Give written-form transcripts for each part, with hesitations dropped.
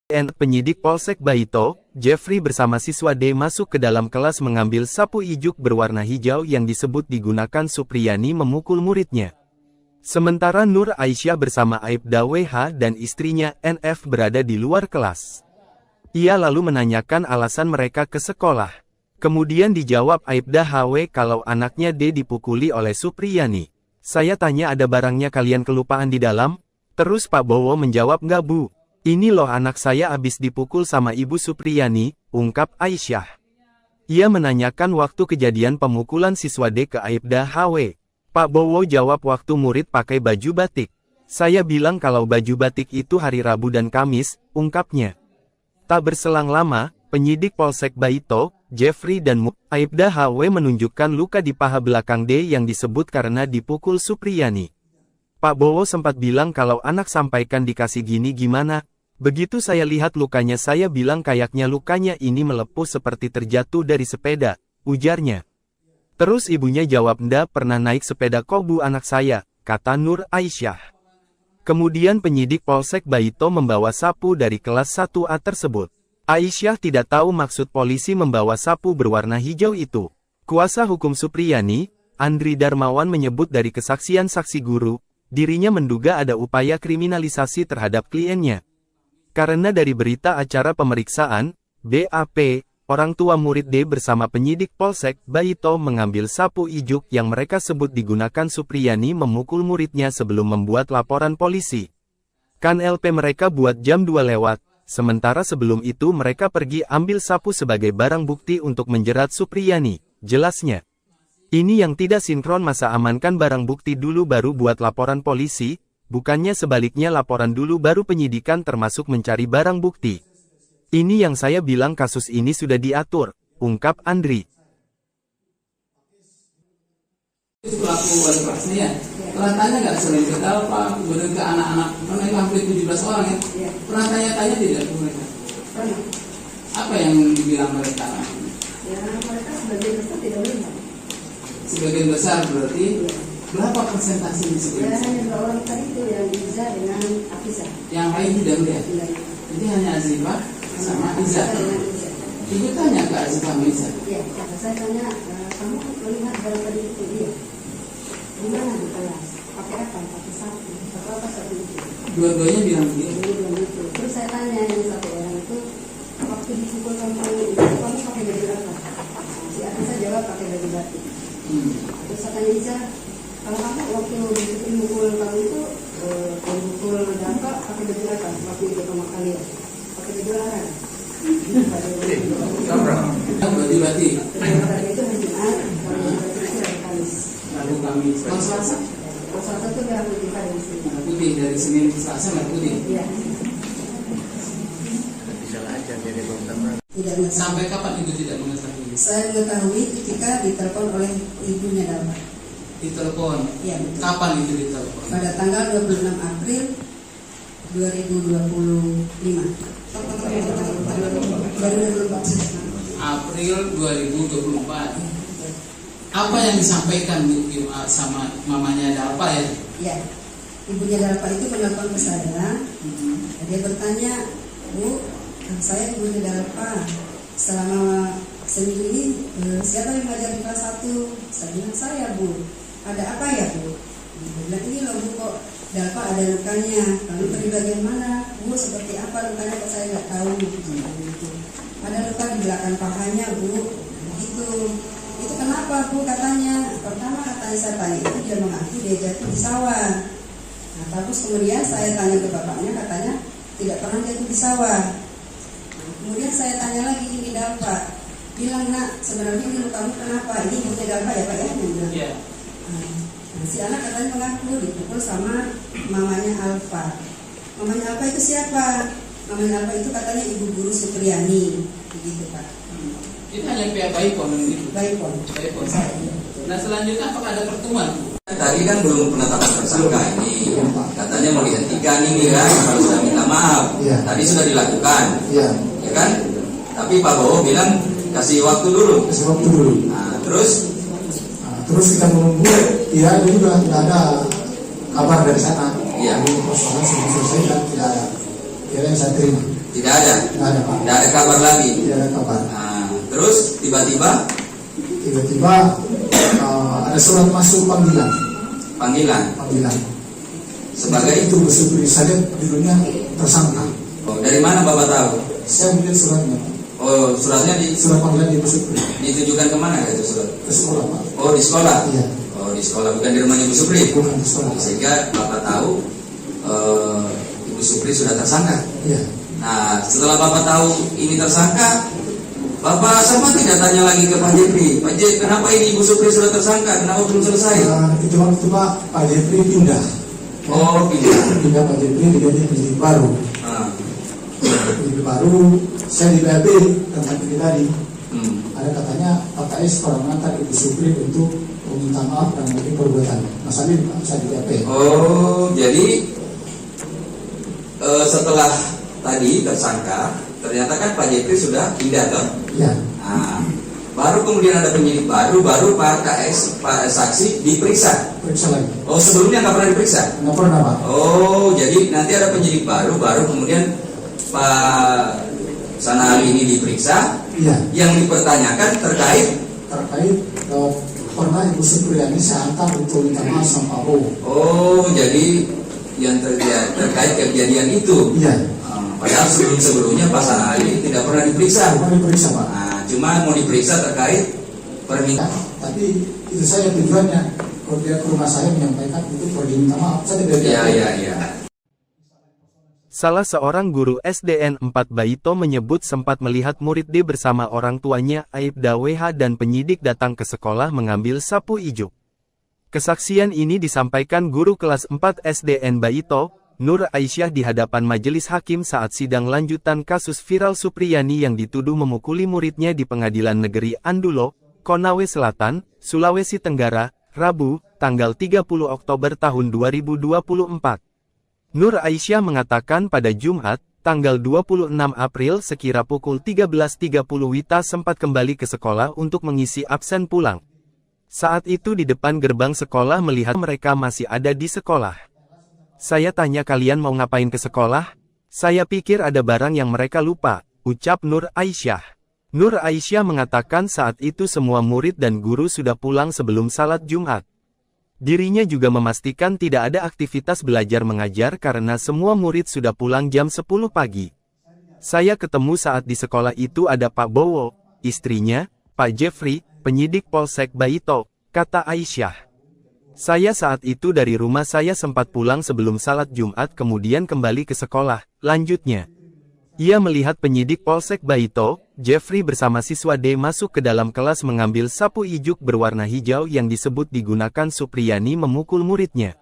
Penyidik Polsek Baito, Jeffrey bersama siswa D masuk ke dalam kelas mengambil sapu ijuk berwarna hijau yang disebut digunakan Supriyani memukul muridnya. Sementara Nur Aisyah bersama Aibda WH dan istrinya NF berada di luar kelas. Ia lalu menanyakan alasan mereka ke sekolah. Kemudian dijawab Aibda HW kalau anaknya D dipukuli oleh Supriyani. Saya tanya ada barangnya kalian kelupaan di dalam? Terus Pak Bowo menjawab nggak Bu. Ini loh anak saya abis dipukul sama Ibu Supriyani, ungkap Aisyah. Ia menanyakan waktu kejadian pemukulan siswa D ke Aibda HW. Pak Bowo jawab waktu murid pakai baju batik. Saya bilang kalau baju batik itu hari Rabu dan Kamis, ungkapnya. Tak berselang lama, penyidik Polsek Baito, Jeffrey dan Aibda HW menunjukkan luka di paha belakang D yang disebut karena dipukul Supriyani. Pak Bowo sempat bilang kalau anak sampaikan dikasih gini gimana. Begitu saya lihat lukanya saya bilang kayaknya lukanya ini melepuh seperti terjatuh dari sepeda, ujarnya. Terus ibunya jawab ndak pernah naik sepeda kok Bu anak saya, kata Nur Aisyah. Kemudian penyidik Polsek Baito membawa sapu dari kelas 1A tersebut. Aisyah tidak tahu maksud polisi membawa sapu berwarna hijau itu. Kuasa hukum Supriyani, Andri Darmawan menyebut dari kesaksian saksi guru, dirinya menduga ada upaya kriminalisasi terhadap kliennya. Karena dari berita acara pemeriksaan, BAP, orang tua murid D bersama penyidik Polsek Baito mengambil sapu ijuk yang mereka sebut digunakan Supriyani memukul muridnya sebelum membuat laporan polisi. Kan LP mereka buat jam 2 lewat, sementara sebelum itu mereka pergi ambil sapu sebagai barang bukti untuk menjerat Supriyani, jelasnya. Ini yang tidak sinkron masa amankan barang bukti dulu baru buat laporan polisi, bukannya sebaliknya laporan dulu baru penyidikan termasuk mencari barang bukti. Ini yang saya bilang kasus ini sudah diatur, ungkap Andri. Pelaku wali kelasnya ya, pernah tanya nggak sering ke Dalpa, kemudian ke anak-anak, karena itu hampir 17 orang ya, pernah tanya-tanya tidak ke mereka? Pernah. Apa yang dibilang mereka? Ya mereka sebagian besar tidak melihat. Sebagian besar berarti? Berapa persentase di sebagian Ya besar? hanya 2 orang tadi itu yang Iza dengan Afisa. Yang lain tidak melihat? Jadi hanya Azifah sama Iza. Ibu tanya ke Azifah sama Iza? Iya, saya tanya, kamu melihat dalam tadi itu dia? Gimana di kelas? Pakai apa? Pakai sapu. Pakai apa sapu itu? Dua-duanya bilang begitu. Dia bilang itu. Terus saya tanya yang satu orang itu, waktu dipukul kamu itu kamu pakai baju apa? Si Afisa jawab pakai baju batik. Terus saya tanya Iza, kalau kamu waktu dipukul kamu itu pemukul Dalpa pakai baju apa? Waktu itu sama kalian pakai baju larang. Baju batik. Pada itu hari Jumat, kalau baju itu hari Kamis. Lalu kami kalau Selasa? Kalau Selasa itu merah putih pada di sini. Merah putih dari Senin ke Selasa merah putih. Iya. Tidak mengetahui. Sampai kapan ibu tidak mengetahui? Saya mengetahui ketika ditelepon oleh ibunya Dalpa. Ditelepon. Iya betul. Kapan itu ditelepon? Pada tanggal 26 April 2025. April 2024. Apa yang disampaikan Bu sama mamanya Dalpa ya? Ya, ibunya Dalpa itu menelpon ke saya. Dia bertanya, Bu, saya ibunya Dalpa. Selama seminggu ini siapa yang mengajar di kelas 1? Saya bilang saya Bu. Ada apa ya Bu? Dia bilang ini loh Bu, kok Dalpa ada lukanya. Lalu di bagian mana? Bu, seperti apa lukanya kok saya nggak tahu. Ada luka di belakang pahanya Bu. Begitu. Itu kenapa Bu katanya? Pertama katanya saya tanya itu dia mengaku dia jatuh di sawah. Nah terus kemudian saya tanya ke bapaknya katanya tidak pernah jatuh di sawah. Nah, kemudian saya tanya lagi ini Dalpa. Bilang nak sebenarnya ini lukamu kenapa? Ini ibunya Dalpa ya Pak ya? Iya. Nah, si anak katanya mengaku dipukul sama mamanya Alfa. Mamanya Alfa itu siapa? Mamanya Alfa itu katanya ibu guru Supriyani. Begitu Pak. Itu hanya pihak Baipon itu. Baikpon. Baipon. Nah selanjutnya apakah ada pertemuan? Tadi kan belum penetapan tersangka ini, katanya mau dihentikan ini kan, harus sudah minta maaf. Ya. Tadi sudah dilakukan, Ya, ya kan? Tapi Pak Bowo bilang kasih waktu dulu. kasih waktu dulu. Nah, terus Terus kita menunggu, ya itu juga tidak ada kabar dari sana. Iya. Jadi persoalan sudah selesai dan tidak ada yang saya terima. Tidak ada. Tidak ada Pak. Tidak ada kabar lagi. Tidak ada kabar. Nah, terus tiba-tiba ada surat masuk panggilan. panggilan sebagai Itu Bu Supri, saya judulnya tersangka. Oh, dari mana Bapak tahu? Saya melihat suratnya Pak. Oh, suratnya Surat panggilan di Bu Supri. ditujukan kemana itu surat? Ke sekolah Pak. Oh, di sekolah. Iya. Oh, di sekolah, bukan di rumahnya Ibu Supri. Bukan di sekolah. Sehingga Bapak tahu Ibu Supri sudah tersangka. Iya. Nah, setelah Bapak tahu ini tersangka, Bapak sama tidak tanya lagi ke Pak Jeffrey, Pak Jeffrey, kenapa ini Ibu Supri sudah tersangka? Kenapa belum selesai? Itu waktu Pak Jeffrey pindah. Oh, Pindah Pak Jeffrey diganti penyidik baru. Ah, Penyidik baru, saya di BAP tentang ini tadi. Ada katanya Pak KS pernah mengantar Ibu Supri untuk meminta maaf dan mungkin perbuatan. Mas Ali saya di BAP. Oh, jadi setelah tadi tersangka, ternyata kan Pak Jeffrey sudah pindah toh. Iya. Nah, baru kemudian ada penyidik baru Pak KS, Pak saksi diperiksa. Periksa lagi. Oh, sebelumnya nggak pernah diperiksa. Nggak pernah Pak. Oh, jadi nanti ada penyidik baru kemudian Pak Sanali ini diperiksa. Iya. Yang dipertanyakan terkait. Pernah Ibu Supriyani saya antar untuk minta maaf sama Pak Bowo. Oh, jadi yang terkait kejadian itu. Iya. Padahal sebelumnya Pak Sanali tidak pernah diperiksa. Pernah diperiksa Pak. Nah, cuma mau diperiksa terkait permintaan. Tapi itu saya tujuannya. Kalau dia ke rumah saya menyampaikan itu pergi minta maaf. Saya tidak Iya. Salah seorang guru SDN 4 Baito menyebut sempat melihat murid D bersama orang tuanya Aibda WH dan penyidik datang ke sekolah mengambil sapu ijuk. Kesaksian ini disampaikan guru kelas 4 SDN Baito, Nur Aisyah di hadapan majelis hakim saat sidang lanjutan kasus viral Supriyani yang dituduh memukuli muridnya di Pengadilan Negeri Andulo, Konawe Selatan, Sulawesi Tenggara, Rabu, tanggal 30 Oktober tahun 2024. Nur Aisyah mengatakan pada Jumat, tanggal 26 April sekira pukul 13.30 Wita sempat kembali ke sekolah untuk mengisi absen pulang. Saat itu di depan gerbang sekolah melihat mereka masih ada di sekolah. Saya tanya kalian mau ngapain ke sekolah? Saya pikir ada barang yang mereka lupa, ucap Nur Aisyah. Nur Aisyah mengatakan saat itu semua murid dan guru sudah pulang sebelum salat Jumat. Dirinya juga memastikan tidak ada aktivitas belajar mengajar karena semua murid sudah pulang jam 10 pagi. Saya ketemu saat di sekolah itu ada Pak Bowo, istrinya, Pak Jeffrey, penyidik Polsek Baito, kata Aisyah. Saya saat itu dari rumah saya sempat pulang sebelum salat Jumat kemudian kembali ke sekolah, lanjutnya. Ia melihat penyidik Polsek Baito, Jeffrey bersama siswa D masuk ke dalam kelas mengambil sapu ijuk berwarna hijau yang disebut digunakan Supriyani memukul muridnya.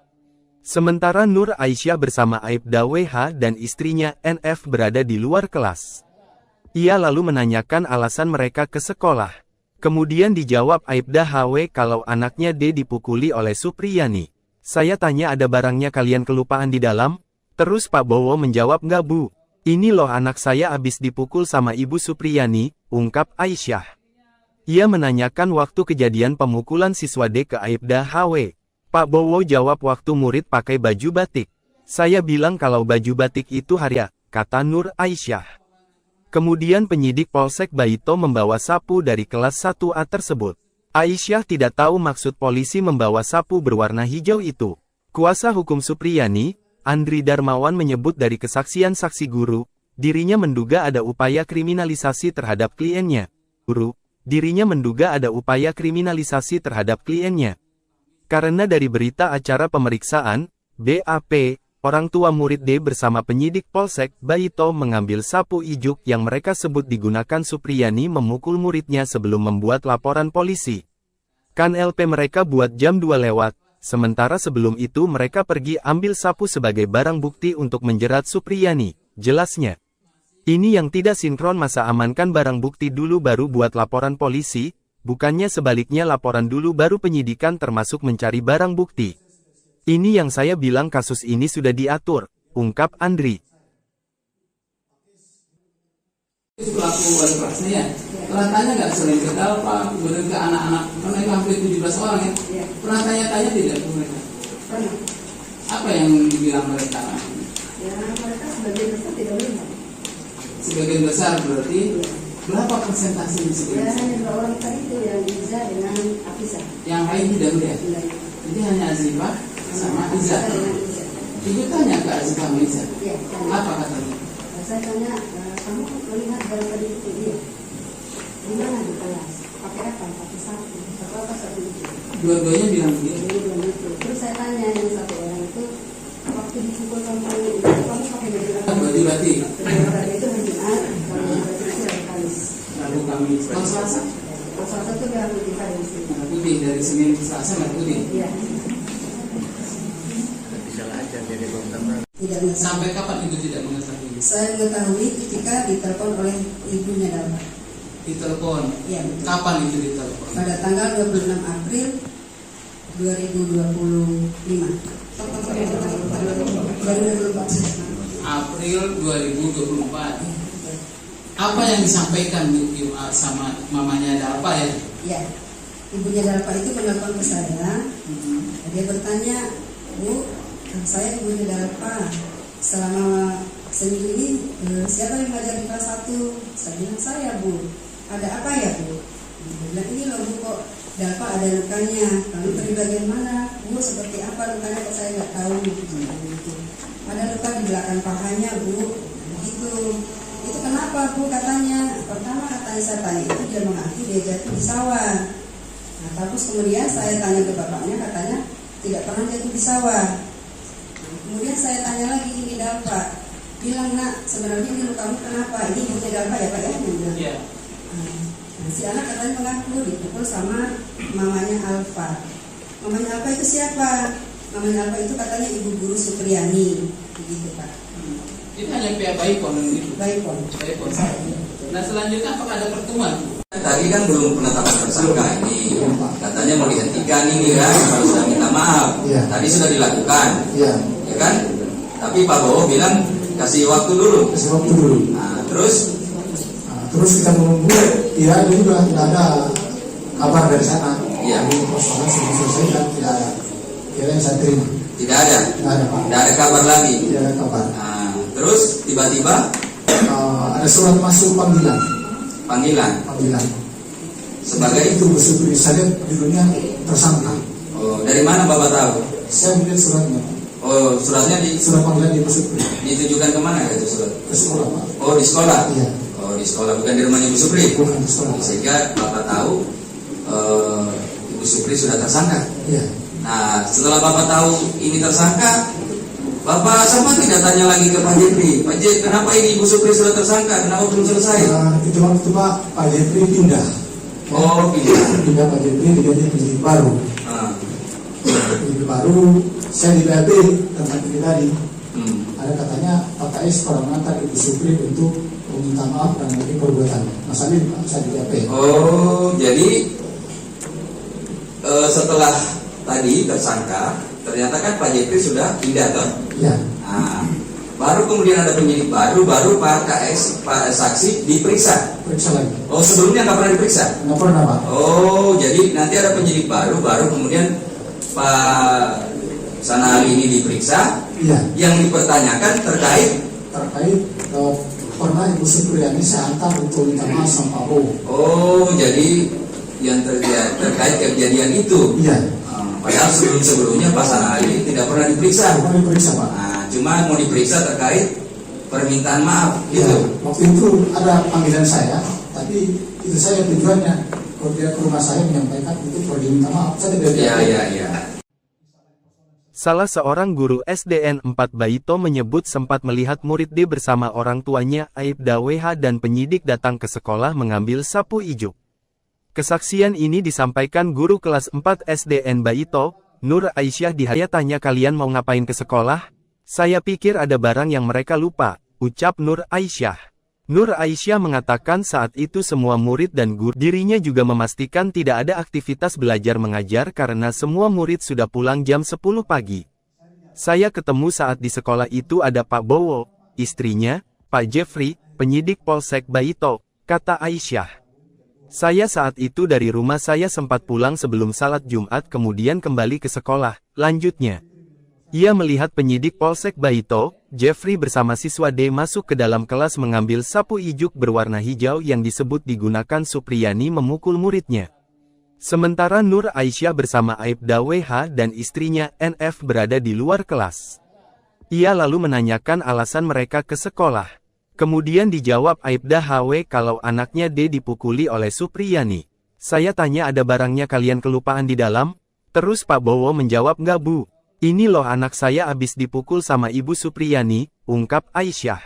Sementara Nur Aisyah bersama Aibda WH dan istrinya NF berada di luar kelas. Ia lalu menanyakan alasan mereka ke sekolah. Kemudian dijawab Aibda HW kalau anaknya D dipukuli oleh Supriyani. Saya tanya ada barangnya kalian kelupaan di dalam? Terus Pak Bowo menjawab nggak Bu. Ini loh anak saya abis dipukul sama Ibu Supriyani, ungkap Aisyah. Ia menanyakan waktu kejadian pemukulan siswa D ke Aibda HW. Pak Bowo jawab waktu murid pakai baju batik. Saya bilang kalau baju batik itu Haria, kata Nur Aisyah. Kemudian penyidik Polsek Baito membawa sapu dari kelas 1A tersebut. Aisyah tidak tahu maksud polisi membawa sapu berwarna hijau itu. Kuasa hukum Supriyani, Andri Darmawan menyebut dari kesaksian saksi guru, dirinya menduga ada upaya kriminalisasi terhadap kliennya. Dirinya menduga ada upaya kriminalisasi terhadap kliennya. Karena dari berita acara pemeriksaan, BAP, orang tua murid D bersama penyidik Polsek Baito mengambil sapu ijuk yang mereka sebut digunakan Supriyani memukul muridnya sebelum membuat laporan polisi. Kan LP mereka buat jam 2 lewat. Sementara sebelum itu mereka pergi ambil sapu sebagai barang bukti untuk menjerat Supriyani, jelasnya. Ini yang tidak sinkron masa amankan barang bukti dulu baru buat laporan polisi, bukannya sebaliknya laporan dulu baru penyidikan termasuk mencari barang bukti. Ini yang saya bilang kasus ini sudah diatur, ungkap Andri. Pelaku wali kelasnya ya, pernah tanya nggak sering ke Dalpa, kemudian ke anak-anak, karena itu hampir 17 orang ya, pernah tanya-tanya tidak ke mereka? Pernah. Apa yang dibilang mereka? Ya mereka sebagian besar tidak melihat. Sebagian besar berarti berapa persentase di situ? Ya hanya 2 orang tadi itu yang Iza dengan Afisa. Yang lain tidak ya? Iya. Jadi hanya Azifah sama Iza. Dengan Iza. Ibu tanya ke Azifah sama Iza. Iya. Apa katanya? Saya tanya, kamu melihat barang tadi itu dia? Di mana di kelas? Pakai apa? Pakai sapu. Sapu apa sapu itu? Dua-duanya bilang begitu. Jadi bilang gitu. Terus saya tanya yang satu orang itu, waktu dipukul sama itu kamu pakai baju apa? Berarti Baju itu hari Jumat, kalau baju itu hari Kamis. lalu kami kalau Selasa Kalau Selasa itu dia putih Kamis. merah putih, dari Senin ke Selasa merah putih. Iya. Tidak mengetahui. Sampai kapan itu tidak mengetahui? Saya mengetahui ketika ditelepon oleh ibunya Dalma. Ditelepon. Iya betul. Kapan itu ditelepon? Pada tanggal 26 April 2025. 2024. April 2024. Apa yang disampaikan sama mamanya ada apa ya? Ya, ibunya Dalpa itu menelpon ke saya. Dia bertanya, Bu, saya ibunya Dalpa. Selama seminggu ini siapa yang mengajar di kelas 1? Saya bilang saya, Bu. Ada apa ya, Bu? Dia bilang ini loh, Bu, kok Dalpa ada lukanya. Lalu dari bagian mana? Bu, seperti apa lukanya kok saya nggak tahu. Ada luka di belakang pahanya, Bu. Begitu. Itu kenapa, Bu, katanya? Pertama katanya saya tanya itu dia mengaku dia jatuh di sawah. Nah, terus kemudian saya tanya ke bapaknya, katanya tidak pernah jatuh di sawah. Nah, kemudian saya tanya lagi, ini Dalpa, bilang nak sebenarnya ini lukamu kenapa? Ini ibunya Dalpa ya Pak ya? Dia bilang. Iya. Nah, si anak katanya mengaku dipukul sama mamanya Alfa. Mamanya Alfa itu siapa? Mamanya Alfa itu katanya ibu guru Supriyani, begitu Pak. Itu hanya pihak Baipon itu. Baikon. Baipon. Nah selanjutnya apakah ada pertemuan? Tadi kan belum penetapan tersangka ini, katanya mau dihentikan ini kan, harus sudah minta maaf. Iya. Tadi sudah dilakukan, Iya. ya kan? Tapi Pak Bowo bilang kasih waktu dulu. Kasih waktu dulu. Nah, terus Terus kita menunggu, ya itu juga tidak ada kabar dari sana. Iya. Jadi persoalan sudah selesai dan tidak ada. Ya yang saya terima. tidak ada, Tidak ada Pak. tidak ada kabar lagi. Tidak ada kabar. Nah, terus tiba-tiba Ada surat masuk panggilan. panggilan Panggilan. sebagai Itu bersyukur saya dulunya tersangka. oh, dari mana Bapak tahu? Saya melihat suratnya. Oh, suratnya Surat panggilan di bersyukur ditujukan kemana itu surat? ke sekolah Pak. Oh, di sekolah. Iya. Oh, di sekolah, bukan di rumahnya Ibu Supri. Bukan di sekolah Pak. Sehingga Bapak tahu Ibu Supri sudah tersangka. Iya. Nah, setelah Bapak tahu ini tersangka, Bapak sama tidak tanya lagi ke Pak Jepri, Pak Jepri, kenapa ini Ibu Supri sudah tersangka? Kenapa belum selesai? Itu waktu Pak Jepri pindah. Oh, Pindah Pak Jepri diganti penyidik baru. Nah, Penyidik baru, saya di BAP tentang ini tadi. Ada katanya Pak KS pernah mengantar Ibu Supri untuk meminta maaf dan mengenai perbuatannya. Mas Ali saya di BAP. oh, jadi setelah tadi tersangka, ternyata kan Pak Jepri sudah pindah toh. Iya. Nah, baru kemudian ada penyidik baru Pak KS, Pak saksi diperiksa. Periksa lagi. Oh, sebelumnya nggak pernah diperiksa. Nggak pernah Pak. Oh, jadi nanti ada penyidik baru kemudian Pak Sanali ini diperiksa. Iya. Yang dipertanyakan terkait. Pernah Ibu Supriyani saya antar untuk minta maaf sama Pak Bowo. Oh, jadi yang terkait kejadian itu. Iya. Padahal sebelumnya Pak Sanali tidak pernah diperiksa. Bukan diperiksa Pak. Nah, cuma mau diperiksa terkait permintaan maaf Iya. gitu. Waktu itu ada panggilan saya, tapi itu saya tujuannya kalau dia ke rumah saya menyampaikan untuk pergi minta maaf. Saya tidak Iya. Salah seorang guru SDN 4 Baito menyebut sempat melihat murid D bersama orang tuanya Aibda WH dan penyidik datang ke sekolah mengambil sapu ijuk. Kesaksian ini disampaikan guru kelas 4 SDN Baito, Nur Aisyah di Saya tanya kalian mau ngapain ke sekolah? Saya pikir ada barang yang mereka lupa, ucap Nur Aisyah. Nur Aisyah mengatakan saat itu semua murid dan guru dirinya juga memastikan tidak ada aktivitas belajar mengajar karena semua murid sudah pulang jam 10 pagi. Saya ketemu saat di sekolah itu ada Pak Bowo, istrinya, Pak Jeffrey, penyidik Polsek Baito, kata Aisyah. Saya saat itu dari rumah saya sempat pulang sebelum salat Jumat kemudian kembali ke sekolah, lanjutnya. Ia melihat penyidik Polsek Baito, Jeffrey bersama siswa D masuk ke dalam kelas mengambil sapu ijuk berwarna hijau yang disebut digunakan Supriyani memukul muridnya. Sementara Nur Aisyah bersama Aibda WH dan istrinya NF berada di luar kelas. Ia lalu menanyakan alasan mereka ke sekolah. Kemudian dijawab Aibda HW kalau anaknya D dipukuli oleh Supriyani. Saya tanya ada barangnya kalian kelupaan di dalam? Terus Pak Bowo menjawab nggak Bu. Ini loh anak saya abis dipukul sama Ibu Supriyani, ungkap Aisyah.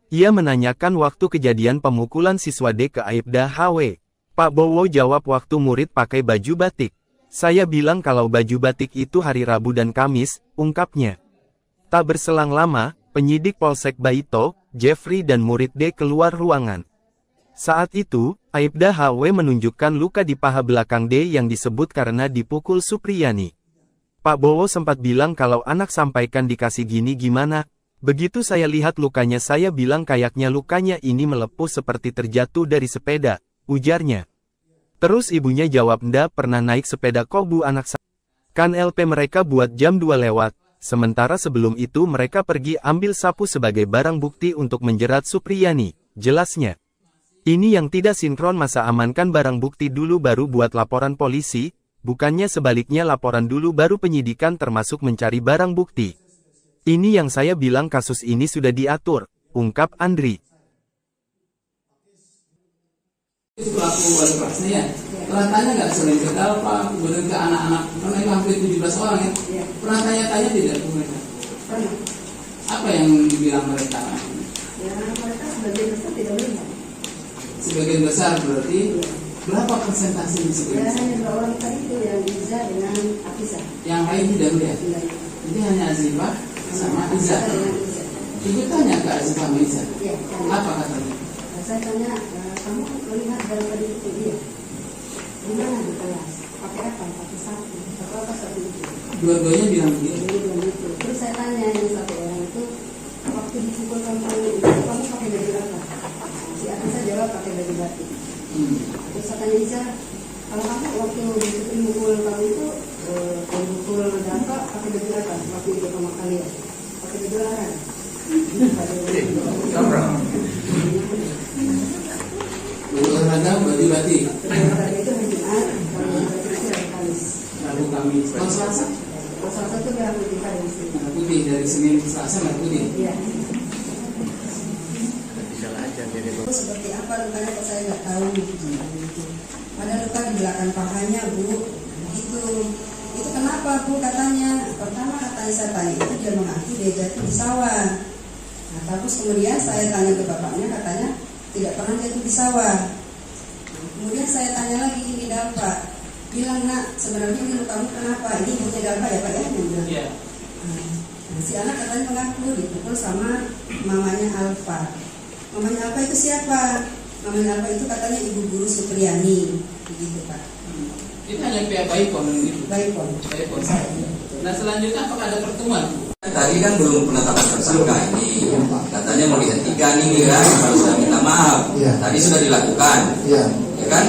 Ia menanyakan waktu kejadian pemukulan siswa D ke Aibda HW. Pak Bowo jawab waktu murid pakai baju batik. Saya bilang kalau baju batik itu hari Rabu dan Kamis, ungkapnya. Tak berselang lama, penyidik Polsek Baito, Jeffrey dan murid D keluar ruangan. Saat itu, Aibda HW menunjukkan luka di paha belakang D yang disebut karena dipukul Supriyani. Pak Bowo sempat bilang kalau anak sampaikan dikasih gini gimana. Begitu saya lihat lukanya saya bilang kayaknya lukanya ini melepuh seperti terjatuh dari sepeda, ujarnya. Terus ibunya jawab ndak pernah naik sepeda kok Bu anak saya. Kan LP mereka buat jam 2 lewat. Sementara sebelum itu mereka pergi ambil sapu sebagai barang bukti untuk menjerat Supriyani, jelasnya. Ini yang tidak sinkron masa amankan barang bukti dulu baru buat laporan polisi, bukannya sebaliknya laporan dulu baru penyidikan termasuk mencari barang bukti. Ini yang saya bilang kasus ini sudah diatur, ungkap Andri. Pelaku wali kelasnya ya, pernah tanya nggak sering ke Dalpa, kemudian ke anak-anak, karena itu hampir 17 orang ya, pernah tanya-tanya tidak ke mereka? Pernah. Apa yang dibilang mereka? Ya, mereka sebagian besar tidak melihat. Sebagian besar berarti, berapa persentase di Ya, sebagian besar? hanya 2 orang tadi itu yang Iza dengan Afisa. Yang lain tidak melihat? Tidak. Jadi hanya Azifah sama Iza. Dengan Iza. Ibu tanya ke Azifah sama Iza, Iya, tanya. apa katanya? Saya tanya, kamu melihat daripada itu dia? Gimana di kelas? Pakai apa? Pakai sapu. Atau apa sapu itu? Dua-duanya bilang begitu. Jadi bilang gitu. Terus saya tanya yang satu orang itu, waktu dipukul kamu itu kamu pakai baju apa? Si Afisa jawab pakai baju batik. Terus saya tanya Iza, kalau kamu waktu mukul kamu itu, mukul Dalpa pakai baju apa? Waktu itu sama kalian pakai baju larang. Olahraga baju batik. Olahraga itu hari Jumat, kalau batik itu hari Kamis. Lalu kami kalau Selasa Kalau Selasa itu merah putih Kamis. merah putih dari Senin ke Selasa merah putih. Iya. Seperti apa lukanya kok saya nggak tahu. Ada luka di belakang pahanya Bu. Itu kenapa Bu katanya? Pertama katanya saya tanya itu dia mengaku dia jatuh di sawah. Nah, terus kemudian saya tanya ke bapaknya katanya tidak pernah jatuh di sawah. Kemudian saya tanya lagi ini Dalpa, bilang nak sebenarnya ini lukamu kenapa? Ini ibunya Dalpa ya Pak ya? Iya. Nah, si anak katanya mengaku dipukul sama mamanya Alfa. Mamanya Alfa itu siapa? Mamanya Alfa itu katanya ibu guru Supriyani, begitu Pak. Itu hanya pihak Baipon gitu. Baipon. Baipon. Nah selanjutnya apakah ada pertemuan? Tadi kan belum penetapan tersangka ini, katanya mau dihentikan ini kan, harus sudah minta maaf. Iya. Tadi sudah dilakukan, Iya. ya kan?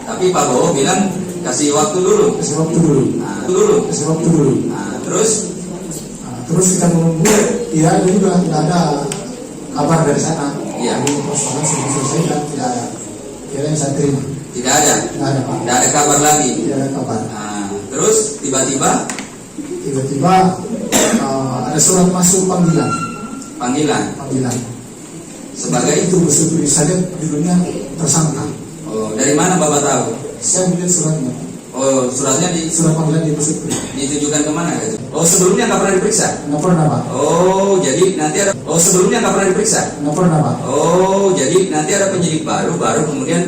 Tapi Pak Bowo bilang kasih waktu dulu. Kasih waktu dulu. Kasih waktu dulu. Terus Terus kita menunggu, ya itu juga tidak ada kabar dari sana. Iya. Jadi persoalan sudah selesai dan tidak ada. Kira yang saya terima. tidak ada, Tidak ada Pak. tidak ada kabar lagi. Tidak ada kabar. Terus tiba-tiba ada surat masuk panggilan. panggilan sebagai itu bersebut saja judulnya tersangka. Oh, dari mana Bapak tahu? Saya melihat suratnya. Oh, suratnya Surat panggilan di Busukri. ditujukan kemana gitu? Oh, sebelumnya nggak pernah diperiksa? Nggak pernah Pak. Oh, jadi nanti ada. Oh, sebelumnya nggak pernah diperiksa? Nggak pernah Pak. Oh, jadi nanti ada penyidik baru kemudian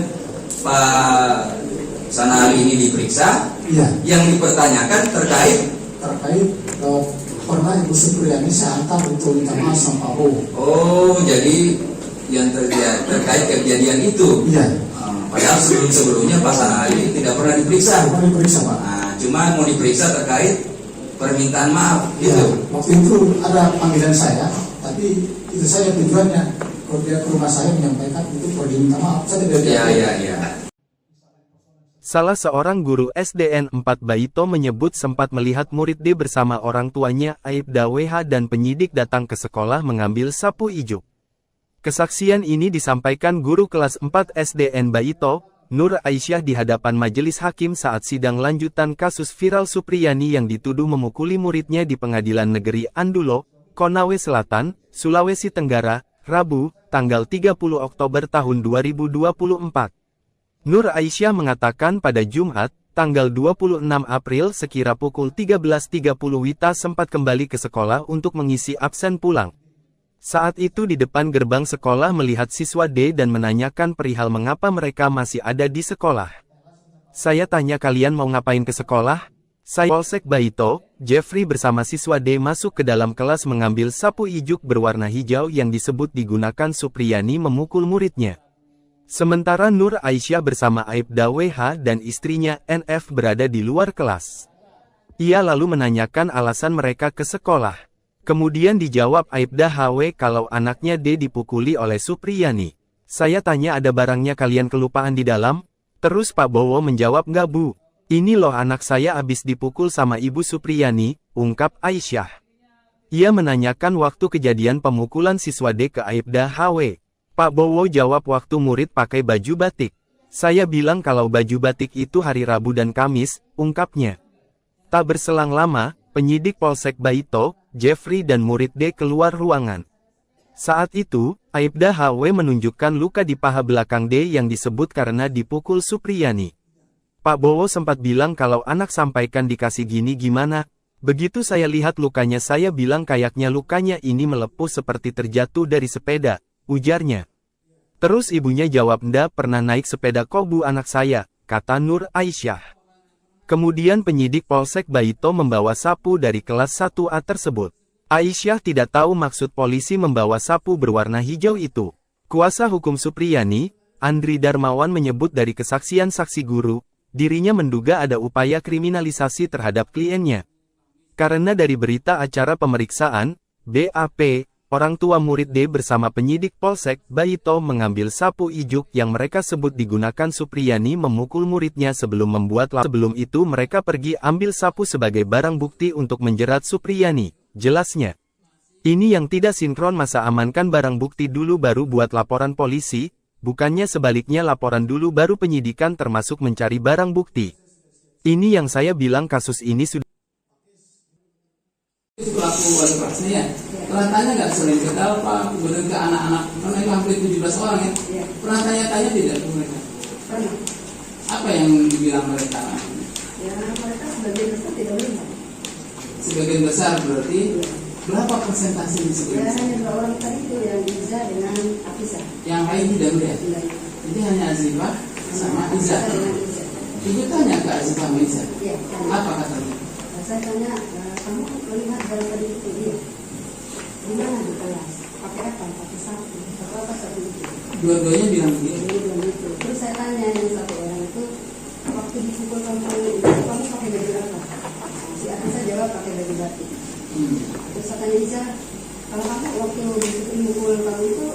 Pak Sanali ini diperiksa. Iya. Yang dipertanyakan terkait pernah Ibu Supriyani saya antar untuk minta maaf sama Pak Bowo. Oh, jadi yang terkait kejadian itu. Iya. Padahal sebelumnya Pak Sanali tidak pernah diperiksa. Pernah diperiksa Pak. Cuma mau diperiksa terkait permintaan maaf Iya. gitu. Waktu itu ada panggilan saya, tapi itu saya tujuannya kalau dia ke rumah saya menyampaikan itu perlu diminta maaf. Saya tidak. Iya. Salah seorang guru SDN 4 Baito menyebut sempat melihat murid D bersama orang tuanya Aibda WH dan penyidik datang ke sekolah mengambil sapu ijuk. Kesaksian ini disampaikan guru kelas 4 SDN Baito, Nur Aisyah di hadapan majelis hakim saat sidang lanjutan kasus viral Supriyani yang dituduh memukuli muridnya di Pengadilan Negeri Andulo, Konawe Selatan, Sulawesi Tenggara, Rabu, tanggal 30 Oktober tahun 2024. Nur Aisyah mengatakan pada Jumat, tanggal 26 April sekira pukul 13.30 Wita sempat kembali ke sekolah untuk mengisi absen pulang. Saat itu di depan gerbang sekolah melihat siswa D dan menanyakan perihal mengapa mereka masih ada di sekolah. Saya tanya kalian mau ngapain ke sekolah? Saya Polsek Baito, Jeffrey bersama siswa D masuk ke dalam kelas mengambil sapu ijuk berwarna hijau yang disebut digunakan Supriyani memukul muridnya. Sementara Nur Aisyah bersama Aibda WH dan istrinya NF berada di luar kelas. Ia lalu menanyakan alasan mereka ke sekolah. Kemudian dijawab Aibda HW kalau anaknya D dipukuli oleh Supriyani. Saya tanya ada barangnya kalian kelupaan di dalam? Terus Pak Bowo menjawab nggak Bu. Ini loh anak saya abis dipukul sama Ibu Supriyani, ungkap Aisyah. Ia menanyakan waktu kejadian pemukulan siswa D ke Aibda HW. Pak Bowo jawab waktu murid pakai baju batik. Saya bilang kalau baju batik itu hari Rabu dan Kamis, ungkapnya. Tak berselang lama, penyidik Polsek Baito, Jeffrey dan murid D keluar ruangan. Saat itu, Aibda HW menunjukkan luka di paha belakang D yang disebut karena dipukul Supriyani. Pak Bowo sempat bilang kalau anak sampaikan dikasih gini gimana? Begitu saya lihat lukanya saya bilang kayaknya lukanya ini melepuh seperti terjatuh dari sepeda, ujarnya. Terus ibunya jawab ndak pernah naik sepeda kok Bu anak saya, kata Nur Aisyah. Kemudian penyidik Polsek Baito membawa sapu dari kelas 1A tersebut. Aisyah tidak tahu maksud polisi membawa sapu berwarna hijau itu. Kuasa hukum Supriyani, Andri Darmawan menyebut dari kesaksian saksi guru, dirinya menduga ada upaya kriminalisasi terhadap kliennya. Karena dari berita acara pemeriksaan, BAP, orang tua murid D bersama penyidik Polsek Baito mengambil sapu ijuk yang mereka sebut digunakan Supriyani memukul muridnya sebelum membuat laporan. Sebelum itu mereka pergi ambil sapu sebagai barang bukti untuk menjerat Supriyani, jelasnya. Ini yang tidak sinkron masa amankan barang bukti dulu baru buat laporan polisi, bukannya sebaliknya laporan dulu baru penyidikan termasuk mencari barang bukti. Ini yang saya bilang kasus ini sudah. Pelaku wali kelasnya ya, pernah tanya nggak sering ke Dalpa, kemudian ke anak-anak, mereka hampir 17 orang ya, pernah tanya-tanya tidak ke mereka? Pernah. Apa yang dibilang mereka? Ya mereka sebagian besar tidak melihat. Sebagian besar berarti berapa persentase di sebagian Ya besar? hanya 2 orang tadi itu yang Iza dengan Afisa. Yang lain tidak melihat? Jadi hanya Azifah sama Iza. Ibu tanya ke Azifah sama Iza? Iya. Apa katanya? Saya tanya, kamu melihat dalam tadi itu dia? Di mana di kelas? Pakai apa? Pakai sapu. Apa sapu itu? Dua-duanya bilang begitu. Dia bilang gitu. Terus saya tanya yang satu orang itu, waktu dipukul kamu pakai baju apa? Si Afisa jawab pakai baju batik. Terus saya tanya Iza, kalau kamu waktu dipukul kamu itu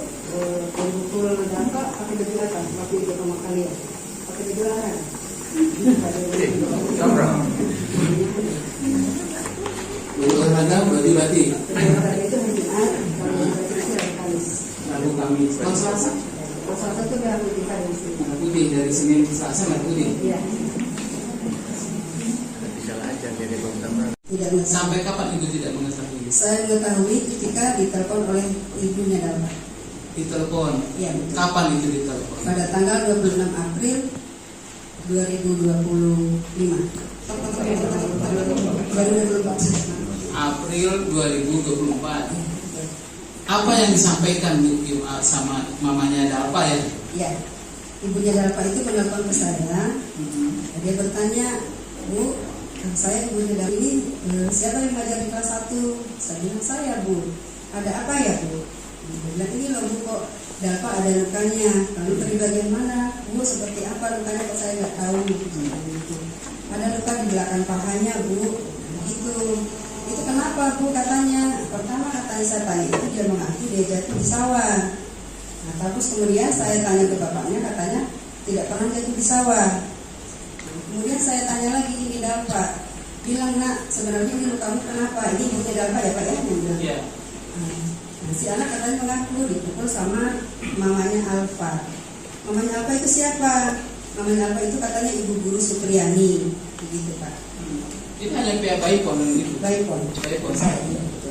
dipukul apa? Pakai baju apa? Waktu itu sama kalian? Pakai baju larang. Baju olahraga, baju batik. Olahraga itu hari Jumat, kalau baju itu hari Kamis. Lalu Kamis. Kalau Selasa? Kalau Selasa itu merah putih Kamis. Merah putih dari Senin ke Selasa merah putih. Iya. Tidak mengetahui. Sampai kapan ibu tidak mengetahui? Saya mengetahui ketika ditelepon oleh ibunya Dalma. Ditelepon. Iya betul. Kapan itu ditelepon? Pada tanggal 26 April 2025. 2024. April 2024. Apa yang disampaikan sama mamanya Dalpa ya? Ya, ibunya Dalpa itu menelpon ke saya. Dia bertanya, Bu, saya ibunya Dalpa ini siapa yang mengajar di kelas 1? Saya bilang saya Bu. Ada apa ya Bu? Dia bilang ini loh Bu, kok Dalpa ada lukanya. Lalu dari bagian mana? Bu, seperti apa lukanya kok saya nggak tahu. Ada luka di belakang pahanya Bu. Begitu. Itu kenapa Bu katanya? Pertama katanya saya tanya itu dia mengaku dia jatuh di sawah. Nah terus kemudian saya tanya ke bapaknya katanya tidak pernah jatuh di sawah. Kemudian saya tanya lagi, ini Dalfa. Bilang, nak, sebenarnya ini kamu kenapa? Ini ibunya Dalfa ya Pak ya? Dia bilang. Iya. Nah, si anak katanya mengaku dipukul sama mamanya Alfa. Mamanya Alfa itu siapa? Mamanya Alfa itu katanya ibu guru Supriyani, begitu Pak. Itu hanya pihak Baikon gitu. Baikon. Baikon.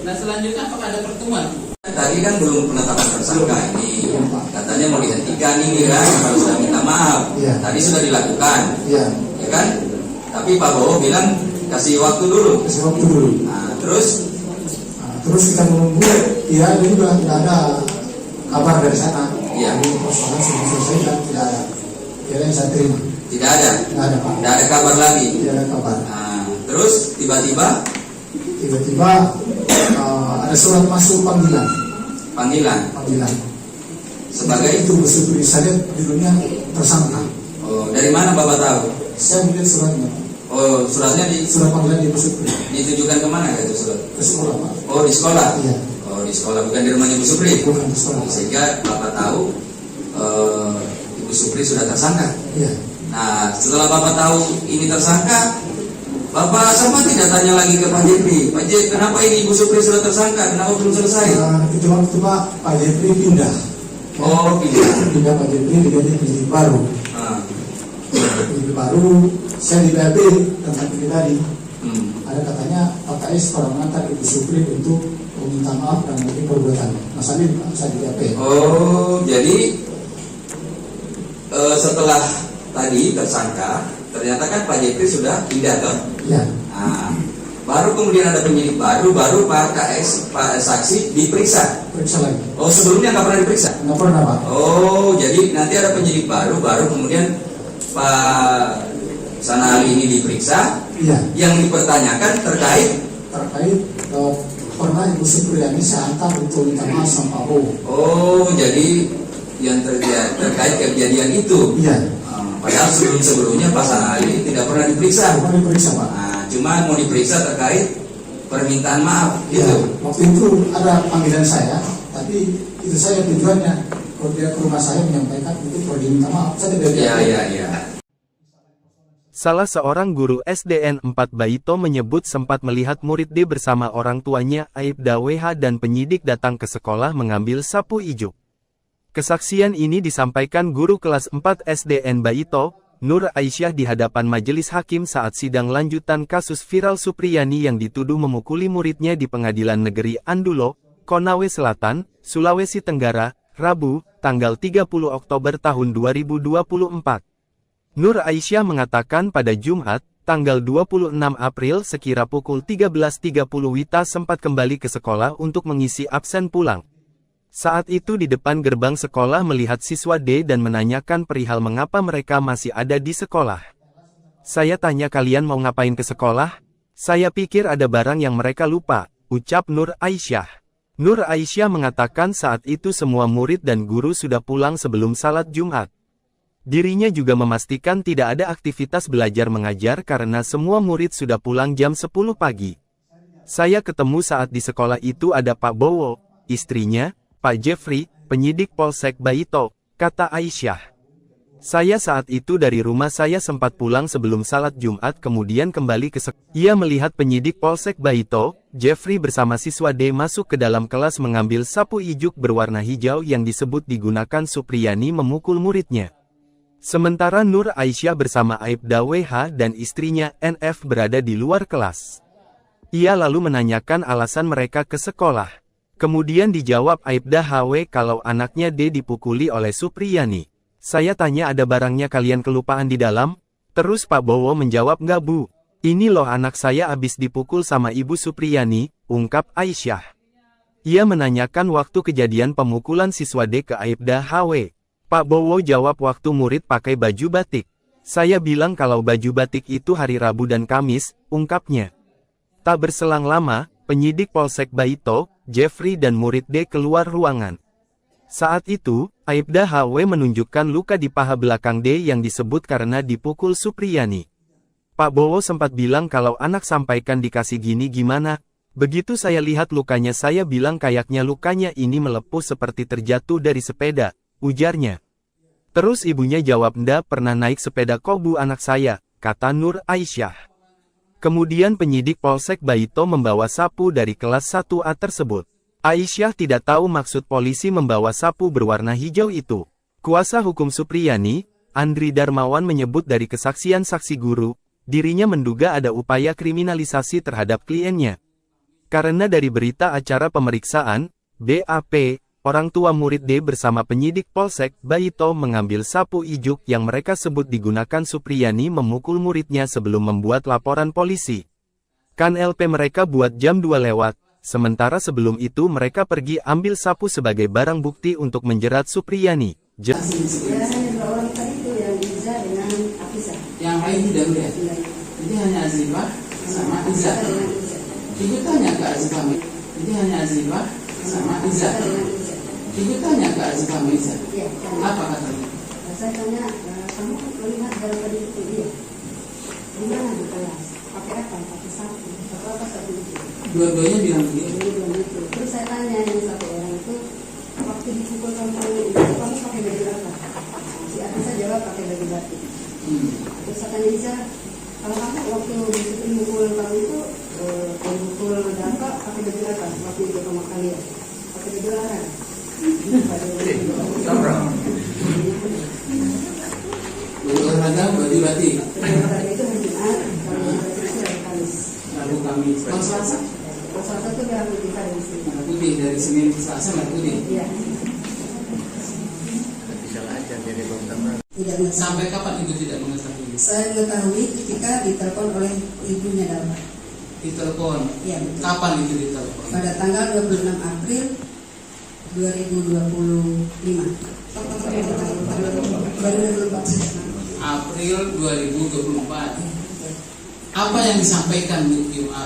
Nah selanjutnya apakah ada pertemuan? Tadi kan belum penetapan tersangka ini, katanya mau dihentikan ini kan, kalau sudah minta maaf. Iya. Tadi sudah dilakukan, Iya. ya kan? Tapi Pak Bowo bilang kasih waktu dulu. Kasih waktu dulu. Nah, terus Nah, terus kita menunggu, ya juga tidak ada kabar dari sana. Iya. Jadi persoalan sudah selesai dan tidak ada. Tidak yang saya terima. tidak ada, Tidak ada Pak. tidak ada kabar lagi. Tidak ada kabar. Nah, terus tiba-tiba Tiba-tiba ada surat masuk panggilan. panggilan sebagai itu bersyukur saya judulnya tersangka. oh, dari mana Bapak tahu? Saya melihat suratnya. Oh, suratnya Surat panggilan di Busukri ditujukan kemana itu surat? ke sekolah Pak. Oh, di sekolah. Iya. Oh, di sekolah, bukan di rumahnya Ibu Supri. Bukan di sekolah. Sehingga Bapak tahu Ibu Supri sudah tersangka. Iya. Nah, setelah Bapak tahu ini tersangka, Bapak sempat tidak tanya lagi ke Pak Jepri, Pak Jepri, kenapa ini Ibu Supri sudah tersangka? Kenapa belum selesai? Itu waktu Pak Jepri pindah. Oh, Pindah Pak Jepri diganti penyidik baru. Nah, Penyidik baru, saya di BAP tentang ini tadi. Ada katanya Pak KS pernah mengantar Ibu Supri untuk meminta maaf dan mungkin perbuatan. Masalah ini saya di BAP. oh, jadi setelah tadi tersangka, ternyata kan Pak Jepri sudah pindah toh. Iya. Nah, baru kemudian ada penyidik baru Pak KS, Pak saksi diperiksa. Periksa lagi. Oh, sebelumnya nggak pernah diperiksa? Nggak pernah Pak. Oh, jadi nanti ada penyidik baru kemudian Pak Sanali ini diperiksa. Iya. Yang dipertanyakan terkait. Pernah Ibu Supriyani saya antar untuk minta maaf sama Pak Bowo. Oh, jadi yang terkait kejadian itu. Iya. Padahal sebelumnya Pak Sanali tidak pernah diperiksa. Bukan diperiksa Pak. Nah, cuma mau diperiksa terkait permintaan maaf Iya. gitu. Waktu itu ada panggilan saya, tapi itu saya tujuannya kalau dia ke rumah saya menyampaikan untuk pergi minta maaf. Saya tidak Iya. Salah seorang guru SDN 4 Baito menyebut sempat melihat murid D bersama orang tuanya Aibda WH dan penyidik datang ke sekolah mengambil sapu ijuk. Kesaksian ini disampaikan guru kelas 4 SDN Baito, Nur Aisyah di hadapan majelis hakim saat sidang lanjutan kasus viral Supriyani yang dituduh memukuli muridnya di Pengadilan Negeri Andulo, Konawe Selatan, Sulawesi Tenggara, Rabu, tanggal 30 Oktober tahun 2024. Nur Aisyah mengatakan pada Jumat, tanggal 26 April sekira pukul 13.30 Wita sempat kembali ke sekolah untuk mengisi absen pulang. Saat itu di depan gerbang sekolah melihat siswa D dan menanyakan perihal mengapa mereka masih ada di sekolah. Saya tanya kalian mau ngapain ke sekolah? Saya pikir ada barang yang mereka lupa, ucap Nur Aisyah. Nur Aisyah mengatakan saat itu semua murid dan guru sudah pulang sebelum salat Jumat. Dirinya juga memastikan tidak ada aktivitas belajar mengajar karena semua murid sudah pulang jam 10 pagi. Saya ketemu saat di sekolah itu ada Pak Bowo, istrinya, Pak Jeffrey, penyidik Polsek Baito, kata Aisyah. Saya saat itu dari rumah saya sempat pulang sebelum salat Jumat kemudian kembali ke sekolah. Ia melihat penyidik Polsek Baito, Jeffrey bersama siswa D masuk ke dalam kelas mengambil sapu ijuk berwarna hijau yang disebut digunakan Supriyani memukul muridnya. Sementara Nur Aisyah bersama Aibda WH dan istrinya NF berada di luar kelas. Ia lalu menanyakan alasan mereka ke sekolah. Kemudian dijawab Aibda HW kalau anaknya D dipukuli oleh Supriyani. Saya tanya ada barangnya kalian kelupaan di dalam? Terus Pak Bowo menjawab nggak bu. Ini loh anak saya abis dipukul sama Ibu Supriyani, ungkap Aisyah. Ia menanyakan waktu kejadian pemukulan siswa D ke Aibda HW. Pak Bowo jawab waktu murid pakai baju batik. Saya bilang kalau baju batik itu hari Rabu dan Kamis, ungkapnya. Tak berselang lama, penyidik Polsek Baito, Jeffrey dan murid D keluar ruangan. Saat itu, Aibda HW menunjukkan luka di paha belakang D yang disebut karena dipukul Supriyani. Pak Bowo sempat bilang kalau anak sampaikan dikasih gini gimana. Begitu saya lihat lukanya saya bilang kayaknya lukanya ini melepuh seperti terjatuh dari sepeda, ujarnya. Terus ibunya jawab ndak pernah naik sepeda kok bu anak saya, kata Nur Aisyah. Kemudian penyidik Polsek Baito membawa sapu dari kelas 1A tersebut. Aisyah tidak tahu maksud polisi membawa sapu berwarna hijau itu. Kuasa hukum Supriyani, Andri Darmawan menyebut dari kesaksian saksi guru, dirinya menduga ada upaya kriminalisasi terhadap kliennya. Karena dari berita acara pemeriksaan, BAP, orang tua murid D bersama penyidik Polsek Baito mengambil sapu ijuk yang mereka sebut digunakan Supriyani memukul muridnya sebelum membuat laporan polisi. Kan LP mereka buat jam 2 lewat, sementara sebelum itu mereka pergi ambil sapu sebagai barang bukti untuk menjerat Supriyani. Ya, hanya 2 orang tadi itu yang Iza dengan Afisa. Yang lain tidak melihat. Jadi hanya Azifah sama Iza. Ibu tanya ke Azifah. Jadi hanya Azifah sama Iza. Ibu tanya ke Azifah sama Iza. Ya, Apa katanya? saya tanya, kamu melihat dalam tadi itu dia? Di mana di kelas? Pakai apa? Pakai sapu. Atau apa sapu itu? Dua-duanya bilang begitu. Dia bilang gitu. Terus saya tanya yang satu orang itu, waktu dipukul kamu itu kamu pakai baju apa? Si Afisa jawab pakai baju batik. Terus saya tanya Iza, kalau kamu waktu disitu mukul kamu itu mukul Dapa pakai baju apa? Waktu itu sama kalian pakai baju larang. Baju olahraga, baju batik. Olahraga itu hari Jumat, kalau baju itu hari Kamis. Rabu Kamis. Kalau Selasa? Kalau Selasa itu merah putih hari Senin. Merah putih dari Senin ke Selasa merah putih. Iya. Tidak mengetahui. Sampai kapan itu tidak mengetahui? Saya mengetahui ketika ditelepon oleh ibunya Dapa. Ditelepon. Iya betul. Kapan itu ditelepon? Pada tanggal 26 April 2025. April 2024. Apa yang disampaikan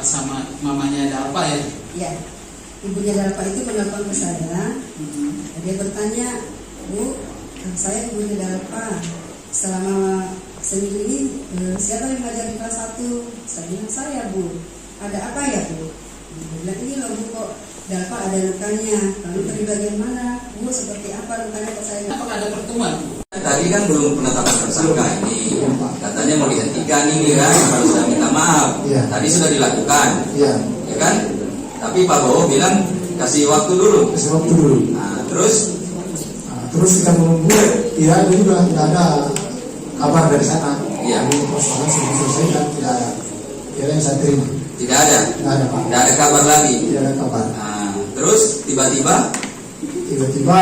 sama mamanya Dapa ya? Ya, ibunya Dapa itu menelpon ke saya. Dia bertanya, Bu, saya ibunya Dapa. Selama seminggu ini siapa yang ngajar di kelas 1? Saya bilang saya, Bu. Ada apa ya, Bu? Dia bilang ini loh, Bu, kok Dapa ada lukanya. Lalu dari bagian mana? Bu, seperti apa lukanya kok saya? Apakah ada pertemuan? Tadi kan belum penetapan tersangka ini, katanya mau dihentikan ini kan, harus sudah minta maaf. Iya. Tadi sudah dilakukan, Iya, ya kan? Tapi Pak Bowo bilang kasih waktu dulu. kasih waktu dulu. Nah, terus Terus kita menunggu, ya itu juga tidak ada kabar dari sana. Iya. Jadi persoalan sudah selesai dan tidak ada. Tidak ada yang saya terima. tidak ada, Tidak ada Pak. tidak ada kabar lagi. Tidak ada kabar. Nah, terus tiba-tiba Tiba-tiba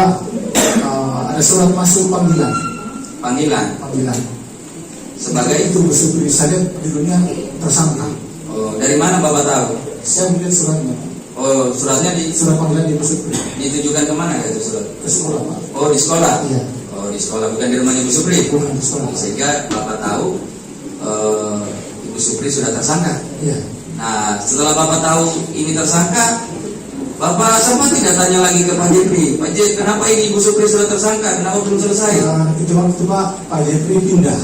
ada surat masuk panggilan. panggilan sebagai Itu Supri saya judulnya tersangka. oh, dari mana Bapak tahu? Saya melihat suratnya. Oh, suratnya Surat panggilan di Supri ditujukan kemana itu surat? ke sekolah Pak. Oh, di sekolah. Iya. Oh, di sekolah, bukan di rumahnya Ibu Supri. Bukan di sekolah. Sehingga Bapak tahu Ibu Supri sudah tersangka. Iya. Nah, setelah Bapak tahu ini tersangka, Bapak sempat tidak tanya lagi ke Pak Jepri, Pak Jepri, kenapa ini Ibu Supri sudah tersangka? Kenapa belum selesai? Itu waktu Pak Jepri pindah.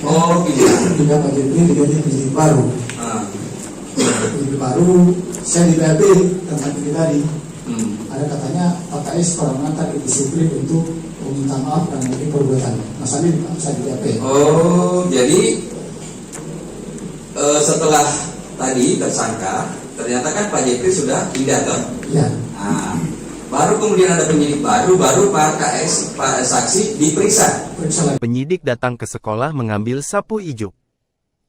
Oh, Pindah Pak Jepri diganti penyidik baru. Nah, Penyidik baru, saya di BAP tempat ini tadi. Ada katanya Pak KS pernah mengantar Ibu Supri untuk meminta maaf dan mungkin perbuatan. Mas Ali saya di BAP. oh, jadi setelah tadi tersangka, ternyata kan Pak Jepri sudah pindah toh. Ya. Nah, baru kemudian ada penyidik baru Pak KS, Pak saksi diperiksa. Periksa lagi. Penyidik datang ke sekolah mengambil sapu ijuk.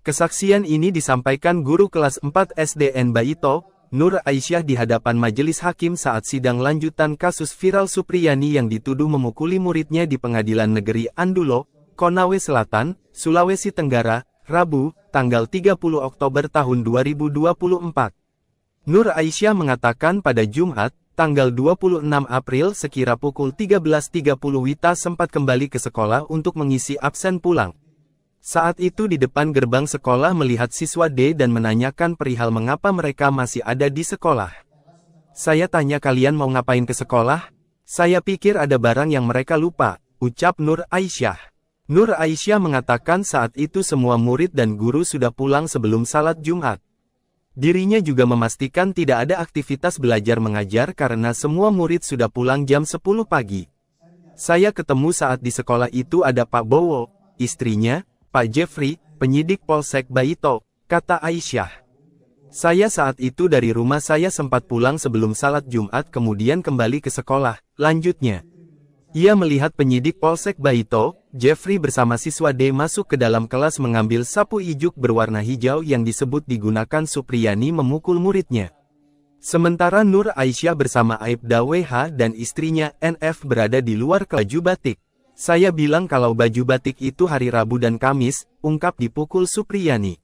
Kesaksian ini disampaikan guru kelas 4 SDN Baito, Nur Aisyah di hadapan majelis hakim saat sidang lanjutan kasus viral Supriyani yang dituduh memukuli muridnya di Pengadilan Negeri Andulo, Konawe Selatan, Sulawesi Tenggara, Rabu, tanggal 30 Oktober tahun 2024. Nur Aisyah mengatakan pada Jumat, tanggal 26 April sekira pukul 13.30 Wita sempat kembali ke sekolah untuk mengisi absen pulang. Saat itu di depan gerbang sekolah melihat siswa D dan menanyakan perihal mengapa mereka masih ada di sekolah. Saya tanya kalian mau ngapain ke sekolah? Saya pikir ada barang yang mereka lupa, ucap Nur Aisyah. Nur Aisyah mengatakan saat itu semua murid dan guru sudah pulang sebelum salat Jumat. Dirinya juga memastikan tidak ada aktivitas belajar mengajar karena semua murid sudah pulang jam 10 pagi. Saya ketemu saat di sekolah itu ada Pak Bowo, istrinya, Pak Jeffrey, penyidik Polsek Baito, kata Aisyah. Saya saat itu dari rumah saya sempat pulang sebelum salat Jumat kemudian kembali ke sekolah, lanjutnya. Ia melihat penyidik Polsek Baito, Jeffrey bersama siswa D masuk ke dalam kelas mengambil sapu ijuk berwarna hijau yang disebut digunakan Supriyani memukul muridnya. Sementara Nur Aisyah bersama Aibda WH dan istrinya NF berada di luar baju batik. Saya bilang kalau baju batik itu hari Rabu dan Kamis, ungkap dipukul Supriyani.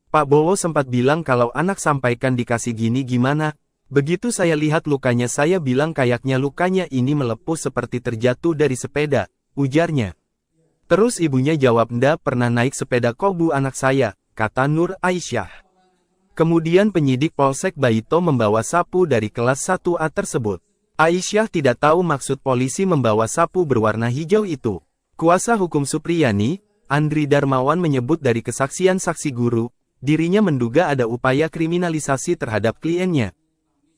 Pak Bowo sempat bilang kalau anak sampaikan dikasih gini gimana. Begitu saya lihat lukanya saya bilang kayaknya lukanya ini melepuh seperti terjatuh dari sepeda, ujarnya. Terus ibunya jawab ndak pernah naik sepeda kok bu anak saya, kata Nur Aisyah. Kemudian penyidik Polsek Baito membawa sapu dari kelas 1A tersebut. Aisyah tidak tahu maksud polisi membawa sapu berwarna hijau itu. Kuasa hukum Supriyani, Andri Darmawan menyebut dari kesaksian saksi guru, dirinya menduga ada upaya kriminalisasi terhadap kliennya.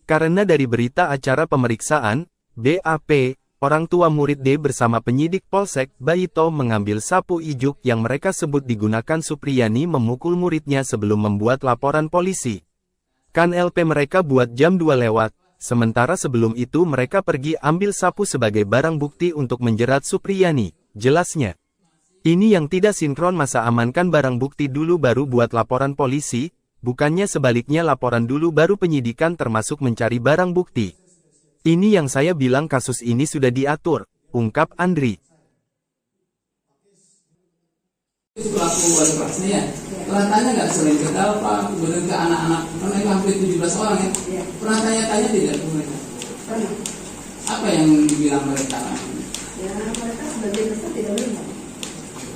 Karena dari berita acara pemeriksaan, BAP, orang tua murid D bersama penyidik Polsek Baito mengambil sapu ijuk yang mereka sebut digunakan Supriyani memukul muridnya sebelum membuat laporan polisi. Kan LP mereka buat jam 2 lewat, sementara sebelum itu mereka pergi ambil sapu sebagai barang bukti untuk menjerat Supriyani, jelasnya. Ini yang tidak sinkron masa amankan barang bukti dulu baru buat laporan polisi, bukannya sebaliknya laporan dulu baru penyidikan termasuk mencari barang bukti. Ini yang saya bilang kasus ini sudah diatur, ungkap Andri. Pelaku wali kelasnya ya, pernah tanya nggak sering ke Dalpa, kemudian ke anak-anak, mereka hampir 17 orang ya, pernah tanya-tanya tidak ke mereka? Pernah. Apa yang dibilang mereka? Ya mereka sebagian besar tidak melihat.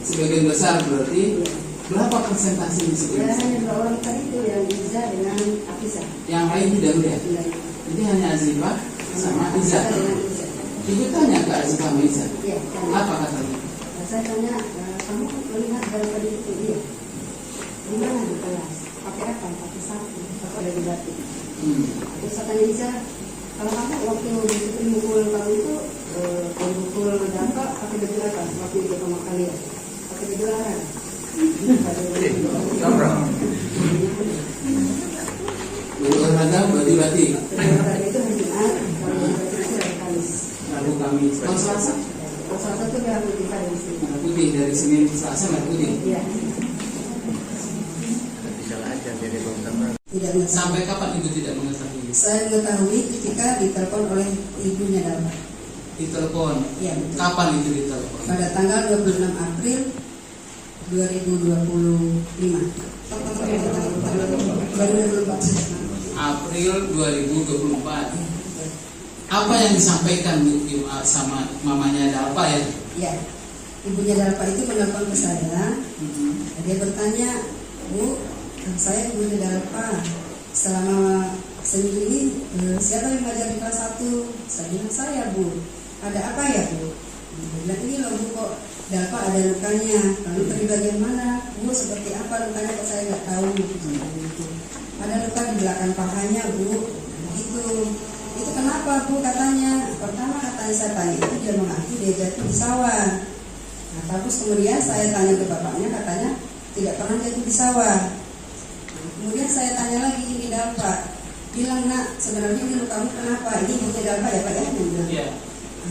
Sebagian besar berarti berapa persentase di Ya sebagian besar? hanya 2 orang tadi itu yang Iza dengan Afisa. Yang lain tidak melihat. Jadi hanya Azifah sama Iza. Ibu tanya ke Azifah sama Iza. Iya. Apa katanya? Saya tanya, kamu melihat dari tadi itu dia? Di mana di kelas? Pakai apa? Pakai sapu. Pakai ada di batik. Terus saya tanya Iza, kalau kamu waktu disitu mukul kamu itu, kalau mukul dampak pakai baju apa? Waktu itu sama kalian pakai baju larang. Olahraga bati-bati. Olahraga itu hari Jumat, kalau baju itu hari Kamis. Rabu Kamis. Kalau Selasa? Kalau Selasa itu merah putih kan di sini. Merah putih dari Senin ke Selasa merah putih. Iya. Tidak mengetahui. Sampai kapan ibu tidak mengetahui? Saya mengetahui ketika ditelepon oleh ibunya Dalma. Ditelepon. Iya betul. Kapan itu ditelepon? Pada tanggal 26 April 2025. April 2024. Apa yang disampaikan Bu sama mamanya Dalpa ya? Ya, ibunya Dalpa itu menelpon ke saya. Dia bertanya, Bu, saya ibunya Dalpa. Selama seminggu ini siapa yang mengajar di kelas 1? Saya bilang saya, Bu. Ada apa ya, Bu? Dia bilang ini loh Bu, kok Dalpa ada lukanya. Lalu dari bagian mana? Bu, seperti apa lukanya? Kok saya nggak tahu. Ada luka di belakang pahanya, Bu. Begitu. Itu kenapa Bu katanya? Pertama katanya saya tanya itu dia mengaku dia jatuh di sawah. Nah terus kemudian saya tanya ke bapaknya katanya tidak pernah jatuh di sawah. Nah, kemudian saya tanya lagi ini Dalpa, bilang nak sebenarnya ini lukamu kenapa? Ini ibunya Dalpa ya Pak ya? Iya.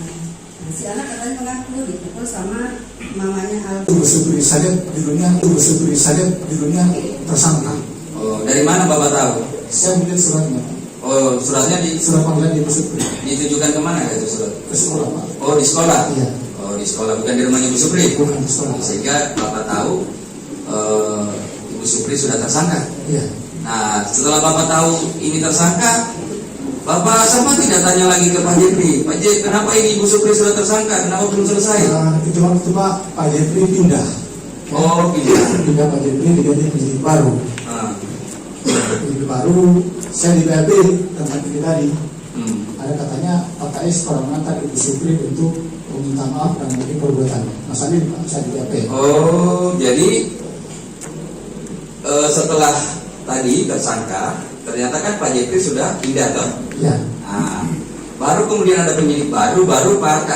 Nah, si anak katanya mengaku dipukul sama mamanya Alfa. Supri saja judulnya tersangka. Oh, dari mana Bapak tahu? Saya melihat suratnya. Oh, suratnya Surat panggilan Ibu Supri ditujukan kemana itu surat? ke sekolah Pak. Oh, di sekolah? Iya. Oh, di sekolah, bukan di rumahnya Ibu Supri? Bukan di sekolah. Sehingga Bapak tahu Ibu Supri sudah tersangka. Iya. Nah, setelah Bapak tahu ini tersangka, Bapak sempat tidak tanya lagi ke Pak Jeffrey, Pak Jeffrey, kenapa ini Ibu Supri sudah tersangka? Kenapa belum selesai? Itu waktu Pak Jeffrey pindah. Oh, Pindah Pak Jeffrey diganti penyidik baru. Penyidik baru, saya di BAP tempat ini tadi. Ada katanya Pak KS pernah mengantar Ibu Supri untuk meminta maaf dan mungkin perbuatan. Masalahnya saya di BAP. Oh, jadi setelah tadi tersangka, ternyata kan Pak Jeffrey sudah pindah toh? Ya. Nah, baru kemudian ada penyidik baru Pak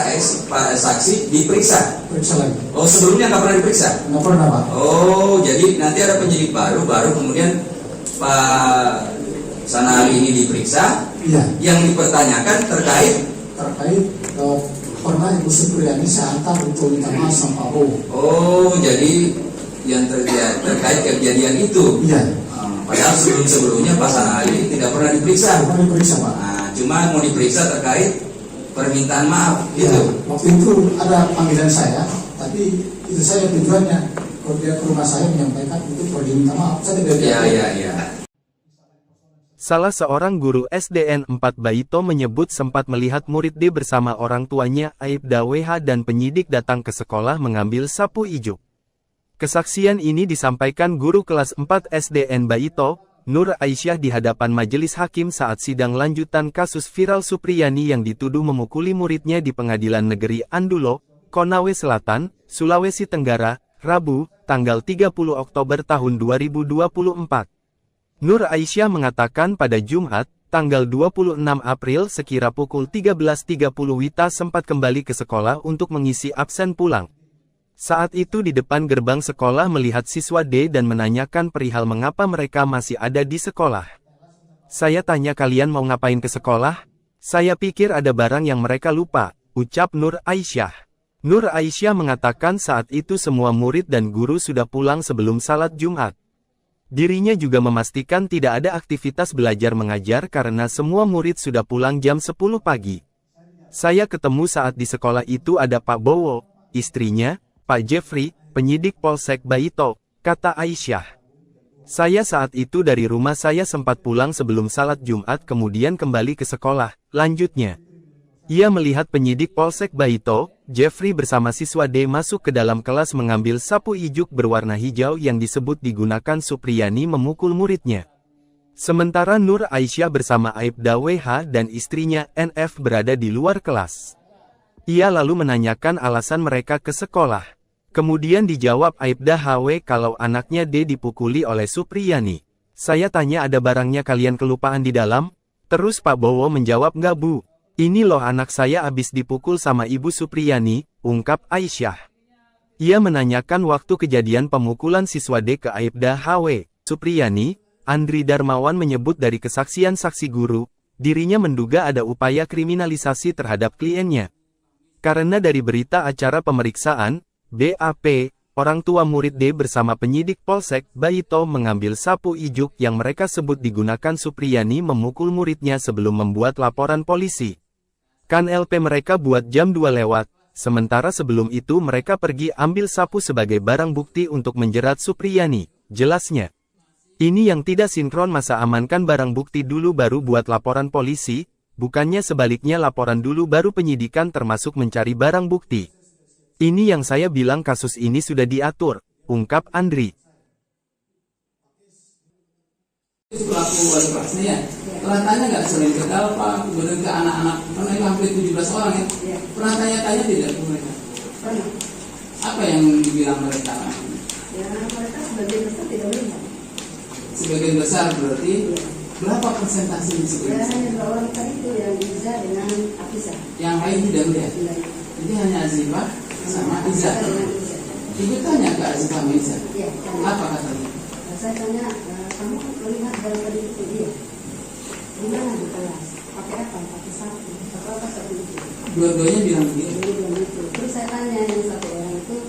saksi diperiksa. Periksa lagi. Oh, sebelumnya nggak pernah diperiksa? Nggak pernah, Pak. Oh, jadi nanti ada penyidik baru kemudian Pak Sanali ini diperiksa. Iya. Yang dipertanyakan terkait pernah Ibu Supriyani saya antar untuk minta maaf sama Pak Bowo. Oh, jadi yang terkait kejadian itu. Iya. Padahal sebelumnya Pak Sanali tidak pernah diperiksa. Pernah diperiksa, Pak. Nah, cuma mau diperiksa terkait permintaan maaf Iya. gitu. Waktu itu ada panggilan saya, tapi itu saya tujuannya kalau dia ke rumah saya menyampaikan untuk pergi minta maaf. Saya tidak. Iya. Salah seorang guru SDN 4 Baito menyebut sempat melihat murid D bersama orang tuanya Aibda WH dan penyidik datang ke sekolah mengambil sapu ijuk. Kesaksian ini disampaikan guru kelas 4 SDN Baito, Nur Aisyah di hadapan majelis hakim saat sidang lanjutan kasus viral Supriyani yang dituduh memukuli muridnya di Pengadilan Negeri Andulo, Konawe Selatan, Sulawesi Tenggara, Rabu, tanggal 30 Oktober tahun 2024. Nur Aisyah mengatakan pada Jumat, tanggal 26 April sekira pukul 13.30 Wita sempat kembali ke sekolah untuk mengisi absen pulang. Saat itu di depan gerbang sekolah melihat siswa D dan menanyakan perihal mengapa mereka masih ada di sekolah. Saya tanya kalian mau ngapain ke sekolah? Saya pikir ada barang yang mereka lupa, ucap Nur Aisyah. Nur Aisyah mengatakan saat itu semua murid dan guru sudah pulang sebelum salat Jumat. Dirinya juga memastikan tidak ada aktivitas belajar mengajar karena semua murid sudah pulang jam 10 pagi. Saya ketemu saat di sekolah itu ada Pak Bowo, istrinya, Pak Jeffrey, penyidik Polsek Baito, kata Aisyah. Saya saat itu dari rumah saya sempat pulang sebelum salat Jumat kemudian kembali ke sekolah, lanjutnya. Ia melihat penyidik Polsek Baito, Jeffrey bersama siswa D masuk ke dalam kelas mengambil sapu ijuk berwarna hijau yang disebut digunakan Supriyani memukul muridnya. Sementara Nur Aisyah bersama Aibda WH dan istrinya NF berada di luar kelas. Ia lalu menanyakan alasan mereka ke sekolah. Kemudian dijawab Aibda HW kalau anaknya D dipukuli oleh Supriyani. Saya tanya ada barangnya kalian kelupaan di dalam? Terus Pak Bowo menjawab nggak Bu. Ini loh anak saya abis dipukul sama Ibu Supriyani, ungkap Aisyah. Ia menanyakan waktu kejadian pemukulan siswa D ke Aibda HW. Supriyani, Andri Darmawan menyebut dari kesaksian saksi guru, dirinya menduga ada upaya kriminalisasi terhadap kliennya. Karena dari berita acara pemeriksaan, BAP, orang tua murid D bersama penyidik Polsek Baito mengambil sapu ijuk yang mereka sebut digunakan Supriyani memukul muridnya sebelum membuat laporan polisi. Kan LP mereka buat jam 2 lewat, sementara sebelum itu mereka pergi ambil sapu sebagai barang bukti untuk menjerat Supriyani, jelasnya. Ini yang tidak sinkron masa amankan barang bukti dulu baru buat laporan polisi, bukannya sebaliknya laporan dulu baru penyidikan termasuk mencari barang bukti. Ini yang saya bilang kasus ini sudah diatur, ungkap Andri. Pelaku wali kelasnya ya, pernah tanya nggak sering ke Dalpa, kemudian ke anak-anak, karena itu hampir 17 orang ya, pernah tanya-tanya tidak ke mereka? Pernah. Apa yang dibilang mereka? Ya mereka sebagian besar tidak melihat. Sebagian besar berarti berapa persentase di Ya sebagian besar? hanya 2 orang tadi itu yang Iza dengan Afisa. Yang lain tidak melihat. Jadi hanya Azifah sama Iza. Ibu tanya ke Azifah sama Iza. Iya. Apa katanya? Saya tanya, kamu melihat barang tadi itu dia? Di mana di kelas? Pakai apa? Pakai sapu. Apa sapu itu? Dua-duanya bilang begitu. Dia bilang itu. Terus saya tanya yang satu orang itu,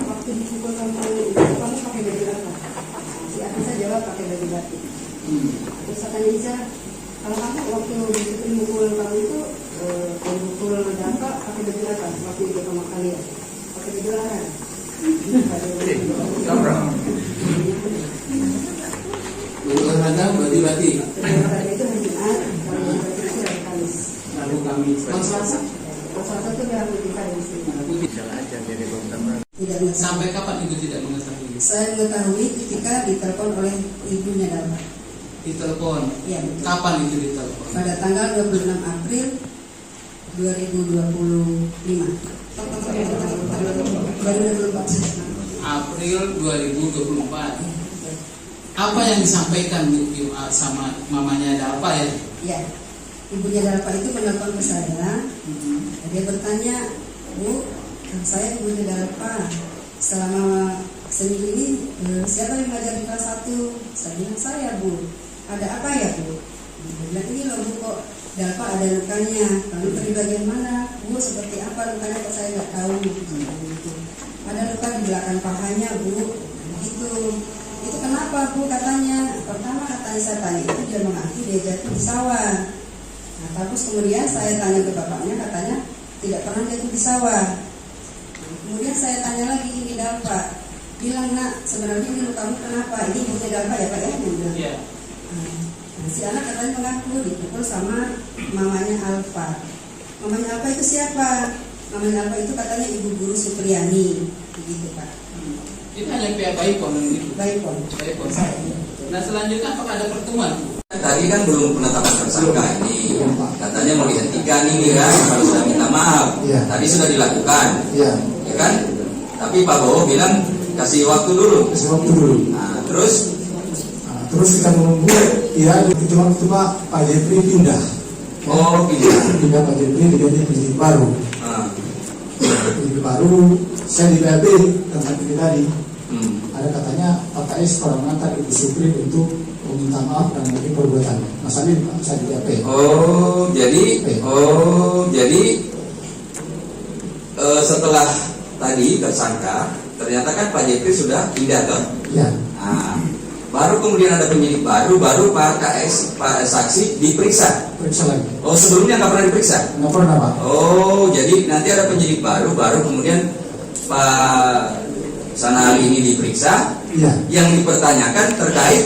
waktu dipukul kamu itu kamu pakai baju apa? Si Afisa jawab pakai baju batik. Terus saya tanya Iza, kalau kamu waktu mukul kamu itu mukul Dampa pakai baju apa? Waktu itu sama kalian pakai baju apa? Olahraga bati-bati. Olahraga itu hari Jumat, kalau bati itu hari Kamis. Lalu kami kalau Selasa Selasa itu merah putih Kamis. Tidak mengetahui. sampai kapan ibu tidak mengetahui? Saya mengetahui ketika ditelepon oleh ibunya Dampa. Ditelepon. Iya betul. Kapan itu ditelepon? Pada tanggal 26 April 2025. April 2024. Apa yang disampaikan Bu sama mamanya Dalpa ya? Ya. ibunya Dalpa itu menelpon ke saya. Dia bertanya, Bu, saya ibunya Dalpa. Selama seminggu ini siapa yang mengajar di kelas 1? Saya bilang, saya, Bu. Ada apa ya, Bu? Dia bilang, ini loh, Bu, kok Dalpa ada lukanya. Lalu di bagian mana? Bu, seperti apa lukanya, kok saya nggak tahu. Gitu. Ada luka di belakang pahanya, Bu. Begitu. Itu kenapa, Bu? Katanya. Pertama katanya saya tanya itu, dia mengaku dia jatuh di sawah. Nah, terus kemudian saya tanya ke bapaknya, katanya tidak pernah jatuh di sawah. Kemudian saya tanya lagi, ini Dalpa. Bilang, nak, sebenarnya ini lukamu kenapa? Ini ibunya Dalpa ya, Pak ya? Dia bilang. Iya. Nah, si anak katanya mengaku dipukul sama mamanya Alfa. Mamanya Alfa itu siapa? Mamanya Alfa itu katanya ibu guru Supriyani. Begitu, Pak. Itu hanya pihak Baipon gitu. Baipon. Baipon. Nah, selanjutnya apakah ada pertemuan? Tadi kan belum penetapan tersangka ini, katanya mau dihentikan ini kan, harus sudah minta maaf. Iya. Tadi sudah dilakukan, Iya. ya kan? Tapi Pak Bowo bilang kasih waktu dulu. Kasih waktu dulu. Nah, terus Terus kita menunggu, ya cuma Pak Jeffrey pindah. oh Pindah Pak Jeffrey diganti penyidik baru. Nah, Penyidik baru, saya di BAP tentang ini tadi. Ada katanya Pak KS pernah mengantar Ibu Supri untuk meminta maaf dan mungkin perbuatan. Mas Ali, saya di BAP. jadi setelah tadi tersangka, ternyata kan Pak Jeffrey sudah pindah toh. Ya, Nah, baru kemudian ada penyidik baru Pak KS, Pak saksi diperiksa. periksa lagi. Oh, sebelumnya nggak pernah diperiksa? Nggak pernah, Pak. Oh, jadi nanti ada penyidik baru kemudian Pak Sanali ini diperiksa. Iya. Yang dipertanyakan terkait.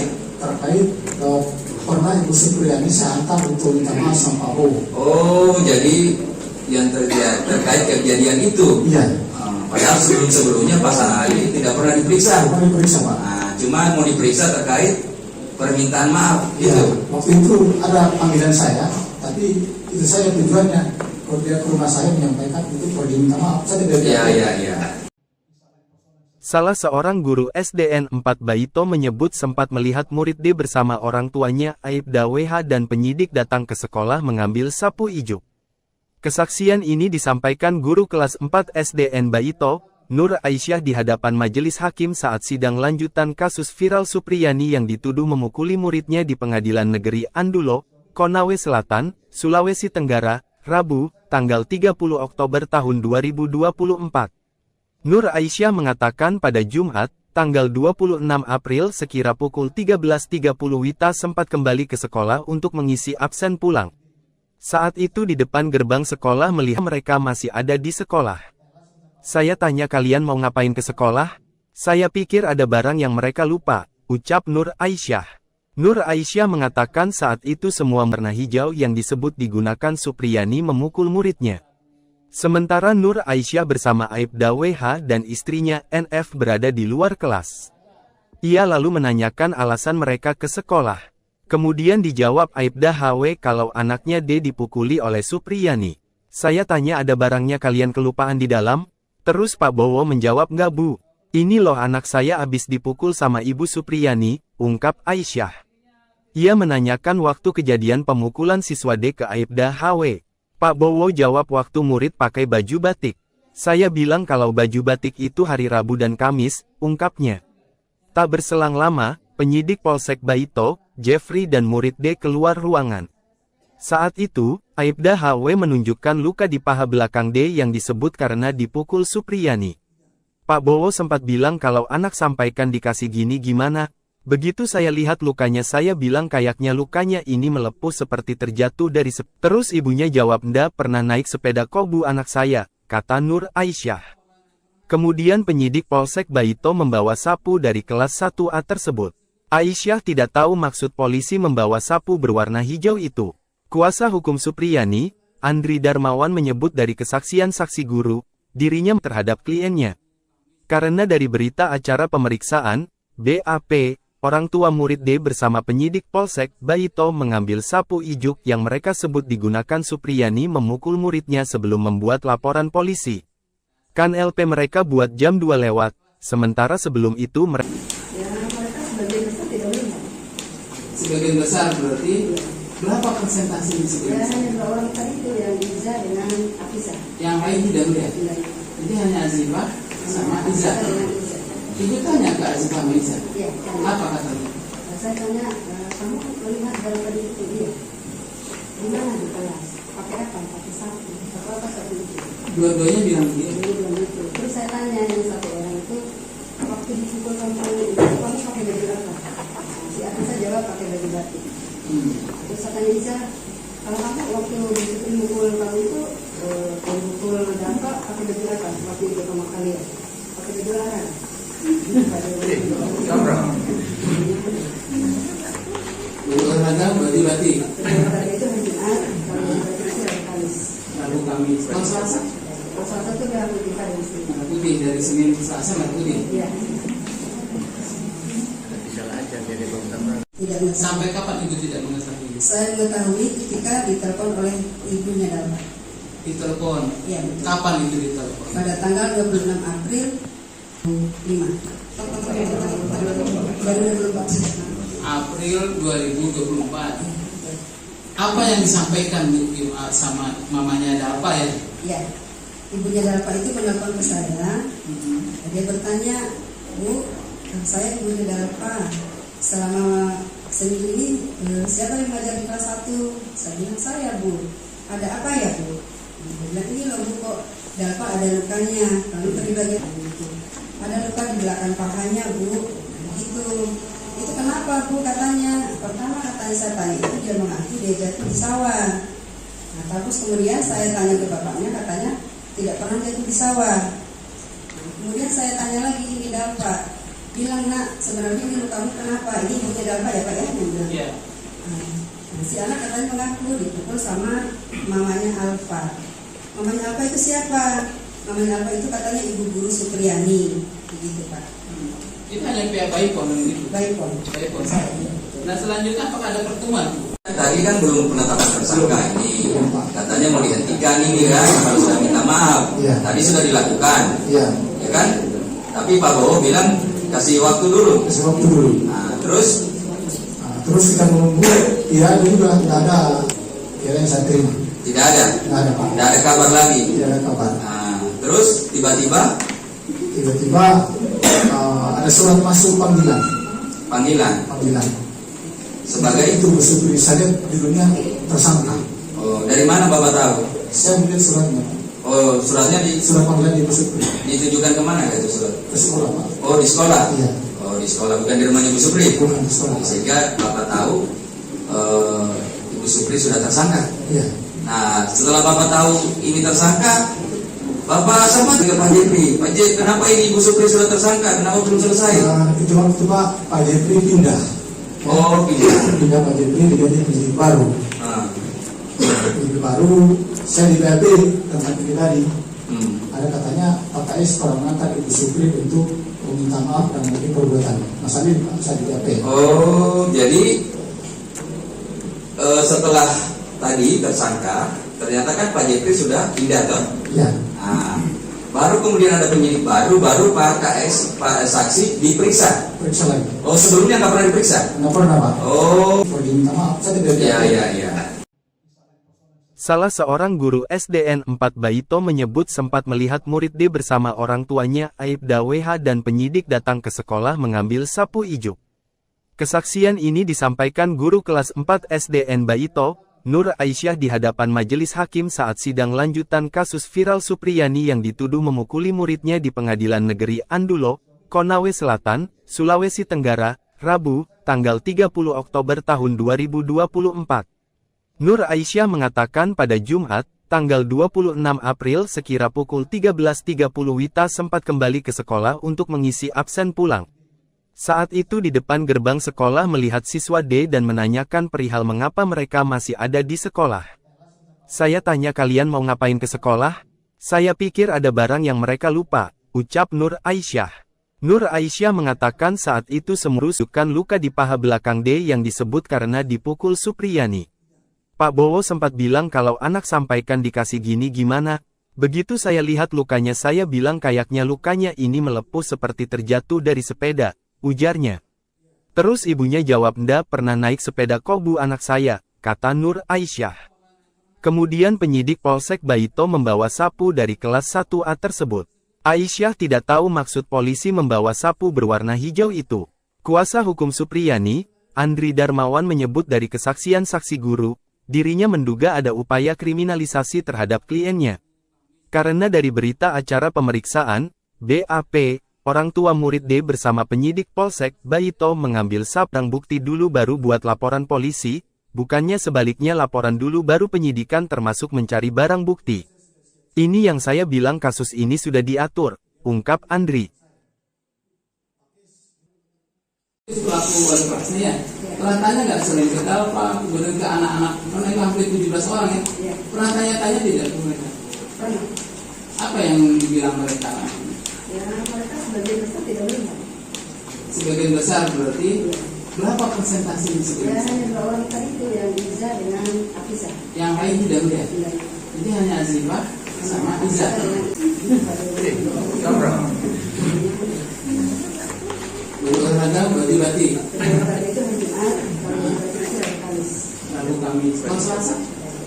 Pernah Ibu Supriyani saya antar untuk minta maaf sama Pak Bowo. Oh, jadi yang terkait kejadian itu. Iya. Padahal sebelumnya Pak Sanali tidak pernah diperiksa. Pernah diperiksa, Pak. Nah, cuma mau diperiksa terkait permintaan maaf Iya. gitu. Waktu itu ada panggilan saya, tapi itu saya tujuannya kalau dia ke rumah saya menyampaikan itu pergi minta maaf. Saya tidak. Iya. Salah seorang guru SDN 4 Baito menyebut sempat melihat murid D bersama orang tuanya Aibda WH dan penyidik datang ke sekolah mengambil sapu ijuk. Kesaksian ini disampaikan guru kelas 4 SDN Baito, Nur Aisyah di hadapan majelis hakim saat sidang lanjutan kasus viral Supriyani yang dituduh memukuli muridnya di Pengadilan Negeri Andulo, Konawe Selatan, Sulawesi Tenggara, Rabu, tanggal 30 Oktober tahun 2024. Nur Aisyah mengatakan pada Jumat, tanggal 26 April sekira pukul 13.30 Wita sempat kembali ke sekolah untuk mengisi absen pulang. Saat itu di depan gerbang sekolah melihat mereka masih ada di sekolah. Saya tanya kalian mau ngapain ke sekolah? Saya pikir ada barang yang mereka lupa, ucap Nur Aisyah. Nur Aisyah mengatakan saat itu semua warna hijau yang disebut digunakan Supriyani memukul muridnya. Sementara Nur Aisyah bersama Aibda WH dan istrinya NF berada di luar kelas. Ia lalu menanyakan alasan mereka ke sekolah. Kemudian dijawab Aibda HW kalau anaknya D dipukuli oleh Supriyani. Saya tanya ada barangnya kalian kelupaan di dalam? Terus Pak Bowo menjawab nggak Bu. Ini loh anak saya abis dipukul sama Ibu Supriyani, ungkap Aisyah. Ia menanyakan waktu kejadian pemukulan siswa D ke Aibda HW. Pak Bowo jawab waktu murid pakai baju batik. Saya bilang kalau baju batik itu hari Rabu dan Kamis, ungkapnya. Tak berselang lama, penyidik Polsek Baito, Jeffrey dan murid D keluar ruangan. Saat itu, Aibda HW menunjukkan luka di paha belakang D yang disebut karena dipukul Supriyani. Pak Bowo sempat bilang kalau anak sampaikan dikasih gini gimana? Begitu saya lihat lukanya saya bilang kayaknya lukanya ini melepuh seperti terjatuh dari Terus ibunya jawab ndak pernah naik sepeda kok Bu anak saya, kata Nur Aisyah. Kemudian penyidik Polsek Baito membawa sapu dari kelas 1A tersebut. Aisyah tidak tahu maksud polisi membawa sapu berwarna hijau itu. Kuasa hukum Supriyani, Andri Darmawan menyebut dari kesaksian saksi guru, dirinya terhadap kliennya. Karena dari berita acara pemeriksaan, BAP, orang tua murid D bersama penyidik Polsek Baito mengambil sapu ijuk yang mereka sebut digunakan Supriyani memukul muridnya sebelum membuat laporan polisi. Kan LP mereka buat jam 2 lewat, sementara sebelum itu mereka... Ya, mereka sebagian besar tidak lihat. Sebagian besar berarti Berapa persentase di situ? Ya hanya 2 orang tadi itu yang Iza dengan Afisa. Yang lain tidak melihat. Iya. Jadi hanya Azifah sama Iza. Dengan Iza. Ibu tanya ke Azifah sama Iza. Iya. Apa katanya? Saya tanya, kamu melihat dalam tadi itu dia? Di mana di kelas? Pakai apa? Pakai sapu. Atau apa sapu itu? Dua-duanya bilang Dia begitu. bilang itu. Terus saya tanya yang satu orang itu, waktu dipukul kamu itu kamu pakai baju apa? Si Afisa jawab pakai baju batik. Terus saya tanya Iza, kalau kamu waktu disitu mukul kamu itu mukul dampak pakai baju apa? Waktu itu sama kalian pakai baju larang. Olahraga bati-bati. Olahraga itu hari Jumat, kalau olahraga itu hari Kamis. Lalu kami kalau Selasa Kalau Selasa itu merah putih kan mesti. merah putih, dari Senin ke Selasa merah putih. Iya. Tidak mengetahui. Sampai kapan ibu tidak mengetahui? Saya mengetahui ketika ditelepon oleh ibunya Dalma. Ditelepon. Iya betul. Kapan itu ditelepon? Pada tanggal 26 April 5. Baru 24. April 2024. Apa yang disampaikan sama mamanya Dalpa ya? Ya, ibunya Dalpa itu menelpon ke saya. Dia bertanya, Bu, saya ibunya Dalpa. Selama seminggu ini siapa yang mengajar di kelas 1? Saya bilang saya, Bu. Ada apa ya, Bu? Dia bilang ini loh, Bu, kok Dalpa ada lukanya. Lalu beri bagian itu. Ada luka di belakang pahanya, Bu. Begitu. Itu kenapa, Bu? Katanya. Pertama katanya saya tanya itu dia mengaku dia jatuh di sawah. Nah, terus kemudian saya tanya ke bapaknya, katanya tidak pernah jatuh di sawah. Nah, kemudian saya tanya lagi ini Dalpa, bilang nak sebenarnya ini lukamu kenapa? Ini ibunya Dalpa ya Pak ya? Dia bilang. Iya. Nah, si anak katanya mengaku dipukul sama mamanya Alfa. Mamanya Alfa itu siapa? Mamanya Alfa itu katanya ibu guru Supriyani, begitu Pak. Itu hanya pihak Baipon gitu. Baikpon. Baipon. Nah selanjutnya apakah ada pertemuan? Tadi kan belum penetapan tersangka ini. Katanya mau dihentikan ini kan, harus sudah minta maaf. Iya. Tadi sudah dilakukan, Iya, ya kan? Tapi Pak Bowo bilang kasih waktu dulu. kasih waktu dulu. Nah, terus Terus kita menunggu, ya juga tidak ada yang saya terima. tidak ada, Tidak ada Pak. tidak ada kabar lagi. Tidak ada kabar. Nah, terus tiba-tiba Tiba-tiba ada surat masuk panggilan. panggilan sebagai Itu bersyukur saja judulnya tersangka. oh, dari mana Bapak tahu? Saya melihat suratnya. Oh, suratnya Surat panggilan di bersyukur ditujukan kemana itu surat? ke sekolah Pak. Oh, di sekolah. Iya. Oh, di sekolah, bukan di rumahnya Bu Supri. Bukan di sekolah. Sehingga Bapak tahu Ibu Supri sudah tersangka. Iya. Nah, setelah Bapak tahu ini tersangka, Bapak sama ke Pak Jepri. Pak Jepri, kenapa ini Ibu Supri sudah tersangka? Kenapa belum selesai? Itu waktu Pak Jepri pindah. Oh, Pindah Pak Jepri diganti penyidik baru. Nah, Penyidik baru, saya di PAP tempat ini tadi. Ada katanya Pak KS pernah mengantar Ibu Supri untuk meminta maaf dan mungkin perbuatan. Masalah ini saya di PAP. oh, jadi setelah tadi tersangka, ternyata kan Pak Jepri sudah pindah toh. Iya. Nah, baru kemudian ada penyidik baru Pak KS, Pak saksi diperiksa. Periksa lagi. Oh, sebelumnya nggak pernah diperiksa. Nggak pernah Pak. Oh, Pergi minta maaf. Saya tidak iya. Salah seorang guru SDN 4 Baito menyebut sempat melihat murid D bersama orang tuanya Aibda WH dan penyidik datang ke sekolah mengambil sapu ijuk. Kesaksian ini disampaikan guru kelas 4 SDN Baito, Nur Aisyah di hadapan majelis hakim saat sidang lanjutan kasus viral Supriyani yang dituduh memukuli muridnya di Pengadilan Negeri Andulo, Konawe Selatan, Sulawesi Tenggara, Rabu, tanggal 30 Oktober tahun 2024. Nur Aisyah mengatakan pada Jumat, tanggal 26 April sekira pukul 13.30 Wita sempat kembali ke sekolah untuk mengisi absen pulang. Saat itu di depan gerbang sekolah melihat siswa D dan menanyakan perihal mengapa mereka masih ada di sekolah. Saya tanya kalian mau ngapain ke sekolah? Saya pikir ada barang yang mereka lupa, ucap Nur Aisyah. Nur Aisyah mengatakan saat itu semerusukan luka di paha belakang D yang disebut karena dipukul Supriyani. Pak Bowo sempat bilang kalau anak sampaikan dikasih gini gimana? Begitu saya lihat lukanya saya bilang kayaknya lukanya ini melepuh seperti terjatuh dari sepeda, ujarnya. Terus ibunya jawab ndak pernah naik sepeda kok bu anak saya, kata Nur Aisyah. Kemudian penyidik Polsek Baito membawa sapu dari kelas 1A tersebut. Aisyah tidak tahu maksud polisi membawa sapu berwarna hijau itu. Kuasa hukum Supriyani, Andri Darmawan menyebut dari kesaksian saksi guru, dirinya menduga ada upaya kriminalisasi terhadap kliennya. Karena dari berita acara pemeriksaan, BAP, orang tua murid D bersama penyidik Polsek Baito mengambil saprang bukti dulu baru buat laporan polisi, bukannya sebaliknya laporan dulu baru penyidikan termasuk mencari barang bukti. Ini yang saya bilang kasus ini sudah diatur, ungkap Andri. Pelaku wali kelasnya ya, pernah tanya nggak sering ke Dalpa, kemudian ke anak-anak, mereka hampir 17 orang ya, pernah tanya-tanya tidak ke mereka? Pernah. Apa yang dibilang mereka? Ya, mereka sebagian besar tidak melihat. Sebagian besar berarti berapa persentase Ya, sebagian besar? hanya 2 orang tadi itu yang Iza dengan Afisa. Yang lain tidak melihat. Tidak. Jadi hanya Azifah sama Iza. Berolahraga berarti Olahraga itu hari Jumat, kalau berarti itu hari Kamis. Rabu Kamis. Kalau Selasa?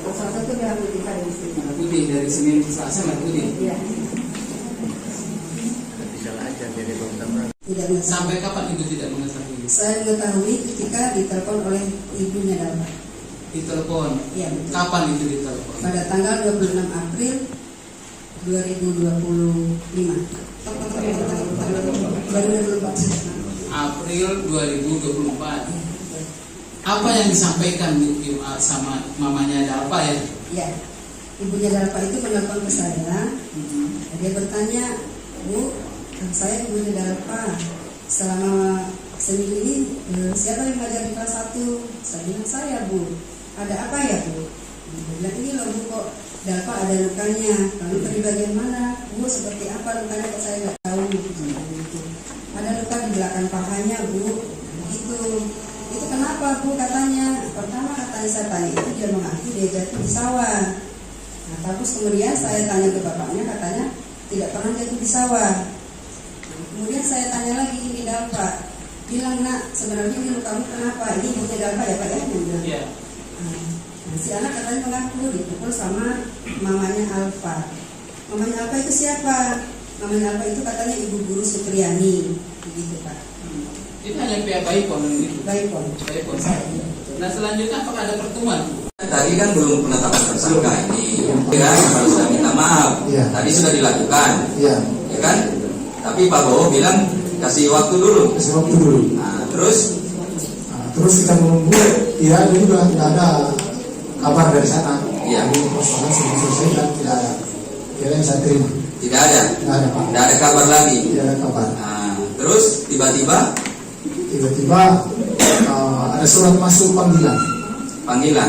Kalau Selasa itu merah putih hari Minggu. Merah putih dari Senin ke Selasa merah putih. Iya. Tidak mengetahui. Sampai kapan ibu tidak mengetahui? Saya mengetahui ketika ditelepon oleh ibunya Dalma. Ditelepon. Iya, betul. Kapan itu ditelepon? Pada tanggal 26 April 2025. 2024. April 2024. Apa yang disampaikan sama mamanya Dalpa ya? Ya, ibunya Dalpa itu menelpon ke saya. Dia bertanya, Bu, saya ibunya Dalpa. Selama seminggu ini siapa yang mengajar di kelas 1? Saya bilang saya, Bu. Ada apa ya, Bu? Dia bilang ini loh, Bu, kok Dalpa ada lukanya. Lalu di bagian mana? Bu, seperti apa lukanya kok saya nggak tahu. Ada luka di belakang pahanya, Bu. Begitu. Itu kenapa, Bu, katanya? Pertama katanya saya tanya itu dia mengaku dia jatuh di sawah. Nah, terus kemudian saya tanya ke bapaknya, katanya tidak pernah jatuh di sawah. Nah, kemudian saya tanya lagi ini Dalpa, bilang nak sebenarnya ini lukamu kenapa? Ini ibunya Dalpa ya Pak ya? Dia bilang. Iya. Nah, si anak katanya mengaku dipukul sama mamanya Alfa. Mamanya Alfa itu siapa? Mamanya Alfa itu katanya ibu guru Supriyani, begitu Pak. Itu hanya pihak Baipon gitu. Baikon. Baipon. Nah selanjutnya apakah ada pertemuan? Tadi kan belum penetapan tersangka ini, ya kan? Kalau sudah minta maaf, Iya. tadi sudah dilakukan, Iya, ya kan? Tapi Pak Bowo bilang kasih waktu dulu. kasih waktu dulu. Nah, terus Nah, terus kita menunggu, ya juga tidak ada kabar dari sana. Iya. Jadi persoalan sudah selesai dan tidak ada. Kira yang saya terima. tidak ada, Tidak ada Pak. tidak ada kabar lagi. Tidak ada kabar. Nah, terus tiba-tiba Tiba-tiba ada surat masuk panggilan. panggilan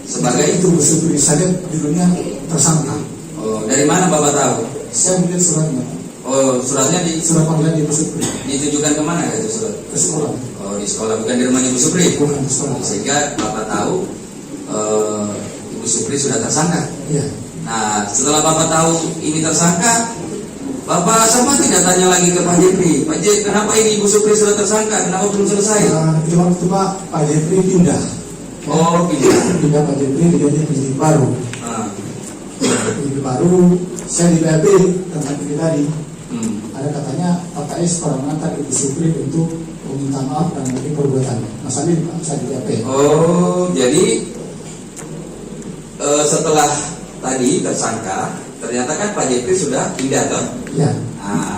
sebagai itu Supri saya judulnya tersangka. oh, dari mana Bapak tahu? Saya melihat suratnya. Oh, suratnya Surat panggilan di Ibu Supri ditujukan kemana itu surat? ke sekolah. Oh, di sekolah, bukan di rumah Ibu Supri. Bukan di sekolah. Sehingga Bapak tahu Ibu Supri sudah tersangka. Iya. Nah, setelah Bapak tahu ini tersangka, Bapak sama tidak tanya lagi ke Pak Jepri, Pak Jepri, kenapa ini Ibu Supri sudah tersangka, kenapa belum selesai? Itu waktu Pak Jepri pindah. Oh, Pindah Pak Jepri diganti penyidik baru. Nah, Penyidik baru, saya di BAP tentang ini tadi. Ada katanya Pak KS pernah mengantar Ibu Supri untuk meminta maaf dan mungkin perbuatan. Mas Ali, saya di BAP. oh, jadi setelah tadi tersangka, ternyata kan Pak Jepri sudah pindah toh. Ya, Nah,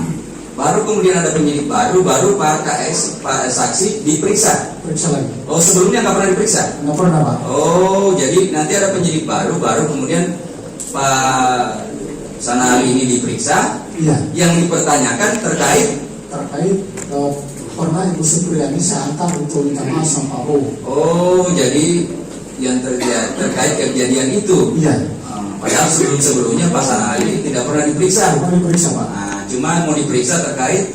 baru kemudian ada penyidik baru Pak KS, Pak saksi diperiksa. periksa lagi. Oh, sebelumnya nggak pernah diperiksa? Nggak pernah Pak. Oh, jadi nanti ada penyidik baru kemudian Pak Sanali ini diperiksa. Iya, Yang dipertanyakan terkait. pernah Ibu Supriyani saya antar untuk minta maaf sama Pak Bowo. Oh, jadi yang terkait kejadian itu. Iya, Padahal sebelumnya Pak Sanali tidak pernah diperiksa. pernah diperiksa Pak. Nah, cuma mau diperiksa terkait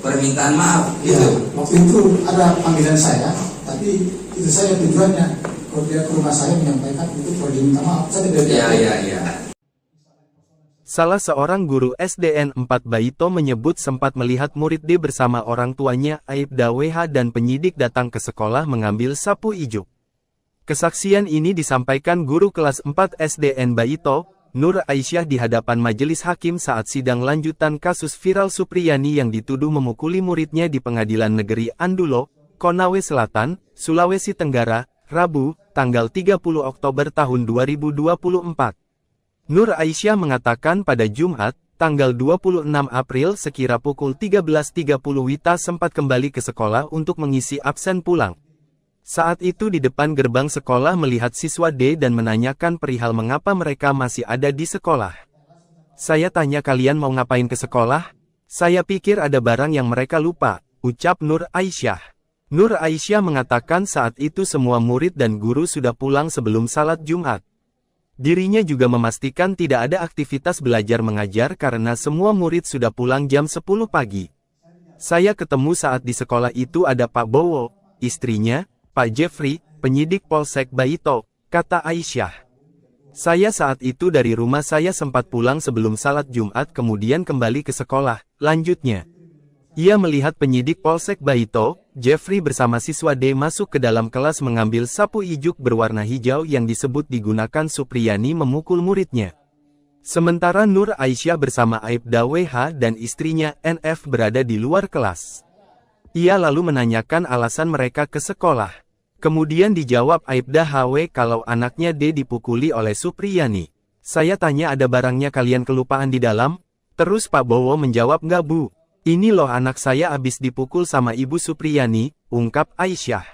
permintaan maaf Ya, gitu. waktu itu ada panggilan saya, tapi itu saya tujuannya kalau dia ke rumah saya menyampaikan itu pergi minta maaf. Saya tidak Iya. Salah seorang guru SDN 4 Baito menyebut sempat melihat murid D bersama orang tuanya Aibda WH dan penyidik datang ke sekolah mengambil sapu ijuk. Kesaksian ini disampaikan guru kelas 4 SDN Baito, Nur Aisyah di hadapan majelis hakim saat sidang lanjutan kasus viral Supriyani yang dituduh memukuli muridnya di Pengadilan Negeri Andulo, Konawe Selatan, Sulawesi Tenggara, Rabu, tanggal 30 Oktober tahun 2024. Nur Aisyah mengatakan pada Jumat, tanggal 26 April sekira pukul 13.30 Wita sempat kembali ke sekolah untuk mengisi absen pulang. Saat itu di depan gerbang sekolah melihat siswa D dan menanyakan perihal mengapa mereka masih ada di sekolah. Saya tanya kalian mau ngapain ke sekolah? Saya pikir ada barang yang mereka lupa, ucap Nur Aisyah. Nur Aisyah mengatakan saat itu semua murid dan guru sudah pulang sebelum salat Jumat. Dirinya juga memastikan tidak ada aktivitas belajar mengajar karena semua murid sudah pulang jam 10 pagi. Saya ketemu saat di sekolah itu ada Pak Bowo, istrinya, Pak Jeffrey, penyidik Polsek Baito, kata Aisyah. Saya saat itu dari rumah saya sempat pulang sebelum salat Jumat kemudian kembali ke sekolah, lanjutnya. Ia melihat penyidik Polsek Baito, Jeffrey bersama siswa D masuk ke dalam kelas mengambil sapu ijuk berwarna hijau yang disebut digunakan Supriyani memukul muridnya. Sementara Nur Aisyah bersama Aibda WH dan istrinya NF berada di luar kelas. Ia lalu menanyakan alasan mereka ke sekolah. Kemudian dijawab Aibda HW kalau anaknya D dipukuli oleh Supriyani. Saya tanya ada barangnya kalian kelupaan di dalam? Terus Pak Bowo menjawab nggak bu. Ini loh anak saya abis dipukul sama Ibu Supriyani, ungkap Aisyah.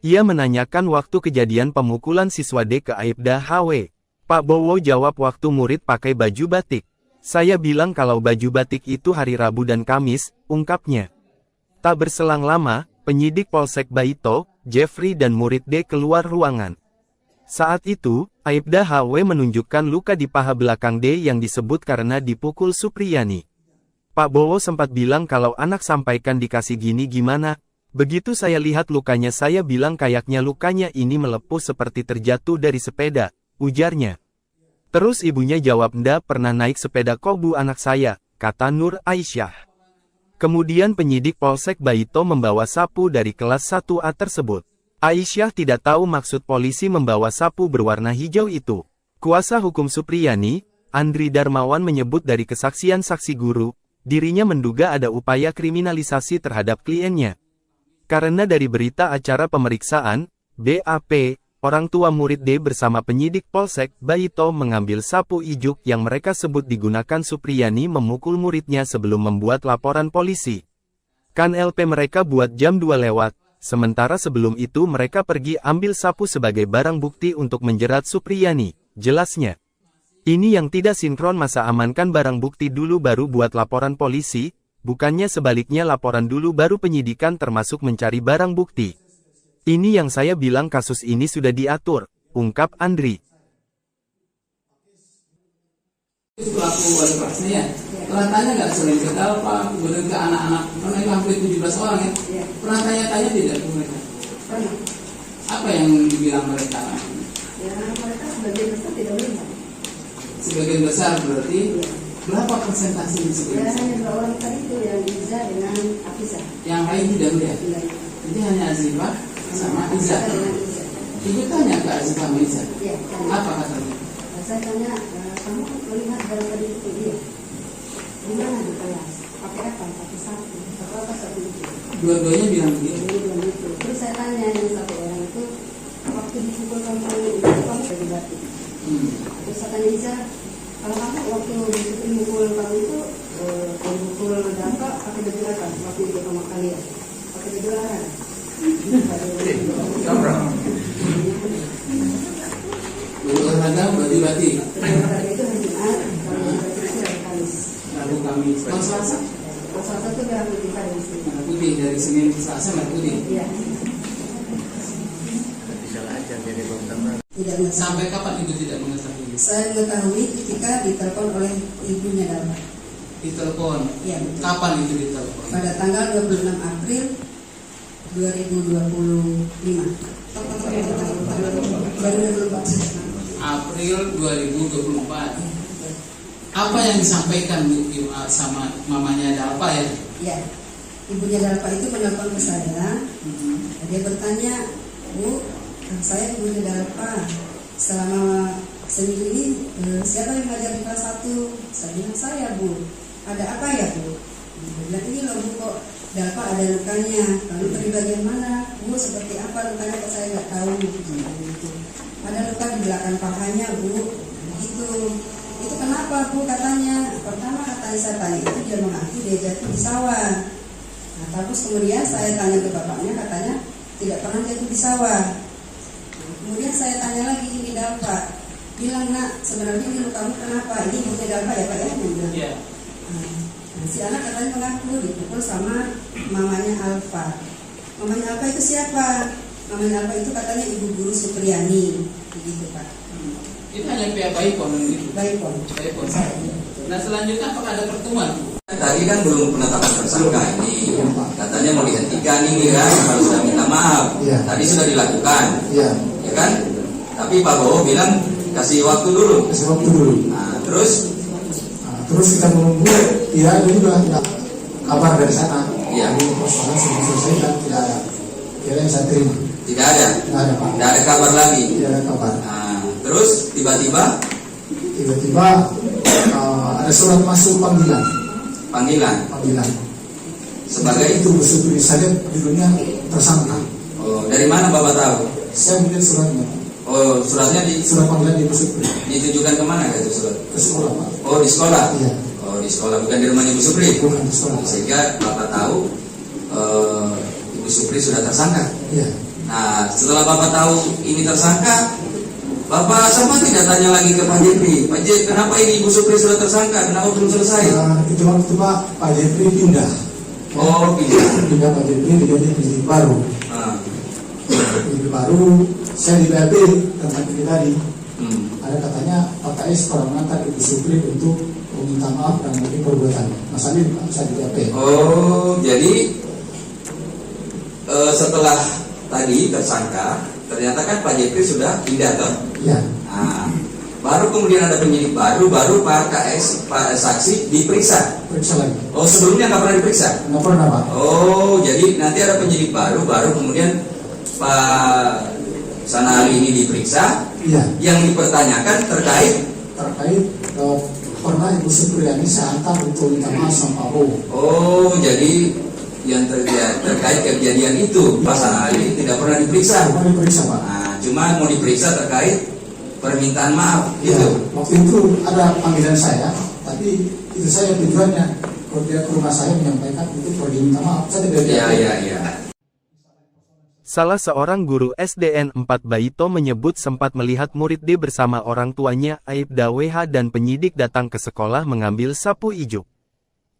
Ia menanyakan waktu kejadian pemukulan siswa D ke Aibda HW. Pak Bowo jawab waktu murid pakai baju batik. Saya bilang kalau baju batik itu hari Rabu dan Kamis, ungkapnya. Tak berselang lama, penyidik Polsek Baito, Jeffrey dan murid D keluar ruangan. Saat itu, Aibda HW menunjukkan luka di paha belakang D yang disebut karena dipukul Supriyani. Pak Bowo sempat bilang kalau anak sampaikan dikasih gini gimana. Begitu saya lihat lukanya saya bilang kayaknya lukanya ini melepuh seperti terjatuh dari sepeda, ujarnya. Terus ibunya jawab ndak pernah naik sepeda kok bu anak saya, kata Nur Aisyah. Kemudian penyidik Polsek Baito membawa sapu dari kelas 1A tersebut. Aisyah tidak tahu maksud polisi membawa sapu berwarna hijau itu. Kuasa hukum Supriyani, Andri Darmawan menyebut dari kesaksian saksi guru, dirinya menduga ada upaya kriminalisasi terhadap kliennya. Karena dari berita acara pemeriksaan, BAP, orang tua murid D bersama penyidik Polsek Baito mengambil sapu ijuk yang mereka sebut digunakan Supriyani memukul muridnya sebelum membuat laporan polisi. Kan LP mereka buat jam 2 lewat, sementara sebelum itu mereka pergi ambil sapu sebagai barang bukti untuk menjerat Supriyani, jelasnya. Ini yang tidak sinkron masa amankan barang bukti dulu baru buat laporan polisi, bukannya sebaliknya laporan dulu baru penyidikan termasuk mencari barang bukti. Ini yang saya bilang kasus ini sudah diatur, ungkap Andri. Pelaku wali kelasnya ya, pernah tanya nggak sering ke Dalpa, kemudian ke anak-anak, mereka hampir 17 orang ya, pernah tanya-tanya tidak ke mereka? Pernah. Apa yang dibilang mereka? Ya mereka sebagian besar tidak melihat. Sebagian besar berarti berapa persentase di Ya sebagian besar? hanya 2 orang tadi itu yang Iza dengan Afisa. Yang lain tidak melihat. Jadi hanya Azifah sama Iza. Ibu tanya ke Azifah sama Iza. Iya. Apa katanya? Saya tanya, kamu melihat barang tadi itu dia? Di mana di kelas? Pakai apa? Pakai sapu. Apa sapu itu? Dua-duanya bilang begitu. Jadi bilang gitu. Terus saya tanya yang satu orang itu, waktu dipukul kamu itu kamu sudah dibatik. Terus saya tanya Iza, kalau kamu waktu dipukul kamu itu dipukul dampak pakai baju apa? Waktu itu sama kalian pakai baju apa? Olahraga berarti batik. Olahraga itu hari Jumat, kalau batik itu hari Kamis. Lalu kami kalau Selasa Kalau Selasa itu merah putih pada di sini. merah putih dari Senin ke Selasa merah putih. Iya. Tidak mengetahui. Sampai kapan ibu tidak mengetahui? Saya mengetahui ketika ditelepon oleh ibunya Dalma. Ditelepon. Iya betul. Kapan itu ditelepon? Pada tanggal 26 April 2025. Baru 24. April 2024. Apa yang disampaikan Bu sama mamanya Dalpa ya? Ya, ibunya Dalpa itu menelpon ke saya. Dia bertanya, Bu, saya guru Darpa. Selama seminggu ini siapa yang mengajar di kelas 1? Saya bilang saya, Bu. Ada apa ya, Bu? Dia bilang, ini loh Bu, kok Darpa ada lukanya. Lalu dari bagian mana? Bu, seperti apa lukanya kok saya nggak tahu. Gitu. Ada luka di belakang pahanya, Bu. Gitu. Itu kenapa, Bu? Katanya. Pertama katanya saya tanya itu dia mengaku dia jatuh di sawah. Nah, terus kemudian saya tanya ke bapaknya, katanya tidak pernah jatuh di sawah. Kemudian saya tanya lagi, ini Darpa. Bilang, Nak, sebenarnya ini lukamu kenapa? Ini ibunya Darpa ya, Pak ya? Dia bilang. Iya. Nah, si anak katanya mengaku dipukul sama mamanya Alfa. Mamanya Alfa itu siapa? Mamanya Alfa itu katanya ibu guru Supriyani. Begitu, Pak. Itu hanya pihak Baipon gitu. Baipon. Baipon. Nah, selanjutnya apakah ada pertemuan? Tadi kan belum penetapan tersangka ini, katanya mau dihentikan ini kan, harus sudah minta maaf. Iya. Tadi sudah dilakukan, Iya. ya kan? Tapi Pak Bowo bilang kasih waktu dulu. Kasih waktu dulu. Nah, terus Terus kita menunggu, ya ada juga tidak kabar dari sana. Iya. Jadi persoalan sudah selesai dan tidak ada. Kira yang saya terima. tidak ada, Tidak ada, Pak. tidak ada kabar lagi. Tidak ada kabar. Nah, terus tiba-tiba Tiba-tiba ada surat masuk panggilan. panggilan sebagai Itu bersyukur saya judulnya tersangka. oh, dari mana Bapak tahu? Saya melihat suratnya. Oh, suratnya Surat panggilan di bersyukur ditujukan kemana itu surat? ke sekolah, Pak. Oh, di sekolah. Iya. Oh, di sekolah, bukan di rumahnya Ibu Supri. Bukan di sekolah. Sehingga Bapak tahu Ibu Supri sudah tersangka. Iya. Nah, setelah Bapak tahu ini tersangka, Bapak sempat tidak tanya lagi ke Pak Jepri, Pak Jepri, kenapa ini Ibu Supri sudah tersangka? Kenapa belum selesai? Itu waktu Pak Jepri pindah. Oh, Pindah Pak Jepri diganti penyidik baru. Ah, Penyidik baru, saya di PAP tentang ini tadi. Ada katanya Pak KS pernah mengantar Ibu Supri untuk meminta maaf dan mungkin perbuatan. Masalah ini saya di PAP. Oh, jadi setelah tadi tersangka, ternyata kan Pak Jepri sudah pindah toh. Iya. Nah, baru kemudian ada penyidik baru Pak KS, Pak saksi diperiksa. Periksa lagi. Oh, sebelumnya nggak pernah diperiksa? Nggak pernah, Pak. Oh, jadi nanti ada penyidik baru kemudian Pak Sanali ini diperiksa. Iya. Yang dipertanyakan terkait. Pernah Ibu Supriyani saya antar untuk minta maaf sama Pak Bowo. Oh, jadi yang terkait kejadian itu Pak Sanali tidak pernah diperiksa. Pernah diperiksa, Pak. Nah, cuma mau diperiksa terkait permintaan maaf Ya, gitu. waktu itu ada panggilan saya, tapi itu saya tujuannya kalau dia ke rumah saya menyampaikan itu pergi minta maaf. Saya tidak Iya. Salah seorang guru SDN 4 Baito menyebut sempat melihat murid D bersama orang tuanya Aibda WH dan penyidik datang ke sekolah mengambil sapu ijuk.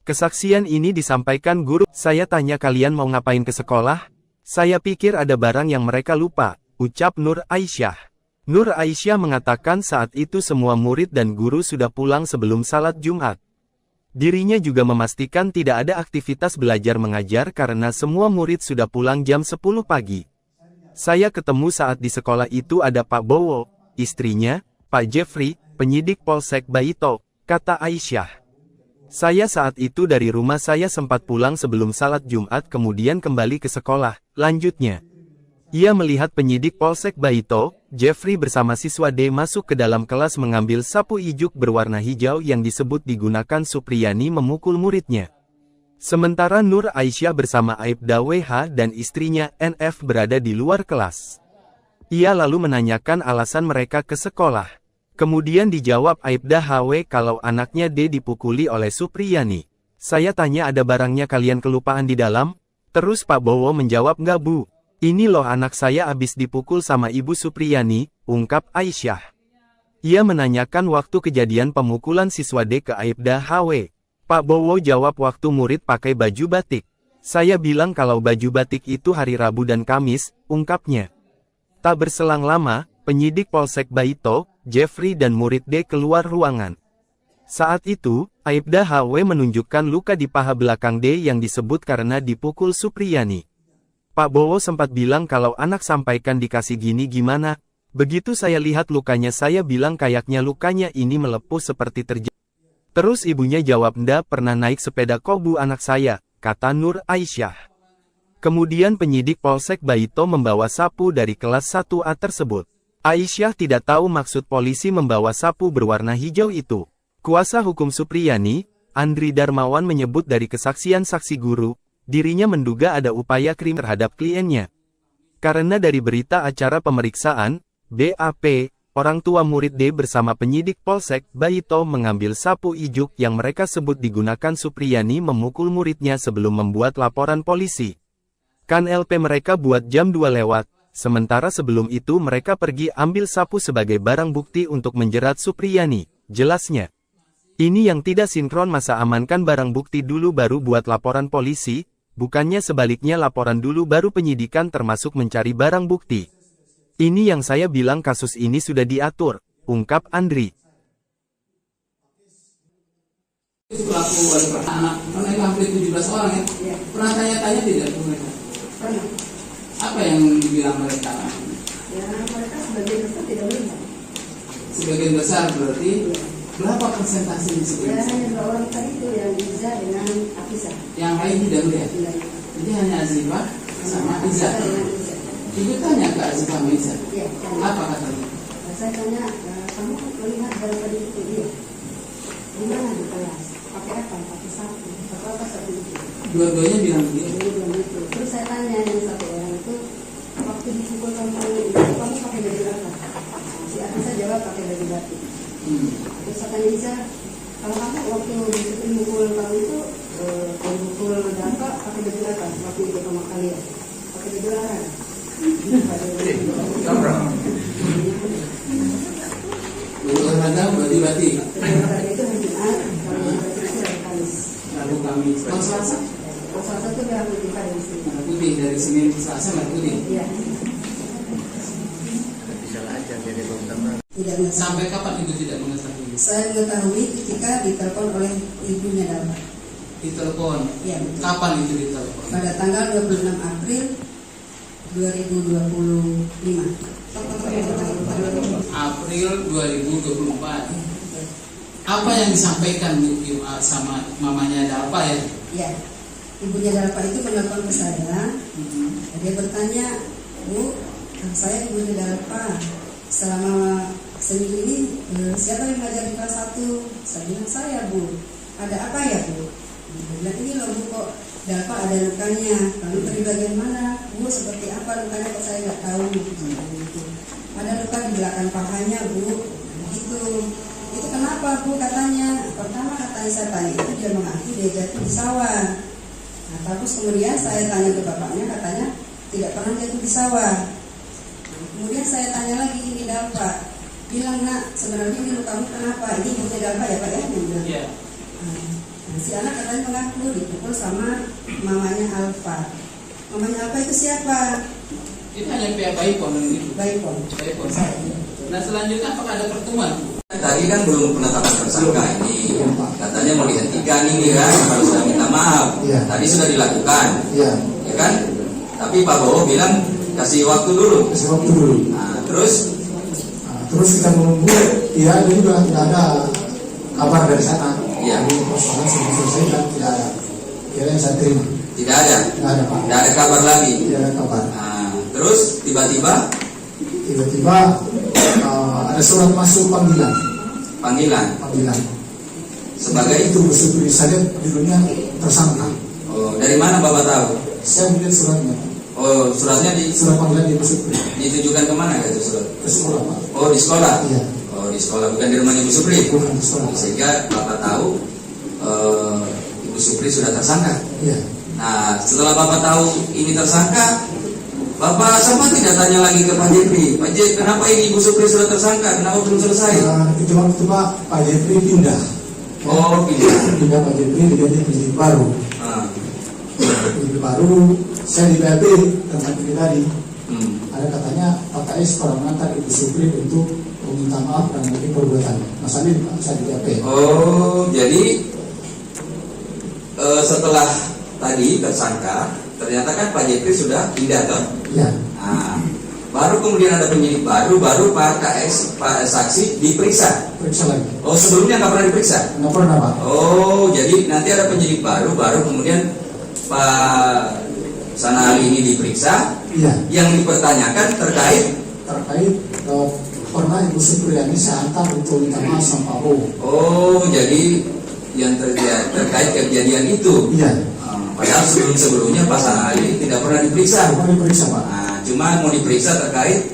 Kesaksian ini disampaikan guru, "Saya tanya kalian mau ngapain ke sekolah? Saya pikir ada barang yang mereka lupa," ucap Nur Aisyah. Nur Aisyah mengatakan saat itu semua murid dan guru sudah pulang sebelum salat Jumat. Dirinya juga memastikan tidak ada aktivitas belajar mengajar karena semua murid sudah pulang jam 10 pagi. "Saya ketemu saat di sekolah itu ada Pak Bowo, istrinya, Pak Jeffrey, penyidik Polsek Baito," kata Aisyah. "Saya saat itu dari rumah saya sempat pulang sebelum salat Jumat kemudian kembali ke sekolah," lanjutnya. Ia melihat penyidik Polsek Baito, Jeffrey bersama siswa D masuk ke dalam kelas mengambil sapu ijuk berwarna hijau yang disebut digunakan Supriyani memukul muridnya. Sementara Nur Aisyah bersama Aibda WH dan istrinya NF berada di luar kelas. Ia lalu menanyakan alasan mereka ke sekolah. Kemudian dijawab Aibda HW kalau anaknya D dipukuli oleh Supriyani. "Saya tanya ada barangnya kalian kelupaan di dalam?" Terus Pak Bowo menjawab, "Nggak Bu. Ini loh anak saya abis dipukul sama Ibu Supriyani," ungkap Aisyah. Ia menanyakan waktu kejadian pemukulan siswa D ke Aibda HW. Pak Bowo jawab waktu murid pakai baju batik. "Saya bilang kalau baju batik itu hari Rabu dan Kamis," ungkapnya. Tak berselang lama, penyidik Polsek Baito, Jeffrey dan murid D keluar ruangan. Saat itu, Aibda HW menunjukkan luka di paha belakang D yang disebut karena dipukul Supriyani. Pak Bowo sempat bilang kalau anak sampaikan dikasih gini gimana. "Begitu saya lihat lukanya saya bilang kayaknya lukanya ini melepuh seperti terjadi." Terus ibunya jawab, "Nda pernah naik sepeda kok Bu anak saya," kata Nur Aisyah. Kemudian penyidik Polsek Baito membawa sapu dari kelas 1A tersebut. Aisyah tidak tahu maksud polisi membawa sapu berwarna hijau itu. Kuasa hukum Supriyani, Andri Darmawan menyebut dari kesaksian saksi guru, dirinya menduga ada upaya krim terhadap kliennya. Karena dari berita acara pemeriksaan, BAP, orang tua murid D bersama penyidik Polsek Baito mengambil sapu ijuk yang mereka sebut digunakan Supriyani memukul muridnya sebelum membuat laporan polisi. Kan LP mereka buat jam 2 lewat, sementara sebelum itu mereka pergi ambil sapu sebagai barang bukti untuk menjerat Supriyani, jelasnya. Ini yang tidak sinkron, masa amankan barang bukti dulu baru buat laporan polisi, bukannya sebaliknya laporan dulu baru penyidikan termasuk mencari barang bukti. Ini yang saya bilang kasus ini sudah diatur, ungkap Andri. Pelaku anak, mereka hampir 17 orang ya. Pernah tanya-tanya tidak mereka? Pernah. Apa yang dibilang mereka? Ya, mereka sebagian besar tidak melihat. Sebagian besar berarti berapa persentase di Ya, sebagian besar? hanya 2 orang tadi itu yang Iza dengan Afisa. Yang lain tidak melihat. Tidak. Jadi hanya Azifah sama Iza. Dengan Iza. Ibu tanya ke Azifah sama Iza. Ya, tanya. Apa katanya? Saya tanya, kamu melihat dari tadi itu dia? Di mana di kelas? Pakai apa? Pakai sapu. Pakai apa sapu itu? Dua-duanya bilang begitu. Dia bilang gitu. Terus saya tanya yang satu orang itu, waktu dipukul kamu itu kamu pakai baju apa? Si Afisa jawab pakai baju batik. Terus saya tanya Iza, kalau kamu waktu dipukul kamu itu pukul dampak pakai baju apa? Waktu itu sama kalian pakai baju larang. Olahraga bati-bati. Olahraga itu hari Jumat, kalau bati itu hari Kamis. Lalu kami kalau Selasa Kalau Selasa itu merah putih pada di sini. merah putih, dari Senin ke Selasa merah putih. Iya. Tidak mengetahui. Sampai kapan ibu tidak mengetahui? Saya mengetahui ketika ditelepon oleh ibunya Darma. Ditelepon. Iya, betul. Kapan itu ditelepon? Pada tanggal 26 April 2025. April 2024. Apa yang disampaikan sama mamanya Darpa ya? Ya, ibunya Darpa itu menelpon ke saya. Dia bertanya, Bu, saya ibunya Darpa. Selama seminggu ini siapa yang mengajar di kelas 1? Saya bilang saya, Bu. Ada apa ya, Bu? Dia bilang, ini loh Bu, kok Darpa ada lukanya. Lalu dari bagian mana? Bu, seperti apa lukanya kok saya nggak tahu. Ada luka di belakang pahanya, Bu. Gitu. Itu kenapa, Bu? Katanya. Pertama katanya saya tanya itu dia mengaku dia jatuh di sawah. Nah, terus kemudian saya tanya ke bapaknya, katanya tidak pernah jatuh di sawah. Kemudian saya tanya lagi, ini Darpa. Bilang, Nak, sebenarnya ini lukamu kenapa? Ini ibunya Darpa ya, Pak ya? Dia bilang. Iya. Nah, si anak katanya mengaku dipukul sama mamanya Alfa. Mamanya Alfa itu siapa? Itu hanya pihak Baipon itu. Baipon. Baipon. Nah selanjutnya apakah ada pertemuan? Tadi kan belum penetapan tersangka ini, katanya mau dihentikan ini kan, harus sudah minta maaf. Iya. Tadi sudah dilakukan, Iya. ya kan? Tapi Pak Bowo bilang kasih waktu dulu. Kasih waktu dulu. Nah, terus Terus kita menunggu, dia juga tidak ada kabar dari sana. Iya. Jadi persoalan sudah selesai dan tidak ada. Kira yang saya terima. tidak ada, Tidak ada Pak. tidak ada kabar lagi. Tidak ada kabar. Nah, terus tiba-tiba Tiba-tiba ada surat masuk panggilan. panggilan sebagai Itu bersyukur saya judulnya tersangka. Oh, dari mana Bapak tahu? Saya melihat suratnya. Oh, suratnya Surat panggilan di bersyukur ditujukan kemana itu surat? ke sekolah Pak. Oh, di sekolah. Iya. Oh, di sekolah, bukan di rumahnya Ibu Supri. Bukan di sekolah Pak. Sehingga Bapak tahu Ibu Supri sudah tersangka. Iya. Nah, setelah Bapak tahu ini tersangka, Bapak sempat tidak tanya lagi ke Pak Jepri, Pak Jepri, kenapa ini Ibu Supri sudah tersangka, kenapa belum selesai? Itu waktu Pak Jepri pindah. Oh, Pindah Pak Jepri diganti penyidik baru. Ah, Penyidik baru, saya di PAP tempat ini tadi. Ada katanya Pak KS pernah mengantar Ibu Supri untuk meminta maaf dan mengenai perbuatan. Masalah ini saya di PAP. Oh, jadi setelah tadi tersangka, ternyata kan Pak Jepri sudah pindah toh. Iya. Nah, baru kemudian ada penyidik baru Pak KS, Pak saksi diperiksa. Periksa lagi. Oh, sebelumnya nggak pernah diperiksa? Nggak pernah Pak. Oh, jadi nanti ada penyidik baru kemudian Pak sana ahli ini diperiksa. Iya. Yang dipertanyakan terkait pernah Ibu Supriyani saya antar untuk minta maaf sama Pak Bowo. oh, jadi yang terkait kejadian itu. Iya. Padahal sebelumnya Pak Sanali tidak pernah diperiksa. Mau diperiksa, Pak. Nah, cuma mau diperiksa terkait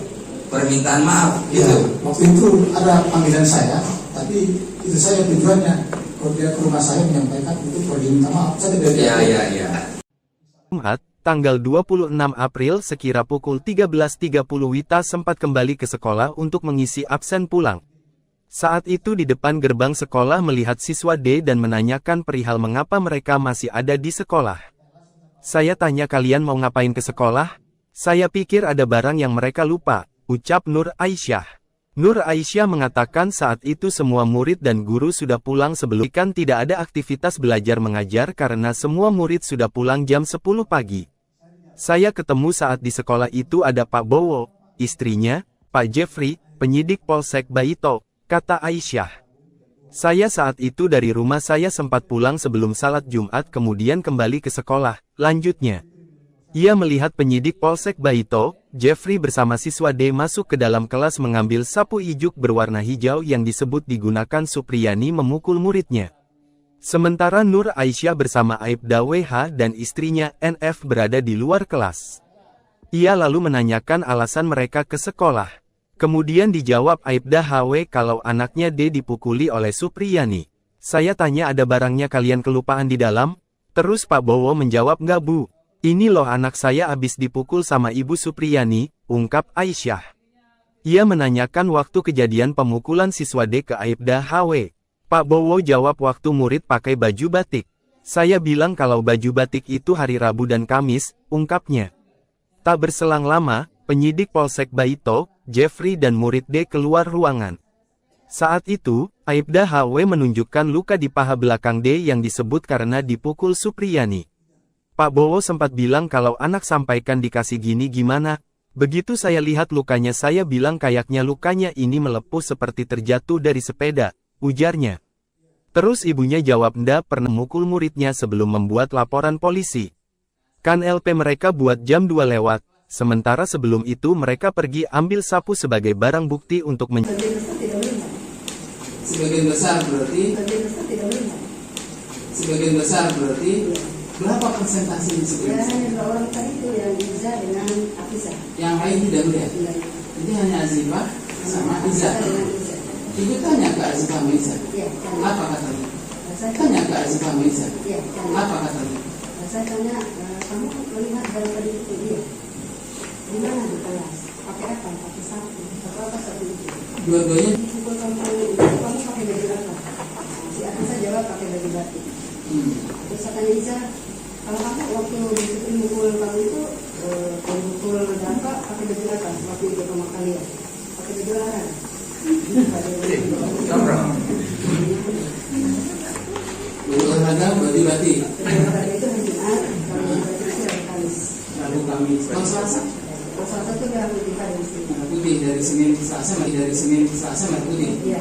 permintaan maaf Iya. gitu. Waktu itu ada panggilan saya, tapi itu saya tujuannya kalau dia ke rumah saya menyampaikan untuk pergi minta maaf. Saya tidak Iya. Jumat, tanggal 26 April sekira pukul 13.30 Wita sempat kembali ke sekolah untuk mengisi absen pulang. Saat itu di depan gerbang sekolah melihat siswa D dan menanyakan perihal mengapa mereka masih ada di sekolah. Saya tanya kalian mau ngapain ke sekolah? Saya pikir ada barang yang mereka lupa, ucap Nur Aisyah. Nur Aisyah mengatakan saat itu semua murid dan guru sudah pulang sebelum kan tidak ada aktivitas belajar mengajar karena semua murid sudah pulang jam 10 pagi. Saya ketemu saat di sekolah itu ada Pak Bowo, istrinya, Pak Jeffrey, penyidik Polsek Baito, kata Aisyah. Saya saat itu dari rumah saya sempat pulang sebelum salat Jumat kemudian kembali ke sekolah, lanjutnya. Ia melihat penyidik Polsek Baito, Jeffrey bersama siswa D masuk ke dalam kelas mengambil sapu ijuk berwarna hijau yang disebut digunakan Supriyani memukul muridnya. Sementara Nur Aisyah bersama Aibda WH dan istrinya NF berada di luar kelas. Ia lalu menanyakan alasan mereka ke sekolah. Kemudian dijawab Aibda HW kalau anaknya D dipukuli oleh Supriyani. Saya tanya ada barangnya kalian kelupaan di dalam? Terus Pak Bowo menjawab nggak Bu. Ini loh anak saya abis dipukul sama Ibu Supriyani, ungkap Aisyah. Ia menanyakan waktu kejadian pemukulan siswa D ke Aibda HW. Pak Bowo jawab waktu murid pakai baju batik. Saya bilang kalau baju batik itu hari Rabu dan Kamis, ungkapnya. Tak berselang lama, penyidik Polsek Baito, Jeffrey dan murid D keluar ruangan. Saat itu, Aibda HW menunjukkan luka di paha belakang D yang disebut karena dipukul Supriyani. Pak Bowo sempat bilang kalau anak sampaikan dikasih gini gimana. Begitu saya lihat lukanya saya bilang kayaknya lukanya ini melepuh seperti terjatuh dari sepeda, ujarnya. Terus ibunya jawab ndak pernah mukul muridnya sebelum membuat laporan polisi. Kan LP mereka buat jam 2 lewat. Sementara sebelum itu mereka pergi ambil sapu sebagai barang bukti untuk Sebagian besar berarti berapa persentase sebagian besar? Hanya 2 orang tadi itu yang Iza dengan Afisa. Yang lain tidak melihat. Jadi hanya Azifah sama Iza. Ibu tanya ke Azifah sama Iza. Apa katanya? Tanya ke Azifah sama Iza. Apa katanya? Saya tanya, kamu melihat dalam tadi itu dia? Di mana di kelas? Pakai apa? Pakai sapu. Apa sapu itu? Dua-duanya Dipukul kamu pakai baju apa? Si Afisa jawab pakai baju batik. Terus saya tanya Iza, kalau kamu waktu mukul kamu itu mukul apa? Pakai baju apa? Waktu itu sama kalian? Pakai baju olahraga. olahraga baju batik. Olahraga itu hari Jumat, kalau baju batik itu hari Kamis. Lalu Kamis. Kalau Selasa? Kalau Selasa itu merah putih Kamis. Merah putih dari Senin ke Selasa merah putih. Iya.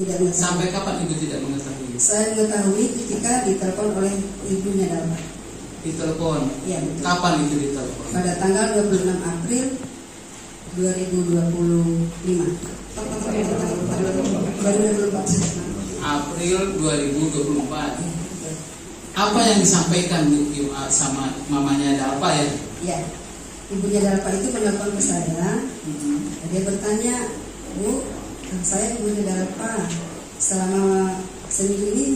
Tidak mengetahui. Sampai kapan ibu tidak mengetahui? Saya mengetahui ketika ditelepon oleh ibunya Dalma. Ditelepon. Iya betul. Kapan itu ditelepon? Pada tanggal 26 April 2025. April 2024. Apa yang disampaikan sama mamanya Dalpa ya? Ya, ibunya Dalpa itu menelpon ke saya. Dia bertanya, Bu, saya ibunya Dalpa. Selama seminggu ini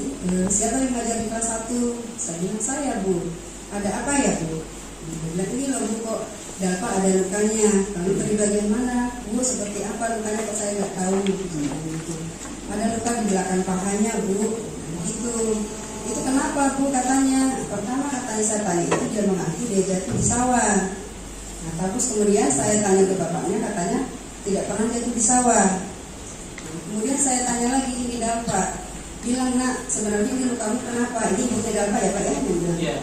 siapa yang mengajar di kelas 1? Saya bilang saya, Bu. Ada apa ya, Bu? Dia bilang ini loh Bu, kok Dalpa ada lukanya. Lalu dari bagian mana? Bu, seperti apa lukanya kok saya nggak tahu. Ada luka di belakang pahanya, Bu. Gitu. Itu kenapa Bu katanya? Pertama katanya saya tanya itu dia mengaku dia jatuh di sawah. Nah terus kemudian saya tanya ke bapaknya katanya tidak pernah jatuh di sawah. Kemudian saya tanya lagi ini Dalpa, bilang nak sebenarnya ini lukamu kenapa? Ini ibunya Dalpa ya Pak ya? Iya.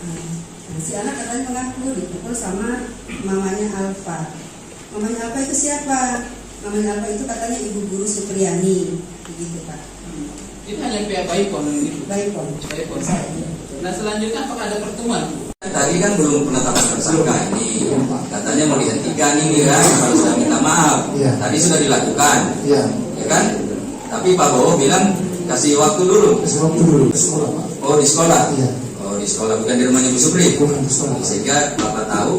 Nah, si anak katanya mengaku dipukul sama mamanya Alfa. Mamanya Alfa itu siapa? Mamanya Alfa itu katanya ibu guru Supriyani, begitu Pak. Itu hanya pihak Baipon itu. Baikon. Baipon. Saya. Nah selanjutnya apakah ada pertemuan? Tadi kan belum penetapan tersangka ini, katanya mau dihentikan ini kan, kalau sudah minta maaf. Iya. Tadi sudah dilakukan, Iya. ya kan? Tapi Pak Bowo bilang kasih waktu dulu. Kasih waktu dulu di sekolah, Pak. Oh di sekolah? Iya. Oh di sekolah, bukan di rumahnya Ibu Supri? Bukan di sekolah. Sehingga Bapak tahu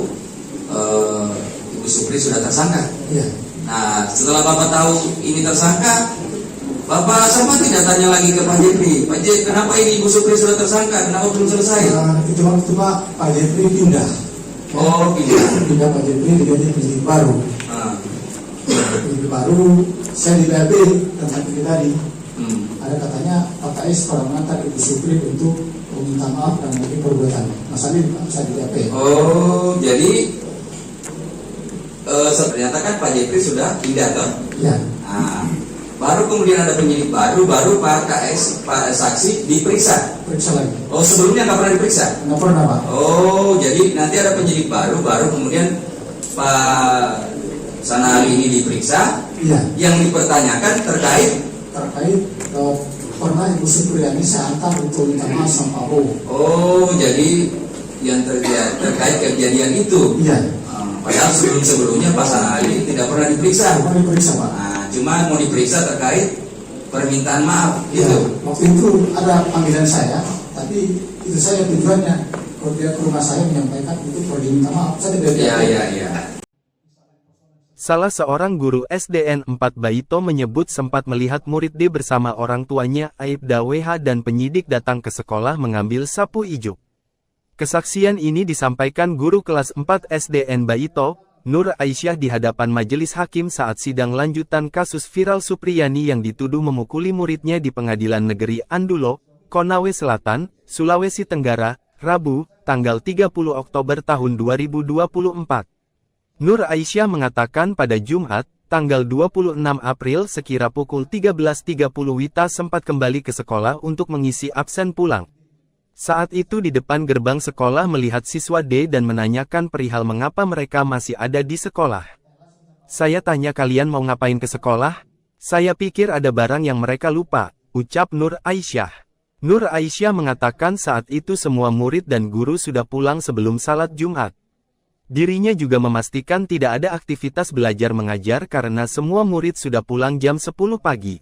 Ibu Supri sudah tersangka. Iya. Nah setelah Bapak tahu ini tersangka, Bapak sempat tidak tanya lagi ke Pak Jeffrey, Pak Jeffrey, kenapa ini Ibu Supri sudah tersangka, kenapa belum selesai? Itu waktu Pak Jeffrey pindah. Oh pindah. Pindah Pak Jeffrey diganti penyidik baru. Ah. Penyidik baru, saya di BAP tentang ini tadi. Ada katanya Pak KS pernah mengantar Ibu Supri untuk meminta maaf dan mungkin perbuatan. Masalah ini saya di BAP. Oh jadi ternyata kan Pak Jeffrey sudah pindah toh? Iya. Nah, baru kemudian ada penyidik baru Pak KS, Pak saksi diperiksa. Periksa lagi. Oh sebelumnya nggak pernah diperiksa? Nggak pernah, Pak. Oh jadi nanti ada penyidik baru kemudian Pak Sanali ini diperiksa. Iya. Yang dipertanyakan terkait pernah Ibu Supriyani saya antar untuk minta maaf sama Pak Bowo. oh jadi yang terkait kejadian itu. Iya. Padahal sebelumnya Pak Sanali tidak pernah diperiksa. Bukan diperiksa, Pak. Nah, cuma mau diperiksa terkait permintaan maaf Iya. gitu. Waktu itu ada panggilan saya, tapi itu saya tujuannya kalau dia ke rumah saya menyampaikan untuk pergi minta maaf. Saya tidak. Iya. Salah seorang guru SDN 4 Baito menyebut sempat melihat murid D bersama orang tuanya Aibda WH dan penyidik datang ke sekolah mengambil sapu ijuk. Kesaksian ini disampaikan guru kelas 4 SDN Baito, Nur Aisyah di hadapan majelis hakim saat sidang lanjutan kasus viral Supriyani yang dituduh memukuli muridnya di Pengadilan Negeri Andulo, Konawe Selatan, Sulawesi Tenggara, Rabu, tanggal 30 Oktober tahun 2024. Nur Aisyah mengatakan pada Jumat, tanggal 26 April sekira pukul 13.30 Wita sempat kembali ke sekolah untuk mengisi absen pulang. Saat itu di depan gerbang sekolah melihat siswa D dan menanyakan perihal mengapa mereka masih ada di sekolah. Saya tanya kalian mau ngapain ke sekolah? Saya pikir ada barang yang mereka lupa, ucap Nur Aisyah. Nur Aisyah mengatakan saat itu semua murid dan guru sudah pulang sebelum salat Jumat. Dirinya juga memastikan tidak ada aktivitas belajar mengajar karena semua murid sudah pulang jam 10 pagi.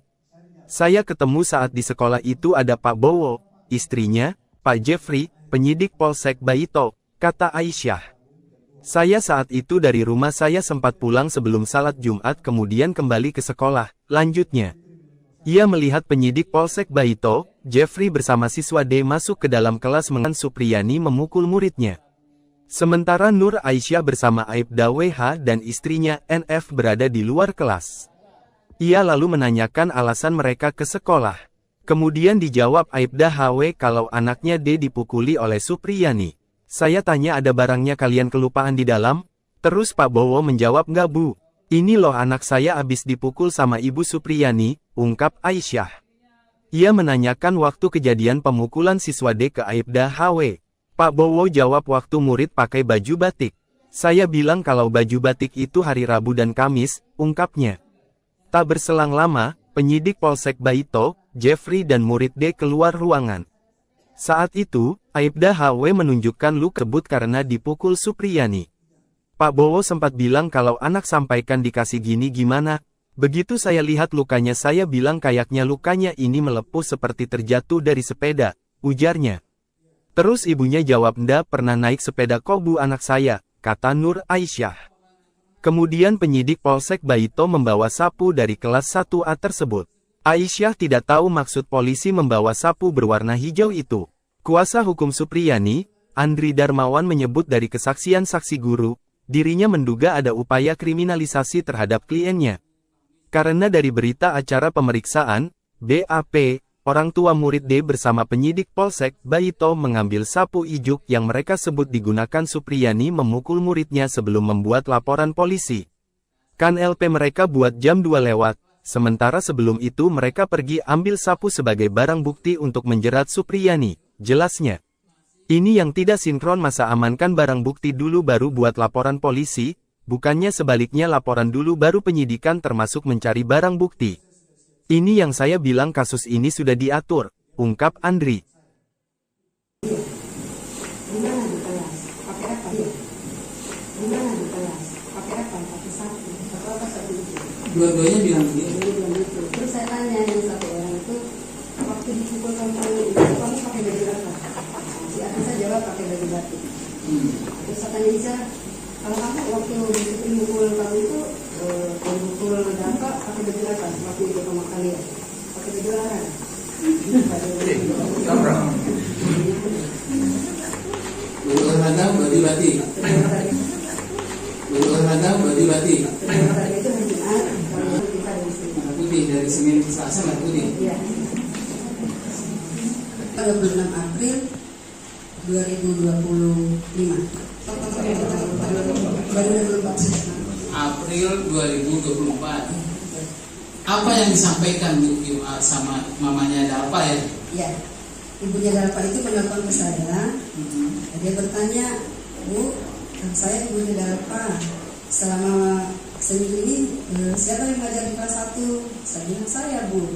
Saya ketemu saat di sekolah itu ada Pak Bowo, istrinya, Pak Jeffrey, penyidik Polsek Baito, kata Aisyah. Saya saat itu dari rumah saya sempat pulang sebelum salat Jumat kemudian kembali ke sekolah, lanjutnya. Ia melihat penyidik Polsek Baito, Jeffrey bersama siswa D masuk ke dalam kelas mengenai Supriyani memukul muridnya. Sementara Nur Aisyah bersama Aibda WH dan istrinya NF berada di luar kelas. Ia lalu menanyakan alasan mereka ke sekolah. Kemudian dijawab Aibda HW kalau anaknya D dipukuli oleh Supriyani. Saya tanya ada barangnya kalian kelupaan di dalam? Terus Pak Bowo menjawab nggak bu. Ini loh anak saya abis dipukul sama Ibu Supriyani, ungkap Aisyah. Ia menanyakan waktu kejadian pemukulan siswa D ke Aibda HW. Pak Bowo jawab waktu murid pakai baju batik. Saya bilang kalau baju batik itu hari Rabu dan Kamis, ungkapnya. Tak berselang lama, penyidik Polsek Baito, Jeffrey dan murid D keluar ruangan. Saat itu, Aibda HW menunjukkan luka tersebut karena dipukul Supriyani. Pak Bowo sempat bilang kalau anak sampaikan dikasih gini gimana. Begitu saya lihat lukanya saya bilang kayaknya lukanya ini melepuh seperti terjatuh dari sepeda, ujarnya. Terus ibunya jawab ndak pernah naik sepeda kok bu anak saya, kata Nur Aisyah. Kemudian penyidik Polsek Baito membawa sapu dari kelas 1A tersebut. Aisyah tidak tahu maksud polisi membawa sapu berwarna hijau itu. Kuasa hukum Supriyani, Andri Darmawan menyebut dari kesaksian saksi guru, dirinya menduga ada upaya kriminalisasi terhadap kliennya. Karena dari berita acara pemeriksaan, BAP, orang tua murid D bersama penyidik Polsek Baito mengambil sapu ijuk yang mereka sebut digunakan Supriyani memukul muridnya sebelum membuat laporan polisi. Kan LP mereka buat jam 2 lewat, sementara sebelum itu mereka pergi ambil sapu sebagai barang bukti untuk menjerat Supriyani, jelasnya. Ini yang tidak sinkron masa amankan barang bukti dulu baru buat laporan polisi, bukannya sebaliknya laporan dulu baru penyidikan termasuk mencari barang bukti. Ini yang saya bilang kasus ini sudah diatur, ungkap Andri. kelas. Pakai apa? Pakai sapu. Sapu apa sapu itu? Dua-duanya bilang begitu. Jadi bilang gitu. Terus saya tanya yang satu orang itu, waktu dipukul kamu itu kamu pakai baju apa? Si Anissa jawab pakai baju batik. Terus saya tanya Iza, kalau kamu waktu dipukul kamu itu pukul Dapa pakai baju apa? Waktu itu sama kalian pakai baju larang. Baju olahraga, baju batik. Baju olahraga, baju batik. Itu hari Jumat, kalau kita dari sini. Merah putih dari Senin ke Selasa merah putih. Iya. 26 April 2025. Baru 24. April 2024. Apa yang disampaikan Bu sama mamanya Dalpa ya? Ya, ibunya Dalpa itu menelpon ke saya. Dia bertanya, Bu, saya ibunya Dalpa. Selama seminggu ini siapa yang mengajar di kelas 1? Saya bilang saya, Bu.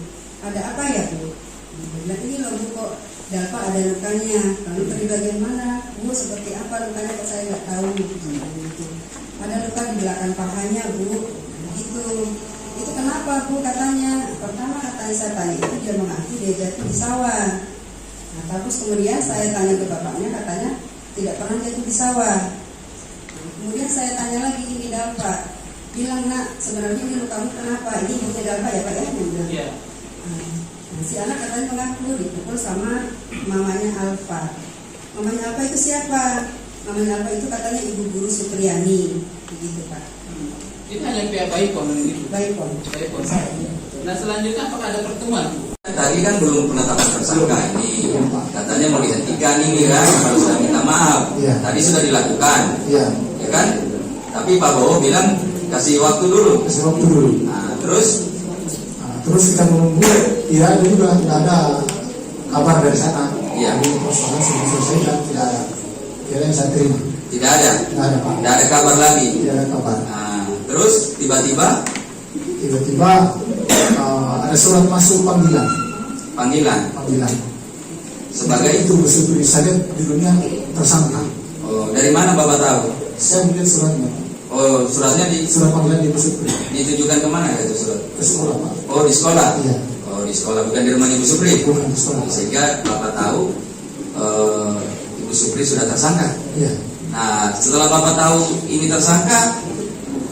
Ada apa ya, Bu? Dia bilang ini loh Bu, kok Dalpa ada lukanya. Lalu di bagian mana? Bu, seperti apa lukanya? Kok saya nggak tahu. Gitu. Ada luka di belakang pahanya, Bu. Gitu. Itu kenapa, Bu? Katanya. Pertama katanya saya tanya itu dia mengaku dia jatuh di sawah. Nah, terus kemudian saya tanya ke bapaknya, katanya tidak pernah jatuh di sawah. Nah, kemudian saya tanya lagi ini Dalpa, bilang nak sebenarnya ini lukamu kenapa? Ini ibunya Dalpa ya Pak ya? Iya. Nah, si anak katanya mengaku dipukul sama mamanya Alfa. Mamanya Alfa itu siapa? Mamanya Alfa itu katanya ibu guru Supriyani, begitu Pak. Itu hanya pihak Baipon gitu. Baipon. Baipon. Nah selanjutnya apakah ada pertemuan? Tadi kan belum penetapan tersangka ini, katanya mau dihentikan ini kan, harus sudah minta maaf. Iya. Tadi sudah dilakukan, Iya. ya kan? Tapi Pak Bowo bilang kasih waktu dulu. Kasih waktu dulu. Nah, terus Terus kita menunggu, ya itu juga tidak ada kabar dari sana. Iya. Jadi persoalan sudah selesai dan tidak ada. Tidak yang saya terima. tidak ada, Tidak ada Pak. tidak ada kabar lagi. Tidak ada kabar. Nah, terus tiba-tiba Tiba-tiba ada surat masuk panggilan. panggilan sebagai itu bersebut saya judulnya tersangka. Oh, dari mana Bapak tahu? Saya melihat suratnya. Oh, suratnya Surat panggilan di Supri ditujukan kemana itu surat? ke sekolah Pak. Oh, di sekolah. Iya. Oh, di sekolah, bukan di rumah Ibu Supri. Bukan di sekolah. Sehingga Bapak tahu Ibu Supri sudah tersangka. Iya. Nah, setelah Bapak tahu ini tersangka,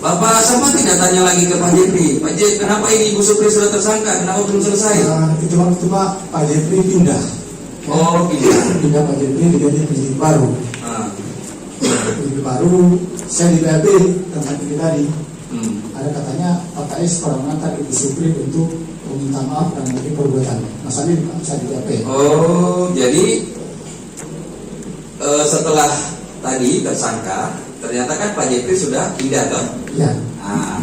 Bapak sama tidak tanya lagi ke Pak Jepri, Pak Jepri, kenapa ini Ibu Supri sudah tersangka? Kenapa belum selesai? Itu waktu Pak Jepri pindah. Oh, Pindah Pak Jepri diganti penyidik baru. Nah, Penyidik baru, saya di BAP tempat ini tadi. Ada katanya Pak KS pernah mengantar Ibu Supri untuk meminta maaf dan mungkin perbuatan. Masalah ini Pak, saya di BAP. Oh, jadi setelah tadi tersangka, ternyata kan Pak Jepri sudah pindah toh. Iya. Nah,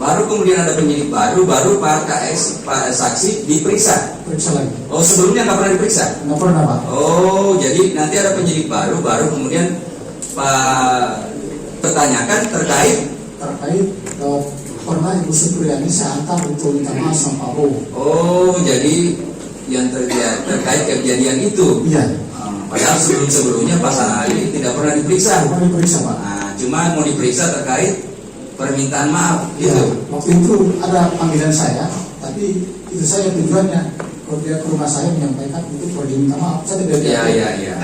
baru kemudian ada penyidik baru Pak KS, Pak saksi diperiksa. Periksa lagi. Oh, sebelumnya nggak pernah diperiksa. Nggak pernah Pak. Oh, jadi nanti ada penyidik baru kemudian Pak pertanyakan terkait. Pernah Ibu Supriyani saya antar untuk minta maaf sama Pak Bowo. Oh, jadi yang terkait kejadian itu. Iya. Padahal sebelumnya Pak Sanali tidak pernah diperiksa. Pernah diperiksa Pak. Nah, cuma mau diperiksa terkait permintaan maaf, Iya. gitu. Waktu itu ada panggilan saya, tapi itu saya tujuannya kalau dia ke rumah saya menyampaikan untuk pergi minta maaf. Saya tidak Iya.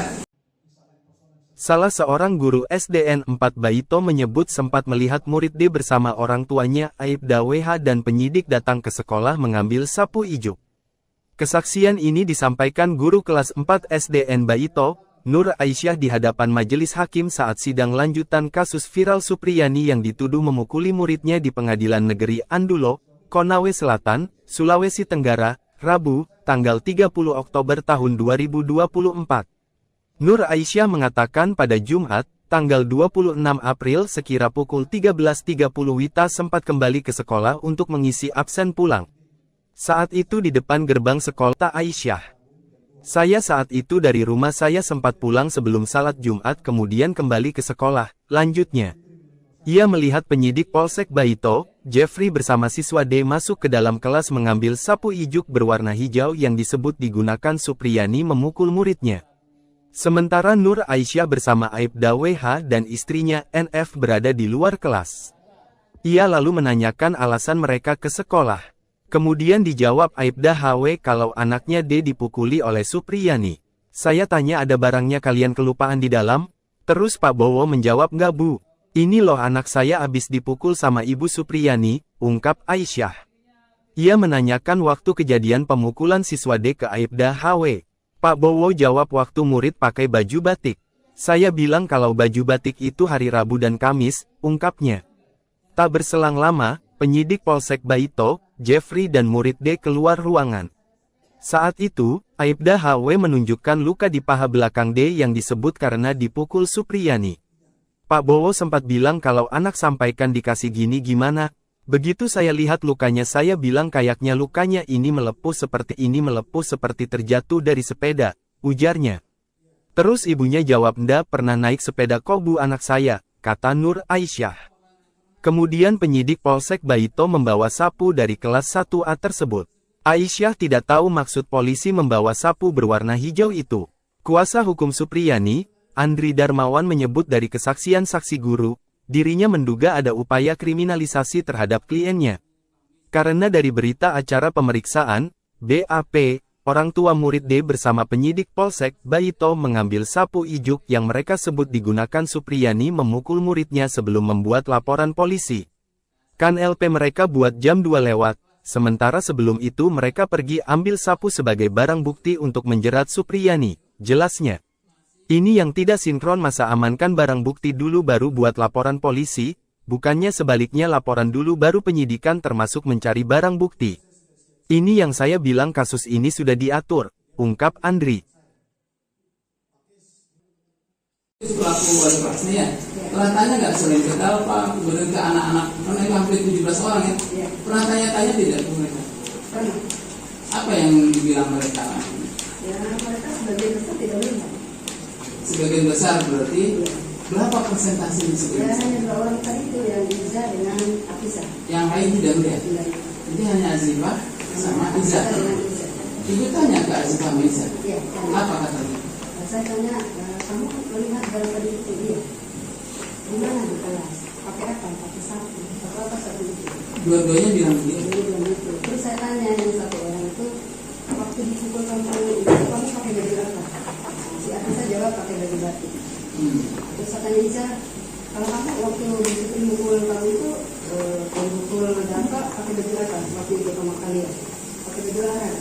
Salah seorang guru SDN 4 Baito menyebut sempat melihat murid D bersama orang tuanya Aibda WH dan penyidik datang ke sekolah mengambil sapu ijuk. Kesaksian ini disampaikan guru kelas 4 SDN Baito, Nur Aisyah di hadapan majelis hakim saat sidang lanjutan kasus viral Supriyani yang dituduh memukuli muridnya di Pengadilan Negeri Andulo, Konawe Selatan, Sulawesi Tenggara, Rabu, tanggal 30 Oktober tahun 2024. Nur Aisyah mengatakan pada Jumat, tanggal 26 April sekira pukul 13.30 Wita sempat kembali ke sekolah untuk mengisi absen pulang. Saat itu di depan gerbang sekolah Aisyah. Saya saat itu dari rumah saya sempat pulang sebelum salat Jumat kemudian kembali ke sekolah, lanjutnya. Ia melihat penyidik Polsek Baito, Jeffrey bersama siswa D masuk ke dalam kelas mengambil sapu ijuk berwarna hijau yang disebut digunakan Supriyani memukul muridnya. Sementara Nur Aisyah bersama Aibda WH dan istrinya NF berada di luar kelas. Ia lalu menanyakan alasan mereka ke sekolah. Kemudian dijawab Aibda HW kalau anaknya D dipukuli oleh Supriyani. Saya tanya ada barangnya kalian kelupaan di dalam? Terus Pak Bowo menjawab nggak Bu. Ini loh anak saya abis dipukul sama Ibu Supriyani, ungkap Aisyah. Ia menanyakan waktu kejadian pemukulan siswa D ke Aibda HW. Pak Bowo jawab waktu murid pakai baju batik. Saya bilang kalau baju batik itu hari Rabu dan Kamis, ungkapnya. Tak berselang lama, penyidik Polsek Baito, Jeffrey dan murid D keluar ruangan. Saat itu, Aibda HW menunjukkan luka di paha belakang D yang disebut karena dipukul Supriyani. Pak Bowo sempat bilang kalau anak sampaikan dikasih gini gimana. Begitu saya lihat lukanya saya bilang kayaknya lukanya ini melepuh seperti terjatuh dari sepeda, ujarnya. Terus ibunya jawab ndak pernah naik sepeda kok Bu anak saya, kata Nur Aisyah. Kemudian penyidik Polsek Baito membawa sapu dari kelas 1A tersebut. Aisyah tidak tahu maksud polisi membawa sapu berwarna hijau itu. Kuasa hukum Supriyani, Andri Darmawan menyebut dari kesaksian saksi guru, dirinya menduga ada upaya kriminalisasi terhadap kliennya. Karena dari berita acara pemeriksaan, BAP, orang tua murid D bersama penyidik Polsek Baito mengambil sapu ijuk yang mereka sebut digunakan Supriyani memukul muridnya sebelum membuat laporan polisi. Kan LP mereka buat jam 2 lewat, sementara sebelum itu mereka pergi ambil sapu sebagai barang bukti untuk menjerat Supriyani, jelasnya. Ini yang tidak sinkron masa amankan barang bukti dulu baru buat laporan polisi, bukannya sebaliknya laporan dulu baru penyidikan termasuk mencari barang bukti. Ini yang saya bilang kasus ini sudah diatur, ungkap Andri. Pelaku wali kelasnya ya, pernah tanya nggak selain ke Dalpa, kemudian ke anak-anak, mereka hampir 17 orang ya, pernah tanya-tanya tidak ke mereka? Pernah. Apa yang dibilang mereka? Ya mereka sebagian besar tidak melihat. Sebagian besar berarti berapa persentase Ya sebagian besar? hanya 2 orang tadi itu yang Iza dengan Afisa. Yang lain tidak melihat. Jadi hanya Azifah sama Iza. Ibu tanya ke Azifah sama Iza. Iya. Apa katanya? Saya tanya, kamu melihat dalam tadi itu dia? Di mana di kelas? Pakai apa? Pakai sapu. Apa sapu itu? Dua-duanya bilang begitu. Dia bilang gitu. Terus saya tanya yang satu orang itu, waktu dipukul kamu pakai baju apa? Si Afisa jawab pakai baju batik. Terus saya tanya Iza, kalau kamu waktu dipukul kamu itu pukul Dalpa pakai baju apa? Waktu itu sama kalian pakai baju larang.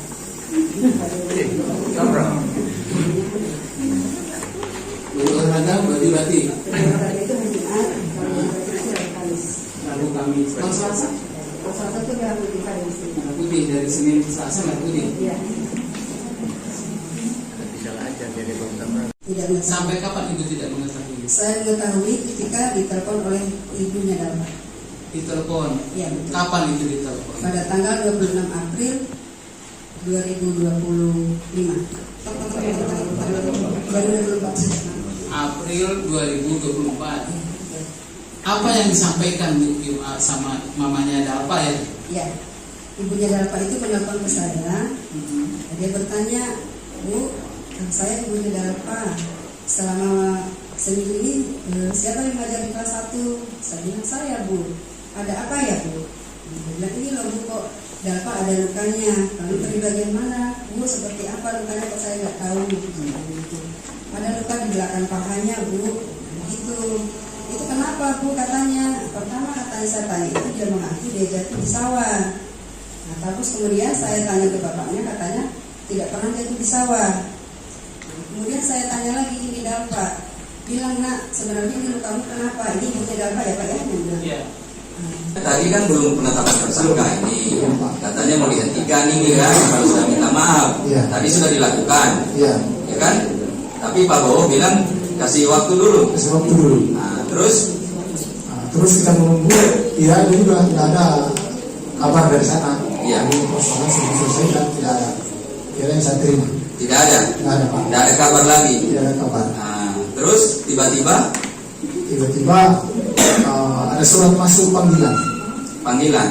Baju olahraga, baju batik. Baju olahraga itu hari Jumat, kalau baju batik itu hari Kamis. Rabu Kamis. Kalau Selasa? Kalau Selasa itu merah putih Kamis. Merah putih dari Senin ke Selasa merah putih. Iya. Tidak mengetahui. Sampai kapan ibu tidak mengetahui? Saya mengetahui ketika ditelepon oleh ibunya Dalpa. Ditelepon. Iya betul. Kapan itu ditelepon? Pada tanggal 26 April 2025. April 2024. Apa yang disampaikan sama mamanya Dalpa ya? Ya, ibunya Dalpa itu menelpon ke saya. Dia bertanya, Bu, saya ibunya Dalpa. Selama seminggu ini siapa yang mengajar di kelas 1? Saya bilang saya Bu. Ada apa ya Bu? Dia bilang ini loh Bu, kok Dalpa ada lukanya. Lalu di bagian mana? Bu, seperti apa lukanya kok saya nggak tahu. Ada luka di belakang pahanya Bu. Begitu. Itu kenapa Bu katanya? Pertama katanya saya tanya itu dia mengaku dia jatuh di sawah. Nah terus kemudian saya tanya ke bapaknya katanya tidak pernah jatuh di sawah. Kemudian saya tanya lagi ini Dalpa, bilang nak sebenarnya ini lukamu kenapa? Ini ibunya Dalpa ya Pak ya? Iya. Tadi kan belum penetapan tersangka ini, katanya mau dihentikan ini kan, harus sudah minta maaf. Iya. Tadi sudah dilakukan, Iya. ya kan? Tapi Pak Bowo bilang kasih waktu dulu. Kasih waktu dulu. Nah, terus Terus kita menunggu, ya itu juga tidak ada kabar dari sana. Iya. Jadi persoalan sudah selesai dan tidak ada. Kira yang saya terima. tidak ada, Tidak ada Pak. tidak ada kabar lagi. Tidak ada kabar. Nah, terus tiba-tiba Tiba-tiba ada surat masuk panggilan. panggilan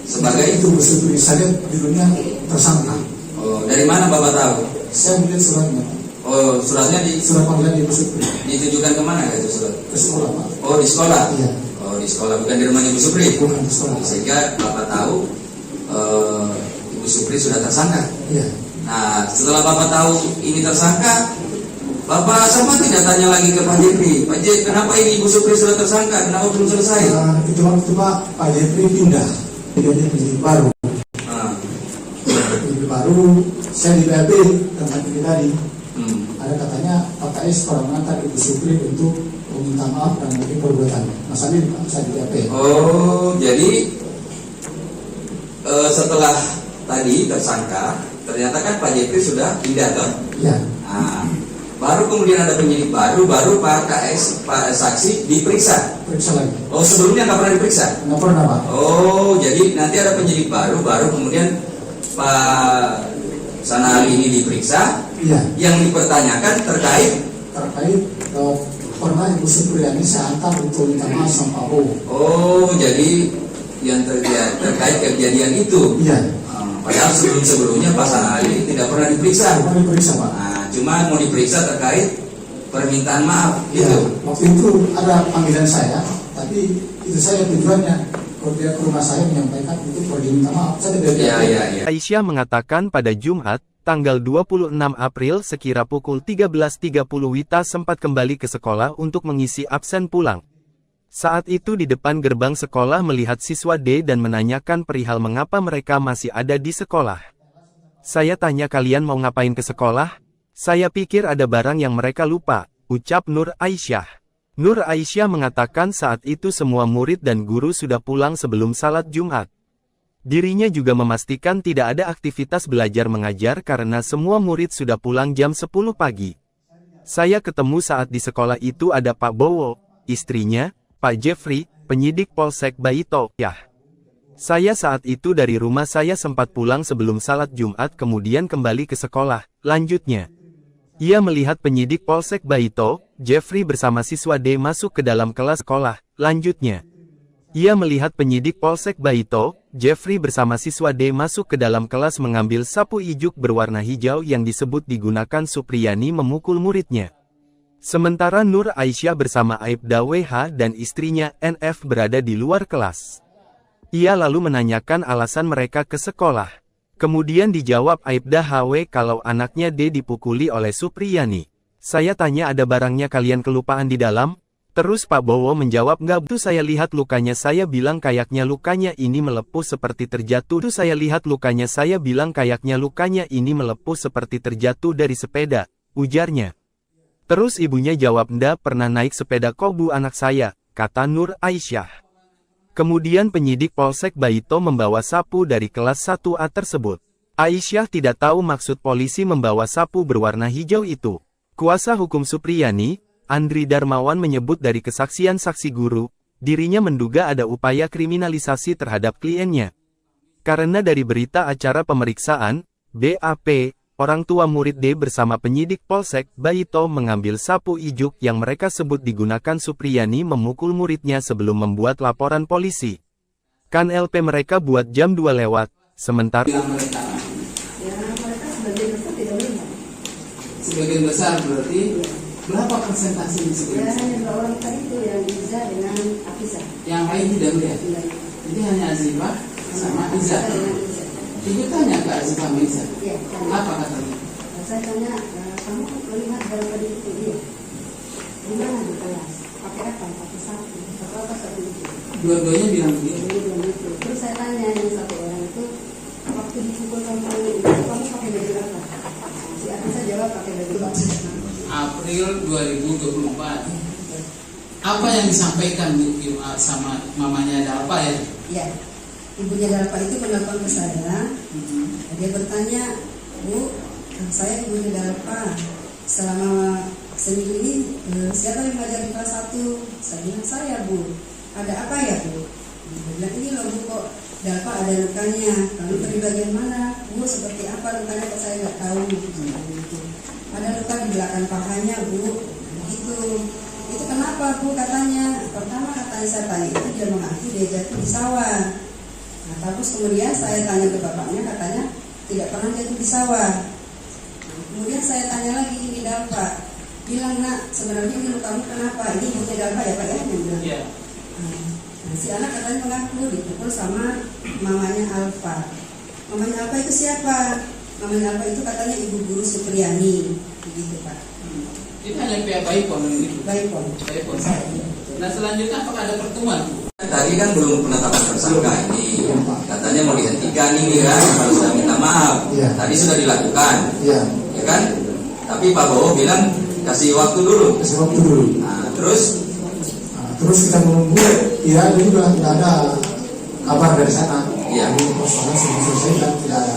sebagai itu bersyukur saya judulnya tersangka. oh, dari mana Bapak tahu? Saya melihat suratnya. Oh, suratnya surat panggilan Ibu Supri ditujukan kemana itu surat? ke sekolah Pak. Oh, di sekolah? Iya. Oh, di sekolah, bukan di rumah Ibu Supri? Bukan di sekolah. Sehingga Bapak tahu Ibu Supri sudah tersangka. Iya. Nah, setelah Bapak tahu ini tersangka, Bapak sempat tidak tanya lagi ke Pak Jeffrey, Pak Jeffrey, kenapa ini Ibu Supri sudah tersangka, kenapa belum selesai? Itu waktu Pak Jeffrey pindah, jadi penyidik baru. Penyidik baru, saya di BAP tempat ini tadi. Ada katanya Pak KS pernah mengantar Ibu Supri untuk meminta maaf dan mungkin perbuatannya. Masalah ini Pak, saya di BAP. Oh, jadi setelah tadi tersangka, ternyata kan Pak Jeffrey sudah pindah toh? Iya. Nah, baru kemudian ada penyidik baru Pak KS, Pak saksi diperiksa. Periksa lagi. Oh, sebelumnya nggak pernah diperiksa? Nggak pernah Pak. Oh, jadi nanti ada penyidik baru kemudian Pak Sanali ini diperiksa. Iya. Yang dipertanyakan terkait pernah Ibu Supriyani saya antar untuk minta maaf sama Pak Bowo. Oh, jadi yang terkait kejadian itu. Iya. Padahal sebelumnya Pak Sanali tidak pernah diperiksa. Tidak pernah diperiksa Pak. Nah, cuma mau diperiksa terkait permintaan maaf Ya, gitu. waktu itu ada panggilan saya, tapi itu saya tujuannya kalau dia ke rumah saya menyampaikan itu pergi minta maaf. Saya tidak Iya. Aisyah mengatakan pada Jumat, tanggal 26 April sekira pukul 13.30 Wita sempat kembali ke sekolah untuk mengisi absen pulang. Saat itu di depan gerbang sekolah melihat siswa D dan menanyakan perihal mengapa mereka masih ada di sekolah. Saya tanya kalian mau ngapain ke sekolah? Saya pikir ada barang yang mereka lupa, ucap Nur Aisyah. Nur Aisyah mengatakan saat itu semua murid dan guru sudah pulang sebelum salat Jumat. Dirinya juga memastikan tidak ada aktivitas belajar mengajar karena semua murid sudah pulang jam 10 pagi. Saya ketemu saat di sekolah itu ada Pak Bowo, istrinya, Pak Jeffrey, penyidik Polsek Baito. Saya saat itu dari rumah saya sempat pulang sebelum salat Jumat kemudian kembali ke sekolah, lanjutnya. Ia melihat penyidik Polsek Baito, Jeffrey bersama siswa D masuk ke dalam kelas sekolah, lanjutnya. Ia melihat penyidik Polsek Baito, Jeffrey bersama siswa D masuk ke dalam kelas mengambil sapu ijuk berwarna hijau yang disebut digunakan Supriyani memukul muridnya. Sementara Nur Aisyah bersama Aibda WH dan istrinya NF berada di luar kelas. Ia lalu menanyakan alasan mereka ke sekolah. Kemudian dijawab Aibda HW kalau anaknya D dipukuli oleh Supriyani. Saya tanya ada barangnya kalian kelupaan di dalam? Terus Pak Bowo menjawab nggak, itu saya lihat lukanya, saya bilang kayaknya lukanya ini melepuh seperti terjatuh. Itu saya lihat lukanya, saya bilang kayaknya lukanya ini melepuh seperti terjatuh dari sepeda, ujarnya. Terus ibunya jawab ndak pernah naik sepeda kok Bu anak saya, kata Nur Aisyah. Kemudian penyidik Polsek Baito membawa sapu dari kelas 1A tersebut. Aisyah tidak tahu maksud polisi membawa sapu berwarna hijau itu. Kuasa hukum Supriyani, Andri Darmawan menyebut dari kesaksian saksi guru, dirinya menduga ada upaya kriminalisasi terhadap kliennya. Karena dari berita acara pemeriksaan, BAP, orang tua murid D bersama penyidik Polsek Baito mengambil sapu ijuk yang mereka sebut digunakan Supriyani memukul muridnya sebelum membuat laporan polisi. Kan LP mereka buat jam 2 lewat, sementara sebagian besar berarti berapa persentase di sekolah? Hanya 2 orang tadi itu yang Iza dengan Afisa. Yang lain tidak melihat. Jadi hanya Azifah sama Iza. Ibu tanya ke Azifah sama Iza. Iya. Apa katanya? Saya tanya, kamu melihat dalam tadi itu dia? Di mana di kelas? Pakai apa? Pakai sapu. Apa sapu itu? Dua-duanya bilang begitu. Dia bilang gitu. Terus saya tanya yang satu orang itu, waktu dipukul kamu itu kamu pakai baju apa? Si Afisa jawab pakai baju apa? April 2024. Apa yang disampaikan sama mamanya Dalpa ya? Ya, ibunya Dalpa itu menelpon ke saya. Dia bertanya, Bu, saya ibunya Dalpa. Selama seminggu ini siapa yang mengajar di kelas 1? Saya bilang saya, Bu. Ada apa ya, Bu? Dia bilang ini loh Bu, kok Dalpa ada lukanya. Lalu dari bagian mana? Bu, seperti apa lukanya kok saya nggak tahu. Ada luka di belakang pahanya, Bu. Begitu. Itu kenapa, Bu? Katanya. Pertama katanya saya tanya itu dia mengaku dia jatuh di sawah. Nah, terus kemudian saya tanya ke bapaknya, katanya tidak pernah jatuh di sawah. Kemudian saya tanya lagi, ini Dalfa. Bilang, nak, sebenarnya ini lukamu kenapa? Ini ibunya Dalfa ya Pak ya? Dia bilang. Iya. Nah, si anak katanya mengaku dipukul sama mamanya Alfa. Mamanya Alfa itu siapa? Mamanya Alfa itu katanya ibu guru Supriyani, begitu Pak. Itu hanya pihak Baipon itu. Baipon. Baipon. Nah selanjutnya apakah ada pertemuan? Tadi kan belum penetapan tersangka ini, katanya mau dihentikan ini kan, harus sudah minta maaf. Iya. Tadi sudah dilakukan, Iya. ya kan? Tapi Pak Bowo bilang kasih waktu dulu. Kasih waktu dulu. Nah, terus Terus kita menunggu, ya itu juga tidak ada kabar dari sana. Iya. Jadi persoalan sudah selesai dan tidak ada.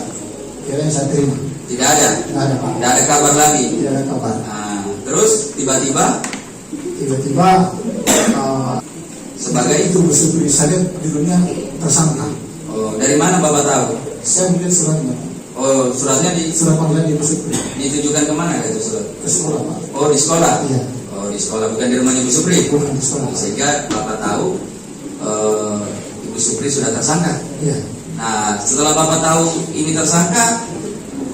Kira yang saya terima. tidak ada, Tidak ada Pak. tidak ada kabar lagi. Tidak ada kabar. Nah, terus tiba-tiba Tiba-tiba sebagai itu bersubsidi saya dulunya tersangka. oh, dari mana Bapak tahu? Saya melihat suratnya. Oh, suratnya Surat panggilan di bersubsidi ditujukan kemana itu surat? ke sekolah Pak. Oh, di sekolah. Iya. Oh, di sekolah, bukan di rumahnya Bu Supri. Bukan di sekolah. Sehingga Bapak tahu Ibu Supri sudah tersangka. Iya. Nah, setelah Bapak tahu ini tersangka,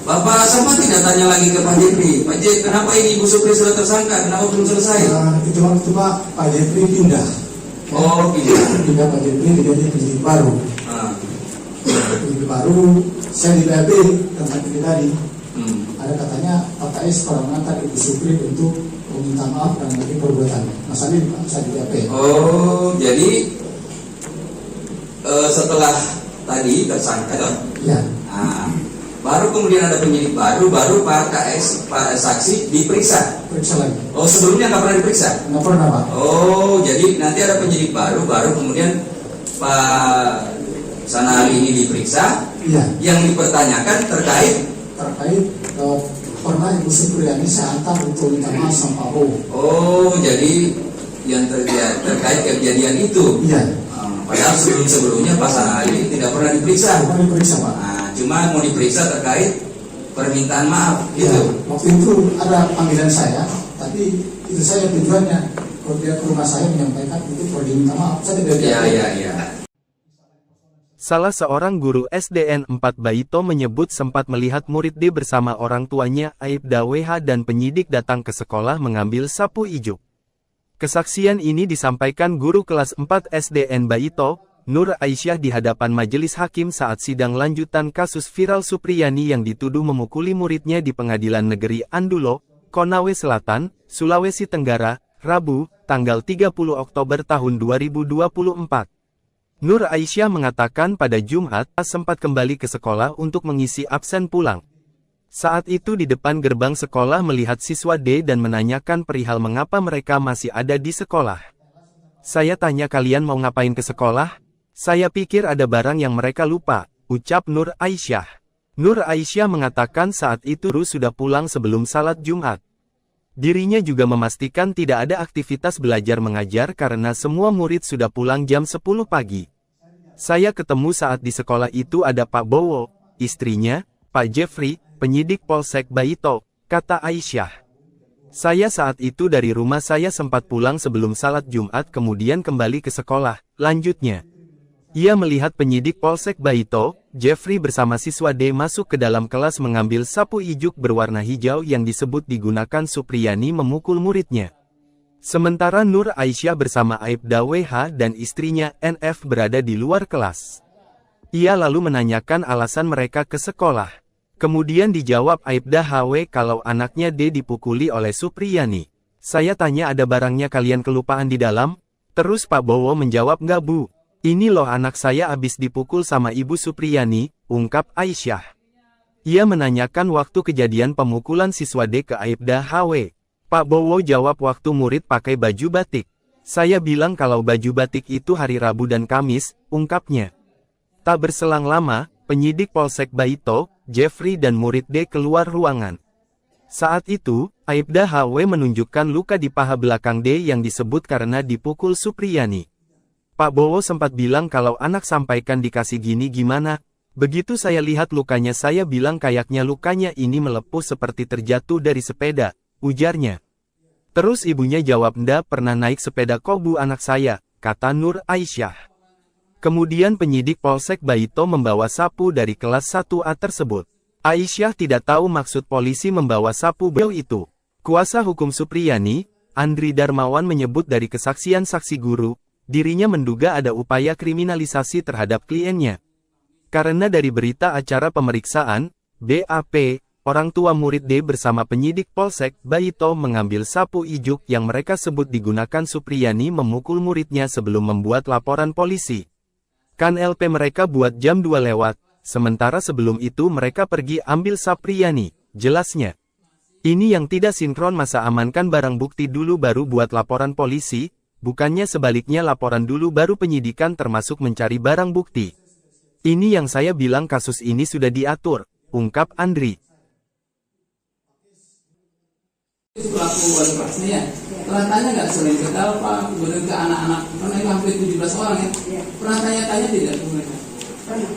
Bapak sempat tidak tanya lagi ke Pak Jepri, Pak Jepri, kenapa ini Ibu Supri sudah tersangka, kenapa belum selesai? Itu waktu Pak Jepri pindah. Oh, Pindah Pak Jepri diganti penyidik baru. Nah, Penyidik baru, saya di BAP tentang ini tadi. Ada katanya Pak KS pernah mengantar Ibu Supri untuk meminta maaf dan lagi perbuatan. Masalah ini Pak, saya di BAP. oh, jadi setelah tadi tersangka, Ya, nah, baru kemudian ada penyidik baru Pak KS, Pak saksi diperiksa. periksa lagi. Oh, sebelumnya nggak pernah diperiksa. Nggak pernah Pak. Oh, jadi nanti ada penyidik baru kemudian Pak Sanali ini diperiksa. Iya. Yang dipertanyakan terkait. Pernah Ibu Supriyani saya antar untuk minta maaf sama Pak Bowo. Oh, jadi yang terkait kejadian itu. Iya. Padahal sebelumnya Pak Sanali tidak pernah diperiksa. Bukan diperiksa Pak. Nah, cuma mau diperiksa terkait permintaan maaf, Iya. gitu. Waktu itu ada panggilan saya, tapi itu saya tujuannya kalau dia ke rumah saya menyampaikan untuk pergi minta maaf. Saya tidak Iya. Salah seorang guru SDN 4 Baito menyebut sempat melihat murid D bersama orang tuanya Aibda WH dan penyidik datang ke sekolah mengambil sapu ijuk. Kesaksian ini disampaikan guru kelas 4 SDN Baito, Nur Aisyah di hadapan majelis hakim saat sidang lanjutan kasus viral Supriyani yang dituduh memukuli muridnya di Pengadilan Negeri Andulo, Konawe Selatan, Sulawesi Tenggara, Rabu, tanggal 30 Oktober tahun 2024. Nur Aisyah mengatakan pada Jumat sempat kembali ke sekolah untuk mengisi absen pulang. Saat itu di depan gerbang sekolah melihat siswa D dan menanyakan perihal mengapa mereka masih ada di sekolah. Saya tanya kalian mau ngapain ke sekolah? Saya pikir ada barang yang mereka lupa, ucap Nur Aisyah. Nur Aisyah mengatakan saat itu Ru sudah pulang sebelum salat Jumat. Dirinya juga memastikan tidak ada aktivitas belajar mengajar karena semua murid sudah pulang jam 10 pagi. Saya ketemu saat di sekolah itu ada Pak Bowo, istrinya, Pak Jeffrey, penyidik Polsek Baito, kata Aisyah. Saya saat itu dari rumah saya sempat pulang sebelum salat Jumat kemudian kembali ke sekolah, lanjutnya. Ia melihat penyidik Polsek Baito, Jeffrey bersama siswa D masuk ke dalam kelas mengambil sapu ijuk berwarna hijau yang disebut digunakan Supriyani memukul muridnya. Sementara Nur Aisyah bersama Aibda WH dan istrinya NF berada di luar kelas. Ia lalu menanyakan alasan mereka ke sekolah. Kemudian dijawab Aibda HW kalau anaknya D dipukuli oleh Supriyani. Saya tanya ada barangnya kalian kelupaan di dalam? Terus Pak Bowo menjawab nggak bu. Ini loh anak saya abis dipukul sama Ibu Supriyani, ungkap Aisyah. Ia menanyakan waktu kejadian pemukulan siswa D ke Aibda HW. Pak Bowo jawab waktu murid pakai baju batik. Saya bilang kalau baju batik itu hari Rabu dan Kamis, ungkapnya. Tak berselang lama, penyidik Polsek Baito, Jeffrey dan murid D keluar ruangan. Saat itu, Aibda HW menunjukkan luka di paha belakang D yang disebut karena dipukul Supriyani. Pak Bowo sempat bilang kalau anak sampaikan dikasih gini gimana. Begitu saya lihat lukanya saya bilang kayaknya lukanya ini melepuh seperti terjatuh dari sepeda, ujarnya. Terus ibunya jawab ndak pernah naik sepeda kok bu anak saya, kata Nur Aisyah. Kemudian penyidik Polsek Baito membawa sapu dari kelas 1A tersebut. Aisyah tidak tahu maksud polisi membawa sapu beliau itu. Kuasa hukum Supriyani, Andri Darmawan menyebut dari kesaksian saksi guru, dirinya menduga ada upaya kriminalisasi terhadap kliennya. Karena dari berita acara pemeriksaan, BAP, orang tua murid D bersama penyidik Polsek Baito mengambil sapu ijuk yang mereka sebut digunakan Supriyani memukul muridnya sebelum membuat laporan polisi. Kan LP mereka buat jam 2 lewat, sementara sebelum itu mereka pergi ambil Supriyani, jelasnya. Ini yang tidak sinkron, masa amankan barang bukti dulu baru buat laporan polisi, bukannya sebaliknya laporan dulu baru penyidikan termasuk mencari barang bukti. Ini yang saya bilang kasus ini sudah diatur, ungkap Andri. Pelaku wali kelasnya ya, pernah tanya nggak sering ke Dalpa, kemudian ke anak-anak, karena itu hampir 17 orang ya, pernah tanya-tanya tidak ke mereka? Pernah.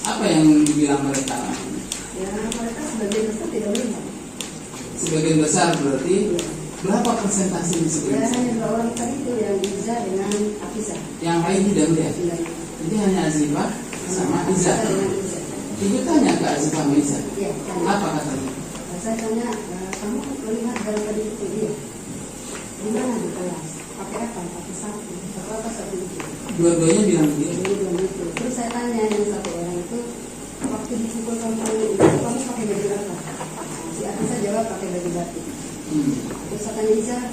Apa yang dibilang mereka? Ya, mereka sebagian besar tidak melihat. Sebagian besar berarti berapa persentase di Ya, sebagian besar? hanya 2 orang tadi itu yang Iza dengan Afisa. Yang lain tidak melihat. Tidak. Jadi hanya Azifah sama Iza. Dengan Iza. Ibu tanya ke Azifah sama Iza. Iya, tanya. Apa katanya? Saya tanya, kamu melihat dalam tadi itu dia? Di mana di kelas? Pakai apa? Pakai sapu. Apa sapu itu? Dua-duanya bilang begitu. Jadi bilang gitu. Terus saya tanya yang satu orang itu, waktu dipukul kamu itu kamu pakai baju apa? Si Afisa jawab pakai baju batik. Terus saya tanya Iza,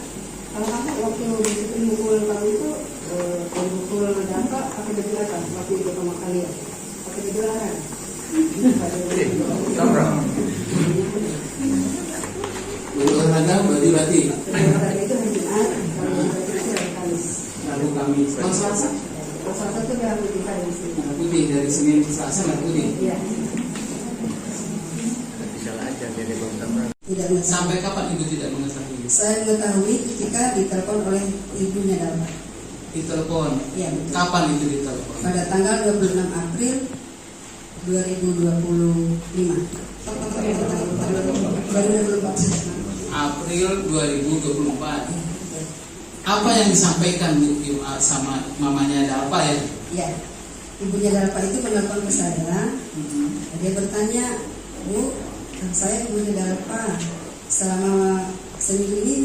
kalau kamu waktu dipukul kamu itu kalau mukul apa pakai baju apa? Waktu itu sama kalian pakai baju larang. Baju olahraga, baju batik. Olahraga itu hari Jumat, kalau baju itu hari Kamis. Lalu kami kalau Selasa, Kalau Selasa itu merah putih hari di sini. merah putih dari Senin ke Selasa merah putih. Iya. Tidak mengetahui. Sampai kapan ibu tidak mengetahui? Saya mengetahui ketika ditelepon oleh ibunya Dalma. Ditelepon. Iya, betul. Kapan itu ditelepon? Pada tanggal 26 April 2025. 2024. April 2024. Apa yang disampaikan Bu sama mamanya Dalpa ya? Ya, ibunya Dalpa itu menelpon ke saya. Dia bertanya, Bu, saya ibunya Dalpa. Selama seminggu ini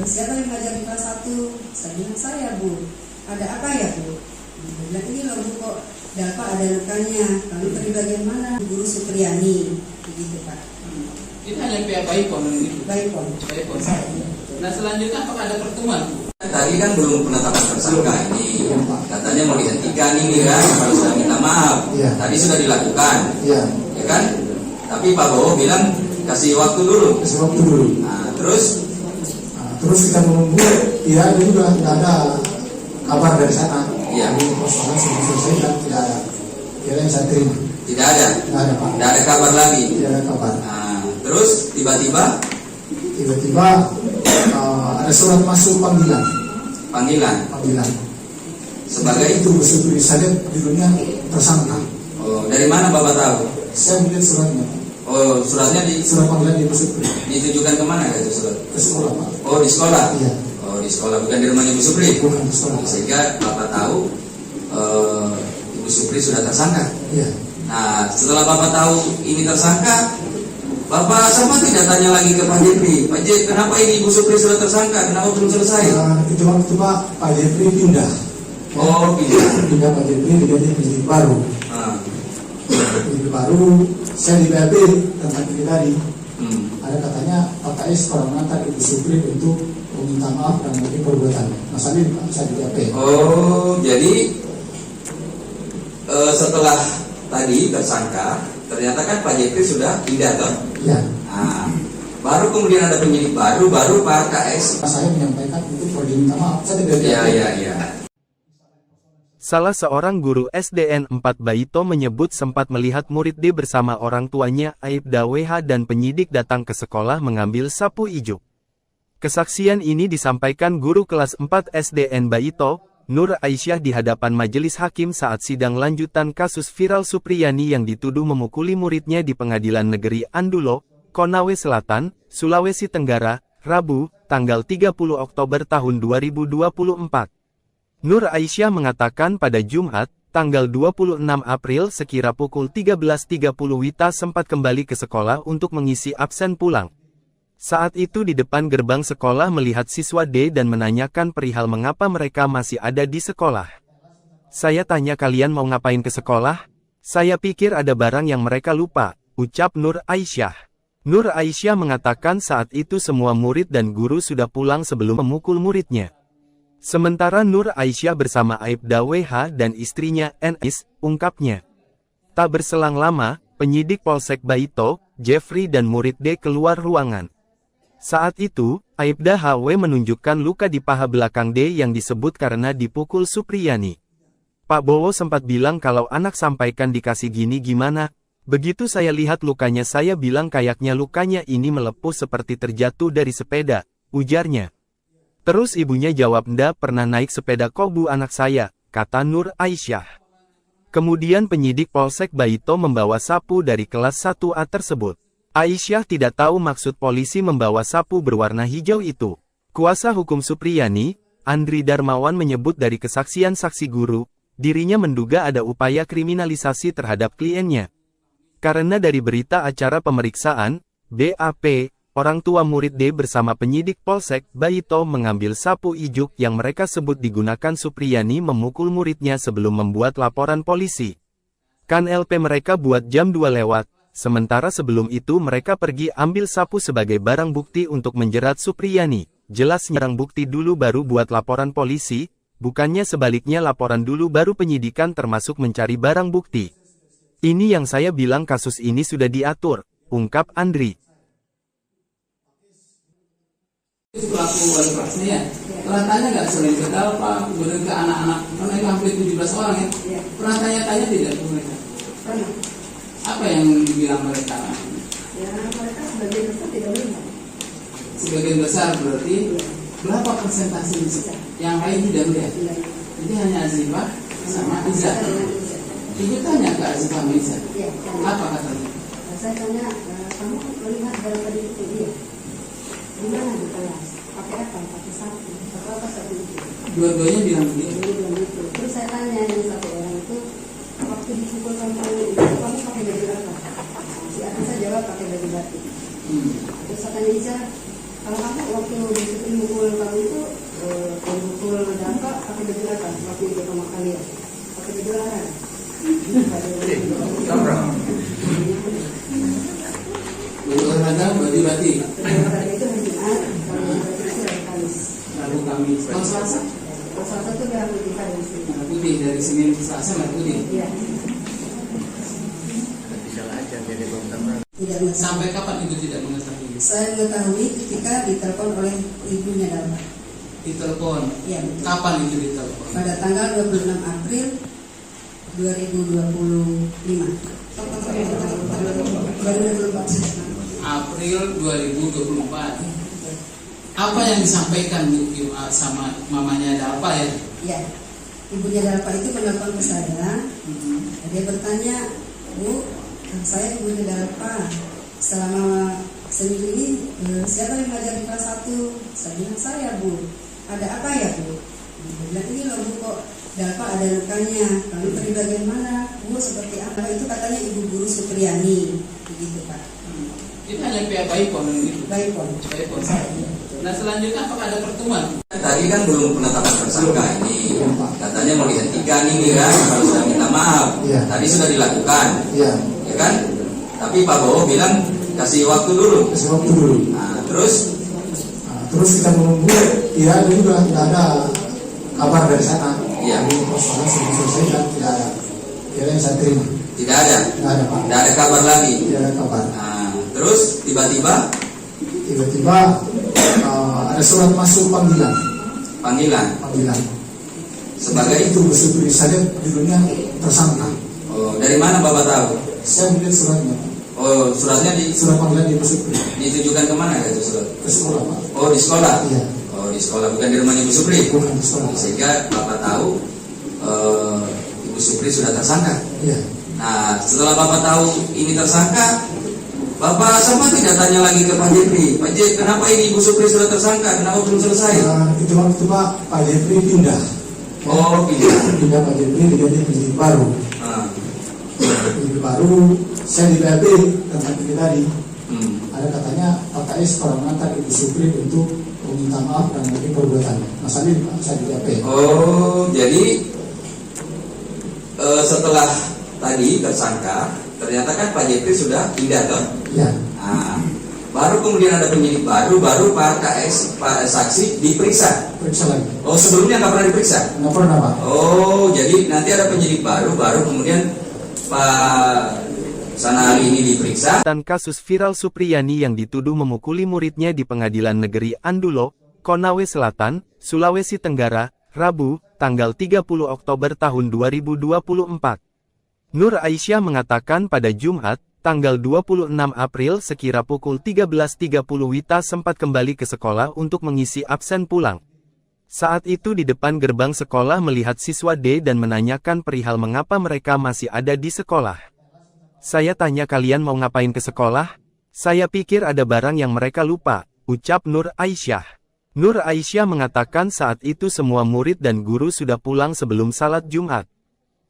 siapa yang mengajar di kelas 1? Saya bilang saya, Bu. Ada apa ya, Bu? Dia bilang ini loh Bu, kok Dalpa ada lukanya. Lalu dari bagian mana? Guru Supriyani, begitu Pak. Itu hanya pihak Baipon itu. Baikpon. Baipon. Nah selanjutnya apakah ada pertemuan? Tadi kan belum penetapan tersangka ini, katanya mau dihentikan ini kan, harus sudah minta maaf. Iya. Tadi sudah dilakukan, Iya, ya kan? Tapi Pak Bowo bilang kasih waktu dulu. kasih waktu dulu. Nah, terus Terus kita menunggu, ya itu juga tidak ada kabar dari sana. Iya. Jadi persoalan sudah selesai dan tidak ada. Kira yang saya terima. tidak ada, Tidak ada Pak. tidak ada kabar lagi. Tidak ada kabar. Nah, terus tiba-tiba Tiba-tiba ada surat masuk panggilan. panggilan sebagai itu Supri saya judulnya tersangka. oh, dari mana Bapak tahu? Saya melihat suratnya. Oh, suratnya Surat panggilan di Supri ditujukan kemana itu surat? ke sekolah Pak. Oh, di sekolah. Iya. Oh, di sekolah, bukan di rumahnya Ibu Supri. Bukan di sekolah. Sehingga Bapak tahu Ibu Supri sudah tersangka. Iya. Nah, setelah Bapak tahu ini tersangka, Bapak sama tidak tanya lagi ke Pak Jepri, Pak Jepri, kenapa ini Ibu Supri sudah tersangka, kenapa belum selesai? Itu waktu Pak Jepri pindah. Oh, Pindah Pak Jepri diganti penyidik baru. Nah, Penyidik baru, saya di BAP tentang ini tadi. Ada katanya Pak KS kalau mengantar Ibu Supri untuk meminta maaf dan mungkin perbuatan. Masalah ini Pak, saya di BAP. Oh, jadi setelah tadi tersangka, ternyata kan Pak Jepri sudah pindah toh. Ya. Nah, baru kemudian ada penyidik baru Pak KS. Saya menyampaikan untuk pergi minta maaf. Saya di BAP. Iya. Salah seorang guru SDN 4 Baito menyebut sempat melihat murid D bersama orang tuanya Aibda WH dan penyidik datang ke sekolah mengambil sapu ijuk. Kesaksian ini disampaikan guru kelas 4 SDN Baito, Nur Aisyah di hadapan majelis hakim saat sidang lanjutan kasus viral Supriyani yang dituduh memukuli muridnya di Pengadilan Negeri Andulo, Konawe Selatan, Sulawesi Tenggara, Rabu, tanggal 30 Oktober tahun 2024. Nur Aisyah mengatakan pada Jumat, tanggal 26 April sekira pukul 13.30 Wita sempat kembali ke sekolah untuk mengisi absen pulang. Saat itu di depan gerbang sekolah melihat siswa D dan menanyakan perihal mengapa mereka masih ada di sekolah. Saya tanya kalian mau ngapain ke sekolah? Saya pikir ada barang yang mereka lupa, ucap Nur Aisyah. Nur Aisyah mengatakan saat itu semua murid dan guru sudah pulang sebelum memukul muridnya. Sementara Nur Aisyah bersama Aibda WH dan istrinya NS, ungkapnya. Tak berselang lama, penyidik Polsek Baito, Jeffrey dan murid D keluar ruangan. Saat itu, Aibda HW menunjukkan luka di paha belakang D yang disebut karena dipukul Supriyani. Pak Bowo sempat bilang kalau anak sampaikan dikasih gini gimana. Begitu saya lihat lukanya saya bilang kayaknya lukanya ini melepuh seperti terjatuh dari sepeda, ujarnya. Terus ibunya jawab ndak pernah naik sepeda kobu anak saya, kata Nur Aisyah. Kemudian penyidik Polsek Baito membawa sapu dari kelas 1A tersebut. Aisyah tidak tahu maksud polisi membawa sapu berwarna hijau itu. Kuasa hukum Supriyani, Andri Darmawan menyebut dari kesaksian saksi guru, dirinya menduga ada upaya kriminalisasi terhadap kliennya. Karena dari berita acara pemeriksaan, BAP, orang tua murid D bersama penyidik Polsek Baito mengambil sapu ijuk yang mereka sebut digunakan Supriyani memukul muridnya sebelum membuat laporan polisi. Kan LP mereka buat jam 2 lewat. Sementara sebelum itu mereka pergi ambil sapu sebagai barang bukti untuk menjerat Supriyani. Jelas nyerang bukti dulu baru buat laporan polisi, bukannya sebaliknya laporan dulu baru penyidikan termasuk mencari barang bukti. Ini yang saya bilang kasus ini sudah diatur, ungkap Andri. Pelaku wali kelasnya ya, pernah tanya nggak selain ke Dalpa, kemudian ke anak-anak, karena itu hampir 17 orang ya, pernah tanya-tanya tidak ke mereka? Pernah. Apa yang dibilang mereka? Ya, mereka sebagian besar tidak melihat. Sebagian besar berarti berapa persentase yang lain tidak melihat? Jadi hanya Azifah sama Iza. Ibu tanya ke Azifah sama Iza. Apa katanya? Saya tanya, kamu melihat dalam tadi itu dia? Di mana di kelas? Pakai apa? Pakai sapu. Apa sapu itu? Dua-duanya bilang begitu. Terus saya tanya yang satu orang itu, waktu dipukul kamu pakai baju apa? Si Atisa jawab pakai baju batik. Terus saya tanya Iza, kalau kamu waktu dipukul kamu itu pukul Dalpa pakai baju apa? Waktu itu sama kalian pakai baju larang. Baju olahraga, baju batik. Olahraga itu hari Jumat, kalau baju batik itu hari Kamis. Lalu Kamis. Kalau Selasa? Kalau Selasa itu merah putih Kamis. Merah putih dari Senin ke Selasa merah putih. Iya. Tidak mengetahui. Sampai kapan itu tidak mengetahui? Saya mengetahui ketika ditelepon oleh ibunya Dalpa. Ditelepon. Iya, betul. Kapan itu ditelepon? Pada tanggal 26 April 2025. April 2024. Apa yang disampaikan Bu sama mamanya Dalpa ya? Ya, ibunya Dalpa itu menelpon ke saya. Dia bertanya, Bu, saya ibunya Dalpa. Selama seminggu ini siapa yang mengajar di kelas 1? Saya bilang saya, Bu. Ada apa ya, Bu? Dia bilang ini loh, Bu, kok Dalpa ada lukanya. Lalu dari bagian mana? Bu, seperti apa? Itu katanya Ibu Guru Supriyani. Begitu, Pak. Itu hanya pihak Baipon gitu. Baipon. Baipon. Nah selanjutnya apakah ada pertemuan? Tadi kan belum penetapan tersangka ini, katanya mau dihentikan ini kan, kalau sudah minta maaf. Tadi sudah dilakukan, ya kan? Tapi Pak Bowo bilang kasih waktu dulu. Kasih waktu dulu. Nah, terus kita menunggu, ya juga tidak ada kabar dari sana. Iya. Persoalan sudah selesai dan tidak ada. Ya yang saya terima. Tidak ada. Tidak ada, Pak. Tidak ada kabar lagi. Tidak ada kabar. Nah, terus tiba-tiba ada surat masuk panggilan. Panggilan. Sebagai itu bersebut saja judulnya tersangka. Oh, dari mana Bapak tahu? Saya melihat suratnya. Oh, suratnya surat panggilan di Supri. Ditujukan kemana itu surat? Ke sekolah, Pak. Oh, di sekolah. Iya. Oh, di sekolah, bukan di rumahnya Ibu Supri. Bukan di sekolah. Sehingga Bapak tahu Ibu Supri sudah tersangka. Iya. Nah, setelah Bapak tahu ini tersangka, Bapak sama tidak tanya lagi ke Pak Jeffrey. Pak Jeffrey, kenapa ini Ibu Supri sudah tersangka? Kenapa belum selesai? Itu waktu Pak Jeffrey pindah. Oh, pindah Pak Jeffrey diganti penyidik baru. Penyidik baru, saya di BAP tempat kita tadi. Ada katanya Pak Pak KS kalau mengantar Ibu Supri untuk meminta maaf dan mengenai perbuatannya. Mas Ali, saya di DP. Oh, jadi setelah tadi tersangka, ternyata kan Pak Jeffrey sudah pindah toh? Ya. Nah, baru kemudian ada penyidik baru Pak KS, Pak saksi diperiksa. Periksa lagi. Oh, sebelumnya nggak pernah diperiksa? Nggak pernah, Pak. Oh, jadi nanti ada penyidik baru kemudian Pak Sanari ini diperiksa. Dan kasus viral Supriyani yang dituduh memukuli muridnya di Pengadilan Negeri Andulo, Konawe Selatan, Sulawesi Tenggara, Rabu, tanggal 30 Oktober tahun 2024. Nur Aisyah mengatakan pada Jumat, tanggal 26 April sekira pukul 13.30 Wita sempat kembali ke sekolah untuk mengisi absen pulang. Saat itu di depan gerbang sekolah melihat siswa D dan menanyakan perihal mengapa mereka masih ada di sekolah. Saya tanya kalian mau ngapain ke sekolah? Saya pikir ada barang yang mereka lupa, ucap Nur Aisyah. Nur Aisyah mengatakan saat itu semua murid dan guru sudah pulang sebelum salat Jumat.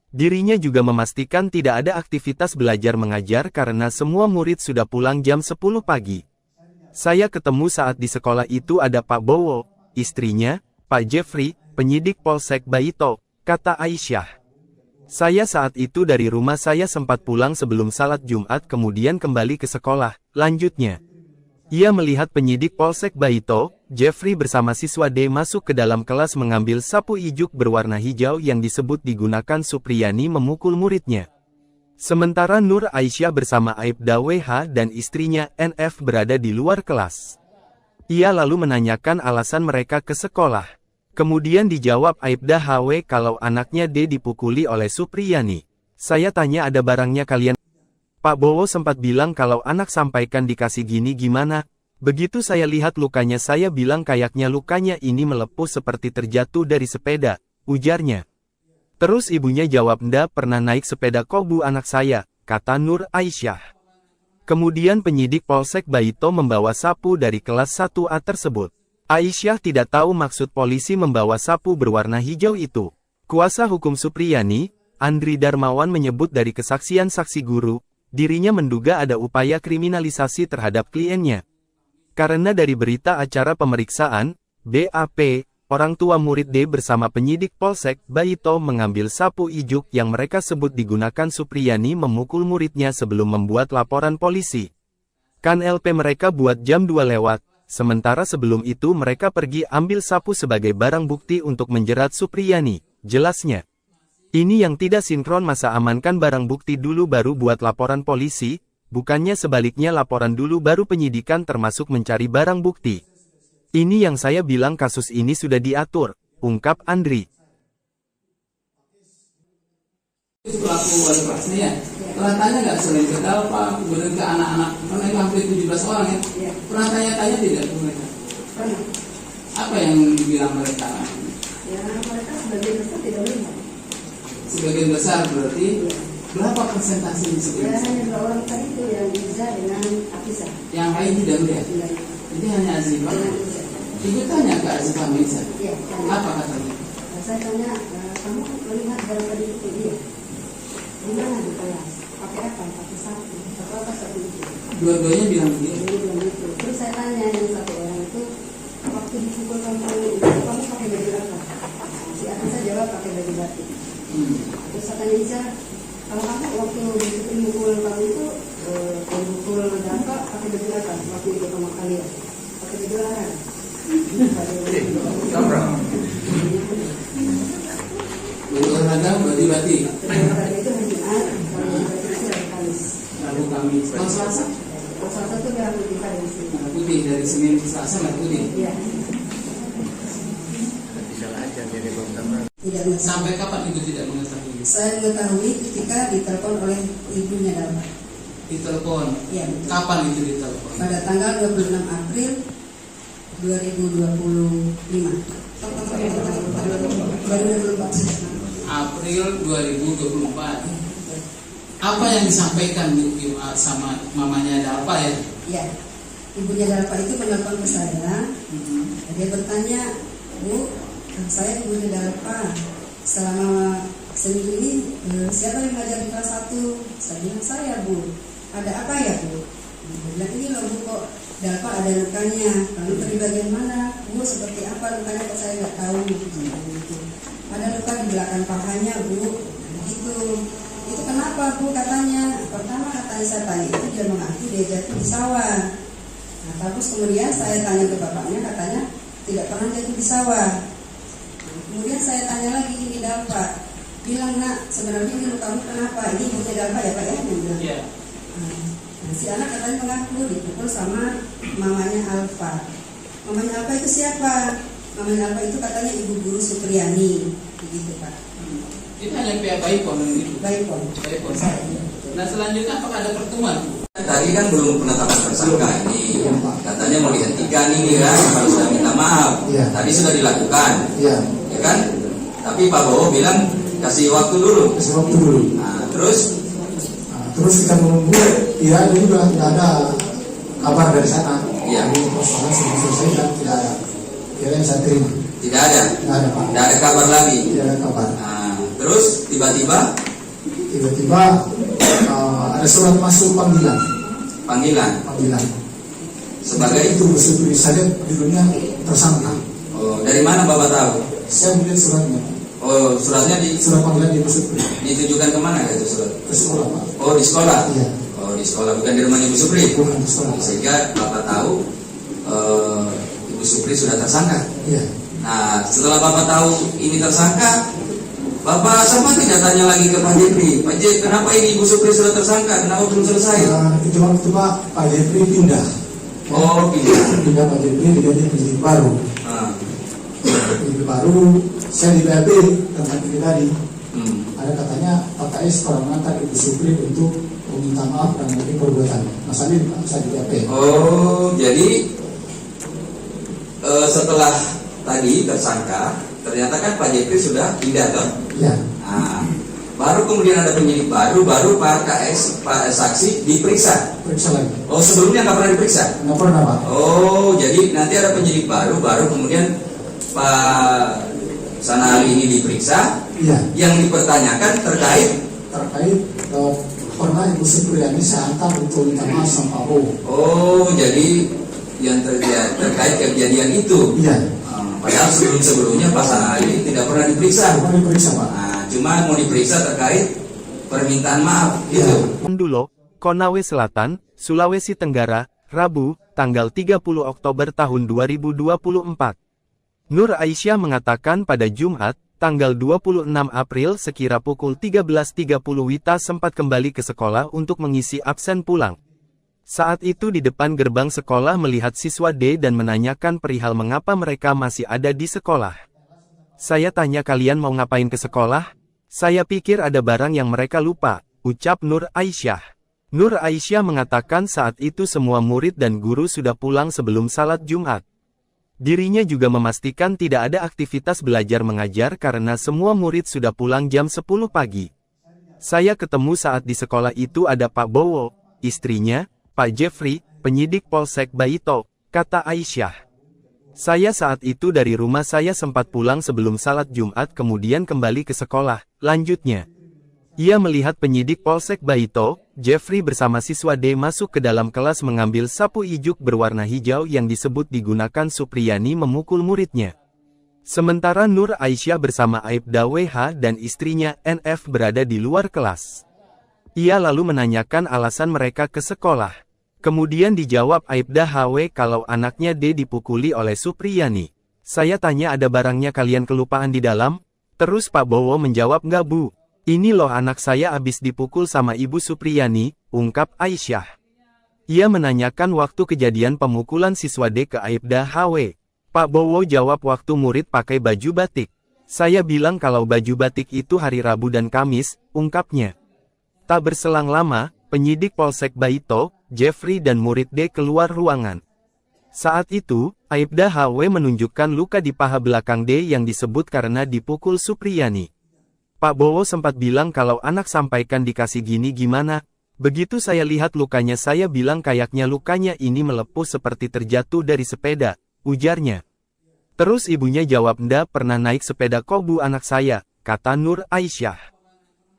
Dirinya juga memastikan tidak ada aktivitas belajar mengajar karena semua murid sudah pulang jam 10 pagi. Saya ketemu saat di sekolah itu ada Pak Bowo, istrinya, Pak Jeffrey, penyidik Polsek Baito, kata Aisyah. Saya saat itu dari rumah saya sempat pulang sebelum salat Jumat kemudian kembali ke sekolah, lanjutnya. Ia melihat penyidik Polsek Baito, Jeffrey bersama siswa D masuk ke dalam kelas mengambil sapu ijuk berwarna hijau yang disebut digunakan Supriyani memukul muridnya. Sementara Nur Aisyah bersama Aibda WH dan istrinya NF berada di luar kelas. Ia lalu menanyakan alasan mereka ke sekolah. Kemudian dijawab Aibda HW kalau anaknya D dipukuli oleh Supriyani. Saya tanya ada barangnya kalian. Pak Bowo sempat bilang kalau anak sampaikan dikasih gini gimana. Begitu saya lihat lukanya saya bilang kayaknya lukanya ini melepuh seperti terjatuh dari sepeda, ujarnya. Terus ibunya jawab ndak pernah naik sepeda kok bu anak saya, kata Nur Aisyah. Kemudian penyidik Polsek Baito membawa sapu dari kelas 1A tersebut. Aisyah tidak tahu maksud polisi membawa sapu berwarna hijau itu. Kuasa hukum Supriyani, Andri Darmawan menyebut dari kesaksian saksi guru, dirinya menduga ada upaya kriminalisasi terhadap kliennya. Karena dari berita acara pemeriksaan, BAP, orang tua murid D bersama penyidik Polsek Baito mengambil sapu ijuk yang mereka sebut digunakan Supriyani memukul muridnya sebelum membuat laporan polisi. Kan LP mereka buat jam 2 lewat. Sementara sebelum itu mereka pergi ambil sapu sebagai barang bukti untuk menjerat Supriyani, jelasnya. Ini yang tidak sinkron masa amankan barang bukti dulu baru buat laporan polisi, bukannya sebaliknya laporan dulu baru penyidikan termasuk mencari barang bukti. Ini yang saya bilang kasus ini sudah diatur, ungkap Andri. Pelaku wali kelasnya ya, pernah tanya nggak selain ke Dalpa, kemudian ke anak-anak, karena itu hampir 17 orang ya, pernah tanya-tanya tidak ke mereka? Pernah. Apa yang dibilang mereka? Ya mereka sebagian besar tidak melihat. Sebagian besar berarti, berapa persentase di Ya sebagian besar? hanya 2 orang tadi itu yang Iza dengan Afisa. Yang lain tidak melihat? Tidak. Jadi hanya Azifah? Dengan Iza. Ibu tanya ke Azifah Meiza, Iya. tanya. apa katanya? Saya tanya, kamu melihat barang tadi itu? Iya. Di mana di kelas? Pakai apa? Pakai sapu. Atau apa sapu itu? Dua-duanya bilang begitu. Jadi bilang gitu. Terus saya tanya yang satu orang itu, waktu dipukul kamu itu kamu pakai baju apa? Si Afisa jawab pakai baju batik. Terus saya tanya Iza, kalau kamu waktu dipukul kamu itu mukul Dalpa pakai baju apa? Waktu itu sama kalian pakai baju larang. Olahraga bati-bati. Olahraga itu hari Jumat, kalau itu hari Kamis. Lalu kami kalau Selasa Kalau Selasa itu merah putih dari sini. merah putih, dari Senin ke Selasa merah putih. Iya. Tidak mengetahui. Sampai kapan ibu tidak mengetahui? Saya mengetahui ketika ditelepon oleh ibunya Dalpa. Ditelepon. Iya. betul. Kapan itu ditelepon? Pada tanggal 26 April 2025. 2024. April 2024. Apa yang disampaikan sama mamanya Dalpa ya? Ya, ibunya Dalpa itu menelpon ke saya. Dia bertanya, Bu, saya ibunya Dalpa. Selama seminggu ini siapa yang mengajar di kelas 1? Saya bilang saya, Bu. Ada apa ya, Bu? Dia bilang ini loh Bu, kok Dalpa ada lukanya. Lalu dari bagian mana? Bu, seperti apa lukanya? Kok saya nggak tahu. Gitu. Ada luka di belakang pahanya, Bu. Gitu. Itu kenapa, Bu? Katanya. Pertama katanya saya tanya itu dia mengaku dia jatuh di sawah. Nah, terus kemudian saya tanya ke bapaknya, katanya tidak pernah jatuh di sawah. Kemudian saya tanya lagi ini Dalpa, bilang nak sebenarnya ini lukamu kenapa? Ini ibunya Dalpa ya Pak ya? Iya. Nah, si anak katanya mengaku dipukul sama mamanya Alfa. Mamanya Alfa itu siapa? Mamanya Alfa itu katanya ibu guru Supriyani, begitu Pak. Itu hanya pihak Baipom itu. Baipom. Nah selanjutnya apakah ada pertemuan? Tadi kan belum penetapan tersangka ini, katanya mau dihentikan ini kan, kalau sudah minta maaf. Tadi sudah dilakukan, ya kan? Tapi Pak Bowo bilang kasih waktu dulu. Nah, terus kita menunggu, ya ini juga tidak ada kabar dari sana. Iya. Jadi persoalan sudah selesai dan tidak ada. Kira yang saya terima. Tidak ada. Tidak ada Pak. Tidak ada kabar lagi. Tidak ada kabar. Nah, terus tiba-tiba ada surat masuk panggilan. Sebagai itu Supri saya judulnya tersangka. Oh, dari mana Bapak tahu? Saya melihat suratnya. Oh, suratnya surat panggilan di Supri. ditujukan kemana itu surat? Ke sekolah Pak. Oh, di sekolah. Iya. Oh, di sekolah, bukan di rumah Ibu Supri. Bukan di sekolah. Sehingga Bapak tahu Ibu Supri sudah tersangka. Iya. Nah, setelah Bapak tahu ini tersangka, Bapak sempat tidak tanya lagi ke Pak Jepri, Pak Jepri, kenapa ini Ibu Supri sudah tersangka? Kenapa belum selesai? Itu waktu Pak Jepri pindah. Oh, pindah Pak Jepri diganti penyidik baru. Penyidik baru, saya di PAP tentang ini tadi. Ada katanya Pak KS pernah mengantar Ibu Supri untuk meminta maaf dan mengenai perbuatannya. Masalah ini saya di PAP. Oh, jadi setelah tadi tersangka, ternyata kan Pak Jepri sudah pindah toh? Iya. Nah, baru kemudian ada penyidik baru Pak KS, Pak saksi diperiksa. Periksa lagi. Oh, sebelumnya nggak pernah diperiksa? Nggak pernah Pak. Oh, jadi nanti ada penyidik baru kemudian Pak Sanali ini diperiksa. Iya. Yang dipertanyakan terkait pernah Ibu Supriyani saya antar untuk minta maaf sama Pak Bowo. Oh, jadi yang terkait kejadian itu. Iya. Padahal sebelumnya Pak Sanali tidak pernah diperiksa. Pernah diperiksa Pak. Nah, cuma mau diperiksa terkait permintaan maaf gitu. Mendulo, Konawe Selatan, Sulawesi Tenggara, Rabu, tanggal 30 Oktober tahun 2024. Nur Aisyah mengatakan pada Jumat, tanggal 26 April sekira pukul 13.30 Wita sempat kembali ke sekolah untuk mengisi absen pulang. Saat itu di depan gerbang sekolah melihat siswa D dan menanyakan perihal mengapa mereka masih ada di sekolah. Saya tanya kalian mau ngapain ke sekolah? Saya pikir ada barang yang mereka lupa, ucap Nur Aisyah. Nur Aisyah mengatakan saat itu semua murid dan guru sudah pulang sebelum salat Jumat. Dirinya juga memastikan tidak ada aktivitas belajar mengajar karena semua murid sudah pulang jam 10 pagi. Saya ketemu saat di sekolah itu ada Pak Bowo, istrinya, Pak Jeffrey, penyidik Polsek Baito, kata Aisyah. Saya saat itu dari rumah saya sempat pulang sebelum salat Jumat kemudian kembali ke sekolah, lanjutnya. Ia melihat penyidik Polsek Baito, Jeffrey bersama siswa D masuk ke dalam kelas mengambil sapu ijuk berwarna hijau yang disebut digunakan Supriyani memukul muridnya. Sementara Nur Aisyah bersama Aibda WH dan istrinya NF berada di luar kelas. Ia lalu menanyakan alasan mereka ke sekolah. Kemudian dijawab Aibda HW kalau anaknya D dipukuli oleh Supriyani. Saya tanya ada barangnya kalian kelupaan di dalam? Terus Pak Bowo menjawab nggak Bu. Ini loh anak saya abis dipukul sama Ibu Supriyani, ungkap Aisyah. Ia menanyakan waktu kejadian pemukulan siswa D ke Aibda HW. Pak Bowo jawab waktu murid pakai baju batik. Saya bilang kalau baju batik itu hari Rabu dan Kamis, ungkapnya. Tak berselang lama, penyidik Polsek Baito, Jeffrey dan murid D keluar ruangan. Saat itu, Aibda HW menunjukkan luka di paha belakang D yang disebut karena dipukul Supriyani. Pak Bowo sempat bilang kalau anak sampaikan dikasih gini gimana. Begitu saya lihat lukanya saya bilang kayaknya lukanya ini melepuh seperti terjatuh dari sepeda, ujarnya. Terus ibunya jawab ndak pernah naik sepeda kok Bu anak saya, kata Nur Aisyah.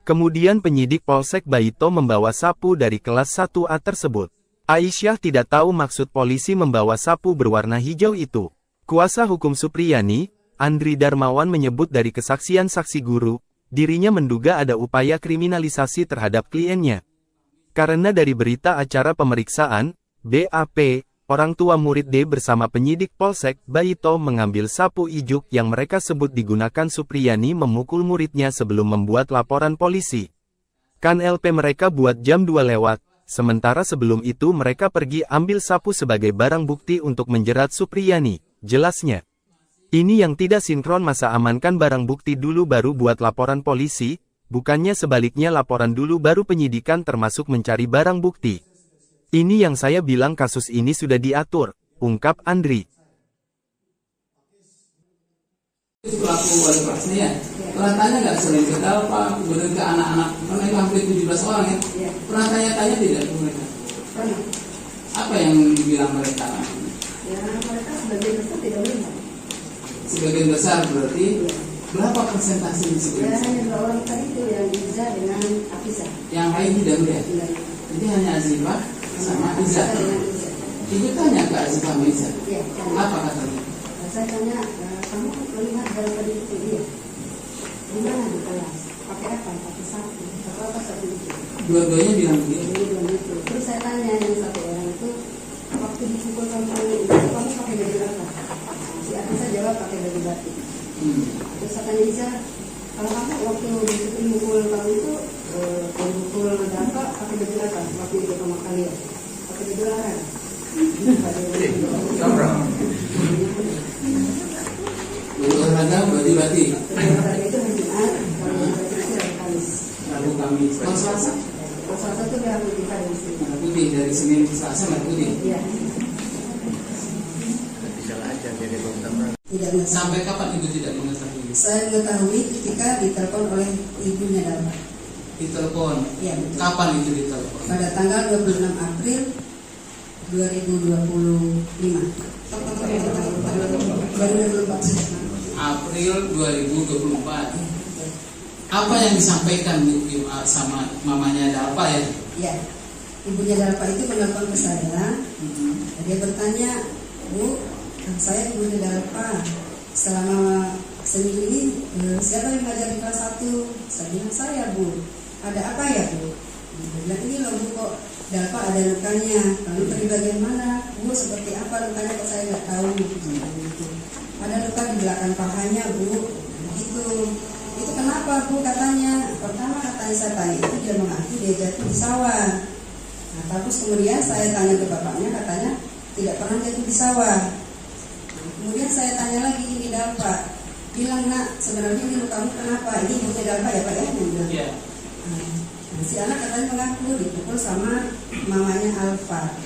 Kemudian penyidik Polsek Baito membawa sapu dari kelas 1A tersebut. Aisyah tidak tahu maksud polisi membawa sapu berwarna hijau itu. Kuasa hukum Supriyani, Andri Darmawan menyebut dari kesaksian saksi guru, dirinya menduga ada upaya kriminalisasi terhadap kliennya. Karena dari berita acara pemeriksaan, BAP, orang tua murid D bersama penyidik Polsek Baito mengambil sapu ijuk yang mereka sebut digunakan Supriyani memukul muridnya sebelum membuat laporan polisi. Kan LP mereka buat jam 2 lewat, sementara sebelum itu mereka pergi ambil sapu sebagai barang bukti untuk menjerat Supriyani, jelasnya. Ini yang tidak sinkron, masa amankan barang bukti dulu baru buat laporan polisi, bukannya sebaliknya laporan dulu baru penyidikan termasuk mencari barang bukti. Ini yang saya bilang kasus ini sudah diatur, ungkap Andri. Pelaku wali kelasnya ya, pernah tanya nggak selain ke Dalpa, kemudian ke anak-anak, karena itu hampir 17 orang ya, pernah tanya-tanya tidak ke mereka? Pernah. Apa yang dibilang mereka? Ya, mereka sebagian besar tidak melihat. Sebagian besar berarti berapa persentase di Ya, sebagian besar? hanya 2 orang tadi itu yang Iza dengan Afisa. Yang lain tidak melihat. Jadi hanya Azifah sama Iza. Ibu tanya ke Azifah sama Iza. Iya. Apa katanya? Saya tanya, kamu melihat dalam tadi itu? Iya. Di mana di kelas? Pakai apa? Pakai sapu. Apa sapu itu? Dua-duanya bilang begitu. Jadi bilang gitu. Terus saya tanya yang satu orang itu, waktu dipukul kamu itu kamu pakai baju apa? Si Afisa jawab pakai baju batik. Terus saya tanya Iza, kalau kamu waktu dipukul kamu itu pukul apa? Pakai baju apa? Waktu itu sama kalian? Pakai baju larang. Olahraga bati-bati. Olahraga itu hari Jumat, kalau bati itu hari Kamis. Rabu Kamis. Kalau Selasa? Kalau Selasa itu merah putih Kamis. Merah putih dari Senin ke Selasa merah putih. Iya. Tidak mengetahui. Sampai kapan ibu tidak mengetahui? Saya mengetahui ketika ditelepon oleh ibunya Dalma. Ditelepon. Iya betul. Kapan itu ditelepon? Pada tanggal 26 April 2025. 2024. April 2024. Apa yang disampaikan sama mamanya Dalpa ya? Ya, ibunya Dalpa itu menelpon ke saya. Dia bertanya, Bu, saya ibunya Dalpa. Selama seminggu ini siapa yang mengajar di kelas 1? Saya bilang saya, Bu. Ada apa ya, Bu? Dia bilang ini loh, Bu, kok Dalpa ada lukanya. Lalu dari bagian mana? Bu, seperti apa lukanya? Kok saya nggak tahu. Ada luka di belakang pahanya, Bu. Begitu. Itu kenapa, Bu? Katanya. Pertama katanya saya tanya itu dia mengaku dia jatuh di sawah. Nah, terus kemudian saya tanya ke bapaknya, katanya tidak pernah jatuh di sawah. Nah, kemudian saya tanya lagi ini Dalpa. Bilang, Nak, sebenarnya ini lukamu kenapa? Ini ibunya Dalpa ya, Pak ya? Iya. Nah, si anak katanya mengaku dipukul sama mamanya Alfa.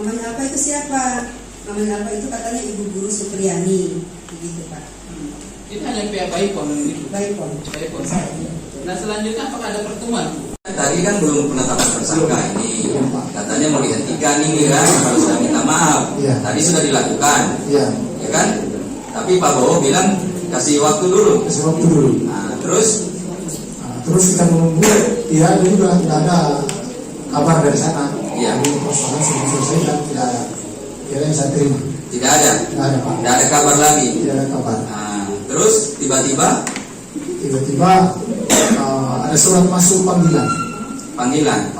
Mamanya Alfa itu siapa? Mamanya Alfa itu katanya ibu guru Supriyani, begitu Pak. Itu hanya pihak Baipon itu. Baipon. Baipon. Nah selanjutnya apakah ada pertemuan? Tadi kan belum penetapan tersangka ini, katanya mau dihentikan ini kan, kalau sudah minta maaf. Tadi sudah dilakukan, ya kan? Tapi Pak Bowo bilang kasih waktu dulu. Kasih waktu dulu. Nah, terus kita menunggu, ya juga tidak ada kabar dari sana. Iya. Persoalan sudah selesai dan tidak ada. Kira yang saya terima. Tidak ada. Tidak ada, Pak. Tidak ada kabar lagi. Tidak ada kabar. Nah, terus tiba-tiba ada surat masuk panggilan. Panggilan.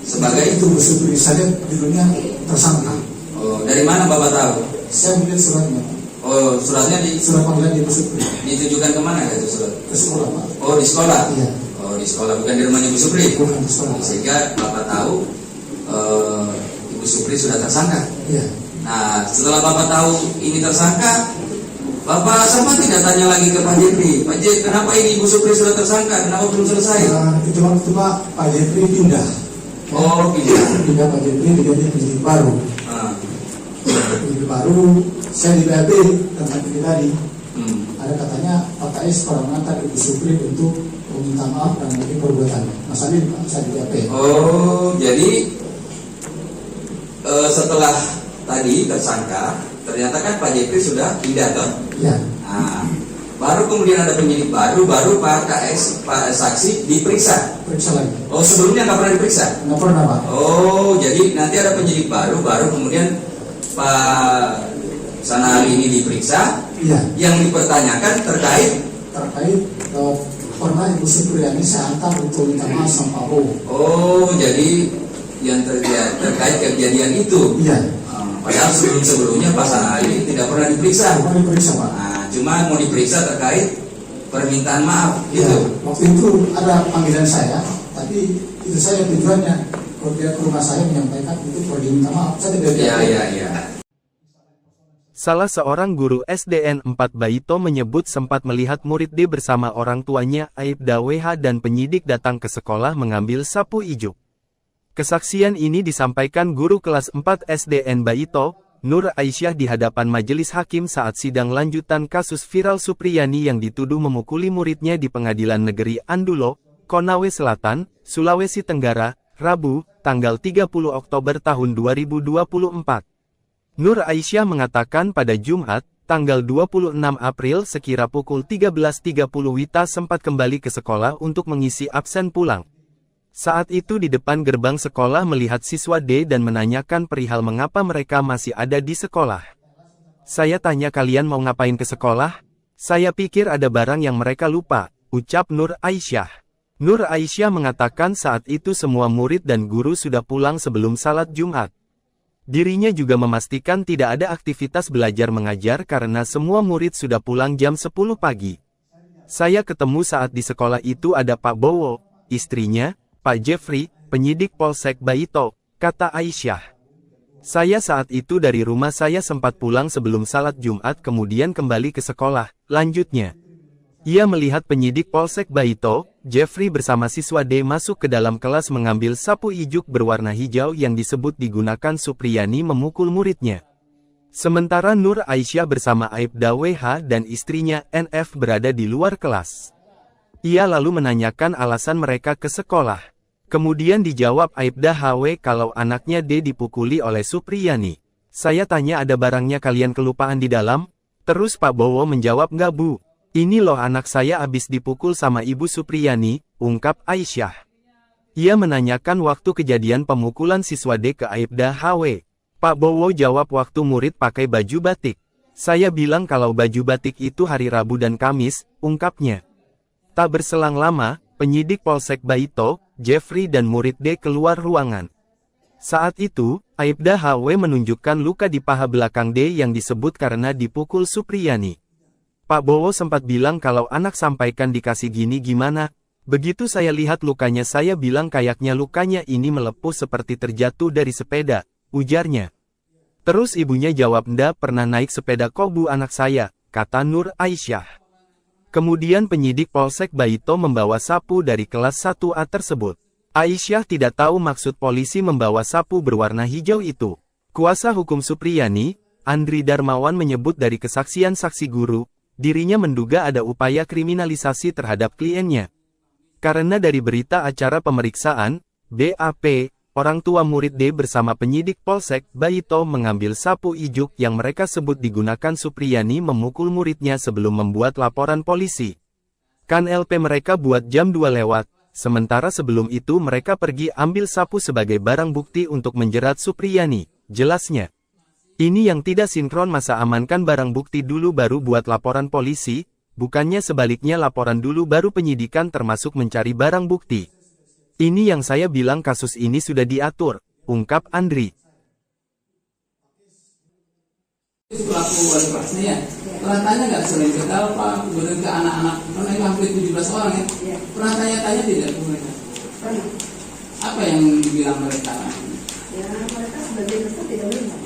Sebagai itu bersyukur saya judulnya tersangka. Oh, dari mana Bapak tahu? Saya melihat suratnya. Oh, suratnya surat panggilan di Supri. Ditujukan kemana itu surat? Ke sekolah, Pak. Oh, di sekolah. Iya. Oh, di sekolah, bukan di rumahnya Ibu Supri. Bukan di sekolah. Sehingga Bapak tahu Ibu Supri sudah tersangka. Iya. Nah, setelah Bapak tahu ini tersangka, Bapak sama tidak tanya lagi ke Pak Jepri. Pak Jepri, kenapa ini Ibu Supri sudah tersangka? Kenapa belum selesai? Itu waktu Pak Jepri pindah. Oh, pindah Pak Jepri diganti penyidik baru. Penyidik baru, saya di BAP tentang ini tadi. Ada katanya Pak KS pernah mengantar Ibu Supri untuk meminta maaf dan mungkin perbuatan. Masalah ini saya di BAP. Oh, jadi setelah tadi tersangka, ternyata kan Pak Jepri sudah pindah toh? Iya. Nah, Baru kemudian ada penyidik baru Pak saksi diperiksa. Periksa lagi. Oh, sebelumnya nggak pernah diperiksa? Nggak pernah, Pak. Oh, jadi nanti ada penyidik baru kemudian Pak Sanali ini diperiksa. Iya. Yang dipertanyakan terkait pernah Ibu Supriyani saya hantar untuk minta maaf sama Pak Bowo. Oh, jadi yang terkait kejadian itu. Iya. Padahal sebelumnya Pak Sanali tidak pernah diperiksa. Pernah diperiksa, Pak. Nah, cuma mau diperiksa terkait permintaan maaf Iya. gitu. Waktu itu ada panggilan saya, tapi itu saya tujuannya kalau dia ke rumah saya menyampaikan untuk pergi minta maaf. Saya tidak Iya. Salah seorang guru SDN 4 Baito menyebut sempat melihat murid D bersama orang tuanya Aibda WH dan penyidik datang ke sekolah mengambil sapu ijuk. Kesaksian ini disampaikan guru kelas 4 SDN Baito, Nur Aisyah di hadapan majelis hakim saat sidang lanjutan kasus viral Supriyani yang dituduh memukuli muridnya di Pengadilan Negeri Andulo, Konawe Selatan, Sulawesi Tenggara, Rabu, tanggal 30 Oktober tahun 2024. Nur Aisyah mengatakan pada Jumat, tanggal 26 April sekira pukul 13.30 Wita sempat kembali ke sekolah untuk mengisi absen pulang. Saat itu di depan gerbang sekolah melihat siswa D dan menanyakan perihal mengapa mereka masih ada di sekolah. Saya tanya kalian mau ngapain ke sekolah? Saya pikir ada barang yang mereka lupa, ucap Nur Aisyah. Nur Aisyah mengatakan saat itu semua murid dan guru sudah pulang sebelum salat Jumat. Dirinya juga memastikan tidak ada aktivitas belajar mengajar karena semua murid sudah pulang jam 10 pagi. Saya ketemu saat di sekolah itu ada Pak Bowo, istrinya, Pak Jeffrey, penyidik Polsek Baito, kata Aisyah. Saya saat itu dari rumah saya sempat pulang sebelum salat Jumat kemudian kembali ke sekolah, lanjutnya. Ia melihat penyidik Polsek Baito, Jeffrey bersama siswa D masuk ke dalam kelas mengambil sapu ijuk berwarna hijau yang disebut digunakan Supriyani memukul muridnya. Sementara Nur Aisyah bersama Aibda WH dan istrinya NF berada di luar kelas. Ia lalu menanyakan alasan mereka ke sekolah. Kemudian dijawab Aibda HW kalau anaknya D dipukuli oleh Supriyani. Saya tanya ada barangnya kalian kelupaan di dalam? Terus Pak Bowo menjawab nggak bu. Ini loh anak saya abis dipukul sama Ibu Supriyani, ungkap Aisyah. Ia menanyakan waktu kejadian pemukulan siswa D ke Aibda HW. Pak Bowo jawab waktu murid pakai baju batik. Saya bilang kalau baju batik itu hari Rabu dan Kamis, ungkapnya. Tak berselang lama, penyidik Polsek Baito, Jeffrey dan murid D keluar ruangan. Saat itu, Aibda HW menunjukkan luka di paha belakang D yang disebut karena dipukul Supriyani. Pak Bowo sempat bilang kalau anak sampaikan dikasih gini gimana. Begitu saya lihat lukanya saya bilang kayaknya lukanya ini melepuh seperti terjatuh dari sepeda, ujarnya. Terus ibunya jawab ndak pernah naik sepeda kok bu anak saya, kata Nur Aisyah. Kemudian penyidik Polsek Baito membawa sapu dari kelas 1A tersebut. Aisyah tidak tahu maksud polisi membawa sapu berwarna hijau itu. Kuasa hukum Supriyani, Andri Darmawan menyebut dari kesaksian saksi guru, dirinya menduga ada upaya kriminalisasi terhadap kliennya. Karena dari berita acara pemeriksaan, BAP, orang tua murid D bersama penyidik Polsek Baito mengambil sapu ijuk yang mereka sebut digunakan Supriyani memukul muridnya sebelum membuat laporan polisi. Kan LP mereka buat jam 2 lewat, sementara sebelum itu mereka pergi ambil sapu sebagai barang bukti untuk menjerat Supriyani, jelasnya. Ini yang tidak sinkron masa amankan barang bukti dulu baru buat laporan polisi, bukannya sebaliknya laporan dulu baru penyidikan termasuk mencari barang bukti. Ini yang saya bilang kasus ini sudah diatur, ungkap Andri. Pelaku wali kelasnya ya, pernah tanya nggak sering ke Pak, kemudian ke anak-anak, karena hampir 17 orang ya, pernah tanya-tanya tidak ke mereka? Pernah. Apa yang dibilang mereka? Ya mereka sebagian besar tidak melihat.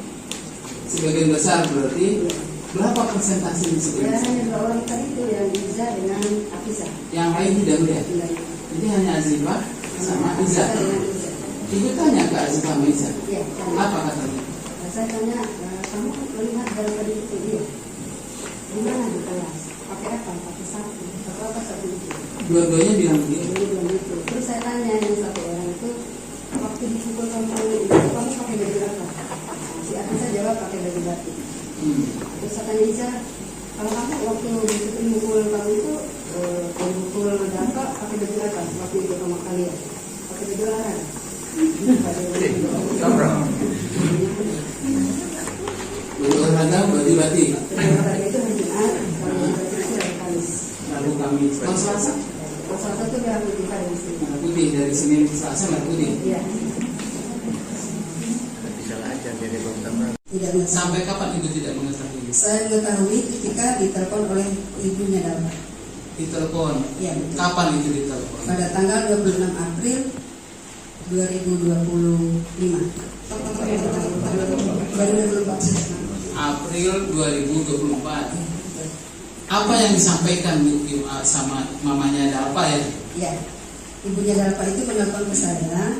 Sebagian besar berarti berapa persentase di Ya sebagian besar? hanya 2 orang tadi itu yang Iza dengan Afisa. Yang lain tidak melihat. Jadi hanya Azifah sama Iza. Ibu tanya ke Azifah sama Iza. Ya, Apa katanya? saya tanya, kamu melihat dalam tadi itu dia? Di mana di kelas? Pakai apa? Pakai sapu. Atau apa sapu itu? Dua-duanya bilang begitu. Dia bilang gitu. Terus saya tanya yang satu orang itu, waktu dipukul kamu itu kamu pakai baju apa? Si Afisa jawab pakai baju batik. Terus saya tanya Iza, Kalau kamu waktu mukul kamu itu mukul Dapa pakai baju apa? Waktu itu sama kalian pakai baju apa? Olahraga berarti Olahraga itu hari Jumat, kalau itu hari Kamis. Rabu Kamis. Kalau Selasa? Kalau Selasa itu merah putih Kamis. Merah putih dari Senin ke Selasa merah putih. Iya. Tidak mengetahui. Sampai kapan ibu tidak mengetahui? Saya mengetahui ketika ditelepon oleh ibunya Dapa. Ditelepon. Iya, betul. Kapan itu ditelepon? Pada tanggal 26 April 2025. April 2024. Apa yang disampaikan sama mamanya Dapa ya? Ya, ibunya Dapa itu menelpon ke saya.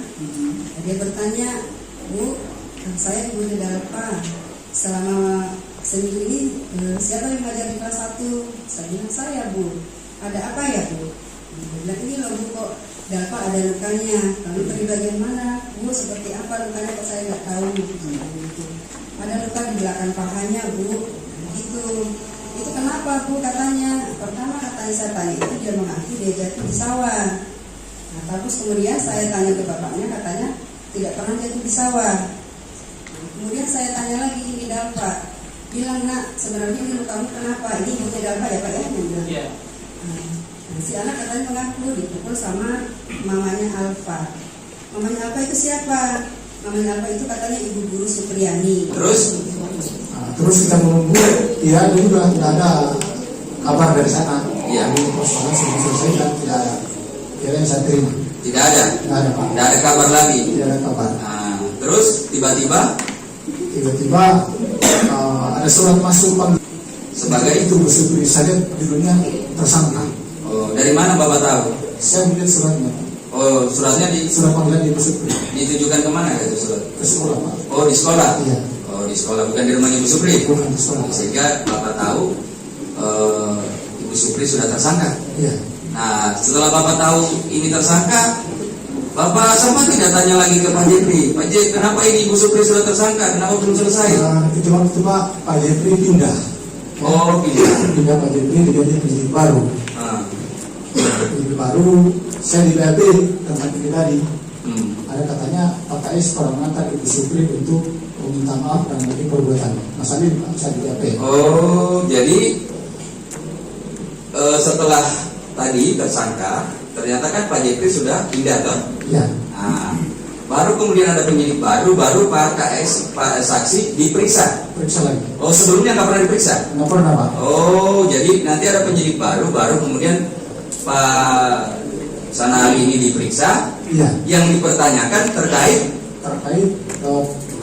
Dia bertanya, Bu, saya ibunya Dapa. Selama seminggu ini siapa yang mengajar di kelas 1? Saya bilang saya, Bu. Ada apa ya, Bu? Dia bilang ini loh, Bu, kok Dapa ada lukanya. Lalu dari bagian mana? Bu, seperti apa lukanya kok saya nggak tahu. Ada luka di belakang pahanya, Bu. Gitu. Itu kenapa, Bu? Katanya. Pertama katanya saya tanya itu dia mengaku dia jatuh di sawah. Nah, terus kemudian saya tanya ke bapaknya, katanya tidak pernah jatuh di sawah. Nah, kemudian saya tanya lagi ini Dapa. Bilang, Nak, sebenarnya ini lukamu kenapa? Ini ibunya Dapa ya, Pak ya? Iya. Nah, si anak katanya mengaku dipukul sama mamanya Alfa. Mamanya Alfa itu siapa? Mamanya Alfa itu katanya ibu guru Supriyani. Terus? Nah, terus kita menunggu, ya juga tidak ada kabar dari sana. Iya. Jadi persoalan sudah selesai dan tidak ada. Kira yang saya terima. Tidak ada? Tidak ada, Pak. Tidak ada kabar lagi? Tidak ada kabar. Nah, terus tiba-tiba ada surat masuk sebagai itu Supri saja judulnya tersangka. Oh, dari mana Bapak tahu? Saya melihat suratnya. Oh, suratnya Surat panggilan Ibu Supri ditujukan kemana itu surat? ke sekolah, Pak. Oh, di sekolah? Iya. Oh, di sekolah, bukan di rumah Ibu Supri? Bukan di sekolah. Sehingga Bapak tahu Ibu Supri sudah tersangka. Iya. Nah, setelah Bapak tahu ini tersangka, Bapak sama tidak tanya lagi ke Pak Jepri, Pak Jepri, kenapa ini Ibu Supri sudah tersangka? Kenapa belum selesai? Itu waktu Pak Jepri pindah. Oh, Pindah Pak Jepri diganti penyidik baru. Ah. Penyidik baru, saya di BAP tempat ini tadi. Ada katanya Pak KS pernah mengantar Ibu Supri untuk meminta maaf dan bagi perbuatan. Mas Ali saya di BAP. Oh, jadi setelah tadi tersangka, ternyata kan Pak Jepri sudah pindah toh? Iya. Nah, baru kemudian ada penyidik baru Pak KS, Pak saksi diperiksa. Periksa lagi. Oh, sebelumnya nggak pernah diperiksa? Nggak pernah, Pak. Oh, jadi nanti ada penyidik baru kemudian Pak Sanali ini diperiksa. Iya. Yang dipertanyakan terkait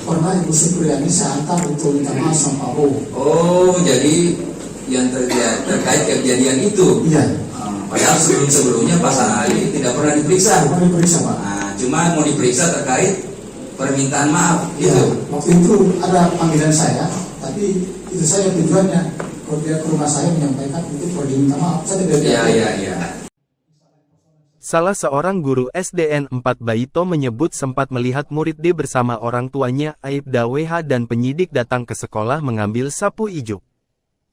pernah Ibu Supriyani saya antar untuk minta maaf sama Pak Bowo. Oh, jadi yang terkait kejadian itu. Iya. Padahal sebelumnya Pak Sanali tidak pernah diperiksa. Pernah diperiksa, Pak. Nah, cuma mau diperiksa terkait permintaan maaf Iya. gitu. Waktu itu ada panggilan saya, tapi itu saya tujuannya kalau dia ke rumah saya menyampaikan itu perlu diminta maaf. Saya tidak. Iya. Salah seorang guru SDN 4 Baito menyebut sempat melihat murid D bersama orang tuanya Aibda WH dan penyidik datang ke sekolah mengambil sapu ijuk.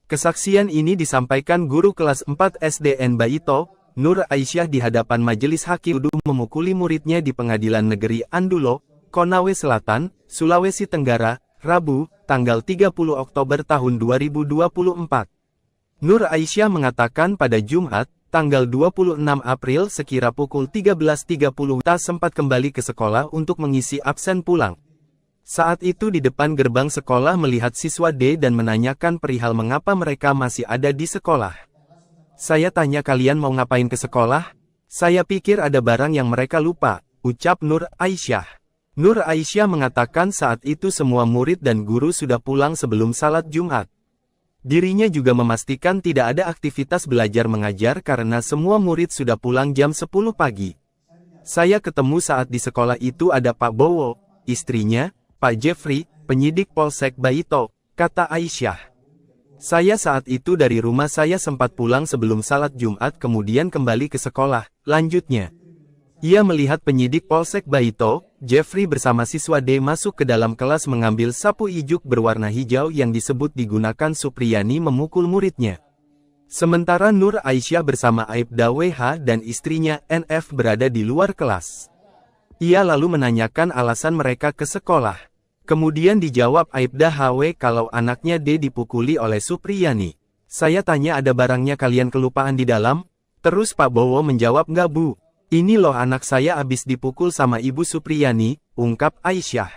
Kesaksian ini disampaikan guru kelas 4 SDN Baito, Nur Aisyah di hadapan majelis hakim tuduh memukuli muridnya di Pengadilan Negeri Andulo, Konawe Selatan, Sulawesi Tenggara, Rabu, tanggal 30 Oktober tahun 2024. Nur Aisyah mengatakan pada Jumat, tanggal 26 April sekira pukul 13.30 tak sempat kembali ke sekolah untuk mengisi absen pulang. Saat itu di depan gerbang sekolah melihat siswa D dan menanyakan perihal mengapa mereka masih ada di sekolah. Saya tanya kalian mau ngapain ke sekolah? Saya pikir ada barang yang mereka lupa, ucap Nur Aisyah. Nur Aisyah mengatakan saat itu semua murid dan guru sudah pulang sebelum salat Jumat. Dirinya juga memastikan tidak ada aktivitas belajar mengajar karena semua murid sudah pulang jam 10 pagi. Saya ketemu saat di sekolah itu ada Pak Bowo, istrinya, Pak Jeffrey, penyidik Polsek Baito, kata Aisyah. Saya saat itu dari rumah saya sempat pulang sebelum salat Jumat kemudian kembali ke sekolah, lanjutnya. Ia melihat penyidik Polsek Baito, Jeffrey bersama siswa D masuk ke dalam kelas mengambil sapu ijuk berwarna hijau yang disebut digunakan Supriyani memukul muridnya. Sementara Nur Aisyah bersama Aibda WH dan istrinya NF berada di luar kelas. Ia lalu menanyakan alasan mereka ke sekolah. Kemudian dijawab Aibda HW kalau anaknya D dipukuli oleh Supriyani. Saya tanya ada barangnya kalian kelupaan di dalam? Terus Pak Bowo menjawab nggak Bu. Ini loh anak saya abis dipukul sama Ibu Supriyani, ungkap Aisyah.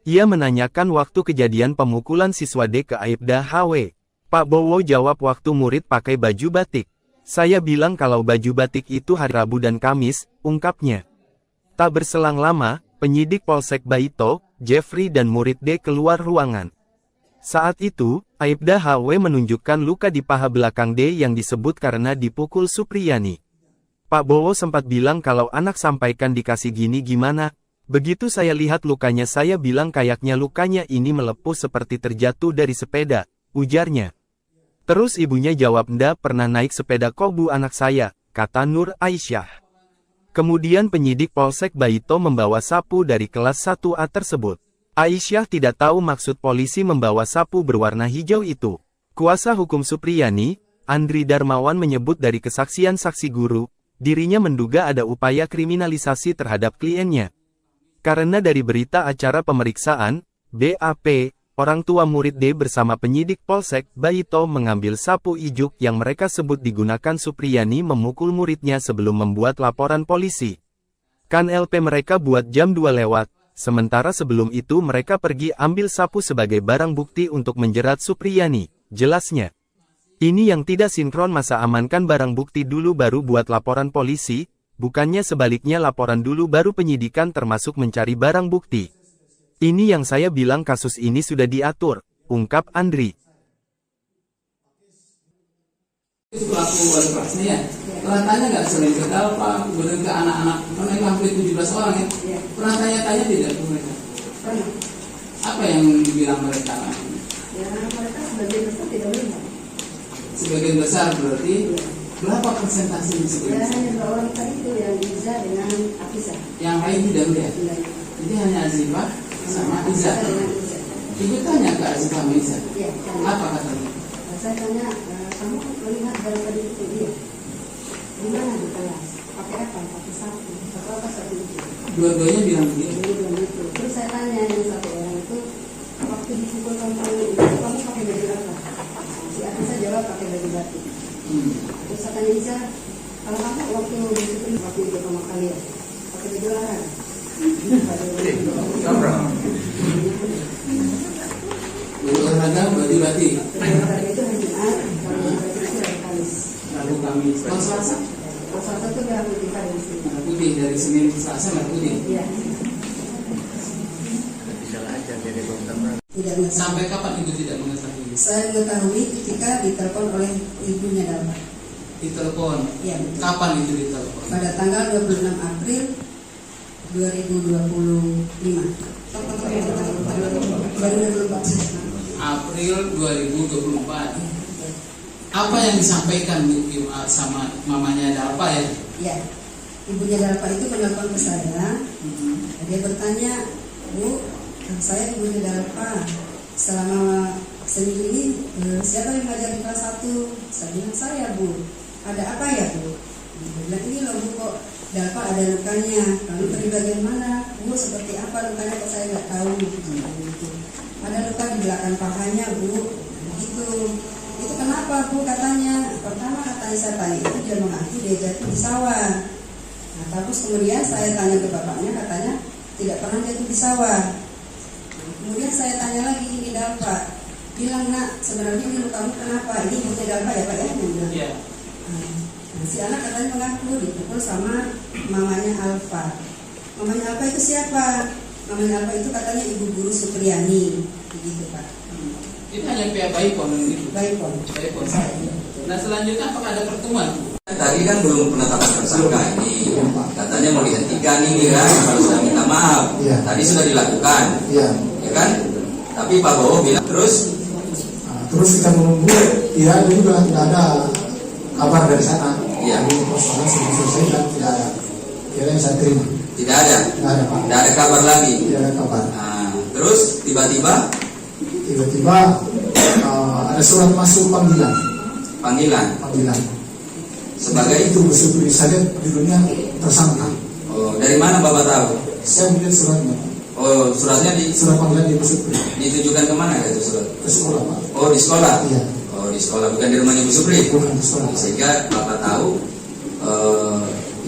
Ia menanyakan waktu kejadian pemukulan siswa D ke Aibda HW. Pak Bowo jawab waktu murid pakai baju batik. Saya bilang kalau baju batik itu hari Rabu dan Kamis, ungkapnya. Tak berselang lama, penyidik Polsek Baito, Jeffrey dan murid D keluar ruangan. Saat itu, Aibda HW menunjukkan luka di paha belakang D yang disebut karena dipukul Supriyani. Pak Bowo sempat bilang kalau anak sampaikan dikasih gini gimana. Begitu saya lihat lukanya saya bilang kayaknya lukanya ini melepuh seperti terjatuh dari sepeda, ujarnya. Terus ibunya jawab ndak pernah naik sepeda kok Bu anak saya, kata Nur Aisyah. Kemudian penyidik Polsek Baito membawa sapu dari kelas 1A tersebut. Aisyah tidak tahu maksud polisi membawa sapu berwarna hijau itu. Kuasa hukum Supriyani, Andri Darmawan menyebut dari kesaksian saksi guru, dirinya menduga ada upaya kriminalisasi terhadap kliennya. Karena dari berita acara pemeriksaan, BAP, orang tua murid D bersama penyidik Polsek Baito mengambil sapu ijuk yang mereka sebut digunakan Supriyani memukul muridnya sebelum membuat laporan polisi. Kan LP mereka buat jam 2 lewat, sementara sebelum itu mereka pergi ambil sapu sebagai barang bukti untuk menjerat Supriyani, jelasnya. Ini yang tidak sinkron masa amankan barang bukti dulu baru buat laporan polisi, bukannya sebaliknya laporan dulu baru penyidikan termasuk mencari barang bukti. Ini yang saya bilang kasus ini sudah diatur, ungkap Andri. Pelaku wali kelasnya ya, pernah tanya nggak sering ke Dalpa, kemudian ke anak-anak, mereka hampir 17 orang ya, pernah tanya-tanya tidak ke mereka? Pernah. Apa yang dibilang mereka? Ya mereka sebagian besar tidak melihat. Sebagian besar berarti berapa persentase di Ya sebagian besar? hanya 2 orang tadi itu yang Iza dengan Afisa. Yang lain tidak melihat. Jadi hanya Azifah sama Iza. Ibu tanya ke Azifah sama Iza. Iya. Apa katanya? Saya tanya, kamu melihat barang tadi itu dia? Di mana di kelas? Pakai apa? Pakai sapu. Pakai apa sapu itu? Dua-duanya bilang begitu. Dia bilang itu. Terus saya tanya yang satu orang itu, waktu dipukul kamu pakai baju apa? Si Afisa jawab pakai baju batik. Terus saya tanya Iza, kalau kamu waktu disitu waktu itu sama kalian pakai baju larang? Olahraga baju-baju. Olahraga itu hari Jumat, kalau baju itu hari Kamis. Lalu kami kalau Selasa Kalau Selasa itu merah putih Kamis. merah putih dari Senin ke Selasa merah putih. Iya. Tidak mengetahui. Sampai kapan ibu tidak mengetahui? Saya mengetahui ketika ditelepon oleh ibunya Dalma. Ditelepon. Iya. Betul. Kapan itu ditelepon? Pada tanggal 26 April 2025. April 2024. Apa yang disampaikan sama mamanya Dalpa ya? Ya, ibunya Dalpa itu menelpon ke saya. Dia bertanya, Bu, saya ibunya Dalpa. Selama seminggu ini siapa yang mengajar di kelas 1? Saya bilang saya, Bu. Ada apa ya, Bu? Dia bilang ini loh Bu, kok Dalpa ada lukanya. Lalu dari bagian mana? Bu, seperti apa lukanya kok saya nggak tahu. Gitu. Ada luka di belakang pahanya, Bu. Begitu. Itu kenapa, Bu? Katanya. Pertama katanya saya tanya itu dia mengaku dia jatuh di sawah. Nah, terus kemudian saya tanya ke bapaknya, katanya tidak pernah jatuh di sawah. Kemudian saya tanya lagi ini Dalpa. Bilang, Nak, sebenarnya ini lukamu kenapa? Ini ibunya Dalpa ya, Pak ya? Iya. Nah, si anak katanya mengaku dipukul sama mamanya Alfa. Mamanya Alfa itu siapa? Mamanya Alfa itu katanya ibu guru Supriyani, begitu Pak. Itu hanya pihak Baipon itu. Baipon. Baipon. Nah selanjutnya apakah ada pertemuan? Tadi kan belum penetapan tersangka ini, katanya mau dihentikan ini kan, kalau sudah minta maaf. Tadi sudah dilakukan, ya kan? Tapi Pak Bowo bilang terus kita menunggu, ya juga tidak ada kabar dari sana. Iya. Persoalan sudah selesai dan tidak ada yang saya terima. Tidak ada. Nggak ada Pak. Tidak ada kabar lagi. Tidak ada kabar. Nah, terus tiba-tiba ada surat masuk panggilan. Panggilan. Sebagai itu Bu Supri, saya judulnya tersangka. Oh, dari mana Bapak tahu? Saya melihat suratnya. Oh, suratnya Surat panggilan di Bu Supri. ditujukan kemana itu surat? Ke sekolah Pak. Oh, di sekolah. Iya. Oh, di sekolah, bukan di rumahnya Ibu Supri. Bukan di sekolah. Sehingga Bapak tahu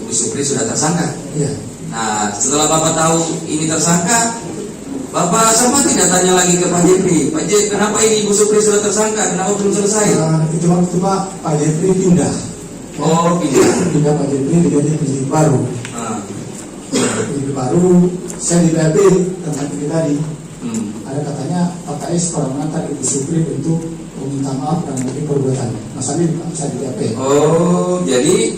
Ibu Supri sudah tersangka. Iya. Nah, setelah Bapak tahu ini tersangka, Bapak sempat tidak tanya lagi ke Pak Jeffrey, Pak Jeffrey, kenapa ini Ibu Supri sudah tersangka? Kenapa belum selesai? Itu waktu Pak Jeffrey pindah. Oh, Pindah Pak Jeffrey diganti penyidik baru. Penyidik baru, saya di PAP tentang ini tadi. Ada katanya Pak KS pernah mengantar Ibu Supri untuk meminta maaf dan mungkin perbuatan. Masalah ini saya di PAP. Oh, jadi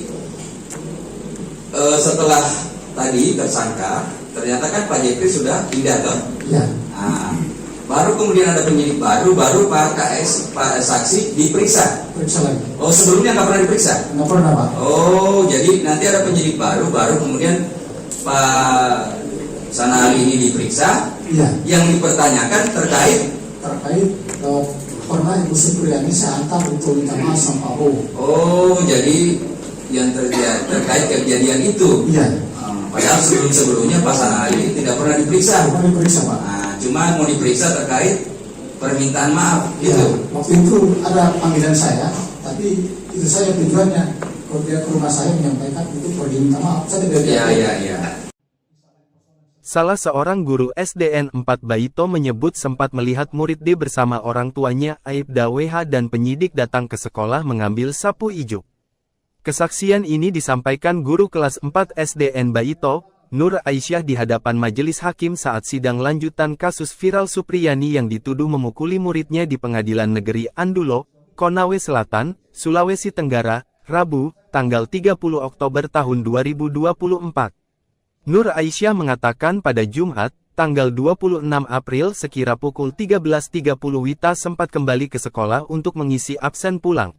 setelah tadi tersangka, ternyata kan Pak Jeffrey sudah pindah toh? Iya. Nah, baru kemudian ada penyidik baru Pak KS, Pak saksi diperiksa. Periksa lagi. Oh, sebelumnya nggak pernah diperiksa? Nggak pernah Pak. Oh, jadi nanti ada penyidik baru kemudian Pak Sanali ini diperiksa. Iya. Yang dipertanyakan terkait pernah Ibu Supriyani saya antar untuk minta maaf sama Pak Bowo. Oh, jadi yang terkait kejadian itu. Iya. Padahal sebelumnya Pak Sanali tidak pernah diperiksa. Pernah diperiksa Pak. Nah, cuma mau diperiksa terkait permintaan maaf Iya. gitu. Waktu itu ada panggilan saya, tapi itu saya tujuannya kalau dia ke rumah saya menyampaikan itu pergi minta maaf. Saya tidak. Iya. Salah seorang guru SDN 4 Baito menyebut sempat melihat murid D bersama orang tuanya Aibda WH dan penyidik datang ke sekolah mengambil sapu ijuk. Kesaksian ini disampaikan guru kelas 4 SDN Baito, Nur Aisyah di hadapan majelis hakim saat sidang lanjutan kasus viral Supriyani yang dituduh memukuli muridnya di Pengadilan Negeri Andulo, Konawe Selatan, Sulawesi Tenggara, Rabu, tanggal 30 Oktober tahun 2024. Nur Aisyah mengatakan pada Jumat, tanggal 26 April sekira pukul 13.30 Wita sempat kembali ke sekolah untuk mengisi absen pulang.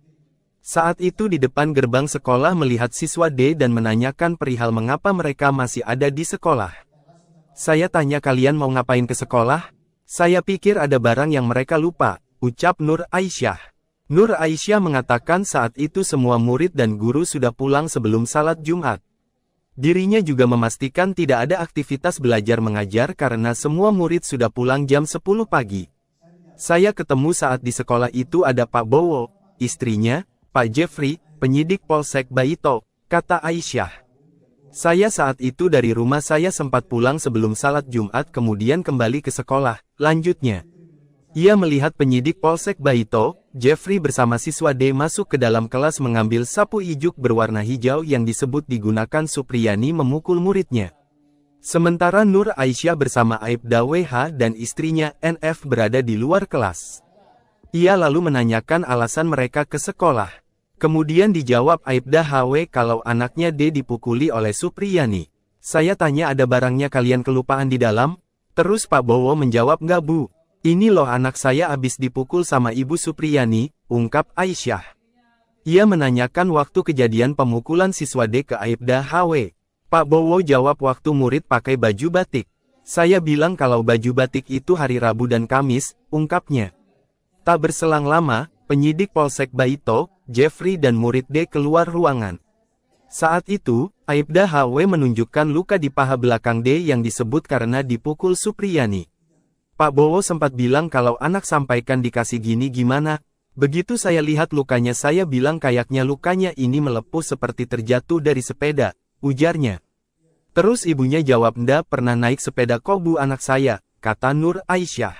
Saat itu di depan gerbang sekolah melihat siswa D dan menanyakan perihal mengapa mereka masih ada di sekolah. Saya tanya kalian mau ngapain ke sekolah? Saya pikir ada barang yang mereka lupa, ucap Nur Aisyah. Nur Aisyah mengatakan saat itu semua murid dan guru sudah pulang sebelum salat Jumat. Dirinya juga memastikan tidak ada aktivitas belajar mengajar karena semua murid sudah pulang jam 10 pagi. Saya ketemu saat di sekolah itu ada Pak Bowo, istrinya, Pak Jeffrey, penyidik Polsek Baito, kata Aisyah. Saya saat itu dari rumah saya sempat pulang sebelum salat Jumat kemudian kembali ke sekolah, lanjutnya. Ia melihat penyidik Polsek Baito, Jeffrey bersama siswa D masuk ke dalam kelas mengambil sapu ijuk berwarna hijau yang disebut digunakan Supriyani memukul muridnya. Sementara Nur Aisyah bersama Aibda WH dan istrinya NF berada di luar kelas. Ia lalu menanyakan alasan mereka ke sekolah. Kemudian dijawab Aibda HW kalau anaknya D dipukuli oleh Supriyani. Saya tanya ada barangnya kalian kelupaan di dalam? Terus Pak Bowo menjawab enggak Bu. Ini loh anak saya abis dipukul sama Ibu Supriyani, ungkap Aisyah. Ia menanyakan waktu kejadian pemukulan siswa D ke Aibda HW. Pak Bowo jawab waktu murid pakai baju batik. Saya bilang kalau baju batik itu hari Rabu dan Kamis, ungkapnya. Tak berselang lama, penyidik Polsek Baito, Jeffrey dan murid D keluar ruangan. Saat itu, Aibda HW menunjukkan luka di paha belakang D yang disebut karena dipukul Supriyani. Pak Bowo sempat bilang kalau anak sampaikan dikasih gini gimana? Begitu saya lihat lukanya saya bilang kayaknya lukanya ini melepuh seperti terjatuh dari sepeda, ujarnya. Terus ibunya jawab ndak pernah naik sepeda kok Bu anak saya, kata Nur Aisyah.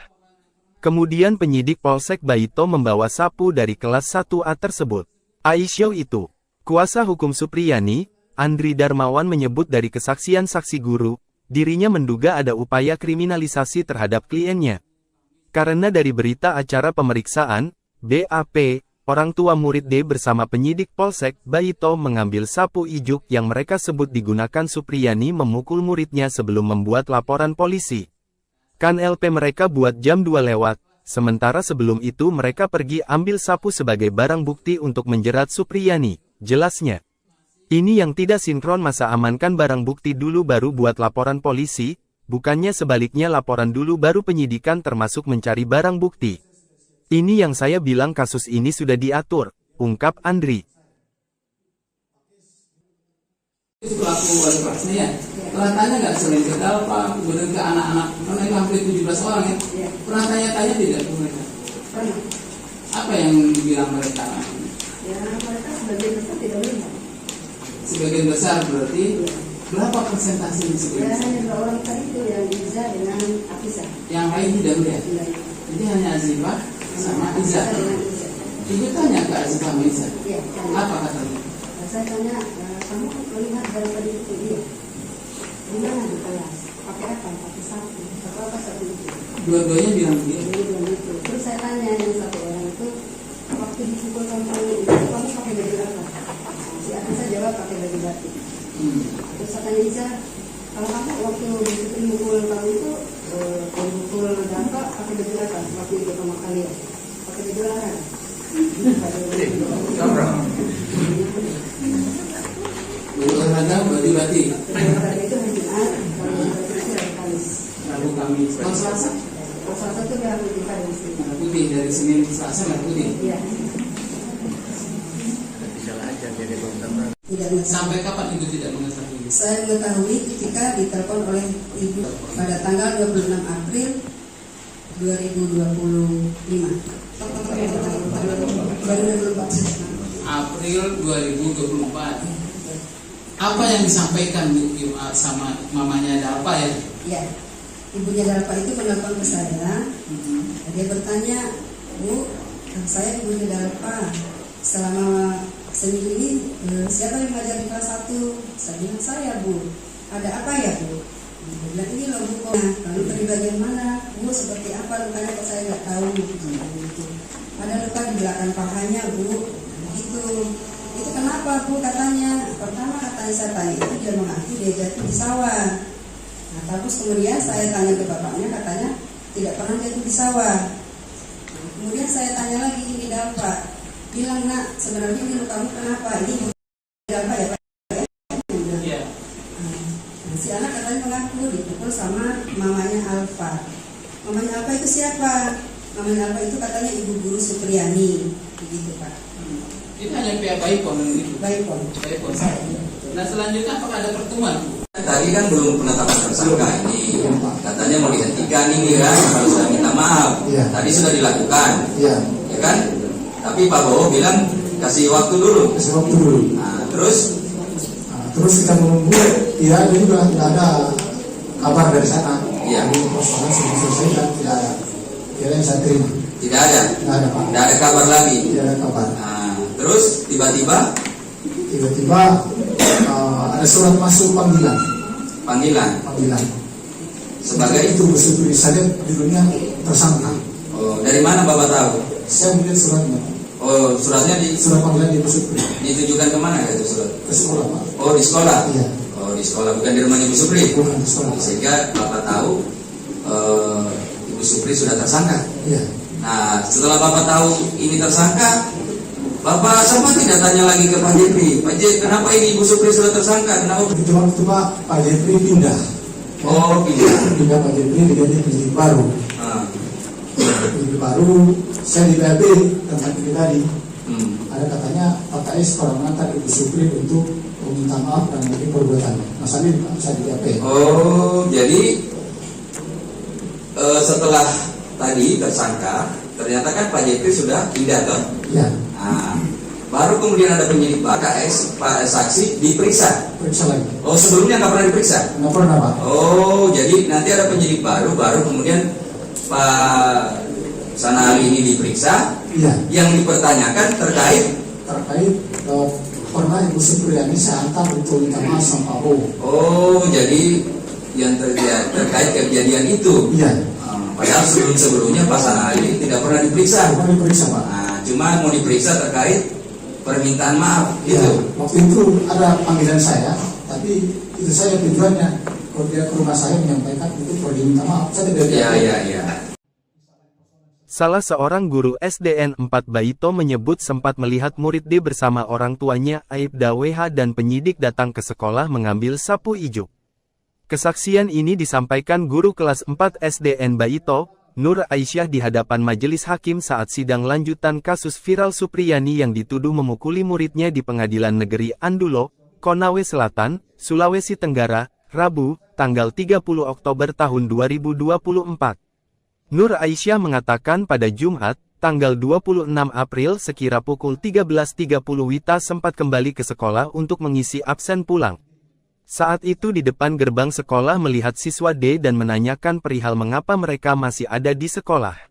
Kemudian penyidik Polsek Baito membawa sapu dari kelas 1A tersebut. Aisyah itu, kuasa hukum Supriyani, Andri Darmawan menyebut dari kesaksian saksi guru, dirinya menduga ada upaya kriminalisasi terhadap kliennya. Karena dari berita acara pemeriksaan, BAP, orang tua murid D bersama penyidik Polsek Baito mengambil sapu ijuk yang mereka sebut digunakan Supriyani memukul muridnya sebelum membuat laporan polisi. Kan LP mereka buat jam 2 lewat, sementara sebelum itu mereka pergi ambil sapu sebagai barang bukti untuk menjerat Supriyani, jelasnya. Ini yang tidak sinkron, masa amankan barang bukti dulu baru buat laporan polisi, bukannya sebaliknya laporan dulu baru penyidikan termasuk mencari barang bukti. Ini yang saya bilang kasus ini sudah diatur, ungkap Andri. Pelaku wali kelasnya ya, pernah tanya nggak selain ke Dalpa, kemudian ke anak-anak, karena itu hampir 17 orang ya, pernah tanya-tanya tidak ke mereka? Pernah. Apa yang dibilang mereka? Ya mereka sebagian besar tidak melihat. Sebagian besar berarti berapa persentase di Ya sebagian besar? hanya 2 orang tadi itu yang Iza dengan Afisa. Yang lain tidak melihat. Jadi hanya Azifah sama Iza. Ibu tanya ke Azifah sama Iza. Iya. Apa katanya? Saya tanya, kamu melihat dari tadi itu dia? Di mana di kelas? Pakai apa? Pakai sapu. Apa sapu itu? Dua-duanya bilang begitu. Jadi bilang gitu. Terus saya tanya yang satu orang itu, waktu dipukul kamu itu kamu pakai baju apa? Si Afisa jawab pakai baju batik. Terus saya tanya Iza, kalau kamu waktu dipukul kamu itu pukul Dalpa pakai baju apa? Waktu itu sama kalian pakai baju olahraga. Baju olahraga, baju batik. Olahraga itu hari Jumat, kalau batik itu hari Kamis. Rabu Kamis. Kalau Selasa? Kalau Selasa itu merah putih Kamis. Merah putih dari Senin ke Selasa merah putih. Iya. Tidak mengetahui. Sampai kapan ibu tidak mengetahui? Saya mengetahui ketika ditelepon oleh ibu pada tanggal 26 April 2025. Baru 24. April 2024. Apa yang disampaikan Bu sama mamanya Dalpa ya? Ya, ibunya Dalpa itu menelpon ke saya. Dia bertanya, Bu, saya ibunya Dalpa. Selama seminggu ini siapa yang mengajar di kelas 1? Saya bilang saya, Bu. Ada apa ya, Bu? Dia bilang ini loh, Bu. Nah, lalu dari bagian mana? Bu, seperti apa lukanya kok saya nggak tahu. Gitu. Ada luka di belakang pahanya, Bu. Gitu. Itu kenapa, Bu? Katanya. Pertama katanya saya tanya itu dia mengaku dia jatuh di sawah. Nah, terus kemudian saya tanya ke bapaknya, katanya tidak pernah jatuh di sawah. Nah, kemudian saya tanya lagi ini Dalpa, bilang nak sebenarnya ini lukamu kenapa? Ini Dalpa ya Pak? Iya. Nah, si anak katanya mengaku dipukul sama mamanya Alfa. Mamanya Alfa itu siapa? Mamanya Alfa itu katanya ibu guru Supriyani, begitu Pak. Itu hanya pihak Baipon itu. Baipon. Baipon. Nah selanjutnya apakah ada pertemuan? Tadi kan belum penetapan tersangka ini, katanya mau dihentikan ini kan, kalau sudah minta maaf. Tadi sudah dilakukan, ya kan? Tapi Pak Bowo bilang kasih waktu dulu. Kasih waktu dulu. Nah, terus kita menunggu, ya ini juga tidak ada kabar dari sana. Iya. Jadi persoalan sudah selesai dan tidak ada. Kira yang saya terima. Tidak ada. Tidak ada Pak. Tidak ada kabar lagi. Tidak ada kabar. Nah, terus tiba-tiba ada surat masuk panggilan. Panggilan. Sebagai itu bersyukur saya judulnya tersangka. Oh, dari mana Bapak tahu? Saya melihat suratnya. Oh, suratnya surat panggilan di Supri. ditujukan kemana itu surat? Ke sekolah Pak. Oh, di sekolah. Iya. Oh, di sekolah, bukan di rumah Ibu Supri. Bukan di sekolah. Sehingga Bapak tahu Ibu Supri sudah tersangka. Iya. Nah, setelah Bapak tahu ini tersangka, Bapak sempat tidak tanya lagi ke Pak Jepri, Pak Jepri, kenapa ini Ibu Supri sudah tersangka? Kenapa? Itu Pak Jepri pindah. Oh, pindah Pak Jepri diganti penyidik baru. Penyidik baru, saya di BAP tempat ini tadi. Ada katanya Pak KS kalau mengantar Ibu Supri untuk meminta maaf dan mungkin perbuatan. Mas Ali saya di BAP. Oh, jadi setelah tadi tersangka, ternyata kan Pak Jepri sudah pindah toh? Iya. Nah, baru kemudian ada penyidik Pak KS, Pak saksi diperiksa. Periksa lagi. Oh, sebelumnya nggak pernah diperiksa? Nggak pernah Pak. Oh, jadi nanti ada penyidik baru kemudian Pak Sanali ini diperiksa. Iya. Yang dipertanyakan terkait pernah Ibu Supriyani saya antar untuk minta maaf sama Pak Bowo. Oh, jadi yang terkait kejadian itu. Iya. Padahal sebelumnya Pak Sanali tidak pernah diperiksa. Pernah diperiksa Pak. Nah, cuma mau diperiksa terkait permintaan maaf Ya, gitu. waktu itu ada panggilan saya, tapi itu saya tujuannya kalau dia ke rumah saya menyampaikan itu perlu diminta maaf. Saya tidak. Iya. Salah seorang guru SDN 4 Baito menyebut sempat melihat murid D bersama orang tuanya Aibda WH dan penyidik datang ke sekolah mengambil sapu ijuk. Kesaksian ini disampaikan guru kelas 4 SDN Baito, Nur Aisyah di hadapan majelis hakim saat sidang lanjutan kasus viral Supriyani yang dituduh memukuli muridnya di Pengadilan Negeri Andulo, Konawe Selatan, Sulawesi Tenggara, Rabu, tanggal 30 Oktober tahun 2024. Nur Aisyah mengatakan pada Jumat, tanggal 26 April sekira pukul 13.30 Wita sempat kembali ke sekolah untuk mengisi absen pulang. Saat itu di depan gerbang sekolah melihat siswa D dan menanyakan perihal mengapa mereka masih ada di sekolah.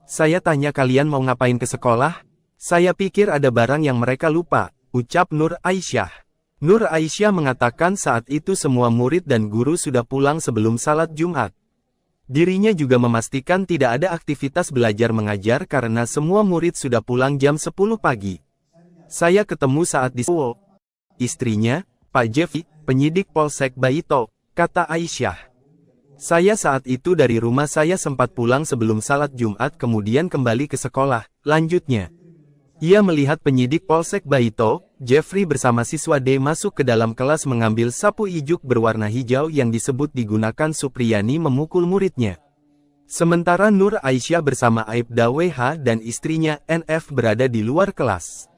Saya tanya kalian mau ngapain ke sekolah? Saya pikir ada barang yang mereka lupa, ucap Nur Aisyah. Nur Aisyah mengatakan saat itu semua murid dan guru sudah pulang sebelum salat Jumat. Dirinya juga memastikan tidak ada aktivitas belajar mengajar karena semua murid sudah pulang jam 10 pagi. Saya ketemu saat di Suwo. Istrinya, Pak Jeffy, penyidik Polsek Baito, kata Aisyah. Saya saat itu dari rumah saya sempat pulang sebelum salat Jumat kemudian kembali ke sekolah, lanjutnya. Ia melihat penyidik Polsek Baito, Jeffrey bersama siswa D masuk ke dalam kelas mengambil sapu ijuk berwarna hijau yang disebut digunakan Supriyani memukul muridnya. Sementara Nur Aisyah bersama Aibda WH dan istrinya NF berada di luar kelas.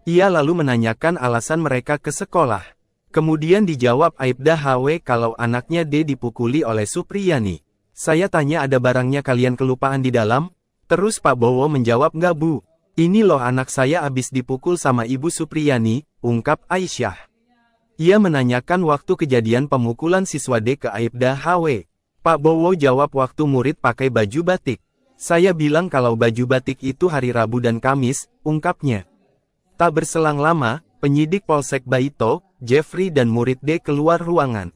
Ia lalu menanyakan alasan mereka ke sekolah. Kemudian dijawab Aibda HW kalau anaknya D dipukuli oleh Supriyani. Saya tanya ada barangnya kalian kelupaan di dalam? Terus Pak Bowo menjawab nggak Bu. Ini loh anak saya abis dipukul sama Ibu Supriyani, ungkap Aisyah. Ia menanyakan waktu kejadian pemukulan siswa D ke Aibda HW. Pak Bowo jawab waktu murid pakai baju batik. Saya bilang kalau baju batik itu hari Rabu dan Kamis, ungkapnya. Tak berselang lama, penyidik Polsek Baito, Jeffrey dan murid D keluar ruangan.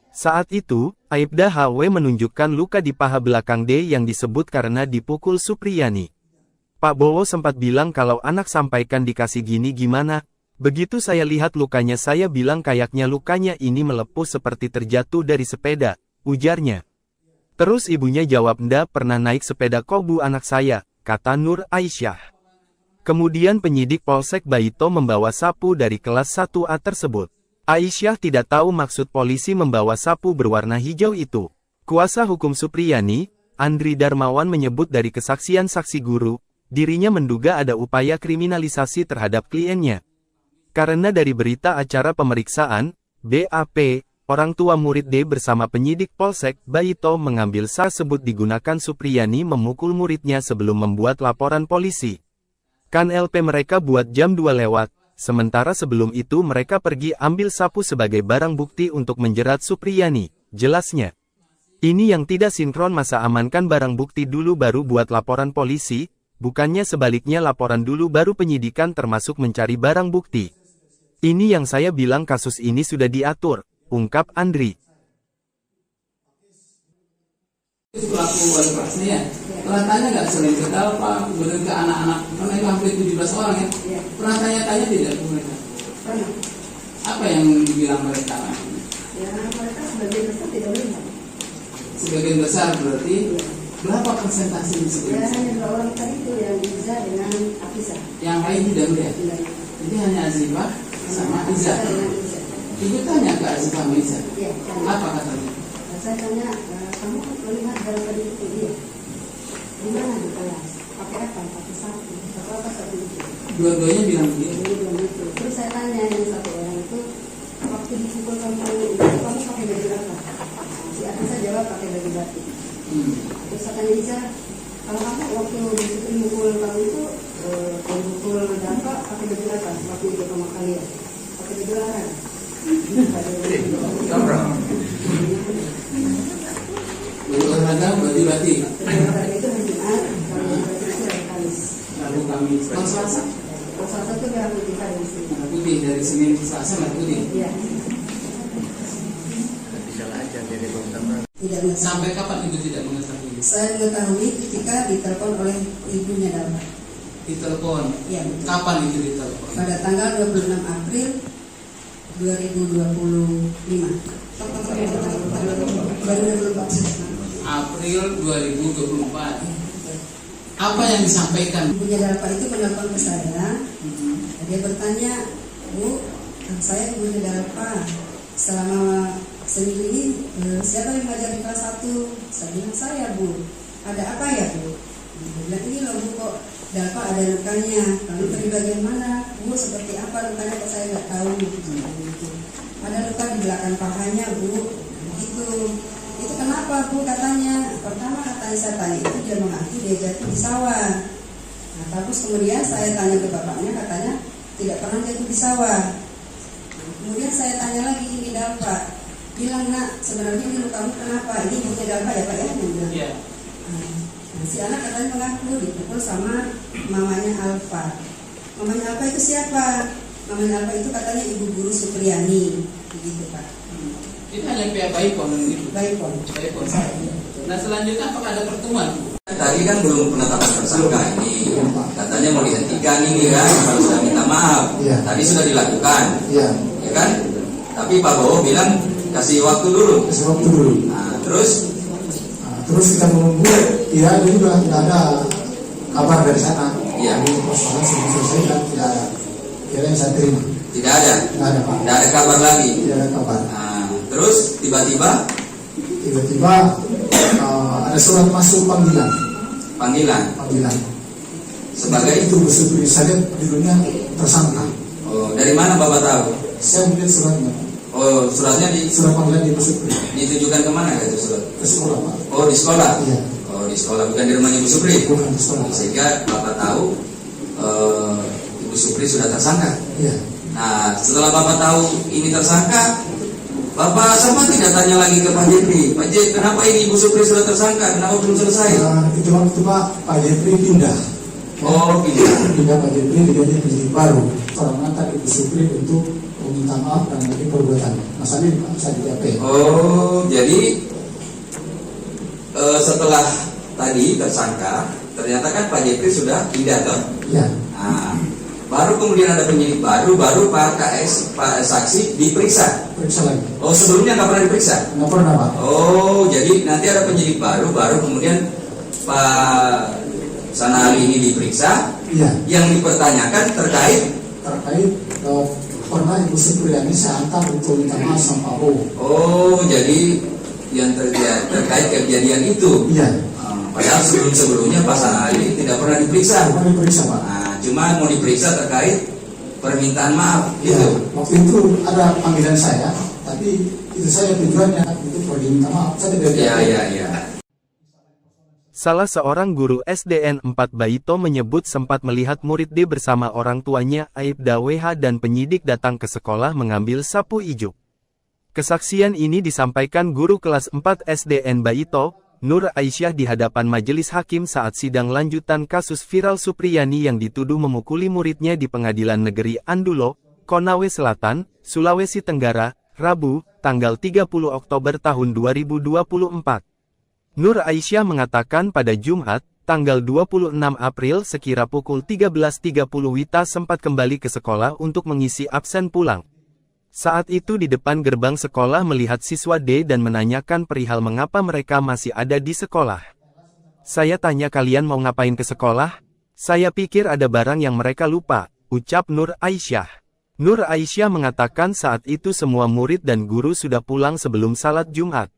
Saat itu, Aibda HW menunjukkan luka di paha belakang D yang disebut karena dipukul Supriyani. Pak Bowo sempat bilang kalau anak sampaikan dikasih gini gimana. Begitu saya lihat lukanya saya bilang kayaknya lukanya ini melepuh seperti terjatuh dari sepeda, ujarnya. Terus ibunya jawab ndak pernah naik sepeda kok Bu anak saya, kata Nur Aisyah. Kemudian penyidik Polsek Baito membawa sapu dari kelas 1A tersebut. Aisyah tidak tahu maksud polisi membawa sapu berwarna hijau itu. Kuasa hukum Supriyani, Andri Darmawan menyebut dari kesaksian saksi guru, dirinya menduga ada upaya kriminalisasi terhadap kliennya. Karena dari berita acara pemeriksaan, BAP, orang tua murid D bersama penyidik Polsek Baito mengambil sah sebut digunakan Supriyani memukul muridnya sebelum membuat laporan polisi. Kan LP mereka buat jam 2 lewat, sementara sebelum itu mereka pergi ambil sapu sebagai barang bukti untuk menjerat Supriyani, jelasnya. Ini yang tidak sinkron masa amankan barang bukti dulu baru buat laporan polisi, bukannya sebaliknya laporan dulu baru penyidikan termasuk mencari barang bukti. Ini yang saya bilang kasus ini sudah diatur, ungkap Andri. Pelaku wali kelasnya ya, pernah tanya nggak sering ke Pak, kemudian ke anak-anak, karena itu hampir 17 orang ya, pernah tanya-tanya tidak ke mereka? Pernah. Apa yang dibilang mereka? Ya mereka sebagian besar tidak melihat. Sebagian besar berarti? Berapa persentase Ya sebagian besar? hanya 2 orang tadi itu yang Iza dengan Afisa. Yang lain tidak melihat? Jadi hanya Azifah sama Iza. Ibu tanya ke Azifah sama Iza? Iya. Apa katanya? Saya tanya, kamu melihat barang tadi itu? Iya. Di mana di kelas? Pakai apa? Pakai sapu. Pakai apa sapu itu? Dua-duanya bilang begitu. Dia bilang gitu. Terus saya tanya yang satu orang itu, waktu dipukul kamu pakai baju apa? Si Afisa jawab pakai baju batik. Terus saya tanya Iza, kalau kamu waktu disitu mukul kamu itu mukul Dapa pakai baju apa? Waktu itu sama kalian pakai baju apa? Baju olahraga, baju batik. Olahraga itu hari Jumat, kalau baju itu hari Kamis. Rabu Kamis. Kalau Selasa? Kalau Selasa itu merah putih hari sini. Merah putih dari Senin ke Selasa merah putih. Iya. Tidak mengetahui. Sampai kapan ibu tidak mengetahui? Saya mengetahui ketika ditelepon oleh ibunya Dapa. Ditelepon. Iya betul. Kapan itu ditelepon? Pada tanggal 26 April 2025. April 2024. Apa yang disampaikan? Ibunya Dalfa itu menelpon ke saya. Dia bertanya, Bu, saya ibunya Dalfa. Selama seminggu ini siapa yang mengajar di kelas 1? Saya bilang saya, Bu. Ada apa ya, Bu? Dia bilang ini loh, Bu, kok Dalfa ada lukanya. Lalu dari bagian mana? Bu, seperti apa lukanya kok saya nggak tahu. Ada luka di belakang pahanya, Bu. Begitu. Itu kenapa, Bu? Katanya. Pertama katanya saya tanya itu dia mengaku dia jatuh di sawah. Nah, terus kemudian saya tanya ke bapaknya, katanya tidak pernah jatuh di sawah. Nah, kemudian saya tanya lagi ini Dalfa, bilang nak sebenarnya ini lukamu kenapa? Ini ibunya Dalfa ya Pak ya? Iya. Nah, si anak katanya mengaku dipukul sama mamanya Alfa. Mamanya Alfa itu siapa? Mamanya Alfa itu katanya ibu guru Supriyani, begitu Pak. Itu hanya pihak Baipon gitu. Baipon. Baipon. Nah selanjutnya apakah ada pertemuan? Tadi kan belum penetapan tersangka ini, katanya mau dihentikan ini kan, kalau sudah minta maaf. Tadi sudah dilakukan, ya kan? Tapi Pak Bowo bilang kasih waktu dulu. Nah, terus kita menunggu, ya itu juga tidak ada kabar dari sana. Iya. Jadi persoalan sudah selesai dan tidak ada. Kira yang saya terima. Tidak ada. Tidak ada Pak. Tidak ada kabar lagi. Tidak ada kabar. Nah, terus tiba-tiba ada surat masuk panggilan. Sebagai itu Supri saya judulnya tersangka. Oh, dari mana Bapak tahu? Saya melihat suratnya. Oh, suratnya Surat panggilan di Supri. ditujukan kemana itu surat? Ke sekolah Pak. Oh, di sekolah. Iya. Oh, di sekolah, bukan di rumahnya Ibu Supri. Bukan di sekolah. Sehingga Bapak tahu Ibu Supri sudah tersangka. Iya. Nah, setelah Bapak tahu ini tersangka, Bapak sama tidak tanya lagi ke Pak Jepri, Pak Jepri, kenapa ini Ibu Supri sudah tersangka? Kenapa belum selesai? Itu waktu Pak Jepri pindah. Oh, Pindah Pak Jepri diganti penyidik baru. Orang mengantar Ibu Supri untuk meminta maaf dan lagi perbuatan. Masalah ini Pak saya dijawab. Oh, jadi setelah tadi tersangka, ternyata kan Pak Jepri sudah pindah toh? Iya. Nah, baru kemudian ada penyidik baru Pak saksi diperiksa. Periksa lagi. Oh, sebelumnya nggak pernah diperiksa? Nggak pernah Pak. Oh, jadi nanti ada penyidik baru kemudian Pak Sanali ini diperiksa. Iya. Yang dipertanyakan terkait pernah Ibu Supriyani saya antar untuk minta maaf sama Pak Bowo. Oh, jadi yang terkait kejadian itu. Iya. Padahal sebelumnya Pak Sanali tidak pernah diperiksa. Pernah diperiksa Pak. Nah, cuma mau diperiksa terkait permintaan maaf Ya, gitu. waktu itu ada panggilan saya, tapi itu saya tujuannya untuk pergi minta maaf. Saya tidak Iya. Salah seorang guru SDN 4 Baito menyebut sempat melihat murid D bersama orang tuanya Aibda WH dan penyidik datang ke sekolah mengambil sapu ijuk. Kesaksian ini disampaikan guru kelas 4 SDN Baito, Nur Aisyah di hadapan majelis hakim saat sidang lanjutan kasus viral Supriyani yang dituduh memukuli muridnya di Pengadilan Negeri Andulo, Konawe Selatan, Sulawesi Tenggara, Rabu, tanggal 30 Oktober tahun 2024. Nur Aisyah mengatakan pada Jumat, tanggal 26 April sekira pukul 13.30 Wita sempat kembali ke sekolah untuk mengisi absen pulang. Saat itu di depan gerbang sekolah melihat siswa D dan menanyakan perihal mengapa mereka masih ada di sekolah. Saya tanya kalian mau ngapain ke sekolah? Saya pikir ada barang yang mereka lupa, ucap Nur Aisyah. Nur Aisyah mengatakan saat itu semua murid dan guru sudah pulang sebelum salat Jumat.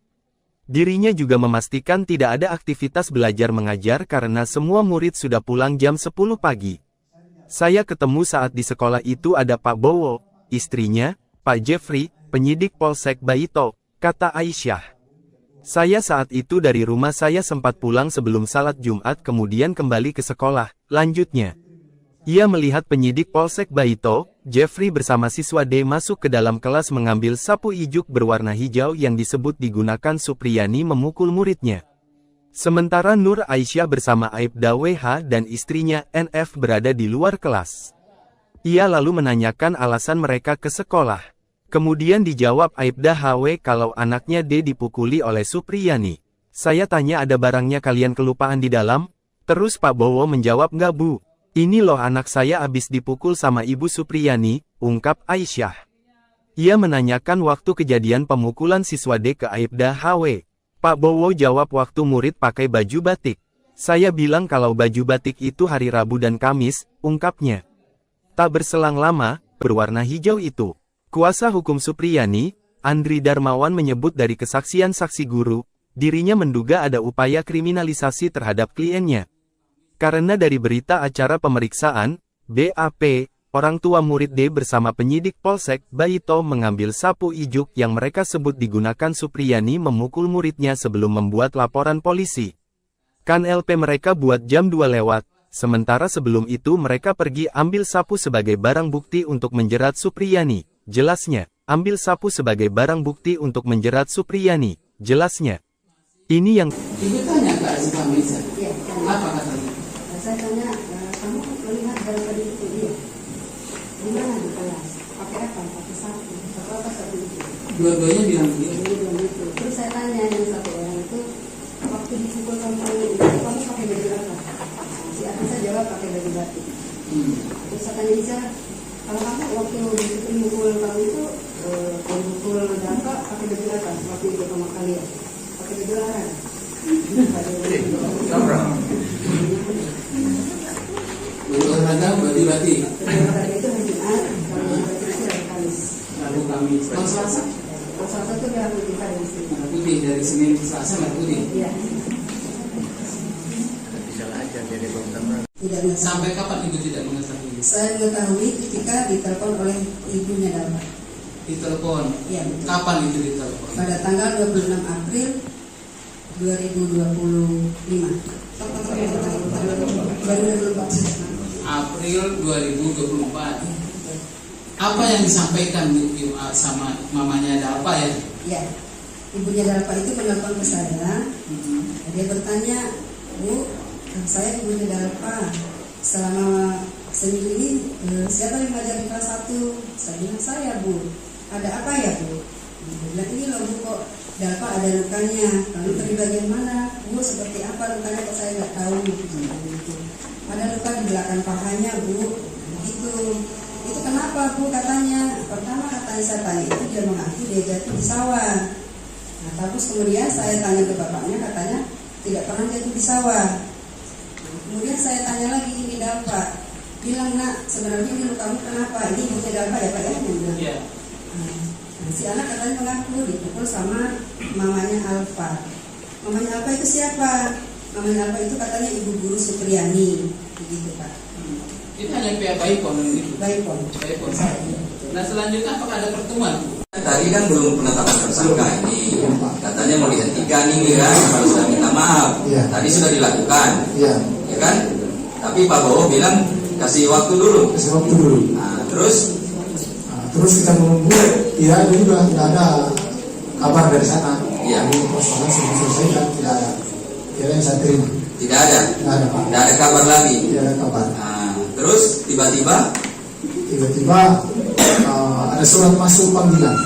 Dirinya juga memastikan tidak ada aktivitas belajar mengajar karena semua murid sudah pulang jam 10 pagi. Saya ketemu saat di sekolah itu ada Pak Bowo, istrinya, Pak Jeffrey, penyidik Polsek Baito, kata Aisyah. Saya saat itu dari rumah saya sempat pulang sebelum salat Jumat kemudian kembali ke sekolah, lanjutnya. Ia melihat penyidik Polsek Baito, Jeffrey bersama siswa D masuk ke dalam kelas mengambil sapu ijuk berwarna hijau yang disebut digunakan Supriyani memukul muridnya. Sementara Nur Aisyah bersama Aibda WH dan istrinya NF berada di luar kelas. Ia lalu menanyakan alasan mereka ke sekolah. Kemudian dijawab Aibda HW kalau anaknya D dipukuli oleh Supriyani. Saya tanya ada barangnya kalian kelupaan di dalam? Terus Pak Bowo menjawab nggak Bu. Ini loh anak saya abis dipukul sama Ibu Supriyani, ungkap Aisyah. Ia menanyakan waktu kejadian pemukulan siswa D ke Aibda HW. Pak Bowo jawab waktu murid pakai baju batik. Saya bilang kalau baju batik itu hari Rabu dan Kamis, ungkapnya. Tak berselang lama, berwarna hijau itu. Kuasa hukum Supriyani, Andri Darmawan menyebut dari kesaksian saksi guru, dirinya menduga ada upaya kriminalisasi terhadap kliennya. Karena dari berita acara pemeriksaan, BAP, orang tua murid D bersama penyidik Polsek Baito mengambil sapu ijuk yang mereka sebut digunakan Supriyani memukul muridnya sebelum membuat laporan polisi. Kan LP mereka buat jam 2 lewat, sementara sebelum itu mereka pergi ambil sapu sebagai barang bukti untuk menjerat Supriyani, jelasnya. Ambil sapu sebagai barang bukti untuk menjerat Supriyani, jelasnya. Ini yang... Ibu tanya ke Azifah Meiza, Iya, tanya. apa katanya? Saya tanya, kamu melihat darah itu dia? Di mana di kelas? Pakai apa? Pakai sapu. Pakai apa sapu itu? Dua-duanya bilang begitu. Dia bilang gitu. Terus saya tanya yang satu orang itu, waktu dipukul kamu itu kamu pakai baju apa? Si Atisa jawab pakai baju batik. Terus saya tanya Isa, kalau kamu waktu dipukul kamu itu pukul Dapa pakai baju apa? Waktu itu sama kalian pakai baju larang. Baju olahraga, baju batik. Olahraga itu hari Jumat, kalau baju batik itu hari Kamis. Rabu Kamis. Kalau Selasa? Kalau Selasa itu merah putih kan di sini. Merah putih, dari Senin ke Selasa merah putih. Iya. Tidak mengetahui. Sampai kapan ibu tidak mengetahui? Saya mengetahui ketika ditelepon oleh ibunya Dapa. Ditelepon. Iya betul. Kapan itu ditelepon? Pada tanggal 26 April 2025. April 2024. Apa yang disampaikan sama mamanya Dapa ya? Ya, ibunya Dapa itu menelpon ke saya. Dia bertanya, Bu, saya ibunya Dapa. Selama seminggu ini siapa yang mengajar di kelas 1? Saya bilang saya, Bu. Ada apa ya, Bu? Dia bilang ini loh, Bu, kok Dapa ada lukanya. Lalu dari bagian mana? Bu, seperti apa lukanya kok saya nggak tahu. Ada luka di belakang pahanya, Bu. Begitu. Itu kenapa, Bu? Katanya. Pertama katanya saya tanya itu dia mengaku dia jatuh di sawah. Nah, terus kemudian saya tanya ke bapaknya, katanya tidak pernah jatuh di sawah. Kemudian saya tanya lagi, ini Dapa. Bilang, Nak, sebenarnya ini lukamu kenapa? Ini ibunya Dapa ya, Pak ya? Dia bilang. Iya. Nah, si anak katanya mengaku dipukul sama mamanya Alfa. Mamanya Alfa itu siapa? Mamanya Alfa itu katanya ibu guru Supriyani, begitu Pak. Itu hanya pihak Baipon itu. Baipon. Baipon. Nah selanjutnya apakah ada pertemuan? Tadi kan belum penetapan tersangka ini, katanya mau dihentikan ini kan, kalau sudah minta maaf. Tadi sudah dilakukan, ya kan? Tapi Pak Bowo bilang kasih waktu dulu. Kasih waktu dulu. Nah, terus kita menunggu, ya juga tidak ada kabar dari sana. Iya. Persoalan sudah selesai dan tidak ada. Tidak yang saya terima. Tidak ada. Tidak ada Pak. Tidak ada kabar lagi. Tidak ada kabar. Nah, terus tiba-tiba ada surat masuk panggilan.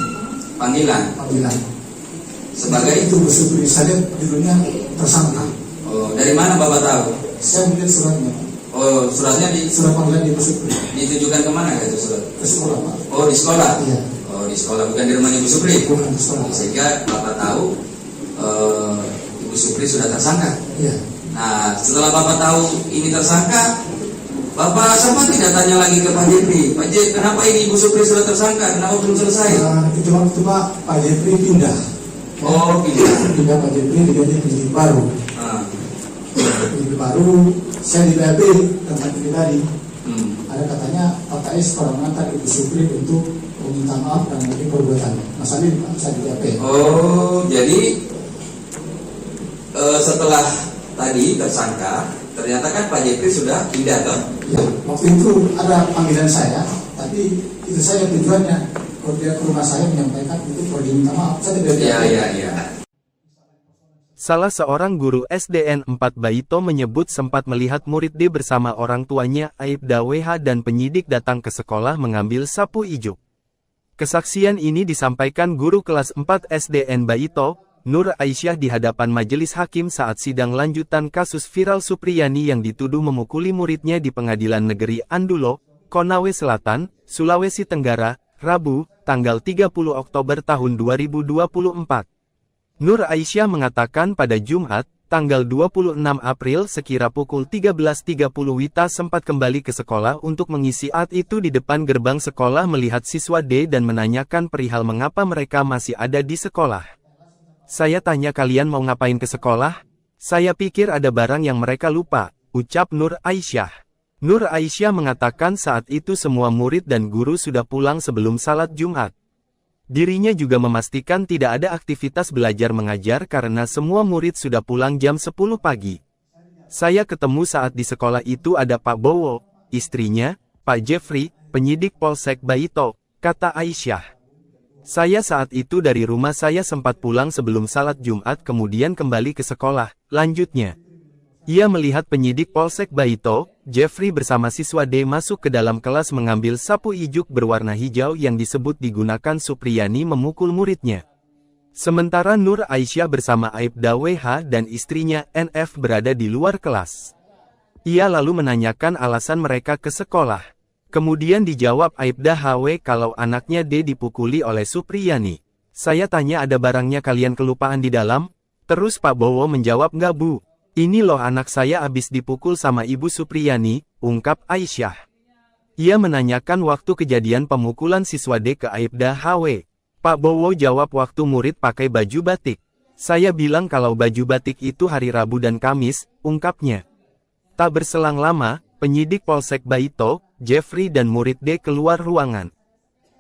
Panggilan. Sebagai itu Supri saya judulnya tersangka. Oh, dari mana Bapak tahu? Saya melihat suratnya. Oh, suratnya di Surat panggilan di Supri. ditujukan kemana itu surat? Ke sekolah Pak. Oh, di sekolah. Iya. Oh, di sekolah, bukan di rumahnya Ibu Supri. Bukan di sekolah. Sehingga Bapak tahu Ibu Supri sudah tersangka. Iya. Nah, setelah Bapak tahu ini tersangka, Bapak sama tidak tanya lagi ke Pak Jepri. Pak Jepri, kenapa ini Ibu Supri sudah tersangka? Kenapa belum selesai? Itu waktu Pak Jepri pindah. Oh, Pindah Pak Jepri diganti penyidik baru. Penyidik baru, saya di BAP tempat ini tadi. Ada katanya Pak KS pernah mengantar Ibu Supri untuk meminta maaf dan mengenai perbuatan. Masalah ini saya di BAP. Oh, jadi setelah tadi tersangka, ternyata kan Pak Jepri sudah pindah kan? Ya, waktu itu ada panggilan saya, tapi itu saya tujuannya kalau dia ke rumah saya menyampaikan itu pergi minta maaf. Saya tidak Iya. Salah seorang guru SDN 4 Baito menyebut sempat melihat murid D bersama orang tuanya Aibda WH dan penyidik datang ke sekolah mengambil sapu ijuk. Kesaksian ini disampaikan guru kelas 4 SDN Baito, Nur Aisyah di hadapan majelis hakim saat sidang lanjutan kasus viral Supriyani yang dituduh memukuli muridnya di Pengadilan Negeri Andulo, Konawe Selatan, Sulawesi Tenggara, Rabu, tanggal 30 Oktober tahun 2024. Nur Aisyah mengatakan pada Jumat, Tanggal 26 April sekira pukul 13.30 Wita sempat kembali ke sekolah untuk mengisi saat itu di depan gerbang sekolah melihat siswa D dan menanyakan perihal mengapa mereka masih ada di sekolah. Saya tanya kalian mau ngapain ke sekolah? Saya pikir ada barang yang mereka lupa, ucap Nur Aisyah. Nur Aisyah mengatakan saat itu semua murid dan guru sudah pulang sebelum salat Jumat. Dirinya juga memastikan tidak ada aktivitas belajar mengajar karena semua murid sudah pulang jam 10 pagi. Saya ketemu saat di sekolah itu ada Pak Bowo, istrinya, Pak Jeffrey, penyidik Polsek Baito, kata Aisyah. Saya saat itu dari rumah saya sempat pulang sebelum salat Jumat kemudian kembali ke sekolah, lanjutnya. Ia melihat penyidik Polsek Baito, Jeffrey bersama siswa D masuk ke dalam kelas mengambil sapu ijuk berwarna hijau yang disebut digunakan Supriyani memukul muridnya. Sementara Nur Aisyah bersama Aibda WH dan istrinya NF berada di luar kelas. Ia lalu menanyakan alasan mereka ke sekolah. Kemudian dijawab Aibda HW kalau anaknya D dipukuli oleh Supriyani. Saya tanya ada barangnya kalian kelupaan di dalam? Terus Pak Bowo menjawab nggak Bu. Ini loh anak saya abis dipukul sama Ibu Supriyani, ungkap Aisyah. Ia menanyakan waktu kejadian pemukulan siswa D ke Aibda HW. Pak Bowo jawab waktu murid pakai baju batik. Saya bilang kalau baju batik itu hari Rabu dan Kamis, ungkapnya. Tak berselang lama, penyidik Polsek Baito, Jeffrey dan murid D keluar ruangan.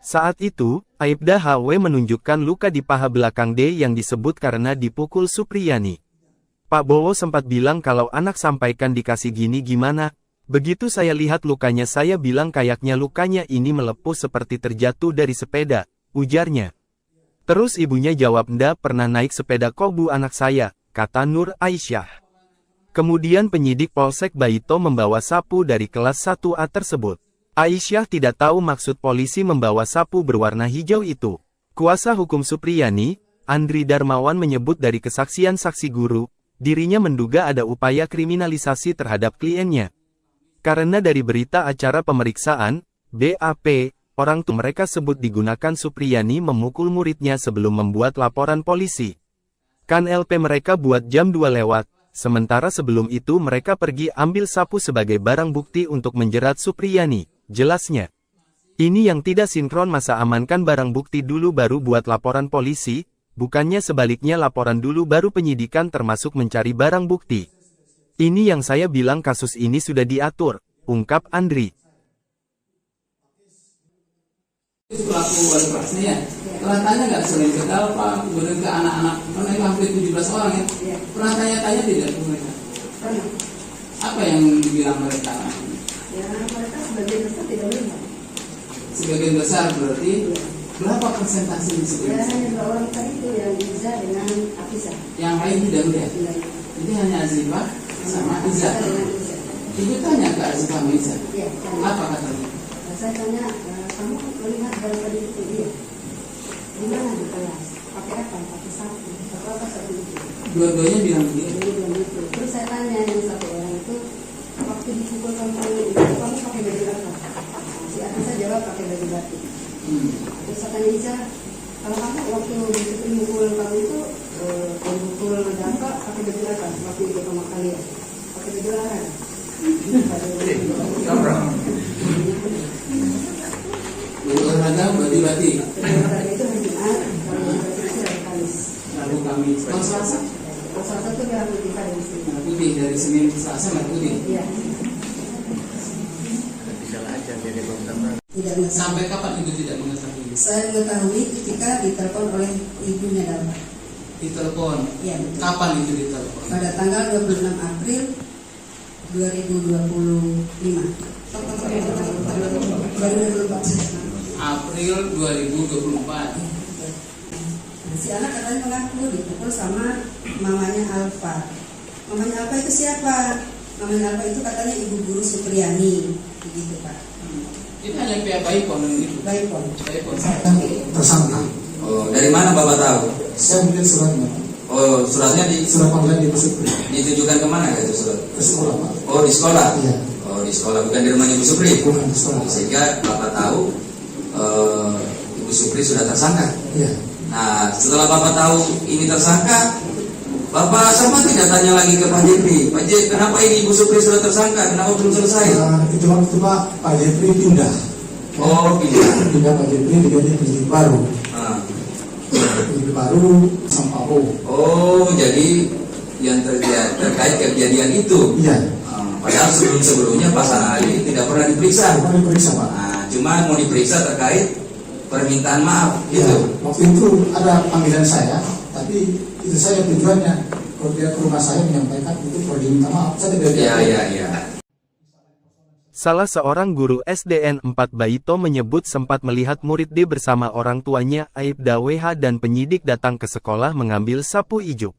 Saat itu, Aibda HW menunjukkan luka di paha belakang D yang disebut karena dipukul Supriyani. Pak Bowo sempat bilang kalau anak sampaikan dikasih gini gimana. Begitu saya lihat lukanya saya bilang kayaknya lukanya ini melepuh seperti terjatuh dari sepeda, ujarnya. Terus ibunya jawab ndak pernah naik sepeda kok Bu anak saya, kata Nur Aisyah. Kemudian penyidik Polsek Baito membawa sapu dari kelas 1A tersebut. Aisyah tidak tahu maksud polisi membawa sapu berwarna hijau itu. Kuasa hukum Supriyani, Andri Darmawan menyebut dari kesaksian saksi guru, dirinya menduga ada upaya kriminalisasi terhadap kliennya. Karena dari berita acara pemeriksaan, BAP, orang tua mereka sebut digunakan Supriyani memukul muridnya sebelum membuat laporan polisi. Kan LP mereka buat jam 2 lewat, sementara sebelum itu mereka pergi ambil sapu sebagai barang bukti untuk menjerat Supriyani, jelasnya. Ini yang tidak sinkron masa amankan barang bukti dulu baru buat laporan polisi, bukannya sebaliknya laporan dulu baru penyidikan termasuk mencari barang bukti. Ini yang saya bilang kasus ini sudah diatur, ungkap Andri. Pelaku wali kelasnya ya, pernah tanya nggak sering ke Dalpa, kemudian ke anak-anak, mereka hampir 17 orang ya, pernah tanya-tanya tidak ke mereka? Pernah. Apa yang dibilang mereka? Ya mereka sebagian besar tidak melihat. Sebagian besar berarti? Berapa persentase di sebagian Ya besar? hanya 2 orang tadi itu yang Iza dengan Afisa. Yang lain tidak melihat? Jadi hanya Azifah sama Iza. Ibu tanya ke Azifah sama Iza? Iya. Apa katanya? Saya tanya, kamu melihat barang tadi itu dia? Di mana di kelas? Pakai apa? Pakai sapu. Atau apa sapu itu? Dua-duanya bilang begitu. Dia bilang gitu. Terus saya tanya yang satu orang itu, waktu dipukul kamu itu kamu pakai baju apa? Si Afisa jawab pakai baju batik. Terus saya tanya Iza, kalau kamu waktu dipukul kamu itu pukul Dalpa pakai baju apa? Waktu itu sama kalian pakai baju apa? Olahraga baju batik. Olahraga itu hari Jumat, kalau baju batik itu hari Kamis. Lalu kami kalau Selasa Kalau Selasa itu merah putih pada di sini. merah putih, dari Senin ke Selasa merah putih. Iya. Tidak mengetahui. Sampai kapan ibu tidak mengetahui? Saya mengetahui ketika ditelepon oleh ibunya Dalpa. Ditelepon. Iya betul. Kapan itu ditelepon? Pada tanggal 26 April 2025. 2024. April 2024. Si anak katanya mengaku dipukul sama mamanya Alfa. Mamanya Alfa itu siapa? Mamanya Alfa itu katanya ibu guru Supriyani, begitu Pak. Itu hanya pihak Baipon yang itu. Baik Pak. Baipon. Tersangka. Oh, dari mana Bapak tahu? Saya melihat suratnya, Pak. Oh, suratnya Surat panggilan di Supri. ditujukan kemana itu surat? Ke sekolah, Pak. Oh, di sekolah? Iya. Oh, di sekolah, bukan di rumah Ibu Supri? Bukan di sekolah. Sehingga Bapak tahu Ibu Supri sudah tersangka. Iya. Nah, setelah Bapak tahu ini tersangka, Bapak sama tidak tanya lagi ke Pak Jeffrey, Pak Jeffrey, kenapa ini Ibu Supri sudah tersangka, kenapa belum selesai? Itu waktu Pak Jeffrey pindah. Oh, Pindah Pak Jeffrey diganti penyidik baru. Penyidik baru sama Pak Bo. Oh, jadi yang terkait kejadian itu. Iya. Padahal sebelumnya Pak Sanali tidak pernah diperiksa. Pernah diperiksa Pak. Cuma mau diperiksa terkait permintaan maaf Iya. gitu. Waktu itu ada panggilan saya, tapi itu saya tujuannya kalau dia ke rumah saya menyampaikan itu kalau diminta maaf. Saya tidak. Iya. Salah seorang guru SDN 4 Baito menyebut sempat melihat murid D bersama orang tuanya Aibda WH dan penyidik datang ke sekolah mengambil sapu ijuk.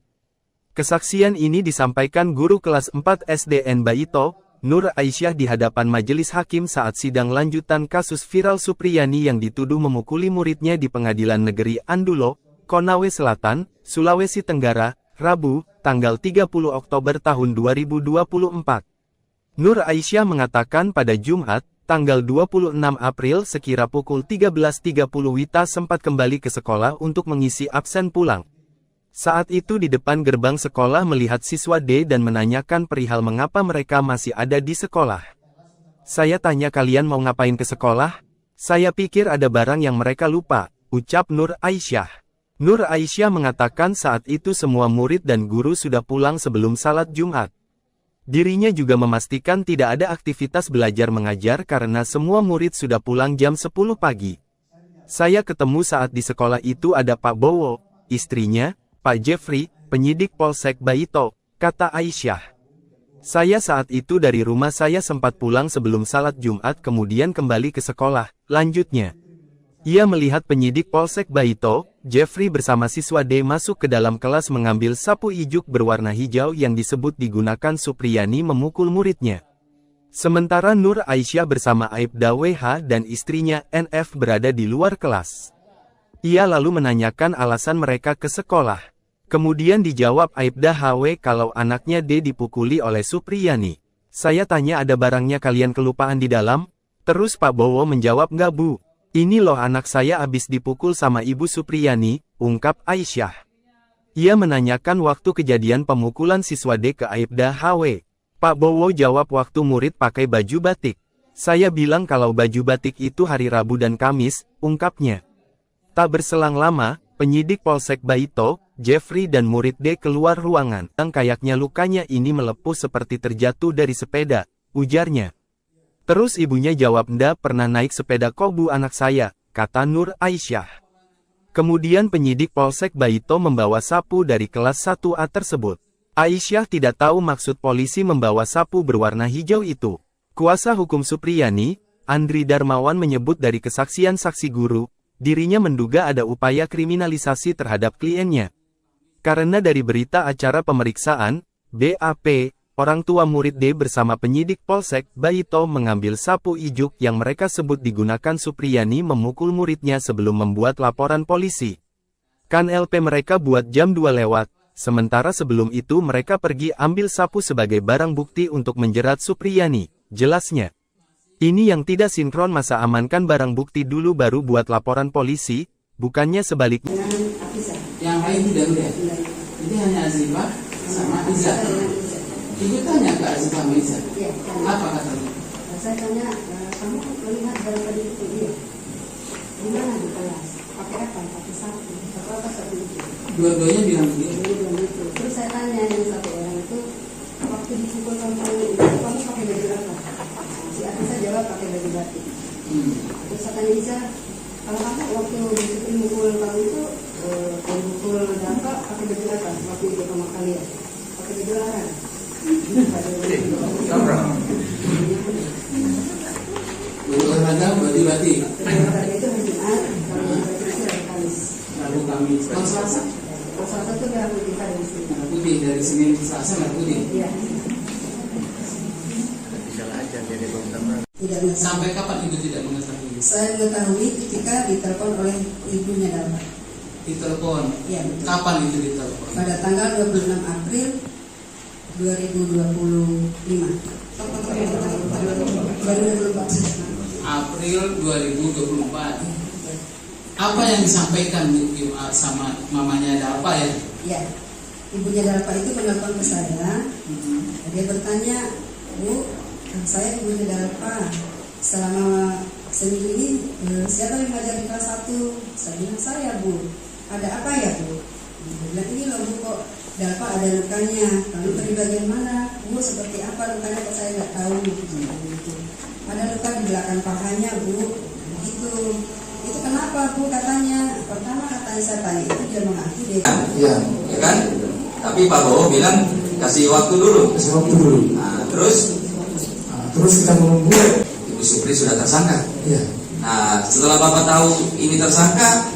Kesaksian ini disampaikan guru kelas 4 SDN Baito, Nur Aisyah di hadapan majelis hakim saat sidang lanjutan kasus viral Supriyani yang dituduh memukuli muridnya di Pengadilan Negeri Andulo, Konawe Selatan, Sulawesi Tenggara, Rabu, tanggal 30 Oktober tahun 2024. Nur Aisyah mengatakan pada Jumat, tanggal 26 April sekira pukul 13.30 Wita sempat kembali ke sekolah untuk mengisi absen pulang. Saat itu di depan gerbang sekolah melihat siswa D dan menanyakan perihal mengapa mereka masih ada di sekolah. Saya tanya kalian mau ngapain ke sekolah? Saya pikir ada barang yang mereka lupa, ucap Nur Aisyah. Nur Aisyah mengatakan saat itu semua murid dan guru sudah pulang sebelum salat Jumat. Dirinya juga memastikan tidak ada aktivitas belajar mengajar karena semua murid sudah pulang jam 10 pagi. Saya ketemu saat di sekolah itu ada Pak Bowo, istrinya, Pak Jeffrey, penyidik Polsek Baito, kata Aisyah. Saya saat itu dari rumah saya sempat pulang sebelum salat Jumat kemudian kembali ke sekolah, lanjutnya. Ia melihat penyidik Polsek Baito, Jeffrey bersama siswa D masuk ke dalam kelas mengambil sapu ijuk berwarna hijau yang disebut digunakan Supriyani memukul muridnya. Sementara Nur Aisyah bersama Aibda WH dan istrinya NF berada di luar kelas. Ia lalu menanyakan alasan mereka ke sekolah. Kemudian dijawab Aibda HW kalau anaknya D dipukuli oleh Supriyani. Saya tanya ada barangnya kalian kelupaan di dalam? Terus Pak Bowo menjawab enggak Bu. Ini loh anak saya abis dipukul sama Ibu Supriyani, ungkap Aisyah. Ia menanyakan waktu kejadian pemukulan siswa D ke Aibda HW. Pak Bowo jawab waktu murid pakai baju batik. Saya bilang kalau baju batik itu hari Rabu dan Kamis, ungkapnya. Tak berselang lama, penyidik Polsek Baito, Jeffrey dan murid D keluar ruangan. Kayaknya lukanya ini melepuh seperti terjatuh dari sepeda, ujarnya. Terus ibunya jawab ndak pernah naik sepeda kok Bu anak saya, kata Nur Aisyah. Kemudian penyidik Polsek Baito membawa sapu dari kelas 1A tersebut. Aisyah tidak tahu maksud polisi membawa sapu berwarna hijau itu. Kuasa hukum Supriyani, Andri Darmawan menyebut dari kesaksian saksi guru, dirinya menduga ada upaya kriminalisasi terhadap kliennya. Karena dari berita acara pemeriksaan, BAP, orang tua murid D bersama penyidik Polsek Baito mengambil sapu ijuk yang mereka sebut digunakan Supriyani memukul muridnya sebelum membuat laporan polisi. Kan LP mereka buat jam 2 lewat, sementara sebelum itu mereka pergi ambil sapu sebagai barang bukti untuk menjerat Supriyani, jelasnya. Ini yang tidak sinkron masa amankan barang bukti dulu baru buat laporan polisi, bukannya sebaliknya. Yang lain tidak melihat. Jadi hanya Azifah sama Iza. Ibu tanya ke Azifah sama Iza. Apa katanya? Saya tanya, kamu melihat barang tadi itu dia? Di mana di kelas? Pakai apa? Pakai sapu. Apa sapu itu? Dua-duanya bilang begitu. Terus saya tanya yang satu orang itu, waktu dipukul kamu pakai baju apa? Si Atisa jawab pakai baju batik. Terus saya tanya Iza, kalau kamu waktu dipukul kamu itu, dipukul Dapa pakai baju apa? Waktu itu sama kalian? Pakai baju larang. Baju olahraga, baju batik. Olahraga itu hari Jumat, kalau baju itu hari Kamis. Rabu Kamis. Kalau Selasa? Kalau Selasa itu merah putih dari sini. Merah putih dari Senin ke Selasa merah putih. Iya. Tidak mengetahui. Sampai kapan ibu tidak mengetahui? Saya mengetahui ketika ditelepon oleh ibunya Dapa. Ditelepon. Iya betul. Kapan itu ditelepon? Pada tanggal 26 April 2025. April 2024. Apa yang disampaikan sama mamanya ada apa ya? Ya, ibunya Darpa itu menelpon ke saya. Dia bertanya, Bu, saya ibunya Darpa. Selama seminggu ini siapa yang mengajar di kelas 1? Saya bilang, saya, Bu. Ada apa ya, Bu? Dia bilang, ini loh, Bu, kok Darpa ada lukanya. Lalu dari bagian mana? Bu, seperti apa lukanya? Kok saya nggak tahu. Gitu. Ada luka di belakang pahanya, Bu. Begitu. Itu kenapa, Bu? Katanya. Pertama katanya saya tanya itu dia mengaku dia. Iya. Ya kan? Tapi Pak Bowo bilang kasih waktu dulu. Kasih waktu dulu. Nah, terus Terus kita menunggu. Ibu Supri sudah tersangka. Iya. Nah, setelah Bapak tahu ini tersangka,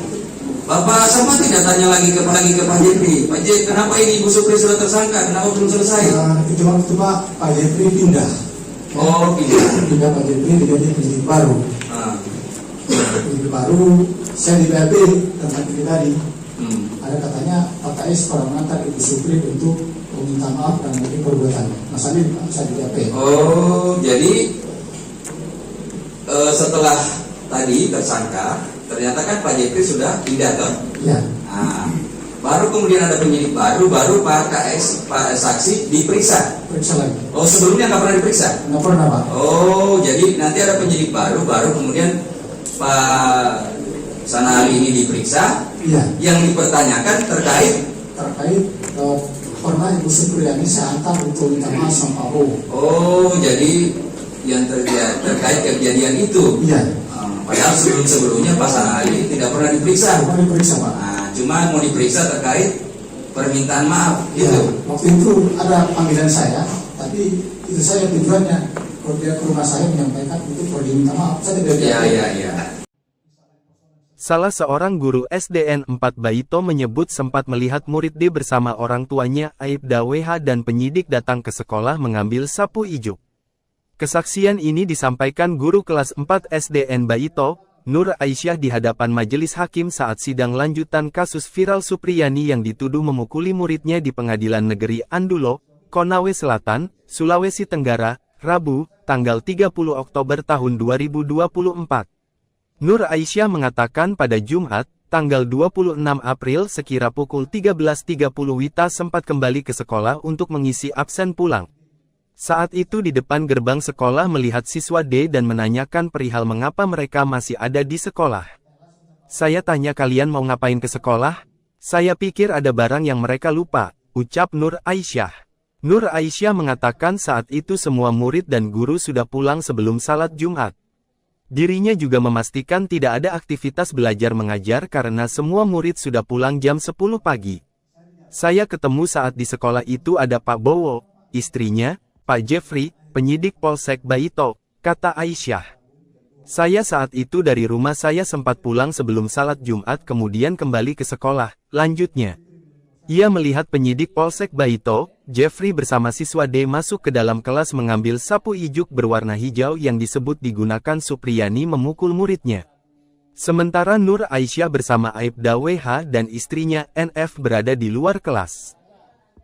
Bapak sama tidak tanya lagi ke Pak Jeffrey. Pak Jeffrey, kenapa ini Ibu Supri sudah tersangka? Kenapa belum selesai? Itu waktu Pak Jeffrey pindah. Oh, Pindah Pak Jeffrey diganti penyidik baru. Penyidik baru, saya di PLP tentang ini tadi. Ada katanya Pak KS pernah mengantar Ibu Supri untuk meminta maaf dan mungkin perbuatan. Masalahnya saya di PLP. Oh, jadi setelah tadi tersangka, ternyata kan Pak Jeffrey sudah pindah toh? Iya. Nah, baru kemudian ada penyidik baru Pak KS, Pak saksi diperiksa. Periksa lagi. Oh, sebelumnya nggak pernah diperiksa? Nggak pernah, Pak. Oh, jadi nanti ada penyidik baru kemudian Pak Sanali ini diperiksa. Iya. Yang dipertanyakan terkait pernah Ibu Supriyani saya antar untuk minta maaf sama Pak Bowo. Oh, jadi yang terkait kejadian itu. Iya. Padahal sebelumnya Pak Sanali tidak pernah diperiksa. Pernah diperiksa, Pak. Nah, cuma mau diperiksa terkait permintaan maaf Iya. gitu. Waktu itu ada panggilan saya, tapi itu saya tujuannya kalau dia ke rumah saya menyampaikan untuk diminta maaf. Saya tidak Iya. Salah seorang guru SDN 4 Baito menyebut sempat melihat murid D bersama orang tuanya Aibda WH dan penyidik datang ke sekolah mengambil sapu ijuk. Kesaksian ini disampaikan guru kelas 4 SDN Baito, Nur Aisyah di hadapan majelis hakim saat sidang lanjutan kasus viral Supriyani yang dituduh memukuli muridnya di Pengadilan Negeri Andulo, Konawe Selatan, Sulawesi Tenggara, Rabu, tanggal 30 Oktober tahun 2024. Nur Aisyah mengatakan pada Jumat, tanggal 26 April sekira pukul 13.30 Wita sempat kembali ke sekolah untuk mengisi absen pulang. Saat itu di depan gerbang sekolah melihat siswa D dan menanyakan perihal mengapa mereka masih ada di sekolah. Saya tanya kalian mau ngapain ke sekolah? Saya pikir ada barang yang mereka lupa, ucap Nur Aisyah. Nur Aisyah mengatakan saat itu semua murid dan guru sudah pulang sebelum salat Jumat. Dirinya juga memastikan tidak ada aktivitas belajar mengajar karena semua murid sudah pulang jam 10 pagi. Saya ketemu saat di sekolah itu ada Pak Bowo, istrinya, Pak Jeffrey, penyidik Polsek Baito, kata Aisyah. Saya saat itu dari rumah saya sempat pulang sebelum salat Jumat kemudian kembali ke sekolah, lanjutnya. Ia melihat penyidik Polsek Baito, Jeffrey bersama siswa D masuk ke dalam kelas mengambil sapu ijuk berwarna hijau yang disebut digunakan Supriyani memukul muridnya. Sementara Nur Aisyah bersama Aibda WH dan istrinya NF berada di luar kelas.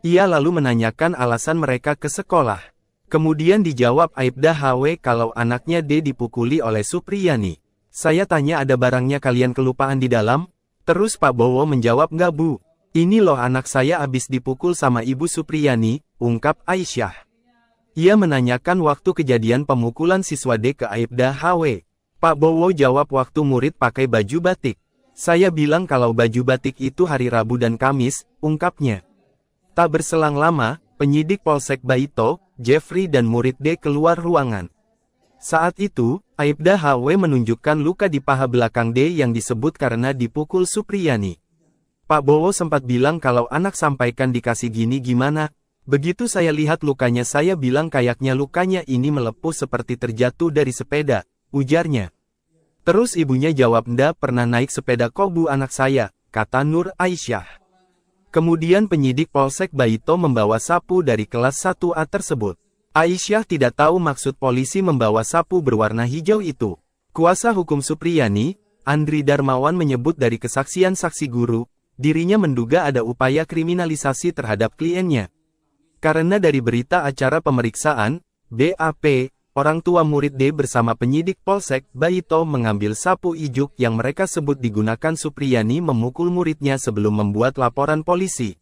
Ia lalu menanyakan alasan mereka ke sekolah. Kemudian dijawab Aibda HW kalau anaknya D dipukuli oleh Supriyani. Saya tanya ada barangnya kalian kelupaan di dalam? Terus Pak Bowo menjawab nggak Bu. Ini loh anak saya abis dipukul sama Ibu Supriyani, ungkap Aisyah. Ia menanyakan waktu kejadian pemukulan siswa D ke Aibda HW. Pak Bowo jawab waktu murid pakai baju batik. Saya bilang kalau baju batik itu hari Rabu dan Kamis, ungkapnya. Tak berselang lama, penyidik Polsek Baito, Jeffrey dan murid D keluar ruangan. Saat itu, Aibda HW menunjukkan luka di paha belakang D yang disebut karena dipukul Supriyani. Pak Bowo sempat bilang kalau anak sampaikan dikasih gini gimana. Begitu saya lihat lukanya saya bilang kayaknya lukanya ini melepuh seperti terjatuh dari sepeda, ujarnya. Terus ibunya jawab ndak pernah naik sepeda kok Bu anak saya, kata Nur Aisyah. Kemudian penyidik Polsek Baito membawa sapu dari kelas 1A tersebut. Aisyah tidak tahu maksud polisi membawa sapu berwarna hijau itu. Kuasa hukum Supriyani, Andri Darmawan menyebut dari kesaksian saksi guru, dirinya menduga ada upaya kriminalisasi terhadap kliennya. Karena dari berita acara pemeriksaan, BAP, orang tua murid D bersama penyidik Polsek Baito mengambil sapu ijuk yang mereka sebut digunakan Supriyani memukul muridnya sebelum membuat laporan polisi.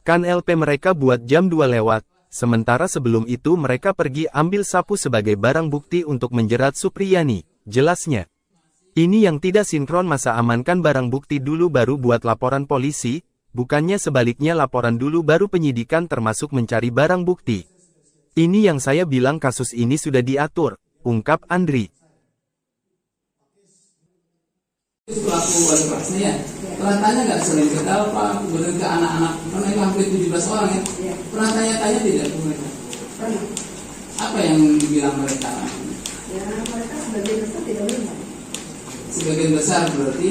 Kan LP mereka buat jam 2 lewat, sementara sebelum itu mereka pergi ambil sapu sebagai barang bukti untuk menjerat Supriyani, jelasnya. Ini yang tidak sinkron, masa amankan barang bukti dulu baru buat laporan polisi, bukannya sebaliknya laporan dulu baru penyidikan termasuk mencari barang bukti. Ini yang saya bilang kasus ini sudah diatur, ungkap Andri. Pelaku wali kelasnya ya, pernah tanya nggak sering ke Dalpa, kemudian ke anak-anak, karena itu hampir 17 orang ya, pernah tanya-tanya tidak ke mereka? Pernah. Apa yang dibilang mereka? Ya mereka sebagian besar tidak melihat. Sebagian besar berarti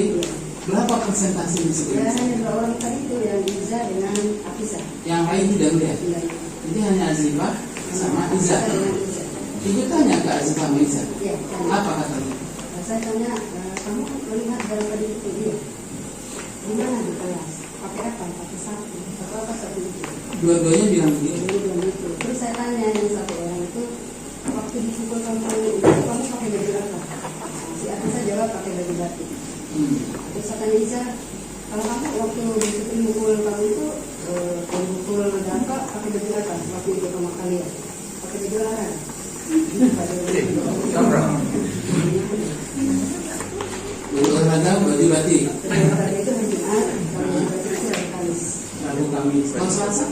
berapa persentase di Ya sebagian besar? hanya 2 orang tadi itu yang Iza dengan Afisa. Yang lain tidak melihat. Iya. Jadi hanya Azifah sama Iza. Dengan Iza. Ibu tanya ke Azifah sama Iza. Iya. Apa katanya? Saya tanya, kamu melihat dalam tadi itu dia? Di mana di kelas? Pakai apa? Pakai sapu. Atau apa sapu itu? Dua-duanya bilang begitu. Jadi bilang gitu. Terus saya tanya yang satu orang itu, waktu dipukul kamu itu kamu pakai baju apa? Si Afisa jawab pakai baju batik. Terus saya tanya Iza, kalau kamu waktu disiplin mukul kamu itu kalau mukul Damka pakai baju apa? Waktu itu sama kalian pakai baju larang. Olahraga baju batik. Olahraga itu hari Jumat, kalau baju itu hari Kamis. Rabu Kamis. Kalau Selasa?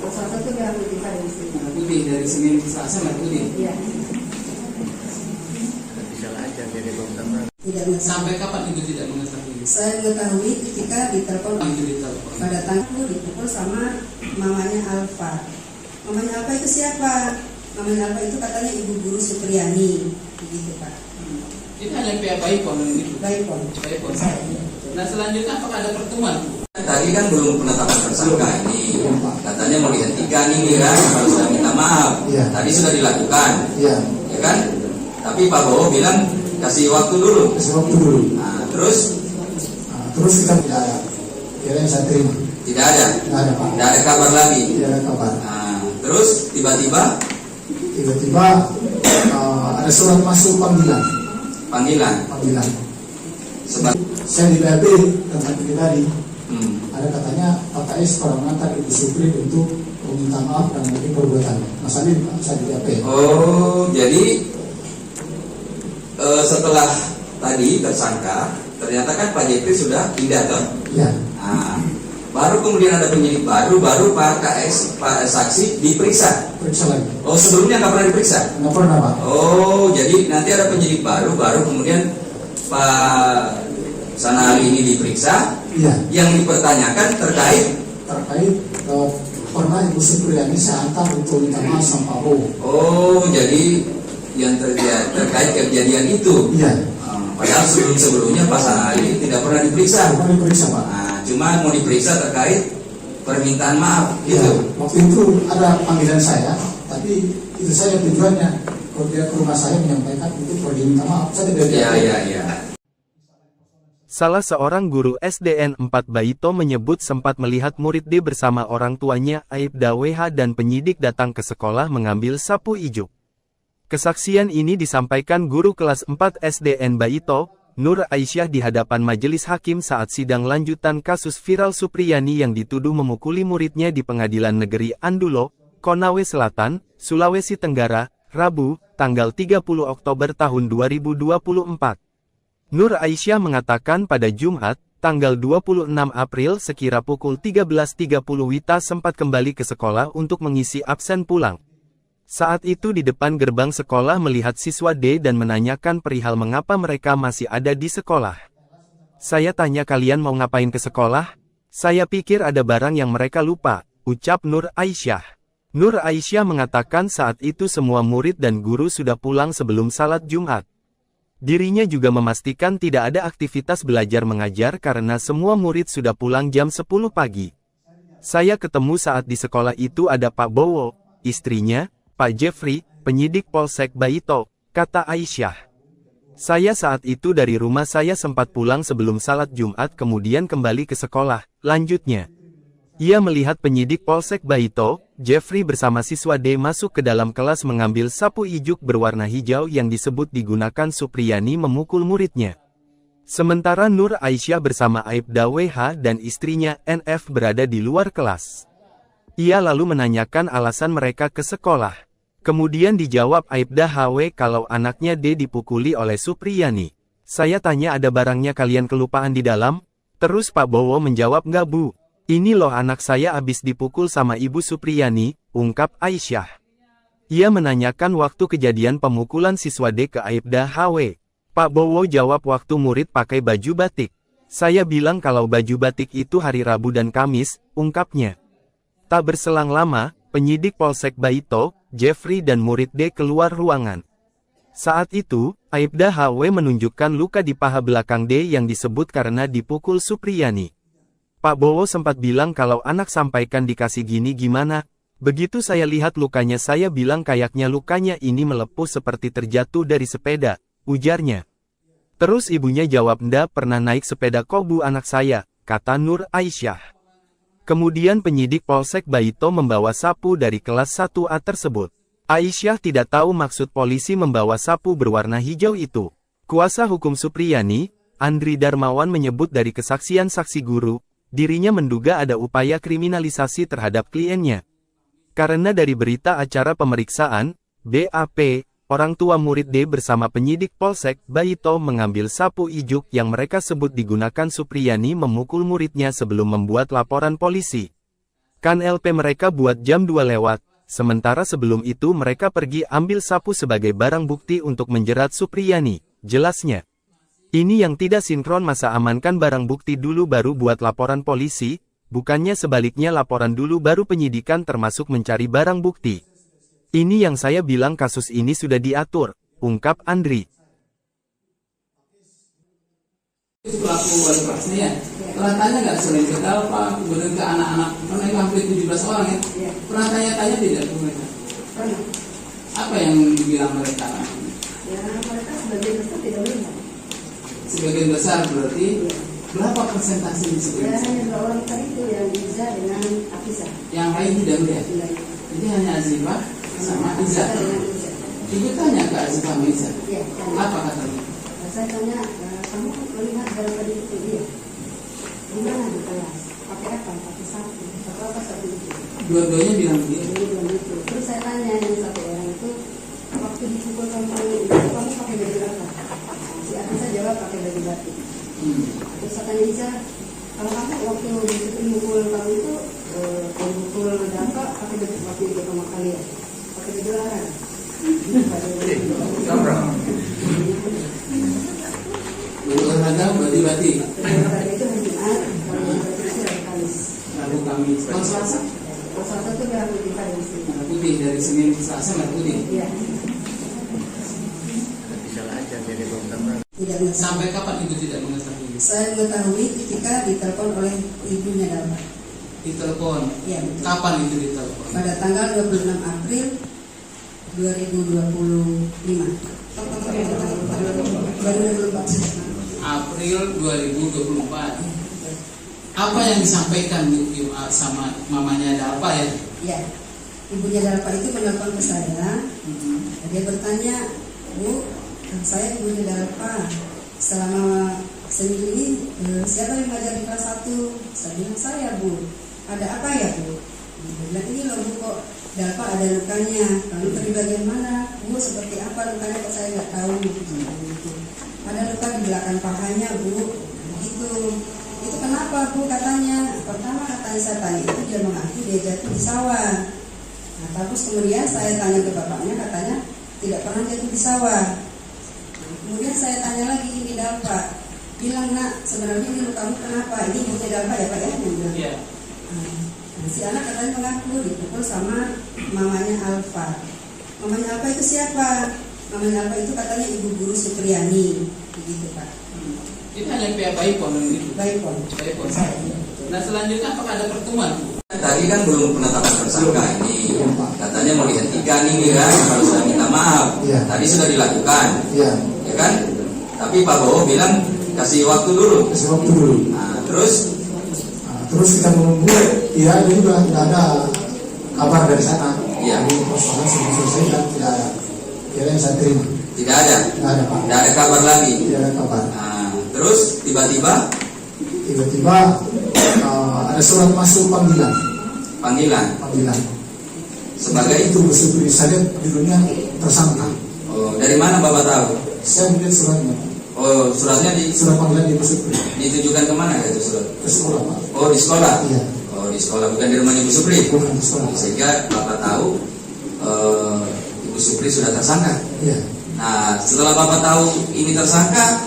Kalau Selasa itu merah putih hari Senin. Merah putih dari Senin ke Selasa merah putih. Iya. Tidak mengetahui. Sampai kapan ibu tidak mengetahui? Saya mengetahui ketika ditelepon Itu ditelepon. pada tanggal dipukul sama mamanya Alfa. Mamanya Alfa itu siapa? Mamanya Alfa itu katanya ibu guru Supriyani, begitu Pak. Itu hanya pihak Baipon yang itu. Baikpon. Baipon. Nah selanjutnya apakah ada pertemuan? Tadi kan belum penetapan tersangka ini, katanya mau dihentikan ini kan, kalau sudah minta maaf. Iya. Tadi sudah dilakukan, Iya. ya kan? Tapi Pak Bowo bilang kasih waktu dulu. Kasih waktu dulu. Nah, terus Terus kita tidak ada. Kira yang saya terima. tidak ada, Tidak ada Pak. tidak ada kabar lagi. Tidak ada kabar. Nah, terus tiba-tiba Tiba-tiba ada surat masuk panggilan. panggilan. Sebab Saya di BAP tempat ini tadi. hmm, Ada katanya Pak KS pada mengantar Ibu Supri untuk meminta maaf dan mungkin perbuatan. Mas Ali, saya di BAP. oh jadi setelah tadi tersangka, ternyata kan Pak Jepri sudah pindah toh. Iya. Nah, baru kemudian ada penyidik baru Pak KS, Pak saksi diperiksa. Periksa lagi. Oh sebelumnya nggak pernah diperiksa. Nggak pernah Pak. Oh jadi nanti ada penyidik baru kemudian Pak Sanali ini diperiksa. Iya. Yang dipertanyakan terkait. Pernah Ibu Supriyani saya antar untuk minta maaf sama Pak Bowo. Oh jadi yang terkait kejadian itu. Iya. Padahal sebelumnya Pak Sanali tidak pernah diperiksa. Pernah diperiksa Pak. Nah, cuma mau diperiksa terkait permintaan maaf Iya. gitu. Waktu itu ada panggilan saya, tapi itu saya tujuannya kalau dia ke rumah saya menyampaikan itu pergi minta maaf. Saya tidak Iya. Salah seorang guru SDN 4 Baito menyebut sempat melihat murid D bersama orang tuanya Aibda WH dan penyidik datang ke sekolah mengambil sapu ijuk. Kesaksian ini disampaikan guru kelas 4 SDN Baito, Nur Aisyah di hadapan majelis hakim saat sidang lanjutan kasus viral Supriyani yang dituduh memukuli muridnya di Pengadilan Negeri Andulo, Konawe Selatan, Sulawesi Tenggara, Rabu, tanggal 30 Oktober tahun 2024. Nur Aisyah mengatakan pada Jumat, tanggal 26 April sekira pukul 13.30 Wita sempat kembali ke sekolah untuk mengisi absen pulang. Saat itu di depan gerbang sekolah melihat siswa D dan menanyakan perihal mengapa mereka masih ada di sekolah. Saya tanya kalian mau ngapain ke sekolah? Saya pikir ada barang yang mereka lupa, ucap Nur Aisyah. Nur Aisyah mengatakan saat itu semua murid dan guru sudah pulang sebelum salat Jumat. Dirinya juga memastikan tidak ada aktivitas belajar mengajar karena semua murid sudah pulang jam 10 pagi. Saya ketemu saat di sekolah itu ada Pak Bowo, istrinya, Pak Jeffrey, penyidik Polsek Baito, kata Aisyah. Saya saat itu dari rumah saya sempat pulang sebelum salat Jumat kemudian kembali ke sekolah, lanjutnya. Ia melihat penyidik Polsek Baito, Jeffrey bersama siswa D masuk ke dalam kelas mengambil sapu ijuk berwarna hijau yang disebut digunakan Supriyani memukul muridnya. Sementara Nur Aisyah bersama Aibda WH dan istrinya NF berada di luar kelas. Ia lalu menanyakan alasan mereka ke sekolah. Kemudian dijawab Aibda HW kalau anaknya D dipukuli oleh Supriyani. Saya tanya ada barangnya kalian kelupaan di dalam? Terus Pak Bowo menjawab nggak Bu. Ini loh anak saya abis dipukul sama Ibu Supriyani, ungkap Aisyah. Ia menanyakan waktu kejadian pemukulan siswa D ke Aibda HW. Pak Bowo jawab waktu murid pakai baju batik. Saya bilang kalau baju batik itu hari Rabu dan Kamis, ungkapnya. Tak berselang lama, penyidik Polsek Baito, Jeffrey dan murid D keluar ruangan. Saat itu, Aibda HW menunjukkan luka di paha belakang D yang disebut karena dipukul Supriyani. Pak Bowo sempat bilang kalau anak sampaikan dikasih gini gimana. Begitu saya lihat lukanya saya bilang kayaknya lukanya ini melepuh seperti terjatuh dari sepeda, ujarnya. Terus ibunya jawab ndak pernah naik sepeda kok Bu anak saya, kata Nur Aisyah. Kemudian penyidik Polsek Baito membawa sapu dari kelas 1A tersebut. Aisyah tidak tahu maksud polisi membawa sapu berwarna hijau itu. Kuasa hukum Supriyani, Andri Darmawan menyebut dari kesaksian saksi guru, dirinya menduga ada upaya kriminalisasi terhadap kliennya. Karena dari berita acara pemeriksaan, BAP, orang tua murid D bersama penyidik Polsek Baito mengambil sapu ijuk yang mereka sebut digunakan Supriyani memukul muridnya sebelum membuat laporan polisi. Kan LP mereka buat jam 2 lewat, sementara sebelum itu mereka pergi ambil sapu sebagai barang bukti untuk menjerat Supriyani, jelasnya. Ini yang tidak sinkron masa amankan barang bukti dulu baru buat laporan polisi, bukannya sebaliknya laporan dulu baru penyidikan termasuk mencari barang bukti. Ini yang saya bilang kasus ini sudah diatur, ungkap Andri. Pelaku wali kelasnya ya, pernah tanya nggak selain ke Dalpa, kemudian ke anak-anak, karena itu hampir 17 orang ya, pernah tanya-tanya tidak ke mereka? Pernah. Apa yang dibilang mereka? Ya, mereka sebagian besar tidak melihat. Sebagian besar berarti, berapa persentase di Ya, sebagian besar? hanya 2 orang tadi itu yang Iza dengan Afisa. Yang lain tidak melihat? Jadi hanya Azifah sama Iza. Ibu tanya ke Azifah sama Iza, Iya. apa katanya? Saya tanya, kamu melihat barang tadi itu dia? Di mana di kelas? Pakai apa? Pakai sapu. Atau apa sapu itu? Dua-duanya bilang begitu. Jadi bilang gitu. Terus saya tanya yang satu orang itu, waktu dipukul sama itu kamu pakai baju apa? Si Afisa jawab pakai baju batik. Terus saya tanya Iza, kalau kamu waktu disitu mukul kamu itu mukul dampak pakai baju waktu itu sama kalian? Pakai baju larang. Baju olahraga, bati-bati. Olahraga itu hari Jumat, kalau baju itu hari Kamis. Rabu Kamis. Kalau Selasa? Kalau Selasa itu merah putih pada di sini. Merah putih dari Senin ke Selasa merah putih. Iya. Tidak mengetahui. Sampai kapan ibu tidak mengetahui? Saya mengetahui ketika ditelepon oleh ibunya Dalma. Ditelepon. Iya betul. Kapan itu ditelepon? Pada tanggal 26 April 2025. 2024. April 2024. Apa yang disampaikan sama mamanya Dalpa ya? Ya, ibunya Dalpa itu menelpon ke saya. Dia bertanya, Bu, saya ibunya Dalpa. Selama seminggu ini siapa yang mengajar di kelas 1? Saya bilang saya, Bu. Ada apa ya, Bu? Dia bilang ini loh Bu, kok Dalpa ada lukanya. Lalu dari bagian mana? Bu, seperti apa lukanya kok saya nggak tahu. Ada luka di belakang pahanya, Bu. Begitu. Itu kenapa, Bu? Katanya. Pertama katanya saya tanya itu dia mengaku dia jatuh di sawah. Nah, terus kemudian saya tanya ke bapaknya, katanya tidak pernah jatuh di sawah. Nah, kemudian saya tanya lagi ini Dalpa. Bilang, Nak, sebenarnya ini lukamu kenapa? Ini ibunya Dalpa ya Pak ya? Iya. Nah, si anak katanya mengaku dipukul sama mamanya Alfa. Mamanya Alfa itu siapa? Mamanya Alfa itu katanya ibu guru Supriyani, begitu Pak. Itu hanya pihak Baipon gitu. Baipon. Baipon. Nah selanjutnya apakah ada pertemuan? Tadi kan belum penetapan tersangka ini, katanya mau dihentikan ini kan, harus sudah minta maaf. Tadi sudah dilakukan, ya kan? Tapi Pak Bowo bilang kasih waktu dulu. Kasih waktu dulu. Nah, terus kita menunggu, ya dia juga tidak ada kabar dari sana. Iya. Jadi persoalan sudah selesai dan tidak ada. Kira yang saya terima. Tidak ada. Tidak ada Pak. Tidak ada kabar lagi. Tidak ada kabar. Nah, terus tiba-tiba ada surat masuk panggilan. Panggilan. Sebagai itu Bu Supri, saya judulnya tersangka. Oh, dari mana Bapak tahu? Saya melihat suratnya. Oh, suratnya Surat panggilan Ibu Supri. ditujukan kemana itu surat? Ke sekolah Pak. Oh, di sekolah. Iya. Oh, di sekolah, bukan di rumah Ibu Supri. Bukan di sekolah. Sehingga Bapak tahu Ibu Supri sudah tersangka. Iya. Nah, setelah Bapak tahu ini tersangka,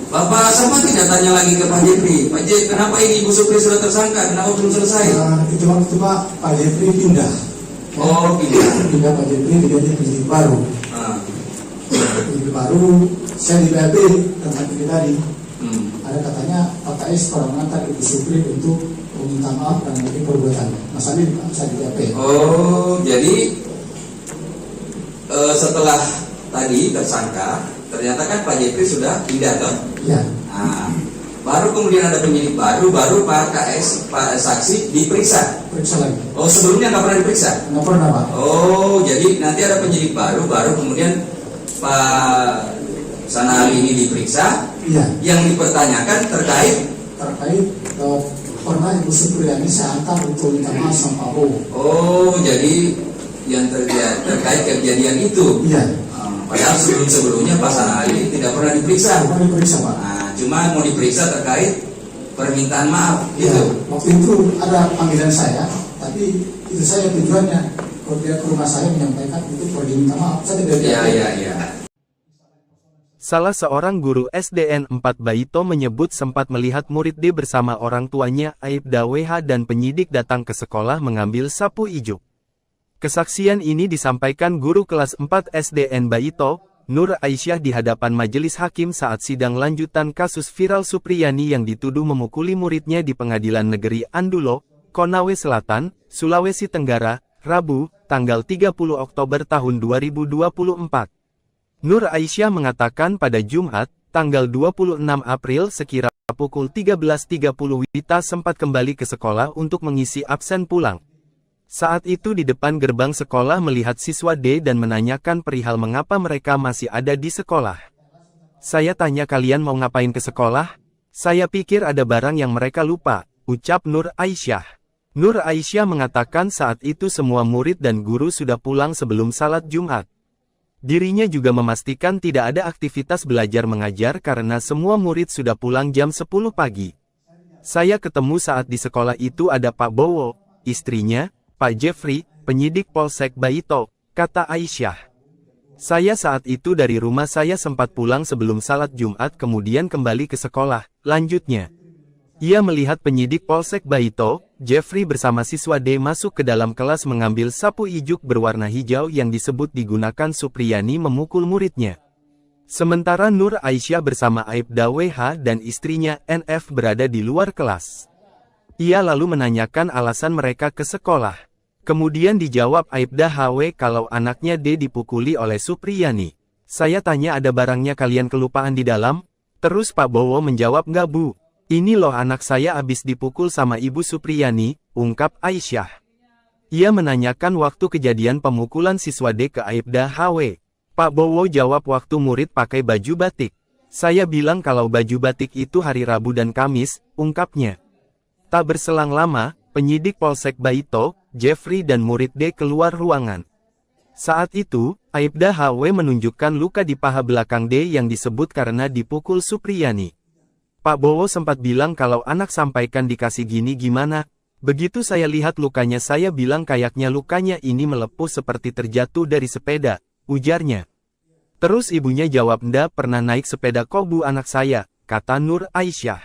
Bapak sama tidak tanya lagi ke Pak Jeffrey, Pak Jeffrey, kenapa ini Ibu Supri sudah tersangka, kenapa belum selesai? Itu waktu Pak Jeffrey pindah. Oh, Pindah Pak Jeffrey diganti penyidik baru. Ah. Penyidik baru, saya di BAP tentang ini tadi. Ada katanya Pak KS pernah mengantar Ibu Supri untuk meminta maaf dan mungkin perbuatan. Mas Andi, saya di BAP. Oh, jadi setelah tadi tersangka, ternyata kan Pak Jeffrey sudah pindah toh? Iya. Nah, baru kemudian ada penyidik baru Pak KS, Pak saksi diperiksa. Periksa lagi. Oh, sebelumnya nggak pernah diperiksa? Nggak pernah Pak. Oh, jadi nanti ada penyidik baru kemudian Pak Sanali ini diperiksa. Iya. Yang dipertanyakan terkait pernah Ibu Supriyani saya antar untuk minta maaf sama Pak Bowo. Oh, jadi yang terkait kejadian itu. Iya. Padahal sebelumnya Pak Sanali tidak pernah diperiksa. Pernah diperiksa Pak. Nah, cuma mau diperiksa terkait permintaan maaf Ya, gitu. waktu itu ada panggilan saya, tapi itu saya tujuannya kalau dia ke rumah saya menyampaikan itu pergi minta maaf. Saya tidak Iya. Salah seorang guru SDN 4 Baito menyebut sempat melihat murid D bersama orang tuanya Aibda WH dan penyidik datang ke sekolah mengambil sapu ijuk. Kesaksian ini disampaikan guru kelas 4 SDN Baito, Nur Aisyah di hadapan majelis hakim saat sidang lanjutan kasus viral Supriyani yang dituduh memukuli muridnya di Pengadilan Negeri Andulo, Konawe Selatan, Sulawesi Tenggara, Rabu, tanggal 30 Oktober tahun 2024. Nur Aisyah mengatakan pada Jumat, tanggal 26 April sekira pukul 13.30 Wita sempat kembali ke sekolah untuk mengisi absen pulang. Saat itu di depan gerbang sekolah melihat siswa D dan menanyakan perihal mengapa mereka masih ada di sekolah. Saya tanya kalian mau ngapain ke sekolah? Saya pikir ada barang yang mereka lupa, ucap Nur Aisyah. Nur Aisyah mengatakan saat itu semua murid dan guru sudah pulang sebelum salat Jumat. Dirinya juga memastikan tidak ada aktivitas belajar mengajar karena semua murid sudah pulang jam 10 pagi. Saya ketemu saat di sekolah itu ada Pak Bowo, istrinya, Pak Jeffrey, penyidik Polsek Baito, kata Aisyah. Saya saat itu dari rumah saya sempat pulang sebelum salat Jumat kemudian kembali ke sekolah, lanjutnya. Ia melihat penyidik Polsek Baito, Jeffrey bersama siswa D masuk ke dalam kelas mengambil sapu ijuk berwarna hijau yang disebut digunakan Supriyani memukul muridnya. Sementara Nur Aisyah bersama Aibda WH dan istrinya NF berada di luar kelas. Ia lalu menanyakan alasan mereka ke sekolah. Kemudian dijawab Aibda HW kalau anaknya D dipukuli oleh Supriyani. Saya tanya ada barangnya kalian kelupaan di dalam? Terus Pak Bowo menjawab nggak Bu. Ini loh anak saya abis dipukul sama Ibu Supriyani, ungkap Aisyah. Ia menanyakan waktu kejadian pemukulan siswa D ke Aibda HW. Pak Bowo jawab waktu murid pakai baju batik. Saya bilang kalau baju batik itu hari Rabu dan Kamis, ungkapnya. Tak berselang lama, penyidik Polsek Baito, Jeffrey dan murid D keluar ruangan. Saat itu, Aibda HW menunjukkan luka di paha belakang D yang disebut karena dipukul Supriyani. Pak Bowo sempat bilang kalau anak sampaikan dikasih gini gimana. Begitu saya lihat lukanya saya bilang kayaknya lukanya ini melepuh seperti terjatuh dari sepeda, ujarnya. Terus ibunya jawab ndak pernah naik sepeda kok Bu anak saya, kata Nur Aisyah.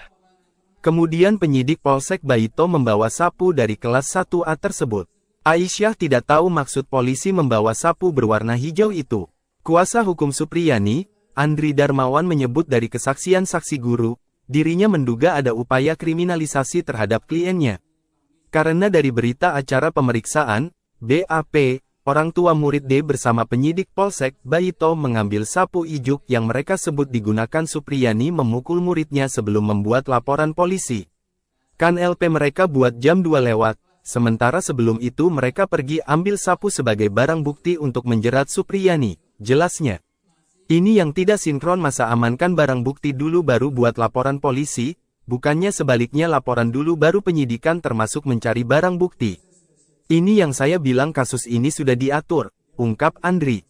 Kemudian penyidik Polsek Baito membawa sapu dari kelas 1A tersebut. Aisyah tidak tahu maksud polisi membawa sapu berwarna hijau itu. Kuasa hukum Supriyani, Andri Darmawan menyebut dari kesaksian saksi guru, dirinya menduga ada upaya kriminalisasi terhadap kliennya. Karena dari berita acara pemeriksaan, BAP, orang tua murid D bersama penyidik Polsek Baito mengambil sapu ijuk yang mereka sebut digunakan Supriyani memukul muridnya sebelum membuat laporan polisi. Kan LP mereka buat jam 2 lewat, sementara sebelum itu mereka pergi ambil sapu sebagai barang bukti untuk menjerat Supriyani, jelasnya. Ini yang tidak sinkron masa amankan barang bukti dulu baru buat laporan polisi, bukannya sebaliknya laporan dulu baru penyidikan termasuk mencari barang bukti. Ini yang saya bilang kasus ini sudah diatur, ungkap Andri.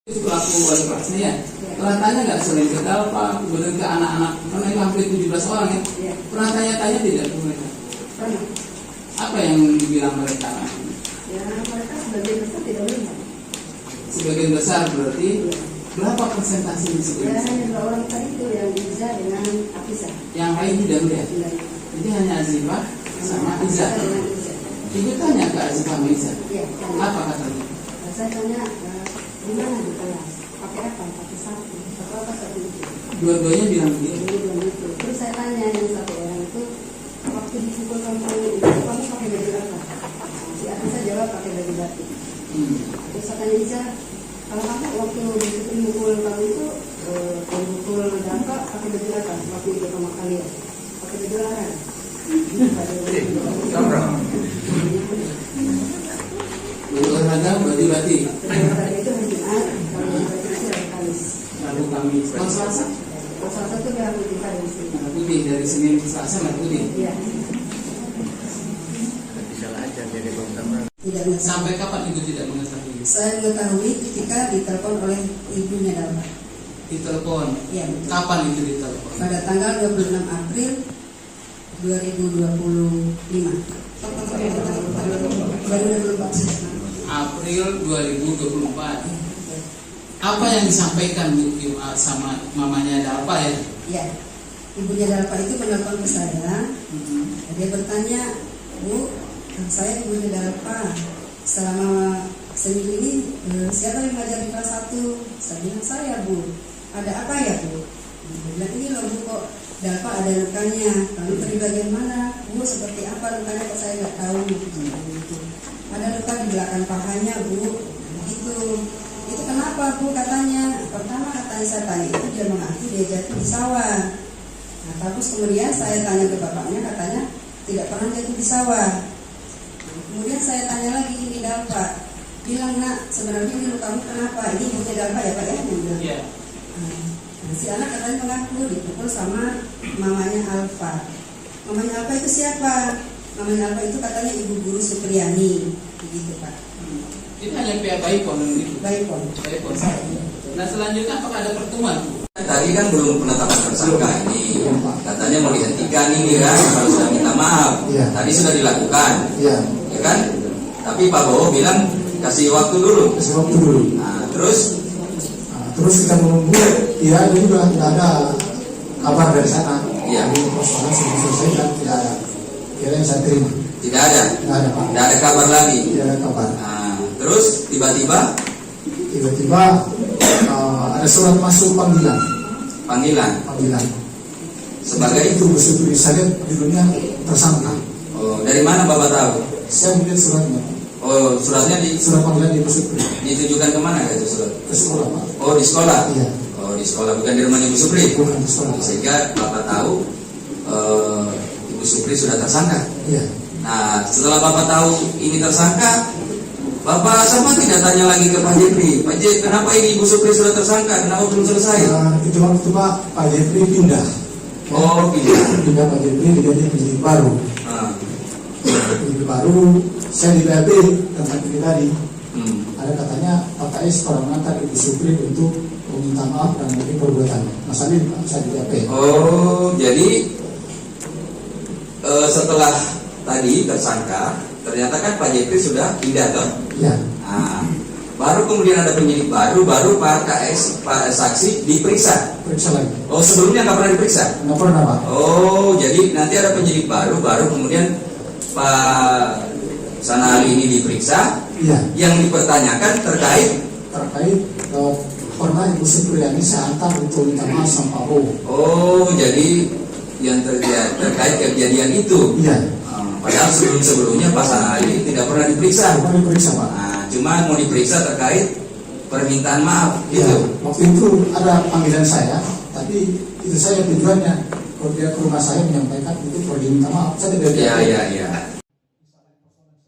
Itu pelaku wali kelasnya ya. Pernah tanya nggak selain ke Dalpa, kemudian ke anak-anak, karena itu hampir 17 orang ya. Pernah tanya-tanya tidak ke mereka? Pernah. Apa yang dibilang mereka? Ya mereka sebagian besar tidak melihat. Sebagian besar berarti berapa persentase di Ya sebagian besar? hanya 2 orang tadi itu yang Iza dengan Afisa. Yang lain tidak melihat. Tidak. Jadi hanya Azifah sama Iza. Dengan Iza. Ibu tanya ke Azifah sama Iza. Iya. Tanya. Apa katanya? Saya tanya di mana di kelas? Pakai apa? Pakai sapu. Apa sapu itu? Dua-duanya bilang begitu. Jadi bilang gitu. Terus saya tanya yang satu orang itu waktu dipukul kamu itu kamu pakai baju apa? Si Afisa jawab pakai baju batik. Terus saya tanya Iza, kalau kamu waktu disiplin mukul kamu itu mukul Dalpa pakai baju apa? Waktu itu sama kalian pakai baju larang. Olahraga bati-bati. Olahraga itu hari Jumat, kalau baju itu hari Kamis. Lalu kami kalau Selasa Kalau Selasa itu merah putih hari di sini. merah putih, dari Senin ke Selasa merah putih. Iya. Tidak mengetahui. Sampai kapan ibu tidak mengetahui? Saya mengetahui ketika ditelepon oleh ibunya Dalpa. Ditelepon. Iya betul. Kapan itu ditelepon? Pada tanggal 26 April 2025. 2024. April 2024. Apa yang disampaikan Bu sama mamanya Dalpa ya? Ya, ibunya Dalpa itu menelpon ke saya. Dia bertanya, Bu, saya ibunya Dalpa. Selama seminggu ini siapa yang mengajar di kelas 1? Saya bilang saya, Bu. Ada apa ya, Bu? Dia bilang ini loh Bu, kok Dalpa ada lukanya. Lalu dari bagian mana? Bu, seperti apa lukanya kok saya nggak tahu. Gitu. Ada luka di belakang pahanya, Bu. Begitu. Itu kenapa, Bu? Katanya. Pertama katanya saya tanya itu dia mengaku dia jatuh di sawah. Nah, terus kemudian saya tanya ke bapaknya, katanya tidak pernah jatuh di sawah. Kemudian saya tanya lagi ini Dalpa, bilang nak sebenarnya ini lukamu kenapa? Ini ibunya Dalpa ya Pak ya? Dia bilang. Iya. Nah, si anak katanya mengaku dipukul sama mamanya Alfa. Mamanya Alfa itu siapa? Mamanya Alfa itu katanya ibu guru Supriyani, begitu Pak. Itu hanya pihak Baipon gitu. Baikpon. Baipon. Nah selanjutnya apakah ada pertemuan? Tadi kan belum penetapan tersangka ini, katanya mau dihentikan ini kan, kalau sudah minta maaf. Tadi sudah dilakukan, ya kan? Tapi Pak Bowo bilang kasih waktu dulu. Kasih waktu dulu. Nah, terus Kita menunggu, ya itu juga tidak ada kabar dari sana. Iya. Jadi persoalan sudah selesai dan tidak ada. Kira yang saya terima. tidak ada, Tidak ada Pak. tidak ada kabar lagi. Tidak ada kabar. Nah, terus tiba-tiba ada surat masuk panggilan. panggilan sebagai itu bersebut saya judulnya tersangka. Oh, dari mana Bapak tahu? Saya melihat suratnya. Oh, suratnya Surat panggilan di Supri. ditujukan kemana itu surat? Ke sekolah Pak. Oh, di sekolah. Iya. Oh, di sekolah, bukan di rumahnya Ibu Supri. Bukan di sekolah. Sehingga Bapak tahu Ibu Supri sudah tersangka. Iya. Nah, setelah Bapak tahu ini tersangka, Bapak sama tidak tanya lagi ke Pak Jepri. Pak Jepri, kenapa ini Ibu Supri sudah tersangka? Kenapa belum selesai? Itu waktu Pak Jepri pindah. Oh, Pindah Pak Jepri diganti penyidik baru. Nah, Penyidik baru, saya di BAP tentang ini tadi. Ada katanya Pak KS pernah mengantar Ibu Supri untuk meminta maaf dan mungkin perbuatannya. Masalah ini Pak, saya di BAP. Oh, jadi setelah tadi tersangka, ternyata kan Pak Jepri sudah pindah toh. Iya. Nah, baru kemudian ada penyidik baru Pak KS, Pak saksi diperiksa. Periksa lagi. Oh, sebelumnya nggak pernah diperiksa. Nggak pernah Pak. Oh, jadi nanti ada penyidik baru kemudian Pak Sanali ini diperiksa. Iya. Yang dipertanyakan terkait. Pernah Ibu Supriyani saya antar untuk minta maaf sama Pak Bowo. Oh, jadi yang terkait kejadian itu. Iya. Padahal sebelumnya Pak Sanali tidak pernah diperiksa. Bukan diperiksa Pak. Nah, cuma mau diperiksa terkait permintaan maaf Iya. gitu. Waktu itu ada panggilan saya, tapi itu saya tujuannya kalau dia ke rumah saya menyampaikan itu perlu diminta maaf. Saya tidak Iya.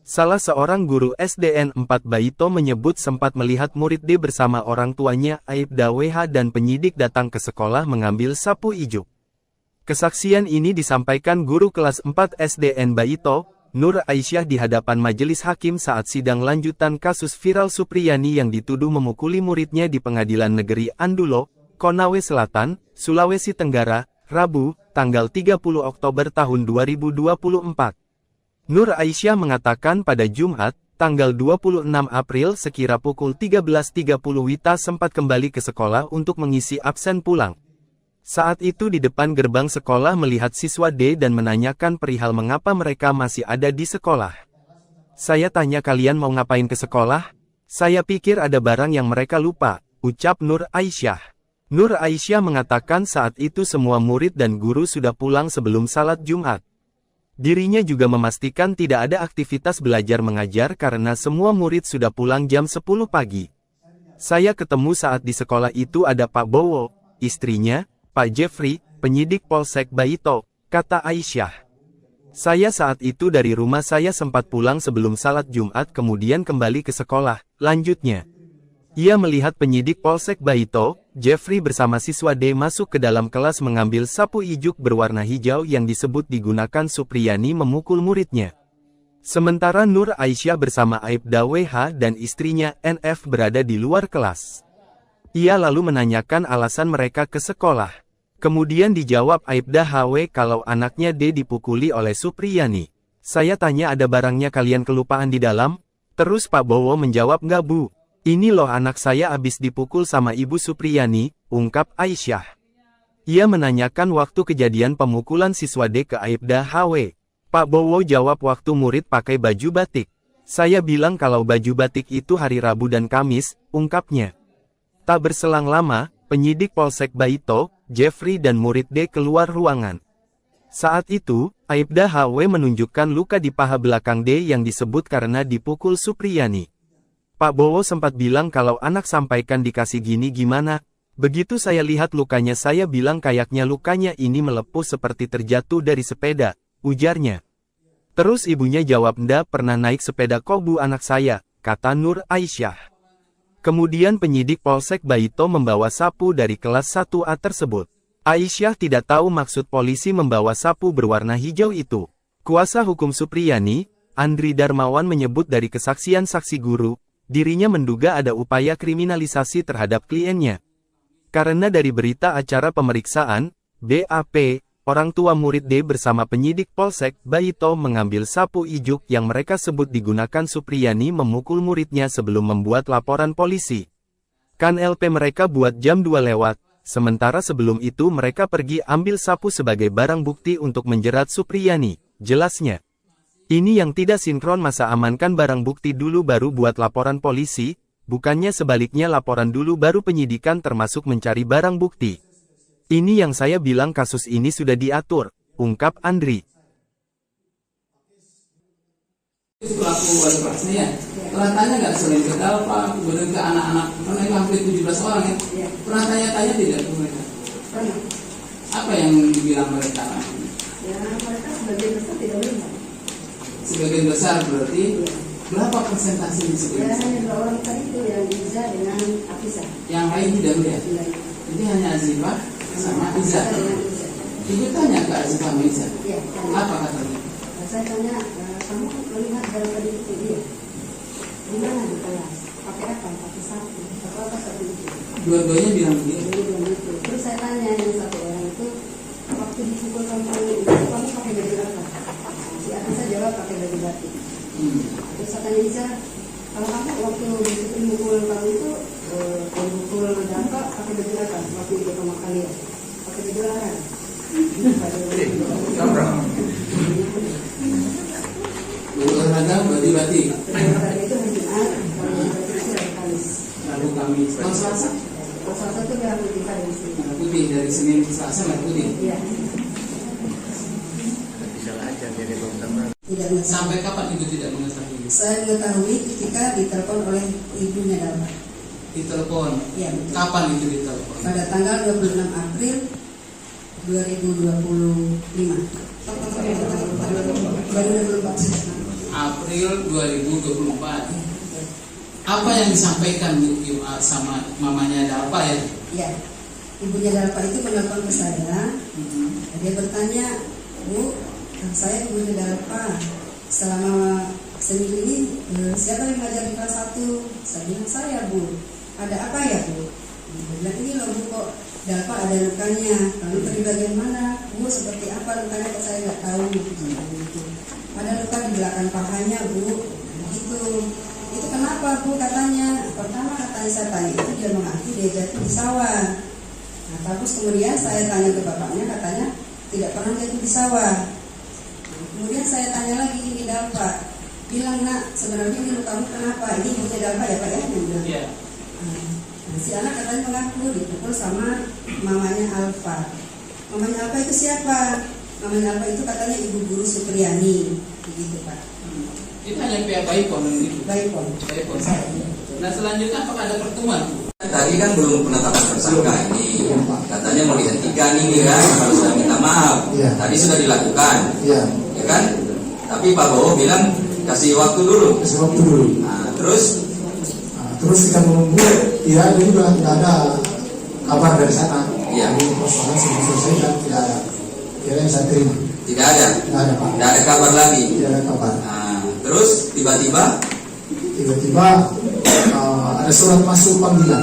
Salah seorang guru SDN 4 Baito menyebut sempat melihat murid D bersama orang tuanya Aibda WH dan penyidik datang ke sekolah mengambil sapu ijuk. Kesaksian ini disampaikan guru kelas 4 SDN Baito, Nur Aisyah di hadapan majelis hakim saat sidang lanjutan kasus viral Supriyani yang dituduh memukuli muridnya di Pengadilan Negeri Andulo, Konawe Selatan, Sulawesi Tenggara, Rabu, tanggal 30 Oktober tahun 2024. Nur Aisyah mengatakan pada Jumat, tanggal 26 April sekira pukul 13.30 Wita sempat kembali ke sekolah untuk mengisi absen pulang. Saat itu di depan gerbang sekolah melihat siswa D dan menanyakan perihal mengapa mereka masih ada di sekolah. Saya tanya kalian mau ngapain ke sekolah? Saya pikir ada barang yang mereka lupa, ucap Nur Aisyah. Nur Aisyah mengatakan saat itu semua murid dan guru sudah pulang sebelum salat Jumat. Dirinya juga memastikan tidak ada aktivitas belajar mengajar karena semua murid sudah pulang jam 10 pagi. Saya ketemu saat di sekolah itu ada Pak Bowo, istrinya, Pak Jeffrey, penyidik Polsek Baito, kata Aisyah. Saya saat itu dari rumah saya sempat pulang sebelum salat Jumat kemudian kembali ke sekolah, lanjutnya. Ia melihat penyidik Polsek Baito, Jeffrey bersama siswa D masuk ke dalam kelas mengambil sapu ijuk berwarna hijau yang disebut digunakan Supriyani memukul muridnya. Sementara Nur Aisyah bersama Aibda WH dan istrinya NF berada di luar kelas. Ia lalu menanyakan alasan mereka ke sekolah. Kemudian dijawab Aibda HW kalau anaknya D dipukuli oleh Supriyani. Saya tanya ada barangnya kalian kelupaan di dalam? Terus Pak Bowo menjawab nggak bu. Ini loh anak saya abis dipukul sama Ibu Supriyani, ungkap Aisyah. Ia menanyakan waktu kejadian pemukulan siswa D ke Aibda HW. Pak Bowo jawab waktu murid pakai baju batik. Saya bilang kalau baju batik itu hari Rabu dan Kamis, ungkapnya. Tak berselang lama, penyidik Polsek Baito, Jeffrey dan murid D keluar ruangan. Saat itu, Aibda HW menunjukkan luka di paha belakang D yang disebut karena dipukul Supriyani. Pak Bowo sempat bilang kalau anak sampaikan dikasih gini gimana. Begitu saya lihat lukanya saya bilang kayaknya lukanya ini melepuh seperti terjatuh dari sepeda, ujarnya. Terus ibunya jawab ndak pernah naik sepeda kok bu anak saya, kata Nur Aisyah. Kemudian penyidik Polsek Baito membawa sapu dari kelas 1A tersebut. Aisyah tidak tahu maksud polisi membawa sapu berwarna hijau itu. Kuasa hukum Supriyani, Andri Darmawan menyebut dari kesaksian saksi guru, dirinya menduga ada upaya kriminalisasi terhadap kliennya. Karena dari berita acara pemeriksaan, BAP, orang tua murid D bersama penyidik Polsek Baito mengambil sapu ijuk yang mereka sebut digunakan Supriyani memukul muridnya sebelum membuat laporan polisi. Kan LP mereka buat jam 2 lewat, sementara sebelum itu mereka pergi ambil sapu sebagai barang bukti untuk menjerat Supriyani, jelasnya. Ini yang tidak sinkron masa amankan barang bukti dulu baru buat laporan polisi, bukannya sebaliknya laporan dulu baru penyidikan termasuk mencari barang bukti. Ini yang saya bilang kasus ini sudah diatur, ungkap Andri. Pelaku wali kelasnya ya, pernah tanya nggak selain ke Dalpa, kemudian ke anak-anak, karena itu hampir 17 orang ya, pernah tanya-tanya tidak ke mereka? Pernah. Apa yang dibilang mereka? Ya mereka sebagian besar tidak melihat. Sebagian besar berarti berapa persentase di Ya sebagian besar? hanya 2 orang tadi itu yang Iza dengan Afisa. Yang lain tidak melihat. Jadi hanya Azifah sama Iza. Ibu tanya ke Azifah sama Iza. Iya. Apa katanya? Saya tanya, kamu melihat barang tadi itu dia? Di mana di kelas? Pakai apa? Pakai sapu. Atau apa sapu itu? Dua-duanya bilang begitu. Jadi bilang gitu. Terus saya tanya yang satu orang itu, waktu dipukul kamu itu kamu pakai baju apa? Si Afisa jawab pakai baju batik. Terus saya tanya Iza, kalau kamu waktu mukul kamu itu mukul dampak pakai baju apa? Waktu itu sama kalian pakai baju larang. Olahraga bati-bati. Olahraga itu hari Jumat, kalau itu hari Kamis. Lalu Kamis. Kalau Selasa? Kalau Selasa itu merah putih dari sini. Merah putih dari Senin ke Selasa merah putih. Iya. Tidak mengetahui. Sampai kapan ibu tidak mengetahui? Saya mengetahui ketika ditelepon oleh ibunya Dalma. Ditelepon. Iya. Betul. Kapan itu ditelepon? Pada tanggal 26 April 2025. April 2024. Apa yang disampaikan Bu sama mamanya Dalpa ya? Iya. ibunya Dalpa itu menelpon ke saya. Dia bertanya, Bu, saya ibunya Dalpa. Selama seminggu ini siapa yang mengajar di kelas 1? Saya bilang, saya, Bu. Ada apa ya, Bu? Dia bilang, ini loh, Bu, kok Dalpa ada lukanya. Lalu dari bagian mana? Bu, seperti apa lukanya, kok saya nggak tahu. Ada luka di belakang pahanya, Bu. Gitu. Itu kenapa, Bu? Katanya, pertama katanya saya tanya itu, dia mengaku dia jatuh di sawah. Nah, terus kemudian saya tanya ke bapaknya, katanya tidak pernah jatuh di sawah. Kemudian saya tanya lagi, ini Dalpa. Bilang, Nak, sebenarnya ini lukamu kenapa? Ini ibunya Dalpa ya, Pak ya? Dia bilang. Nah, si anak katanya mengaku dipukul sama mamanya Alfa. Mamanya Alfa itu siapa? Mamanya Alfa itu katanya Ibu Guru Supriyani. Begitu, Pak. Itu hanya pihak Baipon itu. Baipon. Nah, selanjutnya apakah ada pertemuan? Tadi kan belum penetapan tersangka ini, katanya mau dihentikan ini kan, kalau sudah minta maaf. Tadi sudah dilakukan, ya kan? Tapi Pak Bowo bilang kasih waktu dulu. Nah, terus kita menunggu, ya ini juga tidak ada kabar dari sana. Iya. Persoalan sudah selesai dan tidak ada. Kira yang saya terima. Tidak ada. Tidak ada, Pak. Tidak ada kabar lagi. Tidak ada kabar. Nah, terus tiba-tiba ada surat masuk panggilan.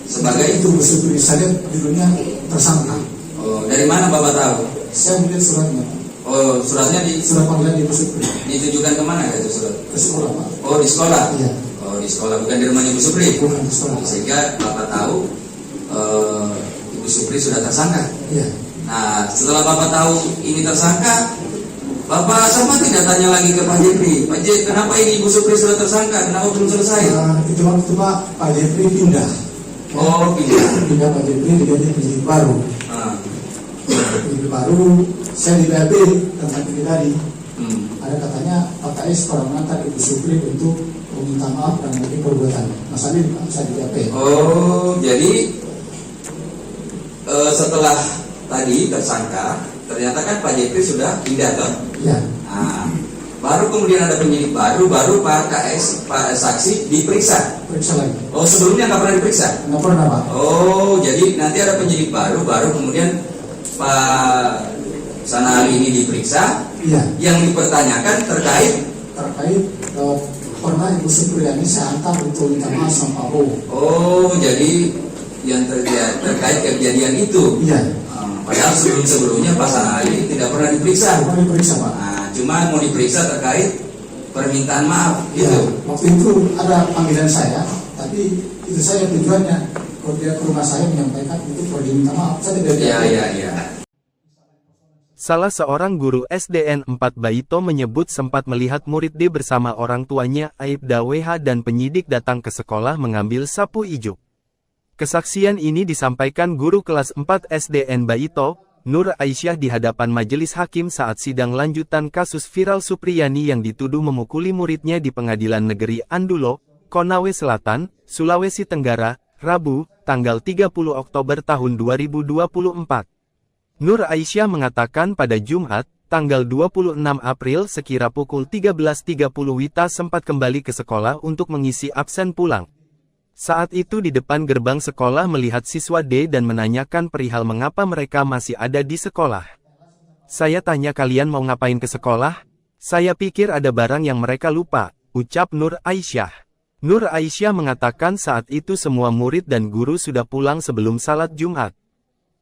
Sebagai itu bersyukur saya judulnya tersangka. Oh, dari mana Bapak tahu? Saya melihat suratnya. Oh, suratnya di Surat panggilan di bersyukur. ditujukan kemana itu surat? Ke sekolah, Pak. Oh, di sekolah. Iya. Oh, di sekolah, bukan di rumahnya Ibu Supri. Bukan di sekolah. Sehingga Bapak tahu Ibu Supri sudah tersangka. Iya. Nah, setelah Bapak tahu ini tersangka, Bapak sempat tidak tanya lagi ke Pak Jepri, Pak Jepri, kenapa ini Ibu Supri sudah tersangka? Kenapa belum selesai? Itu waktu Pak Jepri pindah. Oh, Pindah Pak Jepri diganti penyidik baru. Penyidik baru, saya di PLP tentang ini tadi. Ada katanya Pak KS pernah mengantar Ibu Supri untuk meminta maaf dan mengenai perbuatan. Masalah ini saya di PLP. Oh, jadi setelah tadi tersangka, ternyata kan Pak Jepri sudah pindah toh? Iya. Nah, baru kemudian ada penyidik baru Pak KS, Pak saksi diperiksa. Periksa lagi. Oh, sebelumnya nggak pernah diperiksa? Nggak pernah, Pak. Oh, jadi nanti ada penyidik baru kemudian Pak Sanali ini diperiksa. Iya. Yang dipertanyakan terkait pernah Ibu Supriyani saya antar untuk minta maaf sama Pak Bowo. Oh, jadi yang terkait kejadian itu. Iya. Padahal sebelumnya Pak Sanali tidak pernah diperiksa. Pernah diperiksa, Pak. Nah, cuma mau diperiksa terkait permintaan maaf Ya, gitu. waktu itu ada panggilan saya, tapi itu saya tujuannya kalau dia ke rumah saya menyampaikan itu pergi minta maaf. Saya tidak Iya. Salah seorang guru SDN 4 Baito menyebut sempat melihat murid D bersama orang tuanya Aibda WH dan penyidik datang ke sekolah mengambil sapu ijuk. Kesaksian ini disampaikan guru kelas 4 SDN Baito, Nur Aisyah di hadapan majelis hakim saat sidang lanjutan kasus viral Supriyani yang dituduh memukuli muridnya di Pengadilan Negeri Andulo, Konawe Selatan, Sulawesi Tenggara, Rabu, tanggal 30 Oktober tahun 2024. Nur Aisyah mengatakan pada Jumat, tanggal 26 April sekira pukul 13.30 Wita sempat kembali ke sekolah untuk mengisi absen pulang. Saat itu di depan gerbang sekolah melihat siswa D dan menanyakan perihal mengapa mereka masih ada di sekolah. Saya tanya kalian mau ngapain ke sekolah? Saya pikir ada barang yang mereka lupa, ucap Nur Aisyah. Nur Aisyah mengatakan saat itu semua murid dan guru sudah pulang sebelum salat Jumat.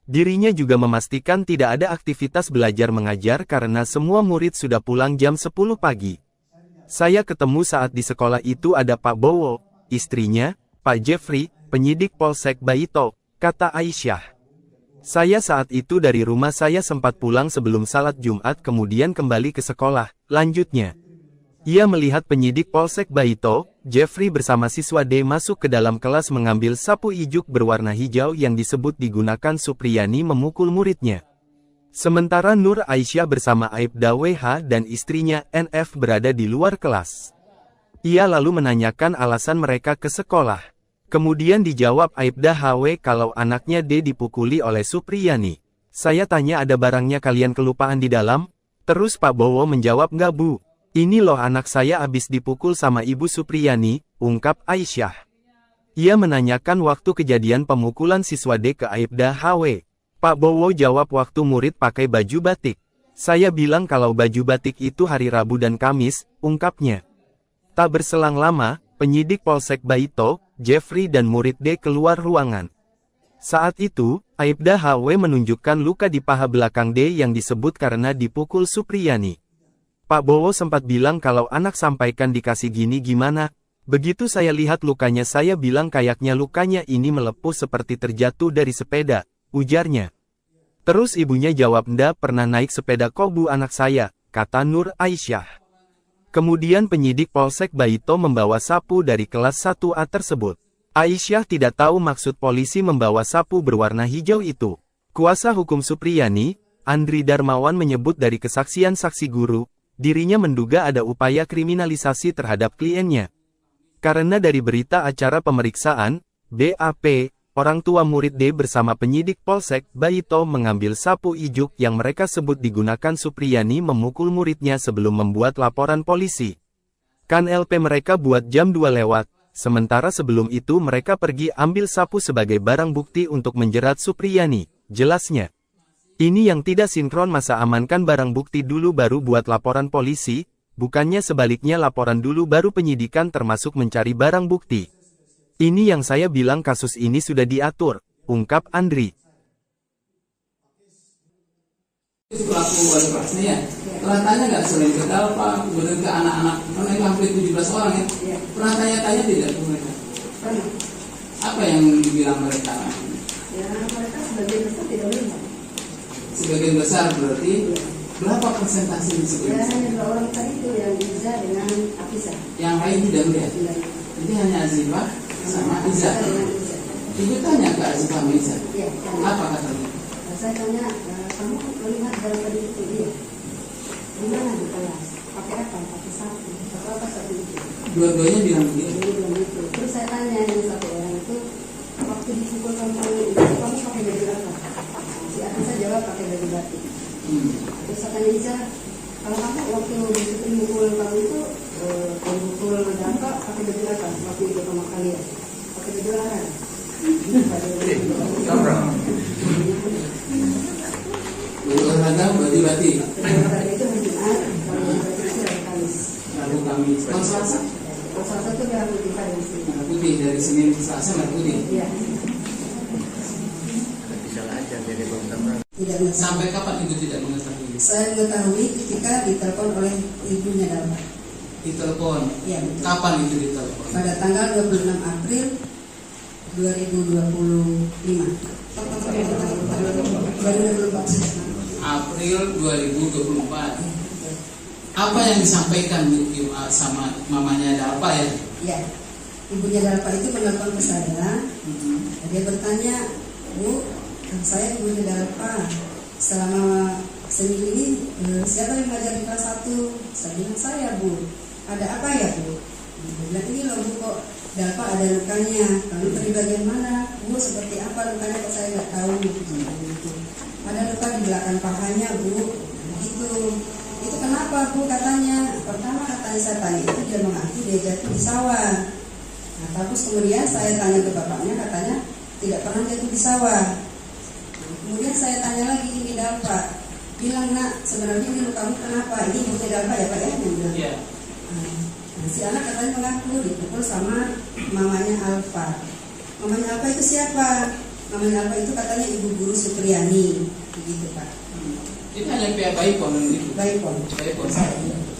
Dirinya juga memastikan tidak ada aktivitas belajar mengajar karena semua murid sudah pulang jam 10 pagi. Saya ketemu saat di sekolah itu ada Pak Bowo, istrinya, Pak Jeffrey, penyidik Polsek Baito, kata Aisyah. Saya saat itu dari rumah saya sempat pulang sebelum salat Jumat kemudian kembali ke sekolah, lanjutnya. Ia melihat penyidik Polsek Baito, Jeffrey bersama siswa D masuk ke dalam kelas mengambil sapu ijuk berwarna hijau yang disebut digunakan Supriyani memukul muridnya. Sementara Nur Aisyah bersama Aibda WH dan istrinya NF berada di luar kelas. Ia lalu menanyakan alasan mereka ke sekolah. Kemudian dijawab Aibda HW kalau anaknya D dipukuli oleh Supriyani. Saya tanya ada barangnya kalian kelupaan di dalam? Terus Pak Bowo menjawab nggak Bu. Ini loh anak saya abis dipukul sama Ibu Supriyani, ungkap Aisyah. Ia menanyakan waktu kejadian pemukulan siswa D ke Aibda HW. Pak Bowo jawab waktu murid pakai baju batik. Saya bilang kalau baju batik itu hari Rabu dan Kamis, ungkapnya. Tak berselang lama, penyidik Polsek Baito, Jeffrey dan murid D keluar ruangan. Saat itu, Aibda HW menunjukkan luka di paha belakang D yang disebut karena dipukul Supriyani. Pak Bowo sempat bilang kalau anak sampaikan dikasih gini gimana. Begitu saya lihat lukanya saya bilang kayaknya lukanya ini melepuh seperti terjatuh dari sepeda, ujarnya. Terus ibunya jawab ndak pernah naik sepeda kok bu anak saya, kata Nur Aisyah. Kemudian penyidik Polsek Baito membawa sapu dari kelas 1A tersebut. Aisyah tidak tahu maksud polisi membawa sapu berwarna hijau itu. Kuasa hukum Supriyani, Andri Darmawan menyebut dari kesaksian saksi guru, dirinya menduga ada upaya kriminalisasi terhadap kliennya. Karena dari berita acara pemeriksaan, BAP, orang tua murid D bersama penyidik Polsek Baito mengambil sapu ijuk yang mereka sebut digunakan Supriyani memukul muridnya sebelum membuat laporan polisi. Kan LP mereka buat jam 2 lewat, sementara sebelum itu mereka pergi ambil sapu sebagai barang bukti untuk menjerat Supriyani, jelasnya. Ini yang tidak sinkron masa amankan barang bukti dulu baru buat laporan polisi, bukannya sebaliknya laporan dulu baru penyidikan termasuk mencari barang bukti. Ini yang saya bilang kasus ini sudah diatur, ungkap Andri. Pelaku wali kelasnya ya, pernah tanya nggak selain ke Dalpa, kemudian ke anak-anak, mereka hampir 17 orang ya, pernah tanya-tanya tidak ke mereka? Pernah. Apa yang dibilang mereka? Ya, mereka sebagian besar tidak melihat. Sebagian besar berarti, berapa persentase di Ya, sebagian besar? hanya 2 orang tadi itu yang Iza dengan Afisa. Yang lain tidak melihat? Jadi hanya Azifah sama Iza. Ibu tanya ke Azifah sama Iza, Iya. apa katanya? Saya tanya, kamu melihat dalam tadi itu dia? Gimana di kelas? Pakai apa? Pakai sapu. Pakai apa sapu itu? Dua-duanya bilang begitu. Dia bilang gitu. Terus saya tanya yang satu orang itu, waktu dipukul kamu itu kamu pakai baju apa? Si Afisa jawab pakai baju batik. Terus saya tanya Iza, kalau kamu waktu disitu mukul kamu itu mukul Dampa pakai baju apa? Waktu itu sama kalian pakai baju larang. Baju olahraga, baju batik. Olahraga itu hari Jumat, kalau baju itu hari Kamis. Rabu Kamis. Kalau Selasa? Kalau Selasa itu merah putih dari sini. Merah putih dari Senin ke Selasa merah putih. Iya. Tidak mengetahui. Sampai kapan ibu tidak mengetahui? Saya mengetahui ketika ditelepon oleh ibunya Dampa. Ditelepon. Iya betul. Kapan itu ditelepon? Pada tanggal 26 April 2025. 2024. April 2024. Apa yang disampaikan sama mamanya Dalpa ya? Ya, ibunya Dalpa itu menelpon ke saya. Dia bertanya, Bu, saya ibunya Dalpa. Selama seminggu ini siapa yang mengajar di kelas 1? Saya bilang saya, Bu. Ada apa ya, Bu? Dia bilang ini loh Bu, kok Dalpa ada lukanya. Lalu dari bagian mana? Bu, seperti apa lukanya kok saya nggak tahu. Ada luka di belakang pahanya, Bu. Begitu. Itu kenapa, Bu? Katanya. Pertama katanya saya tanya itu dia mengaku dia jatuh di sawah. Nah, terus kemudian saya tanya ke bapaknya, katanya tidak pernah jatuh di sawah. Nah, kemudian saya tanya lagi ini Dalpa. Bilang, Nak, sebenarnya ini lukamu kenapa? Ini ibunya Dalpa ya Pak ya? Dia bilang. Iya. Nah, si anak katanya mengaku dipukul sama mamanya Alfa. Mamanya Alfa itu siapa? Mamanya Alfa itu katanya ibu guru Supriyani, begitu Pak. Itu hanya pihak Baipon gitu. Baipon. Baipon.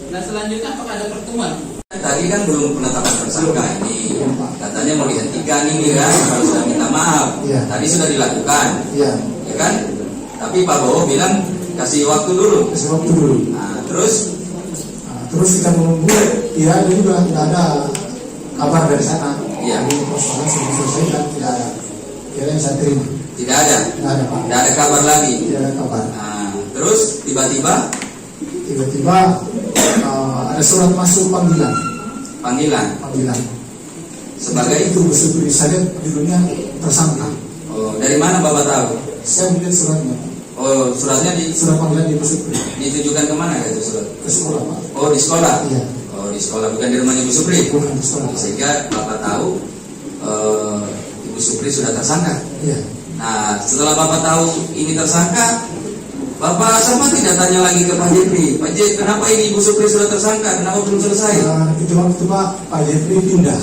Nah selanjutnya apakah ada pertemuan? Tadi kan belum penetapan tersangka ini, katanya mau dihentikan ini kan, kalau sudah minta maaf. Tadi sudah dilakukan, ya kan? Tapi Pak Bowo bilang kasih waktu dulu. Kasih waktu dulu. Nah, terus kita menunggu, ya itu juga tidak ada kabar dari sana. Iya. Persoalan sudah selesai dan tidak ada. Tidak yang saya terima. Tidak ada. Tidak ada Pak. Tidak ada kabar lagi. Tidak ada kabar. Nah, terus tiba-tiba ada surat masuk panggilan. Panggilan. Sebagai itu sebelum saya judulnya tersangka. Oh, dari mana Bapak tahu? Saya melihat suratnya. Oh, suratnya surat panggilan di Supri. Ditujukan kemana itu surat? Ke sekolah Pak. Oh, di sekolah. Iya. Oh, di sekolah, bukan di rumahnya Bu Supri. Bukan di sekolah. Sehingga Bapak tahu Ibu Supri sudah tersangka. Iya. Nah, setelah Bapak tahu ini tersangka, Bapak sama tidak tanya lagi ke Pak Jeffrey, Pak Jeffrey, kenapa ini Ibu Supri sudah tersangka, kenapa belum selesai? Itu waktu Pak Jeffrey pindah.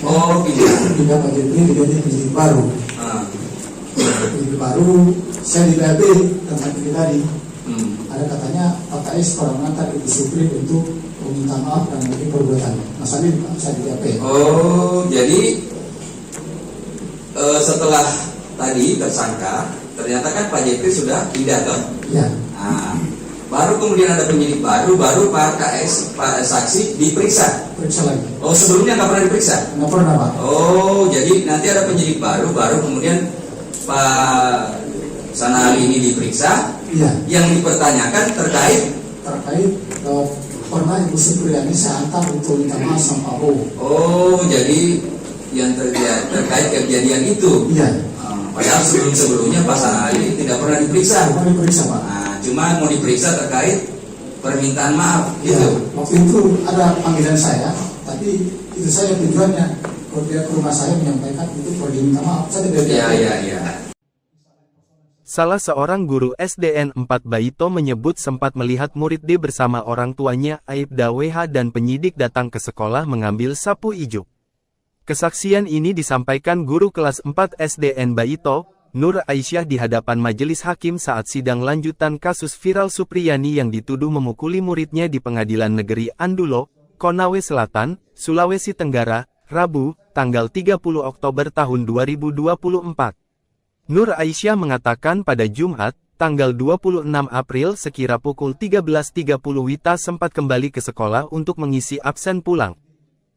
Oh, Pindah Pak Jeffrey diganti penyidik baru. Penyidik baru, saya di BAP tentang ini tadi. Ada katanya Pak KS pernah mengantar Ibu Supri untuk meminta maaf dan mungkin perbuatan. Masalah ini saya di BAP. Oh, jadi setelah tadi tersangka, ternyata kan Pak Jeffrey sudah pindah toh? Iya. Nah, baru kemudian ada penyidik baru Pak KS, Pak saksi diperiksa. Periksa lagi. Oh, sebelumnya nggak pernah diperiksa? Nggak pernah Pak. Oh, jadi nanti ada penyidik baru kemudian Pak Sanali ini diperiksa. Iya. Yang dipertanyakan terkait pernah Ibu Supriyani saya antar untuk minta maaf sama Pak Bowo. Oh, jadi yang terkait kejadian itu. Iya. Padahal sebelumnya Pak Sanali tidak pernah diperiksa. Tidak pernah diperiksa Pak. Nah, cuma mau diperiksa terkait permintaan maaf Iya. gitu. Waktu itu ada panggilan saya, tapi itu saya tujuannya kalau dia ke rumah saya menyampaikan itu pergi minta maaf. Saya tidak. Iya. Salah seorang guru SDN 4 Baito menyebut sempat melihat murid D bersama orang tuanya Aibda WH dan penyidik datang ke sekolah mengambil sapu ijuk. Kesaksian ini disampaikan guru kelas 4 SDN Baito, Nur Aisyah di hadapan majelis hakim saat sidang lanjutan kasus viral Supriyani yang dituduh memukuli muridnya di Pengadilan Negeri Andulo, Konawe Selatan, Sulawesi Tenggara, Rabu, tanggal 30 Oktober tahun 2024. Nur Aisyah mengatakan pada Jumat, tanggal 26 April sekira pukul 13.30 Wita sempat kembali ke sekolah untuk mengisi absen pulang.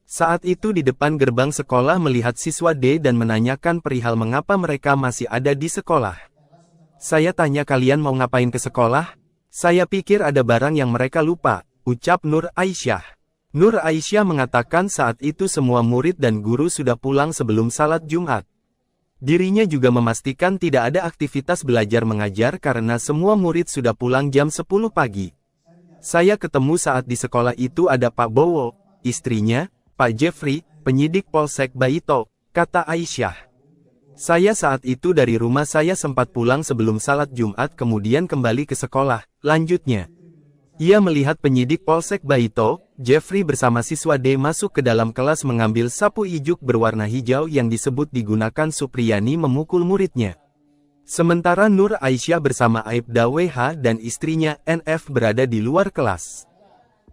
Saat itu di depan gerbang sekolah melihat siswa D dan menanyakan perihal mengapa mereka masih ada di sekolah. Saya tanya kalian mau ngapain ke sekolah? Saya pikir ada barang yang mereka lupa, ucap Nur Aisyah. Nur Aisyah mengatakan saat itu semua murid dan guru sudah pulang sebelum salat Jumat. Dirinya juga memastikan tidak ada aktivitas belajar mengajar karena semua murid sudah pulang jam 10 pagi. Saya ketemu saat di sekolah itu ada Pak Bowo, istrinya, Pak Jeffrey, penyidik Polsek Baito, kata Aisyah. Saya saat itu dari rumah saya sempat pulang sebelum salat Jumat kemudian kembali ke sekolah, lanjutnya. Ia melihat penyidik Polsek Baito, Jeffrey bersama siswa D masuk ke dalam kelas mengambil sapu ijuk berwarna hijau yang disebut digunakan Supriyani memukul muridnya. Sementara Nur Aisyah bersama Aibda WH dan istrinya NF berada di luar kelas.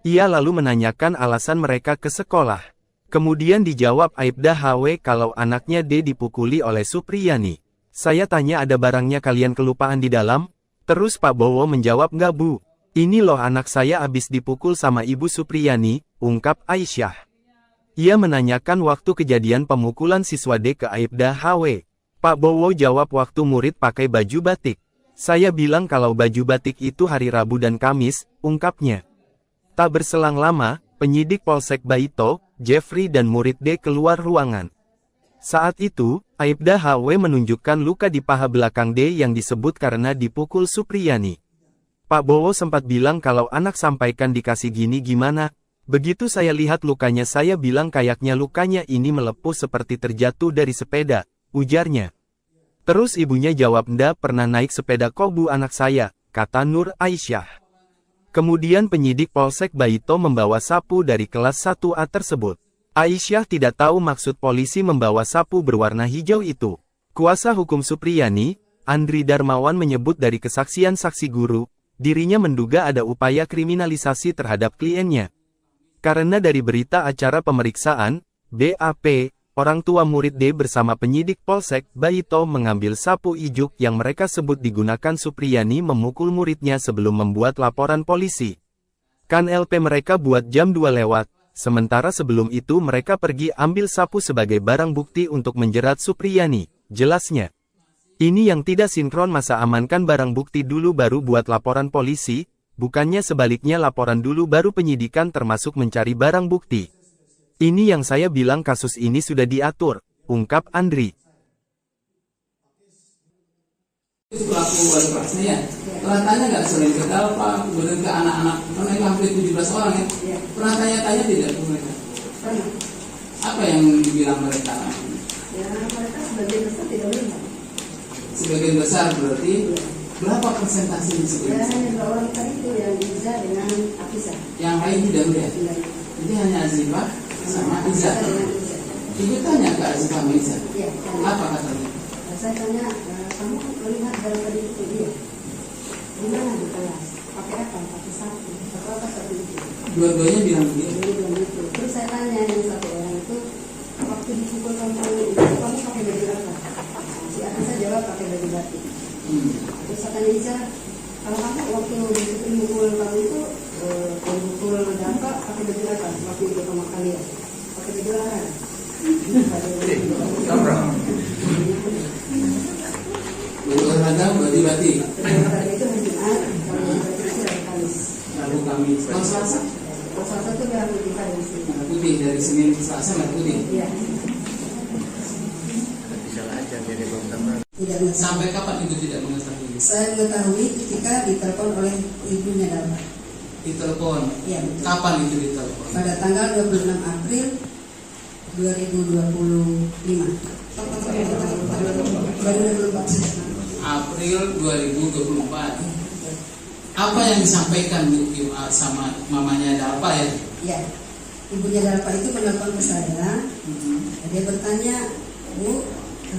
Ia lalu menanyakan alasan mereka ke sekolah. Kemudian dijawab Aibda HW kalau anaknya D dipukuli oleh Supriyani. Saya tanya ada barangnya kalian kelupaan di dalam? Terus Pak Bowo menjawab enggak Bu. Ini loh anak saya abis dipukul sama Ibu Supriyani, ungkap Aisyah. Ia menanyakan waktu kejadian pemukulan siswa D ke Aibda HW. Pak Bowo jawab waktu murid pakai baju batik. Saya bilang kalau baju batik itu hari Rabu dan Kamis, ungkapnya. Tak berselang lama, penyidik Polsek Baito, Jeffrey dan murid D keluar ruangan. Saat itu, Aibda HW menunjukkan luka di paha belakang D yang disebut karena dipukul Supriyani. Pak Bowo sempat bilang kalau anak sampaikan dikasih gini gimana? Begitu saya lihat lukanya saya bilang kayaknya lukanya ini melepuh seperti terjatuh dari sepeda, ujarnya. Terus ibunya jawab ndak pernah naik sepeda kok Bu anak saya, kata Nur Aisyah. Kemudian penyidik Polsek Baito membawa sapu dari kelas 1A tersebut. Aisyah tidak tahu maksud polisi membawa sapu berwarna hijau itu. Kuasa hukum Supriyani, Andri Darmawan menyebut dari kesaksian saksi guru, dirinya menduga ada upaya kriminalisasi terhadap kliennya. Karena dari berita acara pemeriksaan, BAP, orang tua murid D bersama penyidik Polsek Baito mengambil sapu ijuk yang mereka sebut digunakan Supriyani memukul muridnya sebelum membuat laporan polisi. Kan LP mereka buat jam 2 lewat, sementara sebelum itu mereka pergi ambil sapu sebagai barang bukti untuk menjerat Supriyani, jelasnya. Ini yang tidak sinkron masa amankan barang bukti dulu baru buat laporan polisi, bukannya sebaliknya laporan dulu baru penyidikan termasuk mencari barang bukti. Ini yang saya bilang kasus ini sudah diatur, ungkap Andri. Pelaku wali kelasnya ya, pernah tanya nggak sering ke Dalpa, kemudian ke anak-anak, karena itu hampir 17 orang ya, pernah tanya-tanya tidak ke mereka? Pernah. Apa yang dibilang mereka? Ya, mereka sebagian besar tidak melihat. Sebagian besar berarti berapa persentase di sebagian Ya, besar? hanya 2 orang tadi itu yang Iza dengan Afisa. Yang lain tidak melihat. Tidak. Jadi hanya Azifah sama Iza. Dengan Iza. Ibu tanya ke Azifah sama Iza. Iya, tanya. Apa katanya? Saya tanya, kamu melihat dalam tadi itu dia? Di mana di kelas? Pakai apa? Pakai sapu. Atau apa sapu itu? Dua-duanya bilang begitu. Jadi bilang gitu. Terus saya tanya yang satu orang itu, waktu dipukul kamu itu kamu pakai baju apa? Si Afisa jawab pakai baju batik. Terus saya tanya Iza, kalau kamu waktu dipukul kamu itu pukul Dapa pakai baju apa? Waktu itu sama kalian pakai baju larang. Baju olahraga, baju batik. Olahraga itu hari Jumat, kalau baju batik itu hari Kamis. Lalu kami kalau Selasa Kalau Selasa itu merah putih hari sini. merah putih, dari Senin ke Selasa merah putih. Iya. Tidak mengetahui. Sampai kapan itu tidak mengetahui? Saya mengetahui ketika ditelepon oleh ibunya Dapa. Ditelepon. Iya, betul. Kapan itu ditelepon? Pada tanggal 26 April 2025. Baru 24. April 2024. Apa yang disampaikan sama mamanya Dapa ya? Ya, ibunya Dapa itu menelpon ke saya. Dia bertanya, Bu,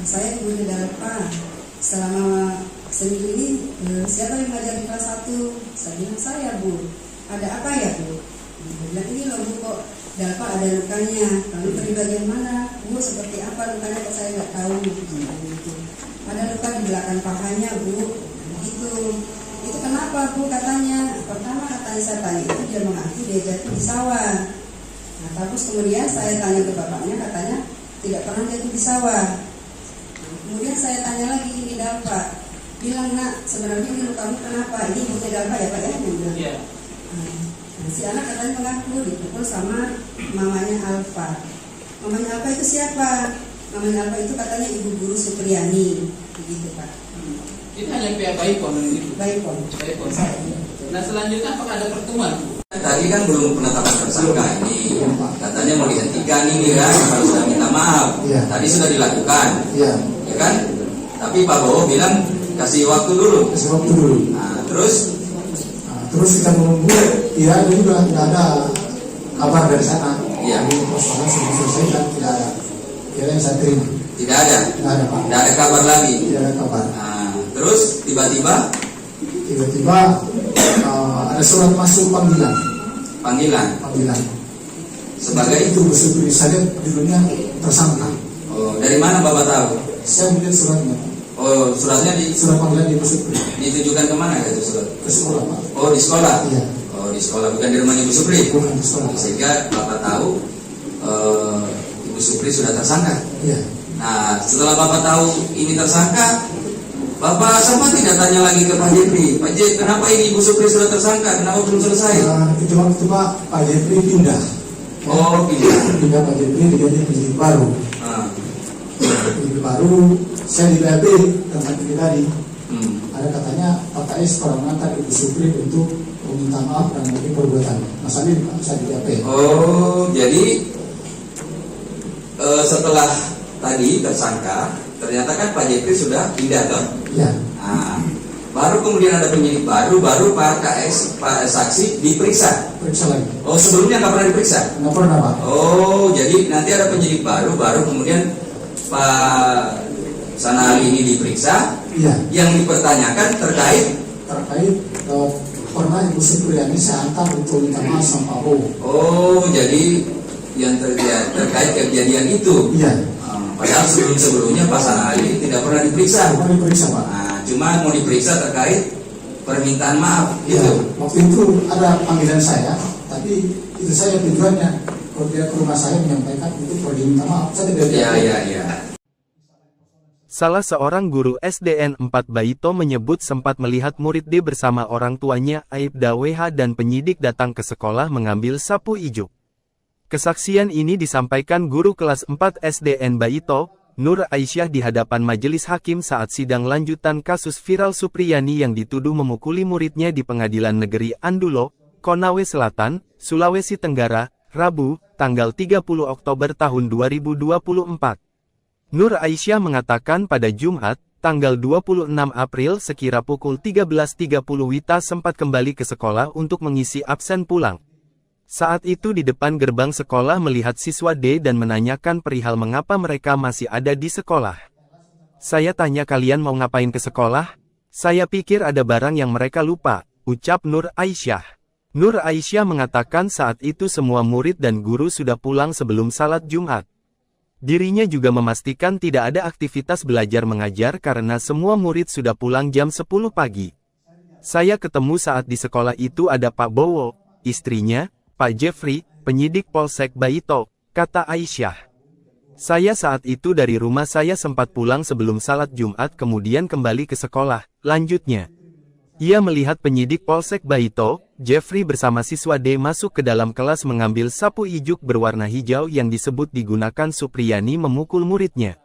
saya ibunya Dapa. Selama seminggu ini siapa yang mengajar di kelas 1? Saya bilang saya, Bu. Ada apa ya, Bu? Dia bilang ini loh, Bu, kok Dapa ada lukanya. Lalu dari bagian mana? Bu, seperti apa lukanya? Kok saya nggak tahu. Ada luka di belakang pahanya, Bu. Begitu. Itu kenapa, Bu? Katanya. Pertama katanya saya tanya itu dia mengaku dia jatuh di sawah. Nah, terus kemudian saya tanya ke bapaknya, katanya tidak pernah jatuh di sawah. Nah, kemudian saya tanya lagi, ini Dapa. Bilang, Nak, sebenarnya ini lukamu kenapa? Ini ibunya Dapa ya, Pak ya? Dia bilang. Iya. Nah, si anak katanya mengaku dipukul sama mamanya Alfa. Mamanya Alfa itu siapa? Mamanya Alfa itu katanya ibu guru Supriyani, begitu Pak. Itu hanya pihak Baipon itu. Baipon. Baipon. Nah selanjutnya apakah ada pertemuan? Tadi kan belum penetapan tersangka ini, katanya mau dihentikan ini kan, harus sudah minta maaf. Tadi sudah dilakukan, ya kan? Tapi Pak Bowo bilang kasih waktu dulu. Kasih waktu dulu. Nah, terus Kita menunggu, ya itu juga tidak ada kabar dari sana. Iya. Persoalan sudah selesai dan tidak ada. Ya yang saya terima. tidak ada, Tidak ada Pak. tidak ada kabar lagi. Tidak ada kabar. Nah, terus tiba-tiba ada surat masuk panggilan. panggilan sebagai itu bersubsidi saja judulnya tersangka. Oh, dari mana Bapak tahu? Saya melihat suratnya. Oh, suratnya Surat panggilan di bersubsidi ditujukan kemana itu surat? ke sekolah Pak. Oh, di sekolah. Iya. Oh, di sekolah, bukan di rumah Ibu Supri. Bukan di sekolah. Sehingga Bapak tahu Ibu Supri sudah tersangka. Iya. Nah, setelah Bapak tahu ini tersangka, Bapak sama tidak tanya lagi ke Pak Jepri. Pak Jepri, kenapa ini Ibu Supri sudah tersangka? Kenapa belum selesai? Itu waktu Pak Jepri pindah. Oh, Pindah Pak Jepri diganti penyidik baru. Ah. Penyidik baru, saya di BAP tempat ini tadi. Ada katanya Pak KS pernah mengantar Ibu Supri untuk meminta maaf dan mungkin perbuatan. Mas Ali saya di BAP. Oh, jadi setelah tadi tersangka, ternyata kan Pak Jepri sudah pindah toh. Iya. Nah, baru kemudian ada penyidik baru Pak KS, Pak saksi diperiksa. Periksa lagi. Oh, sebelumnya nggak pernah diperiksa. Nggak pernah Pak. Oh, jadi nanti ada penyidik baru kemudian Pak Sanali ini diperiksa. Iya. Yang dipertanyakan terkait pernah Ibu Supriyani saya antar untuk minta maaf sama Pak Bowo. Oh, jadi yang terkait kejadian itu. Iya. Padahal sebelumnya Pak Sanali tidak pernah diperiksa. Pernah diperiksa Pak. Nah, cuma mau diperiksa terkait permintaan maaf Iya. gitu. Waktu itu ada panggilan saya, tapi itu saya tujuannya kalau dia ke rumah saya menyampaikan itu perlu diminta maaf. Saya tidak. Iya. Salah seorang guru SDN 4 Baito menyebut sempat melihat murid D bersama orang tuanya Aibda WH dan penyidik datang ke sekolah mengambil sapu ijuk. Kesaksian ini disampaikan guru kelas 4 SDN Baito, Nur Aisyah di hadapan majelis hakim saat sidang lanjutan kasus viral Supriyani yang dituduh memukuli muridnya di Pengadilan Negeri Andulo, Konawe Selatan, Sulawesi Tenggara, Rabu, tanggal 30 Oktober tahun 2024. Nur Aisyah mengatakan pada Jumat, tanggal 26 April sekira pukul 13.30 Wita sempat kembali ke sekolah untuk mengisi absen pulang. Saat itu di depan gerbang sekolah melihat siswa D dan menanyakan perihal mengapa mereka masih ada di sekolah. Saya tanya kalian mau ngapain ke sekolah? Saya pikir ada barang yang mereka lupa, ucap Nur Aisyah. Nur Aisyah mengatakan saat itu semua murid dan guru sudah pulang sebelum salat Jumat. Dirinya juga memastikan tidak ada aktivitas belajar mengajar karena semua murid sudah pulang jam 10 pagi. Saya ketemu saat di sekolah itu ada Pak Bowo, istrinya, Pak Jeffrey, penyidik Polsek Baito, kata Aisyah. Saya saat itu dari rumah saya sempat pulang sebelum salat Jumat kemudian kembali ke sekolah, lanjutnya. Ia melihat penyidik Polsek Baito, Jeffrey bersama siswa D masuk ke dalam kelas mengambil sapu ijuk berwarna hijau yang disebut digunakan Supriyani memukul muridnya.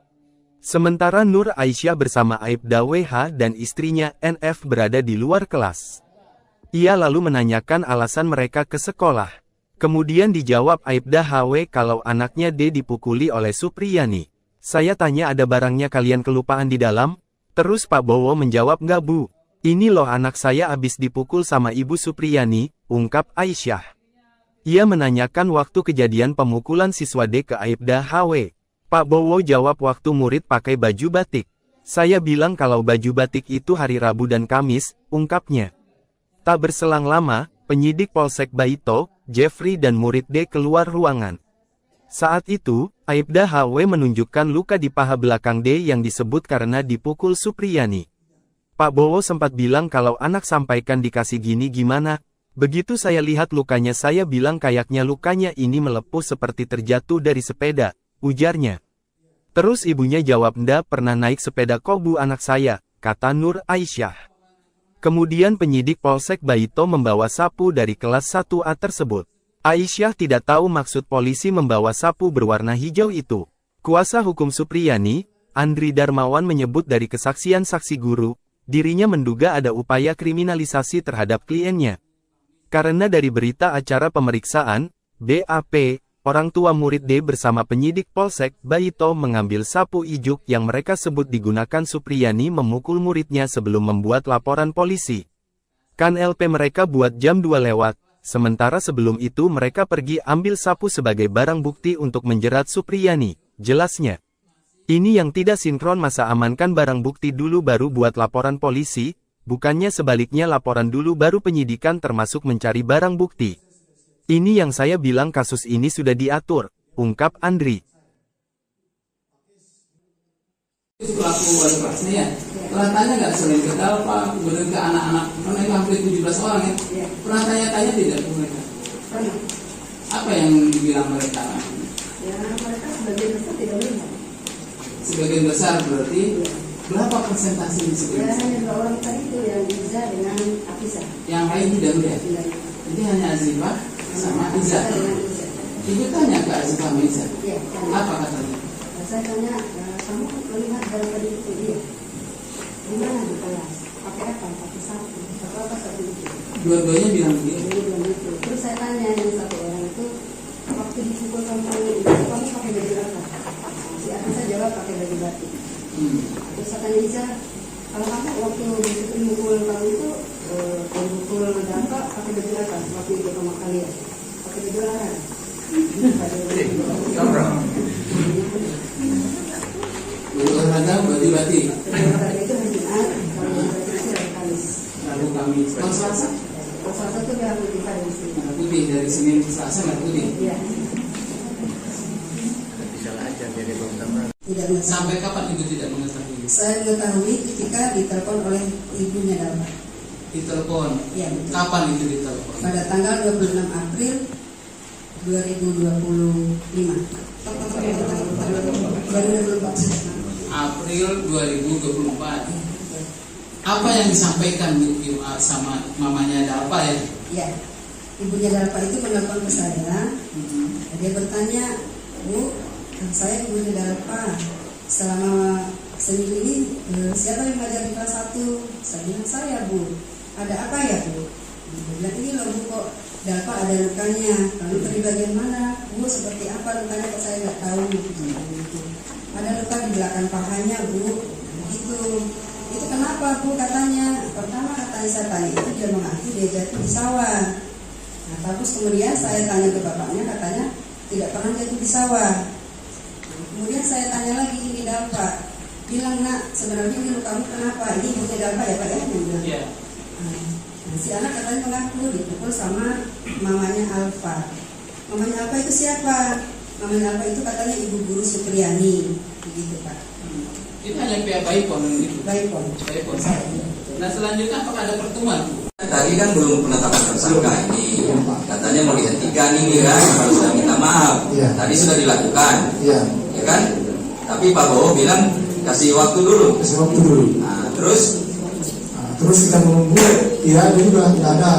Sementara Nur Aisyah bersama Aibda WH dan istrinya NF berada di luar kelas. Ia lalu menanyakan alasan mereka ke sekolah. Kemudian dijawab Aibda HW kalau anaknya D dipukuli oleh Supriyani. Saya tanya ada barangnya kalian kelupaan di dalam? Terus Pak Bowo menjawab nggak bu. Ini loh anak saya abis dipukul sama Ibu Supriyani, ungkap Aisyah. Ia menanyakan waktu kejadian pemukulan siswa D ke Aibda HW. Pak Bowo jawab waktu murid pakai baju batik. Saya bilang kalau baju batik itu hari Rabu dan Kamis, ungkapnya. Tak berselang lama, penyidik Polsek Baito, Jeffrey dan murid D keluar ruangan. Saat itu, Aibda HW menunjukkan luka di paha belakang D yang disebut karena dipukul Supriyani. Pak Bowo sempat bilang kalau anak sampaikan dikasih gini gimana. Begitu saya lihat lukanya saya bilang kayaknya lukanya ini melepuh seperti terjatuh dari sepeda, ujarnya. Terus ibunya jawab ndak pernah naik sepeda kok bu anak saya, kata Nur Aisyah. Kemudian penyidik Polsek Baito membawa sapu dari kelas 1A tersebut. Aisyah tidak tahu maksud polisi membawa sapu berwarna hijau itu. Kuasa hukum Supriyani, Andri Darmawan menyebut dari kesaksian saksi guru, dirinya menduga ada upaya kriminalisasi terhadap kliennya. Karena dari berita acara pemeriksaan, BAP, orang tua murid D bersama penyidik Polsek Baito mengambil sapu ijuk yang mereka sebut digunakan Supriyani memukul muridnya sebelum membuat laporan polisi. Kan LP mereka buat jam 2 lewat, sementara sebelum itu mereka pergi ambil sapu sebagai barang bukti untuk menjerat Supriyani, jelasnya. Ini yang tidak sinkron masa amankan barang bukti dulu baru buat laporan polisi, bukannya sebaliknya laporan dulu baru penyidikan termasuk mencari barang bukti. Ini yang saya bilang kasus ini sudah diatur, ungkap Andri. Pelaku wali kelasnya ya, pernah tanya nggak sering ke Dalpa, kemudian ke anak-anak, karena itu hampir 17 orang ya, pernah tanya-tanya tidak ke mereka? Pernah. Apa yang dibilang mereka? Ya mereka sebagian besar tidak melihat. Sebagian besar berarti berapa persentase di sebagian Ya besar? hanya 2 orang tadi itu yang Iza dengan Afisa. Yang lain tidak melihat? Jadi hanya Azifah sama Iza. Ibu tanya ke Azifah sama Iza? Iya. Apa katanya? Saya tanya, kamu melihat dari tadi itu dia? Di mana di kelas? Pakai apa? Pakai sapu. Apa sapu itu? Dua-duanya bilang begitu. Dia bilang gitu. Terus saya tanya yang satu orang itu, waktu dipukul kamu itu, kamu pakai baju apa? Si Afisa jawab pakai baju batik. Terus saya tanya Iza, kalau kamu waktu disitu mukul kamu itu, mukul Dalpa pakai baju apa? Waktu itu sama kalian pakai baju larang. Olahraga bati-bati. Olahraga itu hari Jumat, kalau bati itu hari Kamis. Lalu kami kalau Selasa? Kalau Selasa itu merah putih hari Minggu. Merah putih dari Senin ke Selasa merah putih. Iya. Tidak mengetahui. Sampai kapan ibu tidak mengetahui? Saya mengetahui ketika ditelepon oleh ibunya Dalpa. Ditelepon. Iya betul. Kapan itu ditelepon? Pada tanggal 26 April 2025. 2024. April 2024. Apa yang disampaikan Bu sama mamanya Dalpa ya? Ya, ibunya Dalpa itu menelpon ke saya. Dia bertanya, Bu, saya ibunya Dalpa. Selama seminggu ini siapa yang mengajar di kelas 1? Saya bilang saya Bu. Ada apa ya Bu? Dia bilang ini loh Bu, kok Dalpa ada lukanya. Lalu dari bagian mana? Bu seperti apa lukanya kok saya nggak tahu. Gitu. ada luka di belakang pahanya Bu. Itu kenapa Bu katanya? Pertama katanya saya tanya itu dia mengaku dia jatuh di sawah. Nah terus kemudian saya tanya ke bapaknya katanya tidak pernah jatuh di sawah. Kemudian saya tanya lagi ini Pak, bilang nak sebenarnya ini lukamu kenapa? Ini ibunya Pak ya Pak ya? Dia bilang. Iya. Nah, si anak katanya mengaku dipukul sama mamanya Alfa. Mamanya Alfa itu siapa? Mamanya Alfa itu katanya ibu guru Supriyani, begitu Pak. Itu hanya pihak Baipon gitu. Baipon. Nah selanjutnya apakah ada pertemuan? Tadi kan belum penetapan tersangka ini, katanya mau dihentikan ini kan, kalau sudah minta maaf. Tadi sudah dilakukan, ya kan? Tapi Pak Bowo bilang kasih waktu dulu. Nah, terus kita menunggu, ya juga tidak ada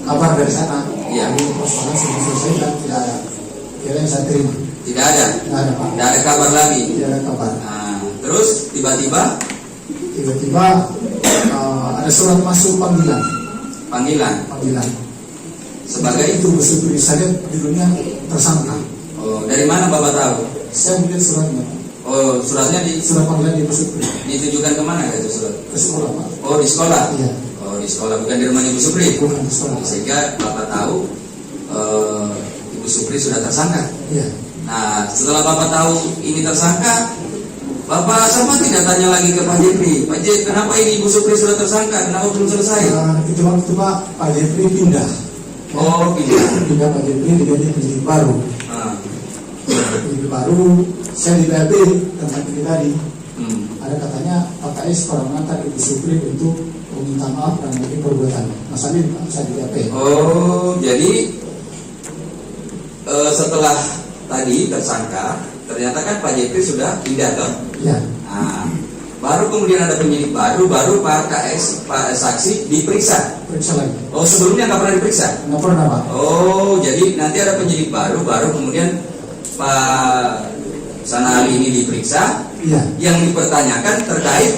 kabar dari sana. Iya. Jadi persoalan sudah selesai dan tidak ada. Kira yang saya terima. Tidak ada. Tidak ada Pak. Tidak ada kabar lagi. Tidak ada kabar. Nah, terus tiba-tiba ada surat masuk panggilan. Panggilan. Sebagai itu bersyukur saya judulnya tersangka. Oh, dari mana Bapak tahu? Saya melihat suratnya. Oh, suratnya di Surat panggilan di bersyukur. ditujukan kemana itu surat? Ke sekolah Pak. Oh, di sekolah. Iya. Oh, di sekolah, bukan di rumahnya Ibu Supri. Bukan di sekolah. Sehingga Bapak tahu Ibu Supri sudah tersangka. Iya. Nah, setelah Bapak tahu ini tersangka, Bapak sama tidak tanya lagi ke Pak Jeffrey, Pak Jeffrey, kenapa ini Ibu Supri sudah tersangka? Kenapa belum selesai? Itu waktu Pak Jeffrey pindah. Oh, Pindah Pak Jeffrey diganti penyidik baru. Penyidik baru, saya di BAP tempat ini tadi. Ada katanya Pak KS pernah mengantar Ibu Supri untuk meminta maaf dan mungkin perbuatan. Masalah ini saya di BAP. Oh, jadi setelah tadi tersangka, ternyata kan Pak Jeffrey sudah pindah toh? Iya. Nah, baru kemudian ada penyidik baru Pak KS, Pak saksi diperiksa. Periksa lagi. Oh, sebelumnya nggak pernah diperiksa? Nggak pernah Pak. Oh, jadi nanti ada penyidik baru kemudian Pak Sanali ini diperiksa. Iya. Yang dipertanyakan terkait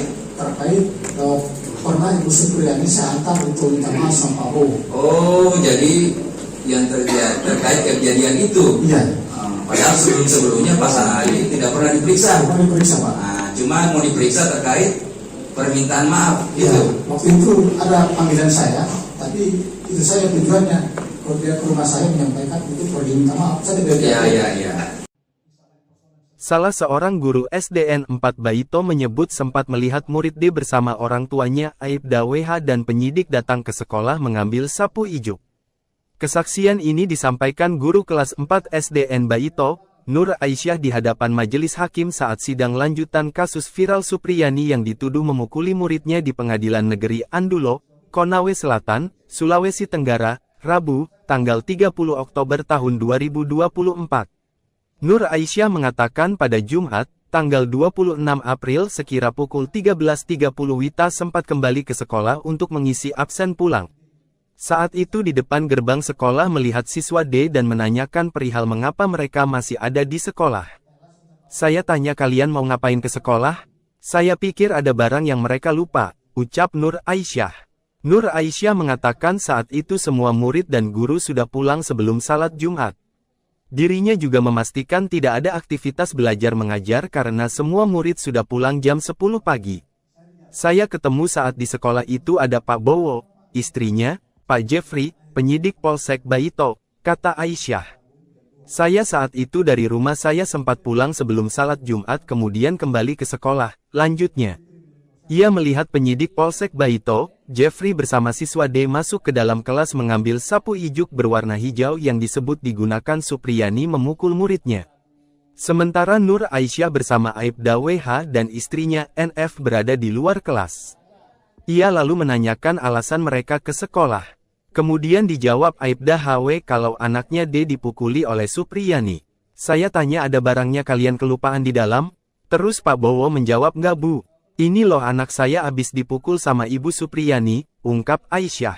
pernah Ibu Supriyani saya antar untuk minta maaf sama Pak Bowo. Oh, jadi yang terkait kejadian itu. Iya. Padahal sebelumnya Pak Sanali tidak pernah diperiksa. Pernah diperiksa Pak. Nah, cuma mau diperiksa terkait permintaan maaf Ya, gitu. waktu itu ada panggilan saya, tapi itu saya tujuannya kalau dia ke rumah saya menyampaikan itu pergi minta maaf. Saya tidak. Iya. Salah seorang guru SDN 4 Baito menyebut sempat melihat murid D bersama orang tuanya Aibda WH dan penyidik datang ke sekolah mengambil sapu ijuk. Kesaksian ini disampaikan guru kelas 4 SDN Baito, Nur Aisyah di hadapan majelis hakim saat sidang lanjutan kasus viral Supriyani yang dituduh memukuli muridnya di Pengadilan Negeri Andulo, Konawe Selatan, Sulawesi Tenggara, Rabu, tanggal 30 Oktober tahun 2024. Nur Aisyah mengatakan pada Jumat, tanggal 26 April sekira pukul 13.30 Wita sempat kembali ke sekolah untuk mengisi absen pulang. Saat itu di depan gerbang sekolah melihat siswa D dan menanyakan perihal mengapa mereka masih ada di sekolah. Saya tanya kalian mau ngapain ke sekolah? Saya pikir ada barang yang mereka lupa, ucap Nur Aisyah. Nur Aisyah mengatakan saat itu semua murid dan guru sudah pulang sebelum salat Jumat. Dirinya juga memastikan tidak ada aktivitas belajar mengajar karena semua murid sudah pulang jam 10 pagi. Saya ketemu saat di sekolah itu ada Pak Bowo, istrinya, Pak Jeffrey, penyidik Polsek Baito, kata Aisyah. Saya saat itu dari rumah saya sempat pulang sebelum salat Jumat kemudian kembali ke sekolah, lanjutnya. Ia melihat penyidik Polsek Baito, Jeffrey bersama siswa D masuk ke dalam kelas mengambil sapu ijuk berwarna hijau yang disebut digunakan Supriyani memukul muridnya. Sementara Nur Aisyah bersama Aibda WH dan istrinya NF berada di luar kelas. Ia lalu menanyakan alasan mereka ke sekolah. Kemudian dijawab Aibda HW kalau anaknya D dipukuli oleh Supriyani. Saya tanya ada barangnya kalian kelupaan di dalam? Terus Pak Bowo menjawab nggak Bu. Ini loh anak saya abis dipukul sama Ibu Supriyani, ungkap Aisyah.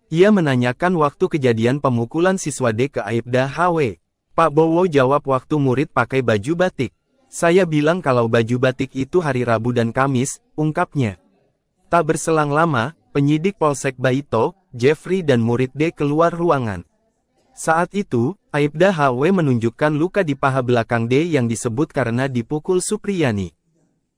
Ia menanyakan waktu kejadian pemukulan siswa D ke Aibda HW. Pak Bowo jawab waktu murid pakai baju batik. Saya bilang kalau baju batik itu hari Rabu dan Kamis, ungkapnya. Tak berselang lama, penyidik Polsek Baito, Jeffrey dan murid D keluar ruangan. Saat itu, Aibda HW menunjukkan luka di paha belakang D yang disebut karena dipukul Supriyani.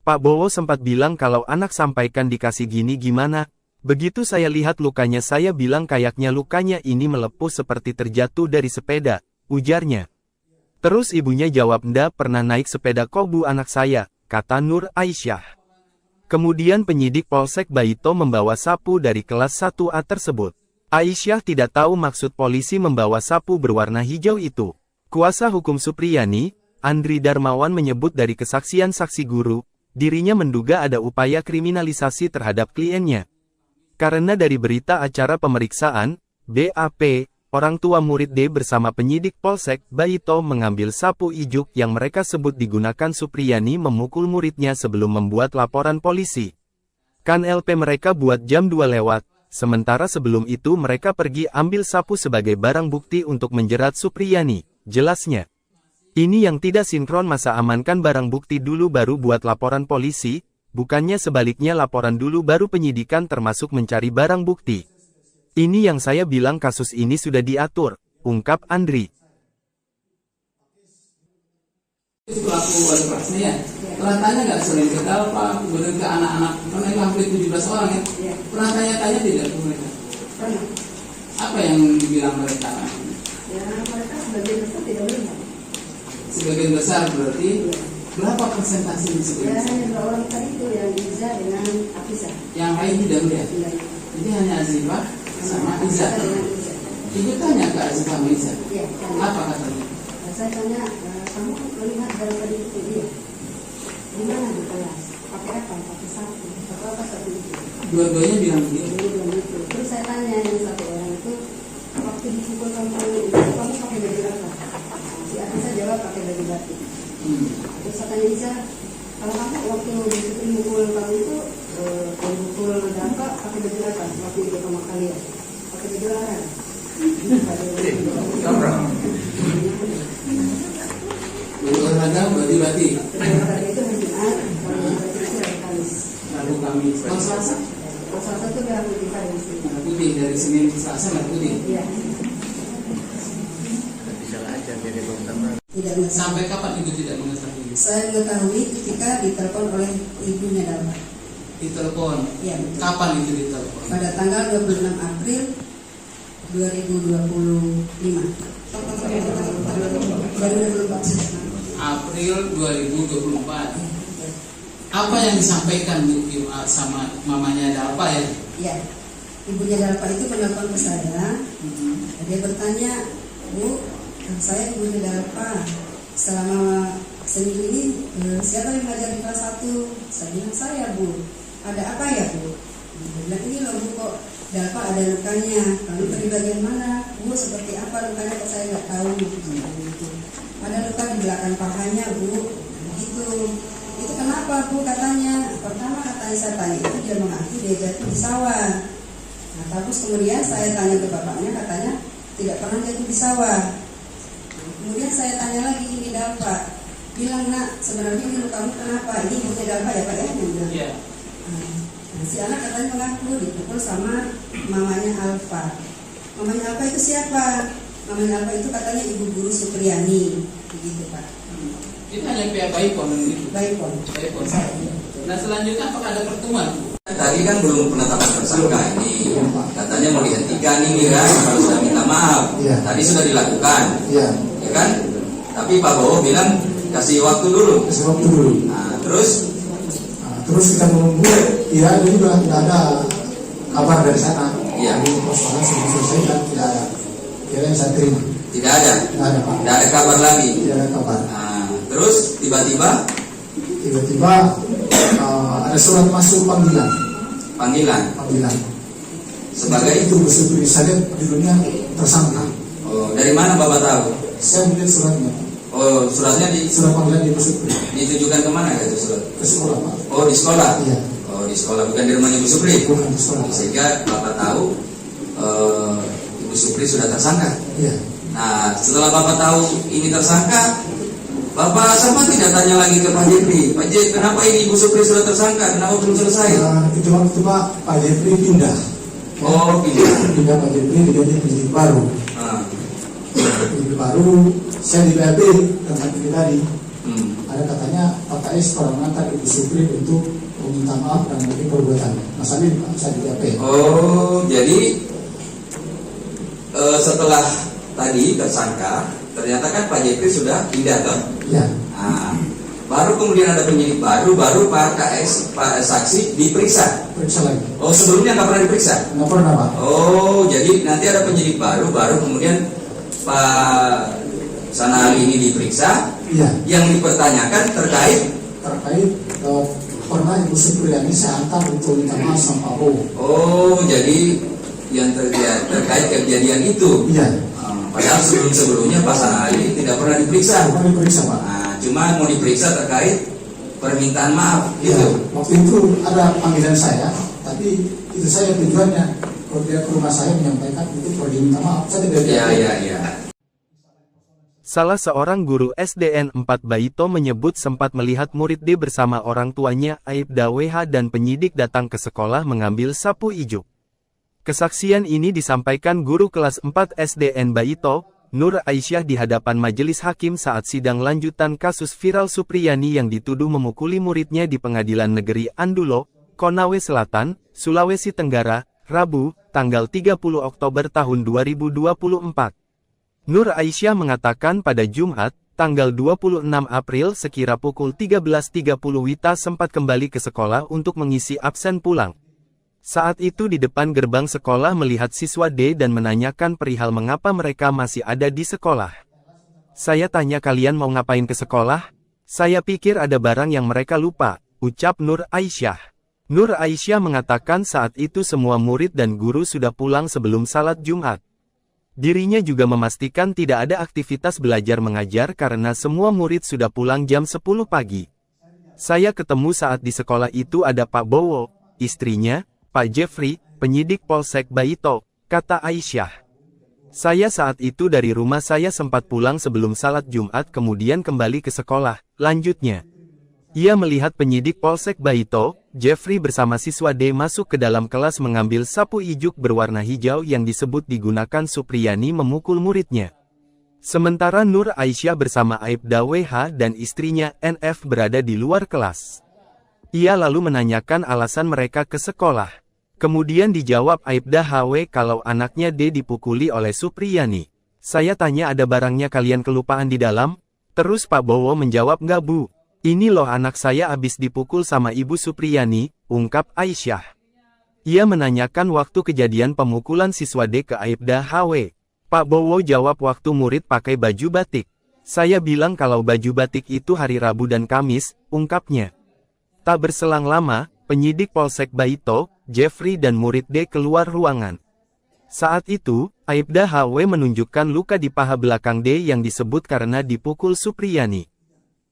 Pak Bowo sempat bilang kalau anak sampaikan dikasih gini gimana. Begitu saya lihat lukanya saya bilang kayaknya lukanya ini melepuh seperti terjatuh dari sepeda, ujarnya. Terus ibunya jawab ndak pernah naik sepeda kok bu anak saya, kata Nur Aisyah. Kemudian penyidik Polsek Baito membawa sapu dari kelas 1A tersebut. Aisyah tidak tahu maksud polisi membawa sapu berwarna hijau itu. Kuasa hukum Supriyani, Andri Darmawan menyebut dari kesaksian saksi guru, dirinya menduga ada upaya kriminalisasi terhadap kliennya. Karena dari berita acara pemeriksaan, BAP, orang tua murid D bersama penyidik Polsek Baito mengambil sapu ijuk yang mereka sebut digunakan Supriyani memukul muridnya sebelum membuat laporan polisi. Kan LP mereka buat jam 2 lewat, sementara sebelum itu mereka pergi ambil sapu sebagai barang bukti untuk menjerat Supriyani, jelasnya. Ini yang tidak sinkron masa amankan barang bukti dulu baru buat laporan polisi, bukannya sebaliknya laporan dulu baru penyidikan termasuk mencari barang bukti. Ini yang saya bilang kasus ini sudah diatur, ungkap Andri. Pelaku wali kelasnya ya, pernah tanya nggak sering ke Dalpa, kemudian ke anak-anak, karena itu hampir 17 orang ya, pernah tanya-tanya tidak ke mereka? Pernah. Apa yang dibilang mereka? Ya mereka sebagian besar tidak melihat. Sebagian besar berarti, berapa persentase di Ya sebagian besar? hanya 2 orang tadi itu yang Iza dengan Afisa. Yang lain tidak melihat? Iya. Jadi hanya Azifah sama Iza. Dengan Iza. Ibu tanya ke Azifah sama Iza, Iya. apa katanya? Saya tanya, kamu melihat barang tadi itu dia? Di mana di kelas? Pakai apa? Pakai sapu. Pakai apa sapu itu? Dua-duanya bilang begitu. Jadi bilang gitu. Terus saya tanya yang satu orang itu, waktu dipukul kamu itu kamu pakai baju apa? Si Afisa jawab pakai baju batik. Terus saya tanya Iza, kalau kamu waktu dipukul kamu itu mukul dampak pakai baju apa? Waktu itu sama kalian pakai baju larang. Olahraga bati-bati. Olahraga itu hari Jumat, kalau baju itu hari Kamis. Lalu kami kalau Selasa Kalau Selasa itu merah putih Kamis. merah putih, dari Senin ke Selasa merah putih. Iya. Tidak mengetahui. Sampai kapan ibu tidak mengetahui? Saya mengetahui ketika ditelepon oleh ibunya Dalma. Ditelepon. Iya betul. Kapan itu ditelepon? Pada tanggal 26 April 2025. 2024. April 2024. Apa yang disampaikan Bu sama mamanya Dalpa ya? Iya. Ibunya Dalpa itu menelpon ke saya. Dia bertanya, Bu, saya ibunya Dalpa. Selama seminggu ini siapa yang mengajar di kelas 1? Saya bilang saya, Bu. Ada apa ya, Bu? Dia bilang ini loh Bu, kok Dalpa ada lukanya. Lalu di bagian mana? Bu, seperti apa lukanya kok saya nggak tahu. Gitu. Ada luka di belakang pahanya, Bu. Gitu. Itu kenapa, Bu? Katanya. Pertama katanya saya tanya itu dia mengaku dia jatuh di sawah. Nah, terus kemudian saya tanya ke bapaknya, katanya tidak pernah jatuh di sawah. Kemudian saya tanya lagi ini Dalpa, bilang nak sebenarnya ini lukamu kenapa? Ini ibunya Dalpa ya Pak ya? Iya. Nah, si anak katanya mengaku dipukul sama mamanya Alfa. Mamanya Alfa itu siapa? Mamanya Alfa itu katanya ibu guru Supriyani, begitu Pak. Itu hanya pihak Baipon itu. Baikpon. Baipon. Nah selanjutnya apakah ada pertemuan? Tadi kan belum penetapan tersangka ini, katanya mau dihentikan ini kan, kalau sudah minta maaf. Iya. Tadi sudah dilakukan, Iya. ya kan? Tapi Pak Bowo bilang kasih waktu dulu. Kasih waktu dulu. Nah, terus Terus kita menunggu, ya ini juga tidak ada kabar dari sana. Iya. Jadi persoalan sudah selesai dan tidak ada. Kira yang saya terima. tidak ada, Tidak ada Pak. tidak ada kabar lagi. Tidak ada kabar. Nah, terus tiba-tiba Tiba-tiba ada surat masuk panggilan. panggilan sebagai itu bersebut saya lihat judulnya tersangka. oh, dari mana Bapak tahu? Saya melihat suratnya. Oh, suratnya Surat panggilan di Busukri. ditujukan kemana itu surat? Ke sekolah Pak. Oh, di sekolah. Iya. Oh, di sekolah, bukan di rumahnya Ibu Supri. Bukan di sekolah Pak. Sehingga Bapak tahu Ibu Supri sudah tersangka. Iya. Nah, setelah Bapak tahu ini tersangka, Bapak sempat tidak tanya lagi ke Pak Jepri. Pak Jepri, kenapa ini Ibu Supri sudah tersangka? Kenapa belum selesai? Itu waktu Pak Jepri pindah. Oh, pindah. Pindah Pak Jepri diganti penyidik baru. Nah, Lebih baru saya di BAP tentang ini tadi. Ada katanya Pak KS telah mengantar Ibu Supri untuk meminta maaf dan mengenai perbuatannya. Masalah ini saya di BAP. Oh, jadi setelah tadi tersangka, ternyata kan Pak Jeffrey sudah pindah kan? Ya. Nah, baru kemudian ada penyidik baru Pak KS, Pak saksi diperiksa. Periksa lagi. Oh, sebelumnya nggak pernah diperiksa? Nggak pernah Pak. Oh, jadi nanti ada penyidik baru kemudian Pak Sanali ini diperiksa. Iya. Yang dipertanyakan terkait pernah Ibu Supriyani saya antar untuk minta maaf sama Pak Bowo. Oh, jadi yang terkait kejadian itu. Iya. Padahal sebelumnya Pak Sanali tidak pernah diperiksa. Pernah diperiksa Pak. Nah, cuma mau diperiksa terkait permintaan maaf Iya. gitu. Waktu itu ada panggilan saya, tapi itu saya tujuannya kalau dia ke rumah saya menyampaikan itu pergi minta maaf. Saya tidak. Iya. Salah seorang guru SDN 4 Baito menyebut sempat melihat murid D bersama orang tuanya Aibda WH dan penyidik datang ke sekolah mengambil sapu ijuk. Kesaksian ini disampaikan guru kelas 4 SDN Baito, Nur Aisyah di hadapan majelis hakim saat sidang lanjutan kasus viral Supriyani yang dituduh memukuli muridnya di Pengadilan Negeri Andulo, Konawe Selatan, Sulawesi Tenggara, Rabu, tanggal 30 Oktober tahun 2024. Nur Aisyah mengatakan pada Jumat, tanggal 26 April sekira pukul 13.30 Wita sempat kembali ke sekolah untuk mengisi absen pulang. Saat itu di depan gerbang sekolah melihat siswa D dan menanyakan perihal mengapa mereka masih ada di sekolah. Saya tanya kalian mau ngapain ke sekolah? Saya pikir ada barang yang mereka lupa, ucap Nur Aisyah. Nur Aisyah mengatakan saat itu semua murid dan guru sudah pulang sebelum salat Jumat. Dirinya juga memastikan tidak ada aktivitas belajar mengajar karena semua murid sudah pulang jam 10 pagi. Saya ketemu saat di sekolah itu ada Pak Bowo, istrinya, Pak Jeffrey, penyidik Polsek Baito, kata Aisyah. Saya saat itu dari rumah saya sempat pulang sebelum salat Jumat kemudian kembali ke sekolah, lanjutnya. Ia melihat penyidik Polsek Baito, Jeffrey bersama siswa D masuk ke dalam kelas mengambil sapu ijuk berwarna hijau yang disebut digunakan Supriyani memukul muridnya. Sementara Nur Aisyah bersama Aibda WH dan istrinya NF berada di luar kelas. Ia lalu menanyakan alasan mereka ke sekolah. Kemudian dijawab Aibda HW kalau anaknya D dipukuli oleh Supriyani. Saya tanya ada barangnya kalian kelupaan di dalam? Terus Pak Bowo menjawab nggak Bu. Ini loh anak saya abis dipukul sama Ibu Supriyani, ungkap Aisyah. Ia menanyakan waktu kejadian pemukulan siswa D ke Aibda HW. Pak Bowo jawab waktu murid pakai baju batik. Saya bilang kalau baju batik itu hari Rabu dan Kamis, ungkapnya. Tak berselang lama, penyidik Polsek Baito, Jeffrey dan murid D keluar ruangan. Saat itu, Aibda HW menunjukkan luka di paha belakang D yang disebut karena dipukul Supriyani.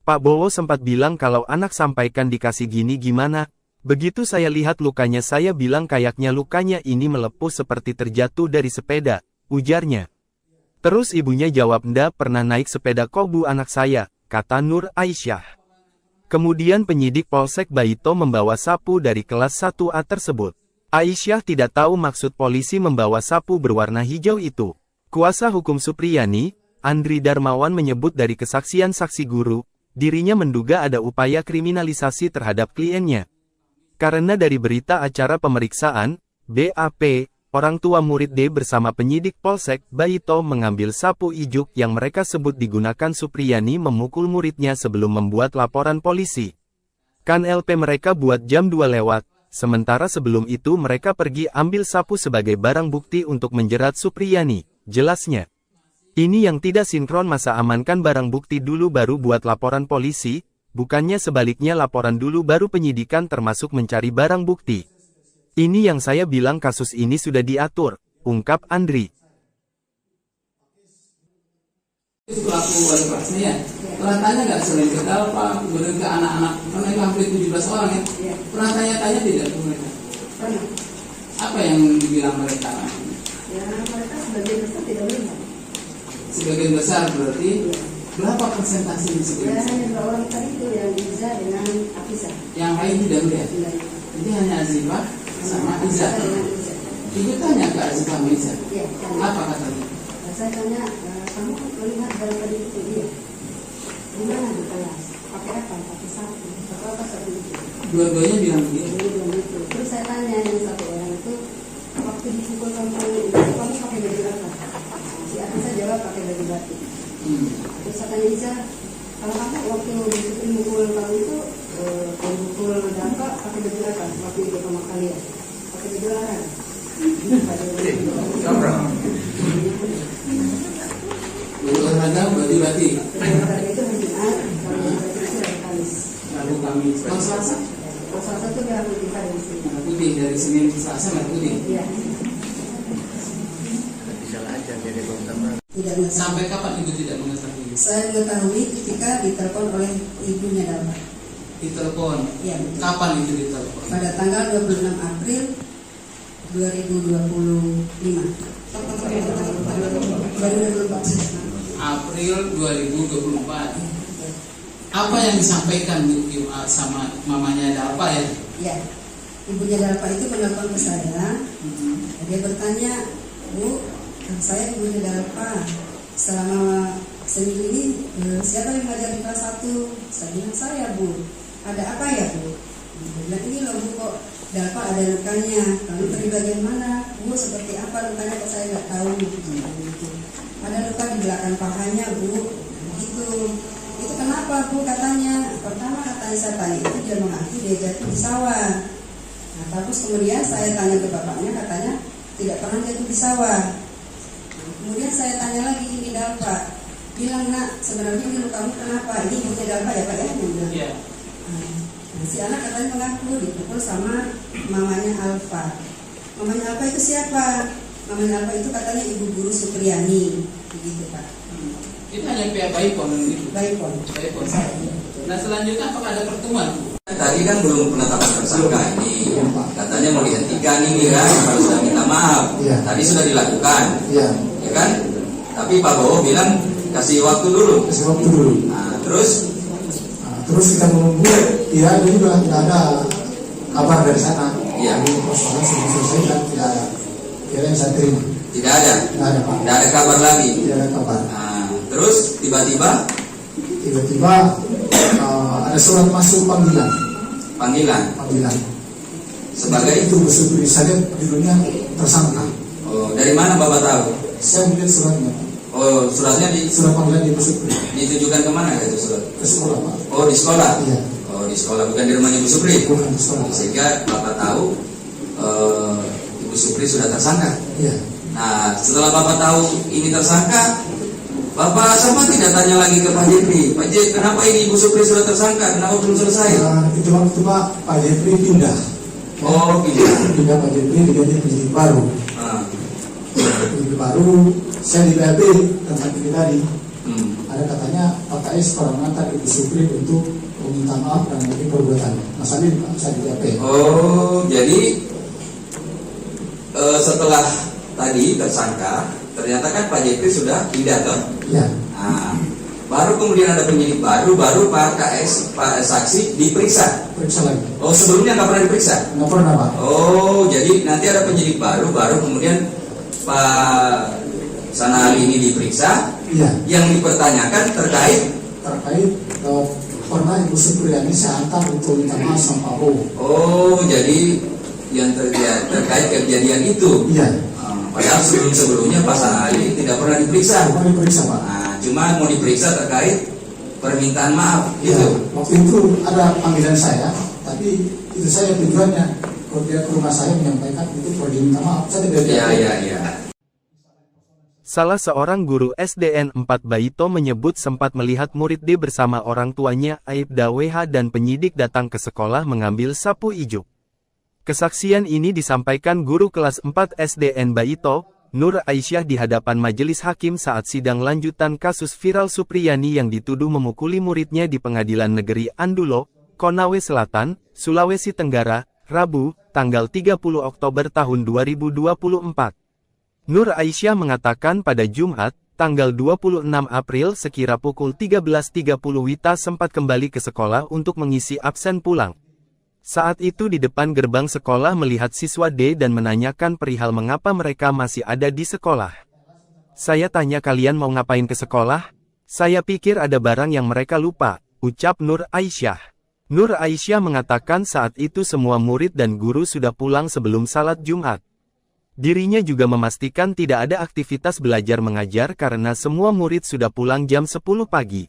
Pak Bowo sempat bilang kalau anak sampaikan dikasih gini gimana. Begitu saya lihat lukanya saya bilang kayaknya lukanya ini melepuh seperti terjatuh dari sepeda, ujarnya. Terus ibunya jawab ndak pernah naik sepeda kok Bu anak saya, kata Nur Aisyah. Kemudian penyidik Polsek Baito membawa sapu dari kelas 1A tersebut. Aisyah tidak tahu maksud polisi membawa sapu berwarna hijau itu. Kuasa hukum Supriyani, Andri Darmawan menyebut dari kesaksian saksi guru, dirinya menduga ada upaya kriminalisasi terhadap kliennya. Karena dari berita acara pemeriksaan, BAP, orang tua murid D bersama penyidik Polsek Baito mengambil sapu ijuk yang mereka sebut digunakan Supriyani memukul muridnya sebelum membuat laporan polisi. Kan LP mereka buat jam 2 lewat, sementara sebelum itu mereka pergi ambil sapu sebagai barang bukti untuk menjerat Supriyani, jelasnya. Ini yang tidak sinkron masa amankan barang bukti dulu baru buat laporan polisi, bukannya sebaliknya laporan dulu baru penyidikan termasuk mencari barang bukti. Ini yang saya bilang kasus ini sudah diatur, ungkap Andri. Pelaku wali kelasnya ya, pernah tanya nggak sering kenal Pak, kemudian ke anak-anak, karena itu hampir 17 orang ya, pernah tanya-tanya tidak ke mereka? Pernah. Apa yang dibilang mereka? Ya mereka sebagian besar tidak melihat. Sebagian besar berarti berapa persentase di sebagian Ya besar? hanya 2 orang tadi itu yang Iza dengan Afisa. Yang lain tidak melihat. Jadi hanya Azifah sama Iza. Itu tanya ke Azifah sama Iza. Ya, Apa katanya? Saya tanya, kamu melihat darah itu? Iya. Di mana di kelas? Pakai apa? Pakai sapu. Pakai apa sapu itu? Dua-duanya bilang begitu. Dia bilang gitu. Terus saya tanya yang satu orang itu, waktu dipukul kamu itu kamu pakai baju apa? Si anak saya jawab pakai baju batik. Terus saya tanya Iza, kalau kamu waktu mukul kamu itu mukul Dapa pakai baju apa? Waktu itu sama kalian pakai baju larang. Baju olahraga, baju batik. Olahraga itu hari Jumat, kalau baju batik itu hari Kamis. Rabu Kamis. Kalau Selasa? Kalau Selasa itu merah putih hari sini. Merah putih dari Senin ke Selasa merah putih. Iya. Tidak mengetahui. Sampai kapan ibu tidak mengetahui? Saya mengetahui ketika ditelepon oleh ibunya Dapa. Ditelepon. Iya betul. Kapan itu ditelepon? Pada tanggal 26 April 2025. 2024. April 2024. Apa yang disampaikan sama mamanya Dapa ya? Ya, ibunya Dapa itu menelpon ke saya. Dia bertanya, Bu, saya ibunya Dapa. Selama seminggu ini siapa yang mengajar di kelas 1? Saya bilang saya, Bu. Ada apa ya, Bu? Dia bilang ini loh, Bu, kok Dapa ada lukanya. Lalu dari bagian mana? Bu, seperti apa lukanya kok saya nggak tahu. Ada luka di belakang pahanya, Bu. Begitu. Itu kenapa, Bu? Katanya. Pertama katanya saya tanya itu dia mengaku dia jatuh di sawah. Nah, terus kemudian saya tanya ke bapaknya, katanya tidak pernah jatuh di sawah. Nah, kemudian saya tanya lagi ini Dapa. Bilang, Nak, sebenarnya ini lukamu kenapa? Ini ibunya Dapa ya, Pak ya? Iya. Nah, si anak katanya mengaku dipukul sama mamanya Alfa. Mamanya Alfa itu siapa? Mamanya Alfa itu katanya ibu guru Supriyani, begitu Pak. Itu hanya pihak Baipon gitu. Baipon. Baipon. Nah selanjutnya apakah ada pertemuan? Tadi kan belum penetapan tersangka ini, katanya mau dihentikan ini kan, kalau sudah minta maaf. Tadi sudah dilakukan, ya kan? Tapi Pak Bowo bilang kasih waktu dulu. Kasih waktu dulu. Nah, terus kita menunggu, ya juga tidak ada kabar dari sana. Iya. Persoalan sudah selesai dan tidak ada. Kira yang saya terima. Tidak ada. Tidak ada Pak. Tidak ada kabar lagi. Tidak ada kabar. Nah, terus tiba-tiba ada surat masuk panggilan. Panggilan. Sebagai itu Supri saya judulnya tersangka. Oh, dari mana Bapak tahu? Saya melihat suratnya. Oh, suratnya Surat panggilan di Supri. ditujukan kemana itu surat? Ke sekolah Pak. Oh, di sekolah. Iya. Oh, di sekolah, bukan di rumahnya Ibu Supri. Bukan di sekolah. Sehingga Bapak tahu Ibu Supri sudah tersangka. Iya. Nah, setelah Bapak tahu ini tersangka, Bapak sama tidak tanya lagi ke Pak Jepri. Pak Jepri, kenapa ini Ibu Supri sudah tersangka? Kenapa belum selesai? Itu waktu Pak Jepri pindah. Oh, Pindah Pak Jepri diganti penyidik baru. Penyidik baru, saya di BAP tentang ini tadi. Ada katanya Pak KS pernah mengantar Ibu Supri untuk meminta maaf dan mungkin perbuatan. Masalah ini saya di BAP. Oh, jadi setelah tadi tersangka, ternyata kan Pak Jepri sudah pindah toh? Iya. Nah, baru kemudian ada penyidik baru Pak KS, Pak saksi diperiksa. Periksa lagi. Oh, sebelumnya nggak pernah diperiksa? Nggak pernah Pak. Oh, jadi nanti ada penyidik baru kemudian Pak Sanali ini diperiksa. Iya. Yang dipertanyakan terkait pernah Ibu Supriyani saya antar untuk minta maaf sama Pak Bowo. Oh, jadi yang terkait kejadian itu. Iya. Padahal sebelumnya Pak Sanali tidak pernah diperiksa. Pernah diperiksa Pak. Nah, cuma mau diperiksa terkait permintaan maaf Iya. gitu. Waktu itu ada panggilan saya, tapi itu saya tujuannya kalau dia ke rumah saya menyampaikan itu perlu diminta maaf. Saya tidak. Iya. Salah seorang guru SDN 4 Baito menyebut sempat melihat murid D bersama orang tuanya Aibda WH dan penyidik datang ke sekolah mengambil sapu ijuk. Kesaksian ini disampaikan guru kelas 4 SDN Baito, Nur Aisyah di hadapan majelis hakim saat sidang lanjutan kasus viral Supriyani yang dituduh memukuli muridnya di Pengadilan Negeri Andulo, Konawe Selatan, Sulawesi Tenggara, Rabu, tanggal 30 Oktober tahun 2024. Nur Aisyah mengatakan pada Jumat, tanggal 26 April sekira pukul 13.30 Wita sempat kembali ke sekolah untuk mengisi absen pulang. Saat itu di depan gerbang sekolah melihat siswa D dan menanyakan perihal mengapa mereka masih ada di sekolah. Saya tanya kalian mau ngapain ke sekolah? Saya pikir ada barang yang mereka lupa, ucap Nur Aisyah. Nur Aisyah mengatakan saat itu semua murid dan guru sudah pulang sebelum salat Jumat. Dirinya juga memastikan tidak ada aktivitas belajar mengajar karena semua murid sudah pulang jam 10 pagi.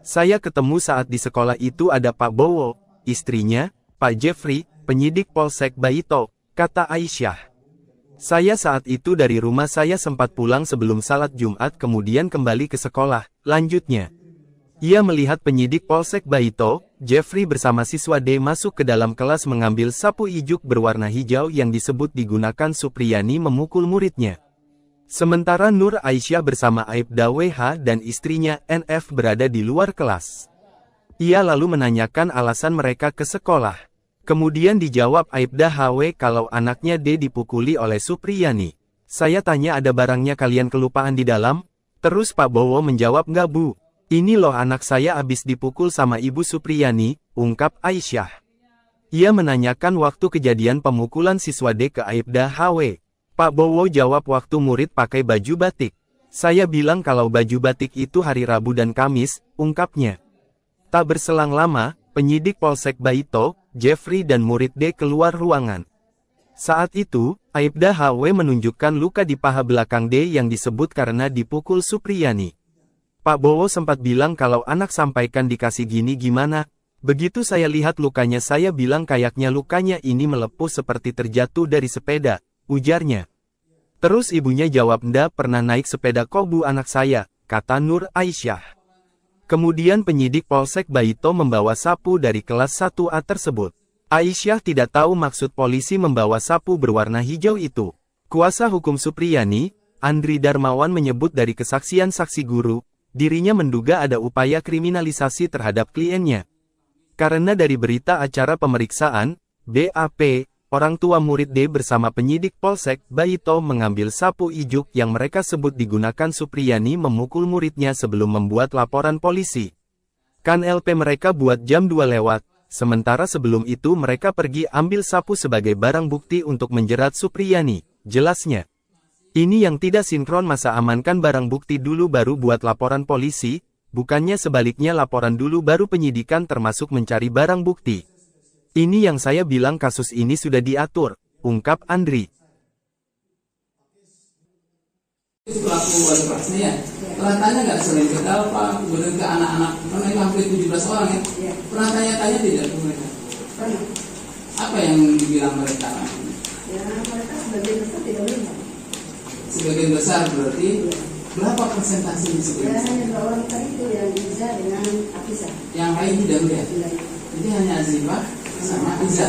Saya ketemu saat di sekolah itu ada Pak Bowo, istrinya, Pak Jeffrey, penyidik Polsek Baito, kata Aisyah. Saya saat itu dari rumah saya sempat pulang sebelum salat Jumat kemudian kembali ke sekolah, lanjutnya. Ia melihat penyidik Polsek Baito, Jeffrey bersama siswa D masuk ke dalam kelas mengambil sapu ijuk berwarna hijau yang disebut digunakan Supriyani memukul muridnya. Sementara Nur Aisyah bersama Aibda WH dan istrinya NF berada di luar kelas. Ia lalu menanyakan alasan mereka ke sekolah. Kemudian dijawab Aibda HW kalau anaknya D dipukuli oleh Supriyani. Saya tanya ada barangnya kalian kelupaan di dalam? Terus Pak Bowo menjawab nggak bu. Ini loh anak saya abis dipukul sama Ibu Supriyani, ungkap Aisyah. Ia menanyakan waktu kejadian pemukulan siswa D ke Aibda HW. Pak Bowo jawab waktu murid pakai baju batik. Saya bilang kalau baju batik itu hari Rabu dan Kamis, ungkapnya. Tak berselang lama, penyidik Polsek Baito, Jeffrey dan murid D keluar ruangan. Saat itu, Aibda HW menunjukkan luka di paha belakang D yang disebut karena dipukul Supriyani. Pak Bowo sempat bilang kalau anak sampaikan dikasih gini gimana. Begitu saya lihat lukanya saya bilang kayaknya lukanya ini melepuh seperti terjatuh dari sepeda, ujarnya. Terus ibunya jawab ndak pernah naik sepeda kok bu anak saya, kata Nur Aisyah. Kemudian penyidik Polsek Baito membawa sapu dari kelas 1A tersebut. Aisyah tidak tahu maksud polisi membawa sapu berwarna hijau itu. Kuasa hukum Supriyani, Andri Darmawan menyebut dari kesaksian saksi guru, dirinya menduga ada upaya kriminalisasi terhadap kliennya. Karena dari berita acara pemeriksaan, BAP, orang tua murid D bersama penyidik Polsek Baito mengambil sapu ijuk yang mereka sebut digunakan Supriyani memukul muridnya sebelum membuat laporan polisi. Kan LP mereka buat jam 2 lewat, sementara sebelum itu mereka pergi ambil sapu sebagai barang bukti untuk menjerat Supriyani, jelasnya. Ini yang tidak sinkron masa amankan barang bukti dulu baru buat laporan polisi, bukannya sebaliknya laporan dulu baru penyidikan termasuk mencari barang bukti. Ini yang saya bilang kasus ini sudah diatur, ungkap Andri. Pelaku wali kelasnya ya, pernah tanya nggak sering ke Dalpa, kemudian ke anak-anak, mereka hampir 17 orang ya, pernah tanya-tanya tidak ke mereka? Pernah. Apa yang dibilang mereka? Ya mereka sebagian besar tidak melihat. Sebagian besar berarti berapa persentase di sebagian Ya besar? hanya 2 orang tadi itu yang Iza dengan Afisa. Yang lain tidak melihat. Jadi hanya Azifah sama Iza.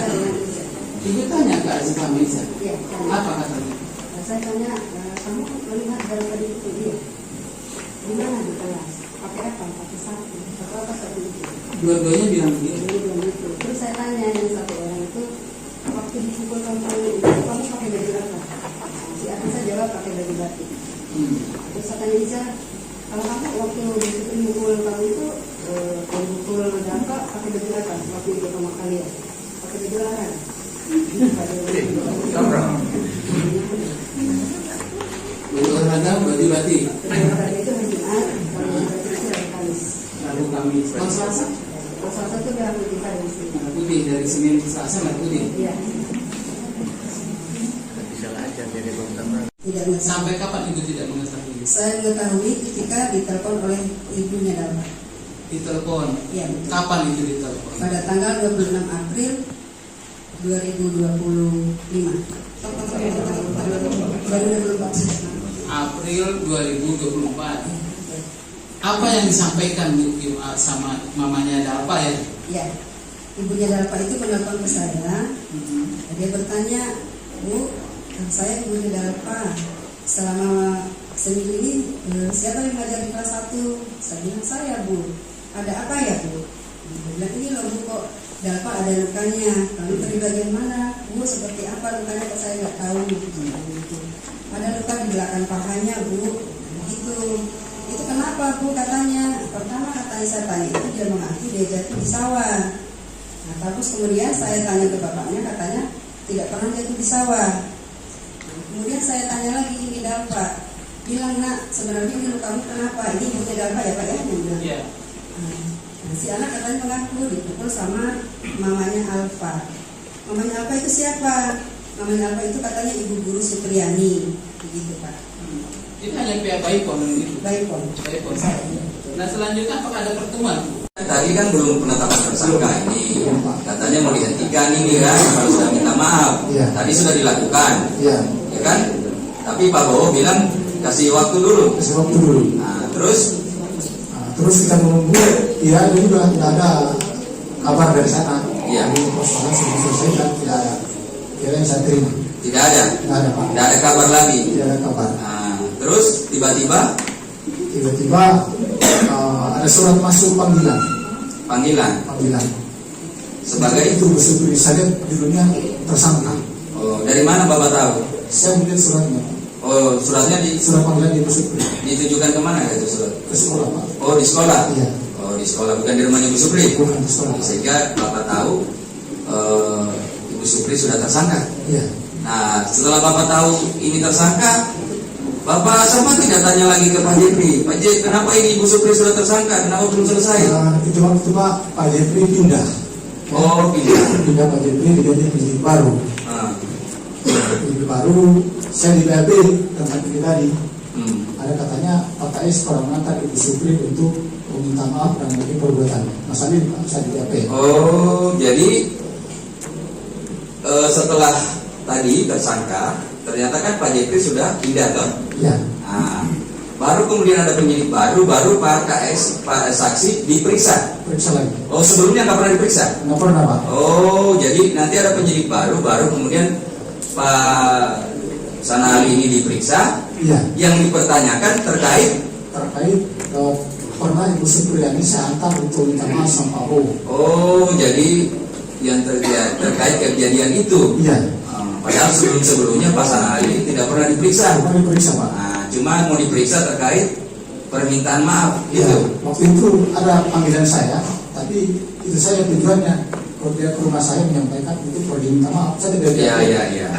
Ibu tanya ke Azifah sama Iza. Iya. Apa katanya? Saya tanya, kamu melihat dalam tadi itu dia? Di mana di kelas? Pakai apa? Pakai sapu. Atau apa sapu itu? Dua-duanya bilang begitu. Jadi bilang gitu. Terus saya tanya yang satu orang itu, waktu dipukul kamu itu kamu pakai baju apa? Si Afisa jawab pakai baju batik. Terus saya tanya Iza, kalau kamu waktu dipukul kamu itu pukul Dalpa pakai baju apa? Waktu itu sama kalian pakai baju larang. Baju olahraga, baju batik. Olahraga itu hari Jumat, kalau batik itu hari Kamis. Lalu Kamis. Kalau Selasa? Kalau Selasa itu merah putih hari Senin. Merah putih dari Senin ke Selasa merah putih. Iya. Tidak mengetahui. Sampai kapan ibu tidak mengetahui? Saya mengetahui ketika ditelepon oleh ibunya Dalpa. Ditelepon. Iya betul. Kapan itu ditelepon? Pada tanggal 26 April 2025. Baru 24. April 2024. Apa yang disampaikan Bu sama mamanya Dalpa ya? Ya, ibunya Dalpa itu menelpon ke saya. Dia bertanya, Bu, saya ibunya Dalpa. Selama seminggu ini siapa yang mengajar di kelas 1? Saya bilang saya Bu. Ada apa ya Bu? Dia bilang ini loh Bu, kok Dalpa ada lukanya. Lalu dari bagian mana? Bu, seperti apa lukanya kok saya nggak tahu. Ada luka di belakang pahanya Bu. Begitu. Itu kenapa Bu katanya? Pertama katanya saya tanya itu dia mengaku dia jatuh di sawah. Nah terus kemudian saya tanya ke bapaknya katanya tidak pernah jatuh di sawah. Nah, kemudian saya tanya lagi ini Dalpa, di bilang, nak sebenarnya ini lukamu kenapa? Ini ibunya Dalfa ya Pak ya? Dia bilang. Iya. Nah, si anak katanya mengaku dipukul sama mamanya Alfa. Mamanya Alfa itu siapa? Mamanya Alfa itu katanya ibu guru Supriyani, begitu Pak. Itu hanya pihak Baipon gitu. Baipon. Baipon. Nah selanjutnya apakah ada pertemuan? Tadi kan belum penetapan tersangka ini, katanya mau dihentikan ini kan, kalau sudah minta maaf. Tadi sudah dilakukan, ya kan? Tapi Pak Bowo bilang kasih waktu dulu. Kasih waktu dulu. Nah, terus kita menunggu, ya ini juga tidak ada kabar dari sana. Iya. Jadi persoalan sudah selesai dan tidak ada. Kira yang saya terima. Tidak ada. Tidak ada Pak. Tidak ada kabar lagi. Tidak ada kabar. Nah, terus tiba-tiba ada surat masuk panggilan. Panggilan. Sebagai itu Supri saya judulnya tersangka. Oh, dari mana Bapak tahu? Saya melihat suratnya. Oh, suratnya surat panggilan di Supri. Ditujukan kemana itu surat? Ke sekolah Pak. Oh, di sekolah. Iya. Oh, di sekolah, bukan di rumahnya Ibu Supri. Bukan di sekolah. Sehingga Bapak tahu Ibu Supri sudah tersangka. Iya. Nah, setelah Bapak tahu ini tersangka, Bapak sama tidak tanya lagi ke Pak Jeffrey, Pak Jeffrey, kenapa ini Ibu Supri sudah tersangka? Kenapa belum selesai? Itu waktu Pak Jeffrey pindah. Oh, pindah Pak Jeffrey diganti penyidik baru. Penyidik baru, saya di BAP tentang ini tadi. Ada katanya Pak KS pernah mengantar Ibu Supri untuk meminta maaf dan mungkin perbuatan. Mas Ali, saya di BAP. Oh, jadi setelah tadi tersangka, ternyata kan Pak Jeffrey sudah pindah toh? Iya. Nah, baru kemudian ada penyidik baru Pak KS, Pak saksi diperiksa. Periksa lagi. Oh, sebelumnya nggak pernah diperiksa? Nggak pernah Pak. Oh, jadi nanti ada penyidik baru kemudian Pak Sanali ini diperiksa. Iya. Yang dipertanyakan terkait pernah Ibu Supriyani saya antar untuk minta maaf sama Pak Bowo. Oh, jadi yang terkait kejadian itu. Iya. Padahal sebelumnya Pak Sanali tidak pernah diperiksa. Pernah diperiksa Pak. Nah, cuma mau diperiksa terkait permintaan maaf Iya. gitu. Waktu itu ada panggilan saya, tapi itu saya tujuannya kalau dia ke rumah saya menyampaikan itu pergi minta maaf. Saya tidak. Iya.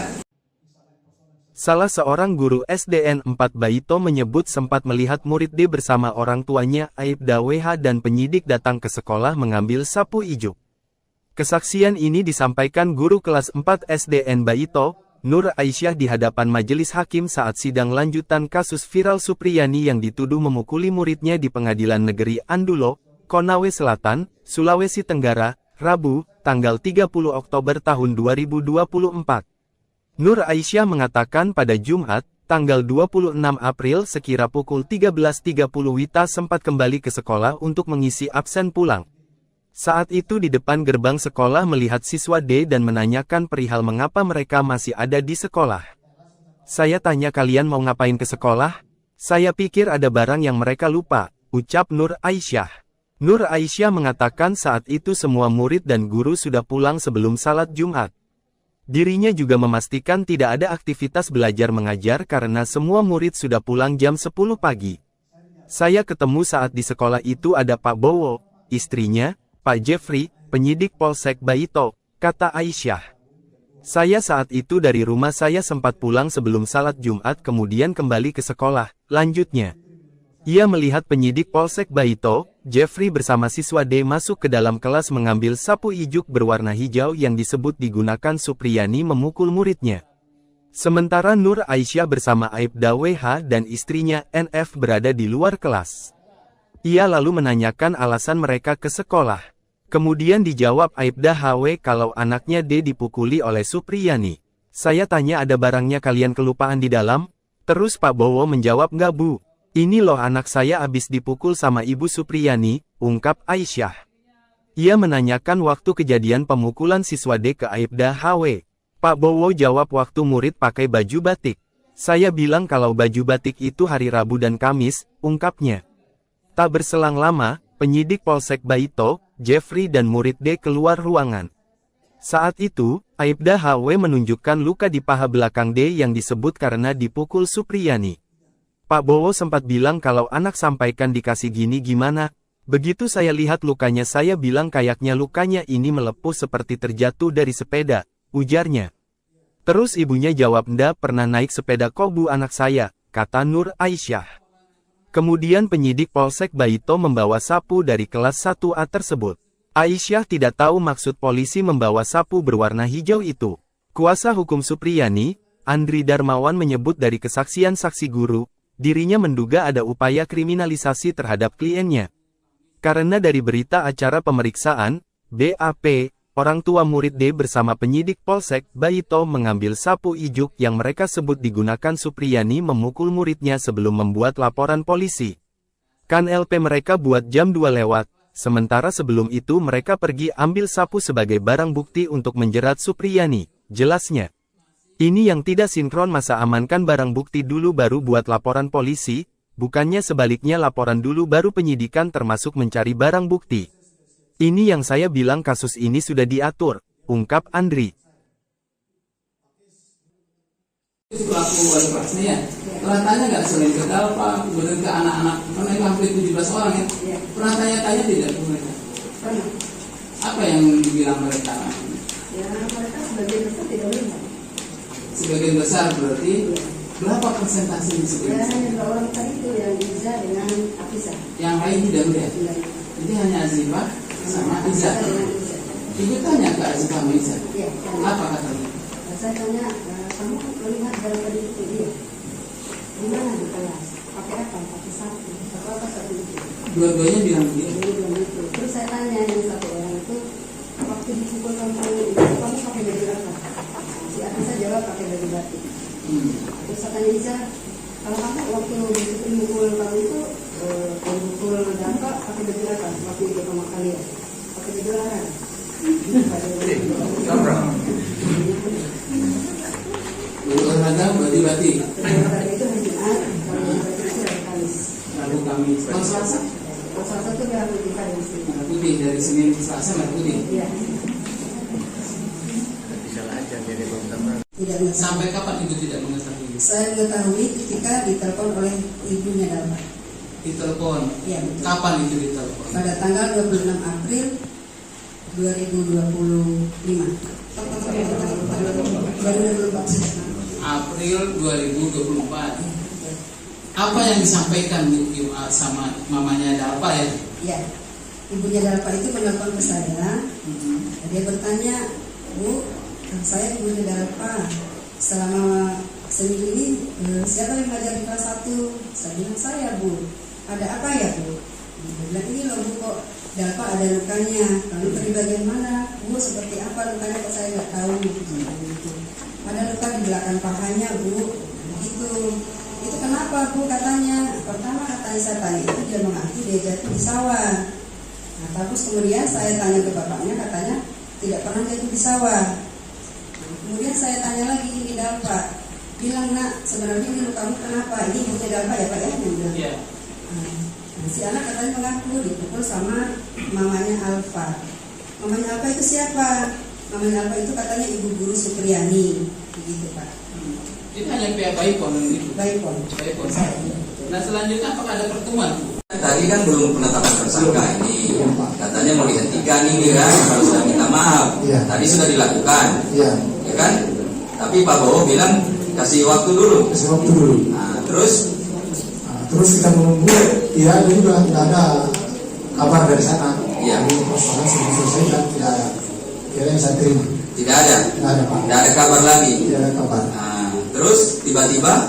Salah seorang guru SDN 4 Baito menyebut sempat melihat murid D bersama orang tuanya Aibda WH dan penyidik datang ke sekolah mengambil sapu ijuk. Kesaksian ini disampaikan guru kelas 4 SDN Baito, Nur Aisyah di hadapan majelis hakim saat sidang lanjutan kasus viral Supriyani yang dituduh memukuli muridnya di Pengadilan Negeri Andulo, Konawe Selatan, Sulawesi Tenggara, Rabu, tanggal 30 Oktober tahun 2024. Nur Aisyah mengatakan pada Jumat, tanggal 26 April sekira pukul 13.30 Wita sempat kembali ke sekolah untuk mengisi absen pulang. Saat itu di depan gerbang sekolah melihat siswa D dan menanyakan perihal mengapa mereka masih ada di sekolah. Saya tanya kalian mau ngapain ke sekolah? Saya pikir ada barang yang mereka lupa, ucap Nur Aisyah. Nur Aisyah mengatakan saat itu semua murid dan guru sudah pulang sebelum salat Jumat. Dirinya juga memastikan tidak ada aktivitas belajar mengajar karena semua murid sudah pulang jam 10 pagi. Saya ketemu saat di sekolah itu ada Pak Bowo, istrinya, Pak Jeffrey, penyidik Polsek Baito, kata Aisyah. Saya saat itu dari rumah saya sempat pulang sebelum salat Jumat kemudian kembali ke sekolah, lanjutnya. Ia melihat penyidik Polsek Baito, Jeffrey bersama siswa D masuk ke dalam kelas mengambil sapu ijuk berwarna hijau yang disebut digunakan Supriyani memukul muridnya. Sementara Nur Aisyah bersama Aibda WH dan istrinya NF berada di luar kelas. Ia lalu menanyakan alasan mereka ke sekolah. Kemudian dijawab Aibda HW kalau anaknya D dipukuli oleh Supriyani. Saya tanya ada barangnya kalian kelupaan di dalam? Terus Pak Bowo menjawab nggak bu. Ini loh anak saya abis dipukul sama Ibu Supriyani, ungkap Aisyah. Ia menanyakan waktu kejadian pemukulan siswa D ke Aibda HW. Pak Bowo jawab waktu murid pakai baju batik. Saya bilang kalau baju batik itu hari Rabu dan Kamis, ungkapnya. Tak berselang lama, penyidik Polsek Baito, Jeffrey dan murid D keluar ruangan. Saat itu, Aibda HW menunjukkan luka di paha belakang D yang disebut karena dipukul Supriyani. Pak Bowo sempat bilang kalau anak sampaikan dikasih gini gimana. Begitu saya lihat lukanya saya bilang kayaknya lukanya ini melepuh seperti terjatuh dari sepeda, ujarnya. Terus ibunya jawab ndak pernah naik sepeda kok bu anak saya, kata Nur Aisyah. Kemudian penyidik Polsek Baito membawa sapu dari kelas 1A tersebut. Aisyah tidak tahu maksud polisi membawa sapu berwarna hijau itu. Kuasa hukum Supriyani, Andri Darmawan menyebut dari kesaksian saksi guru, dirinya menduga ada upaya kriminalisasi terhadap kliennya. Karena dari berita acara pemeriksaan, BAP, orang tua murid D bersama penyidik Polsek Baito mengambil sapu ijuk yang mereka sebut digunakan Supriyani memukul muridnya sebelum membuat laporan polisi. Kan LP mereka buat jam 2 lewat, sementara sebelum itu mereka pergi ambil sapu sebagai barang bukti untuk menjerat Supriyani, jelasnya. Ini yang tidak sinkron, masa amankan barang bukti dulu baru buat laporan polisi, bukannya sebaliknya laporan dulu baru penyidikan termasuk mencari barang bukti. Ini yang saya bilang kasus ini sudah diatur, ungkap Andri. Pelaku kelasnya ya, pernah tanya nggak selain ke Dalpa, kemudian ke anak-anak, karena itu hampir 17 orang ya, pernah tanya-tanya tidak ke mereka? Pernah. Apa yang dibilang mereka? Ya, mereka sebagian besar tidak melihat. Sebagian besar berarti berapa persentase di Ya, sebagian besar? hanya 2 orang tadi itu yang Iza dengan Afisa. Yang lain tidak melihat. Tidak. Jadi hanya Azifah sama Iza. Dengan Iza. Ibu tanya ke Azifah sama Iza. Iya, tanya. Apa katanya? Saya tanya, kamu melihat dalam tadi itu dia? Di mana di kelas? Pakai apa? Pakai sapu. Apa sapu itu? Dua-duanya bilang begitu. Jadi bilang gitu. Terus saya tanya yang satu orang itu, waktu dipukul kamu pakai baju apa? Si Afisa jawab pakai baju batik. Terus saya tanya Iza, kalau kamu waktu dipukul kamu itu mukul dampak pakai baju apa? Waktu itu sama kalian pakai baju larang. Olahraga bati-bati. Olahraga itu hari Jumat, kalau bati itu hari Kamis. Lalu kami kalau Selasa Kalau Selasa itu merah putih Kamis. merah putih, dari Senin ke Selasa merah putih. Iya. Tidak mengetahui. Sampai kapan ibu tidak mengetahui? Saya mengetahui ketika ditelepon oleh ibunya Dalma. Ditelepon. Iya, betul. Kapan itu ditelepon? Pada tanggal 26 April 2025. 2024. April 2024. Apa yang disampaikan sama mamanya Dalpa ya? Ya, ibunya Dalpa itu menelpon ke saya. Dia bertanya, Bu, saya ibunya Dalpa. Selama seminggu ini siapa yang mengajar di kelas 1? Saya bilang saya, Bu. Ada apa ya, Bu? Dia bilang ini loh, Bu, kok Dalpa ada lukanya. Lalu dari bagian mana? Bu, seperti apa lukanya kok saya nggak tahu. Gitu. Ada luka di belakang pahanya, Bu. Begitu. Itu kenapa, Bu? Katanya. Pertama katanya saya tanya itu dia mengaku dia jatuh di sawah. Nah, terus kemudian saya tanya ke bapaknya, katanya tidak pernah jatuh di sawah. Kemudian saya tanya lagi ini Dalpa, bilang nak sebenarnya ini lukamu kenapa? Ini ibunya Dalpa ya Pak ya? Iya. Nah, si anak katanya mengaku dipukul sama mamanya Alfa. Mamanya Alfa itu siapa? Mamanya Alfa itu katanya ibu guru Supriyani, begitu Pak. Itu hanya pihak Baipon itu. Baipon. Baipon. Nah selanjutnya apakah ada pertemuan? Tadi kan belum penetapan tersangka ini, katanya mau dihentikan ini kan, kalau sudah minta maaf. Iya. Tadi sudah dilakukan, Iya. ya kan? Tapi Pak Bowo bilang kasih waktu dulu. Kasih waktu dulu. Nah, terus Terus kita menunggu, ya juga tidak ada kabar dari sana. Iya. Jadi persoalan sudah selesai dan tidak ada. Kira yang saya terima. tidak ada, Tidak ada Pak. tidak ada kabar lagi. Tidak ada kabar. Nah, terus tiba-tiba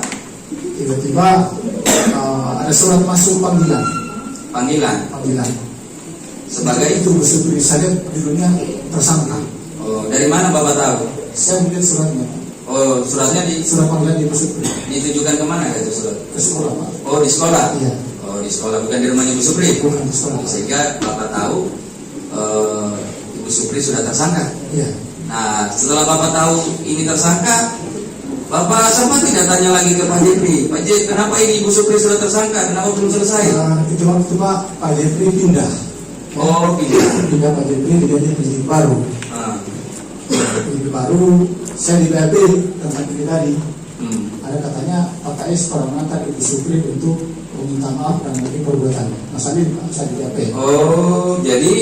Tiba-tiba ada surat masuk panggilan. panggilan sebagai itu bersubsidi saya judulnya tersangka. Oh, dari mana Bapak tahu? Saya melihat suratnya. Oh, suratnya Surat panggilan di bersubsidi ditujukan kemana itu surat? ke sekolah Pak. Oh, di sekolah. Iya. Oh, di sekolah, bukan di rumahnya Bu Supri. Bukan di sekolah. Sehingga Bapak tahu Ibu Supri sudah tersangka. Iya. Nah, setelah Bapak tahu ini tersangka, Bapak sama tidak tanya lagi ke Pak Jepri. Pak Jepri, kenapa ini Ibu Supri sudah tersangka? Kenapa belum selesai? Itu waktu Pak Jepri pindah. Oh, Pindah Pak Jepri diganti penyidik baru. Ah. Penyidik baru, saya di BAP tentang ini tadi. Ada katanya Pak KS pernah mengantar Ibu Supri untuk meminta maaf dan mengenai perbuatan. Masalah ini Pak, saya di BAP. Oh, jadi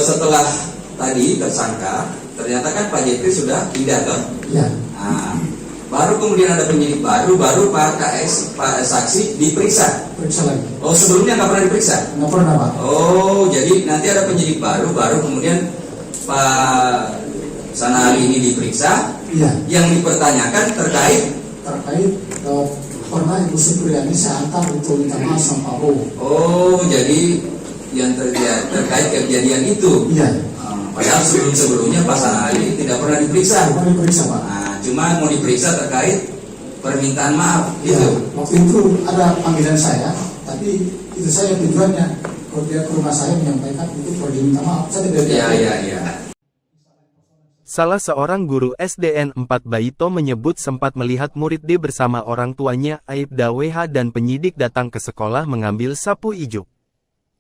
setelah tadi tersangka, ternyata kan Pak Jepri sudah pindah toh. Iya. Nah, baru baru kemudian ada penyidik baru Pak saksi diperiksa. Periksa lagi. Oh, sebelumnya nggak pernah diperiksa? Nggak pernah, Pak. Oh, jadi nanti ada penyidik baru kemudian Pak Sanali ini diperiksa. Iya. Yang dipertanyakan terkait pernah Ibu Supriyani saya antar untuk minta maaf sama Pak Bowo. Oh, jadi yang terkait kejadian itu. Iya. Padahal sebelumnya Pak Sanali tidak pernah diperiksa. Pernah diperiksa, Pak. Nah, cuma mau diperiksa terkait permintaan maaf Ya, gitu. waktu itu ada panggilan saya, tapi itu saya tujuannya kalau dia ke rumah saya menyampaikan itu perlu diminta maaf. Saya tidak Iya. Salah seorang guru SDN 4 Baito menyebut sempat melihat murid D bersama orang tuanya Aibda WH dan penyidik datang ke sekolah mengambil sapu ijuk.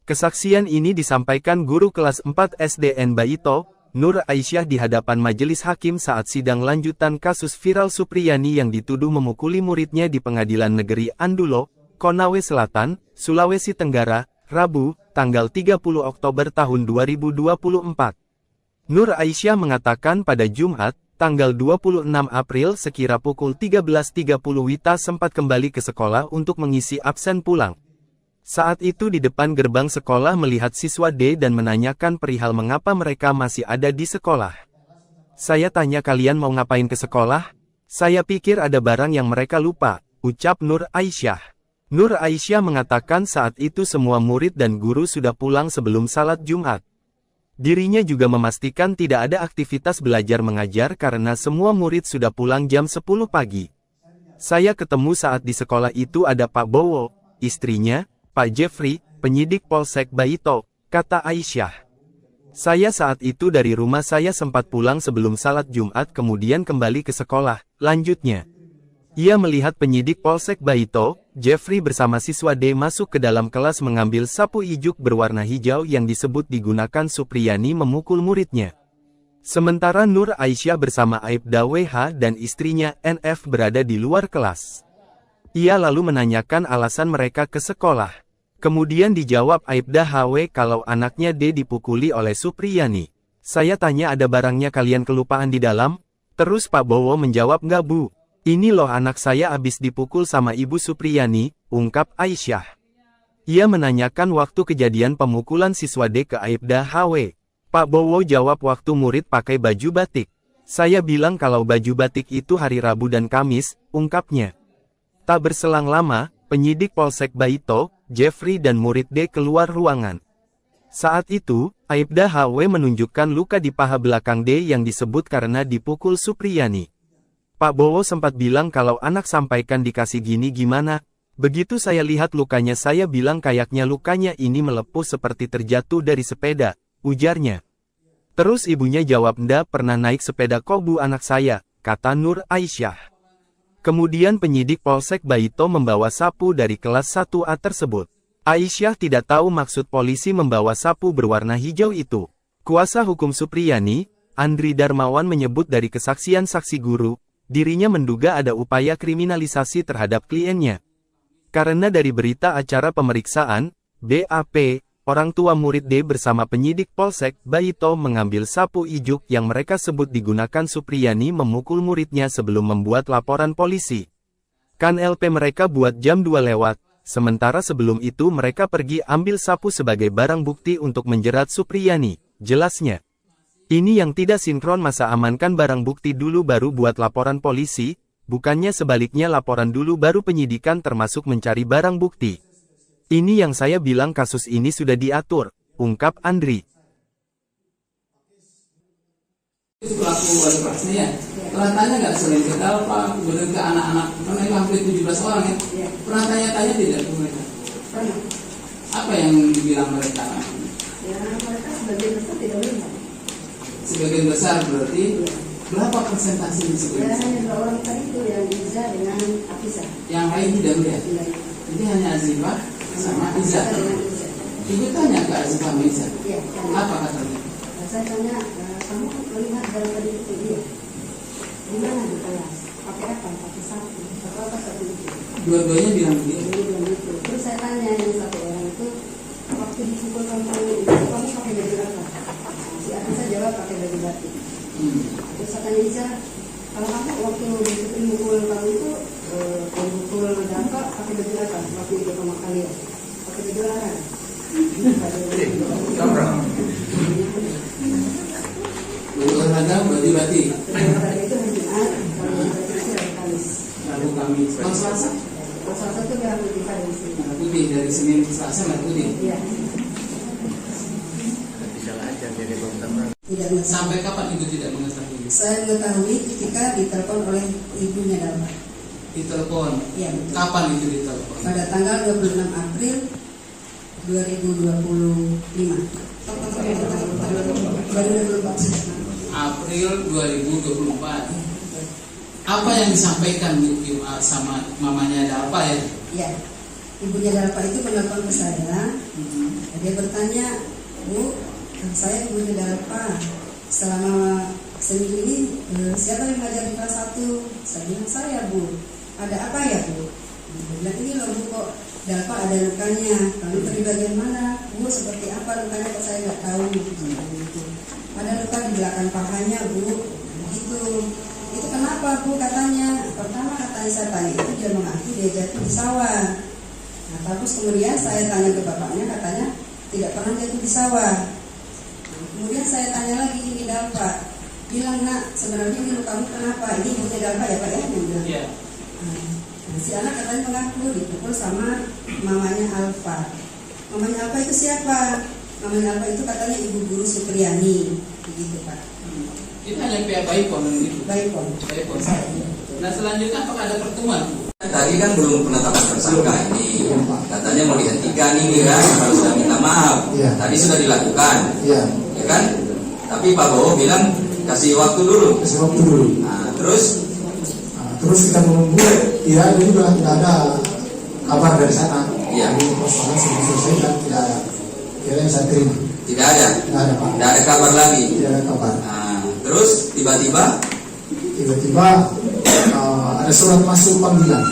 Kesaksian ini disampaikan guru kelas 4 SDN Baito, Nur Aisyah di hadapan majelis hakim saat sidang lanjutan kasus viral Supriyani yang dituduh memukuli muridnya di Pengadilan Negeri Andulo, Konawe Selatan, Sulawesi Tenggara, Rabu, tanggal 30 Oktober tahun 2024. Nur Aisyah mengatakan pada Jumat, tanggal 26 April sekira pukul 13.30 Wita sempat kembali ke sekolah untuk mengisi absen pulang. Saat itu di depan gerbang sekolah melihat siswa D dan menanyakan perihal mengapa mereka masih ada di sekolah. Saya tanya kalian mau ngapain ke sekolah? Saya pikir ada barang yang mereka lupa, ucap Nur Aisyah. Nur Aisyah mengatakan saat itu semua murid dan guru sudah pulang sebelum salat Jumat. Dirinya juga memastikan tidak ada aktivitas belajar mengajar karena semua murid sudah pulang jam 10 pagi. Saya ketemu saat di sekolah itu ada Pak Bowo, istrinya, Pak Jeffrey, penyidik Polsek Baito, kata Aisyah. Saya saat itu dari rumah saya sempat pulang sebelum salat Jumat kemudian kembali ke sekolah, lanjutnya. Ia melihat penyidik Polsek Baito, Jeffrey bersama siswa D masuk ke dalam kelas mengambil sapu ijuk berwarna hijau yang disebut digunakan Supriyani memukul muridnya. Sementara Nur Aisyah bersama Aibda WH dan istrinya NF berada di luar kelas. Ia lalu menanyakan alasan mereka ke sekolah. Kemudian dijawab Aibda HW kalau anaknya D dipukuli oleh Supriyani. Saya tanya ada barangnya kalian kelupaan di dalam? Terus Pak Bowo menjawab nggak bu. Ini loh anak saya abis dipukul sama Ibu Supriyani, ungkap Aisyah. Ia menanyakan waktu kejadian pemukulan siswa D ke Aibda HW. Pak Bowo jawab waktu murid pakai baju batik. Saya bilang kalau baju batik itu hari Rabu dan Kamis, ungkapnya. Tak berselang lama, penyidik Polsek Baito, Jeffrey dan murid D keluar ruangan. Saat itu, Aibda HW menunjukkan luka di paha belakang D yang disebut karena dipukul Supriyani. Pak Bowo sempat bilang kalau anak sampaikan dikasih gini gimana. Begitu saya lihat lukanya saya bilang kayaknya lukanya ini melepuh seperti terjatuh dari sepeda, ujarnya. Terus ibunya jawab ndak pernah naik sepeda kok bu anak saya, kata Nur Aisyah. Kemudian penyidik Polsek Baito membawa sapu dari kelas 1A tersebut. Aisyah tidak tahu maksud polisi membawa sapu berwarna hijau itu. Kuasa hukum Supriyani, Andri Darmawan menyebut dari kesaksian saksi guru, dirinya menduga ada upaya kriminalisasi terhadap kliennya. Karena dari berita acara pemeriksaan, BAP, orang tua murid D bersama penyidik Polsek Baito mengambil sapu ijuk yang mereka sebut digunakan Supriyani memukul muridnya sebelum membuat laporan polisi. Kan LP mereka buat jam 2 lewat, sementara sebelum itu mereka pergi ambil sapu sebagai barang bukti untuk menjerat Supriyani, jelasnya. Ini yang tidak sinkron masa amankan barang bukti dulu baru buat laporan polisi, bukannya sebaliknya laporan dulu baru penyidikan termasuk mencari barang bukti. Ini yang saya bilang kasus ini sudah diatur, ungkap Andri. Pelaku wali kelasnya ya, pernah tanya nggak sering ke Pak, kemudian ke anak-anak, karena itu hampir 17 orang ya, pernah tanya-tanya tidak ke mereka? Pernah. Apa yang dibilang mereka? Ya mereka sebagian besar tidak melihat. Sebagian besar berarti, berapa persentase di sebagian Ya besar? hanya 2 orang tadi itu yang Iza dengan Afisa. Yang lain tidak melihat? Tidak. Jadi hanya Azifah sama Iza. Ibu tanya ke Azifah sama Iza, Iya. apa katanya? Saya tanya, kamu melihat barang tadi itu dia? Di mana di kelas? Pakai apa? Pakai sapu. Atau apa sapu itu? Dua-duanya bilang begitu. Jadi bilang gitu. Terus saya tanya yang satu orang itu, waktu dipukul kamu itu kamu pakai baju apa? Si Afisa jawab pakai baju batik. Terus saya tanya Iza, Kalau kamu waktu mukul kamu itu mukul dampak pakai baju apa? Waktu itu sama kalian pakai baju apa? Olahraga berarti Olahraga itu hari Jumat, kalau berarti itu hari Kamis. Rabu Kamis. Kalau Selasa? Kalau Selasa itu merah putih Kamis. Merah putih dari Senin ke Selasa merah putih. Iya. Tidak mengetahui. Sampai kapan ibu tidak mengetahui? Saya mengetahui ketika ditelepon oleh ibunya Dalfa. Ditelepon. Iya betul. Kapan itu ditelepon? Pada tanggal 26 April 2025. April 2024. Apa yang disampaikan sama mamanya Dalfa ya? Ya, ibunya Dalfa itu menelpon ke saya. Dia bertanya, Bu, saya ibunya Dalfa. Selama seminggu ini siapa yang mengajar di kelas 1? Saya bilang saya, Bu. Ada apa ya, Bu? Dia bilang ini loh, Bu, kok Dalfa ada lukanya. Lalu dari bagian mana? Bu, seperti apa lukanya kok saya nggak tahu. Ada luka di belakang pahanya, Bu. Begitu. Itu kenapa, Bu? Katanya. Pertama katanya saya tanya itu dia mengaku dia jatuh di sawah. Nah, terus kemudian saya tanya ke bapaknya, katanya tidak pernah jatuh di sawah. Nah, kemudian saya tanya lagi ini Dalfa. Bilang, Nak, sebenarnya ini lukamu kenapa? Ini ibunya Dalfa ya, Pak ya? Dia bilang. Iya. Nah, si anak katanya mengaku dipukul sama mamanya Alfa. Mamanya Alfa itu siapa? Mamanya Alfa itu katanya ibu guru Supriyani, begitu Pak. Itu hanya pihak Baipon itu. Baipon. Baipon. Nah selanjutnya apakah ada pertemuan? Tadi kan belum penetapan tersangka ini, katanya mau dihentikan ini kan, kalau sudah minta maaf. Tadi sudah dilakukan, ya kan? Tapi Pak Bowo bilang kasih waktu dulu. Nah, terus kita menunggu, ya ini juga tidak ada kabar dari sana. Iya. Persoalan sudah selesai dan tidak ada. Kira yang saya terima. Tidak ada. Tidak ada Pak. Tidak ada kabar lagi. Tidak ada kabar. Nah, terus tiba-tiba ada surat masuk panggilan.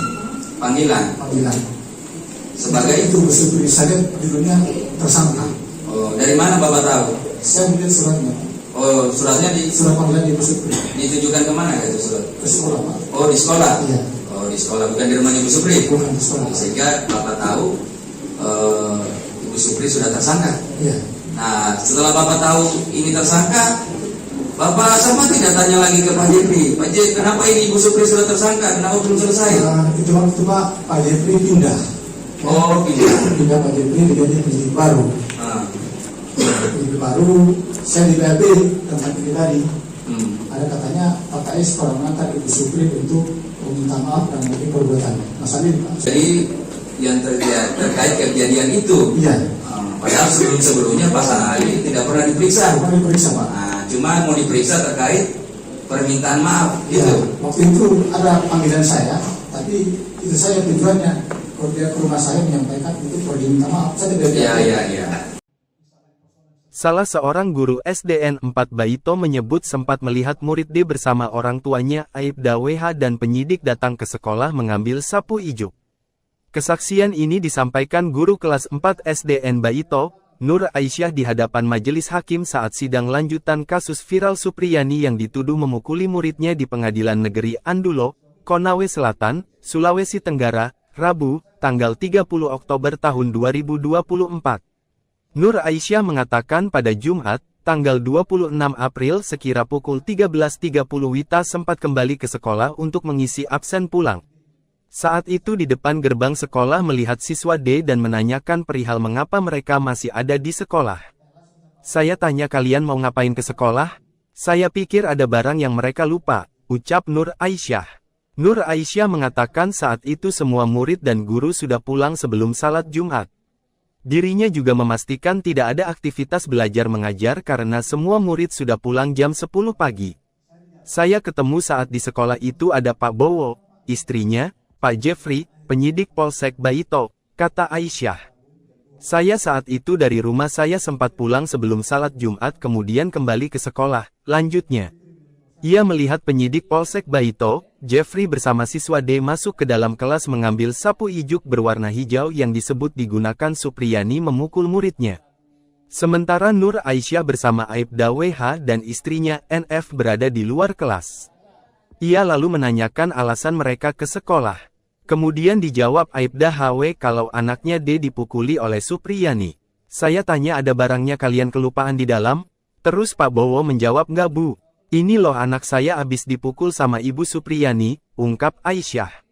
Sebagai itu bersubsidi saya judulnya tersangka. Oh, dari mana Bapak tahu? Saya melihat suratnya. Oh, suratnya surat panggilan di bersubsidi. ditujukan kemana itu surat? Ke sekolah Pak. Oh, di sekolah. Iya. Oh, di sekolah, bukan di rumahnya Ibu Supri. Bukan di sekolah. Sehingga Bapak tahu Ibu Supri sudah tersangka. Iya. Nah, setelah Bapak tahu ini tersangka, Bapak sama tidak tanya lagi ke Pak Jepri. Pak Jepri, kenapa ini Ibu Supri sudah tersangka? Kenapa belum selesai? Itu waktu Pak Jepri pindah. Oh, pindah Pak Jepri diganti penyidik baru. Penyidik baru, saya di PLP tempat ini tadi. Ada katanya Pak KS pernah mengantar Ibu Supri untuk meminta maaf dan mengenai perbuatannya. Masalah ini Pak. Jadi yang terkait kejadian itu. Iya. Padahal sebelumnya Pak Sanali tidak pernah diperiksa. Pernah diperiksa Pak. Nah, cuma mau diperiksa terkait permintaan maaf gitu. Ya, waktu itu ada panggilan saya, tapi itu saya tujuannya kalau dia ke rumah saya menyampaikan itu perlu diminta maaf. Saya tidak. Iya. Salah seorang guru SDN 4 Baito menyebut sempat melihat murid D bersama orang tuanya Aibda WH dan penyidik datang ke sekolah mengambil sapu ijuk. Kesaksian ini disampaikan guru kelas 4 SDN Baito, Nur Aisyah di hadapan majelis hakim saat sidang lanjutan kasus viral Supriyani yang dituduh memukuli muridnya di Pengadilan Negeri Andulo, Konawe Selatan, Sulawesi Tenggara, Rabu, tanggal 30 Oktober tahun 2024. Nur Aisyah mengatakan pada Jumat, tanggal 26 April sekira pukul 13.30 Wita sempat kembali ke sekolah untuk mengisi absen pulang. Saat itu di depan gerbang sekolah melihat siswa D dan menanyakan perihal mengapa mereka masih ada di sekolah. Saya tanya kalian mau ngapain ke sekolah? Saya pikir ada barang yang mereka lupa, ucap Nur Aisyah. Nur Aisyah mengatakan saat itu semua murid dan guru sudah pulang sebelum salat Jumat. Dirinya juga memastikan tidak ada aktivitas belajar mengajar karena semua murid sudah pulang jam 10 pagi. Saya ketemu saat di sekolah itu ada Pak Bowo, istrinya, Pak Jeffrey, penyidik Polsek Baito, kata Aisyah. Saya saat itu dari rumah saya sempat pulang sebelum salat Jumat kemudian kembali ke sekolah, lanjutnya. Ia melihat penyidik Polsek Baito, Jeffrey bersama siswa D masuk ke dalam kelas mengambil sapu ijuk berwarna hijau yang disebut digunakan Supriyani memukul muridnya. Sementara Nur Aisyah bersama Aibda WH dan istrinya NF berada di luar kelas. Ia lalu menanyakan alasan mereka ke sekolah. Kemudian dijawab Aibda HW kalau anaknya D dipukuli oleh Supriyani. Saya tanya ada barangnya kalian kelupaan di dalam? Terus Pak Bowo menjawab nggak Bu. Ini loh anak saya abis dipukul sama Ibu Supriyani, ungkap Aisyah.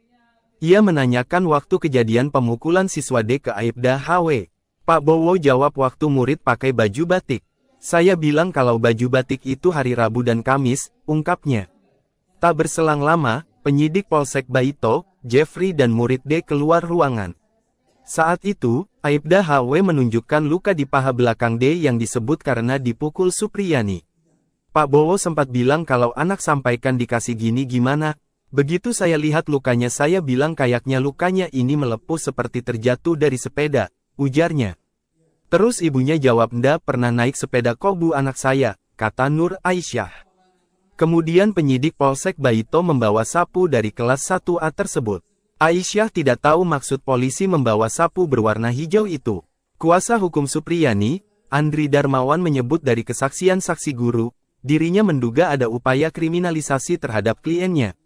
Ia menanyakan waktu kejadian pemukulan siswa D ke Aibda HW. Pak Bowo jawab waktu murid pakai baju batik. Saya bilang kalau baju batik itu hari Rabu dan Kamis, ungkapnya. Tak berselang lama, penyidik Polsek Baito, Jeffrey dan murid D keluar ruangan. Saat itu, Aibda HW menunjukkan luka di paha belakang D yang disebut karena dipukul Supriyani. Pak Bowo sempat bilang kalau anak sampaikan dikasih gini gimana. Begitu saya lihat lukanya saya bilang kayaknya lukanya ini melepuh seperti terjatuh dari sepeda, ujarnya. Terus ibunya jawab ndak pernah naik sepeda kok Bu anak saya, kata Nur Aisyah. Kemudian penyidik Polsek Baito membawa sapu dari kelas 1A tersebut. Aisyah tidak tahu maksud polisi membawa sapu berwarna hijau itu. Kuasa hukum Supriyani, Andri Darmawan menyebut dari kesaksian saksi guru, dirinya menduga ada upaya kriminalisasi terhadap kliennya.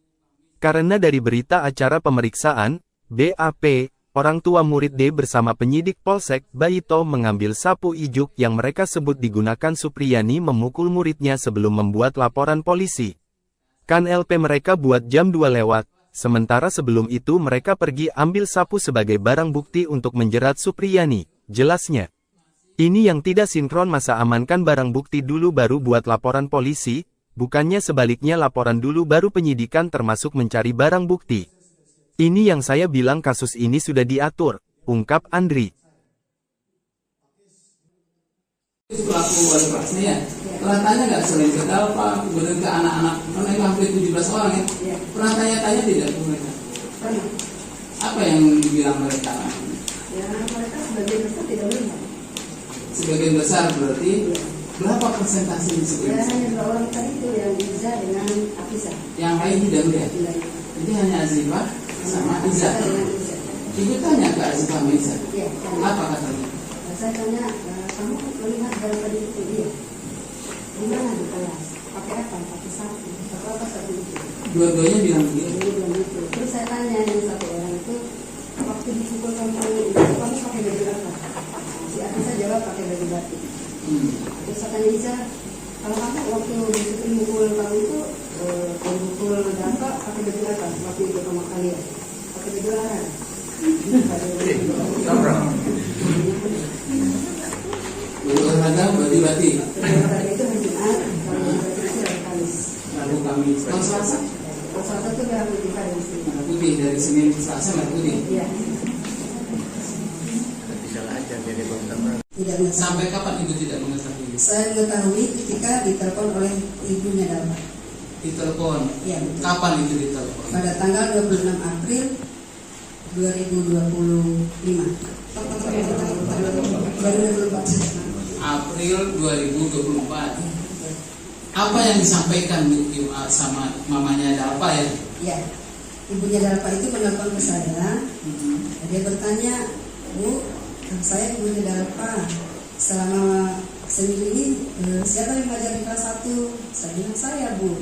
Karena dari berita acara pemeriksaan, BAP, orang tua murid D bersama penyidik Polsek Baito mengambil sapu ijuk yang mereka sebut digunakan Supriyani memukul muridnya sebelum membuat laporan polisi. Kan LP mereka buat jam 2 lewat, sementara sebelum itu mereka pergi ambil sapu sebagai barang bukti untuk menjerat Supriyani, jelasnya. Ini yang tidak sinkron masa amankan barang bukti dulu baru buat laporan polisi, bukannya sebaliknya laporan dulu baru penyidikan termasuk mencari barang bukti. Ini yang saya bilang kasus ini sudah diatur, ungkap Andri. Pelaku wali kelasnya ya, pernah tanya nggak selain ke Dalpa, kemudian ke anak-anak, karena itu hampir 17 orang ya, pernah tanya-tanya tidak ke mereka? Pernah. Apa yang dibilang mereka? Ya mereka sebagian besar tidak melihat. Sebagian besar berarti berapa persentase di Ya sebagian besar? hanya 2 orang tadi itu yang Iza dengan Afisa. Yang lain tidak melihat. Jadi hanya Azifah sama Iza. Ibu tanya ke Azifah sama Iza. Iya. Apa katanya? Saya tanya, kamu melihat dari tadi itu dia? Di mana di kelas? Pakai apa? Pakai sapu. Pakai apa sapu itu? Dua-duanya bilang begitu. Dia bilang gitu. Terus saya tanya yang satu orang itu, waktu dipukul kamu itu kamu pakai baju apa? Si Afisa jawab pakai baju batik. Terus saya tanya Iza, kalau kamu waktu disitu mukul kamu itu mukul dampak pakai baju apa? Waktu itu sama kalian pakai baju larang. Olahraga bati-bati. Olahraga itu hari Jumat, kalau bati itu hari Kamis. Lalu kami kalau Selasa Kalau Selasa itu merah putih hari Minggu. merah putih dari Senin ke Selasa merah putih. Iya. Tidak mengetahui. Sampai kapan ibu tidak mengetahui? Saya mengetahui ketika ditelepon oleh ibunya Dalma. Ditelepon. Iya. Betul. Kapan itu ditelepon? Pada tanggal 26 April 2025. 2024. April 2024. Apa yang disampaikan sama mamanya Dalpa ya? Ya, ibunya Dalpa itu menelpon ke saya. Dia bertanya, Bu, saya ibunya Dalpa. Selama seminggu ini siapa yang mengajar di kelas 1? Saya bilang saya, Bu.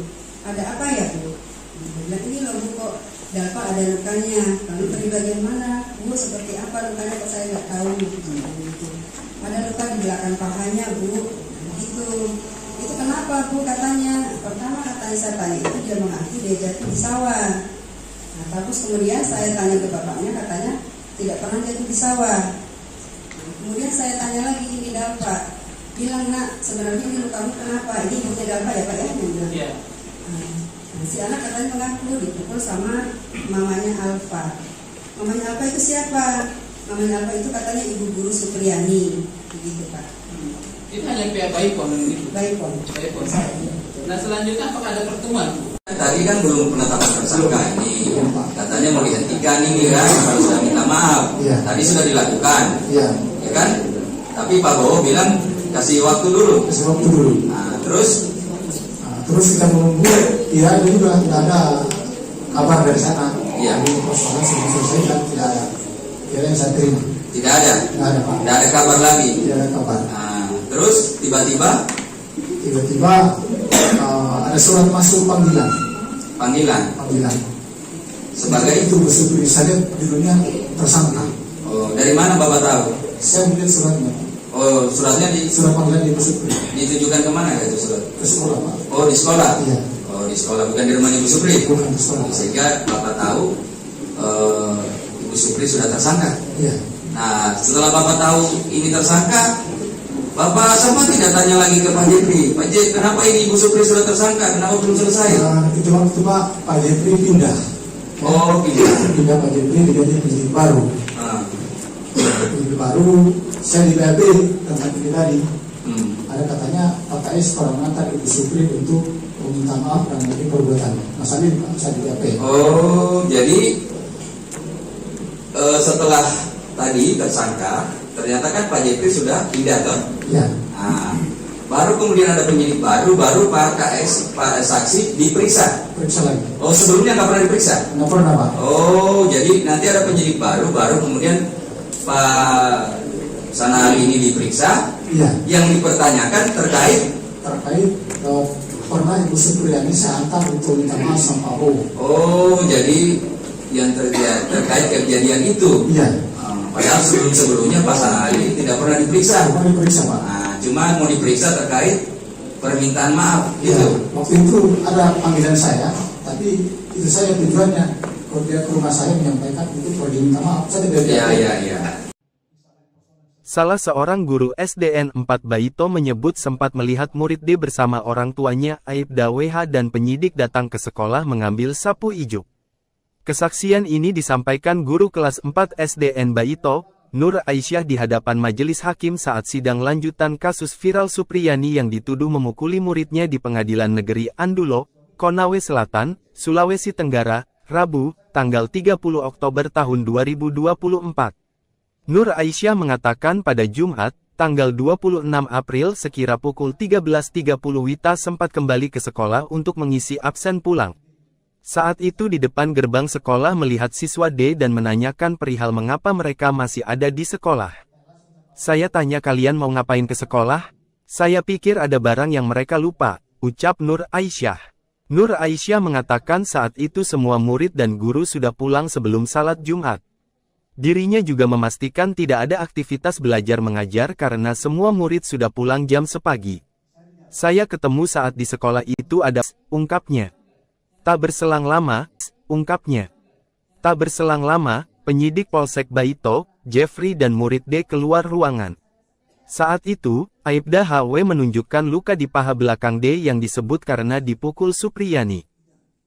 Ada apa ya, Bu? Dia bilang ini loh Bu, kok Dalpa ada lukanya. Lalu dari bagian mana? Bu, seperti apa lukanya? Kok saya nggak tahu. Ada luka di belakang pahanya, Bu. Begitu. Itu kenapa, Bu? Katanya. Pertama katanya saya tanya itu dia mengaku dia jatuh di sawah. Nah, terus kemudian saya tanya ke bapaknya, katanya tidak pernah jatuh di sawah. Nah, kemudian saya tanya lagi ini Dalpa. Bilang, Nak, sebenarnya ini lukamu kenapa? Ini ibunya Dalpa ya, Pak ya? Iya. Nah, si anak katanya mengaku dipukul sama mamanya Alfa. Mamanya Alfa itu siapa? Mamanya Alfa itu katanya ibu guru Supriyani, begitu Pak. Itu hanya pihak Baipon itu. Baipon. Baipon. Nah selanjutnya apakah ada pertemuan? Tadi kan belum penetapan tersangka ini, katanya mau dihentikan ini kan, harus sudah minta maaf. Iya. Tadi sudah dilakukan, Iya. ya kan? Tapi Pak Bowo bilang kasih waktu dulu. Kasih waktu dulu. Nah, terus Terus kita menunggu, ya itu juga tidak ada kabar dari sana. Iya. Jadi persoalan sudah selesai dan tidak ada. Tidak yang saya terima. tidak ada, Tidak ada Pak. tidak ada kabar lagi. Tidak ada kabar. Nah, terus tiba-tiba Tiba-tiba ada surat masuk panggilan. Panggilan. Sebagai itu Bu Supri, saya judulnya tersangka. Oh, dari mana Bapak tahu? Saya melihat suratnya. Oh, suratnya Surat panggilan di Bu Supri. ditujukan kemana itu surat? Ke sekolah Pak. Oh, di sekolah. Iya. Oh, di sekolah, bukan di rumahnya Ibu Supri. Bukan di sekolah. Sehingga Bapak tahu Ibu Supri sudah tersangka. Iya. Nah, setelah Bapak tahu ini tersangka, Bapak sama tidak tanya lagi ke Pak Jepri, Pak Jepri, kenapa ini Ibu Supri sudah tersangka? Kenapa belum selesai? Itu waktu Pak Jepri pindah. Oh, Pindah Pak Jepri diganti penyidik baru. Penyidik baru, saya di BAP tentang ini tadi. Ada katanya Pak KS pernah mengantar Ibu Supri untuk meminta maaf dan mengenai perbuatan. Masalah ini saya di BAP. Oh, jadi setelah tadi tersangka, ternyata kan Pak Jepri sudah pindah toh? Iya. Nah, baru kemudian ada penyidik baru Pak KS, Pak saksi diperiksa. Periksa lagi. Oh, sebelumnya nggak pernah diperiksa? Nggak pernah Pak. Oh, jadi nanti ada penyidik baru kemudian Pak Sanari ini diperiksa. Iya. Yang dipertanyakan terkait pernah Ibu Supriyani saya antar untuk minta maaf sama Pak Bo. Oh, jadi yang terkait kejadian itu. Iya. Padahal sebelumnya Pak Sanari tidak pernah diperiksa. Bukan diperiksa Pak. Nah, cuma mau diperiksa terkait permintaan maaf Ya, gitu. waktu itu ada panggilan saya, tapi itu saya tujuannya kalau dia ke rumah saya menyampaikan untuk pergi minta maaf. Saya tidak Iya. Salah seorang guru SDN 4 Baito menyebut sempat melihat murid D bersama orang tuanya Aibda WH dan penyidik datang ke sekolah mengambil sapu ijuk. Kesaksian ini disampaikan guru kelas 4 SDN Baito, Nur Aisyah di hadapan majelis hakim saat sidang lanjutan kasus viral Supriyani yang dituduh memukuli muridnya di Pengadilan Negeri Andulo, Konawe Selatan, Sulawesi Tenggara, Rabu, tanggal 30 Oktober tahun 2024. Nur Aisyah mengatakan pada Jumat, tanggal 26 April sekira pukul 13.30 Wita sempat kembali ke sekolah untuk mengisi absen pulang. Saat itu di depan gerbang sekolah melihat siswa D dan menanyakan perihal mengapa mereka masih ada di sekolah. Saya tanya kalian mau ngapain ke sekolah? Saya pikir ada barang yang mereka lupa, ucap Nur Aisyah. Nur Aisyah mengatakan saat itu semua murid dan guru sudah pulang sebelum salat Jumat. Dirinya juga memastikan tidak ada aktivitas belajar mengajar karena semua murid sudah pulang jam sepagi. Saya ketemu saat di sekolah itu ada, ungkapnya. Tak berselang lama, ungkapnya. Tak berselang lama, penyidik Polsek Baito, Jeffrey dan murid D keluar ruangan. Saat itu, Aibda HW menunjukkan luka di paha belakang D yang disebut karena dipukul Supriyani.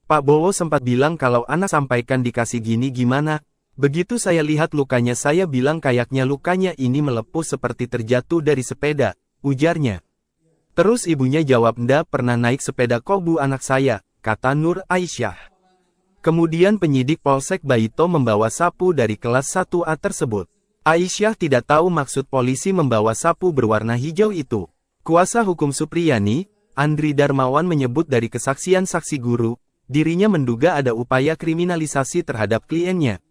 Pak Bowo sempat bilang kalau anak sampaikan dikasih gini gimana. Begitu saya lihat lukanya saya bilang kayaknya lukanya ini melepuh seperti terjatuh dari sepeda, ujarnya. Terus ibunya jawab ndak pernah naik sepeda kok bu anak saya, kata Nur Aisyah. Kemudian penyidik Polsek Baito membawa sapu dari kelas 1A tersebut. Aisyah tidak tahu maksud polisi membawa sapu berwarna hijau itu. Kuasa hukum Supriyani, Andri Darmawan menyebut dari kesaksian saksi guru, dirinya menduga ada upaya kriminalisasi terhadap kliennya.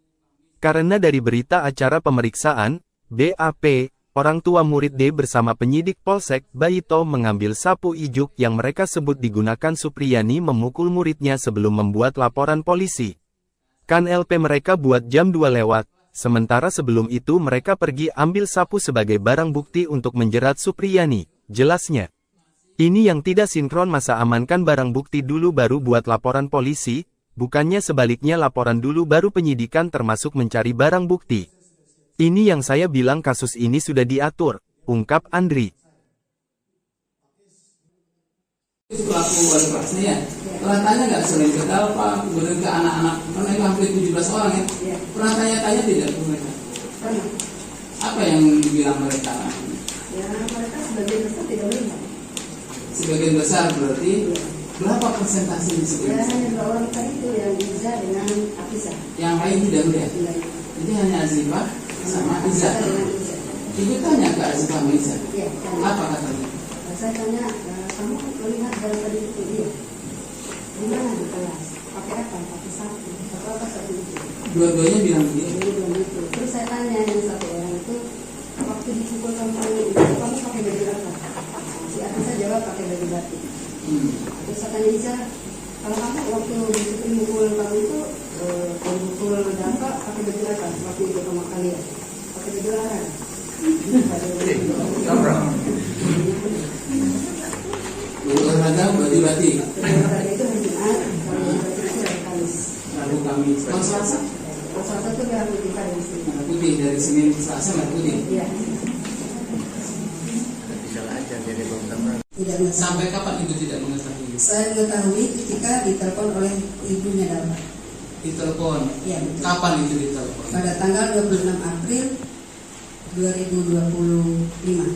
Karena dari berita acara pemeriksaan, BAP, orang tua murid D bersama penyidik Polsek Baito mengambil sapu ijuk yang mereka sebut digunakan Supriyani memukul muridnya sebelum membuat laporan polisi. Kan LP mereka buat jam 2 lewat, sementara sebelum itu mereka pergi ambil sapu sebagai barang bukti untuk menjerat Supriyani, jelasnya. Ini yang tidak sinkron masa amankan barang bukti dulu baru buat laporan polisi, bukannya sebaliknya laporan dulu baru penyidikan termasuk mencari barang bukti. Ini yang saya bilang kasus ini sudah diatur, ungkap Andri. Itu pelaku wali kelasnya ya. Pernah tanya nggak sering ke Dalpa, kemudian ke anak-anak, karena itu hampir 17 orang ya. Pernah tanya-tanya tidak ke mereka? Pernah. Apa yang dibilang mereka? Ya mereka sebagian besar tidak melihat. Sebagian besar berarti berapa persentase di Ya sebagian besar? hanya 2 orang tadi itu yang Iza dengan Afisa. Yang lain tidak melihat. Jadi hanya Azifah sama Iza. Ibu tanya ke Azifah sama Iza. Iya. Apa katanya? Saya tanya, kamu melihat barang tadi itu dia? Di mana di kelas? Pakai apa? Pakai sapu. Apa sapu itu? Dua-duanya bilang begitu. Jadi belum itu. Terus saya tanya yang satu orang itu, waktu dipukul sama itu kamu pakai baju apa? Si Afisa jawab pakai baju batik. Terus saya tanya Iza, Kalau kamu waktu mukul kamu itu mukul dampak pakai baju apa? Waktu itu sama kalian pakai baju apa? Olahraga berarti Olahraga itu hari Jumat, kalau berarti itu hari Kamis. Rabu Kamis. Kalau Selasa? Kalau Selasa itu merah putih kan mesti. Merah putih dari Senin ke Selasa merah putih. Iya. Tidak mengetahui. Sampai kapan ibu tidak mengetahui? Saya mengetahui ketika ditelepon oleh ibunya Dalma. Ditelepon. Iya, betul. Kapan itu ditelepon? Pada tanggal 26 April 2025.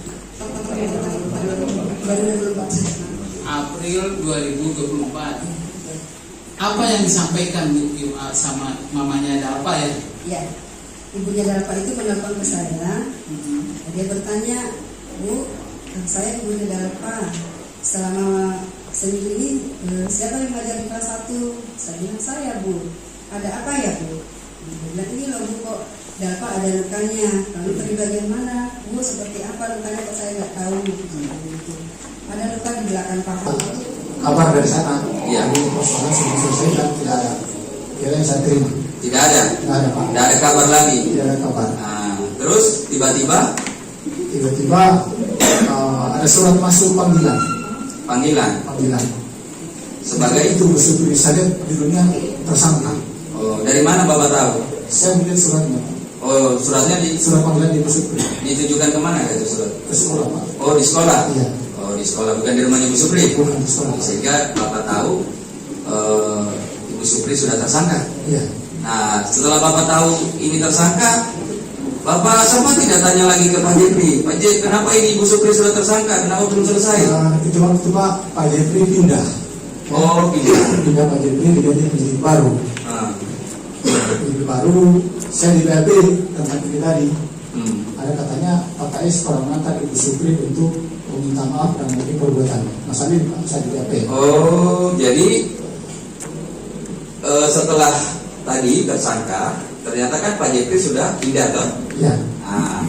Baru 24. April 2024. Apa yang disampaikan sama mamanya Dalpa ya? Ya, ibunya Dalpa itu menelpon ke saya. Dia bertanya, Bu, saya ibunya Dalpa. Selama seminggu ini siapa yang mengajar di kelas 1? Saya bilang saya, Bu. Ada apa ya, Bu? Dia bilang ini loh, Bu, kok Dalpa ada lukanya. Lalu dari bagian mana? Bu, seperti apa lukanya kok saya nggak tahu. Ada luka di belakang paha. Kabar dari sana, Iya. persoalan sudah selesai dan tidak ada. Kira yang saya terima. Tidak ada. Tidak ada Pak. Tidak ada kabar lagi. Tidak ada kabar. Nah, terus tiba-tiba ada surat masuk panggilan. panggilan sebagai Itu supir saya judulnya tersangka. Oh, dari mana Bapak tahu? Saya melihat suratnya. Oh, suratnya Surat panggilan di supir ditujukan kemana itu surat? ke sekolah Pak. Oh, di sekolah. Iya. Oh, di sekolah, bukan di rumahnya Ibu Supri. Bukan di sekolah. Sehingga Bapak tahu Ibu Supri sudah tersangka. Iya. Nah, setelah Bapak tahu ini tersangka, Bapak sama tidak tanya lagi ke Pak Jepri. Pak Jepri, kenapa ini Ibu Supri sudah tersangka? Kenapa belum selesai? Itu waktu Pak Jepri pindah. Oh, Pindah Pak Jepri diganti penyidik baru. Ah. Penyidik baru, saya di BAP tentang ini tadi. Ada katanya Pak KS pernah mengantar Ibu Supri untuk meminta maaf dan mungkin perbuatan. Masalah ini saya di BAP. Oh, jadi setelah tadi tersangka, ternyata kan Pak Jepri sudah pindah toh? Iya. Nah,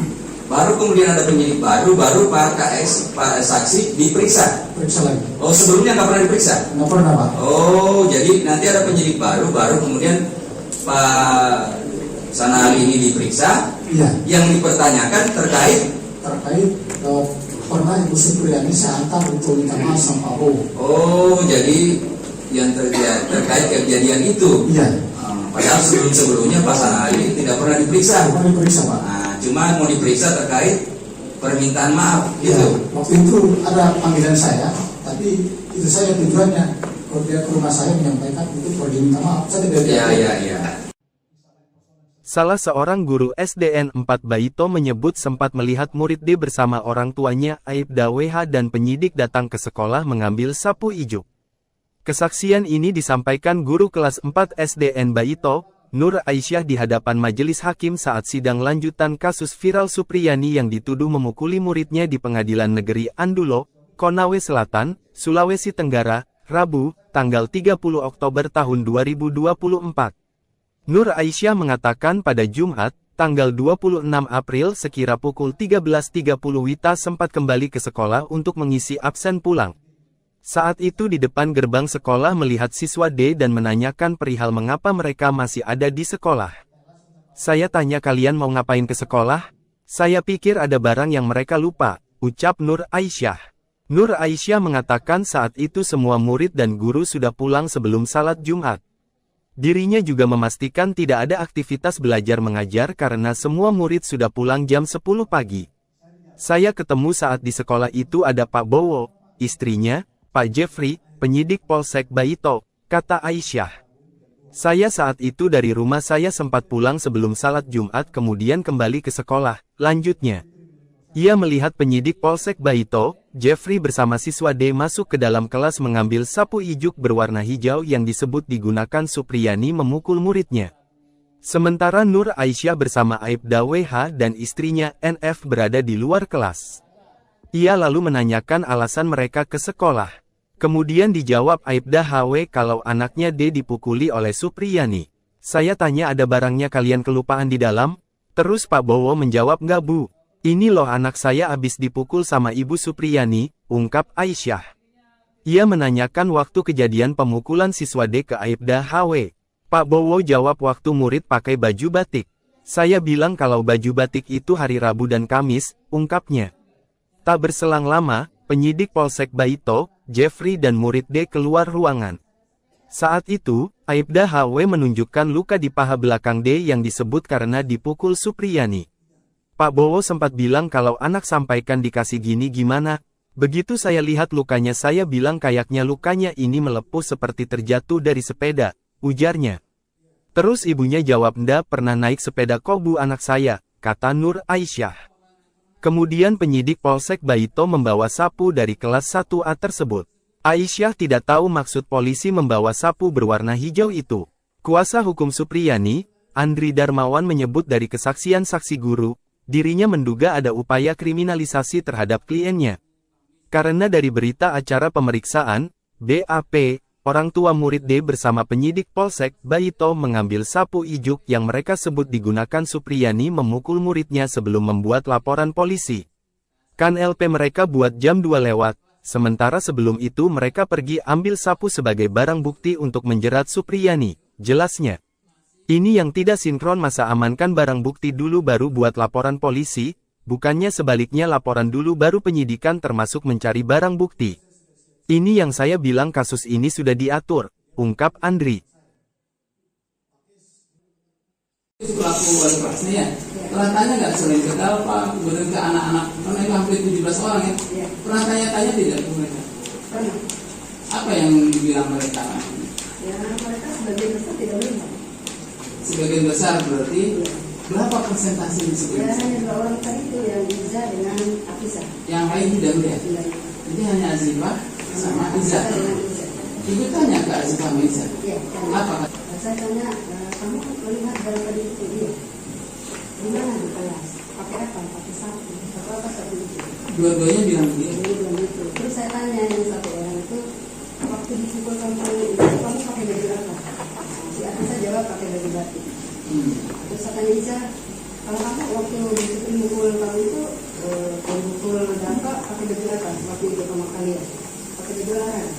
baru kemudian ada penyidik baru Pak KS, Pak saksi diperiksa. Periksa lagi. Oh, sebelumnya nggak pernah diperiksa? Nggak pernah Pak. Oh, jadi nanti ada penyidik baru kemudian Pak Sanali ini diperiksa. Iya. Yang dipertanyakan terkait pernah Ibu Supriyani saya antar untuk minta maaf sama Pak Bowo. Oh, jadi yang terkait kejadian itu. Iya. Padahal sebelumnya Pak Sanali tidak pernah diperiksa. Pernah diperiksa Pak. Nah, cuma mau diperiksa terkait permintaan maaf Iya. gitu. Waktu itu ada panggilan saya, tapi itu saya tujuannya kalau dia ke rumah saya menyampaikan untuk pergi minta maaf. Saya tidak. Iya. Salah seorang guru SDN 4 Baito menyebut sempat melihat murid D bersama orang tuanya Aibda WH dan penyidik datang ke sekolah mengambil sapu ijuk. Kesaksian ini disampaikan guru kelas 4 SDN Baito, Nur Aisyah di hadapan majelis hakim saat sidang lanjutan kasus viral Supriyani yang dituduh memukuli muridnya di Pengadilan Negeri Andulo, Konawe Selatan, Sulawesi Tenggara, Rabu, tanggal 30 Oktober tahun 2024. Nur Aisyah mengatakan pada Jumat, tanggal 26 April sekira pukul 13.30 Wita sempat kembali ke sekolah untuk mengisi absen pulang. Saat itu di depan gerbang sekolah melihat siswa D dan menanyakan perihal mengapa mereka masih ada di sekolah. Saya tanya kalian mau ngapain ke sekolah? Saya pikir ada barang yang mereka lupa, ucap Nur Aisyah. Nur Aisyah mengatakan saat itu semua murid dan guru sudah pulang sebelum salat Jumat. Dirinya juga memastikan tidak ada aktivitas belajar mengajar karena semua murid sudah pulang jam 10 pagi. Saya ketemu saat di sekolah itu ada Pak Bowo, istrinya, Pak Jeffrey, penyidik Polsek Baito, kata Aisyah. Saya saat itu dari rumah saya sempat pulang sebelum salat Jumat kemudian kembali ke sekolah, lanjutnya. Ia melihat penyidik Polsek Baito, Jeffrey bersama siswa D masuk ke dalam kelas mengambil sapu ijuk berwarna hijau yang disebut digunakan Supriyani memukul muridnya. Sementara Nur Aisyah bersama Aibda WH dan istrinya NF berada di luar kelas. Ia lalu menanyakan alasan mereka ke sekolah. Kemudian dijawab Aibda HW kalau anaknya D dipukuli oleh Supriyani. Saya tanya ada barangnya kalian kelupaan di dalam? Terus Pak Bowo menjawab nggak Bu. Ini loh anak saya abis dipukul sama Ibu Supriyani, ungkap Aisyah. Ia menanyakan waktu kejadian pemukulan siswa D ke Aibda HW. Pak Bowo jawab waktu murid pakai baju batik. Saya bilang kalau baju batik itu hari Rabu dan Kamis, ungkapnya. Tak berselang lama, penyidik Polsek Baito, Jeffrey dan murid D keluar ruangan. Saat itu, Aibda HW menunjukkan luka di paha belakang D yang disebut karena dipukul Supriyani. Pak Bowo sempat bilang kalau anak sampaikan dikasih gini gimana. Begitu saya lihat lukanya saya bilang kayaknya lukanya ini melepuh seperti terjatuh dari sepeda, ujarnya. Terus ibunya jawab ndak pernah naik sepeda kobu anak saya, kata Nur Aisyah. Kemudian penyidik Polsek Baito membawa sapu dari kelas 1A tersebut. Aisyah tidak tahu maksud polisi membawa sapu berwarna hijau itu. Kuasa hukum Supriyani, Andri Darmawan menyebut dari kesaksian saksi guru, dirinya menduga ada upaya kriminalisasi terhadap kliennya. Karena dari berita acara pemeriksaan, BAP, orang tua murid D bersama penyidik Polsek Baito mengambil sapu ijuk yang mereka sebut digunakan Supriyani memukul muridnya sebelum membuat laporan polisi. Kan LP mereka buat jam 2 lewat, sementara sebelum itu mereka pergi ambil sapu sebagai barang bukti untuk menjerat Supriyani, jelasnya. Ini yang tidak sinkron masa amankan barang bukti dulu baru buat laporan polisi, bukannya sebaliknya laporan dulu baru penyidikan termasuk mencari barang bukti. Ini yang saya bilang kasus ini sudah diatur, ungkap Andri. Pelaku wali kelasnya ya, pernah tanya nggak selain ke Dalpa, kemudian ke anak-anak, karena itu hampir 17 orang ya, pernah tanya-tanya tidak ke mereka? Pernah. Apa yang dibilang mereka? Ya, mereka sebagian besar tidak melihat. Sebagian besar berarti, berapa persentase di Ya, sebagian besar? hanya 2 orang tadi itu yang Iza dengan Afisa. Yang lain tidak melihat? Jadi hanya Azifah sama Iza. Ibu tanya ke Azifah sama Iza? Iya. Apa? Saya tanya, kamu melihat dari tadi itu dia? Di mana di kelas? Pakai apa? Pakai sapu. Apa sapu itu? Dua-duanya bilang begitu. Dia bilang gitu. Terus saya tanya yang satu orang itu, waktu dipukul kamu pakai baju apa? Si Afisa jawab pakai baju batik. Terus saya tanya Iza, kalau kamu waktu dipukul kamu itu pukul dampak pakai baju apa? Waktu itu sama kalian pakai baju larang.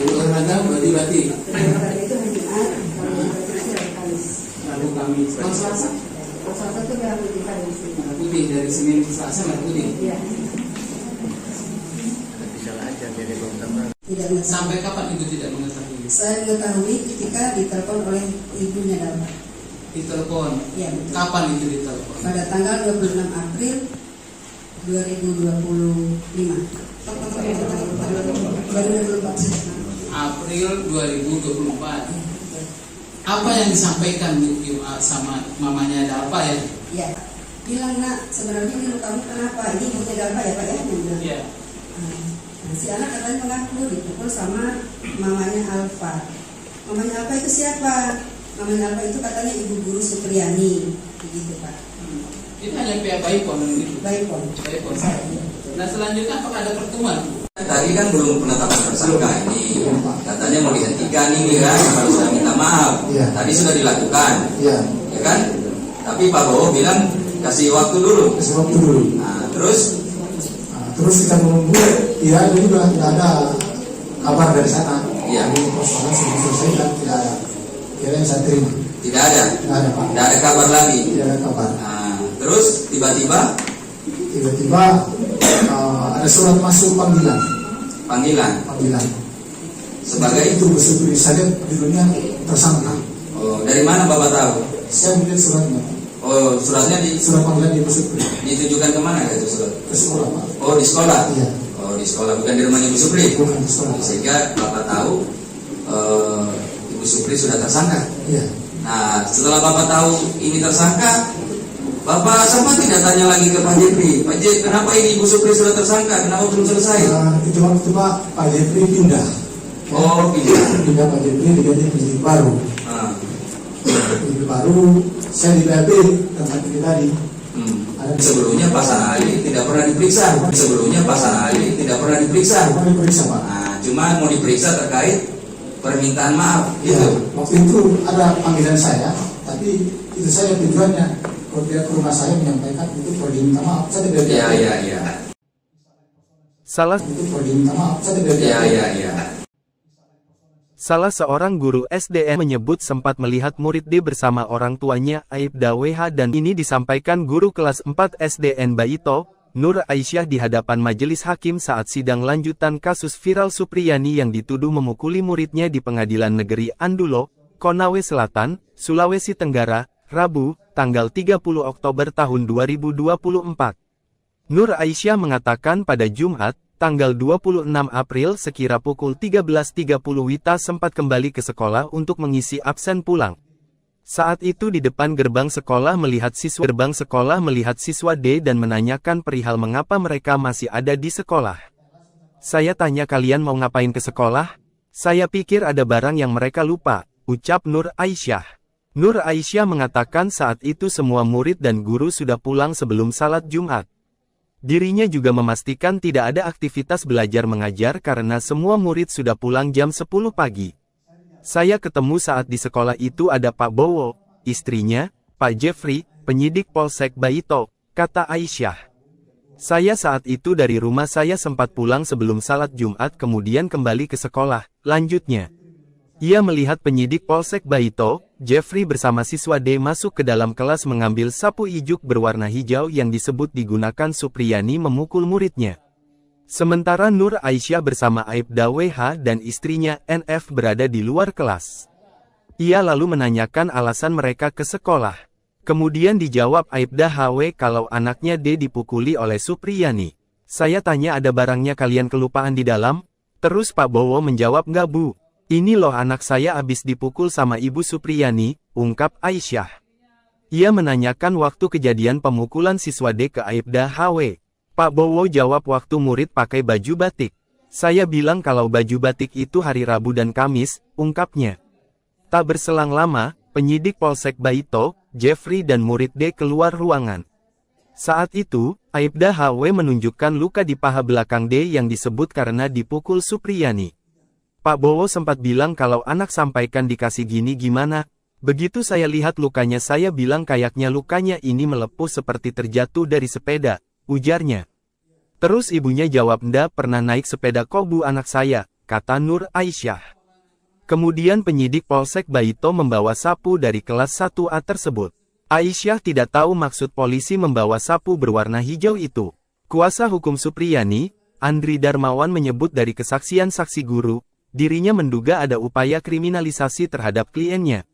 Olahraga bati-bati. Olahraga itu hari Jumat, kalau bati itu hari Kamis. Lalu kami kalau Selasa Kalau Selasa itu merah putih Kamis. merah putih, dari Senin ke Selasa merah putih. Iya. Tidak mengetahui. Sampai kapan ibu tidak mengetahui? Saya mengetahui ketika ditelepon oleh ibunya Dalma. Ditelepon. Iya betul. Kapan itu ditelepon? Pada tanggal 26 April 2025. 2024. April 2024. Apa yang disampaikan sama mamanya ada apa ya? Ya, bilang nak sebenarnya ini kamu kenapa? Ini ibunya Dalma ya Pak ya? Dia bilang. Iya. Nah, si anak katanya mengaku dipukul sama mamanya Alfa. Mamanya Alfa itu siapa? Mamanya Alfa itu katanya ibu guru Supriyani, begitu Pak. Itu hanya pihak Baipon gitu. Baipon. Baipon. Nah selanjutnya apakah ada pertemuan? Tadi kan belum penetapan tersangka ini, katanya mau dihentikan ini kan, harus sudah minta maaf. Tadi sudah dilakukan, ya kan? Tapi Pak Bowo bilang kasih waktu dulu. Kasih waktu dulu. Nah, terus kita menunggu, ya ini juga tidak ada kabar dari sana. Iya. Jadi persoalan sudah selesai dan tidak ada. Kira yang saya terima. Tidak ada. Tidak ada Pak. Tidak ada kabar lagi. Tidak ada kabar. Nah, terus tiba-tiba ada surat masuk panggilan. Panggilan. Sebagai itu Supri saya judulnya tersangka. Oh, dari mana Bapak tahu? Saya melihat suratnya. Oh, suratnya Surat panggilan di Supri. ditujukan kemana itu surat? Ke sekolah Pak. Oh, di sekolah. Iya. Oh, di sekolah, bukan di rumahnya Ibu Supri. Bukan di sekolah. Sehingga Bapak tahu Ibu Supri sudah tersangka. Iya. Nah, setelah Bapak tahu ini tersangka, Bapak sempat tidak tanya lagi ke Pak Jepri. Pak Jepri, kenapa ini Ibu Supri sudah tersangka? Kenapa belum selesai? Itu waktu Pak Jepri pindah. Oh, Pindah Pak Jepri diganti penyidik baru. Penyidik baru, saya di BAP tempat ini tadi. Sebelumnya Pak Sanali tidak pernah diperiksa. Bukan diperiksa Pak. Nah, cuma mau diperiksa terkait permintaan maaf. Ya, Gitu. waktu itu ada panggilan saya, tapi itu saya tujuannya dia ke rumah saya menyampaikan itu perlu diminta maaf. Saya tidak Iya. Salah itu perlu diminta maaf. Saya tidak Iya. Salah seorang guru SDN menyebut sempat melihat murid D bersama orang tuanya Aibda WH dan ini disampaikan guru kelas 4 SDN Baito, Nur Aisyah di hadapan majelis hakim saat sidang lanjutan kasus viral Supriyani yang dituduh memukuli muridnya di Pengadilan Negeri Andulo, Konawe Selatan, Sulawesi Tenggara, Rabu, tanggal 30 Oktober tahun 2024. Nur Aisyah mengatakan pada Jumat, tanggal 26 April sekira pukul 13.30 Wita sempat kembali ke sekolah untuk mengisi absen pulang. Saat itu di depan gerbang sekolah melihat siswa D dan menanyakan perihal mengapa mereka masih ada di sekolah. Saya tanya kalian mau ngapain ke sekolah? Saya pikir ada barang yang mereka lupa, ucap Nur Aisyah. Nur Aisyah mengatakan saat itu semua murid dan guru sudah pulang sebelum salat Jumat. Dirinya juga memastikan tidak ada aktivitas belajar mengajar karena semua murid sudah pulang jam 10 pagi. Saya ketemu saat di sekolah itu ada Pak Bowo, istrinya, Pak Jeffrey, penyidik Polsek Baito, kata Aisyah. Saya saat itu dari rumah saya sempat pulang sebelum salat Jumat kemudian kembali ke sekolah, lanjutnya. Ia melihat penyidik Polsek Baito, Jeffrey bersama siswa D masuk ke dalam kelas mengambil sapu ijuk berwarna hijau yang disebut digunakan Supriyani memukul muridnya. Sementara Nur Aisyah bersama Aibda WH dan istrinya NF berada di luar kelas. Ia lalu menanyakan alasan mereka ke sekolah. Kemudian dijawab Aibda HW kalau anaknya D dipukuli oleh Supriyani. Saya tanya ada barangnya kalian kelupaan di dalam? Terus Pak Bowo menjawab enggak bu. Ini loh anak saya abis dipukul sama Ibu Supriyani, ungkap Aisyah. Ia menanyakan waktu kejadian pemukulan siswa D ke Aibda HW. Pak Bowo jawab waktu murid pakai baju batik. Saya bilang kalau baju batik itu hari Rabu dan Kamis, ungkapnya. Tak berselang lama, penyidik Polsek Baito, Jeffrey dan murid D keluar ruangan. Saat itu, Aibda HW menunjukkan luka di paha belakang D yang disebut karena dipukul Supriyani. Pak Bowo sempat bilang kalau anak sampaikan dikasih gini gimana. Begitu saya lihat lukanya saya bilang kayaknya lukanya ini melepuh seperti terjatuh dari sepeda, ujarnya. Terus ibunya jawab ndak pernah naik sepeda kok bu anak saya, kata Nur Aisyah. Kemudian penyidik Polsek Baito membawa sapu dari kelas 1A tersebut. Aisyah tidak tahu maksud polisi membawa sapu berwarna hijau itu. Kuasa hukum Supriyani, Andri Darmawan menyebut dari kesaksian saksi guru, dirinya menduga ada upaya kriminalisasi terhadap kliennya.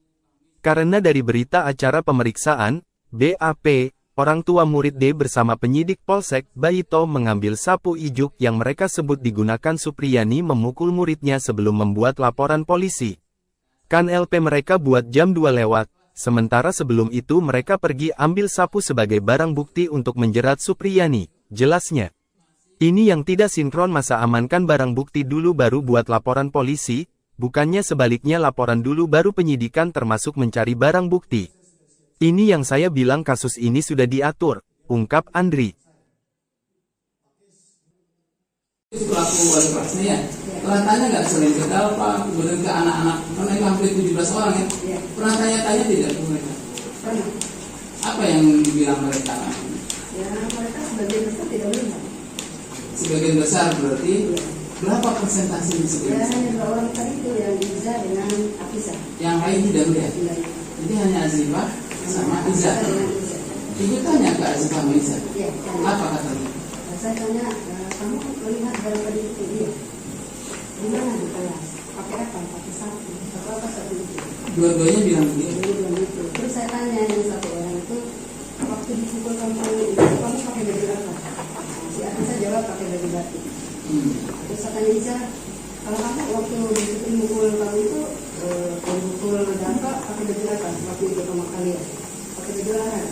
Karena dari berita acara pemeriksaan, BAP, orang tua murid D bersama penyidik Polsek Baito mengambil sapu ijuk yang mereka sebut digunakan Supriyani memukul muridnya sebelum membuat laporan polisi. Kan LP mereka buat jam 2 lewat, sementara sebelum itu mereka pergi ambil sapu sebagai barang bukti untuk menjerat Supriyani, jelasnya. Ini yang tidak sinkron masa amankan barang bukti dulu baru buat laporan polisi, bukannya sebaliknya laporan dulu baru penyidikan termasuk mencari barang bukti. Ini yang saya bilang kasus ini sudah diatur, ungkap Andri. Pelaku wali kelasnya ya, pernah tanya nggak selain ke Dalpa, kemudian ke anak-anak, karena itu hampir 17 orang ya, pernah tanya-tanya tidak ke mereka? Pernah. Apa yang dibilang mereka? Ya mereka sebagian besar tidak melihat. Sebagian besar berarti berapa persentase di sebagian Ya besar? hanya 2 orang tadi itu yang Iza dengan Afisa. Yang lain tidak melihat. Jadi hanya Azifah sama Iza. Ibu tanya ke Azifah sama Iza. Iya. Apa katanya? Saya tanya, kamu melihat dalam tadi itu dia? Di mana di kelas? Pakai apa? Pakai sapu. Atau apa sapu itu? Dua-duanya bilang begitu. Dia bilang gitu. Terus saya tanya yang satu orang itu, waktu dipukul kamu pakai baju apa? Si Afisa jawab pakai baju batik. Terus saya tanya Iza, kalau kamu waktu mukul kamu itu mukul dampak pakai baju apa? Waktu itu sama kalian pakai baju larang.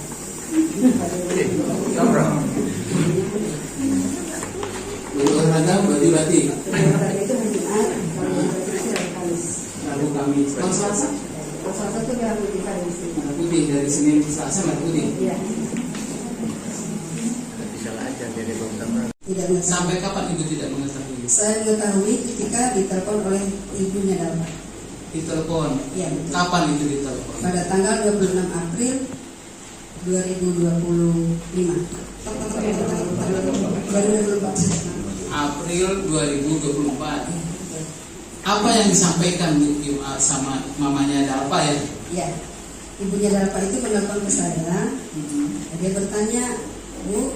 Olahraga baju batik. Olahraga itu hari Jumat, kalau baju itu hari Kamis. Rabu Kamis. Kalau Selasa? Kalau Selasa itu merah putih Kamis. Merah putih dari Senin Selasa merah putih. Iya. Tidak mengetahui. Sampai kapan ibu tidak mengetahui? Saya mengetahui ketika ditelepon oleh ibunya Dalma. Ditelepon. Iya betul. Kapan itu ditelepon? Pada tanggal 26 April 2025. 2024. April 2024. Apa yang disampaikan sama mamanya Dalpa ya? Ya, ibunya Dalpa itu menelpon ke saya. Dia bertanya, Bu,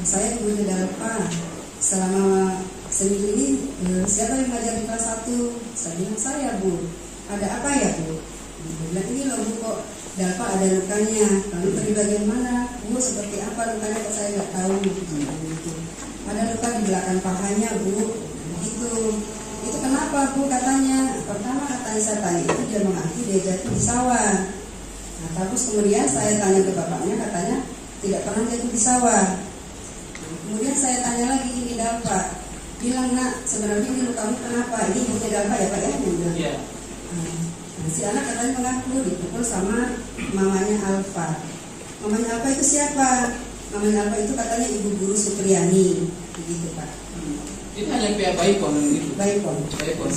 saya ibunya Dalpa. Selama seminggu ini siapa yang mengajar di kelas 1? Saya bilang saya, Bu. Ada apa ya, Bu? Dia bilang ini loh, Bu, kok Dalpa ada lukanya. Lalu dari bagian mana? Bu, seperti apa lukanya kok saya nggak tahu. Ada luka di belakang pahanya, Bu. Begitu. Itu kenapa, Bu? Katanya. Pertama katanya saya tanya itu dia mengaku dia jatuh di sawah. Nah, terus kemudian saya tanya ke bapaknya, katanya tidak pernah jatuh di sawah. Kemudian saya tanya lagi, ini Dalpa. Bilang, Nak, sebenarnya ini lukamu kenapa? Ini ibunya Dalpa ya, Pak ya? Iya. Nah, si anak katanya mengaku dipukul sama mamanya Alfa. Mamanya Alfa itu siapa? Mamanya Alfa itu katanya ibu guru Supriyani, begitu Pak. Itu hanya pihak Baipon gitu. Baipon. Baipon.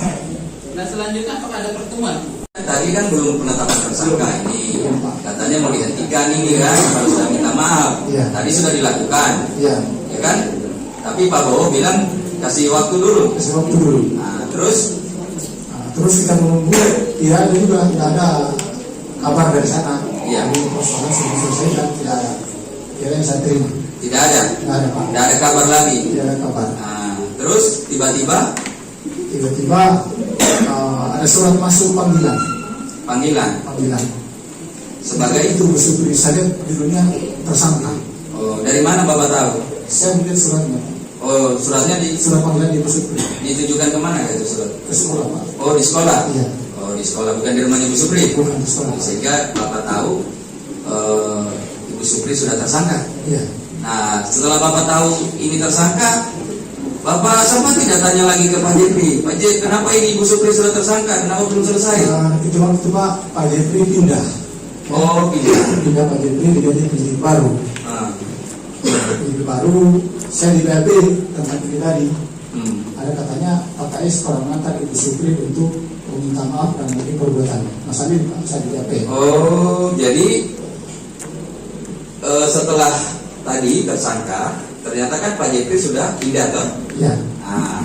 Nah selanjutnya apakah ada pertemuan? Tadi kan belum penetapan tersangka ini, katanya mau dihentikan ini kan, kalau sudah minta maaf. Tadi sudah dilakukan, ya kan? Tapi Pak Bowo bilang kasih waktu dulu. Kasih waktu dulu. Nah, terus kita menunggu, tidak ada juga, tidak ada kabar dari sana. Iya. Persoalan sudah selesai dan tidak ada. Tidak yang saya terima. Tidak ada. Tidak ada, Pak. Tidak ada kabar lagi. Tidak ada kabar. Nah, terus tiba-tiba ada surat masuk panggilan. Panggilan. Sebagai itu Supri saya judulnya tersangka. Oh, dari mana Bapak tahu? Saya melihat suratnya. Oh, suratnya di Surat panggilan di Supri. ditujukan kemana itu surat? Ke sekolah, Pak. Oh, di sekolah. Iya. Oh, di sekolah, bukan di rumahnya Ibu Supri. Bukan di sekolah. Sehingga Bapak tahu Ibu Supri sudah tersangka. Iya. Nah, setelah Bapak tahu ini tersangka, Bapak sempat tidak tanya lagi ke Pak Jepri. Pak Jepri, kenapa ini Ibu Supri sudah tersangka? Kenapa belum selesai? Itu waktu Pak Jepri pindah. Oh, Pindah Pak Jepri diganti penyidik baru. Penyidik baru, saya di BAP tentang ini tadi. Ada katanya Pak KS pernah mengantar Ibu Supri untuk meminta maaf dan mengenai perbuatan. Masalah ini saya di BAP. Oh, jadi setelah tadi tersangka, ternyata kan Pak Jepri sudah pindah toh? Iya. Nah,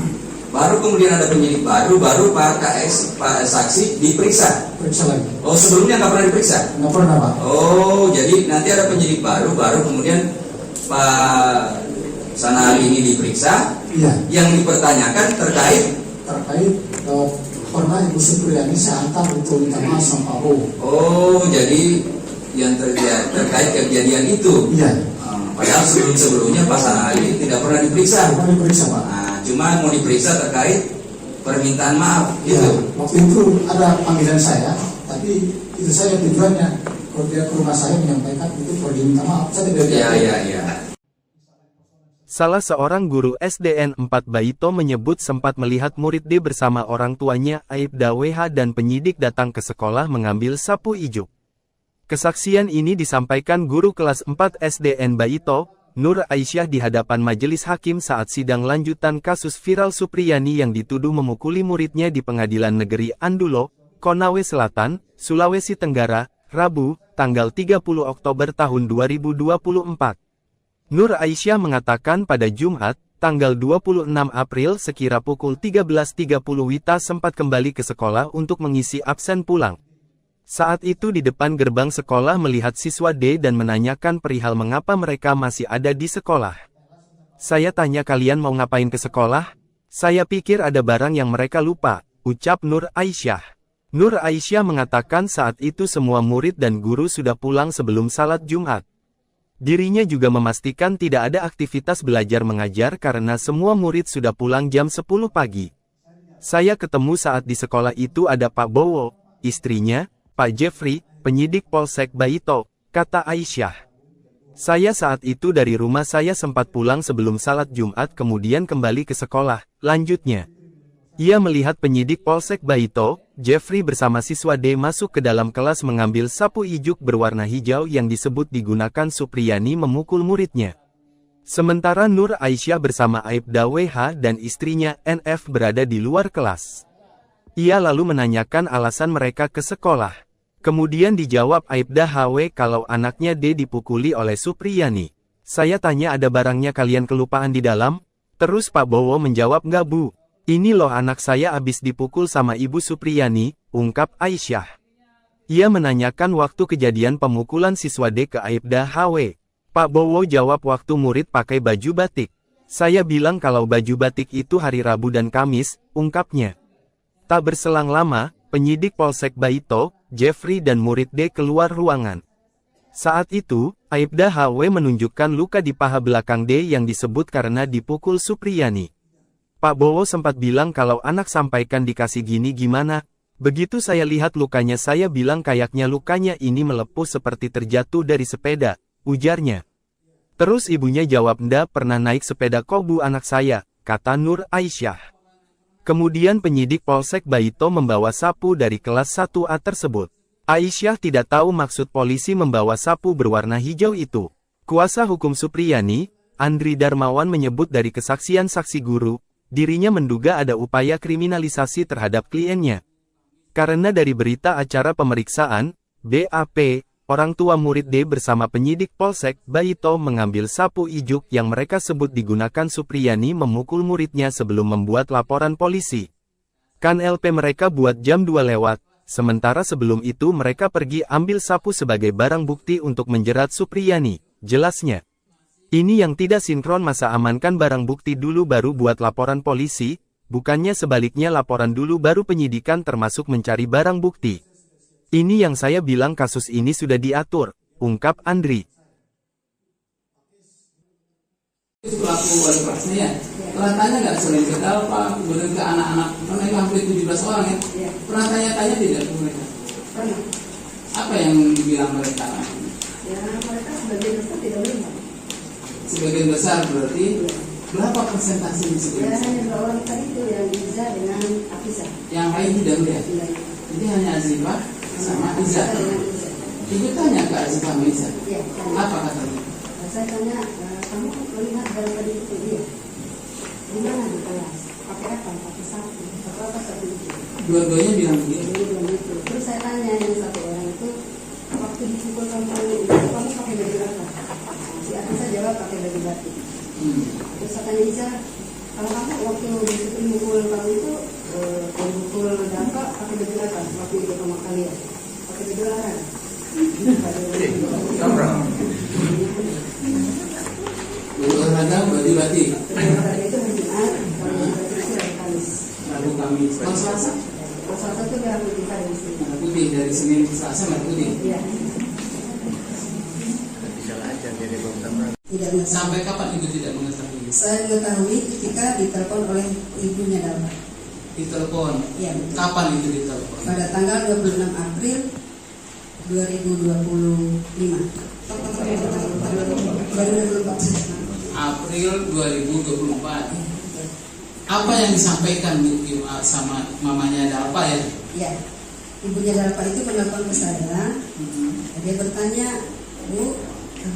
baru kemudian ada penyidik baru Pak KS, Pak saksi diperiksa. Periksa lagi. Oh, sebelumnya nggak pernah diperiksa? Nggak pernah, Pak. Oh, jadi nanti ada penyidik baru kemudian Pak Sanali ini diperiksa. Iya. Yang dipertanyakan terkait pernah Ibu Supriyani saya antar untuk minta maaf sama Pak Bowo. Oh, jadi yang terkait kejadian itu. Iya. Padahal sebelumnya Pak Sanali tidak pernah diperiksa. Pernah diperiksa, Pak. Nah, cuma mau diperiksa terkait permintaan maaf Iya. gitu. Waktu itu ada panggilan saya, tapi itu saya tujuannya kalau dia ke rumah saya menyampaikan itu pergi minta maaf. Saya tidak. Iya. Salah seorang guru SDN 4 Baito menyebut sempat melihat murid D bersama orang tuanya Aibda WH dan penyidik datang ke sekolah mengambil sapu ijuk. Kesaksian ini disampaikan guru kelas 4 SDN Baito, Nur Aisyah di hadapan majelis hakim saat sidang lanjutan kasus viral Supriyani yang dituduh memukuli muridnya di Pengadilan Negeri Andulo, Konawe Selatan, Sulawesi Tenggara, Rabu, tanggal 30 Oktober tahun 2024. Nur Aisyah mengatakan pada Jumat, tanggal 26 April sekira pukul 13.30 Wita sempat kembali ke sekolah untuk mengisi absen pulang. Saat itu di depan gerbang sekolah melihat siswa D dan menanyakan perihal mengapa mereka masih ada di sekolah. Saya tanya kalian mau ngapain ke sekolah? Saya pikir ada barang yang mereka lupa, ucap Nur Aisyah. Nur Aisyah mengatakan saat itu semua murid dan guru sudah pulang sebelum salat Jumat. Dirinya juga memastikan tidak ada aktivitas belajar mengajar karena semua murid sudah pulang jam 10 pagi. Saya ketemu saat di sekolah itu ada Pak Bowo, istrinya, Pak Jeffrey, penyidik Polsek Baito, kata Aisyah. Saya saat itu dari rumah saya sempat pulang sebelum salat Jumat kemudian kembali ke sekolah, lanjutnya. Ia melihat penyidik Polsek Baito, Jeffrey bersama siswa D masuk ke dalam kelas mengambil sapu ijuk berwarna hijau yang disebut digunakan Supriyani memukul muridnya. Sementara Nur Aisyah bersama Aibda WH dan istrinya NF berada di luar kelas. Ia lalu menanyakan alasan mereka ke sekolah. Kemudian dijawab Aibda HW kalau anaknya D dipukuli oleh Supriyani. Saya tanya ada barangnya kalian kelupaan di dalam? Terus Pak Bowo menjawab nggak Bu. Ini loh anak saya abis dipukul sama Ibu Supriyani, ungkap Aisyah. Ia menanyakan waktu kejadian pemukulan siswa D ke Aibda HW. Pak Bowo jawab waktu murid pakai baju batik. Saya bilang kalau baju batik itu hari Rabu dan Kamis, ungkapnya. Tak berselang lama, penyidik Polsek Baito, Jeffrey dan murid D keluar ruangan. Saat itu, Aibda HW menunjukkan luka di paha belakang D yang disebut karena dipukul Supriyani. Pak Bowo sempat bilang kalau anak sampaikan dikasih gini gimana. Begitu saya lihat lukanya saya bilang kayaknya lukanya ini melepuh seperti terjatuh dari sepeda, ujarnya. Terus ibunya jawab ndak pernah naik sepeda kok Bu anak saya, kata Nur Aisyah. Kemudian penyidik Polsek Baito membawa sapu dari kelas 1A tersebut. Aisyah tidak tahu maksud polisi membawa sapu berwarna hijau itu. Kuasa hukum Supriyani, Andri Darmawan menyebut dari kesaksian saksi guru, dirinya menduga ada upaya kriminalisasi terhadap kliennya. Karena dari berita acara pemeriksaan, BAP, orang tua murid D bersama penyidik Polsek Baito mengambil sapu ijuk yang mereka sebut digunakan Supriyani memukul muridnya sebelum membuat laporan polisi. Kan LP mereka buat jam 2 lewat, sementara sebelum itu mereka pergi ambil sapu sebagai barang bukti untuk menjerat Supriyani, jelasnya. Ini yang tidak sinkron masa amankan barang bukti dulu baru buat laporan polisi, bukannya sebaliknya laporan dulu baru penyidikan termasuk mencari barang bukti. Ini yang saya bilang kasus ini sudah diatur, ungkap Andri. Pelaku wali kelasnya ya, pernah tanya nggak selain ke Dalpa, kemudian ke anak-anak, mereka hampir 17 orang ya, pernah tanya-tanya tidak ke mereka? Pernah. Apa yang dibilang mereka? Ya mereka sebagian besar tidak melihat. Sebagian besar berarti berapa persentase di Ya sebagian besar? hanya 2 orang tadi itu yang Iza dengan Afisa. Yang lain tidak melihat. Jadi hanya Azifah sama Iza. Ibu tanya ke Azifah sama Iza. Iya. Apa katanya? Saya tanya, kamu melihat dari tadi itu dia? Di mana di kelas? Pakai apa? Pakai sapu. Pakai apa sapu itu? Dua-duanya bilang begitu. Jadi bilang gitu. Terus saya tanya yang satu orang itu, waktu dipukul kamu itu kamu pakai baju apa? Si Afisa jawab pakai baju batik. Terus saya tanya Iza, kalau kamu waktu dipukul kamu itu pukul Dalpa pakai baju apa? Waktu itu sama kalian pakai baju olahraga. Baju olahraga, baju batik. Baju olahraga itu hari Jumat, kalau baju batik itu hari Kamis. Rabu Kamis. Kalau Selasa? Kalau Selasa itu merah putih dari sini. Merah putih dari Senin ke Selasa merah putih. Iya. Tidak mengetahui. Sampai kapan ibu tidak mengetahui? Saya mengetahui ketika ditelepon oleh ibunya Dalpa. Ditelepon. Iya. Betul. Kapan itu ditelepon? Pada tanggal 26 April 2025. April 2024. Apa yang disampaikan sama mamanya Dalpa ya? Ya, ibunya Dalpa itu menelpon ke saya. Dia bertanya, Bu,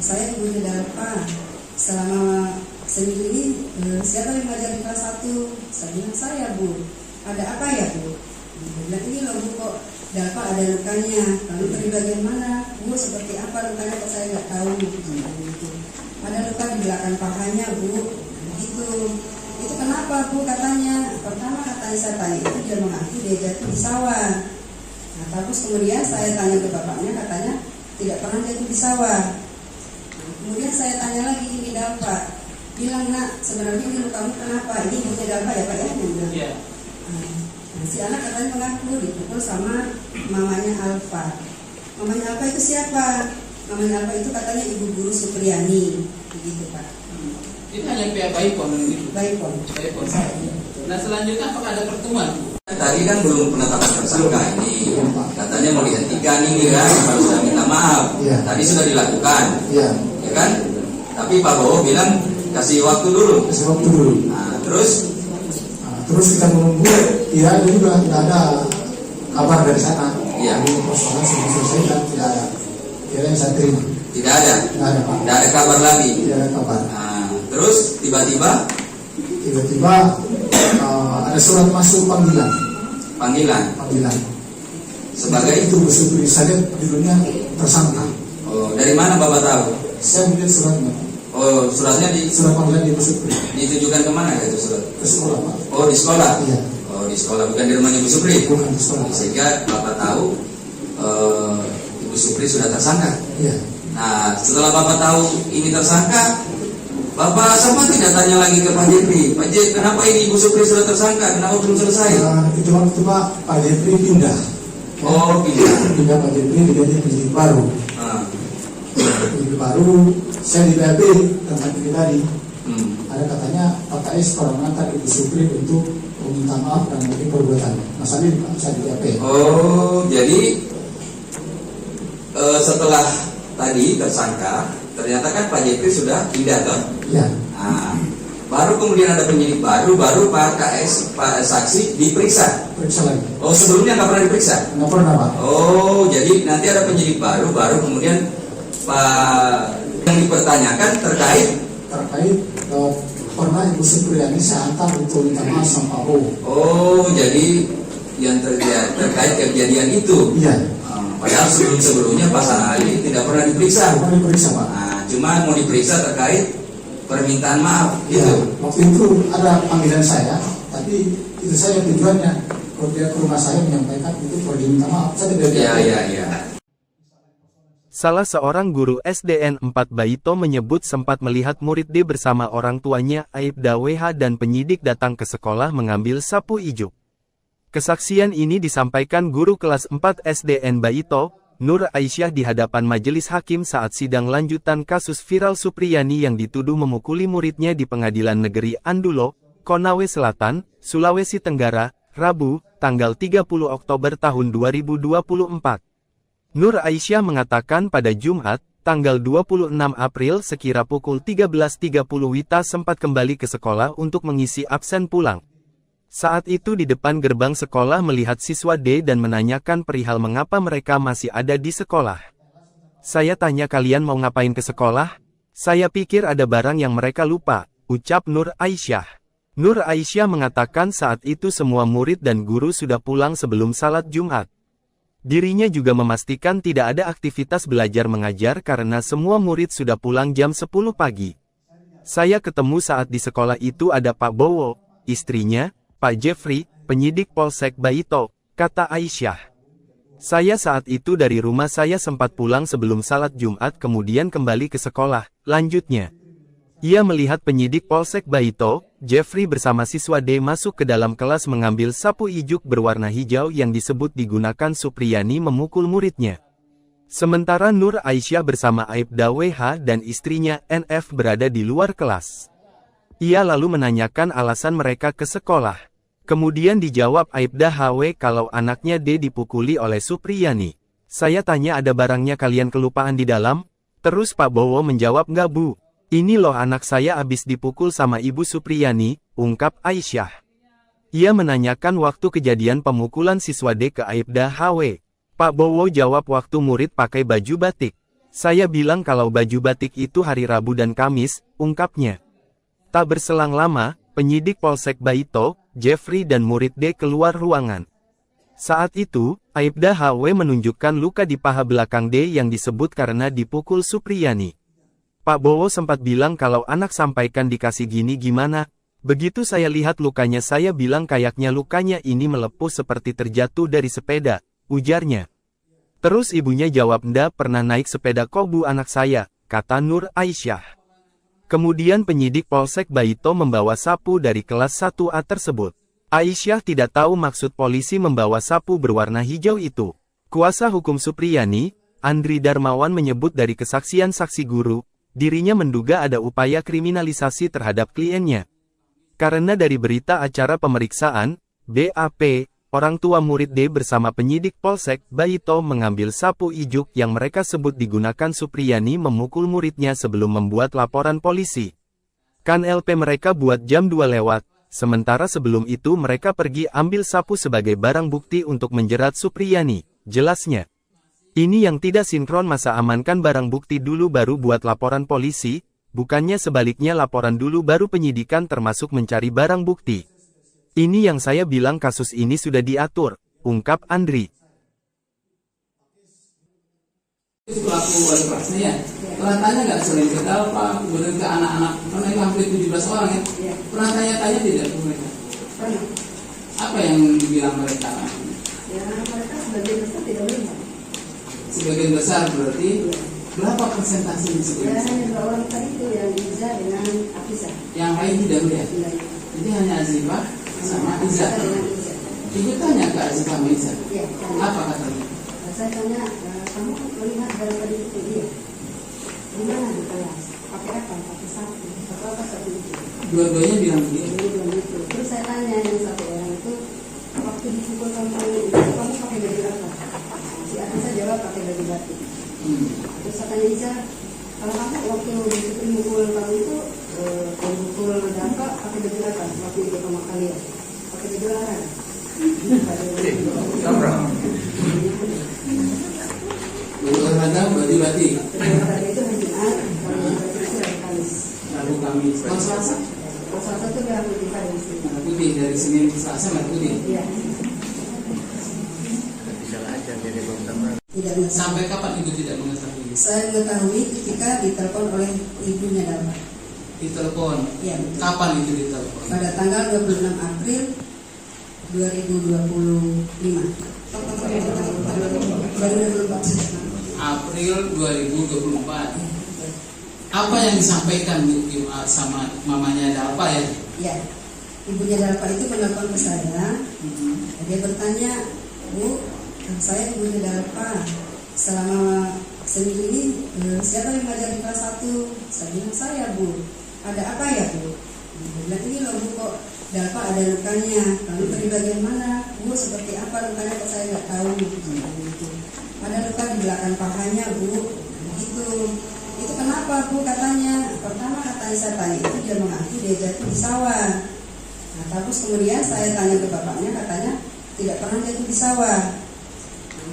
saya ibunya Dalpa. Selama seminggu ini siapa yang mengajar di kelas 1? Saya bilang saya, Bu. Ada apa ya, Bu? Dia bilang ini loh Bu, kok Dalpa ada lukanya. Lalu dari bagian mana? Bu, seperti apa lukanya kok saya nggak tahu. Gitu. Ada luka di belakang pahanya, Bu. Begitu. Itu kenapa Bu katanya? Pertama katanya saya tanya itu dia mengaku dia jatuh di sawah. Nah, terus kemudian saya tanya ke bapaknya katanya tidak pernah jatuh di sawah. Nah, kemudian saya tanya lagi ini Dalpa, bilang nak sebenarnya ini lukamu kenapa? Ini ibunya Dalpa ya Pak ya? Dia bilang. Iya. Nah, si anak katanya mengaku dipukul sama mamanya Alfa. Mamanya Alfa itu siapa? Mamanya Alfa itu katanya ibu guru Supriyani, begitu Pak. Itu hanya pihak Baipon gitu. Baipon. Baipon. Nah selanjutnya apakah ada pertemuan? Tadi kan belum penetapan tersangka ini, katanya mau dihentikan ini kan, harus sudah minta maaf. Iya. Tadi sudah dilakukan, Iya. ya kan? Tapi Pak Bowo bilang kasih waktu dulu. Kasih waktu dulu. Nah, terus Terus kita menunggu, ya itu juga tidak ada kabar dari sana. Iya. Jadi persoalan sudah selesai dan tidak ada. Tidak yang saya terima. tidak ada, Tidak ada Pak. tidak ada kabar lagi. Tidak ada kabar. Nah, terus tiba-tiba Tiba-tiba ada surat masuk panggilan. panggilan. Sebagai itu Bu Supri, saya judulnya tersangka. Oh, dari mana Bapak tahu? Saya melihat suratnya. Oh, suratnya Surat panggilan di Bu Supri. ditujukan kemana itu surat? Ke sekolah Pak. Oh, di sekolah? Iya. Oh, di sekolah, bukan di rumahnya Ibu Supri? Bukan di sekolah. Sehingga Bapak tahu Ibu Supri sudah tersangka. Iya. Nah, setelah Bapak tahu ini tersangka, Bapak sempat tidak tanya lagi ke Pak Jeffrey, Pak Jeffrey, kenapa ini Ibu Supri sudah tersangka? Kenapa belum selesai? Itu waktu Pak Jeffrey pindah. Oh, Pindah Pak Jeffrey diganti penyidik baru. Ah. Penyidik baru, saya di BAP tentang ini tadi. Ada katanya Pak KS pernah mengantar Ibu Supri untuk meminta maaf dan mungkin perbuatan. Masalah ini Pak, saya di BAP. Oh, jadi setelah tadi tersangka, ternyata kan Pak Jeffrey sudah pindah toh? Iya. Nah, baru kemudian ada penyidik baru Pak KS, Pak saksi diperiksa. Periksa lagi. Oh, sebelumnya nggak pernah diperiksa? Nggak pernah Pak. Oh, jadi nanti ada penyidik baru kemudian Pak yang dipertanyakan terkait pernah Ibu Supriyani saya antar untuk minta maaf sama Pak Bowo. Oh, jadi yang terkait kejadian itu. Iya. Padahal sebelumnya Pak Sanali tidak pernah diperiksa. Pernah diperiksa Pak. Nah, cuma mau diperiksa terkait permintaan maaf Iya. gitu. Waktu itu ada panggilan saya, tapi itu saya tujuannya kalau dia ke rumah saya menyampaikan itu pergi minta maaf. Saya tidak. Iya. Salah seorang guru SDN 4 Baito menyebut sempat melihat murid D bersama orang tuanya Aibda WH dan penyidik datang ke sekolah mengambil sapu ijuk. Kesaksian ini disampaikan guru kelas 4 SDN Baito, Nur Aisyah di hadapan majelis hakim saat sidang lanjutan kasus viral Supriyani yang dituduh memukuli muridnya di Pengadilan Negeri Andulo, Konawe Selatan, Sulawesi Tenggara, Rabu, tanggal 30 Oktober tahun 2024. Nur Aisyah mengatakan pada Jumat, tanggal 26 April sekira pukul 13.30 Wita sempat kembali ke sekolah untuk mengisi absen pulang. Saat itu di depan gerbang sekolah melihat siswa D dan menanyakan perihal mengapa mereka masih ada di sekolah. Saya tanya kalian mau ngapain ke sekolah? Saya pikir ada barang yang mereka lupa, ucap Nur Aisyah. Nur Aisyah mengatakan saat itu semua murid dan guru sudah pulang sebelum salat Jumat. Dirinya juga memastikan tidak ada aktivitas belajar mengajar karena semua murid sudah pulang jam 10 pagi. Saya ketemu saat di sekolah itu ada Pak Bowo, istrinya, Pak Jeffrey, penyidik Polsek Baito, kata Aisyah. Saya saat itu dari rumah saya sempat pulang sebelum salat Jumat kemudian kembali ke sekolah, lanjutnya. Ia melihat penyidik Polsek Baito, Jeffrey bersama siswa D masuk ke dalam kelas mengambil sapu ijuk berwarna hijau yang disebut digunakan Supriyani memukul muridnya. Sementara Nur Aisyah bersama Aibda WH dan istrinya NF berada di luar kelas. Ia lalu menanyakan alasan mereka ke sekolah. Kemudian dijawab Aibda HW kalau anaknya D dipukuli oleh Supriyani. Saya tanya ada barangnya kalian kelupaan di dalam? Terus Pak Bowo menjawab enggak Bu. Ini loh anak saya abis dipukul sama Ibu Supriyani, ungkap Aisyah. Ia menanyakan waktu kejadian pemukulan siswa D ke Aibda HW. Pak Bowo jawab waktu murid pakai baju batik. Saya bilang kalau baju batik itu hari Rabu dan Kamis, ungkapnya. Tak berselang lama, penyidik Polsek Baito, Jeffrey dan murid D keluar ruangan. Saat itu, Aibda HW menunjukkan luka di paha belakang D yang disebut karena dipukul Supriyani. Pak Bowo sempat bilang kalau anak sampaikan dikasih gini gimana. Begitu saya lihat lukanya saya bilang kayaknya lukanya ini melepuh seperti terjatuh dari sepeda, ujarnya. Terus ibunya jawab ndak pernah naik sepeda kok Bu anak saya, kata Nur Aisyah. Kemudian penyidik Polsek Baito membawa sapu dari kelas 1A tersebut. Aisyah tidak tahu maksud polisi membawa sapu berwarna hijau itu. Kuasa hukum Supriyani, Andri Darmawan menyebut dari kesaksian saksi guru, dirinya menduga ada upaya kriminalisasi terhadap kliennya. Karena dari berita acara pemeriksaan, BAP, orang tua murid D bersama penyidik Polsek Baito mengambil sapu ijuk yang mereka sebut digunakan Supriyani memukul muridnya sebelum membuat laporan polisi. Kan LP mereka buat jam 2 lewat, sementara sebelum itu mereka pergi ambil sapu sebagai barang bukti untuk menjerat Supriyani, jelasnya. Ini yang tidak sinkron masa amankan barang bukti dulu baru buat laporan polisi, bukannya sebaliknya laporan dulu baru penyidikan termasuk mencari barang bukti. Ini yang saya bilang kasus ini sudah diatur, ungkap Andri. Pelaku wali kelasnya ya. Pernah tanya nggak sering ke Dalpa, kemudian ke anak-anak, karena itu hampir 17 orang ya. Pernah tanya-tanya tidak ke mereka? Pernah. Apa yang dibilang mereka? Ya mereka sebagian besar tidak melihat. Sebagian besar berarti berapa persentase Ya sebagian besar? hanya 2 orang tadi itu yang Iza dengan Afisa. Yang lain tidak melihat. Tidak. Jadi hanya Azifah sama Iza. Dengan Iza. Ibu tanya ke Azifah sama Iza. Ya, tanya. Apa katanya? Saya tanya, kamu melihat dari tadi itu dia? Gimana di kelas? Pakai apa? Pakai sapu. Pakai apa sapu itu? Dua-duanya bilang begitu. Jadi bilang gitu. Terus saya tanya yang satu orang itu, waktu dipukul kamu itu kamu pakai baju apa? Si Afisa jawab pakai baju batik. Terus saya tanya Iza, kalau kamu waktu disiplin mukul kamu itu mukul Dalpa pakai baju apa? Waktu itu sama kalian pakai baju larang. Baju olahraga, baju batik. Olahraga itu hari Jumat, kalau baju batik itu hari Kamis. Rabu Kamis. Kalau Selasa? Kalau Selasa itu merah putih pada di sini. Merah putih dari Senin ke Selasa merah putih. Iya. Tidak mengetahui. Sampai kapan ibu tidak mengetahui? Saya mengetahui ketika ditelepon oleh ibunya Dalpa. Ditelepon. Iya, betul. Kapan itu ditelepon? Pada tanggal 26 April 2025. 2024. April 2024. Apa yang disampaikan Bu sama mamanya Dalpa ya? Ya, ibunya Dalpa itu menelpon ke saya. Dia bertanya, Bu, saya ibunya Dalpa. Selama seminggu ini siapa yang mengajar di kelas 1? Saya bilang saya, Bu. Ada apa ya, Bu? Dia bilang ini loh Bu, kok Dalpa ada lukanya. Lalu di bagian mana? Bu, seperti apa lukanya kok saya nggak tahu. Gitu. Ada luka di belakang pahanya, Bu. Begitu. Itu kenapa, Bu? Katanya. Pertama katanya saya tanya itu dia mengaku dia jatuh di sawah. Nah, terus kemudian saya tanya ke bapaknya, katanya tidak pernah jatuh di sawah.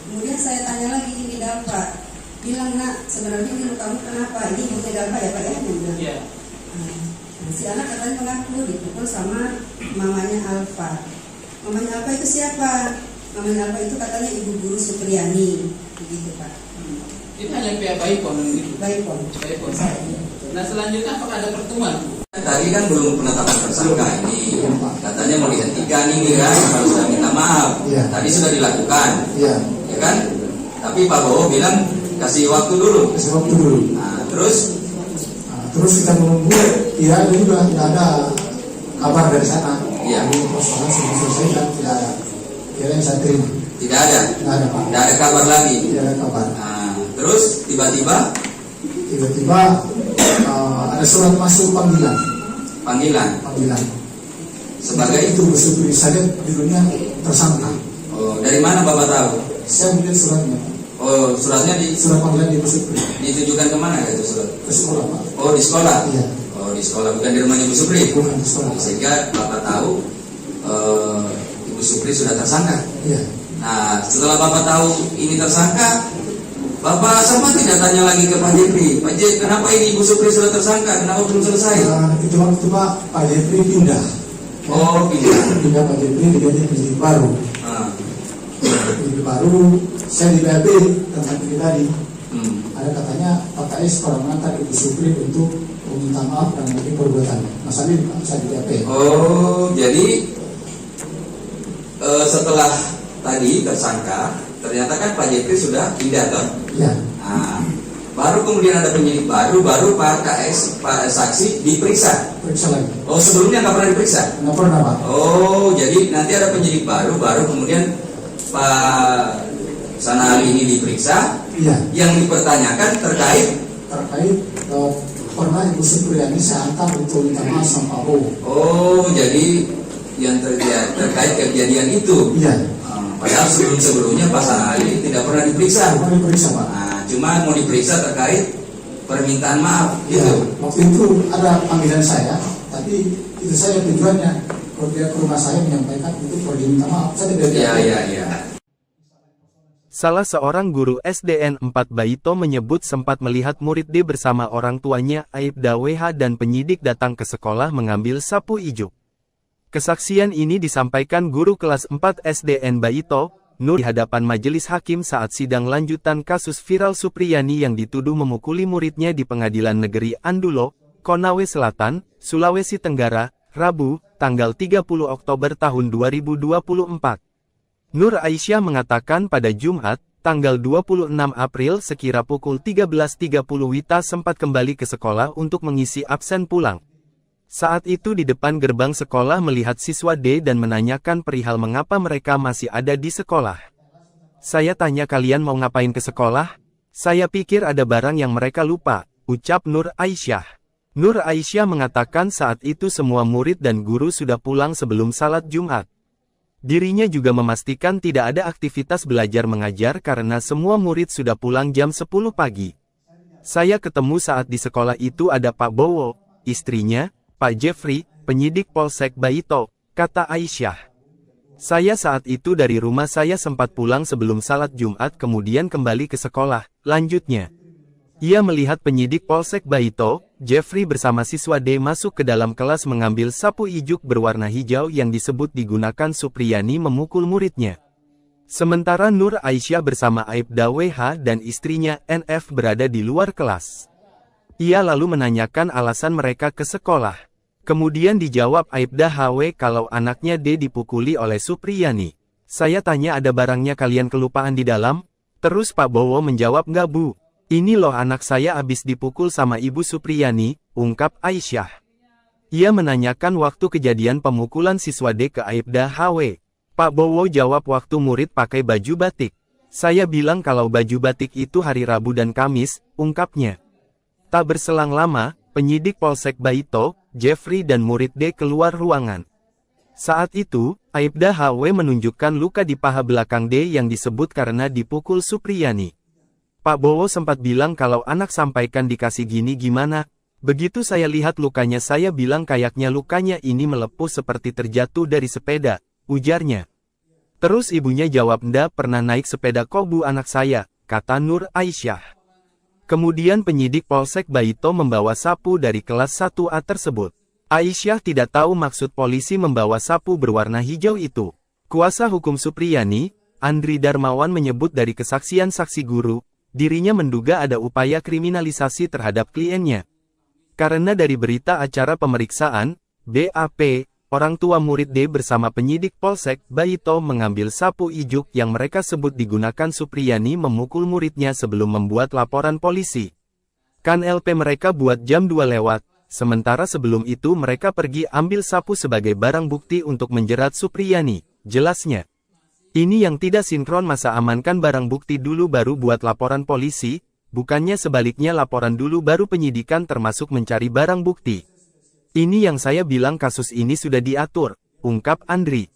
Kemudian saya tanya lagi ini Dalpa, bilang nak sebenarnya ini lukamu kenapa? Ini ibunya Dalpa ya Pak ya? Dia bilang. Iya. Nah, si anak katanya mengaku dipukul sama mamanya Alfa. Mamanya Alfa itu siapa? Mamanya Alfa itu katanya ibu guru Supriyani, begitu Pak. Itu hanya pihak Baipon gitu. Baipon. Baipon. Nah selanjutnya apakah ada pertemuan? Tadi kan belum penetapan tersangka ini, katanya mau dihentikan ini kan, kalau sudah minta maaf. Tadi sudah dilakukan, ya kan? Tapi Pak Bowo bilang kasih waktu dulu. Kasih waktu dulu. Nah, terus kita menunggu, ya juga tidak ada kabar dari sana. Iya. Persoalan sudah selesai dan tidak ada. Kira yang saya terima. Tidak ada. Tidak ada Pak. Tidak ada kabar lagi. Tidak ada kabar. Nah, terus tiba-tiba ada surat masuk panggilan. Panggilan. Sebagai itu Supri saya judulnya tersangka. Oh, dari mana Bapak tahu? Saya melihat suratnya. Oh, suratnya Surat panggilan di Supri. ditujukan kemana itu surat? Ke sekolah Pak. Oh, di sekolah. Iya. Oh, di sekolah, bukan di rumahnya Ibu Supri. Bukan di sekolah. Sehingga Bapak tahu Ibu Supri sudah tersangka. Iya. Nah, setelah Bapak tahu ini tersangka, Bapak sama tidak tanya lagi ke Pak Jepri. Pak Jepri, kenapa ini Ibu Supri sudah tersangka? Kenapa belum selesai? Itu waktu Pak Jepri pindah. Oh, Pindah Pak Jepri diganti penyidik baru. Penyidik baru, saya di BAP tentang ini tadi. Ada katanya Pak KS pernah mengantar Ibu Supri untuk meminta maaf dan mungkin perbuatan. Mas Ali saya di BAP. Oh, jadi setelah tadi tersangka, ternyata kan Pak Jepri sudah pindah toh? Iya. Nah, baru kemudian ada penyidik baru Pak KS, Pak saksi diperiksa. Periksa lagi. Oh, sebelumnya nggak pernah diperiksa? Nggak pernah Pak. Oh, jadi nanti ada penyidik baru kemudian Pak Sanali ini diperiksa. Iya. Yang dipertanyakan terkait pernah Ibu Supriyani saya antar untuk minta maaf sama Pak Bowo. Oh, jadi yang terkait kejadian itu. Iya. Padahal sebelumnya Pak Sanali tidak pernah diperiksa. Pernah diperiksa Pak. Nah, cuma mau diperiksa terkait permintaan maaf Iya. gitu. Waktu itu ada panggilan saya, tapi itu saya tujuannya kalau dia ke rumah saya menyampaikan untuk pergi minta maaf. Saya tidak. Iya. Salah seorang guru SDN 4 Baito menyebut sempat melihat murid D bersama orang tuanya Aibda WH dan penyidik datang ke sekolah mengambil sapu ijuk. Kesaksian ini disampaikan guru kelas 4 SDN Baito, Nur di hadapan majelis hakim saat sidang lanjutan kasus viral Supriyani yang dituduh memukuli muridnya di Pengadilan Negeri Andulo, Konawe Selatan, Sulawesi Tenggara, Rabu, tanggal 30 Oktober tahun 2024. Nur Aisyah mengatakan pada Jumat, tanggal 26 April sekira pukul 13.30 Wita sempat kembali ke sekolah untuk mengisi absen pulang. Saat itu di depan gerbang sekolah melihat siswa D dan menanyakan perihal mengapa mereka masih ada di sekolah. Saya tanya kalian mau ngapain ke sekolah? Saya pikir ada barang yang mereka lupa, ucap Nur Aisyah. Nur Aisyah mengatakan saat itu semua murid dan guru sudah pulang sebelum salat Jumat. Dirinya juga memastikan tidak ada aktivitas belajar mengajar karena semua murid sudah pulang jam 10 pagi. Saya ketemu saat di sekolah itu ada Pak Bowo, istrinya, Pak Jeffrey, penyidik Polsek Baito, kata Aisyah. Saya saat itu dari rumah saya sempat pulang sebelum salat Jumat kemudian kembali ke sekolah, lanjutnya. Ia melihat penyidik Polsek Baito, Jeffrey bersama siswa D masuk ke dalam kelas mengambil sapu ijuk berwarna hijau yang disebut digunakan Supriyani memukul muridnya. Sementara Nur Aisyah bersama Aibda WH dan istrinya NF berada di luar kelas. Ia lalu menanyakan alasan mereka ke sekolah. Kemudian dijawab Aibda HW kalau anaknya D dipukuli oleh Supriyani. Saya tanya ada barangnya kalian kelupaan di dalam? Terus Pak Bowo menjawab enggak bu. Ini loh anak saya abis dipukul sama Ibu Supriyani, ungkap Aisyah. Ia menanyakan waktu kejadian pemukulan siswa D ke Aibda HW. Pak Bowo jawab waktu murid pakai baju batik. Saya bilang kalau baju batik itu hari Rabu dan Kamis, ungkapnya. Tak berselang lama, penyidik Polsek Baito, Jeffrey dan murid D keluar ruangan. Saat itu, Aibda HW menunjukkan luka di paha belakang D yang disebut karena dipukul Supriyani. Pak Bowo sempat bilang kalau anak sampaikan dikasih gini gimana? Begitu saya lihat lukanya saya bilang kayaknya lukanya ini melepuh seperti terjatuh dari sepeda, ujarnya. Terus ibunya jawab ndak pernah naik sepeda kok bu anak saya, kata Nur Aisyah. Kemudian penyidik Polsek Baito membawa sapu dari kelas 1A tersebut. Aisyah tidak tahu maksud polisi membawa sapu berwarna hijau itu. Kuasa hukum Supriyani, Andri Darmawan menyebut dari kesaksian saksi guru, dirinya menduga ada upaya kriminalisasi terhadap kliennya. Karena dari berita acara pemeriksaan, BAP, orang tua murid D bersama penyidik Polsek Baito mengambil sapu ijuk yang mereka sebut digunakan Supriyani memukul muridnya sebelum membuat laporan polisi. Kan LP mereka buat jam 2 lewat, sementara sebelum itu mereka pergi ambil sapu sebagai barang bukti untuk menjerat Supriyani, jelasnya. Ini yang tidak sinkron masa amankan barang bukti dulu baru buat laporan polisi, bukannya sebaliknya laporan dulu baru penyidikan termasuk mencari barang bukti. Ini yang saya bilang kasus ini sudah diatur, ungkap Andri.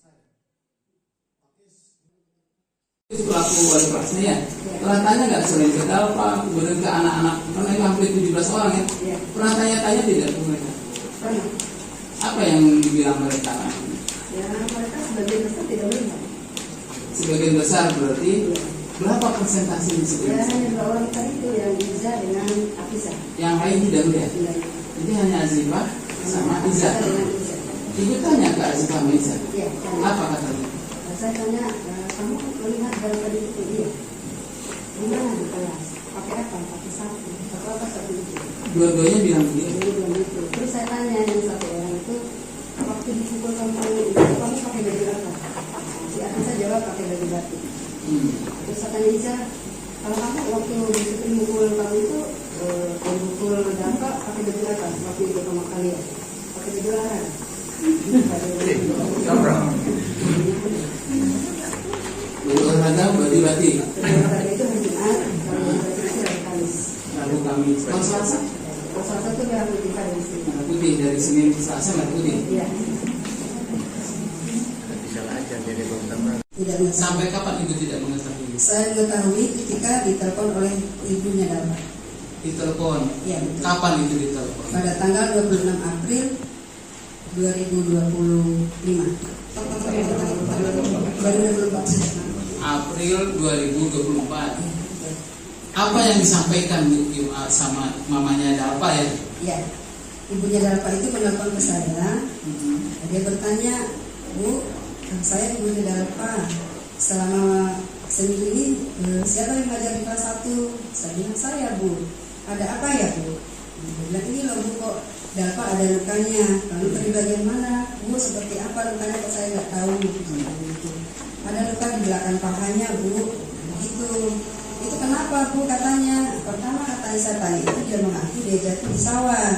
Pelaku wali kelasnya ya, pernah tanya nggak sering ke Dalpa, kemudian ke anak-anak, karena itu hampir 17 orang ya, pernah tanya-tanya tidak ke mereka? Pernah. Apa yang dibilang mereka? Ya mereka sebagian besar tidak melihat. Sebagian besar berarti berapa persentase di sebagian Ya besar? hanya 2 orang tadi itu yang Iza dengan Afisa. Yang lain tidak melihat? Jadi hanya Azifah sama Iza. Ibu tanya ke Azifah sama Iza? Iya. Apa katanya? Saya tanya, kamu melihat barang tadi itu dia? Di mana di kelas? Pakai apa? Pakai sapu. Sapu apa sapu itu? Dua-duanya bilang begitu. Jadi bilang gitu. Terus saya tanya yang satu orang itu, waktu dipukul kamu pakai baju apa? Si Afisa jawab pakai baju batik. Terus saya tanya Iza, kalau kamu waktu dipukul kamu itu pukul dampak pakai baju apa? Waktu itu sama kalian pakai baju larang. Baju olahraga, baju batik. Olahraga itu hari Jumat, kalau baju batik itu hari Kamis. Lalu Kamis. Kalau Selasa? Kalau Selasa itu merah putih dari sini. Merah putih dari Senin ke Selasa merah putih. Iya. Tidak mengetahui. Sampai kapan ibu tidak mengetahui? Saya mengetahui ketika ditelepon oleh ibunya Dalma. Ditelepon. Iya betul. Kapan itu ditelepon? Pada tanggal 26 April 2025. 2024. April 2024. Apa yang disampaikan sama mamanya Dalpa ya? Iya. Ibunya Dalpa itu menelpon ke saya. Dia bertanya, Bu, saya ibunya Dalpa. selama seminggu ini siapa yang mengajar di kelas 1? Saya bilang, saya Bu. Ada apa ya Bu? Dia bilang, ini loh Bu, kok Dalfa ada lukanya. Lalu dari bagian mana? Bu, seperti apa lukanya kok saya nggak tahu. Gitu. Ada luka di belakang pahanya Bu. Begitu. Itu kenapa Bu katanya? Pertama katanya saya tanya itu dia mengaku dia jatuh di sawah.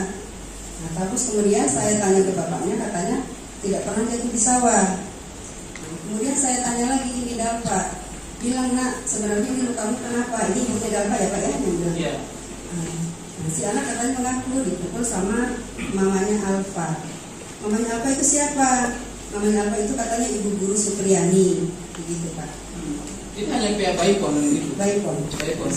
Nah, terus kemudian saya tanya ke bapaknya, katanya tidak pernah jatuh di sawah. Kemudian saya tanya lagi, ini Dalfa. Bilang, nak, sebenarnya ini lukamu kenapa? Ini ibunya Dalfa ya Pak ya? Iya. Nah, si anak katanya mengaku dipukul sama mamanya Alfa. Mamanya Alfa itu siapa? Mamanya Alfa itu katanya ibu guru Supriyani. Begitu Pak. Itu hanya pihak Baipon gitu. Baipon. Baipon.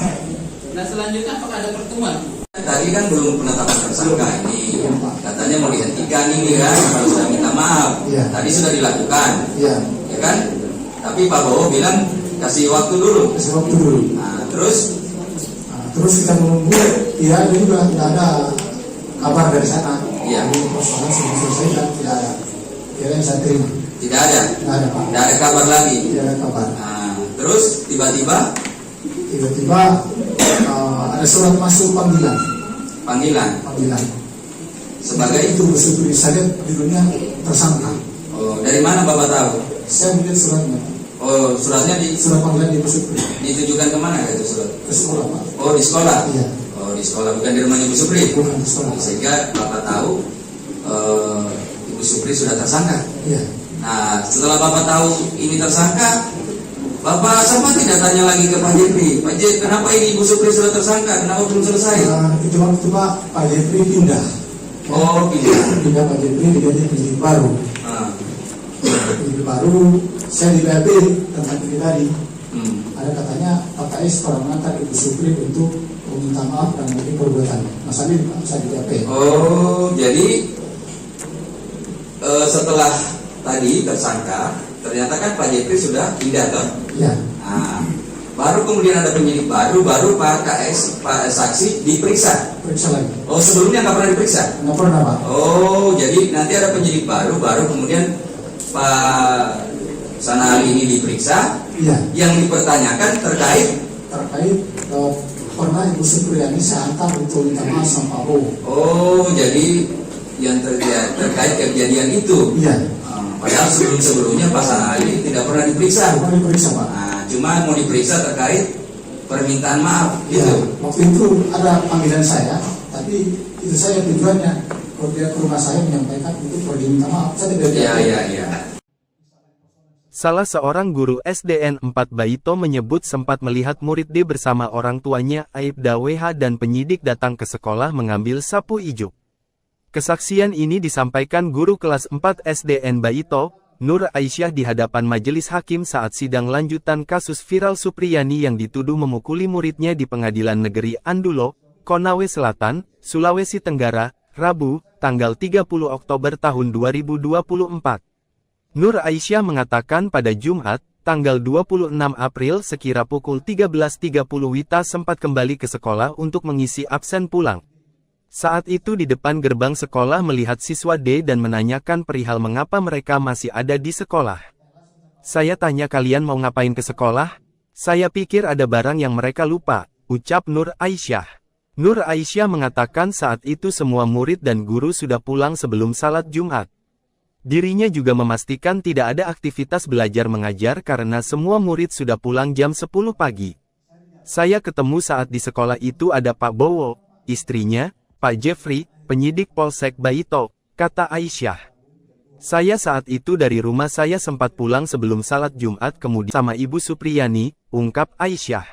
Nah selanjutnya apakah ada pertemuan? Tadi kan belum penetapan tersangka ini, katanya mau dihentikan ini kan, kalau sudah minta maaf. Tadi sudah dilakukan, ya kan? Tapi Pak Bowo bilang kasih waktu dulu. Nah, terus kita menunggu, ya juga tidak ada kabar dari sana. Iya. Persoalan sudah selesai dan tidak ada. Kira yang saya terima. Tidak ada. Tidak ada Pak. Tidak ada kabar lagi. Tidak ada kabar. Nah, terus tiba-tiba ada surat masuk panggilan. Sebagai itu Supri saya judulnya tersangka. Oh, dari mana Bapak tahu? Saya melihat suratnya. Oh, suratnya surat panggilan di Supri. Ditujukan kemana itu surat? Ke sekolah Pak. Oh, di sekolah. Iya. Oh, di sekolah, bukan di rumah Ibu Supri. Bukan di sekolah. Sehingga Bapak tahu Ibu Supri sudah tersangka. Iya. Nah, setelah Bapak tahu ini tersangka, Bapak sama tidak tanya lagi ke Pak Jeffrey, Pak Jeffrey, kenapa ini Ibu Supri sudah tersangka? Kenapa belum selesai? Itu waktu Pak Jeffrey pindah. Oh, pindah Pak Jeffrey diganti penyidik baru. Penyidik baru, saya di BAP tentang ini tadi. Ada katanya Pak KS pernah mengantar Ibu Supri untuk meminta maaf dan mungkin perbuatan. Masalah ini saya di BAP. Oh, jadi setelah tadi tersangka, ternyata kan Pak Jeffrey sudah pindah toh? Iya. Nah, baru kemudian ada penyidik baru Pak KS, Pak saksi diperiksa. Periksa lagi. Oh, sebelumnya nggak pernah diperiksa? Nggak pernah Pak. Oh, jadi nanti ada penyidik baru kemudian Pak Sanali ini diperiksa. Iya. Yang dipertanyakan terkait pernah Ibu Supriyani saya antar untuk minta maaf sama Pak Bowo. Oh, jadi yang terkait kejadian itu. Iya. Padahal sebelumnya Pak Sanali tidak pernah diperiksa. Pernah diperiksa Pak. Nah, cuma mau diperiksa terkait permintaan maaf, Ya, gitu. waktu itu ada panggilan saya, tapi itu saya tujuannya kalau dia ke rumah saya menyampaikan itu pergi minta maaf. Saya tidak. Iya. Salah seorang guru SDN 4 Baito menyebut sempat melihat murid D bersama orang tuanya Aibda WH dan penyidik datang ke sekolah mengambil sapu ijuk. Kesaksian ini disampaikan guru kelas 4 SDN Baito, Nur Aisyah di hadapan majelis hakim saat sidang lanjutan kasus viral Supriyani yang dituduh memukuli muridnya di Pengadilan Negeri Andulo, Konawe Selatan, Sulawesi Tenggara, Rabu, tanggal 30 Oktober tahun 2024. Nur Aisyah mengatakan pada Jumat, tanggal 26 April sekira pukul 13.30 Wita sempat kembali ke sekolah untuk mengisi absen pulang. Saat itu di depan gerbang sekolah melihat siswa D dan menanyakan perihal mengapa mereka masih ada di sekolah. Saya tanya kalian mau ngapain ke sekolah? Saya pikir ada barang yang mereka lupa, ucap Nur Aisyah. Nur Aisyah mengatakan saat itu semua murid dan guru sudah pulang sebelum salat Jumat. Dirinya juga memastikan tidak ada aktivitas belajar mengajar karena semua murid sudah pulang jam 10 pagi. Saya ketemu saat di sekolah itu ada Pak Bowo, istrinya, Pak Jeffrey, penyidik Polsek Baito, kata Aisyah. Saya saat itu dari rumah saya sempat pulang sebelum salat Jumat kemudian sama Ibu Supriyani, ungkap Aisyah.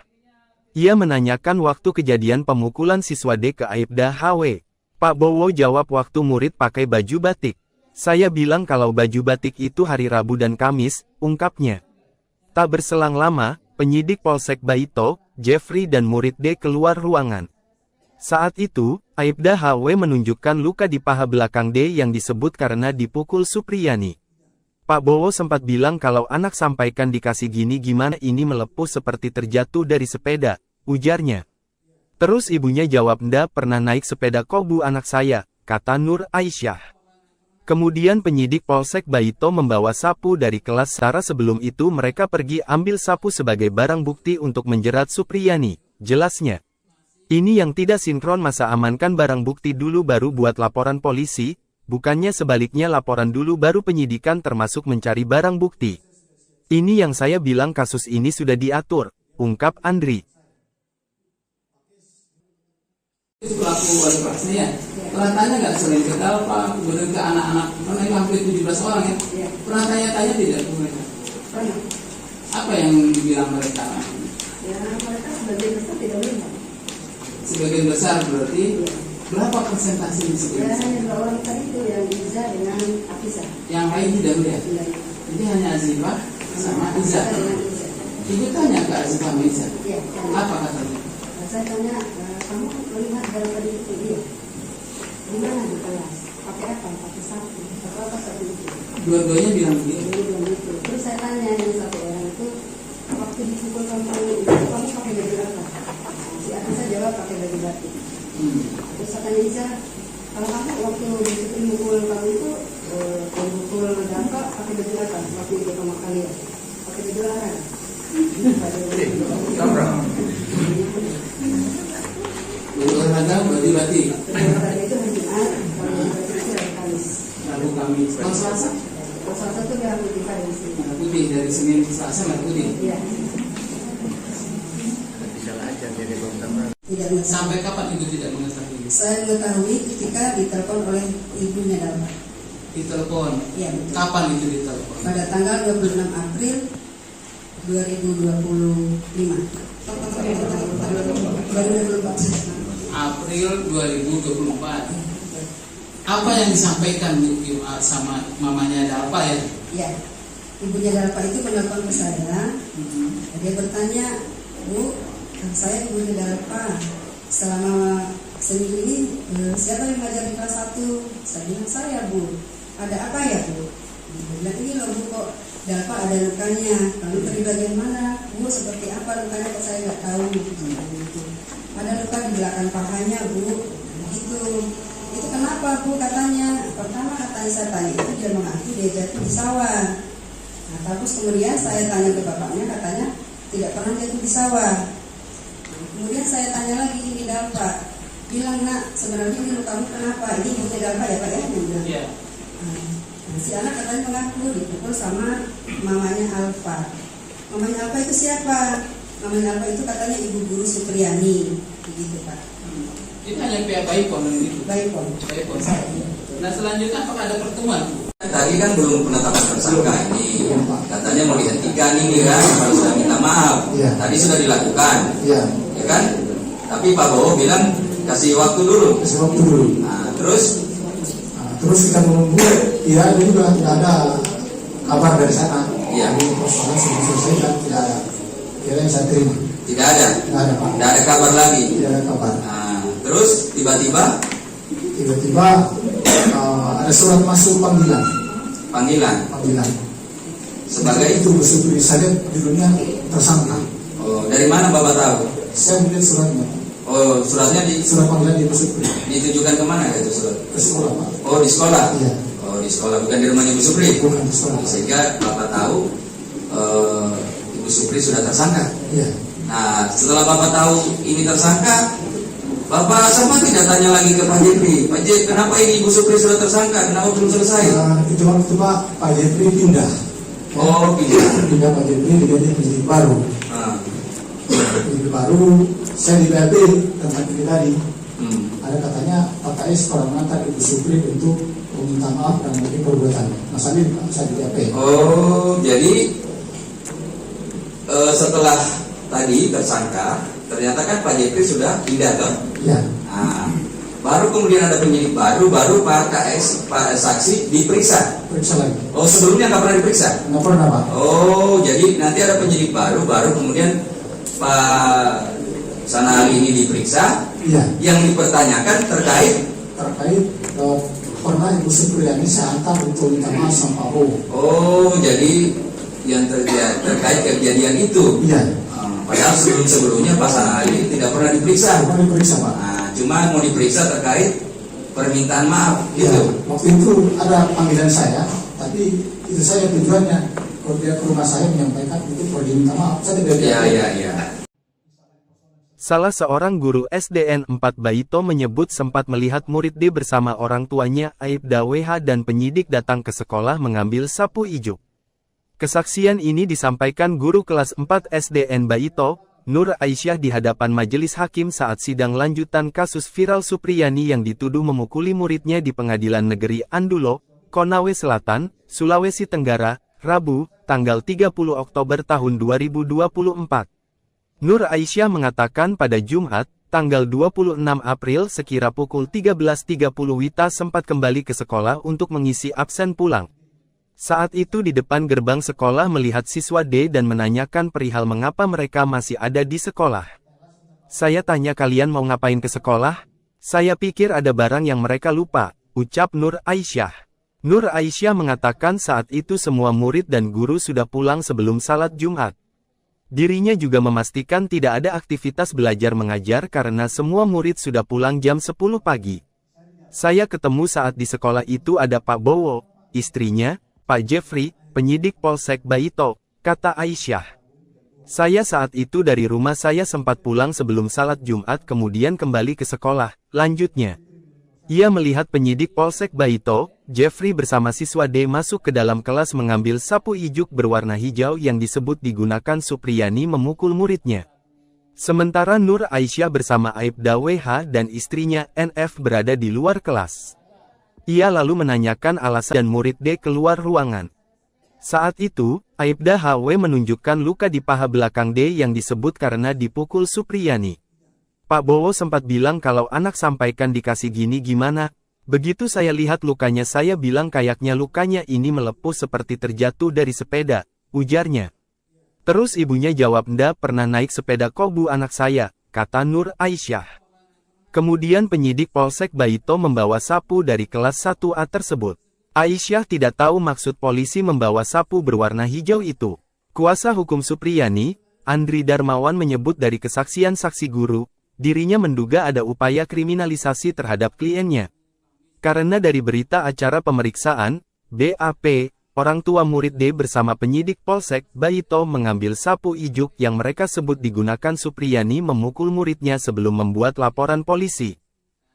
Ia menanyakan waktu kejadian pemukulan siswa D ke Aibda HW. Pak Bowo jawab waktu murid pakai baju batik. Saya bilang kalau baju batik itu hari Rabu dan Kamis, ungkapnya. Tak berselang lama, penyidik Polsek Baito, Jeffrey dan murid D keluar ruangan. Saat itu, Aibda HW menunjukkan luka di paha belakang D yang disebut karena dipukul Supriyani. Pak Bowo sempat bilang kalau anak sampaikan dikasih gini gimana ini melepuh seperti terjatuh dari sepeda, ujarnya. Terus ibunya jawab ndak pernah naik sepeda kok bu anak saya, kata Nur Aisyah. Kemudian penyidik Polsek Baito membawa sapu dari kelas Sarah. Sebelum itu mereka pergi ambil sapu sebagai barang bukti untuk menjerat Supriyani, jelasnya. Ini yang tidak sinkron, masa amankan barang bukti dulu baru buat laporan polisi, bukannya sebaliknya laporan dulu baru penyidikan termasuk mencari barang bukti. Ini yang saya bilang, kasus ini sudah diatur, ungkap Andri. Pelaku wali kelasnya ya, pernah tanya nggak selain ke Dalpa, kemudian ke anak-anak, karena itu hampir 17 orang ya, pernah tanya-tanya tidak ke mereka? Pernah. Apa yang dibilang mereka? Ya, mereka sebagian besar tidak melihat. Sebagian besar berarti berapa persentase di Ya, sebagian besar? hanya 2 orang tadi itu yang Iza dengan Afisa. Yang lain tidak melihat. Tidak. Jadi hanya Azifah sama Iza. Dengan Iza. Ibu tanya ke Azifah sama Iza. Iya. Apa katanya? Saya tanya, kamu melihat dalam tadi itu dia? Di mana di kelas? Pakai apa? Pakai sapu. Pakai apa sapu itu? Dua-duanya bilang begitu. Dia bilang gitu. Terus saya tanya yang satu orang itu, waktu dipukul kamu itu kamu pakai baju apa? Si Afisa jawab pakai baju batik. Terus saya tanya Iza, kalau kamu waktu dipukul kamu itu pukul apa? Pakai baju apa? Waktu itu sama kalian pakai baju larang. Baju olahraga, baju batik. Olahraga itu hari Jumat, kalau baju batik itu hari Kamis. Lalu kami kalau Selasa, Kalau Selasa itu merah putih hari di sini. merah putih dari Senin ke Selasa merah putih. Iya. Tidak mengetahui. Sampai kapan ibu tidak mengetahui? Saya mengetahui ketika ditelepon oleh ibunya Dalma. Ditelepon. Iya betul. Kapan itu ditelepon? Pada tanggal 26 April 2025. 2024. April 2024. Apa yang disampaikan sama mamanya Dalpa ya? Ya, ibunya Dalpa itu menelpon ke saya. Dia bertanya, Bu, saya ibunya Dalpa. Selama seminggu ini siapa yang mengajar di kelas 1? Saya bilang saya, Bu. Ada apa ya, Bu? Dia bilang, ini loh Bu, kok Dalpa ada lukanya. Lalu dari bagian mana? Bu, seperti apa lukanya? Kok saya nggak tahu. Ada luka di belakang pahanya, Bu. Begitu. Itu kenapa, Bu? Katanya. Pertama katanya saya tanya itu dia mengaku dia jatuh di sawah. Nah, terus kemudian saya tanya ke bapaknya, katanya tidak pernah jatuh di sawah. Nah, kemudian saya tanya lagi ini Dalpa, bilang nak sebenarnya ini lukamu kenapa? Ini ibunya Dalpa ya Pak ya? Dia bilang. Iya. Nah, si anak katanya mengaku dipukul sama mamanya Alfa. Mamanya Alfa itu siapa? Mamanya Alfa itu katanya ibu guru Supriyani, begitu Pak. Itu hanya pihak Baipon itu. Baipon. Baipon. Nah selanjutnya apakah ada pertemuan? Tadi kan belum penetapan tersangka ini, katanya mau dihentikan ini kan, harus sudah minta maaf. Tadi sudah dilakukan, ya kan? Tapi Pak Bowo bilang kasih waktu dulu. Kasih waktu dulu. Nah, terus kita menunggu, ya ini juga tidak ada kabar dari sana. Iya. Jadi persoalan sudah selesai dan tidak ada. Kira yang saya terima. Tidak ada. Tidak ada Pak. Tidak ada kabar lagi. Tidak ada kabar. Nah, terus tiba-tiba ada surat masuk panggilan. Panggilan Sebagai itu Supri saya judulnya tersangka. Oh, dari mana Bapak tahu? Saya melihat suratnya. Oh, suratnya Surat panggilan di Supri. ditujukan kemana itu surat? Ke sekolah Pak. Oh, di sekolah. Iya. Oh, di sekolah, bukan di rumahnya Ibu Supri. Bukan di sekolah. Sehingga Bapak tahu Ibu Supri sudah tersangka. Iya. Nah, setelah Bapak tahu ini tersangka, Bapak sama tidak tanya lagi ke Pak Jepri. Pak Jepri, kenapa ini Ibu Supri sudah tersangka? Kenapa belum selesai? Itu waktu Pak Jepri pindah. Oh, Pindah Pak Jepri diganti penyidik baru. Ah. Penyidik baru, saya di BAP tentang ini tadi. Ada katanya Pak KS pernah mengantar Ibu Supri untuk meminta maaf dan mungkin perbuatan. Mas Adi, saya di BAP. Oh, jadi setelah tadi tersangka, ternyata kan Pak Jepri sudah pindah toh? Iya. Nah, baru kemudian ada penyidik baru Pak KS, Pak saksi diperiksa. Periksa lagi. Oh, sebelumnya nggak pernah diperiksa? Nggak pernah Pak. Oh, jadi nanti ada penyidik baru kemudian Pak Sanali ini diperiksa. Iya. Yang dipertanyakan terkait pernah Ibu Supriyani saya antar untuk minta maaf sama Pak Bowo. Oh, jadi yang terkait kejadian itu. Iya. Padahal sebelumnya Pak Sanali tidak pernah diperiksa. Pernah diperiksa Pak. Nah, cuma mau diperiksa terkait permintaan maaf Ya, gitu. waktu itu ada panggilan saya, tapi itu saya tujuannya kalau dia ke rumah saya menyampaikan itu perlu diminta maaf. Saya tidak Iya. Salah seorang guru SDN 4 Baito menyebut sempat melihat murid D bersama orang tuanya Aibda WH dan penyidik datang ke sekolah mengambil sapu ijuk. Kesaksian ini disampaikan guru kelas 4 SDN Baito, Nur Aisyah di hadapan majelis hakim saat sidang lanjutan kasus viral Supriyani yang dituduh memukuli muridnya di Pengadilan Negeri Andulo, Konawe Selatan, Sulawesi Tenggara, Rabu, tanggal 30 Oktober tahun 2024. Nur Aisyah mengatakan pada Jumat, tanggal 26 April sekira pukul 13.30 Wita sempat kembali ke sekolah untuk mengisi absen pulang. Saat itu di depan gerbang sekolah melihat siswa D dan menanyakan perihal mengapa mereka masih ada di sekolah. Saya tanya kalian mau ngapain ke sekolah? Saya pikir ada barang yang mereka lupa, ucap Nur Aisyah. Nur Aisyah mengatakan saat itu semua murid dan guru sudah pulang sebelum salat Jumat. Dirinya juga memastikan tidak ada aktivitas belajar mengajar karena semua murid sudah pulang jam 10 pagi. Saya ketemu saat di sekolah itu ada Pak Bowo, istrinya, Pak Jeffrey, penyidik Polsek Baito, kata Aisyah. Saya saat itu dari rumah saya sempat pulang sebelum salat Jumat kemudian kembali ke sekolah, lanjutnya. Ia melihat penyidik Polsek Baito, Jeffrey bersama siswa D masuk ke dalam kelas mengambil sapu ijuk berwarna hijau yang disebut digunakan Supriyani memukul muridnya. Sementara Nur Aisyah bersama Aibda WH dan istrinya NF berada di luar kelas. Ia lalu menanyakan alasan dan murid D keluar ruangan. Saat itu, Aibda HW menunjukkan luka di paha belakang D yang disebut karena dipukul Supriyani. Pak Bowo sempat bilang kalau anak sampaikan dikasih gini gimana. Begitu saya lihat lukanya saya bilang kayaknya lukanya ini melepuh seperti terjatuh dari sepeda, ujarnya. Terus ibunya jawab ndak pernah naik sepeda kok bu anak saya, kata Nur Aisyah. Kemudian penyidik Polsek Baito membawa sapu dari kelas 1A tersebut. Aisyah tidak tahu maksud polisi membawa sapu berwarna hijau itu. Kuasa hukum Supriyani, Andri Darmawan menyebut dari kesaksian saksi guru, dirinya menduga ada upaya kriminalisasi terhadap kliennya. Karena dari berita acara pemeriksaan, BAP, orang tua murid D bersama penyidik Polsek Baito mengambil sapu ijuk yang mereka sebut digunakan Supriyani memukul muridnya sebelum membuat laporan polisi.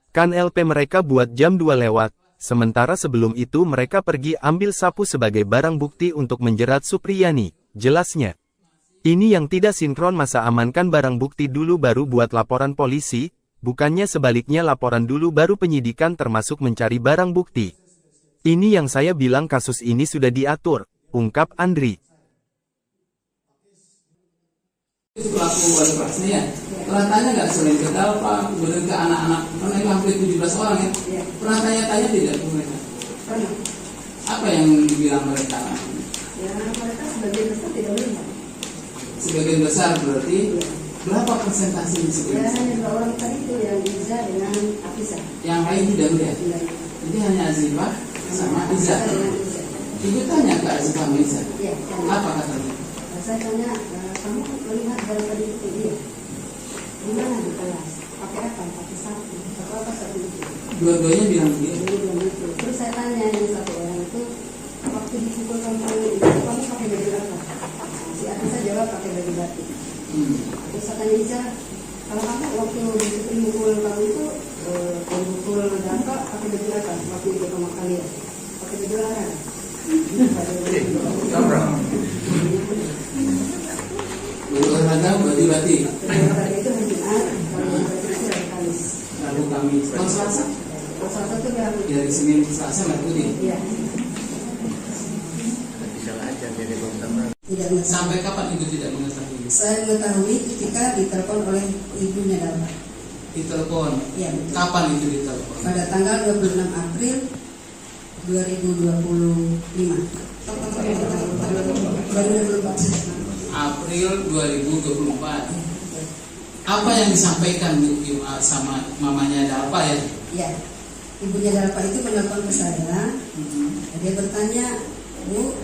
Kan LP mereka buat jam 2 lewat, sementara sebelum itu mereka pergi ambil sapu sebagai barang bukti untuk menjerat Supriyani, jelasnya. Ini yang tidak sinkron masa amankan barang bukti dulu baru buat laporan polisi, bukannya sebaliknya laporan dulu baru penyidikan termasuk mencari barang bukti. Ini yang saya bilang kasus ini sudah diatur, ungkap Andri. Pelaku wali kelasnya ya, pernah tanya nggak selain ke Dalpa, kemudian ke anak-anak, karena itu hampir 17 orang ya, pernah tanya-tanya tidak ke mereka? Pernah. Apa yang dibilang mereka? Ya mereka sebagian besar tidak melihat. Sebagian besar berarti berapa persentase Ya sebagian besar? hanya 2 orang tadi itu yang Iza dengan Afisa. Yang lain tidak melihat. Jadi hanya Azifah sama Iza. Ibu tanya ke Azifah sama Iza. Iya. Apa katanya? Saya tanya, kamu melihat dari tadi itu dia? Di mana di kelas? Pakai apa? Pakai sapu. Pakai apa sapu itu? Dua-duanya bilang begitu. Dia bilang gitu. Terus saya tanya yang satu orang itu, waktu dipukul kamu itu kamu pakai baju apa? Si Afisa jawab pakai baju batik. Terus saya tanya Iza, kalau kamu waktu dipukul kamu itu pukul Dapa pakai baju apa? Waktu itu sama kalian pakai baju olahraga. Baju olahraga, baju batik. Olahraga itu hari Jumat, kalau baju batik itu hari Kamis. Rabu Kamis. Kalau Selasa? Kalau Selasa itu berapa? Dari Senin ke Selasa nggak putih. Iya. Tidak mengetahui. Sampai kapan ibu tidak mengetahui? Saya mengetahui ketika ditelepon oleh ibunya Dapa. Ditelepon. Iya. Betul. Kapan itu ditelepon? Pada tanggal 26 April 2025. April 2024. Apa yang disampaikan Bu sama mamanya Dalpa ya? Ya, ibunya Dalpa itu menelpon ke saya. Dia bertanya, Bu,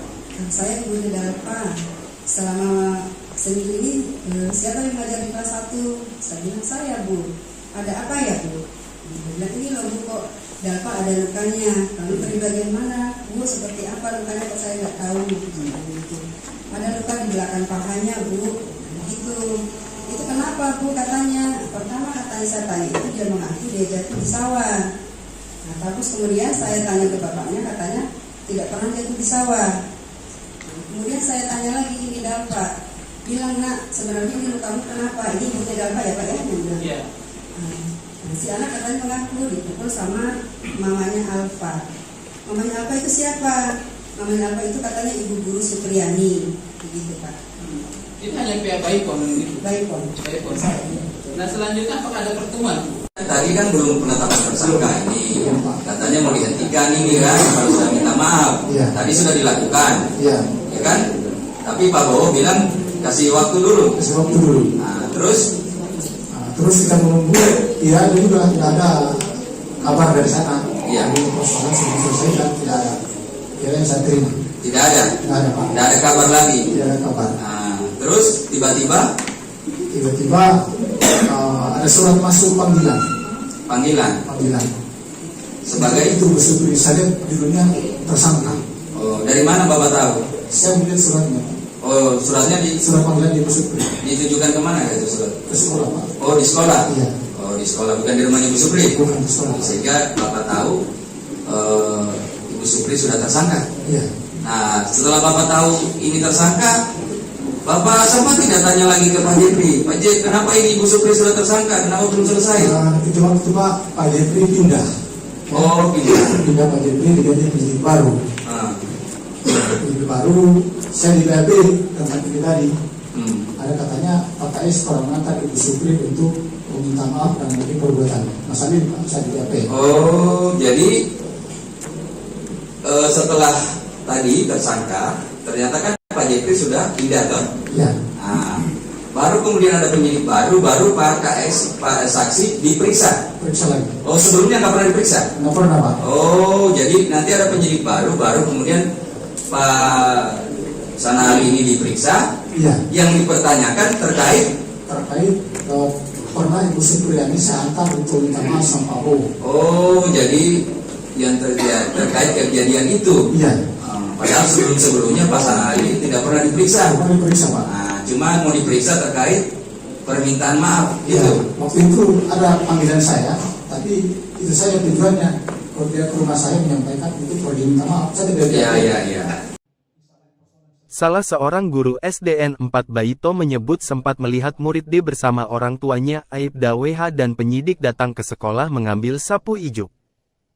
saya ibunya Dalpa. Selama seminggu ini siapa yang mengajar di kelas 1? Saya bilang saya Bu. Ada apa ya Bu? Dia bilang ini loh Bu kok ada lukanya. Lalu di bagian mana? Bu, seperti apa lukanya? Kok saya nggak tahu. Ada luka di belakang pahanya, Bu. Begitu. Itu kenapa, Bu? Katanya. Pertama katanya saya tanya itu dia mengaku dia jatuh di sawah. Nah, terus kemudian saya tanya ke bapaknya, katanya tidak pernah jatuh di sawah. Kemudian saya tanya lagi, ini Dalpa. Bilang, nak, sebenarnya ini lukamu kenapa? Ini ibunya Dalpa ya, Pak ya? Iya. Nah, si anak katanya mengaku dipukul sama mamanya Alfa. Mamanya Alfa itu siapa? Mamanya Alfa itu katanya ibu guru Supriyani. Begitu, Pak. Itu hanya pihak Baipom gitu. Baipom. Nah, selanjutnya apakah ada pertemuan? Tadi kan belum penetapan tersangka ini, katanya mau dihentikan ini kan, kalau sudah minta maaf. Tadi sudah dilakukan, ya kan? Tapi Pak Bowo bilang kasih waktu dulu. Nah, terus kita menunggu, ya itu juga tidak ada kabar dari sana. Iya. Persoalan sudah selesai dan tidak ada. Kira yang saya terima. Tidak ada. Tidak ada, Pak. Tidak ada kabar lagi. Tidak ada kabar. Nah, terus tiba-tiba ada surat masuk panggilan. Sebagai itu Supri saya judulnya tersangka. Oh, dari mana Bapak tahu? Saya melihat suratnya. Oh, suratnya di Surat panggilan di Supri. ditujukan kemana itu surat? Ke sekolah, Pak. Oh, di sekolah. Iya. Oh, di sekolah, bukan di rumah Ibu Supri. Bukan di sekolah. Sehingga Bapak tahu Ibu Supri sudah tersangka. Iya. Nah, setelah Bapak tahu ini tersangka, Bapak sempat tidak tanya lagi ke Pak Jepri, Pak Jepri, kenapa ini Ibu Supri sudah tersangka? Kenapa belum selesai? Itu waktu Pak Jepri pindah. Oh, Pindah Pak Jepri diganti penyidik baru. Penyidik baru, saya di BAP tempat ini tadi. Ada katanya Pak KS pernah mengantar Ibu Supri untuk meminta maaf dan mungkin perbuatan. Masalah ini Pak, saya di BAP. Oh, jadi setelah tadi tersangka, ternyata kan Pak Jepri sudah pindah kan? Iya. Nah, baru kemudian ada penyidik baru Pak KS, Pak saksi diperiksa. Periksa lagi. Oh, sebelumnya nggak pernah diperiksa? Nggak pernah, Pak. Oh, jadi nanti ada penyidik baru kemudian Pak Sanali ini diperiksa. Iya. Yang dipertanyakan terkait pernah Ibu Supriyani saya antar untuk minta maaf sama Pak Bowo. Oh, jadi yang terkait kejadian itu. Iya. Padahal sebelumnya Pak Sanali tidak pernah diperiksa. Pernah diperiksa, Pak. Nah, cuma mau diperiksa terkait permintaan maaf Iya. gitu. Waktu itu ada panggilan saya, tapi itu saya tujuannya kalau dia ke rumah saya menyampaikan itu perlu diminta maaf. Saya tidak. Iya. Salah seorang guru SDN 4 Baito menyebut sempat melihat murid D bersama orang tuanya Aibda WH dan penyidik datang ke sekolah mengambil sapu ijuk.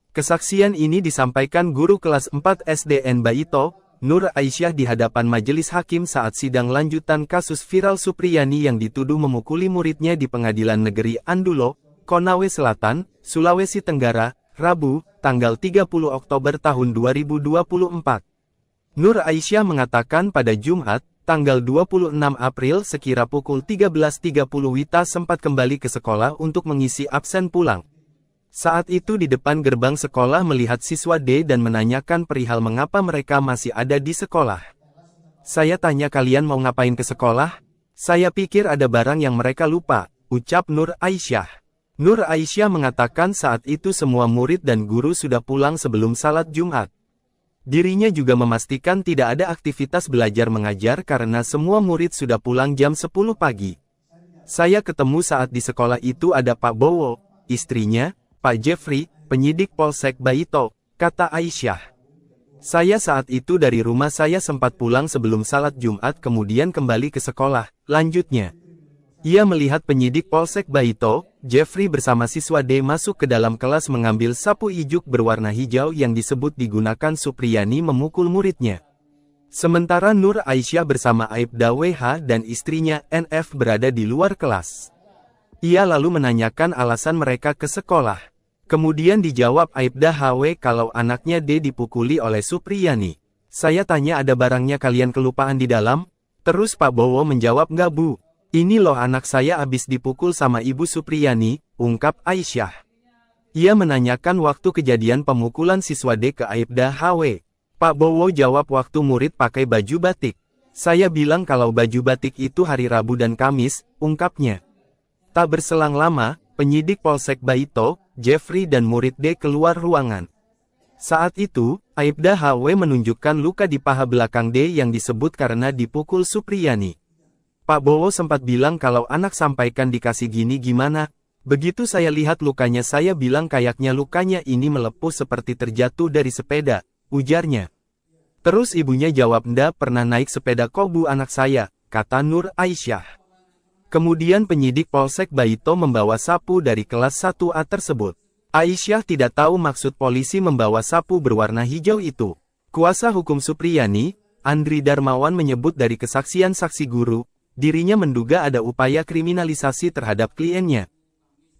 Kesaksian ini disampaikan guru kelas 4 SDN Baito, Nur Aisyah di hadapan majelis hakim saat sidang lanjutan kasus viral Supriyani yang dituduh memukuli muridnya di Pengadilan Negeri Andulo, Konawe Selatan, Sulawesi Tenggara, Rabu, tanggal 30 Oktober tahun 2024. Nur Aisyah mengatakan pada Jumat, tanggal 26 April sekira pukul 13.30 Wita sempat kembali ke sekolah untuk mengisi absen pulang. Saat itu di depan gerbang sekolah melihat siswa D dan menanyakan perihal mengapa mereka masih ada di sekolah. Saya tanya kalian mau ngapain ke sekolah? Saya pikir ada barang yang mereka lupa, ucap Nur Aisyah. Nur Aisyah mengatakan saat itu semua murid dan guru sudah pulang sebelum salat Jumat. Dirinya juga memastikan tidak ada aktivitas belajar mengajar karena semua murid sudah pulang jam 10 pagi. Saya ketemu saat di sekolah itu ada Pak Bowo, istrinya, Pak Jeffrey, penyidik Polsek Baito, kata Aisyah. Saya saat itu dari rumah saya sempat pulang sebelum salat Jumat kemudian kembali ke sekolah, lanjutnya. Ia melihat penyidik Polsek Baito, Jeffrey bersama siswa D masuk ke dalam kelas mengambil sapu ijuk berwarna hijau yang disebut digunakan Supriyani memukul muridnya. Sementara Nur Aisyah bersama Aibda WH dan istrinya NF berada di luar kelas. Ia lalu menanyakan alasan mereka ke sekolah. Kemudian dijawab Aibda HW kalau anaknya D dipukuli oleh Supriyani. Saya tanya ada barangnya kalian kelupaan di dalam? Terus Pak Bowo menjawab nggak Bu. Ini loh anak saya abis dipukul sama Ibu Supriyani, ungkap Aisyah. Ia menanyakan waktu kejadian pemukulan siswa D ke Aibda HW. Pak Bowo jawab waktu murid pakai baju batik. Saya bilang kalau baju batik itu hari Rabu dan Kamis, ungkapnya. Tak berselang lama, penyidik Polsek Baito, Jeffrey dan murid D keluar ruangan. Saat itu, Aibda HW menunjukkan luka di paha belakang D yang disebut karena dipukul Supriyani. Pak Bowo sempat bilang kalau anak sampaikan dikasih gini gimana. Begitu saya lihat lukanya saya bilang kayaknya lukanya ini melepuh seperti terjatuh dari sepeda, ujarnya. Terus ibunya jawab ndak pernah naik sepeda kok bu anak saya, kata Nur Aisyah. Kemudian penyidik Polsek Baito membawa sapu dari kelas 1A tersebut. Aisyah tidak tahu maksud polisi membawa sapu berwarna hijau itu. Kuasa hukum Supriyani, Andri Darmawan menyebut dari kesaksian saksi guru, dirinya menduga ada upaya kriminalisasi terhadap kliennya.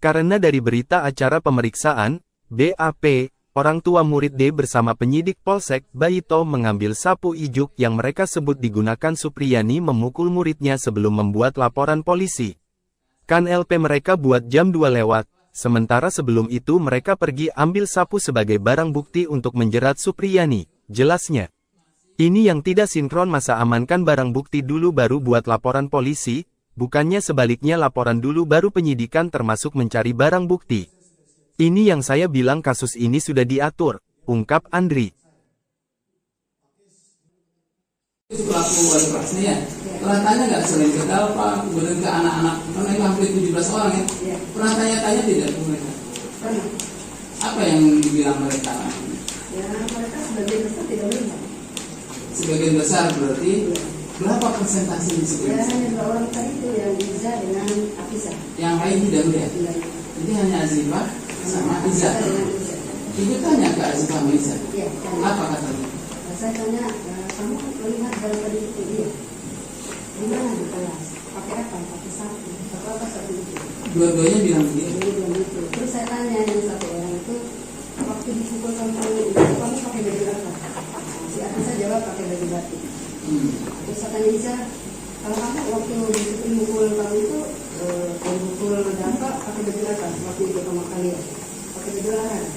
Karena dari berita acara pemeriksaan, BAP, orang tua murid D bersama penyidik Polsek Baito mengambil sapu ijuk yang mereka sebut digunakan Supriyani memukul muridnya sebelum membuat laporan polisi. Kan LP mereka buat jam 2 lewat. Sementara sebelum itu mereka pergi ambil sapu sebagai barang bukti untuk menjerat Supriyani, jelasnya. Ini yang tidak sinkron masa amankan barang bukti dulu baru buat laporan polisi, bukannya sebaliknya laporan dulu baru penyidikan termasuk mencari barang bukti. Ini yang saya bilang kasus ini sudah diatur, ungkap Andri. Itu pelaku wali kelasnya ya. Pernah tanya nggak selain ke Dalpa, kemudian ke anak-anak, karena itu hampir 17 orang ya. Pernah tanya-tanya tidak ke mereka? Pernah. Apa yang dibilang mereka? Ya mereka sebagian besar tidak melihat. Sebagian besar berarti berapa persentase di Ya sebagian besar? hanya 2 orang tadi itu yang Iza dengan Afisa. Yang lain tidak melihat. Jadi hanya Azifah sama Iza. Ibu tanya ke Azifah sama Iza. Iya. Apa katanya? Saya tanya, kamu melihat dari tadi itu dia? Di mana di kelas? Pakai apa? Pakai sapu. Apa sapu itu? Dua-duanya bilang begitu. Jadi bilang gitu. Terus saya tanya yang satu orang itu, waktu dipukul sama itu kamu pakai baju apa? Si Afisa jawab pakai baju batik. Terus saya tanya Iza, kalau kamu waktu dipukul kamu itu, dipukul Dafa pakai baju apa? Waktu itu sama kalian pakai baju larang.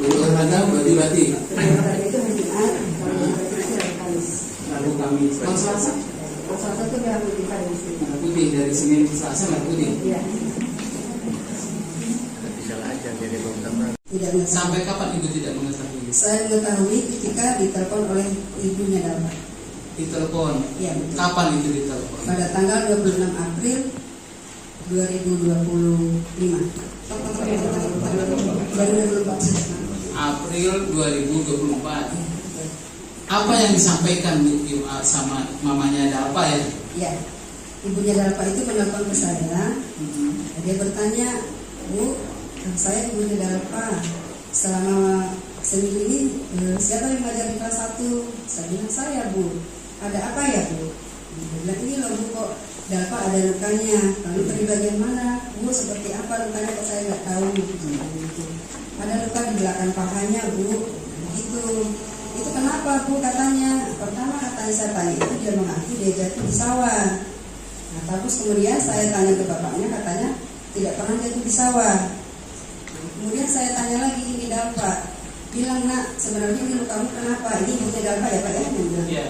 Olahraga bati-bati. Olahraga itu hari Jumat, kalau bati itu hari Kamis. Lalu kami kalau Selasa Kalau Selasa itu merah putih pada di sini. merah putih, dari Senin ke Selasa merah putih. Iya. Tidak mengetahui. Sampai kapan ibu tidak mengetahui? Saya mengetahui ketika ditelepon oleh ibunya Dafa. Ditelepon. Iya betul. Kapan itu ditelepon? Pada tanggal 26 April 2025. April 2024. Apa yang disampaikan sama mamanya Dalpa ya? Ya, ibunya Dalpa itu menelpon ke saya. Dia bertanya, Bu, saya ibunya Dalpa. Selama seminggu ini siapa yang mengajar di kelas 1? Saya bilang saya, Bu. Ada apa ya, Bu? Dia bilang ini loh Bu, kok Dalpa ada lukanya. Lalu dari bagian mana? Bu, seperti apa lukanya kok saya nggak tahu. Ada luka di belakang pahanya, Bu. Begitu. Itu kenapa, Bu? Katanya. Pertama katanya saya tanya itu dia mengaku dia jatuh di sawah. Nah, terus kemudian saya tanya ke bapaknya, katanya tidak pernah jatuh di sawah. Kemudian saya tanya lagi, ini Dalpa. Bilang, Nak, sebenarnya ini lukamu kenapa? Ini ibunya Dalpa ya Pak ya? Iya.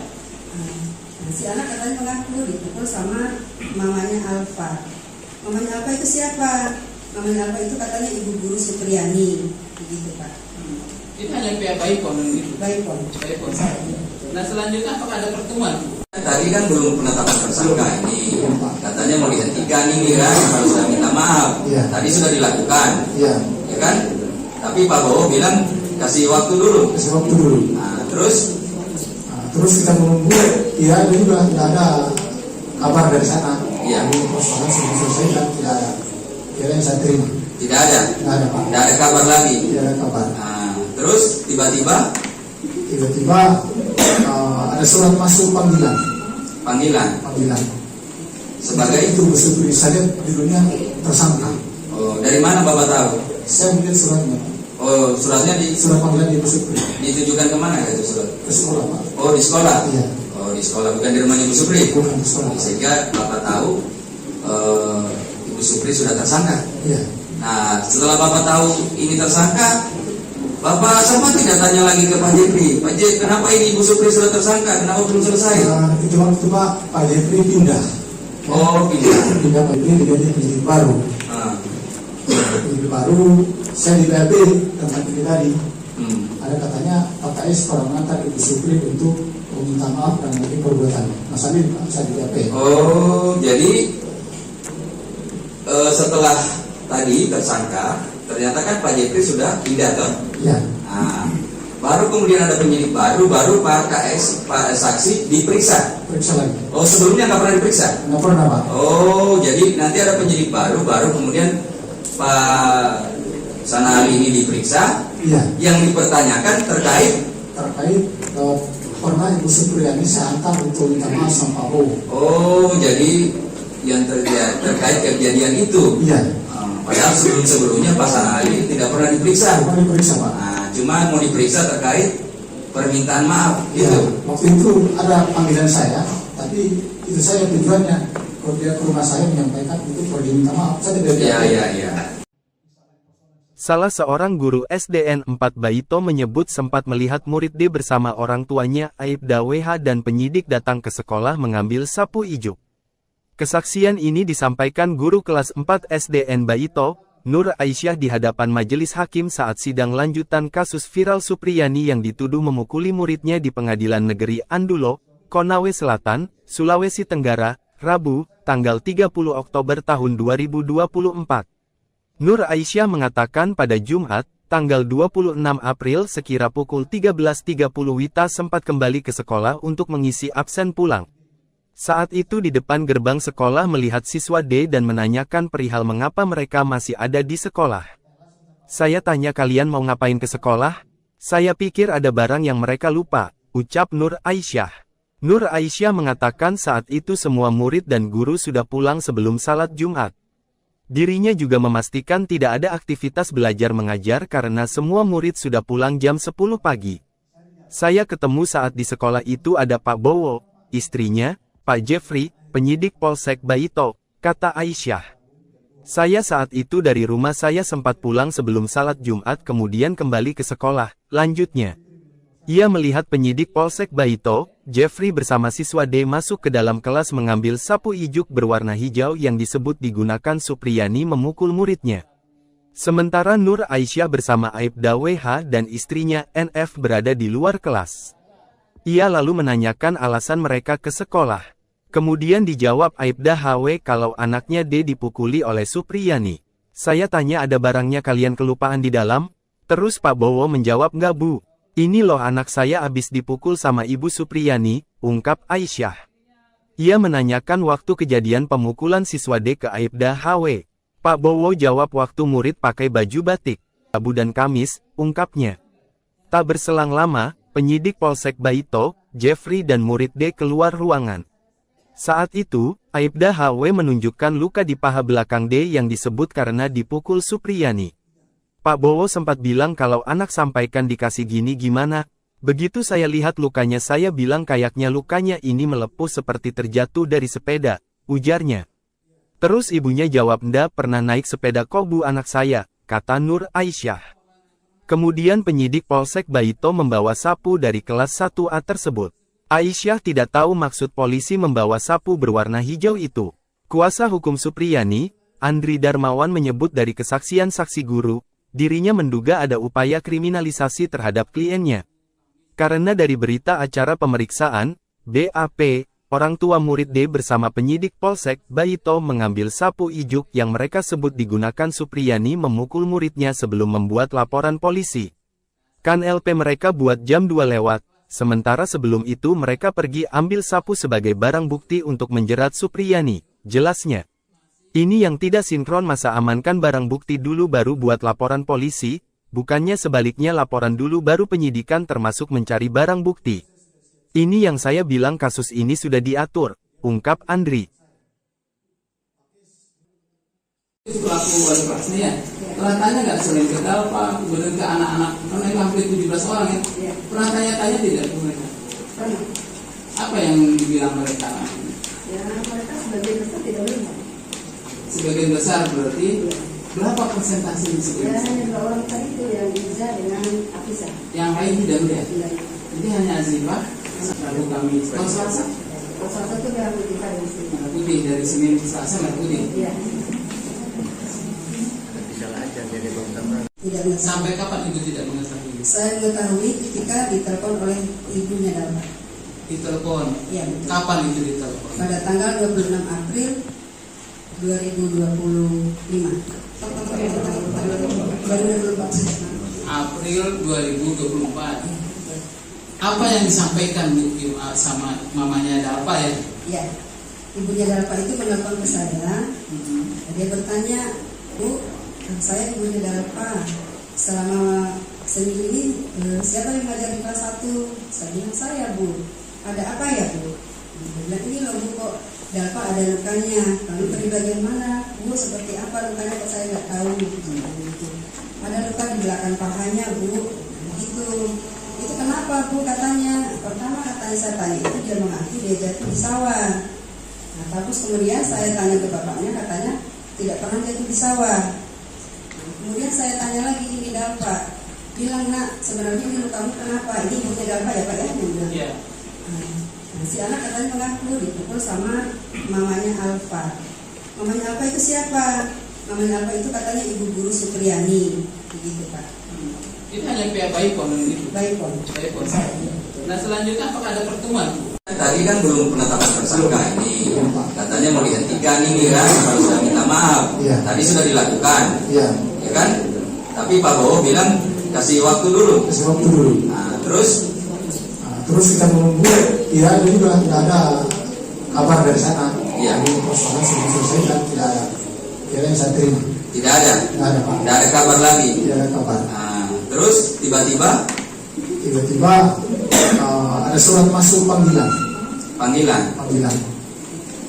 Nah, si anak katanya mengaku dipukul sama mamanya Alfa. Mamanya Alfa itu siapa? Mamanya Alfa itu katanya ibu guru Supriyani, begitu Pak. Itu hanya pihak Baipon itu. Baikon. Baipon. Nah selanjutnya apakah ada pertemuan? Tadi kan belum penetapan tersangka ini, katanya mau dihentikan ini kan, harus sudah minta maaf. Tadi sudah dilakukan, ya kan? Tapi Pak Bowo bilang kasih waktu dulu. Kasih waktu dulu. Nah, terus kita menunggu, ya dia juga tidak ada kabar dari sana. Iya. Jadi persoalan sudah selesai dan tidak ada. Kira yang saya terima. tidak ada, Tidak ada Pak. tidak ada kabar lagi. Tidak ada kabar. Nah, terus tiba-tiba ada surat masuk panggilan. panggilan sebagai itu bersebut saya dulunya tersangka. Oh, dari mana Bapak tahu? Saya melihat suratnya. Oh, suratnya Surat panggilan di Supri. ditujukan kemana itu surat? Ke sekolah Pak. Oh, di sekolah. Iya. Oh, di sekolah, bukan di rumahnya Ibu Supri. Bukan di sekolah. Sehingga Bapak tahu Ibu Supri sudah tersangka. Iya. Nah, setelah Bapak tahu ini tersangka, Bapak sama tidak tanya lagi ke Pak Jepri. Pak Jepri, kenapa ini Ibu Supri sudah tersangka? Kenapa belum selesai? Itu waktu Pak Jepri pindah. Oh, pindah. Pindah Pak Jepri diganti penyidik baru. Nah, lebih baru, saya di BAP tempat ini tadi. Ada katanya Pak KS pernah mengantar Ibu Supri untuk meminta maaf dan mungkin perbuatan. Mas Ali saya di BAP. Oh, jadi setelah tadi tersangka, ternyata kan Pak Jeffrey sudah pindah toh? Iya. Nah, baru kemudian ada penyidik baru Pak KS, Pak saksi diperiksa. Periksa lagi. Oh, sebelumnya nggak pernah diperiksa? Nggak pernah, Pak. Oh, jadi nanti ada penyidik baru kemudian Pak Sanali ini diperiksa. Iya. Yang dipertanyakan terkait pernah Ibu Supriyani saya antar untuk minta maaf sama Pak Bowo. Oh, jadi yang terkait kejadian itu. Iya. Padahal sebelumnya Pak Sanali tidak pernah diperiksa. Pernah diperiksa, Pak. Nah, cuma mau diperiksa terkait permintaan maaf Iya. gitu. Waktu itu ada panggilan saya, tapi itu saya tujuannya kalau dia ke rumah saya menyampaikan untuk pergi minta maaf. Saya tidak. Iya. Salah seorang guru SDN 4 Baito menyebut sempat melihat murid D bersama orang tuanya Aibda WH dan penyidik datang ke sekolah mengambil sapu ijuk. Kesaksian ini disampaikan guru kelas 4 SDN Baito, Nur Aisyah di hadapan majelis hakim saat sidang lanjutan kasus viral Supriyani yang dituduh memukuli muridnya di Pengadilan Negeri Andulo, Konawe Selatan, Sulawesi Tenggara, Rabu, tanggal 30 Oktober tahun 2024. Nur Aisyah mengatakan pada Jumat, tanggal 26 April sekira pukul 13.30 Wita sempat kembali ke sekolah untuk mengisi absen pulang. Saat itu di depan gerbang sekolah melihat siswa D dan menanyakan perihal mengapa mereka masih ada di sekolah. Saya tanya kalian mau ngapain ke sekolah? Saya pikir ada barang yang mereka lupa, ucap Nur Aisyah. Nur Aisyah mengatakan saat itu semua murid dan guru sudah pulang sebelum salat Jumat. Dirinya juga memastikan tidak ada aktivitas belajar mengajar karena semua murid sudah pulang jam 10 pagi. Saya ketemu saat di sekolah itu ada Pak Bowo, istrinya, Pak Jeffrey, penyidik Polsek Baito, kata Aisyah. Saya saat itu dari rumah saya sempat pulang sebelum salat Jumat kemudian kembali ke sekolah, lanjutnya. Ia melihat penyidik Polsek Baito, Jeffrey bersama siswa D masuk ke dalam kelas mengambil sapu ijuk berwarna hijau yang disebut digunakan Supriyani memukul muridnya. Sementara Nur Aisyah bersama Aibda WH dan istrinya NF berada di luar kelas. Ia lalu menanyakan alasan mereka ke sekolah. Kemudian dijawab Aibda HW kalau anaknya D dipukuli oleh Supriyani. Saya tanya ada barangnya kalian kelupaan di dalam? Terus Pak Bowo menjawab nggak bu. Ini loh anak saya abis dipukul sama Ibu Supriyani, ungkap Aisyah. Ia menanyakan waktu kejadian pemukulan siswa D ke Aibda HW. Pak Bowo jawab waktu murid pakai baju batik, Rabu dan Kamis, ungkapnya. Tak berselang lama, penyidik Polsek Baito, Jeffrey dan murid D keluar ruangan. Saat itu, Aibda HW menunjukkan luka di paha belakang D yang disebut karena dipukul Supriyani. Pak Bowo sempat bilang kalau anak sampaikan dikasih gini gimana, begitu saya lihat lukanya saya bilang kayaknya lukanya ini melepuh seperti terjatuh dari sepeda, ujarnya. Terus ibunya jawab ndak pernah naik sepeda kok bu anak saya, kata Nur Aisyah. Kemudian penyidik Polsek Baito membawa sapu dari kelas 1A tersebut. Aisyah tidak tahu maksud polisi membawa sapu berwarna hijau itu. Kuasa hukum Supriyani, Andri Darmawan menyebut dari kesaksian saksi guru, dirinya menduga ada upaya kriminalisasi terhadap kliennya. Karena dari berita acara pemeriksaan, BAP, orang tua murid D bersama penyidik Polsek Baito mengambil sapu ijuk yang mereka sebut digunakan Supriyani memukul muridnya sebelum membuat laporan polisi. Kan LP mereka buat jam 2 lewat, sementara sebelum itu mereka pergi ambil sapu sebagai barang bukti untuk menjerat Supriyani, jelasnya. Ini yang tidak sinkron masa amankan barang bukti dulu baru buat laporan polisi, bukannya sebaliknya laporan dulu baru penyidikan termasuk mencari barang bukti. Ini yang saya bilang kasus ini sudah diatur, ungkap Andri. Itu pelaku wali kelasnya ya? Pernah tanya nggak sering ke Dalpa, kemudian ke anak-anak, karena itu hampir 17 orang ya? Pernah tanya-tanya tidak ke mereka? Pernah. Apa yang dibilang mereka? Ya mereka sebagian besar tidak melihat. Sebagian besar berarti berapa persentase di sebagian Ya besar? hanya 2 orang tadi itu yang Iza dengan Afisa. Yang lain tidak melihat? Tidak. Jadi hanya Azifah, lalu kami kalau Selasa? Kalau salah satu merah putih dari sini. Merah putih dari Senin ke Selasa merah putih. Iya. mengetahui. Sampai kapan ibu tidak mengetahui? Saya mengetahui ketika ditelepon oleh ibunya Dalfa. Ditelepon? Iya, betul. Kapan itu ditelepon? Pada tanggal 26 April 2025. April 2024. Apa yang disampaikan sama mamanya Dalfa ya? Ya, ibunya Dalfa itu menelpon ke saya. Dia bertanya, Bu, saya ibunya Dalfa. Selama seminggu ini siapa yang mengajar di kelas 1? Saya bilang saya, Bu. Ada apa ya, Bu? Dia bilang, ini loh Bu, kok Dalfa ada lukanya. Lalu dari bagian mana? Bu, seperti apa lukanya kok saya nggak tahu. Ada luka di belakang pahanya, Bu. Begitu. Itu kenapa, Bu? Katanya. Pertama katanya saya tanya itu dia mengaku dia jatuh di sawah. Nah, terus kemudian saya tanya ke bapaknya, katanya tidak pernah jatuh di sawah. Nah, kemudian saya tanya lagi ini Dalfa, bilang nak sebenarnya ini lukamu kenapa? Ini ibunya Dalfa ya Pak ya? Iya. Nah, si anak katanya mengaku dipukul sama mamanya Alfa. Mamanya Alfa itu siapa? Mamanya Alfa itu katanya ibu guru Supriyani, begitu Pak. Itu hanya pihak Baipon itu. Baipon. Baipon. Nah selanjutnya apakah ada pertemuan? Tadi kan belum penetapan tersangka ini, katanya mau dihentikan ini kan, kalau sudah minta maaf. Tadi sudah dilakukan, ya kan? Tapi Pak Bowo bilang kasih waktu dulu. Kasih waktu dulu. Nah, terus kita menunggu, ya juga tidak ada kabar dari sana. Iya. Jadi persoalan sudah selesai dan tidak ada. Kira yang saya terima. Tidak ada. Tidak ada Pak. Tidak ada kabar lagi. Tidak ada kabar. Nah, terus tiba-tiba ada surat masuk panggilan. Panggilan.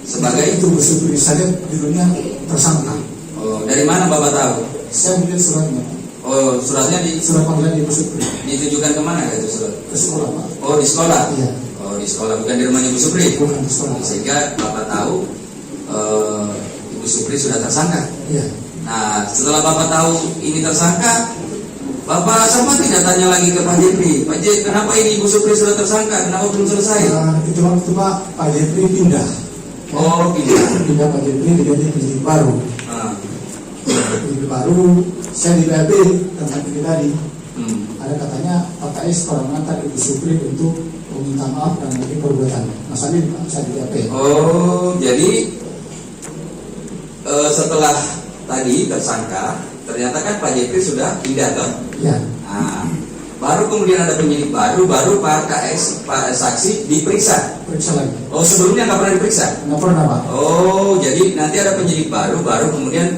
Sebagai itu bersyukur saya judulnya tersangka. Oh, dari mana Bapak tahu? Saya melihat suratnya. Oh, suratnya surat panggilan di Supri. Ditujukan kemana itu surat? Ke sekolah Pak. Oh, di sekolah. Iya. Oh, di sekolah, bukan di rumahnya Ibu Supri. Bukan di sekolah. Sehingga Bapak tahu Ibu Supri sudah tersangka. Iya. Nah, setelah Bapak tahu ini tersangka, Bapak sama tidak tanya lagi ke Pak Jepri, Pak Jepri, kenapa ini Ibu Supri sudah tersangka? Kenapa belum selesai? Itu waktu Pak Jepri pindah. Oh, pindah Pak Jepri diganti penyidik baru. Penyidik baru, saya di PLP tentang ini tadi. Ada katanya Pak KS pernah mengantar Ibu Supri untuk meminta maaf dan mengenai perbuatannya. Masalah ini saya di PLP. Oh, jadi setelah tadi tersangka, ternyata kan Pak Jepri sudah pindah toh? Iya. Nah, baru kemudian ada penyidik baru Pak KS, Pak saksi diperiksa. Periksa lagi. Oh, sebelumnya nggak pernah diperiksa? Nggak pernah Pak. Oh, jadi nanti ada penyidik baru kemudian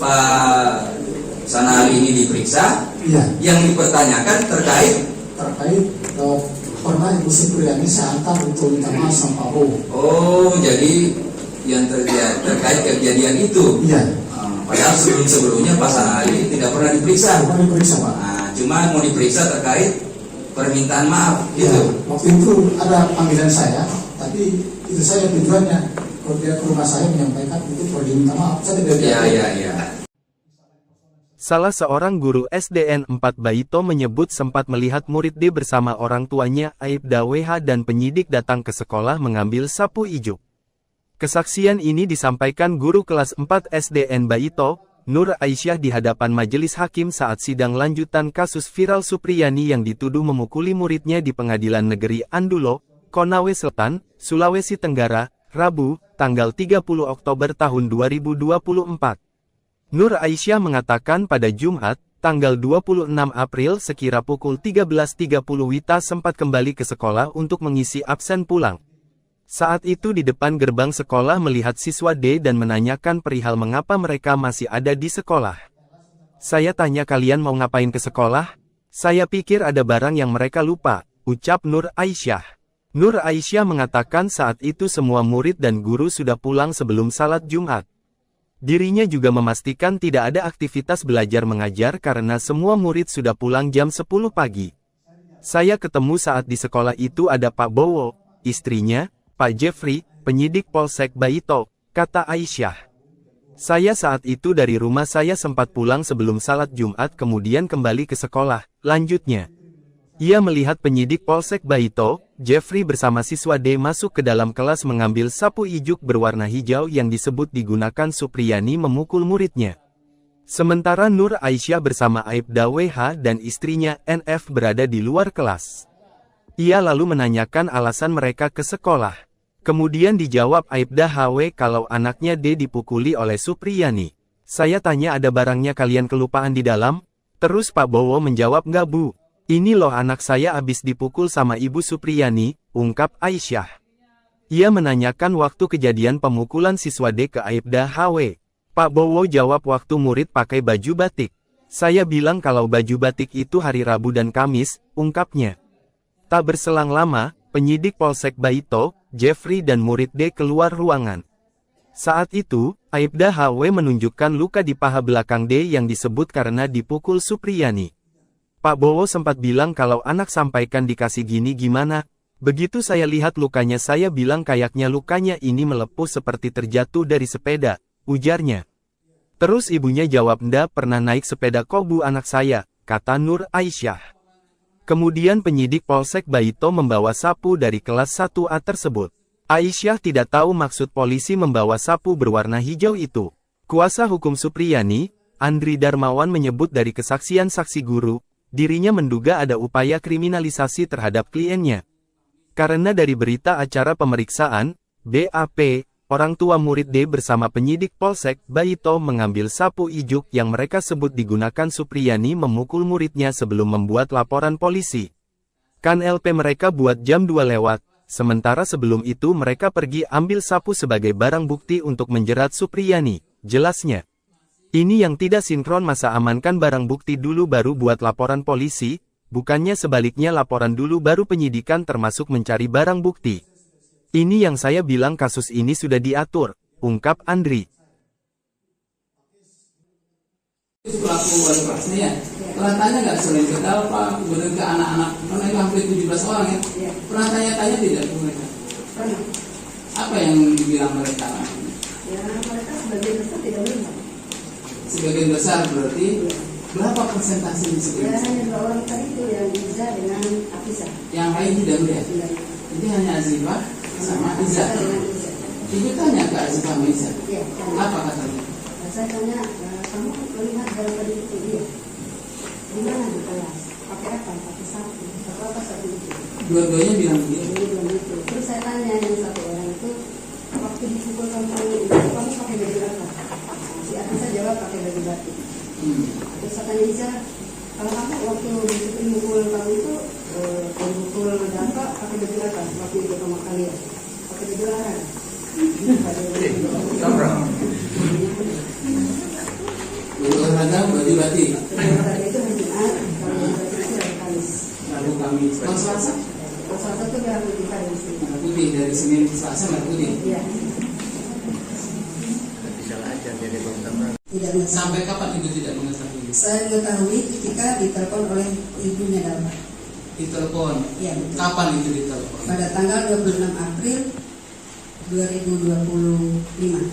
Pak Sanali ini diperiksa. Iya. Yang dipertanyakan terkait pernah Ibu Supriyani saya antar untuk minta maaf sama Pak Bowo. Oh, jadi yang terkait kejadian itu. Iya. Padahal sebelumnya Pak Sanali tidak pernah diperiksa. Bukan diperiksa Pak. Nah, cuma mau diperiksa terkait permintaan maaf Ya, gitu. waktu itu ada panggilan saya, tapi itu saya tujuannya kalau dia ke rumah saya menyampaikan itu perlu diminta maaf. Saya tidak Iya. Salah seorang guru SDN 4 Baito menyebut sempat melihat murid D bersama orang tuanya Aibda WH dan penyidik datang ke sekolah mengambil sapu ijuk. Kesaksian ini disampaikan guru kelas 4 SDN Baito, Nur Aisyah di hadapan majelis hakim saat sidang lanjutan kasus viral Supriyani yang dituduh memukuli muridnya di Pengadilan Negeri Andulo, Konawe Selatan, Sulawesi Tenggara, Rabu, tanggal 30 Oktober tahun 2024. Nur Aisyah mengatakan pada Jumat, tanggal 26 April sekira pukul 13.30 Wita sempat kembali ke sekolah untuk mengisi absen pulang. Saat itu di depan gerbang sekolah melihat siswa D dan menanyakan perihal mengapa mereka masih ada di sekolah. Saya tanya kalian mau ngapain ke sekolah? Saya pikir ada barang yang mereka lupa, ucap Nur Aisyah. Nur Aisyah mengatakan saat itu semua murid dan guru sudah pulang sebelum salat Jumat. Dirinya juga memastikan tidak ada aktivitas belajar mengajar karena semua murid sudah pulang jam 10 pagi. Saya ketemu saat di sekolah itu ada Pak Bowo, istrinya, Pak Jeffrey, penyidik Polsek Baito, kata Aisyah. Saya saat itu dari rumah saya sempat pulang sebelum salat Jumat kemudian kembali ke sekolah, lanjutnya. Ia melihat penyidik Polsek Baito, Jeffrey bersama siswa D masuk ke dalam kelas mengambil sapu ijuk berwarna hijau yang disebut digunakan Supriyani memukul muridnya. Sementara Nur Aisyah bersama Aibda WH dan istrinya NF berada di luar kelas. Ia lalu menanyakan alasan mereka ke sekolah. Kemudian dijawab Aibda HW kalau anaknya D dipukuli oleh Supriyani. Saya tanya ada barangnya kalian kelupaan di dalam? Terus Pak Bowo menjawab nggak Bu. Ini loh anak saya abis dipukul sama Ibu Supriyani, ungkap Aisyah. Ia menanyakan waktu kejadian pemukulan siswa D ke Aibda HW. Pak Bowo jawab waktu murid pakai baju batik. Saya bilang kalau baju batik itu hari Rabu dan Kamis, ungkapnya. Tak berselang lama, penyidik Polsek Baito, Jeffrey dan murid D keluar ruangan. Saat itu, Aibda HW menunjukkan luka di paha belakang D yang disebut karena dipukul Supriyani. Pak Bowo sempat bilang kalau anak sampaikan dikasih gini gimana. Begitu saya lihat lukanya saya bilang kayaknya lukanya ini melepuh seperti terjatuh dari sepeda, ujarnya. Terus ibunya jawab ndak pernah naik sepeda kok Bu anak saya, kata Nur Aisyah. Kemudian penyidik Polsek Baito membawa sapu dari kelas 1A tersebut. Aisyah tidak tahu maksud polisi membawa sapu berwarna hijau itu. Kuasa hukum Supriyani, Andri Darmawan menyebut dari kesaksian saksi guru, dirinya menduga ada upaya kriminalisasi terhadap kliennya. Karena dari berita acara pemeriksaan, BAP, orang tua murid D bersama penyidik Polsek Baito mengambil sapu ijuk yang mereka sebut digunakan Supriyani memukul muridnya sebelum membuat laporan polisi. Kan LP mereka buat jam 2 lewat, sementara sebelum itu mereka pergi ambil sapu sebagai barang bukti untuk menjerat Supriyani, jelasnya. Ini yang tidak sinkron masa amankan barang bukti dulu baru buat laporan polisi, bukannya sebaliknya laporan dulu baru penyidikan termasuk mencari barang bukti. Ini yang saya bilang kasus ini sudah diatur, ungkap Andri. Pelaku wali kelasnya ya, pernah tanya nggak selain ke Dalpa, kemudian ke anak-anak, mereka hampir 17 orang ya, pernah tanya-tanya tidak ke mereka? Pernah. Apa yang dibilang mereka? Ya mereka sebagian besar tidak melihat. Sebagian besar berarti berapa persentase di Ya sebagian besar? hanya 2 orang tadi itu yang Iza dengan Afisa. Yang lain tidak melihat. Jadi hanya Azifah sama Iza. Ibu tanya ke Azifah sama Iza. Ya, Apa katanya? saya tanya, kamu melihat dalam tadi itu dia? Di mana di kelas? Pakai apa? Pakai sapu. Apa sapu itu? Dua-duanya bilang begitu. Dia bilang gitu. Terus saya tanya yang satu orang itu, waktu dipukul kamu itu kamu pakai baju apa? Si Afisa jawab pakai baju batik. Terus saya tanya Iza, kalau kamu waktu dipukul kamu itu pukul Dalpa pakai baju apa? Waktu itu sama kalian pakai baju larang. Baju olahraga, baju batik. Olahraga itu hari Jumat, kalau baju batik itu hari Kamis. Rabu Kamis. Kalau Selasa? Kalau Selasa itu merah putih Kamis. Merah putih dari Senin ke Selasa merah putih. Iya. Tidak mengetahui. Sampai kapan ibu tidak mengetahui? Saya mengetahui ketika ditelepon oleh ibunya Dalma. Ditelepon. Iya betul. Kapan itu ditelepon? Pada tanggal 26 April 2025.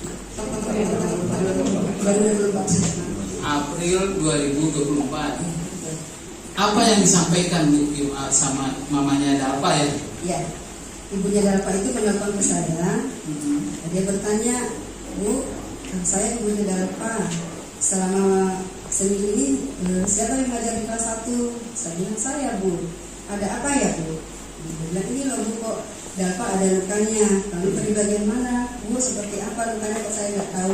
April 2024. Apa yang disampaikan sama mamanya Dalpa ya? Ya, ibunya Dalpa itu menelpon ke saya. Dia bertanya, Bu, saya ibunya Dalpa. Selama seminggu ini siapa yang ngajar di kelas 1? Saya bilang saya Bu. Ada apa ya Bu? Dia bilang ini loh Bu, kok Dalpa ada lukanya. Lalu dari bagian mana? Bu, seperti apa lukanya kok saya nggak tahu.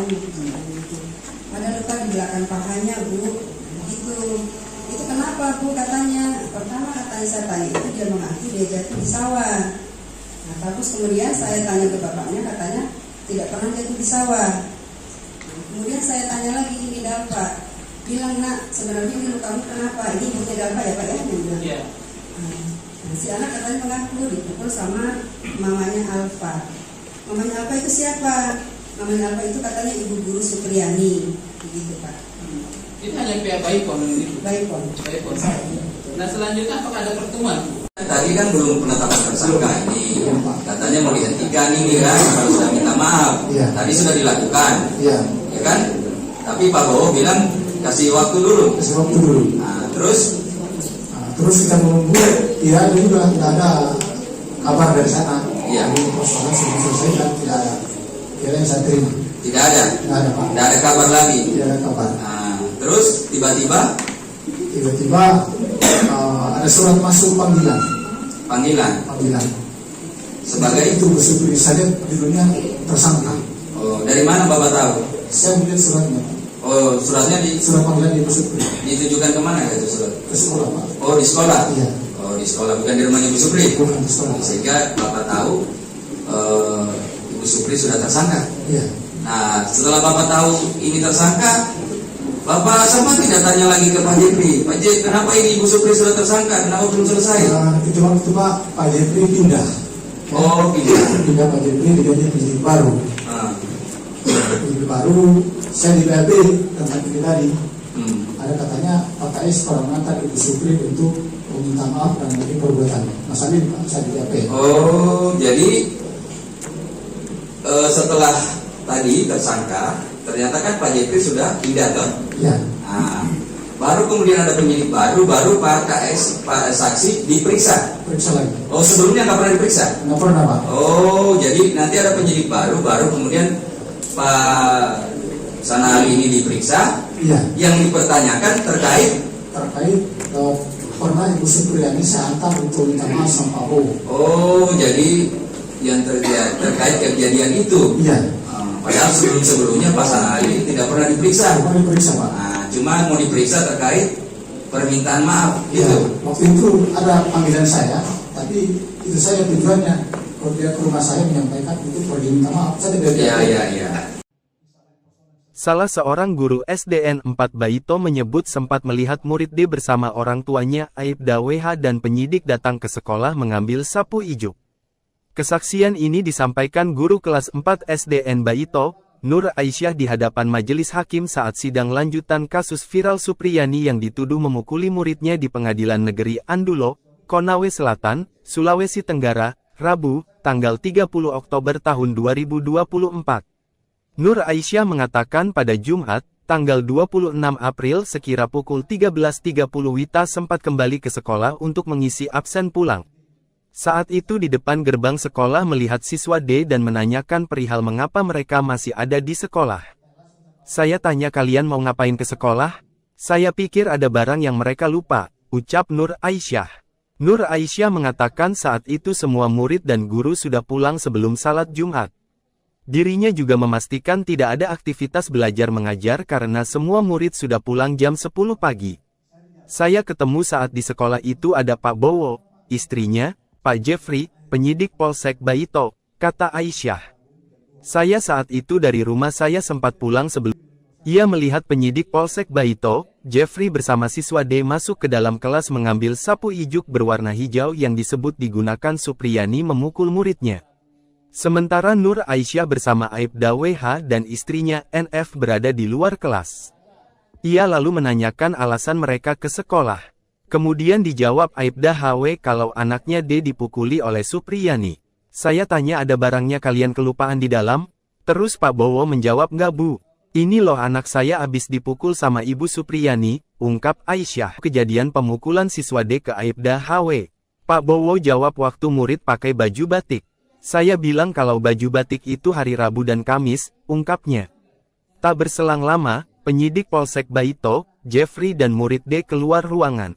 Ada luka di belakang pahanya Bu. Begitu. Itu kenapa Bu katanya? Pertama katanya saya tanya itu dia mengaku dia jatuh di sawah. Nah terus kemudian saya tanya ke bapaknya katanya tidak pernah jatuh di sawah. Nah, kemudian saya tanya lagi ini Dalpa, bilang nak sebenarnya ini lukamu kenapa? Ini ibunya Dalpa ya Pak ya? Iya. Nah, si anak katanya mengaku dipukul sama mamanya Alfa. Mamanya Alfa itu siapa? Mamanya Alfa itu katanya ibu guru Supriyani, begitu Pak. Itu hanya pihak Baipon ini. Baipon. Baipon. Nah selanjutnya apakah ada pertemuan? Tadi kan belum penetapan tersangka ini, katanya mau dihentikan ini kan, kalau sudah minta maaf. Tadi sudah dilakukan, ya kan? Tapi Pak Bowo bilang kasih waktu dulu. Kasih waktu dulu. Nah, terus kita menunggu, ya juga tidak ada kabar dari sana. Iya. Persoalan sudah selesai dan tidak ada. Kira yang saya terima. Tidak ada. Tidak ada Pak. Tidak ada kabar lagi. Tidak ada kabar. Nah, Terus tiba-tiba ada surat masuk panggilan. Panggilan sebagai itu Bu Supri, saya judulnya tersangka. Oh, dari mana Bapak tahu? Saya melihat suratnya. Oh, suratnya Surat panggilan di Bu Supri. ditujukan kemana itu surat? Ke sekolah, Pak. Oh, di sekolah. Iya. Oh, di sekolah, bukan di rumahnya Ibu Supri. Bukan di sekolah. Sehingga Bapak tahu Ibu Supri sudah tersangka. Iya. Nah, setelah Bapak tahu ini tersangka, Bapak sama tidak tanya lagi ke Pak Jeffrey, Pak Jeffrey, kenapa ini Ibu Supri sudah tersangka, kenapa belum selesai? Itu waktu Pak Jeffrey pindah. Oh, Pindah Pak Jeffrey diganti penyidik baru. Penyidik baru, saya di BAP tentang ini tadi. Ada katanya Pak KS pernah mengantar Ibu Supri untuk meminta maaf dan mungkin perbuatan. Mas Ali, saya di BAP. Oh, jadi setelah tadi tersangka, ternyata kan Pak Jeffrey sudah pindah toh? Iya. Nah, baru kemudian ada penyidik baru Pak KS, Pak saksi diperiksa. Periksa lagi. Oh, sebelumnya nggak pernah diperiksa? Nggak pernah, Pak. Oh, jadi nanti ada penyidik baru kemudian Pak Sanali ini diperiksa. Iya. Yang dipertanyakan terkait pernah Ibu Supriyani saya antar untuk minta maaf sama Pak Bowo. Oh, jadi yang terkait kejadian itu. Iya. Padahal sebelumnya Pak Sanali tidak pernah diperiksa. Tidak pernah diperiksa, Pak. Nah, cuma mau diperiksa terkait permintaan maaf Iya. gitu. Waktu itu ada panggilan saya, tapi itu saya tujuannya kalau dia ke rumah saya menyampaikan itu pergi minta maaf. Saya tidak. Iya. Salah seorang guru SDN 4 Baito menyebut sempat melihat murid D bersama orang tuanya Aibda WH dan penyidik datang ke sekolah mengambil sapu ijuk. Kesaksian ini disampaikan guru kelas 4 SDN Baito, Nur Aisyah di hadapan majelis hakim saat sidang lanjutan kasus viral Supriyani yang dituduh memukuli muridnya di Pengadilan Negeri Andulo, Konawe Selatan, Sulawesi Tenggara, Rabu, tanggal 30 Oktober tahun 2024. Nur Aisyah mengatakan pada Jumat, tanggal 26 April sekira pukul 13.30 Wita sempat kembali ke sekolah untuk mengisi absen pulang. Saat itu di depan gerbang sekolah melihat siswa D dan menanyakan perihal mengapa mereka masih ada di sekolah. Saya tanya kalian mau ngapain ke sekolah? Saya pikir ada barang yang mereka lupa, ucap Nur Aisyah. Nur Aisyah mengatakan saat itu semua murid dan guru sudah pulang sebelum salat Jumat. Dirinya juga memastikan tidak ada aktivitas belajar mengajar karena semua murid sudah pulang jam 10 pagi. Saya ketemu saat di sekolah itu ada Pak Bowo, istrinya, Pak Jeffrey, penyidik Polsek Baito, kata Aisyah. Saya saat itu dari rumah saya sempat pulang sebelum. Ia melihat penyidik Polsek Baito, Jeffrey bersama siswa D masuk ke dalam kelas mengambil sapu ijuk berwarna hijau yang disebut digunakan Supriyani memukul muridnya. Sementara Nur Aisyah bersama Aibda WH dan istrinya NF berada di luar kelas. Ia lalu menanyakan alasan mereka ke sekolah. Kemudian dijawab Aibda HW kalau anaknya D dipukuli oleh Supriyani. Saya tanya ada barangnya kalian kelupaan di dalam? Terus Pak Bowo menjawab nggak Bu. Ini loh anak saya abis dipukul sama Ibu Supriyani, ungkap Aisyah. Kejadian pemukulan siswa D ke Aibda HW. Pak Bowo jawab waktu murid pakai baju batik. Saya bilang kalau baju batik itu hari Rabu dan Kamis, ungkapnya. Tak berselang lama, penyidik Polsek Baito, Jeffrey dan murid D keluar ruangan.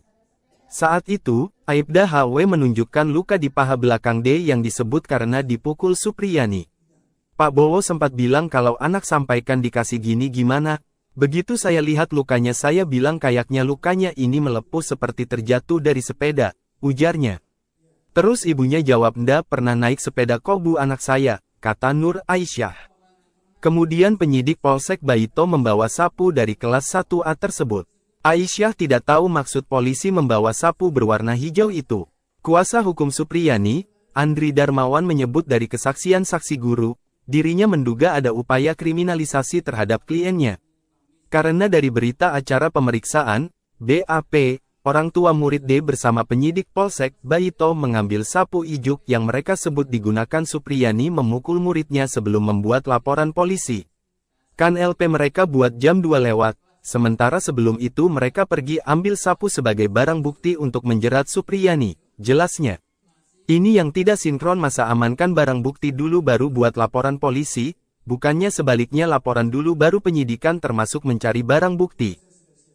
Saat itu, Aibda HW menunjukkan luka di paha belakang D yang disebut karena dipukul Supriyani. Pak Bowo sempat bilang kalau anak sampaikan dikasih gini gimana. Begitu saya lihat lukanya saya bilang kayaknya lukanya ini melepuh seperti terjatuh dari sepeda, ujarnya. Terus ibunya jawab ndak pernah naik sepeda kok Bu anak saya, kata Nur Aisyah. Kemudian penyidik Polsek Baito membawa sapu dari kelas 1A tersebut. Aisyah tidak tahu maksud polisi membawa sapu berwarna hijau itu. Kuasa hukum Supriyani, Andri Darmawan menyebut dari kesaksian saksi guru, dirinya menduga ada upaya kriminalisasi terhadap kliennya. Karena dari berita acara pemeriksaan, BAP, orang tua murid D bersama penyidik Polsek Baito mengambil sapu ijuk yang mereka sebut digunakan Supriyani memukul muridnya sebelum membuat laporan polisi. Kan LP mereka buat jam 2 lewat, sementara sebelum itu mereka pergi ambil sapu sebagai barang bukti untuk menjerat Supriyani, jelasnya. Ini yang tidak sinkron masa amankan barang bukti dulu baru buat laporan polisi, bukannya sebaliknya laporan dulu baru penyidikan termasuk mencari barang bukti.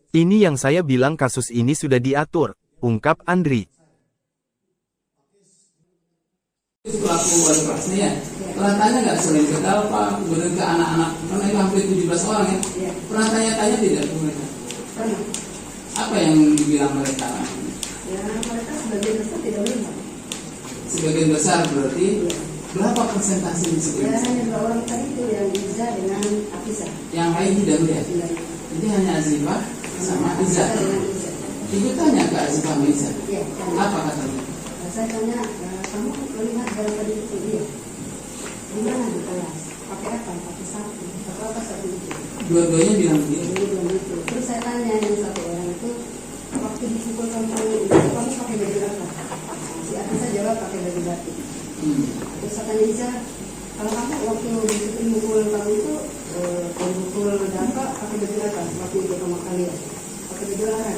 Ini yang saya bilang kasus ini sudah diatur, ungkap Andri. Pelaku wali kelasnya ya, pernah tanya nggak selain ke Dalpa, kemudian ke anak-anak, karena itu hampir 17 orang ya, pernah tanya-tanya tidak ke mereka? Pernah. Apa yang dibilang mereka? Ya, mereka sebagian besar tidak melihat. Sebagian besar berarti berapa persentase di Ya, sebagian besar? hanya 2 orang tadi itu yang Iza dengan Afisa. Yang lain tidak melihat. Iya. Jadi hanya Azifah sama Iza. Dengan Iza. Ibu tanya ke Azifah sama Iza. Iya, tanya. Apa katanya? Saya tanya, kamu melihat dalam tadi itu dia? Di mana di kelas? Pakai apa? Pakai sapu. Pakai apa sapu itu? Dua-duanya bilang Dia begitu. bilang itu. Terus saya tanya yang satu orang itu, waktu dipukul kamu itu kamu pakai baju apa? Si Afisa jawab pakai baju batik. Terus saya tanya Iza, kalau kamu waktu dipukul kamu itu pemukul dampak pakai baju apa? Waktu itu sama kalian pakai baju larang.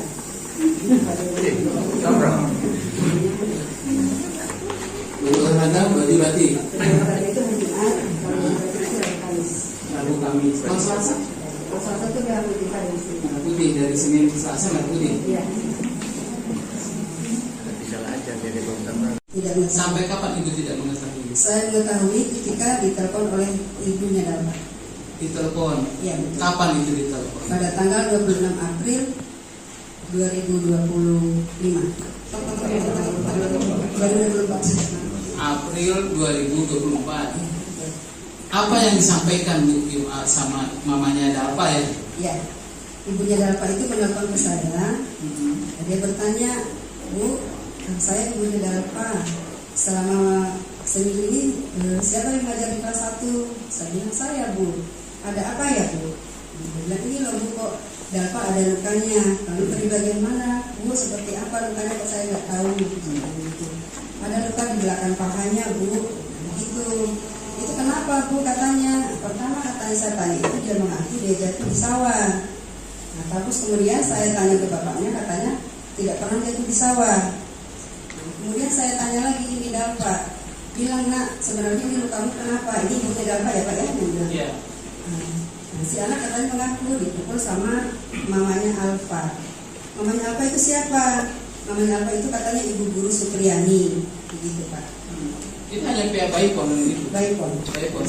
Baju olahraga, baju batik. Olahraga itu hari Jumat, kalau baju itu hari Kamis. Rabu Kamis. Kalau Selasa? Kalau Selasa itu merah putih hari sini. Merah putih dari Senin ke Selasa merah putih. Iya. Tidak mengetahui. Sampai kapan ibu tidak mengetahui? Saya mengetahui ketika ditelepon oleh ibunya Dalma. Ditelepon. Iya betul. Kapan itu ditelepon? Pada tanggal 26 April 2025. 2024. April 2024. Apa yang disampaikan Bu sama mamanya Dalpa ya? Ya, ibunya Dalpa itu menelpon ke saya. Dia bertanya, Bu, saya ibunya Dalpa. Selama seminggu ini siapa yang ngajar di kelas 1? Saya bilang saya, Bu. Ada apa ya, Bu? Dia bilang ini loh Bu, kok Dalpa ada lukanya. Lalu di bagian mana? Bu, seperti apa lukanya kok saya nggak tahu. Gitu. Ada luka di belakang pahanya, Bu. Begitu. Itu kenapa, Bu? Katanya. Pertama katanya saya tanya itu dia mengaku dia jatuh di sawah. Nah, terus kemudian saya tanya ke bapaknya, katanya tidak pernah jatuh di sawah. Kemudian saya tanya lagi ini Dalpa, bilang nak sebenarnya ini lukamu kenapa? Ini ibunya Dalpa ya Pak ya? Iya. Nah, si anak katanya mengaku dipukul sama mamanya Alfa. Mamanya Alfa itu siapa? Mamanya Alfa itu katanya ibu guru Supriyani, begitu Pak. Itu hanya pihak Baipon itu. Baikpon. Baipon.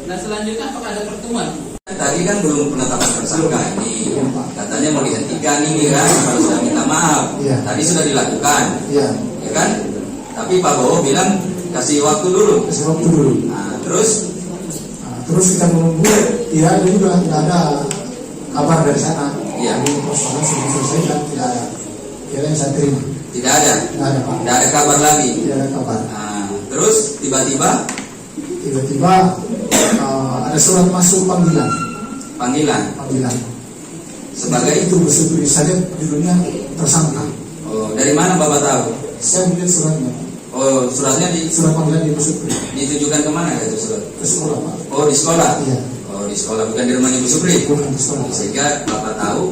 Nah selanjutnya apakah ada pertemuan? Tadi kan belum penetapan tersangka ini, katanya mau dihentikan ini kan, kalau sudah minta maaf. Tadi sudah dilakukan, ya kan? Tapi Pak Bowo bilang kasih waktu dulu. Kasih waktu dulu. Nah, terus kita menunggu, ya juga tidak ada kabar dari sana. Iya. Persoalan sudah selesai dan tidak ada. Kira yang saya terima. tidak ada, Tidak ada Pak. tidak ada kabar lagi. Tidak ada kabar. Nah, terus tiba-tiba ada surat masuk panggilan. panggilan sebagai Itu bersyukur saya judulnya tersangka. Oh, dari mana Bapak tahu? Saya melihat suratnya. Oh, suratnya Surat panggilan di Supri. ditujukan kemana itu surat? Ke sekolah Pak. Oh, di sekolah. Iya. Oh, di sekolah, bukan di rumah Ibu Supri. Bukan di sekolah. Sehingga Bapak tahu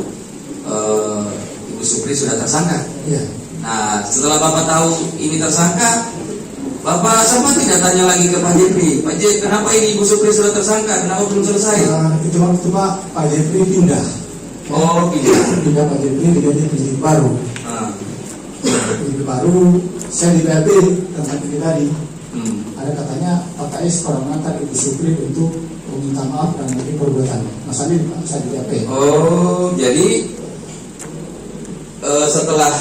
Ibu Supri sudah tersangka. Iya. Nah, setelah Bapak tahu ini tersangka, Bapak sama tidak tanya lagi ke Pak Jepri. Pak Jepri, kenapa ini Ibu Supri sudah tersangka? Kenapa belum selesai? Itu waktu Pak Jepri pindah. Oh, Pindah Pak Jepri diganti penyidik baru. Ah, Penyidik baru, saya di BAP tentang ini tadi. Ada katanya Pak KS pernah mengantar Ibu Supri untuk meminta maaf dan mengenai perbuatan. Masalah ini saya di BAP. Oh, jadi setelah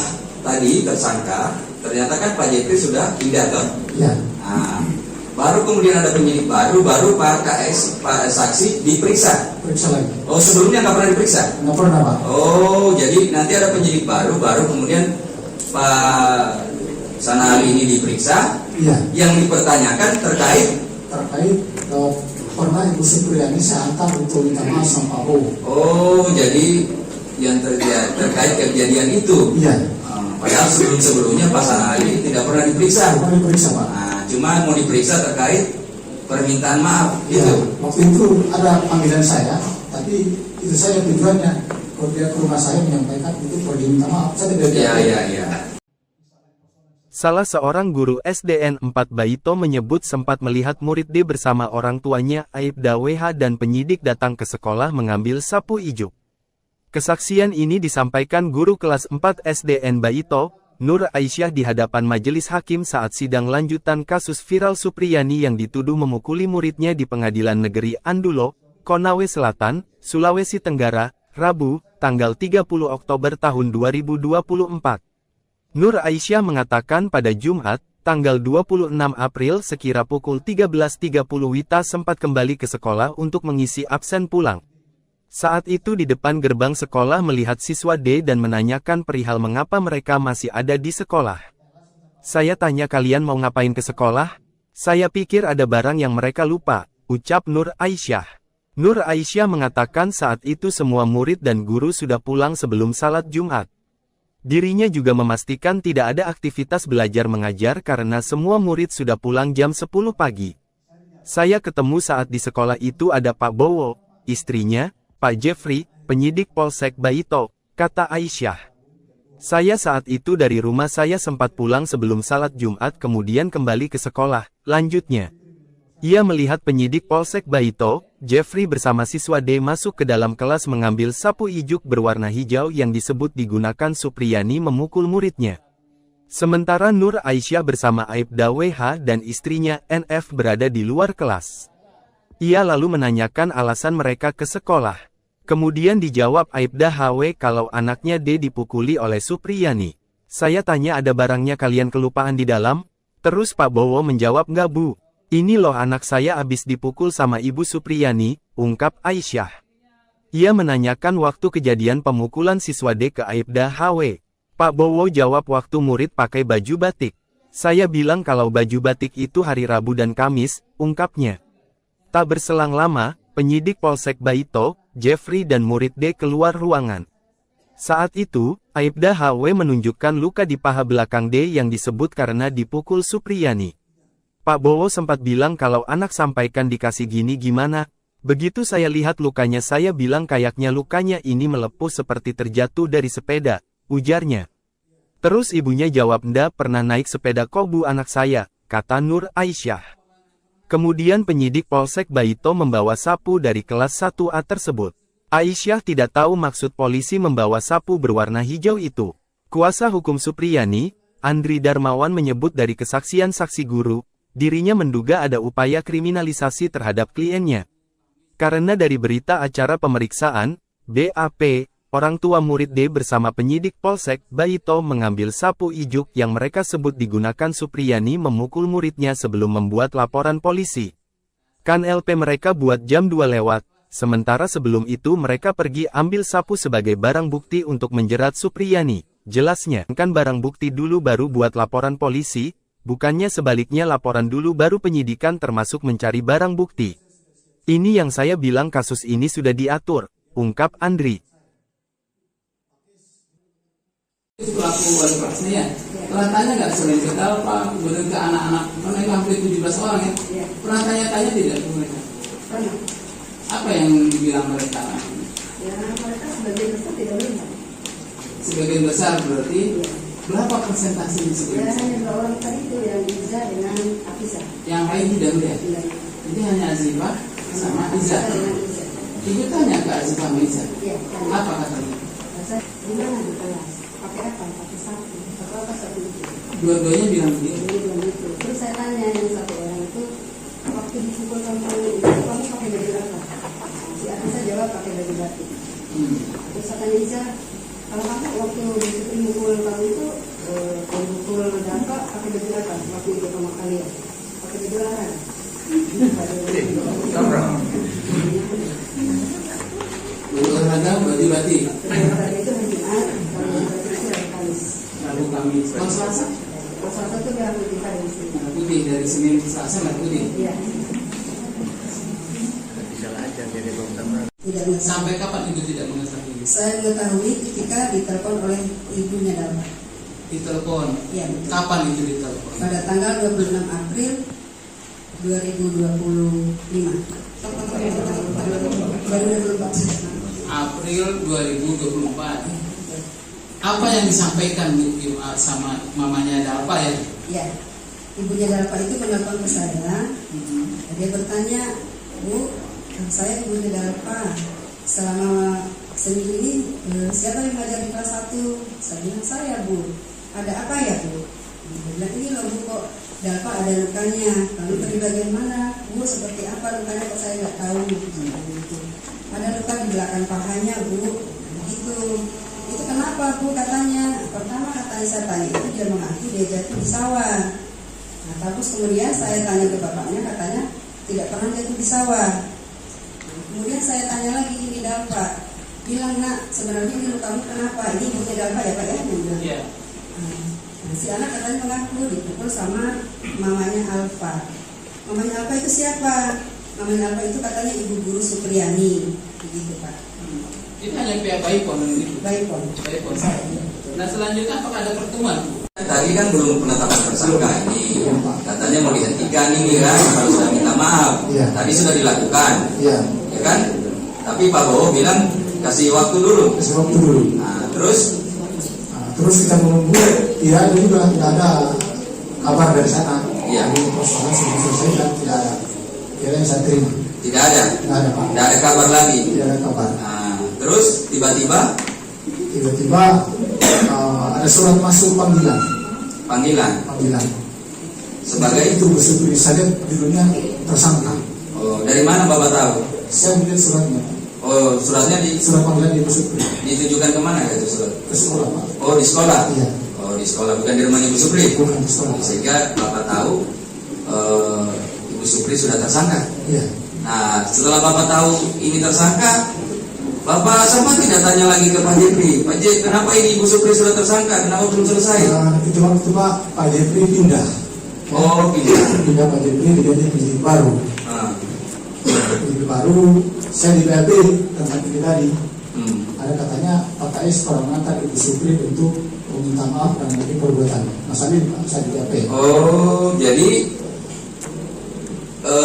tadi tersangka, ternyata kan Pak Jepri sudah pindah kan? Ya. Nah, baru kemudian ada penyidik baru Pak KS, Pak saksi diperiksa. Periksa lagi. Oh, sebelumnya nggak pernah diperiksa? Nggak pernah Pak. Oh, jadi nanti ada penyidik baru kemudian Pak Sanali ini diperiksa. Iya. Yang dipertanyakan terkait pernah Ibu Supriyani saya antar untuk minta maaf sama Pak Bowo. Oh, jadi yang terkait kejadian itu. Iya. Padahal sebelumnya Pak Sanali tidak pernah diperiksa. Pernah diperiksa Pak. Nah, cuma mau diperiksa terkait permintaan maaf Iya. gitu. Waktu itu ada panggilan saya, tapi itu saya tujuannya kalau dia ke rumah saya menyampaikan itu pergi minta maaf. Saya tidak. Iya. Salah seorang guru SDN 4 Baito menyebut sempat melihat murid D bersama orang tuanya Aibda WH dan penyidik datang ke sekolah mengambil sapu ijuk. Kesaksian ini disampaikan guru kelas 4 SDN Baito, Nur Aisyah di hadapan majelis hakim saat sidang lanjutan kasus viral Supriyani yang dituduh memukuli muridnya di Pengadilan Negeri Andulo, Konawe Selatan, Sulawesi Tenggara, Rabu, tanggal 30 Oktober tahun 2024. Nur Aisyah mengatakan pada Jumat, tanggal 26 April sekira pukul 13.30 Wita sempat kembali ke sekolah untuk mengisi absen pulang. Saat itu di depan gerbang sekolah melihat siswa D dan menanyakan perihal mengapa mereka masih ada di sekolah. Saya tanya kalian mau ngapain ke sekolah? Saya pikir ada barang yang mereka lupa, ucap Nur Aisyah. Nur Aisyah mengatakan saat itu semua murid dan guru sudah pulang sebelum salat Jumat. Dirinya juga memastikan tidak ada aktivitas belajar mengajar karena semua murid sudah pulang jam 10 pagi. Saya ketemu saat di sekolah itu ada Pak Bowo, istrinya, Pak Jeffrey, penyidik Polsek Baito, kata Aisyah. Saya saat itu dari rumah saya sempat pulang sebelum salat Jumat kemudian kembali ke sekolah, lanjutnya. Ia melihat penyidik Polsek Baito, Jeffrey bersama siswa D masuk ke dalam kelas mengambil sapu ijuk berwarna hijau yang disebut digunakan Supriyani memukul muridnya. Sementara Nur Aisyah bersama Aibda WH dan istrinya NF berada di luar kelas. Ia lalu menanyakan alasan mereka ke sekolah. Kemudian dijawab Aibda HW kalau anaknya D dipukuli oleh Supriyani. Saya tanya ada barangnya kalian kelupaan di dalam? Terus Pak Bowo menjawab enggak bu. Ini loh anak saya abis dipukul sama Ibu Supriyani, ungkap Aisyah. Ia menanyakan waktu kejadian pemukulan siswa D ke Aibda HW. Pak Bowo jawab waktu murid pakai baju batik. Saya bilang kalau baju batik itu hari Rabu dan Kamis, ungkapnya. Tak berselang lama, penyidik Polsek Baito, Jeffrey dan murid D keluar ruangan. Saat itu, Aibda HW menunjukkan luka di paha belakang D yang disebut karena dipukul Supriyani. Pak Bowo sempat bilang kalau anak sampaikan dikasih gini gimana? Begitu saya lihat lukanya saya bilang kayaknya lukanya ini melepuh seperti terjatuh dari sepeda, ujarnya. Terus ibunya jawab ndak pernah naik sepeda kok bu anak saya, kata Nur Aisyah. Kemudian penyidik Polsek Baito membawa sapu dari kelas 1A tersebut. Aisyah tidak tahu maksud polisi membawa sapu berwarna hijau itu. Kuasa hukum Supriyani, Andri Darmawan menyebut dari kesaksian saksi guru, dirinya menduga ada upaya kriminalisasi terhadap kliennya. Karena dari berita acara pemeriksaan, BAP, orang tua murid D bersama penyidik Polsek Baito mengambil sapu ijuk yang mereka sebut digunakan Supriyani memukul muridnya sebelum membuat laporan polisi. Kan LP mereka buat jam 2 lewat, sementara sebelum itu mereka pergi ambil sapu sebagai barang bukti untuk menjerat Supriyani. Jelasnya, kan barang bukti dulu baru buat laporan polisi, bukannya sebaliknya laporan dulu baru penyidikan termasuk mencari barang bukti. Ini yang saya bilang kasus ini sudah diatur, ungkap Andri. Pelaku wali kelasnya ya, pernah tanya nggak selain ke Dalpa, kemudian ke anak-anak, mereka hampir 17 orang ya, pernah tanya-tanya tidak ke mereka? Pernah. Apa yang dibilang mereka? Ya mereka sebagian besar tidak melihat. Sebagian besar berarti berapa persentase di Ya sebagian besar? hanya 2 orang tadi itu yang Iza dengan Afisa. Yang lain tidak melihat? Jadi hanya Azifah sama Iza. Ibu tanya ke Azifah sama Iza, apa katanya? Saya gimana di kelas? Pakai apa? Pakai sapu. Pakai apa sapu itu? Dua-duanya bilang begitu. Dia bilang gitu. Terus saya tanya yang satu orang itu, waktu dipukul kamu itu kamu pakai baju apa? Si Afisa jawab pakai baju batik. Terus saya tanya Iza, kalau kamu waktu dipukul kamu itu pukul Dalpa pakai baju apa? Waktu itu sama kalian pakai baju larang. Baju olahraga, baju batik. Olahraga itu hari Jumat, kalau baju batik itu hari Kamis. Rabu Kamis. Kalau Selasa? Kalau Selasa itu merah putih hari Senin. Merah putih dari Senin ke Selasa merah putih. Iya. Tidak mengetahui. Sampai kapan ibu tidak mengetahui? Saya mengetahui ketika ditelepon oleh ibunya Dalma. Ditelepon. Iya betul. Kapan itu ditelepon? Pada tanggal 26 April 2025. April 2024. Apa yang disampaikan sama mamanya Dalpa ya? Ya, ibunya Dalpa itu menelpon ke saya. Dia bertanya, Bu, saya ibunya Dalpa. Selama seminggu ini siapa yang mengajar di kelas 1? Saya bilang, saya Bu. Ada apa ya Bu? Dia bilang, ini loh Bu, kok Dalfa ada lukanya. Lalu dari bagian mana? Bu, seperti apa lukanya kok saya nggak tahu. Gitu. Ada luka di belakang pahanya Bu. Begitu. Itu kenapa Bu katanya? Pertama katanya saya tanya itu dia mengaku dia jatuh di sawah. Nah, terus kemudian saya tanya ke bapaknya, katanya tidak pernah jatuh di sawah. Nah, kemudian saya tanya lagi, ini Dalfa, bilang nak sebenarnya ini lukamu kenapa? Ini ibunya Dalfa ya Pak ya? Iya. Nah, si anak katanya mengaku dipukul sama mamanya Alfa. Mamanya Alfa itu siapa? Mamanya Alfa itu katanya ibu guru Supriyani, begitu Pak. Itu hanya pihak Baipon gitu. Baipon. Baipon. Nah selanjutnya apakah ada pertemuan? Tadi kan belum penetapan tersangka ini, katanya mau dihentikan ini kan, harus sudah minta maaf. Tadi sudah dilakukan, ya kan? Tapi Pak Bowo bilang kasih waktu dulu. Nah, terus kita menunggu, ya juga tidak ada kabar dari sana. Iya. Jadi persoalan sudah selesai dan tidak ada. Kira yang saya terima. Tidak ada. Tidak ada Pak. Tidak ada kabar lagi. Tidak ada kabar. Nah, terus tiba-tiba ada surat masuk panggilan. Panggilan. Sebagai itu bersebut saja judulnya tersangka. Oh, dari mana Bapak tahu? Saya melihat suratnya. Oh, suratnya Surat panggilan di Supri. ditujukan kemana itu surat? Ke sekolah Pak. Oh, di sekolah. Iya. Oh, di sekolah, bukan di rumah Ibu Supri. Bukan di sekolah. Sehingga Bapak tahu Ibu Supri sudah tersangka. Iya. Nah, setelah Bapak tahu ini tersangka, Bapak sama tidak tanya lagi ke Pak Jepri. Pak Jepri, kenapa ini Ibu Supri sudah tersangka? Kenapa belum selesai? Itu waktu Pak Jepri pindah. Oh, Pindah Pak Jepri diganti penyidik baru. Ah. Penyidik baru, saya di BAP tentang ini tadi. Ada katanya Pak KS pernah mengantar Ibu Supri untuk meminta maaf dan mengenai perbuatan. Mas Ali, saya di BAP. Oh, jadi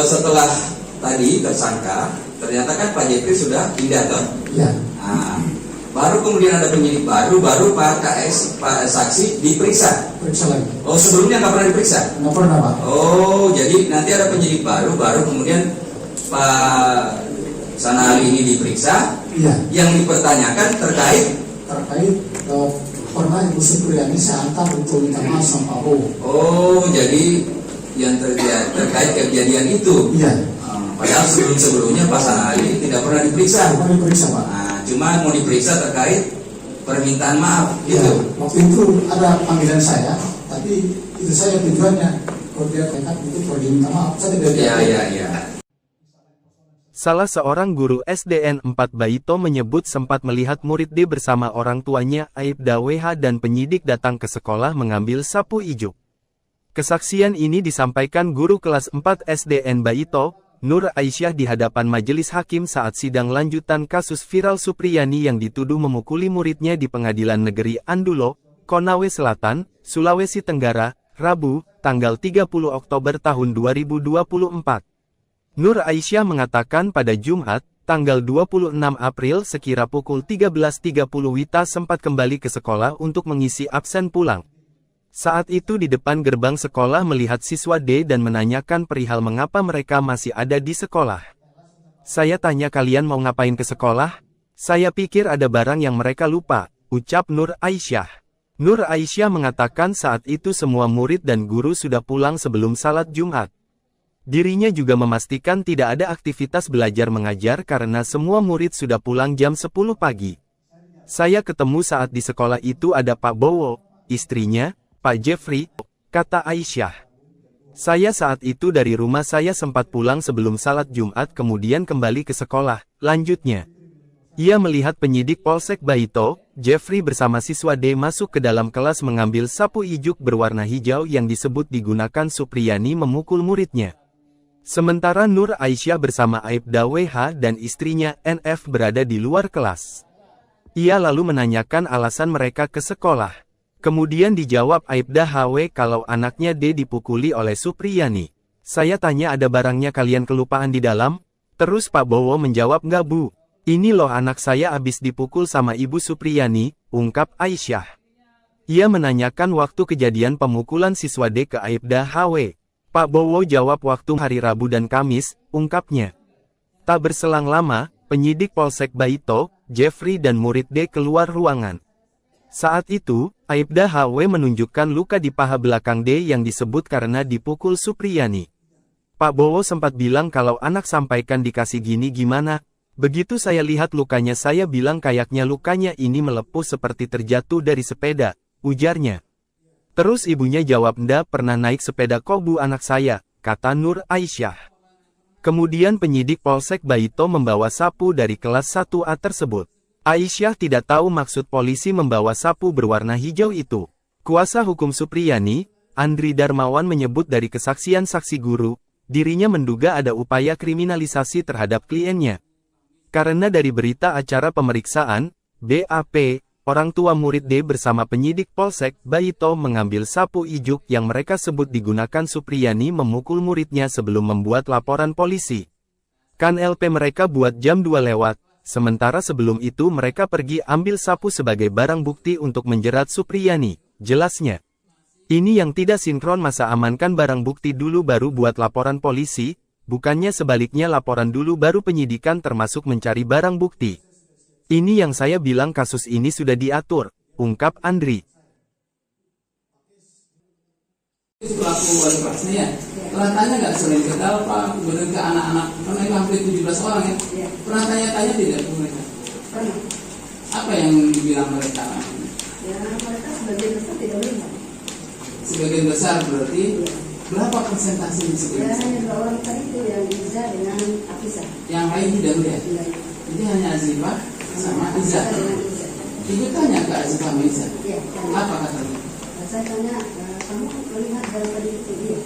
setelah tadi tersangka, ternyata kan Pak Jepri sudah pindah toh? Iya. Nah, baru kemudian ada penyidik baru Pak KS, Pak saksi diperiksa. Periksa lagi. Oh, sebelumnya nggak pernah diperiksa? Nggak pernah Pak. Oh, jadi nanti ada penyidik baru kemudian Pak Sanali ini diperiksa. Iya. Yang dipertanyakan terkait pernah Ibu Supriyani saya antar untuk minta maaf sama Pak Bowo. Oh, jadi yang terkait kejadian itu. Iya. Padahal sebelumnya Pak Sanali tidak pernah diperiksa. Pernah diperiksa Pak. Nah, cuma mau diperiksa terkait permintaan maaf Iya. gitu. Waktu itu ada panggilan saya, tapi itu saya tujuannya kalau dia tekad untuk pergi minta maaf. Saya tidak. Iya. Salah seorang guru SDN 4 Baito menyebut sempat melihat murid D bersama orang tuanya Aibda WH dan penyidik datang ke sekolah mengambil sapu ijuk. Kesaksian ini disampaikan guru kelas 4 SDN Baito, Nur Aisyah di hadapan majelis hakim saat sidang lanjutan kasus viral Supriyani yang dituduh memukuli muridnya di Pengadilan Negeri Andulo, Konawe Selatan, Sulawesi Tenggara, Rabu, tanggal 30 Oktober tahun 2024. Nur Aisyah mengatakan pada Jumat, tanggal 26 April sekira pukul 13.30 Wita sempat kembali ke sekolah untuk mengisi absen pulang. Saat itu di depan gerbang sekolah melihat siswa D dan menanyakan perihal mengapa mereka masih ada di sekolah. Saya tanya kalian mau ngapain ke sekolah? Saya pikir ada barang yang mereka lupa, ucap Nur Aisyah. Nur Aisyah mengatakan saat itu semua murid dan guru sudah pulang sebelum salat Jumat. Dirinya juga memastikan tidak ada aktivitas belajar mengajar karena semua murid sudah pulang jam 10 pagi. Saya ketemu saat di sekolah itu ada Pak Bowo, istrinya, Pak Jeffrey, kata Aisyah. Saya saat itu dari rumah saya sempat pulang sebelum salat Jumat kemudian kembali ke sekolah, lanjutnya. Ia melihat penyidik Polsek Baito, Jeffrey bersama siswa D masuk ke dalam kelas mengambil sapu ijuk berwarna hijau yang disebut digunakan Supriyani memukul muridnya. Sementara Nur Aisyah bersama Aibda WH dan istrinya NF berada di luar kelas. Ia lalu menanyakan alasan mereka ke sekolah. Kemudian dijawab Aibda HW kalau anaknya D dipukuli oleh Supriyani. Saya tanya ada barangnya kalian kelupaan di dalam? Terus Pak Bowo menjawab nggak Bu. Ini loh anak saya abis dipukul sama Ibu Supriyani, ungkap Aisyah. Ia menanyakan waktu kejadian pemukulan siswa D ke Aibda HW. Pak Bowo jawab waktu hari Rabu dan Kamis, ungkapnya. Tak berselang lama, penyidik Polsek Baito, Jeffrey dan murid D keluar ruangan. Saat itu, Aibda HW menunjukkan luka di paha belakang D yang disebut karena dipukul Supriyani. Pak Bowo sempat bilang kalau anak sampaikan dikasih gini gimana. Begitu saya lihat lukanya saya bilang kayaknya lukanya ini melepuh seperti terjatuh dari sepeda, ujarnya. Terus ibunya jawab ndak pernah naik sepeda kok bu anak saya, kata Nur Aisyah. Kemudian penyidik Polsek Baito membawa sapu dari kelas 1A tersebut. Aisyah tidak tahu maksud polisi membawa sapu berwarna hijau itu. Kuasa hukum Supriyani, Andri Darmawan menyebut dari kesaksian saksi guru, dirinya menduga ada upaya kriminalisasi terhadap kliennya. Karena dari berita acara pemeriksaan, BAP, orang tua murid D bersama penyidik Polsek Baito mengambil sapu ijuk yang mereka sebut digunakan Supriyani memukul muridnya sebelum membuat laporan polisi. Kan LP mereka buat jam 2 lewat, sementara sebelum itu mereka pergi ambil sapu sebagai barang bukti untuk menjerat Supriyani, jelasnya. Ini yang tidak sinkron masa amankan barang bukti dulu baru buat laporan polisi, bukannya sebaliknya laporan dulu baru penyidikan termasuk mencari barang bukti. Ini yang saya bilang kasus ini sudah diatur, ungkap Andri. Pelaku wali kelasnya ya, pernah tanya nggak selain ke Dalpa, kemudian ke anak-anak, karena itu hampir 17 orang ya, pernah tanya-tanya tidak ke mereka? Pernah. Apa yang dibilang mereka? Ya mereka sebagian besar tidak melihat. Sebagian besar berarti berapa persentase di Ya sebagian besar? hanya 2 orang tadi itu yang Iza dengan Afisa. Yang lain tidak melihat. Jadi hanya Azifah sama Iza. Ibu tanya ke Azifah sama Iza. Iya. Apa katanya? Saya tanya, kamu melihat dari tadi itu dia?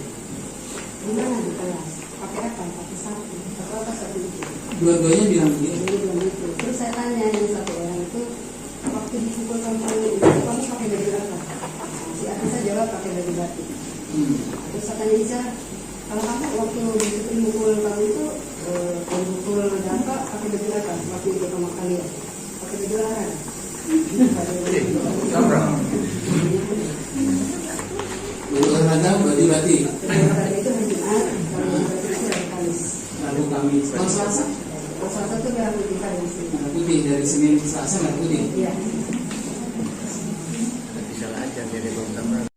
Di mana di kelas? Pakai apa? Pakai sapu. Pakai apa sapu itu? Dua-duanya bilang begitu. Jadi bilang gitu. Terus saya tanya yang satu orang itu, waktu dipukul kamu itu kamu pakai baju apa? Si Afisa jawab pakai baju batik. Terus saya tanya Iza, kalau kamu waktu dipukul kamu itu pukul Dalpa pakai baju apa? Waktu itu sama kalian pakai baju larang. Baju olahraga, baju batik. Olahraga itu hari Jumat, kalau baju batik itu hari Kamis. Lalu kami kalau Selasa, Kalau Selasa itu merah putih dari sini. merah putih dari Senin ke Selasa merah putih. Iya.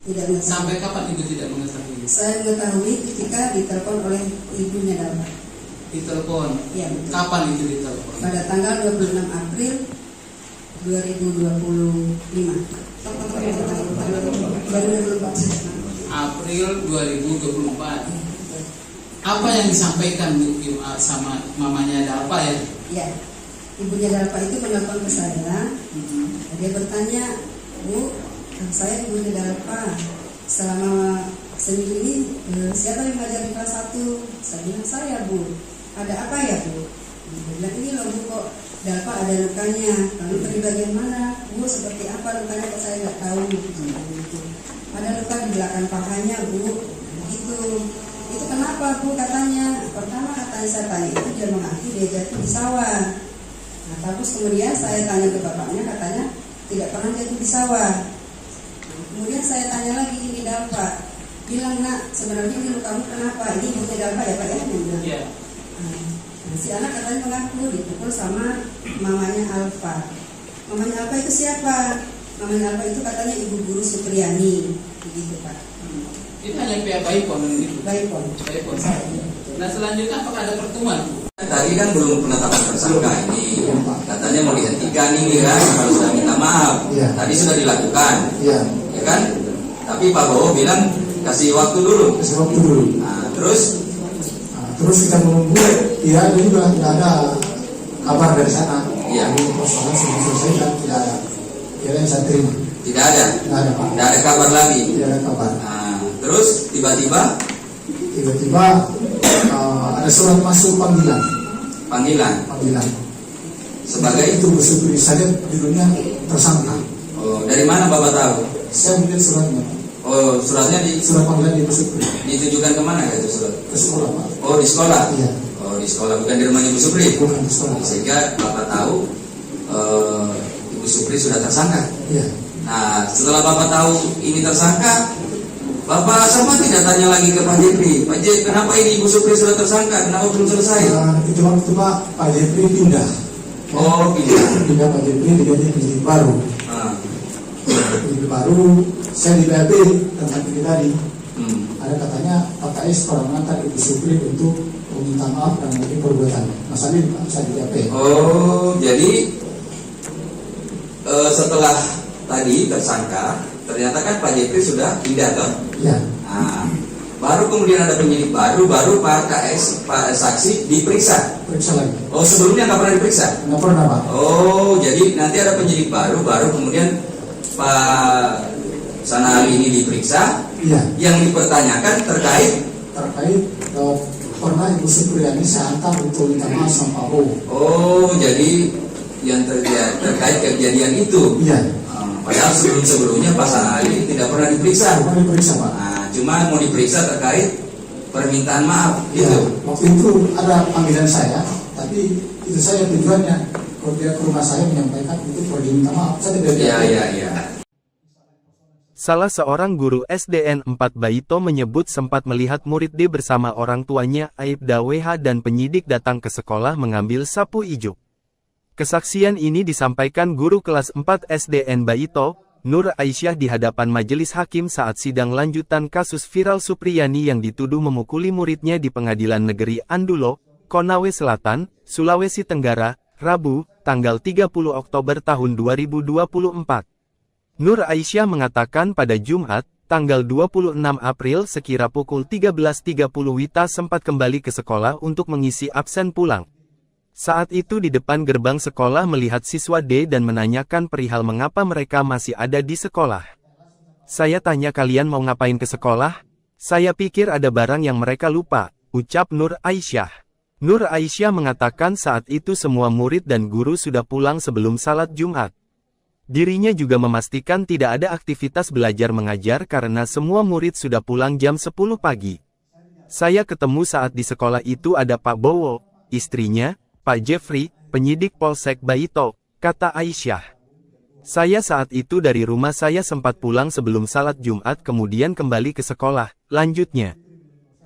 Tidak mengetahui. Sampai kapan ibu tidak mengetahui? Saya mengetahui ketika ditelepon oleh ibunya Dalpa. Ditelepon. Iya betul. Kapan itu ditelepon? Pada tanggal 26 April 2025. April 2024. Apa yang disampaikan sama mamanya Dalpa ya? Ya, ibunya Dalpa itu menelpon ke saya. Dia bertanya, Bu, saya ibunya Dalpa. Selama seminggu ini siapa yang ngajar di kelas 1? Saya bilang saya, Bu. Ada apa ya, Bu? Dia bilang ini loh, Bu, kok Dalpa ada lukanya. Lalu dari bagian mana? Bu, seperti apa lukanya kok saya nggak tahu. Gitu. Ada luka di belakang pahanya, Bu. Begitu. Itu kenapa, Bu, katanya? Pertama katanya saya tanya itu dia mengaku dia jatuh di sawah. Nah, terus kemudian saya tanya ke bapaknya, katanya tidak pernah jatuh di sawah. Nah, kemudian saya tanya lagi ini Dalpa, bilang nak sebenarnya ini lukamu kenapa? Ini ibunya Dalpa ya Pak ya? Dia bilang. Iya. Nah, si anak katanya mengaku dipukul sama mamanya Alfa. Mamanya Alfa itu siapa? Mamanya Alfa itu katanya ibu guru Supriyani, begitu Pak. Itu hanya pihak Baipon itu. Baipon. Baipon. Nah selanjutnya apakah ada pertemuan? Tadi kan belum penetapan tersangka ini, katanya mau dihentikan ini kan, kalau sudah minta maaf. Iya. Tadi sudah dilakukan, Iya. ya kan? Tapi Pak Bowo bilang kasih waktu dulu. Kasih waktu dulu. Nah, terus Terus kita menunggu, ya dia juga tidak ada kabar dari sana. Iya. Jadi persoalan sudah selesai dan tidak ada. Kira yang saya terima. tidak ada, Tidak ada Pak. tidak ada kabar lagi. Tidak ada kabar. Nah, terus tiba-tiba ada surat masuk panggilan. panggilan sebagai Itu Supri saja judulnya tersangka. Oh, dari mana Bapak tahu? Saya melihat suratnya. Oh, suratnya Surat panggilan di Supri ditujukan kemana ya itu surat? ke sekolah Pak. Oh, di sekolah. Iya. Oh, di sekolah, bukan di rumahnya Ibu Supri. Bukan di sekolah. Sehingga Bapak tahu Ibu Supri sudah tersangka. Iya. Nah, setelah Bapak tahu ini tersangka, Bapak sama tidak tanya lagi ke Pak Jepri. Pak Jepri, kenapa ini Ibu Supri sudah tersangka? Kenapa belum selesai? Itu waktu Pak Jepri pindah Oh, pindah Pak Jeffrey diganti penyidik baru. Penyidik baru, saya di BAP tentang ini tadi. Ada katanya Pak KS pernah mengantar Ibu Supri untuk meminta maaf dan mungkin perbuatan. Mas Ali saya di BAP. Oh, jadi setelah tadi tersangka, ternyata kan Pak Jeffrey sudah pindah toh? Iya. Nah, baru kemudian ada penyidik baru Pak KS, Pak saksi diperiksa. Periksa lagi. Oh, sebelumnya nggak pernah diperiksa? Nggak pernah Pak. Oh, jadi nanti ada penyidik baru kemudian Pak Sanali ini diperiksa. Iya. Yang dipertanyakan terkait pernah Ibu Supriyani saya antar untuk minta maaf sama Pak Bowo. Oh, jadi yang terkait kejadian itu. Iya. Padahal sebelumnya Pak Sanali tidak pernah diperiksa. Pernah diperiksa Pak. Nah, cuma mau diperiksa terkait permintaan maaf Iya. gitu. Waktu itu ada panggilan saya, tapi itu saya tujuannya kalau dia ke rumah saya menyampaikan itu pergi minta maaf. Saya tidak Iya. Salah seorang guru SDN 4 Baito menyebut sempat melihat murid D bersama orang tuanya Aibda WH dan penyidik datang ke sekolah mengambil sapu ijuk. Kesaksian ini disampaikan guru kelas 4 SDN Baito, Nur Aisyah di hadapan majelis hakim saat sidang lanjutan kasus viral Supriyani yang dituduh memukuli muridnya di Pengadilan Negeri Andulo, Konawe Selatan, Sulawesi Tenggara, Rabu, tanggal 30 Oktober tahun 2024. Nur Aisyah mengatakan pada Jumat, tanggal 26 April sekira pukul 13.30 Wita sempat kembali ke sekolah untuk mengisi absen pulang. Saat itu di depan gerbang sekolah melihat siswa D dan menanyakan perihal mengapa mereka masih ada di sekolah. Saya tanya kalian mau ngapain ke sekolah? Saya pikir ada barang yang mereka lupa, ucap Nur Aisyah. Nur Aisyah mengatakan saat itu semua murid dan guru sudah pulang sebelum salat Jumat. Dirinya juga memastikan tidak ada aktivitas belajar mengajar karena semua murid sudah pulang jam 10 pagi. Saya ketemu saat di sekolah itu ada Pak Bowo, istrinya, Pak Jeffrey, penyidik Polsek Baito, kata Aisyah. Saya saat itu dari rumah saya sempat pulang sebelum salat Jumat kemudian kembali ke sekolah, lanjutnya.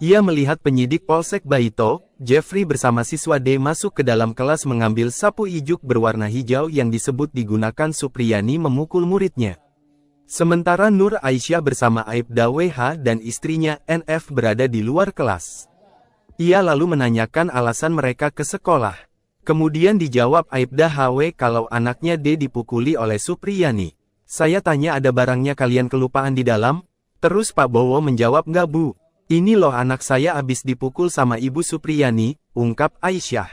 Ia melihat penyidik Polsek Baito, Jeffrey bersama siswa D masuk ke dalam kelas mengambil sapu ijuk berwarna hijau yang disebut digunakan Supriyani memukul muridnya. Sementara Nur Aisyah bersama Aibda WH dan istrinya NF berada di luar kelas. Ia lalu menanyakan alasan mereka ke sekolah. Kemudian dijawab Aibda HW kalau anaknya D dipukuli oleh Supriyani. Saya tanya ada barangnya kalian kelupaan di dalam? Terus Pak Bowo menjawab nggak Bu. Ini loh anak saya abis dipukul sama Ibu Supriyani, ungkap Aisyah.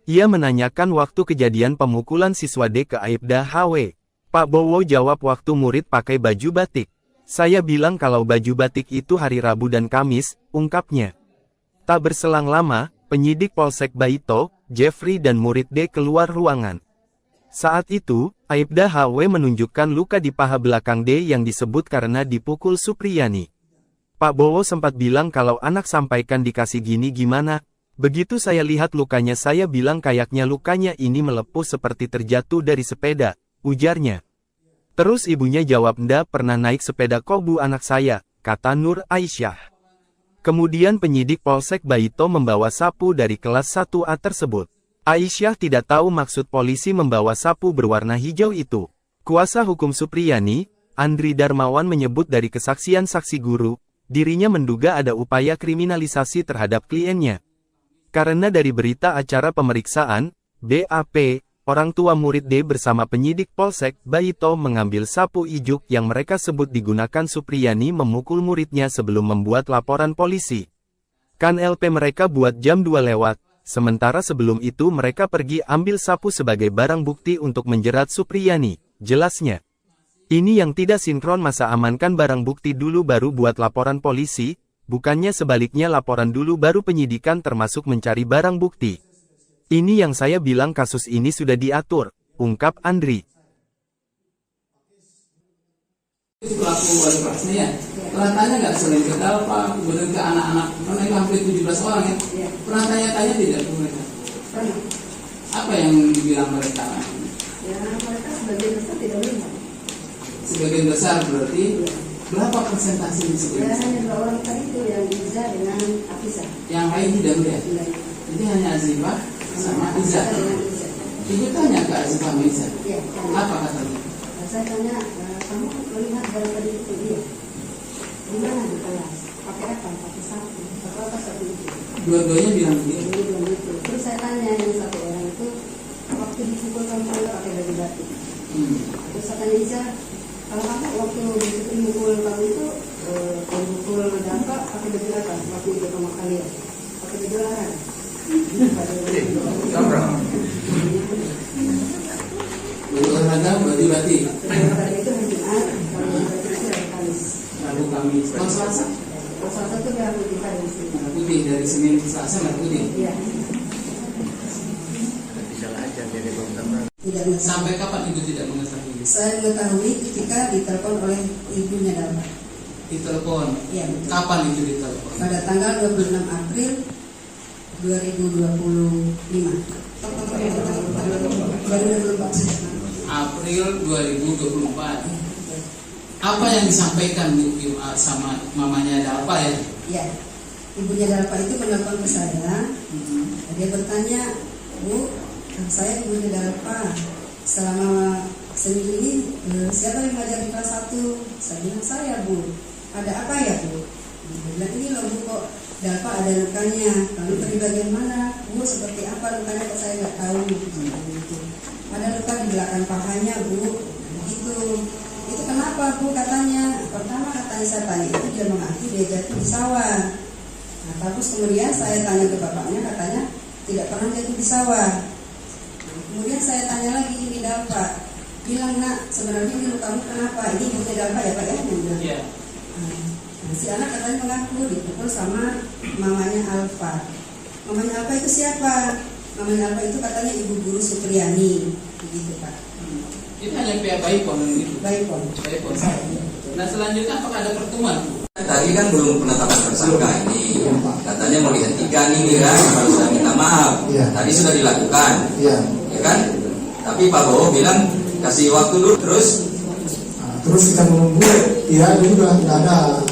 Ia menanyakan waktu kejadian pemukulan siswa D ke Aibda HW. Pak Bowo jawab waktu murid pakai baju batik. Saya bilang kalau baju batik itu hari Rabu dan Kamis, ungkapnya. Tak berselang lama, penyidik Polsek Baito, Jeffrey dan murid D keluar ruangan. Saat itu, Aibda HW menunjukkan luka di paha belakang D yang disebut karena dipukul Supriyani. Pak Bowo sempat bilang kalau anak sampaikan dikasih gini gimana. Begitu saya lihat lukanya saya bilang kayaknya lukanya ini melepuh seperti terjatuh dari sepeda, ujarnya. Terus ibunya jawab ndak pernah naik sepeda kok Bu anak saya, kata Nur Aisyah. Kemudian penyidik Polsek Baito membawa sapu dari kelas 1A tersebut. Aisyah tidak tahu maksud polisi membawa sapu berwarna hijau itu. Kuasa hukum Supriyani, Andri Darmawan menyebut dari kesaksian saksi guru, dirinya menduga ada upaya kriminalisasi terhadap kliennya. Karena dari berita acara pemeriksaan, BAP, orang tua murid D bersama penyidik Polsek Baito mengambil sapu ijuk yang mereka sebut digunakan Supriyani memukul muridnya sebelum membuat laporan polisi. Kan LP mereka buat jam 2 lewat, sementara sebelum itu mereka pergi ambil sapu sebagai barang bukti untuk menjerat Supriyani, jelasnya. Ini yang tidak sinkron masa amankan barang bukti dulu baru buat laporan polisi, bukannya sebaliknya laporan dulu baru penyidikan termasuk mencari barang bukti. Ini yang saya bilang kasus ini sudah diatur, ungkap Andri. Pelaku wali kelasnya ya, pernah tanya nggak selain ke Dalpa, kemudian ke anak-anak, karena itu hampir 17 orang ya, pernah tanya-tanya tidak ke mereka? Pernah. Apa yang dibilang mereka? Ya mereka sebagian besar tidak melihat. Sebagian besar berarti berapa persentase di sebagian Ya besar? hanya 2 orang tadi itu yang Iza dengan Afisa. Yang lain tidak melihat. Jadi hanya Azifah sama Iza. Ibu tanya ke Azifah Maiza. Iya, tanya. Apa katanya? Saya tanya, kamu melihat dalam tadi itu dia di mana di kelas? Pakai apa? Pakai sapu. Apa sapu itu? Dua-duanya bilang begitu. Dia bilang gitu. Terus saya tanya yang satu orang itu, waktu dipukul kamu pakai baju batik. Terus saya tanya Iza, kalau kamu waktu mukul kamu itu, mukul Dafa pakai baju apa? Waktu itu kamu kalian pakai baju larang. Baju olahraga, baju batik. Olahraga itu hari Jumat, kalau baju itu hari Kamis. Rabu Kamis. Kalau Selasa? Kalau Selasa itu merah putih hari Senin. Merah putih dari Senin ke Selasa merah putih. Iya. Tidak mengetahui. Sampai kapan ibu tidak mengetahui? Saya mengetahui ketika ditelepon oleh ibunya Dafa. Ditelepon. Iya betul. Kapan itu ditelepon? Pada tanggal 26 April 2025. 2024. April 2024. Apa yang disampaikan sama mamanya Dafa ya? Ya, ibunya Dafa itu menelpon ke saya. Dia bertanya, Bu, saya ibunya Dafa. Selama seminggu ini siapa yang mengajar di kelas 1? Saya bilang saya, Bu. Ada apa ya, Bu? Dia bilang ini loh Bu, kok Dafa ada lukanya. Lalu di bagian mana? Bu, seperti apa lukanya kok saya nggak tahu. Gitu. Ada luka di belakang pahanya, Bu. Begitu. Itu kenapa, Bu? Katanya. Pertama katanya saya tanya itu dia mengaku dia jatuh di sawah. Nah, terus kemudian saya tanya ke bapaknya, katanya tidak pernah jatuh di sawah. Kemudian saya tanya lagi ini Dafa, bilang nak sebenarnya ini lukamu kenapa? Ini ibunya Dafa ya Pak ya? Iya. Nah, si anak katanya mengaku dipukul sama mamanya Alfa. Mamanya Alfa itu siapa? Mamanya Alfa itu katanya ibu guru Supriyani, begitu Pak. Itu hanya pihak Baipon gitu. Baipon. Baipon. Nah selanjutnya apakah ada pertemuan? Tadi kan belum penetapan tersangka ini, katanya mau dihentikan ini kan, kalau sudah minta maaf. Tadi sudah dilakukan, ya kan? Tapi Pak Bowo bilang kasih waktu dulu terus. Terus kita menunggu, ya juga tidak ada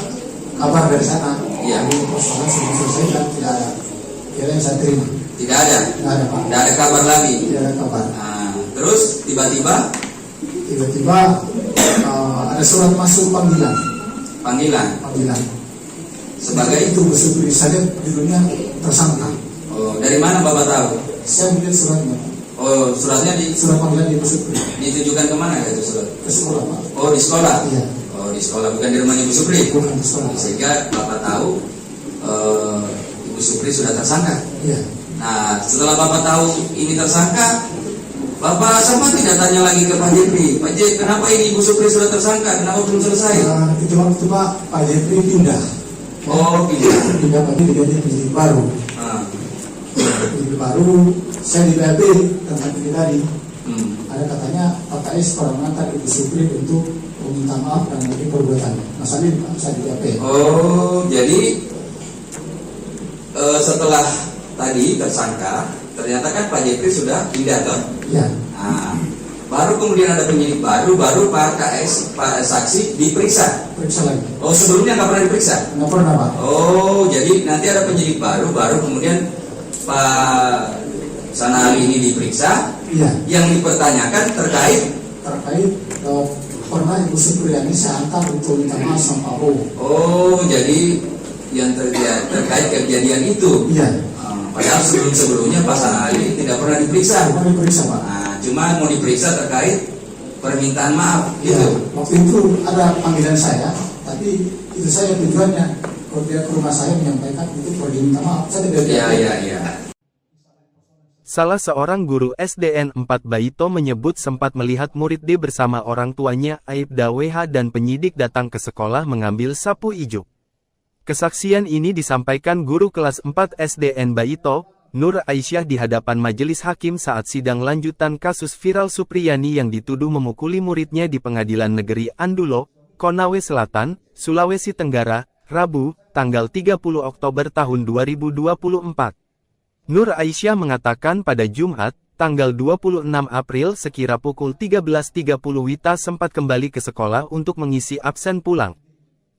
kabar dari sana. Iya. Persoalan sudah selesai dan tidak ada. Kira yang saya terima. Tidak ada. Tidak ada Pak. Tidak ada kabar lagi. Tidak ada kabar. Nah, terus tiba-tiba ada surat masuk panggilan. Panggilan. Sebagai itu bersupri saja judulnya tersangka. Oh, dari mana Bapak tahu? Saya melihat suratnya. Oh, suratnya di Surat panggilan di bersupri. ditujukan kemana itu surat? Ke sekolah Pak. Oh, di sekolah. Iya. Oh, di sekolah, bukan di rumah Ibu Supri. Bukan di sekolah. Sehingga Bapak tahu Ibu Supri sudah tersangka. Iya. Nah, setelah Bapak tahu ini tersangka, Bapak sama tidak tanya lagi ke Pak Jepri, Pak Jepri, kenapa ini Ibu Supri sudah tersangka? Kenapa belum selesai? Itu waktu Pak Jepri pindah. Oh, Pindah Pak Jepri diganti penyidik baru. Penyidik baru, saya di BAP tempat ini tadi. Ada katanya Pak KS pernah mengantar Ibu Supri untuk meminta maaf dan mengenai perbuatan. Masalahnya saya di BAP. Oh, jadi setelah tadi tersangka, ternyata kan Pak Jepri sudah pindah toh? Iya. Nah, baru kemudian ada penyidik baru Pak KS, Pak saksi diperiksa. Periksa lagi. Oh, sebelumnya nggak pernah diperiksa? Nggak pernah Pak. Oh, jadi nanti ada penyidik baru kemudian Pak Sanali ini diperiksa. Iya. Yang dipertanyakan terkait pernah Ibu Supriyani saya antar untuk minta maaf sama Pak Bowo. Oh, jadi yang terkait kejadian itu. Iya. Padahal sebelumnya Pak Sanali tidak pernah diperiksa. Pernah diperiksa Pak. Nah, cuma mau diperiksa terkait permintaan maaf Iya. gitu. Waktu itu ada panggilan saya, tapi itu saya tujuannya kalau dia ke rumah saya menyampaikan itu perlu diminta maaf. Saya tidak. Iya. Salah seorang guru SDN 4 Baito menyebut sempat melihat murid D bersama orang tuanya Aibda WH dan penyidik datang ke sekolah mengambil sapu ijuk. Kesaksian ini disampaikan guru kelas 4 SDN Baito, Nur Aisyah di hadapan majelis hakim saat sidang lanjutan kasus viral Supriyani yang dituduh memukuli muridnya di Pengadilan Negeri Andulo, Konawe Selatan, Sulawesi Tenggara, Rabu, tanggal 30 Oktober tahun 2024. Nur Aisyah mengatakan pada Jumat, tanggal 26 April sekira pukul 13.30 Wita sempat kembali ke sekolah untuk mengisi absen pulang.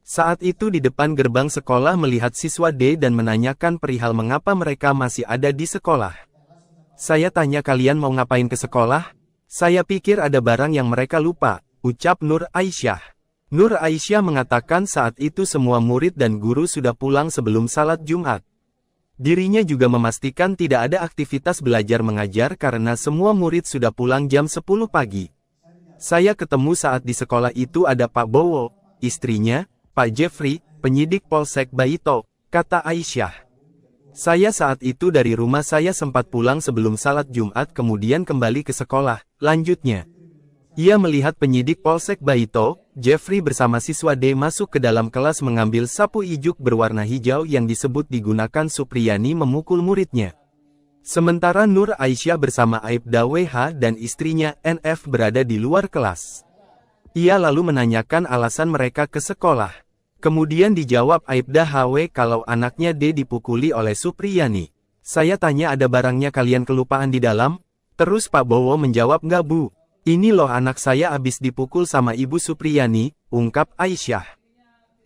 Saat itu di depan gerbang sekolah melihat siswa D dan menanyakan perihal mengapa mereka masih ada di sekolah. Saya tanya kalian mau ngapain ke sekolah? Saya pikir ada barang yang mereka lupa, ucap Nur Aisyah. Nur Aisyah mengatakan saat itu semua murid dan guru sudah pulang sebelum salat Jumat. Dirinya juga memastikan tidak ada aktivitas belajar mengajar karena semua murid sudah pulang jam 10 pagi. Saya ketemu saat di sekolah itu ada Pak Bowo, istrinya, Pak Jeffrey, penyidik Polsek Baito, kata Aisyah. Saya saat itu dari rumah saya sempat pulang sebelum salat Jumat kemudian kembali ke sekolah, lanjutnya. Ia melihat penyidik Polsek Baito, Jeffrey bersama siswa D masuk ke dalam kelas mengambil sapu ijuk berwarna hijau yang disebut digunakan Supriyani memukul muridnya. Sementara Nur Aisyah bersama Aibda WH dan istrinya NF berada di luar kelas. Ia lalu menanyakan alasan mereka ke sekolah. Kemudian dijawab Aibda HW kalau anaknya D dipukuli oleh Supriyani. Saya tanya ada barangnya kalian kelupaan di dalam? Terus Pak Bowo menjawab nggak bu. Ini loh anak saya abis dipukul sama Ibu Supriyani, ungkap Aisyah.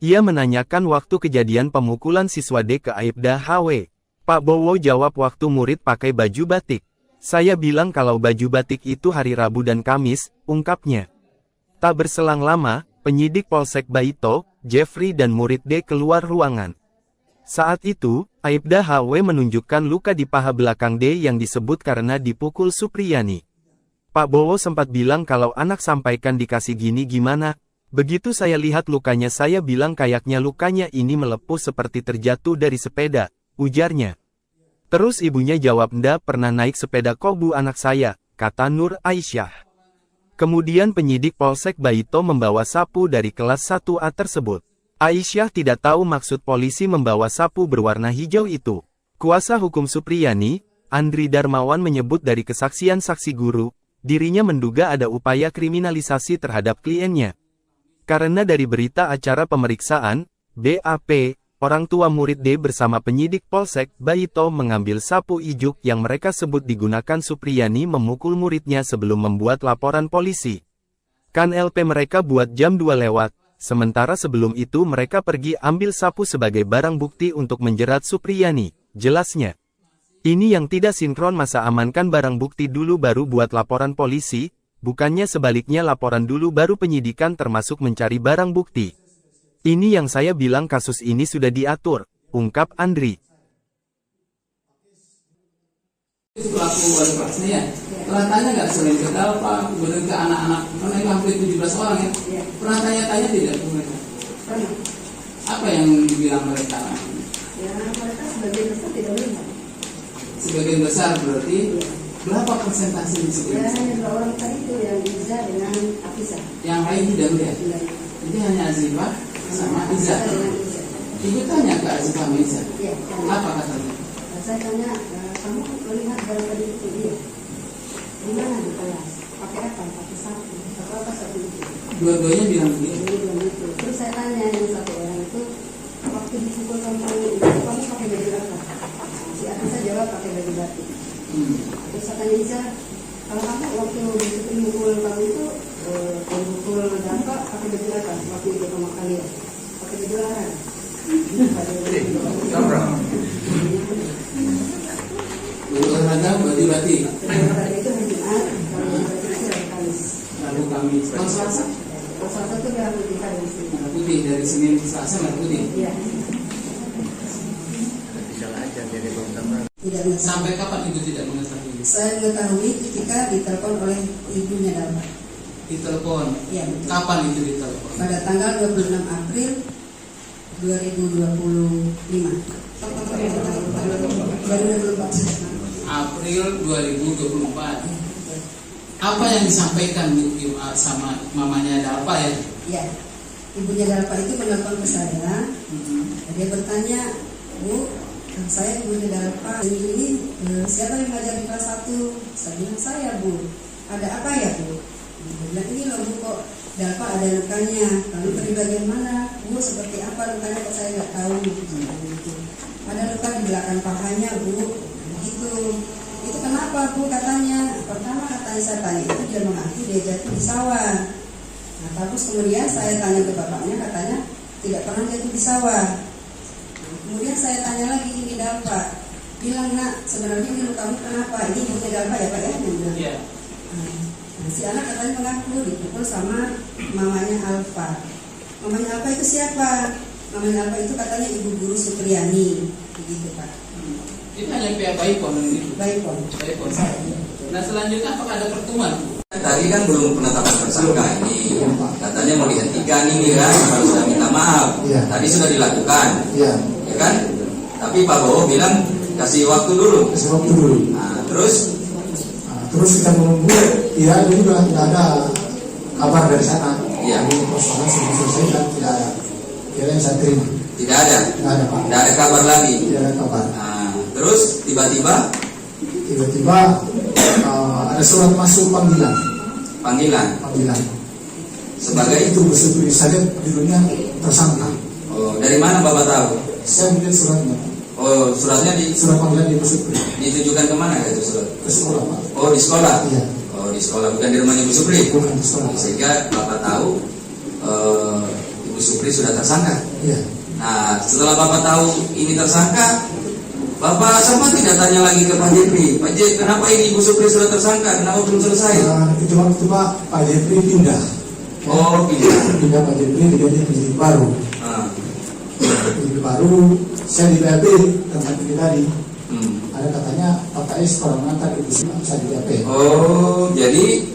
Ia menanyakan waktu kejadian pemukulan siswa D ke Aibda HW. Pak Bowo jawab waktu murid pakai baju batik. Saya bilang kalau baju batik itu hari Rabu dan Kamis, ungkapnya. Tak berselang lama, penyidik Polsek Baito, Jeffrey dan murid D keluar ruangan. Saat itu, Aibda HW menunjukkan luka di paha belakang D yang disebut karena dipukul Supriyani. Pak Bowo sempat bilang kalau anak sampaikan dikasih gini gimana. Begitu saya lihat lukanya saya bilang kayaknya lukanya ini melepuh seperti terjatuh dari sepeda, ujarnya. Terus ibunya jawab ndak pernah naik sepeda kok bu anak saya, kata Nur Aisyah. Kemudian penyidik Polsek Baito membawa sapu dari kelas 1A tersebut. Aisyah tidak tahu maksud polisi membawa sapu berwarna hijau itu. Kuasa hukum Supriyani, Andri Darmawan menyebut dari kesaksian saksi guru, dirinya menduga ada upaya kriminalisasi terhadap kliennya. Karena dari berita acara pemeriksaan, BAP, orang tua murid D bersama penyidik Polsek Baito mengambil sapu ijuk yang mereka sebut digunakan Supriyani memukul muridnya sebelum membuat laporan polisi. Kan LP mereka buat jam 2 lewat, sementara sebelum itu mereka pergi ambil sapu sebagai barang bukti untuk menjerat Supriyani, jelasnya. Ini yang tidak sinkron masa amankan barang bukti dulu baru buat laporan polisi, bukannya sebaliknya laporan dulu baru penyidikan termasuk mencari barang bukti. Ini yang saya bilang kasus ini sudah diatur, ungkap Andri. Pelaku wali kelasnya ya, pernah tanya nggak selain ke Dalpa, kemudian ke anak-anak, karena itu hampir 17 orang ya, pernah tanya-tanya tidak ke mereka? Pernah. Apa yang dibilang mereka? Ya mereka sebagian besar tidak melihat. Sebagian besar berarti berapa persentase di sebagian Ya besar? hanya 2 orang tadi itu yang Iza dengan Afisa. Yang lain tidak melihat? Jadi hanya Azifah sama Iza. Ibu tanya ke Azifah sama Iza. Iya. Apa katanya? Saya tanya, kamu melihat barang tadi itu dia? Di mana di kelas? Pakai apa? Pakai sapu. Pakai apa sapu itu? Dua-duanya bilang begitu. Dia bilang gitu. Terus saya tanya yang satu orang itu, waktu dipukul kamu pakai baju apa? Si Afisa jawab pakai baju batik. Terus saya tanya Iza, kalau kamu waktu dipukul kamu itu pukul dampak pakai baju apa? Waktu itu sama kalian pakai baju larang. Olahraga bati-bati. Olahraga itu hari Jumat, kalau bati itu hari Kamis. Lalu kami kalau Selasa? Kalau Selasa itu merah putih Kamis. Merah putih dari Senin ke Selasa merah putih. Iya. Tidak mengetahui. Sampai kapan ibu tidak mengetahui? Saya mengetahui ketika ditelepon oleh ibunya Dalma. Ditelepon. Iya betul. Kapan itu ditelepon? Pada tanggal 26 April 2025. April 2024. Apa yang disampaikan Bu sama mamanya Dalpa ya? Ya, ibunya Dalpa itu menelpon ke saya. Dia bertanya, Bu, saya ibunya Dalpa. Ini siapa yang ngajar di kelas 1? Saya bilang saya Bu. Ada apa ya Bu? Dia bilang ini loh Bu, kok Dalpa ada lukanya. Lalu dari bagian mana? Bu, seperti apa lukanya kok saya nggak tahu. Ada luka di belakang pahanya Bu. Begitu. Itu kenapa Bu katanya? Pertama katanya saya tanya itu dia mengaku dia jatuh di sawah. Nah terus kemudian saya tanya ke bapaknya katanya tidak pernah jatuh di sawah. Nah, kemudian saya tanya lagi ini Dalpa, bilang, nak, sebenarnya ini lukamu kenapa? Ini ibunya Dalfa ya Pak ya? Dia bilang. Iya. Nah, si anak katanya mengaku dipukul sama mamanya Alfa. Mamanya Alfa itu siapa? Mamanya Alfa itu katanya ibu guru Supriyani, begitu Pak. Itu hanya pihak Baipon gitu. Baipon. Baipon. Nah selanjutnya apakah ada pertemuan? Tadi kan belum penetapan tersangka ini, katanya mau dihentikan ini kan, harus sudah minta maaf. Tadi sudah dilakukan, ya kan? Tapi Pak Bowo bilang kasih waktu dulu. Nah, terus kita menunggu, ya ini juga tidak ada kabar dari sana. Iya. Ini persoalan sudah selesai dan tidak ada. Kira yang saya terima. Tidak ada. Tidak ada Pak. Tidak ada kabar lagi. Tidak ada kabar. Nah, terus tiba-tiba ada surat masuk panggilan. Panggilan. Sebagai itu bersebut saya judulnya tersangka. Oh, dari mana Bapak tahu? Saya melihat suratnya. Oh, suratnya surat panggilan di Ibu Supri. ditujukan kemana itu surat? Ke sekolah Pak. Oh, di sekolah. Iya. Oh, di sekolah, bukan di rumah Ibu Supri. Bukan di sekolah. Sehingga Bapak tahu Ibu Supri sudah tersangka. Iya. Nah, setelah Bapak tahu ini tersangka, Bapak sama tidak tanya lagi ke Pak Jepri, Pak Jepri, kenapa ini Ibu Supri sudah tersangka, kenapa belum selesai? Itu waktu Pak Jepri pindah. Oh, pindah Pak Jepri diganti penyidik baru. Penyidik baru, saya di BAP tentang ini tadi. Ada katanya Pak KS kalau mengantar Ibu Supri saya di BAP. Oh, jadi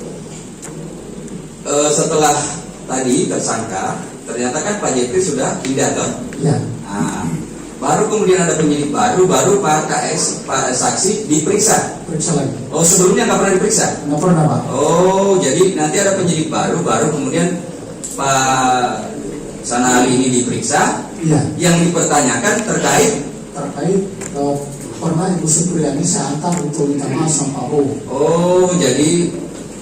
setelah tadi tersangka, ternyata kan Pak Jepri sudah pindah toh? Iya. Nah, baru kemudian ada penyidik baru Pak KS, Pak saksi diperiksa. Periksa lagi. Oh, sebelumnya nggak pernah diperiksa? Nggak pernah Pak. Oh, jadi nanti ada penyidik baru kemudian Pak Sanali ini diperiksa. Iya. Yang dipertanyakan terkait pernah Ibu Supriyani saya antar untuk minta maaf sama Pak Bowo. Oh, jadi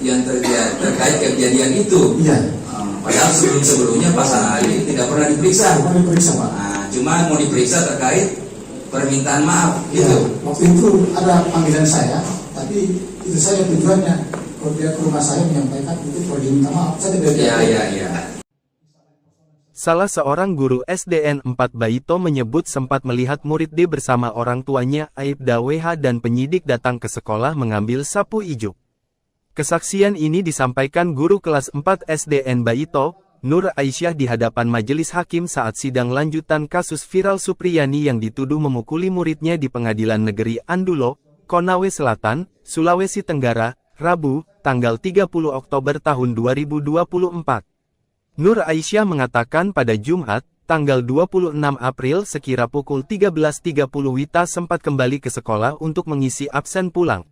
yang terkait kejadian itu. Iya. Padahal sebelumnya Pak Sanali tidak pernah diperiksa. Tidak pernah diperiksa Pak. Nah, cuma mau diperiksa terkait permintaan maaf gitu. Ya, waktu itu ada panggilan saya, tapi itu saya tujuannya kalau dia ke rumah saya menyampaikan itu perlu diminta maaf. Saya tidak. Iya. Salah seorang guru SDN 4 Baito menyebut sempat melihat murid D bersama orang tuanya Aibda WH dan penyidik datang ke sekolah mengambil sapu ijuk. Kesaksian ini disampaikan guru kelas 4 SDN Baito, Nur Aisyah di hadapan majelis hakim saat sidang lanjutan kasus viral Supriyani yang dituduh memukuli muridnya di Pengadilan Negeri Andulo, Konawe Selatan, Sulawesi Tenggara, Rabu, tanggal 30 Oktober tahun 2024. Nur Aisyah mengatakan pada Jumat, tanggal 26 April sekira pukul 13.30 Wita sempat kembali ke sekolah untuk mengisi absen pulang.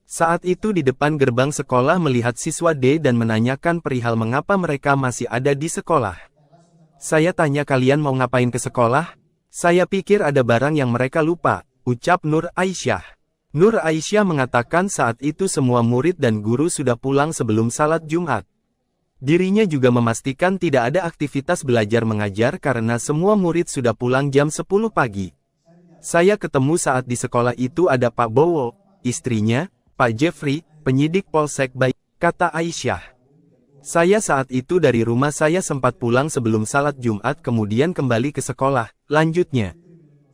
Saat itu di depan gerbang sekolah melihat siswa D dan menanyakan perihal mengapa mereka masih ada di sekolah. Saya tanya kalian mau ngapain ke sekolah? Saya pikir ada barang yang mereka lupa, ucap Nur Aisyah. Nur Aisyah mengatakan saat itu semua murid dan guru sudah pulang sebelum salat Jumat. Dirinya juga memastikan tidak ada aktivitas belajar mengajar karena semua murid sudah pulang jam 10 pagi. Saya ketemu saat di sekolah itu ada Pak Bowo, istrinya, Pak Jeffrey, penyidik Polsek Baito, kata Aisyah. Saya saat itu dari rumah saya sempat pulang sebelum salat Jumat kemudian kembali ke sekolah, lanjutnya.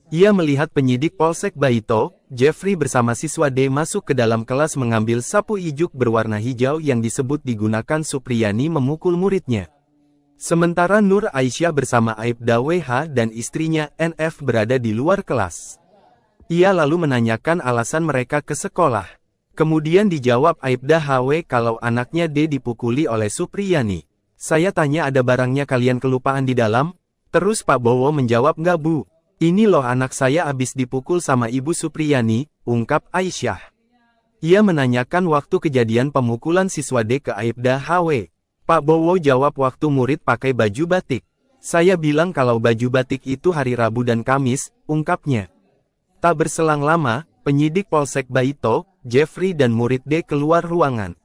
Ia melihat penyidik Polsek Baito, Jeffrey bersama siswa D masuk ke dalam kelas mengambil sapu ijuk berwarna hijau yang disebut digunakan Supriyani memukul muridnya. Sementara Nur Aisyah bersama Aibda WH dan istrinya NF berada di luar kelas. Ia lalu menanyakan alasan mereka ke sekolah. Kemudian dijawab Aibda HW kalau anaknya D dipukuli oleh Supriyani. Saya tanya ada barangnya kalian kelupaan di dalam? Terus Pak Bowo menjawab enggak Bu. Ini loh anak saya habis dipukul sama Ibu Supriyani, ungkap Aisyah. Ia menanyakan waktu kejadian pemukulan siswa D ke Aibda HW. Pak Bowo jawab waktu murid pakai baju batik. Saya bilang kalau baju batik itu hari Rabu dan Kamis, ungkapnya. Tak berselang lama, penyidik Polsek Baito, Jeffrey dan murid D keluar ruangan.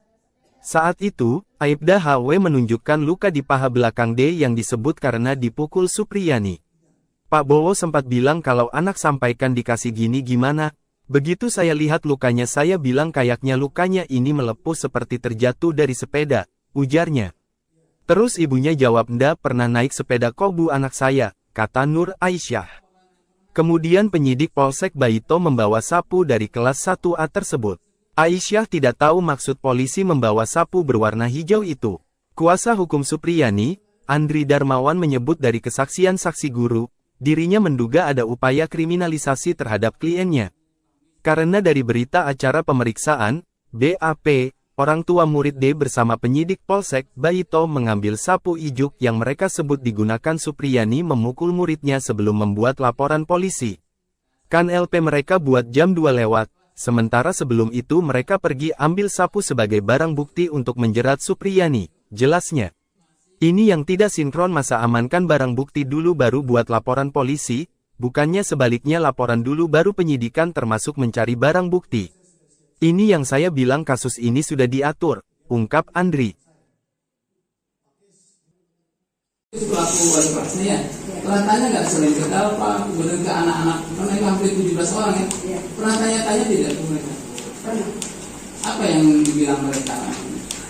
Saat itu, Aibda HW menunjukkan luka di paha belakang D yang disebut karena dipukul Supriyani. Pak Bowo sempat bilang kalau anak sampaikan dikasih gini gimana. Begitu saya lihat lukanya saya bilang kayaknya lukanya ini melepuh seperti terjatuh dari sepeda, ujarnya. Terus ibunya jawab ndak pernah naik sepeda kok Bu anak saya, kata Nur Aisyah. Kemudian penyidik Polsek Baito membawa sapu dari kelas 1A tersebut. Aisyah tidak tahu maksud polisi membawa sapu berwarna hijau itu. Kuasa hukum Supriyani, Andri Darmawan menyebut dari kesaksian saksi guru, dirinya menduga ada upaya kriminalisasi terhadap kliennya. Karena dari berita acara pemeriksaan, BAP, orang tua murid D bersama penyidik Polsek Baito mengambil sapu ijuk yang mereka sebut digunakan Supriyani memukul muridnya sebelum membuat laporan polisi. Kan LP mereka buat jam 2 lewat, sementara sebelum itu mereka pergi ambil sapu sebagai barang bukti untuk menjerat Supriyani, jelasnya. Ini yang tidak sinkron, masa amankan barang bukti dulu baru buat laporan polisi, bukannya sebaliknya laporan dulu baru penyidikan termasuk mencari barang bukti. Ini yang saya bilang kasus ini sudah diatur, ungkap Andri. Pelaku wali kelasnya ya, pernah tanya nggak selain ke Dalpa, kemudian ke anak-anak, karena itu hampir 17 orang ya, pernah tanya-tanya tidak ke mereka? Pernah. Apa yang dibilang mereka?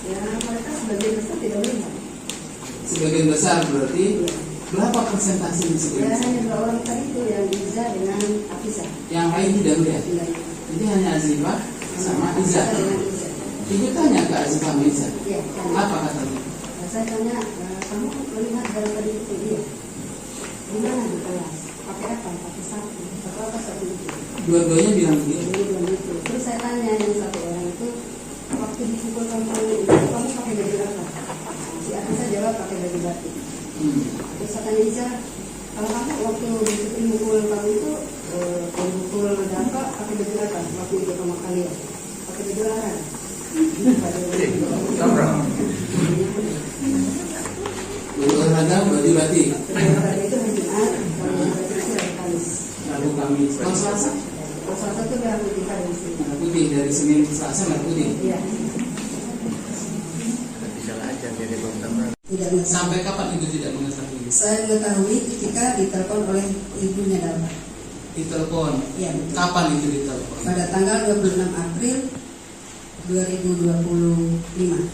Ya, mereka sebagian besar tidak melihat. Sebagian besar berarti berapa persentase di sebagian Ya, besar? hanya 2 orang tadi itu yang Iza dengan Afisa. Yang lain tidak melihat. Jadi hanya Azifah sama Iza. Ibu tanya ke Azifah sama Iza. Iya. Apa katanya? Saya tanya, kamu melihat dari tadi itu dia? Di mana di kelas? Pakai apa? Pakai sapu. Pakai apa sapu itu? Dua-duanya bilang begitu. Jadi bilang gitu. Terus saya tanya yang satu orang itu, waktu dipukul kamu itu kamu pakai baju apa? Si Afisa jawab pakai baju batik. Terus saya tanya Iza, kalau kamu waktu dipukul kamu itu pukul Dalpa pakai baju apa? Waktu itu sama kalian pakai baju larang. Baju olahraga, baju batik. Olahraga itu hari Jumat, kalau baju batik itu hari Kamis. Rabu Kamis. Kalau Selasa? Kalau Selasa itu merah putih hari sini. Merah putih, dari Senin ke Selasa merah putih. Iya. Tidak mengetahui. Sampai kapan itu tidak mengetahui? Saya mengetahui ketika ditelepon oleh ibunya Dalpa. Ditelepon. Iya, betul. Kapan itu ditelepon? Pada tanggal 26 April 2025.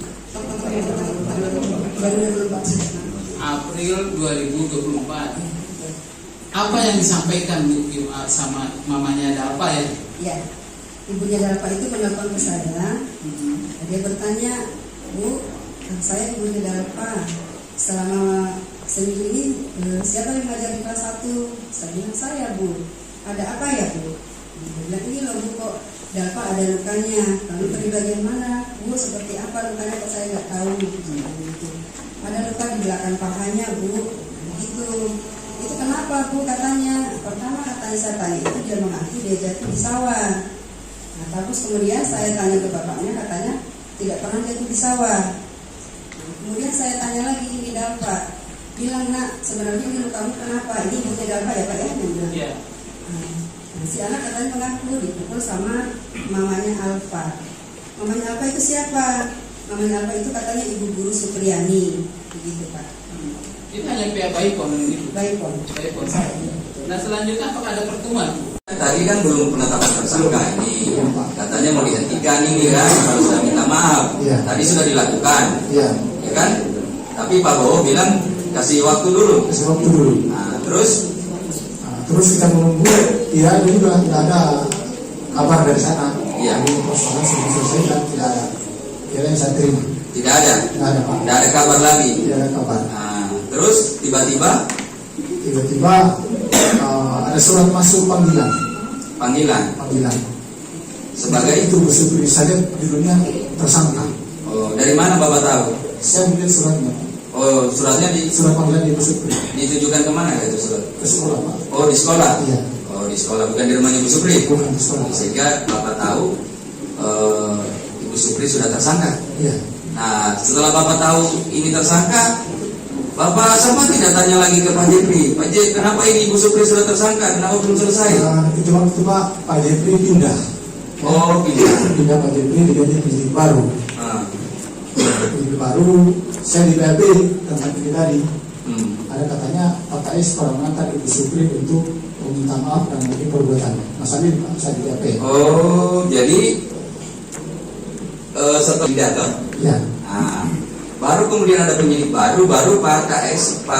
2024. April 2024. Apa yang disampaikan sama mamanya Dalpa ya? Ya, ibunya Dalpa itu menelpon ke saya. Dia bertanya, Bu, saya ibunya Dalpa. Selama seminggu ini siapa yang mengajar di kelas 1? Saya bilang saya, Bu. Ada apa ya, Bu? Dia bilang ini loh, Bu, kok Dalpa ada lukanya. Lalu di bagian mana? Bu, seperti apa lukanya kok saya nggak tahu. Ada luka di belakang pahanya, Bu. Begitu. Itu kenapa, Bu? Katanya. Pertama katanya saya tanya itu dia mengaku dia jatuh di sawah. Nah, terus kemudian saya tanya ke bapaknya, katanya tidak pernah jatuh di sawah. Nah, kemudian saya tanya lagi ini Dalpa, bilang nak sebenarnya ini lukamu kenapa? Ini ibunya Dalpa ya Pak ya? Dia bilang. Iya. Nah, si anak katanya mengaku dipukul sama mamanya Alfa. Mamanya Alfa itu siapa? Mamanya Alfa itu katanya ibu guru Supriyani, begitu Pak. Itu hanya pihak Baipon itu. Baipon. Baipon. Nah selanjutnya apakah ada pertemuan? Tadi kan belum penetapan tersangka ini, katanya mau dihentikan ini kan, harus sudah minta maaf. Tadi sudah dilakukan, ya kan? Tapi Pak Bowo bilang kasih waktu dulu. Kasih waktu dulu. Nah, terus kita menunggu, ya ini juga tidak ada kabar dari sana. Iya. Jadi persoalan sudah selesai dan tidak ada. Kira yang saya terima. Tidak ada. Tidak ada Pak. Tidak ada kabar lagi. Tidak ada kabar. Nah, terus tiba-tiba ada surat masuk panggilan. Panggilan sebagai itu Supri saja judulnya tersangka. Oh, dari mana Bapak tahu? Saya melihat suratnya. Oh, suratnya Surat panggilan di Supri. ditujukan kemana itu surat? Ke sekolah Pak. Oh, di sekolah. Iya. Oh, di sekolah, bukan di rumah Ibu Supri. Bukan di sekolah. Sehingga Bapak tahu Ibu Supri sudah tersangka. Iya. Nah, setelah Bapak tahu ini tersangka, Bapak sama tidak tanya lagi ke Pak Jepri. Pak Jepri, kenapa ini Ibu Supri sudah tersangka? Kenapa belum selesai? Itu waktu Pak Jepri pindah. Oh, Pindah Pak Jepri diganti penyidik baru. Penyidik baru, saya di BAP tentang ini tadi. Ada katanya Pak KS pernah mengantar Ibu Supri untuk meminta maaf dan mungkin perbuatan. Mas Amin, saya di BAP. Oh, jadi setelah pidato. Ya. Nah, baru kemudian ada penyidik baru Pak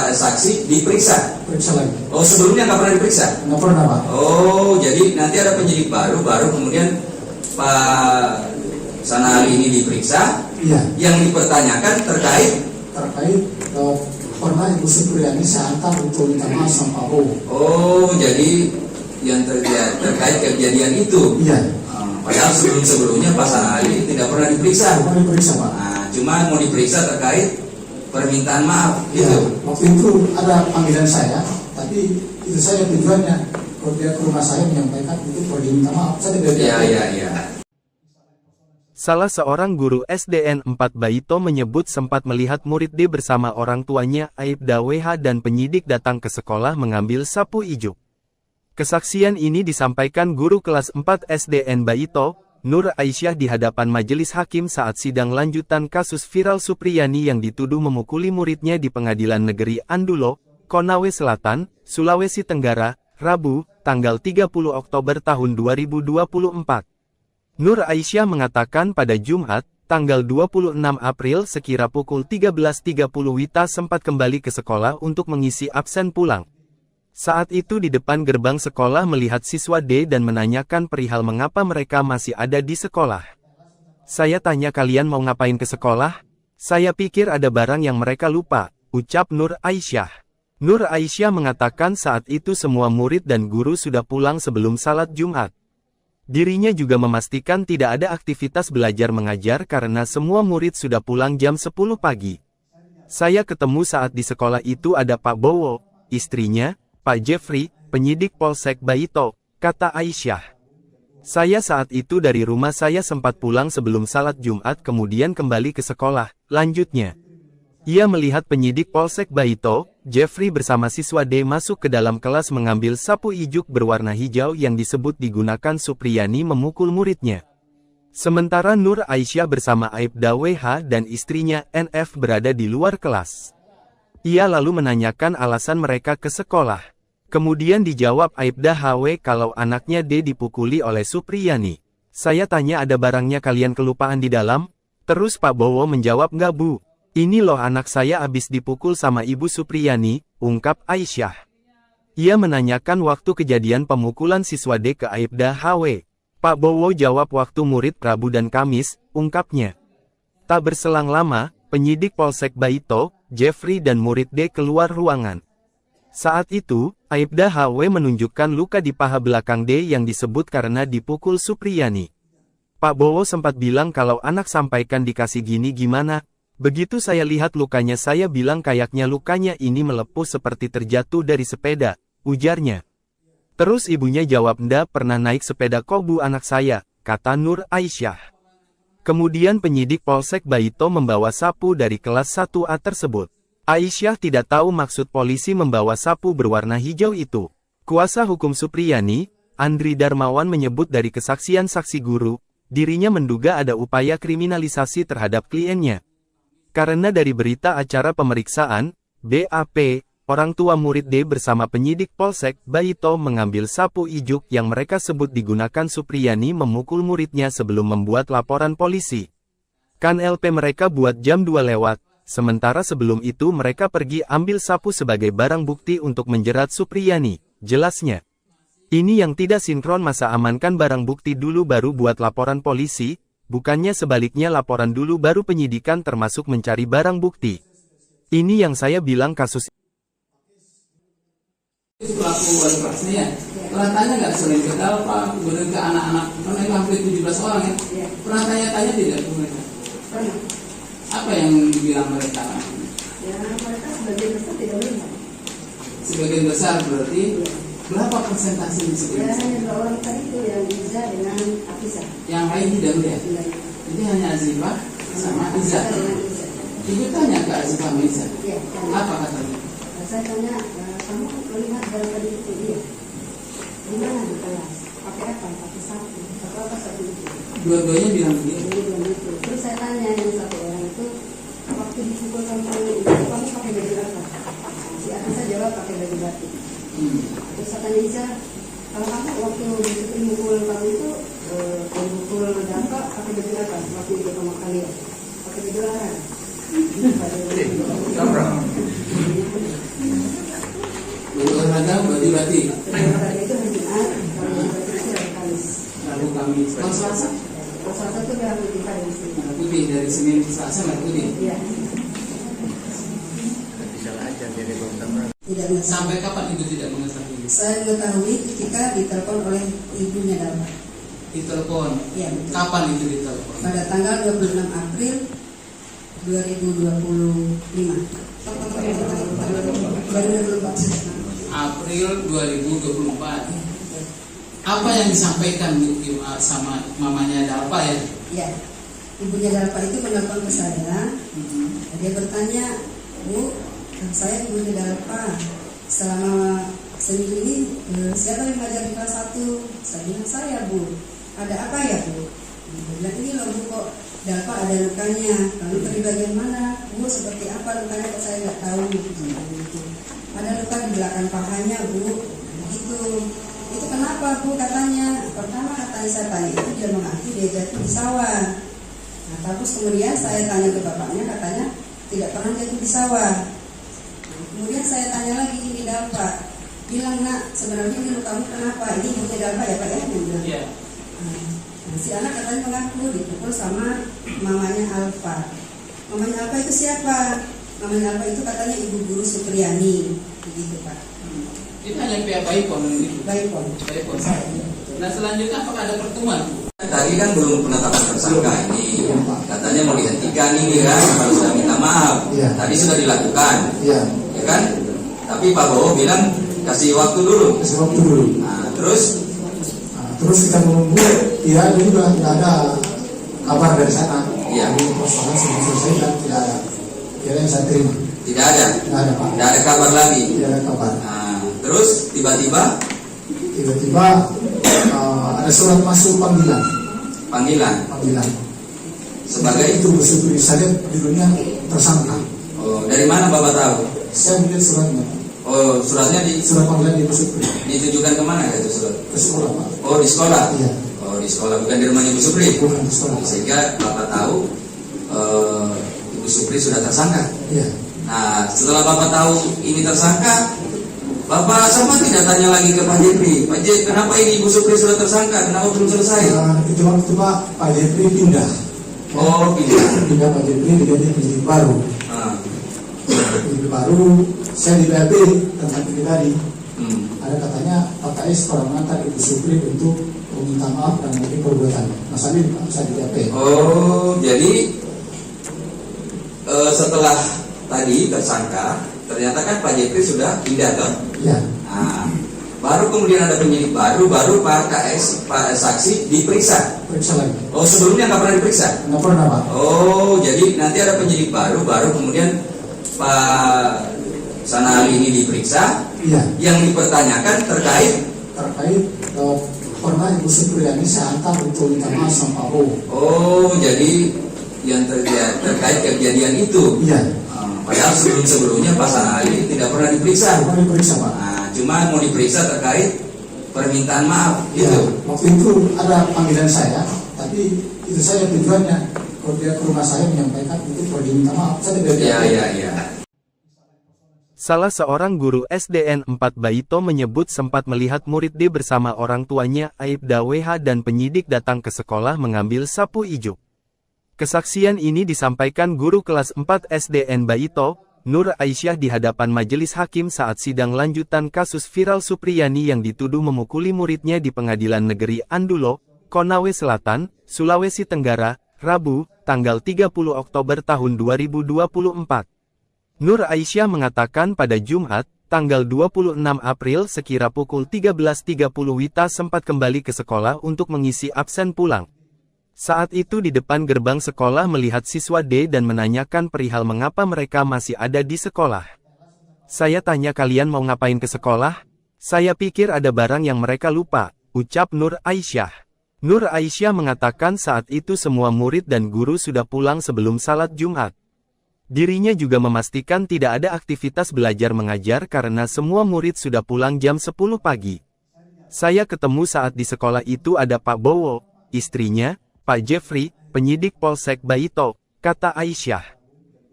saksi diperiksa. Periksa lagi. Oh, sebelumnya nggak pernah diperiksa? Nggak pernah, Pak. Oh, jadi nanti ada penyidik baru kemudian Pak Sanali ini diperiksa. Iya. Yang dipertanyakan terkait pernah Ibu Supriyani saya antar untuk minta maaf sama Pak Bowo. Oh, jadi yang terkait kejadian itu. Iya. Padahal sebelumnya Pak Sanali tidak pernah diperiksa. Tidak pernah diperiksa, Pak. Nah, cuma mau diperiksa terkait permintaan maaf, Ya, gitu. waktu itu ada panggilan saya, tapi itu saya tujuannya kalau dia ke rumah saya menyampaikan itu perlu diminta maaf. Saya tidak. Iya. Salah seorang guru SDN 4 Baito menyebut sempat melihat murid D bersama orang tuanya Aibda WH dan penyidik datang ke sekolah mengambil sapu ijuk. Kesaksian ini disampaikan guru kelas 4 SDN Baito, Nur Aisyah di hadapan majelis hakim saat sidang lanjutan kasus viral Supriyani yang dituduh memukuli muridnya di Pengadilan Negeri Andulo, Konawe Selatan, Sulawesi Tenggara, Rabu, tanggal 30 Oktober tahun 2024. Nur Aisyah mengatakan pada Jumat, tanggal 26 April sekira pukul 13.30 Wita sempat kembali ke sekolah untuk mengisi absen pulang. Saat itu di depan gerbang sekolah melihat siswa D dan menanyakan perihal mengapa mereka masih ada di sekolah. Saya tanya kalian mau ngapain ke sekolah? Saya pikir ada barang yang mereka lupa, ucap Nur Aisyah. Nur Aisyah mengatakan saat itu semua murid dan guru sudah pulang sebelum salat Jumat. Dirinya juga memastikan tidak ada aktivitas belajar mengajar karena semua murid sudah pulang jam 10 pagi. Saya ketemu saat di sekolah itu ada Pak Bowo, istrinya, Pak Jeffrey, penyidik Polsek Baito, kata Aisyah. Saya saat itu dari rumah saya sempat pulang sebelum salat Jumat kemudian kembali ke sekolah, lanjutnya. Ia melihat penyidik Polsek Baito, Jeffrey bersama siswa D masuk ke dalam kelas mengambil sapu ijuk berwarna hijau yang disebut digunakan Supriyani memukul muridnya. Sementara Nur Aisyah bersama Aibda WH dan istrinya NF berada di luar kelas. Ia lalu menanyakan alasan mereka ke sekolah. Kemudian dijawab Aibda HW kalau anaknya D dipukuli oleh Supriyani. Saya tanya ada barangnya kalian kelupaan di dalam? Terus Pak Bowo menjawab nggak Bu. Ini loh anak saya abis dipukul sama Ibu Supriyani, ungkap Aisyah. Ia menanyakan waktu kejadian pemukulan siswa D ke Aibda HW. Pak Bowo jawab waktu murid Rabu dan Kamis, ungkapnya. Tak berselang lama, penyidik Polsek Baito, Jeffrey dan murid D keluar ruangan. Saat itu, Aibda HW menunjukkan luka di paha belakang D yang disebut karena dipukul Supriyani. Pak Bowo sempat bilang kalau anak sampaikan dikasih gini gimana. Begitu saya lihat lukanya saya bilang kayaknya lukanya ini melepuh seperti terjatuh dari sepeda, ujarnya. Terus ibunya jawab ndak pernah naik sepeda kok Bu anak saya, kata Nur Aisyah. Kemudian penyidik Polsek Baito membawa sapu dari kelas 1A tersebut. Aisyah tidak tahu maksud polisi membawa sapu berwarna hijau itu. Kuasa hukum Supriyani, Andri Darmawan menyebut dari kesaksian saksi guru, dirinya menduga ada upaya kriminalisasi terhadap kliennya. Karena dari berita acara pemeriksaan, BAP, orang tua murid D bersama penyidik Polsek Baito mengambil sapu ijuk yang mereka sebut digunakan Supriyani memukul muridnya sebelum membuat laporan polisi. Kan LP mereka buat jam 2 lewat, sementara sebelum itu mereka pergi ambil sapu sebagai barang bukti untuk menjerat Supriyani, jelasnya. Ini yang tidak sinkron masa amankan barang bukti dulu baru buat laporan polisi, bukannya sebaliknya laporan dulu baru penyidikan termasuk mencari barang bukti. Ini yang saya bilang kasus. Itu pelaku wali kelasnya ya. Pernah tanya nggak sering ke Dalpa, kemudian ke anak-anak, karena itu hampir 17 orang ya. Pernah tanya-tanya tidak ke mereka? Pernah. Apa yang dibilang mereka? Ya mereka sebagian besar tidak melihat. Sebagian besar berarti berapa persentase di sebagian Ya besar? hanya 2 orang tadi itu yang Iza dengan Afisa. Yang lain tidak melihat. Jadi hanya Azifah sama Iza. Ibu tanya ke Azifah sama Iza. Iya. Apa katanya? Saya tanya, kamu melihat barang tadi itu dia? Di mana di kelas? Pakai apa? Pakai sapu. Pakai apa sapu itu? Dua-duanya bilang begitu. Jadi bilang gitu. Terus saya tanya yang satu orang itu, waktu dipukul kamu itu kamu pakai baju apa? Si Afisa jawab pakai baju batik. Terus saya tanya Iza, kalau kamu waktu dipukul kamu itu mukul Dalpa pakai baju apa? Waktu itu sama kalian pakai baju larang. Tanggal berarti Pada itu hari Jumat, kalau yang berarti itu hari Kamis. Rabu Kamis. Kalau Selasa? Kalau Selasa itu merah putih pada di sini. Merah putih dari Senin ke Selasa merah putih. Iya. Tidak mengetahui. Sampai kapan itu tidak mengetahui? Saya mengetahui ketika ditelepon oleh ibunya Dalfa. Ditelepon. Iya, betul. Kapan itu ditelepon? Pada tanggal 26 April 2025. 2024. April 2024. Apa yang disampaikan sama mamanya Dalfa ya? Ya, ibunya Dalfa itu menelpon ke saya. Dia bertanya, Bu, saya ibunya Dalfa. Selama seminggu ini siapa yang mengajar di kelas 1? Saya bilang saya, Bu. Ada apa ya, Bu? Dia bilang ini loh, Bu, kok Dalfa ada lukanya. Lalu dari bagian mana? Bu, seperti apa lukanya kok saya nggak tahu. Ada luka di belakang pahanya, Bu. Begitu. Itu kenapa, Bu? Katanya. Pertama katanya saya tanya itu dia mengaku dia jatuh di sawah. Nah, terus kemudian saya tanya ke bapaknya, katanya tidak pernah jatuh di sawah. Kemudian saya tanya lagi ini Dalfa, bilang nak sebenarnya ini lukamu kenapa? Ini ibunya Dalfa ya Pak ya? Dia bilang. Iya. Nah, si anak katanya mengaku dipukul sama mamanya Alfa. Mamanya Alfa itu siapa? Mamanya Alfa itu katanya ibu guru Supriyani, begitu Pak. Itu hanya pihak Baipon itu. Baipon. Baipon. Nah selanjutnya apakah ada pertemuan? Tadi kan belum penetapan tersangka ini, katanya mau dihentikan ini kan, kalau sudah minta maaf. Tadi sudah dilakukan, ya kan? Tapi Pak Bowo bilang kasih waktu dulu. Nah, terus kita menunggu, ya juga tidak ada kabar dari sana. Iya. Persoalan sudah selesai dan tidak ada. Ya yang saya terima. Tidak ada. Tidak ada Pak. Tidak ada kabar lagi. Tidak ada kabar. Nah, terus tiba-tiba ada surat masuk panggilan. Panggilan sebagai itu bersubri saja judulnya tersangka. Oh, dari mana Bapak tahu? Saya melihat suratnya. Oh, suratnya Surat panggilan di bersubri. ditujukan kemana itu surat? Ke sekolah Pak. Oh, di sekolah. Iya. Oh, di sekolah, bukan di rumahnya Ibu Supri. Bukan di sekolah. Sehingga Bapak tahu Ibu Supri sudah tersangka. Iya. Nah, setelah Bapak tahu ini tersangka, Bapak sama tidak tanya lagi ke Pak Jepri, Pak Jepri, kenapa ini Ibu Supri sudah tersangka, kenapa belum selesai? Itu waktu Pak Jepri pindah. Oh, pindah. Pak Jepri diganti penyidik baru. Penyidik baru, saya di BAP tentang ini tadi. Ada katanya Pak KS pernah mengantar Ibu Supri untuk meminta maaf dan mungkin perbuatan. Mas Ali saya di BAP. Oh, jadi setelah tadi tersangka, ternyata kan Pak Jepri sudah pindah toh? Iya. Nah, baru kemudian ada penyidik baru Pak KS, Pak saksi diperiksa. Periksa lagi. Oh, sebelumnya nggak pernah diperiksa? Nggak pernah Pak. Oh, jadi nanti ada penyidik baru kemudian Pak Sanali ini diperiksa. Iya. Yang dipertanyakan terkait pernah Ibu Supriyani saya antar untuk minta maaf sama Pak Bowo. Oh, jadi yang terkait kejadian itu. Iya. Padahal sebelumnya Pak Sanali tidak pernah diperiksa. Pernah diperiksa Pak. Nah, cuma mau diperiksa terkait permintaan maaf Ya, gitu. waktu itu ada panggilan saya, tapi itu saya tujuannya kalau dia ke rumah saya menyampaikan itu pergi minta maaf. Saya tidak Iya. Salah seorang guru SDN 4 Baito menyebut sempat melihat murid D bersama orang tuanya Aibda WH dan penyidik datang ke sekolah mengambil sapu ijuk. Kesaksian ini disampaikan guru kelas 4 SDN Baito, Nur Aisyah di hadapan majelis hakim saat sidang lanjutan kasus viral Supriyani yang dituduh memukuli muridnya di Pengadilan Negeri Andulo, Konawe Selatan, Sulawesi Tenggara, Rabu, tanggal 30 Oktober tahun 2024. Nur Aisyah mengatakan pada Jumat, tanggal 26 April sekira pukul 13.30 Wita sempat kembali ke sekolah untuk mengisi absen pulang. Saat itu di depan gerbang sekolah melihat siswa D dan menanyakan perihal mengapa mereka masih ada di sekolah. Saya tanya kalian mau ngapain ke sekolah? Saya pikir ada barang yang mereka lupa, ucap Nur Aisyah. Nur Aisyah mengatakan saat itu semua murid dan guru sudah pulang sebelum salat Jumat. Dirinya juga memastikan tidak ada aktivitas belajar mengajar karena semua murid sudah pulang jam 10 pagi. Saya ketemu saat di sekolah itu ada Pak Bowo, istrinya, Pak Jeffrey, penyidik Polsek Baito, kata Aisyah.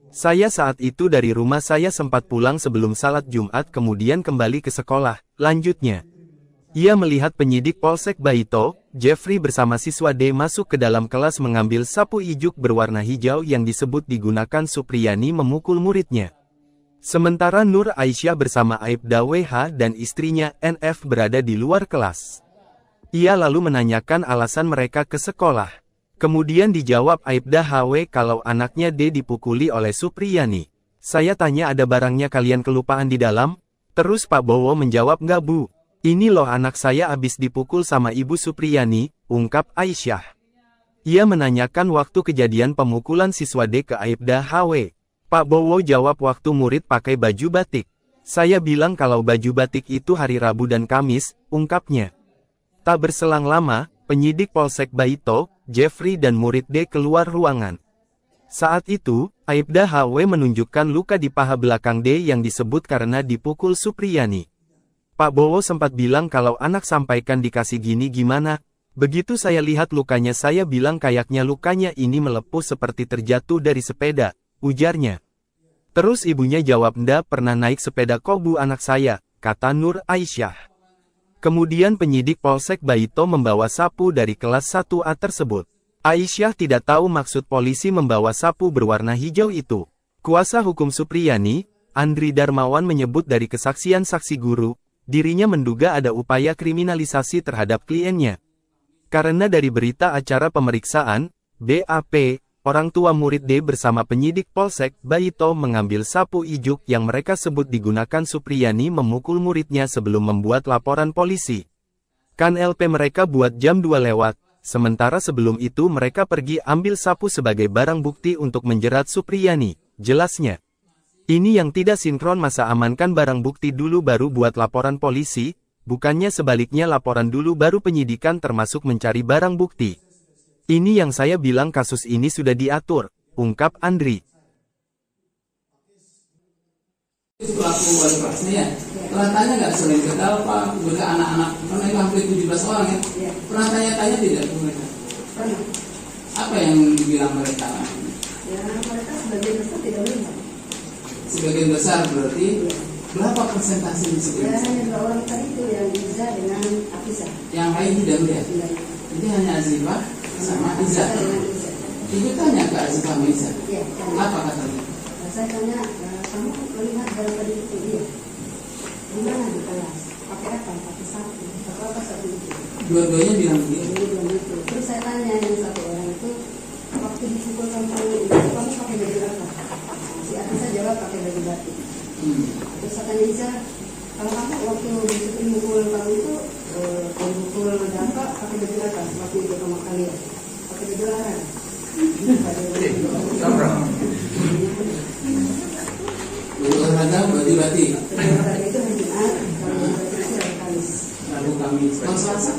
Saya saat itu dari rumah saya sempat pulang sebelum salat Jumat kemudian kembali ke sekolah, lanjutnya. Ia melihat penyidik Polsek Baito, Jeffrey bersama siswa D masuk ke dalam kelas mengambil sapu ijuk berwarna hijau yang disebut digunakan Supriyani memukul muridnya. Sementara Nur Aisyah bersama Aibda WH dan istrinya NF berada di luar kelas. Ia lalu menanyakan alasan mereka ke sekolah. Kemudian dijawab Aibda HW kalau anaknya D dipukuli oleh Supriyani. Saya tanya ada barangnya kalian kelupaan di dalam? Terus Pak Bowo menjawab nggak Bu. Ini loh anak saya abis dipukul sama Ibu Supriyani, ungkap Aisyah. Ia menanyakan waktu kejadian pemukulan siswa D ke Aibda HW. Pak Bowo jawab waktu murid pakai baju batik. Saya bilang kalau baju batik itu hari Rabu dan Kamis, ungkapnya. Tak berselang lama, penyidik Polsek Baito, Jeffrey dan murid D keluar ruangan. Saat itu, Aibda HW menunjukkan luka di paha belakang D yang disebut karena dipukul Supriyani. Pak Bowo sempat bilang kalau anak sampaikan dikasih gini gimana. Begitu saya lihat lukanya saya bilang kayaknya lukanya ini melepuh seperti terjatuh dari sepeda, ujarnya. Terus ibunya jawab ndak pernah naik sepeda kok Bu anak saya, kata Nur Aisyah. Kemudian penyidik Polsek Baito membawa sapu dari kelas 1A tersebut. Aisyah tidak tahu maksud polisi membawa sapu berwarna hijau itu. Kuasa hukum Supriyani, Andri Darmawan menyebut dari kesaksian saksi guru, dirinya menduga ada upaya kriminalisasi terhadap kliennya. Karena dari berita acara pemeriksaan, BAP, orang tua murid D bersama penyidik Polsek Baito mengambil sapu ijuk yang mereka sebut digunakan Supriyani memukul muridnya sebelum membuat laporan polisi. Kan LP mereka buat jam 2 lewat, sementara sebelum itu mereka pergi ambil sapu sebagai barang bukti untuk menjerat Supriyani, jelasnya. Ini yang tidak sinkron masa amankan barang bukti dulu baru buat laporan polisi, bukannya sebaliknya laporan dulu baru penyidikan termasuk mencari barang bukti. Ini yang saya bilang kasus ini sudah diatur, ungkap Andri. Pelaku wali kelasnya ya, pernah tanya nggak selain ke Dalpa, juga anak-anak, mereka hampir 17 orang ya, pernah tanya-tanya tidak ke mereka? Pernah. Apa yang dibilang mereka? Ya mereka sebagian besar tidak melihat. Sebagian besar berarti, berapa persentase di Ya sebagian besar? hanya 2 orang tadi itu yang Iza dengan Afisa. Yang lain tidak melihat? Tidak. Jadi hanya Azifah sama Iza. Ibu tanya ke Azifah sama Iza, Iya. apa katanya? Saya tanya, kamu melihat barang tadi itu dia? Di mana di kelas? Pakai apa? Pakai sapu. Pakai apa sapu itu? Dua-duanya bilang begitu. Dia bilang gitu. Terus saya tanya yang satu orang itu, waktu dipukul kamu itu kamu pakai baju apa? Si Afisa jawab pakai baju batik. Terus saya tanya Iza, kalau kamu waktu dipukul kamu itu pukul Dalpa pakai baju apa? Waktu itu kamu kalian pakai baju larang. Olahraga baju batik. Olahraga itu hari Jumat, kalau baju itu hari Kamis. Rabu Kamis. Kalau Selasa?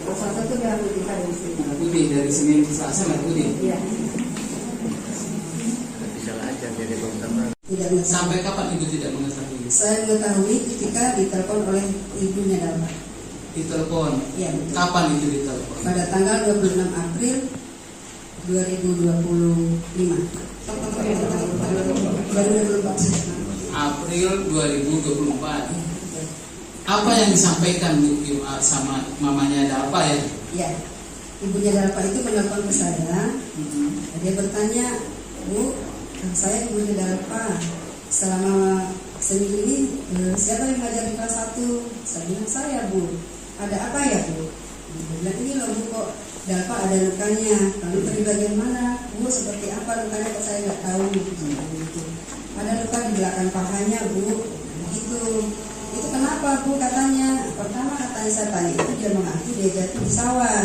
Kalau Selasa itu merah putih hari Senin. Merah putih dari Senin ke Selasa merah putih. Iya. Tidak mengetahui. Sampai kapan ibu tidak mengetahui? Saya mengetahui ketika ditelepon oleh ibunya Dalma. Ditelepon. Iya betul. Kapan itu ditelepon? Pada tanggal 26 April 2025. 2024. April 2024. Apa yang disampaikan sama mamanya ada apa ya? Ya, ibunya Dalpa itu menelpon ke saya. Dia bertanya, Bu, saya ibunya Dalpa. Selama seminggu ini siapa yang ngajar di kelas 1? Saya bilang saya Bu. Ada apa ya Bu? Dia bilang ini loh Bu, kok Dalpa ada lukanya. Lalu dari bagian mana? Bu, seperti apa lukanya kok saya nggak tahu. Gitu. Ada luka di belakang pahanya Bu. Begitu. Itu kenapa Bu katanya? Pertama katanya saya tanya itu dia mengaku dia jatuh di sawah.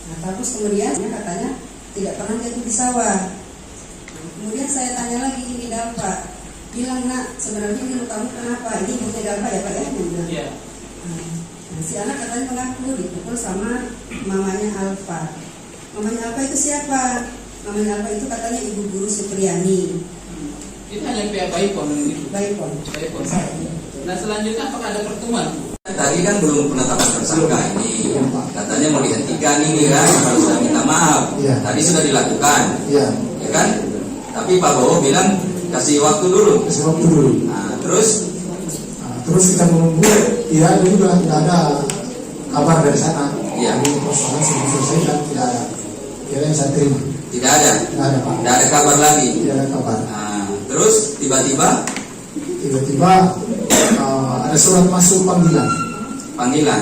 Nah terus kemudian katanya tidak pernah jatuh di sawah. Kemudian saya tanya lagi ini Dalpa, bilang nak sebenarnya ini lukamu kenapa? Ini ibunya Dalpa ya Pak ya? Iya. Nah, si anak katanya mengaku dipukul sama mamanya Alfa. Mamanya Alfa itu siapa? Mamanya Alfa itu katanya ibu guru Supriyani. Itu hanya pihak Baipon itu. Baipon. Baipon. Nah selanjutnya apakah ada pertemuan? Tadi kan belum penetapan tersangka ini, katanya mau dihentikan ini kan, kalau sudah minta maaf. Iya. Tadi sudah dilakukan, Iya. ya kan? Tapi Pak Bowo bilang kasih waktu dulu. Nah, terus kita menunggu, ya juga tidak ada kabar dari sana. Iya. Jadi persoalan sudah selesai dan tidak ada. Kira yang saya terima. Tidak ada. Tidak ada, Pak. Tidak ada kabar lagi. Tidak ada kabar. Nah, terus tiba-tiba ada surat masuk panggilan. Panggilan.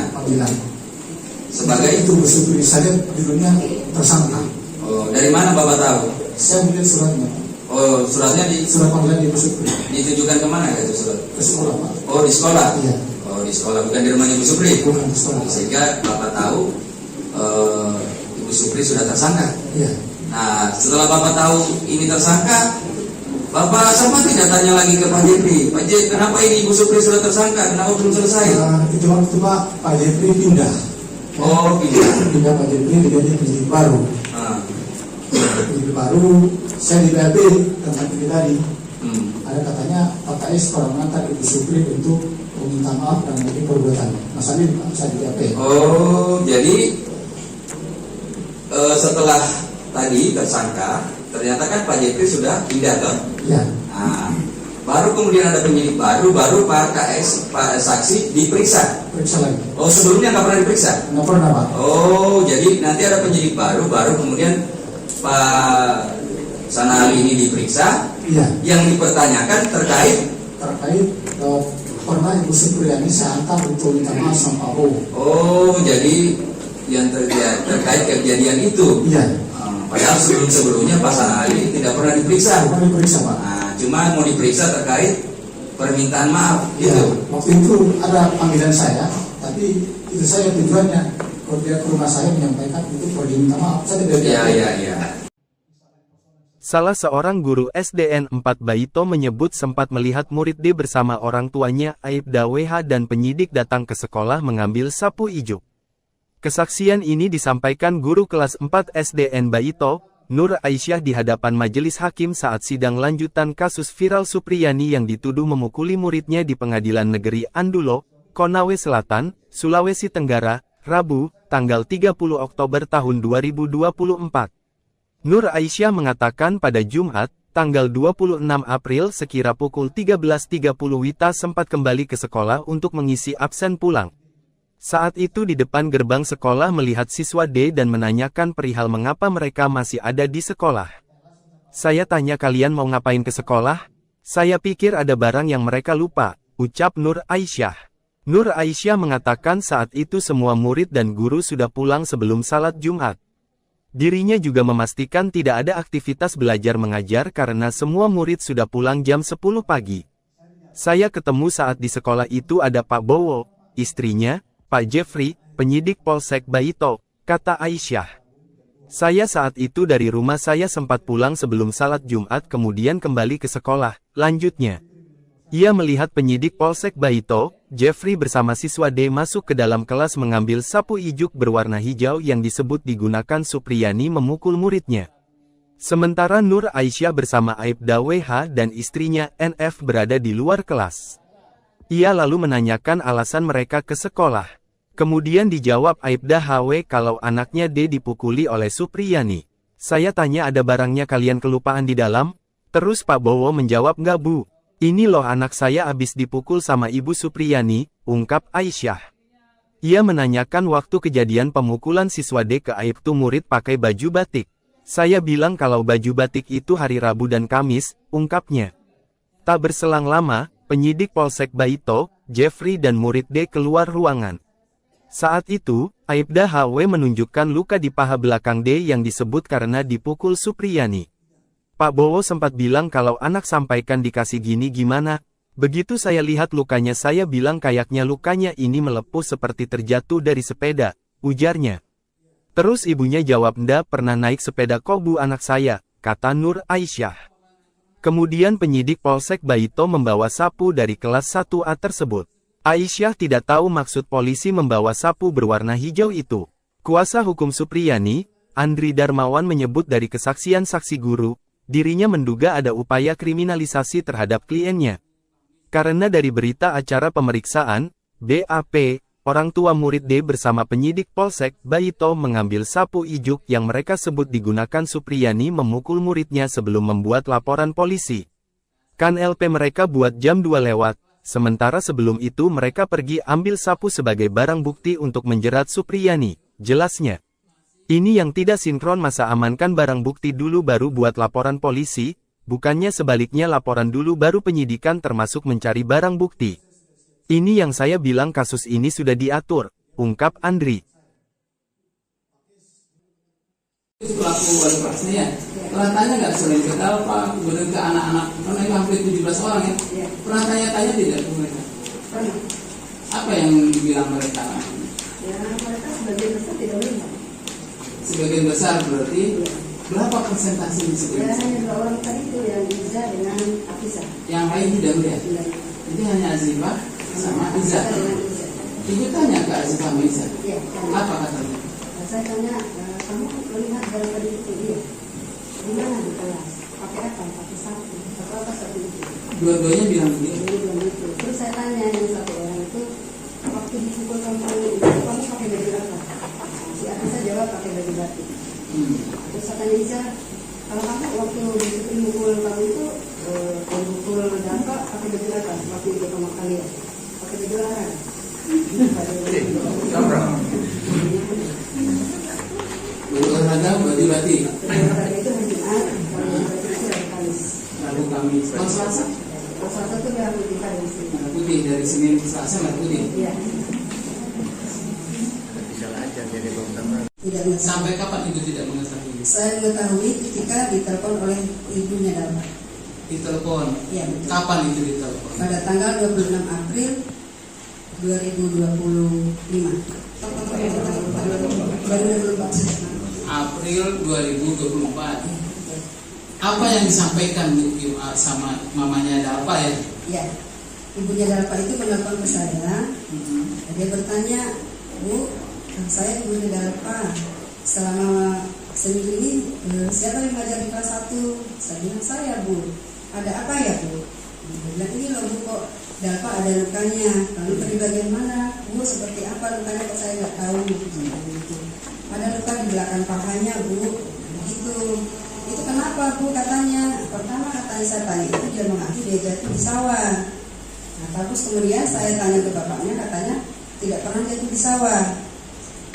Sebagai itu bersyukur saja judulnya tersangka. Oh, dari mana Bapak tahu? Saya melihat suratnya. Oh, suratnya surat panggilan di bersyukur. ditujukan kemana itu surat? Ke sekolah, Pak. Oh, di sekolah. Iya. Oh, di sekolah, bukan di rumahnya Ibu Supri. Bukan di sekolah. Sehingga Bapak tahu Ibu Supri sudah tersangka. Iya. Nah, setelah Bapak tahu ini tersangka, Bapak sempat tidak tanya lagi ke Pak Jepri, Pak Jepri, kenapa ini Ibu Supri sudah tersangka? Kenapa belum selesai? Itu waktu Pak Jepri pindah. Oh, pindah Pak Jepri diganti penyidik baru. Penyidik baru, saya di BAP tempat ini tadi. Ada katanya Pak KS pernah mengantar Ibu Supri untuk meminta maaf dan menjadi perbuatan. Masalah ini Pak, saya di BAP. Oh, jadi setelah tadi tersangka, ternyata kan Pak Jepri sudah pindah toh? Iya. Nah, baru kemudian ada penyidik baru Pak KS, Pak saksi diperiksa. Periksa lagi. Oh, sebelumnya nggak pernah diperiksa? Nggak pernah, Pak. Oh, jadi nanti ada penyidik baru kemudian Pak Sanali ini diperiksa. Iya. Yang dipertanyakan terkait pernah Ibu Supriyani saya antar untuk minta maaf sama Pak Bowo. Oh, jadi yang terkait kejadian itu. Iya. Padahal sebelumnya Pak Sanali tidak pernah diperiksa. Pernah diperiksa, Pak. Nah, cuma mau diperiksa terkait permintaan maaf, Iya. gitu. Waktu itu ada panggilan saya, tapi itu saya tujuannya kalau dia ke rumah saya menyampaikan itu pergi minta maaf. Saya tidak. Iya. Salah seorang guru SDN 4 Baito menyebut sempat melihat murid D bersama orang tuanya Aibda WH dan penyidik datang ke sekolah mengambil sapu ijuk. Kesaksian ini disampaikan guru kelas 4 SDN Baito, Nur Aisyah di hadapan majelis hakim saat sidang lanjutan kasus viral Supriyani yang dituduh memukuli muridnya di Pengadilan Negeri Andulo, Konawe Selatan, Sulawesi Tenggara, Rabu, tanggal 30 Oktober tahun 2024. Nur Aisyah mengatakan pada Jumat, tanggal 26 April sekira pukul 13.30 Wita sempat kembali ke sekolah untuk mengisi absen pulang. Saat itu di depan gerbang sekolah melihat siswa D dan menanyakan perihal mengapa mereka masih ada di sekolah. Saya tanya kalian mau ngapain ke sekolah? Saya pikir ada barang yang mereka lupa, ucap Nur Aisyah. Nur Aisyah mengatakan saat itu semua murid dan guru sudah pulang sebelum salat Jumat. Dirinya juga memastikan tidak ada aktivitas belajar mengajar karena semua murid sudah pulang jam 10 pagi. Saya ketemu saat di sekolah itu ada Pak Bowo, istrinya, Pak Jeffrey, penyidik Polsek Baito, kata Aisyah. Saya saat itu dari rumah saya sempat pulang sebelum salat Jumat kemudian kembali ke sekolah, lanjutnya. Ia melihat penyidik Polsek Baito, Jeffrey bersama siswa D masuk ke dalam kelas mengambil sapu ijuk berwarna hijau yang disebut digunakan Supriyani memukul muridnya. Sementara Nur Aisyah bersama Aibda WH dan istrinya NF berada di luar kelas. Ia lalu menanyakan alasan mereka ke sekolah. Kemudian dijawab Aibda HW kalau anaknya D dipukuli oleh Supriyani. Saya tanya ada barangnya kalian kelupaan di dalam? Terus Pak Bowo menjawab enggak Bu. Ini loh anak saya abis dipukul sama Ibu Supriyani, ungkap Aisyah. Ia menanyakan waktu kejadian pemukulan siswa D ke Aibtu murid pakai baju batik. Saya bilang kalau baju batik itu hari Rabu dan Kamis, ungkapnya. Tak berselang lama, penyidik Polsek Baito, Jeffrey dan murid D keluar ruangan. Saat itu, Aibda HW menunjukkan luka di paha belakang D yang disebut karena dipukul Supriyani. Pak Bowo sempat bilang kalau anak sampaikan dikasih gini gimana. Begitu saya lihat lukanya saya bilang kayaknya lukanya ini melepuh seperti terjatuh dari sepeda, ujarnya. Terus ibunya jawab ndak pernah naik sepeda kok Bu anak saya, kata Nur Aisyah. Kemudian penyidik Polsek Baito membawa sapu dari kelas 1A tersebut. Aisyah tidak tahu maksud polisi membawa sapu berwarna hijau itu. Kuasa hukum Supriyani, Andri Darmawan menyebut dari kesaksian saksi guru, dirinya menduga ada upaya kriminalisasi terhadap kliennya. Karena dari berita acara pemeriksaan, BAP, orang tua murid D bersama penyidik Polsek Baito mengambil sapu ijuk yang mereka sebut digunakan Supriyani memukul muridnya sebelum membuat laporan polisi. Kan LP mereka buat jam 2 lewat, sementara sebelum itu mereka pergi ambil sapu sebagai barang bukti untuk menjerat Supriyani, jelasnya. Ini yang tidak sinkron, masa amankan barang bukti dulu baru buat laporan polisi, bukannya sebaliknya laporan dulu baru penyidikan termasuk mencari barang bukti. Ini yang saya bilang kasus ini sudah diatur, ungkap Andri. Itu pelaku wali kelasnya ya. Pernah tanya nggak selain ke Dalpa, kemudian ke anak-anak, karena itu hampir 17 orang ya. Pernah tanya-tanya tidak ke mereka? Pernah. Apa yang dibilang mereka? Ya, mereka sebagian besar tidak melihat. Sebagian besar berarti berapa persentase di Ya, sebagian besar? hanya 2 orang tadi itu yang Iza dengan Afisa. Yang lain tidak melihat. Jadi hanya Azifah sama Iza. Ibu tanya ke Azifah sama Iza. Iya. Apa katanya? Saya tanya, kamu melihat dalam tadi itu dia? Di mana di kelas? Pakai apa? Pakai sapu. Atau apa sapu itu? Dua-duanya bilang begitu. Dia bilang gitu. Terus saya tanya yang satu orang itu, waktu dipukul kamu itu kamu pakai baju apa? Si Afisa jawab pakai baju batik. Terus saya tanya Iza, kalau kamu waktu dipukul kamu itu mukul Dalpa pakai baju apa? Waktu itu kamu kalian pakai baju larang. Baju olahraga, baju batik. Olahraga itu hari Jumat, kalau baju batik itu hari Kamis. Rabu Kamis. Kalau Selasa? Kalau Selasa itu merah putih dari sini. Merah putih dari Senin ke Selasa merah putih. Iya. Tidak mengetahui. Sampai kapan itu tidak mengetahui? Saya mengetahui ketika ditelepon oleh ibunya Dalpa. Ditelepon. Iya betul. Kapan itu ditelepon? Pada tanggal 26 April 2025. 2024. April 2024. Apa yang disampaikan sama mamanya Dalpa ya? Ya, ibunya Dalpa itu menelpon ke saya. Dia bertanya, Bu, saya ibunya Dalpa. Selama seminggu ini siapa yang ngajar di kelas 1? Saya bilang saya, Bu. Ada apa ya, Bu? Dia bilang ini loh, Bu, kok Dalpa ada lukanya. Lalu di bagian mana? Bu, seperti apa lukanya kok saya nggak tahu. Gitu. Ada luka di belakang pahanya, Bu. Begitu. Itu kenapa, Bu? Katanya. Pertama katanya saya tanya itu dia mengaku dia jatuh di sawah. Nah, terus kemudian saya tanya ke bapaknya, katanya tidak pernah jatuh di sawah.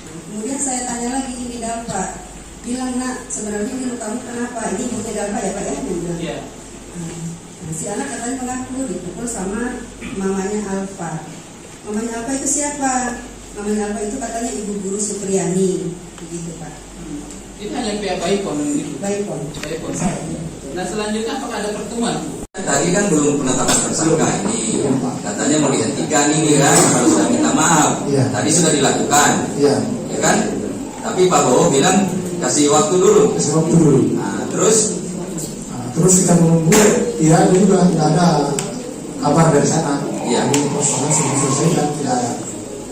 Nah, kemudian saya tanya lagi ini Dalpa. Bilang, Nak, sebenarnya ini lukamu kenapa? Ini ibunya Dalpa ya, Pak ya? Dia bilang. Iya. Nah, si anak katanya mengaku dipukul sama mamanya Alfa. Mamanya Alfa itu siapa? Mamanya Alfa itu katanya ibu guru Supriyani, begitu Pak. Itu hanya pihak Baipon gitu. Baipon. Baipon. Nah selanjutnya apakah ada pertemuan? Tadi kan belum penetapan tersangka ini, katanya mau dihentikan ini kan, kalau sudah minta maaf. Tadi sudah dilakukan, ya kan? Tapi Pak Bowo bilang kasih waktu dulu. Nah, terus kita menunggu, ya juga tidak ada kabar dari sana. Iya. Persoalan sudah selesai dan tidak ada.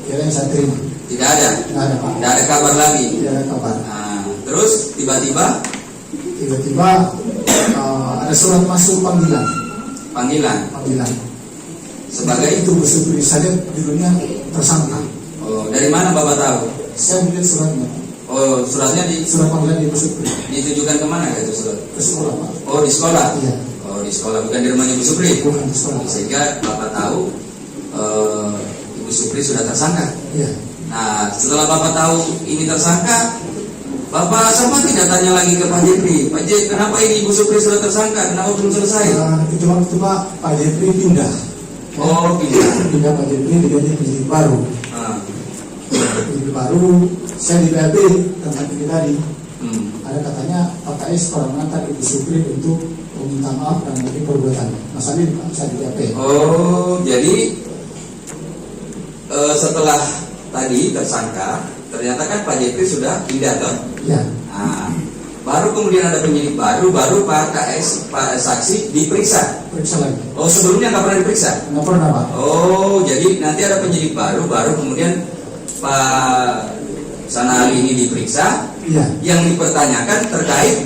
Kira yang saya terima. Tidak ada. Tidak ada Pak. Tidak ada kabar lagi. Tidak ada kabar. Nah, terus tiba-tiba ada surat masuk panggilan. Panggilan. Sebagai itu bersupri saja judulnya tersangka. Oh, dari mana Bapak tahu? Saya melihat suratnya. Oh, suratnya Surat panggilan di bersupri. ditujukan kemana itu surat? Ke sekolah Pak. Oh, di sekolah. Iya. Oh, di sekolah, bukan di rumahnya Ibu Supri. Bukan di sekolah. Sehingga Bapak tahu Ibu Supri sudah tersangka. Iya. Nah, setelah Bapak tahu ini tersangka, Bapak sama tidak tanya lagi ke Pak Jepri. Pak Jepri, kenapa ini Ibu Supri sudah tersangka? Kenapa belum selesai? Itu waktu Pak Jepri pindah. Oh, Pindah Pak Jepri diganti penyidik baru. Penyidik baru, saya di PLP tentang ini tadi. Ada katanya Pak KS pernah mengantar Ibu Supri untuk meminta maaf dan mungkin perbuatannya. Masalah ini Pak, saya di PLP. Oh, jadi setelah tadi tersangka, ternyata kan Pak Jepri sudah pindah kan? Ya. Nah, baru kemudian ada penyidik baru Pak KS, Pak saksi diperiksa. Periksa lagi. Oh, sebelumnya nggak pernah diperiksa? Nggak pernah Pak. Oh, jadi nanti ada penyidik baru kemudian Pak Sanali ini diperiksa. Iya. Yang dipertanyakan terkait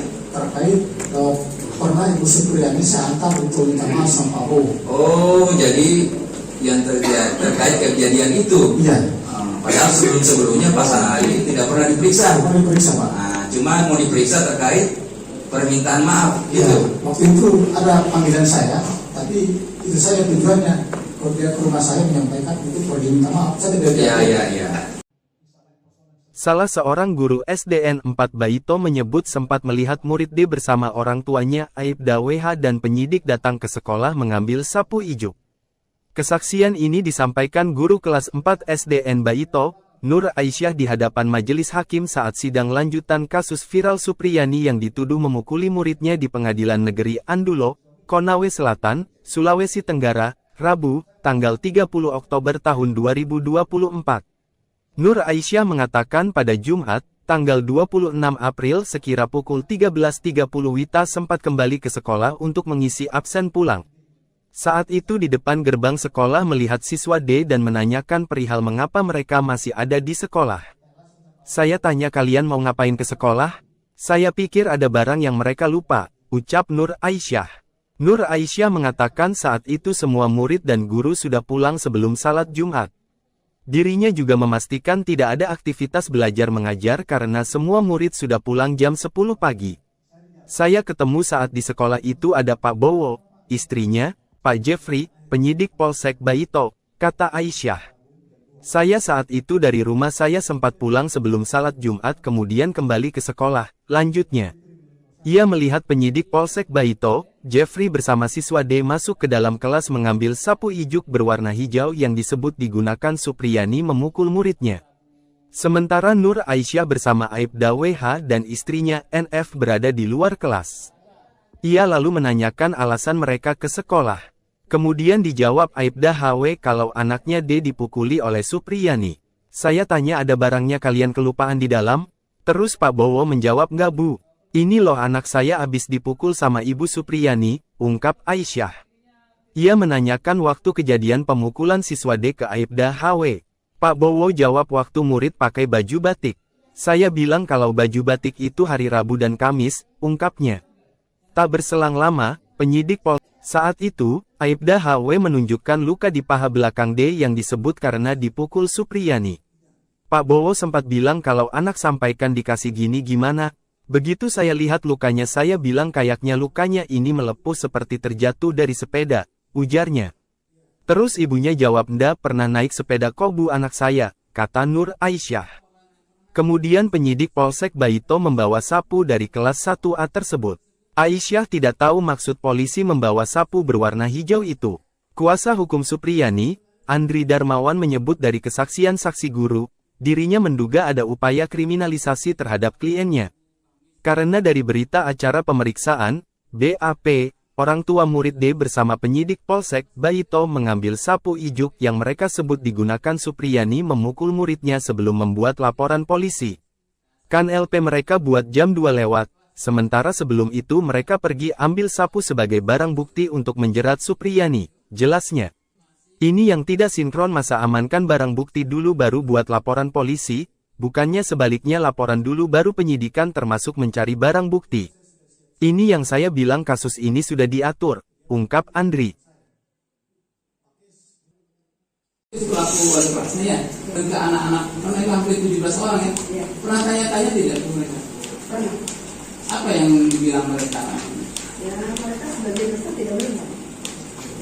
pernah Ibu Supriyani saya antar untuk minta maaf sama Pak Bowo. Oh, jadi yang terkait kejadian itu. Iya. Padahal sebelumnya Pak Sanali tidak pernah diperiksa. Pernah diperiksa Pak. Nah, cuma mau diperiksa terkait permintaan maaf Ya, gitu. waktu itu ada panggilan saya, tadi Tapi itu saya tujuannya. Kalau dia ke rumah saya menyampaikan itu perlu diminta maaf. Saya tidak Iya. Salah seorang guru SDN 4 Baito menyebut sempat melihat murid D bersama orang tuanya Aibda WH dan penyidik datang ke sekolah mengambil sapu ijuk. Kesaksian ini disampaikan guru kelas 4 SDN Baito, Nur Aisyah di hadapan majelis hakim saat sidang lanjutan kasus viral Supriyani yang dituduh memukuli muridnya di Pengadilan Negeri Andulo, Konawe Selatan, Sulawesi Tenggara, Rabu, tanggal 30 Oktober tahun 2024. Nur Aisyah mengatakan pada Jumat, tanggal 26 April sekira pukul 13.30 Wita sempat kembali ke sekolah untuk mengisi absen pulang. Saat itu di depan gerbang sekolah melihat siswa D dan menanyakan perihal mengapa mereka masih ada di sekolah. Saya tanya kalian mau ngapain ke sekolah? Saya pikir ada barang yang mereka lupa, ucap Nur Aisyah. Nur Aisyah mengatakan saat itu semua murid dan guru sudah pulang sebelum salat Jumat. Dirinya juga memastikan tidak ada aktivitas belajar mengajar karena semua murid sudah pulang jam 10 pagi. Saya ketemu saat di sekolah itu ada Pak Bowo, istrinya, Pak Jeffrey, penyidik Polsek Baito, kata Aisyah. Saya saat itu dari rumah saya sempat pulang sebelum salat Jumat kemudian kembali ke sekolah, lanjutnya. Ia melihat penyidik Polsek Baito, Jeffrey bersama siswa D masuk ke dalam kelas mengambil sapu ijuk berwarna hijau yang disebut digunakan Supriyani memukul muridnya. Sementara Nur Aisyah bersama Aibda WH dan istrinya NF berada di luar kelas. Ia lalu menanyakan alasan mereka ke sekolah. Kemudian dijawab Aibda HW kalau anaknya D dipukuli oleh Supriyani. Saya tanya ada barangnya kalian kelupaan di dalam? Terus Pak Bowo menjawab nggak bu. Ini loh anak saya abis dipukul sama Ibu Supriyani, ungkap Aisyah. Ia menanyakan waktu kejadian pemukulan siswa D ke Aibda HW. Pak Bowo jawab waktu murid pakai baju batik. Saya bilang kalau baju batik itu hari Rabu dan Kamis, ungkapnya. Tak berselang lama, penyidik saat itu, Aibda HW menunjukkan luka di paha belakang D yang disebut karena dipukul Supriyani. Pak Bowo sempat bilang kalau anak sampaikan dikasih gini gimana. Begitu saya lihat lukanya saya bilang kayaknya lukanya ini melepuh seperti terjatuh dari sepeda, ujarnya. Terus ibunya jawab ndak pernah naik sepeda kok bu anak saya, kata Nur Aisyah. Kemudian penyidik Polsek Baito membawa sapu dari kelas 1A tersebut. Aisyah tidak tahu maksud polisi membawa sapu berwarna hijau itu. Kuasa hukum Supriyani, Andri Darmawan menyebut dari kesaksian saksi guru, dirinya menduga ada upaya kriminalisasi terhadap kliennya. Karena dari berita acara pemeriksaan, BAP, orang tua murid D bersama penyidik Polsek Baito mengambil sapu ijuk yang mereka sebut digunakan Supriyani memukul muridnya sebelum membuat laporan polisi. Kan LP mereka buat jam 2 lewat, sementara sebelum itu mereka pergi ambil sapu sebagai barang bukti untuk menjerat Supriyani, jelasnya. Ini yang tidak sinkron masa amankan barang bukti dulu baru buat laporan polisi, bukannya sebaliknya laporan dulu baru penyidikan termasuk mencari barang bukti. Ini yang saya bilang kasus ini sudah diatur, ungkap Andri. Pelaku wali kelasnya ya, ke anak-anak, karena itu hampir 17 orang ya. Pernah tanya-tanya tidak ke mereka? Pernah. Apa yang dibilang mereka? Ya mereka sebagian besar tidak melihat.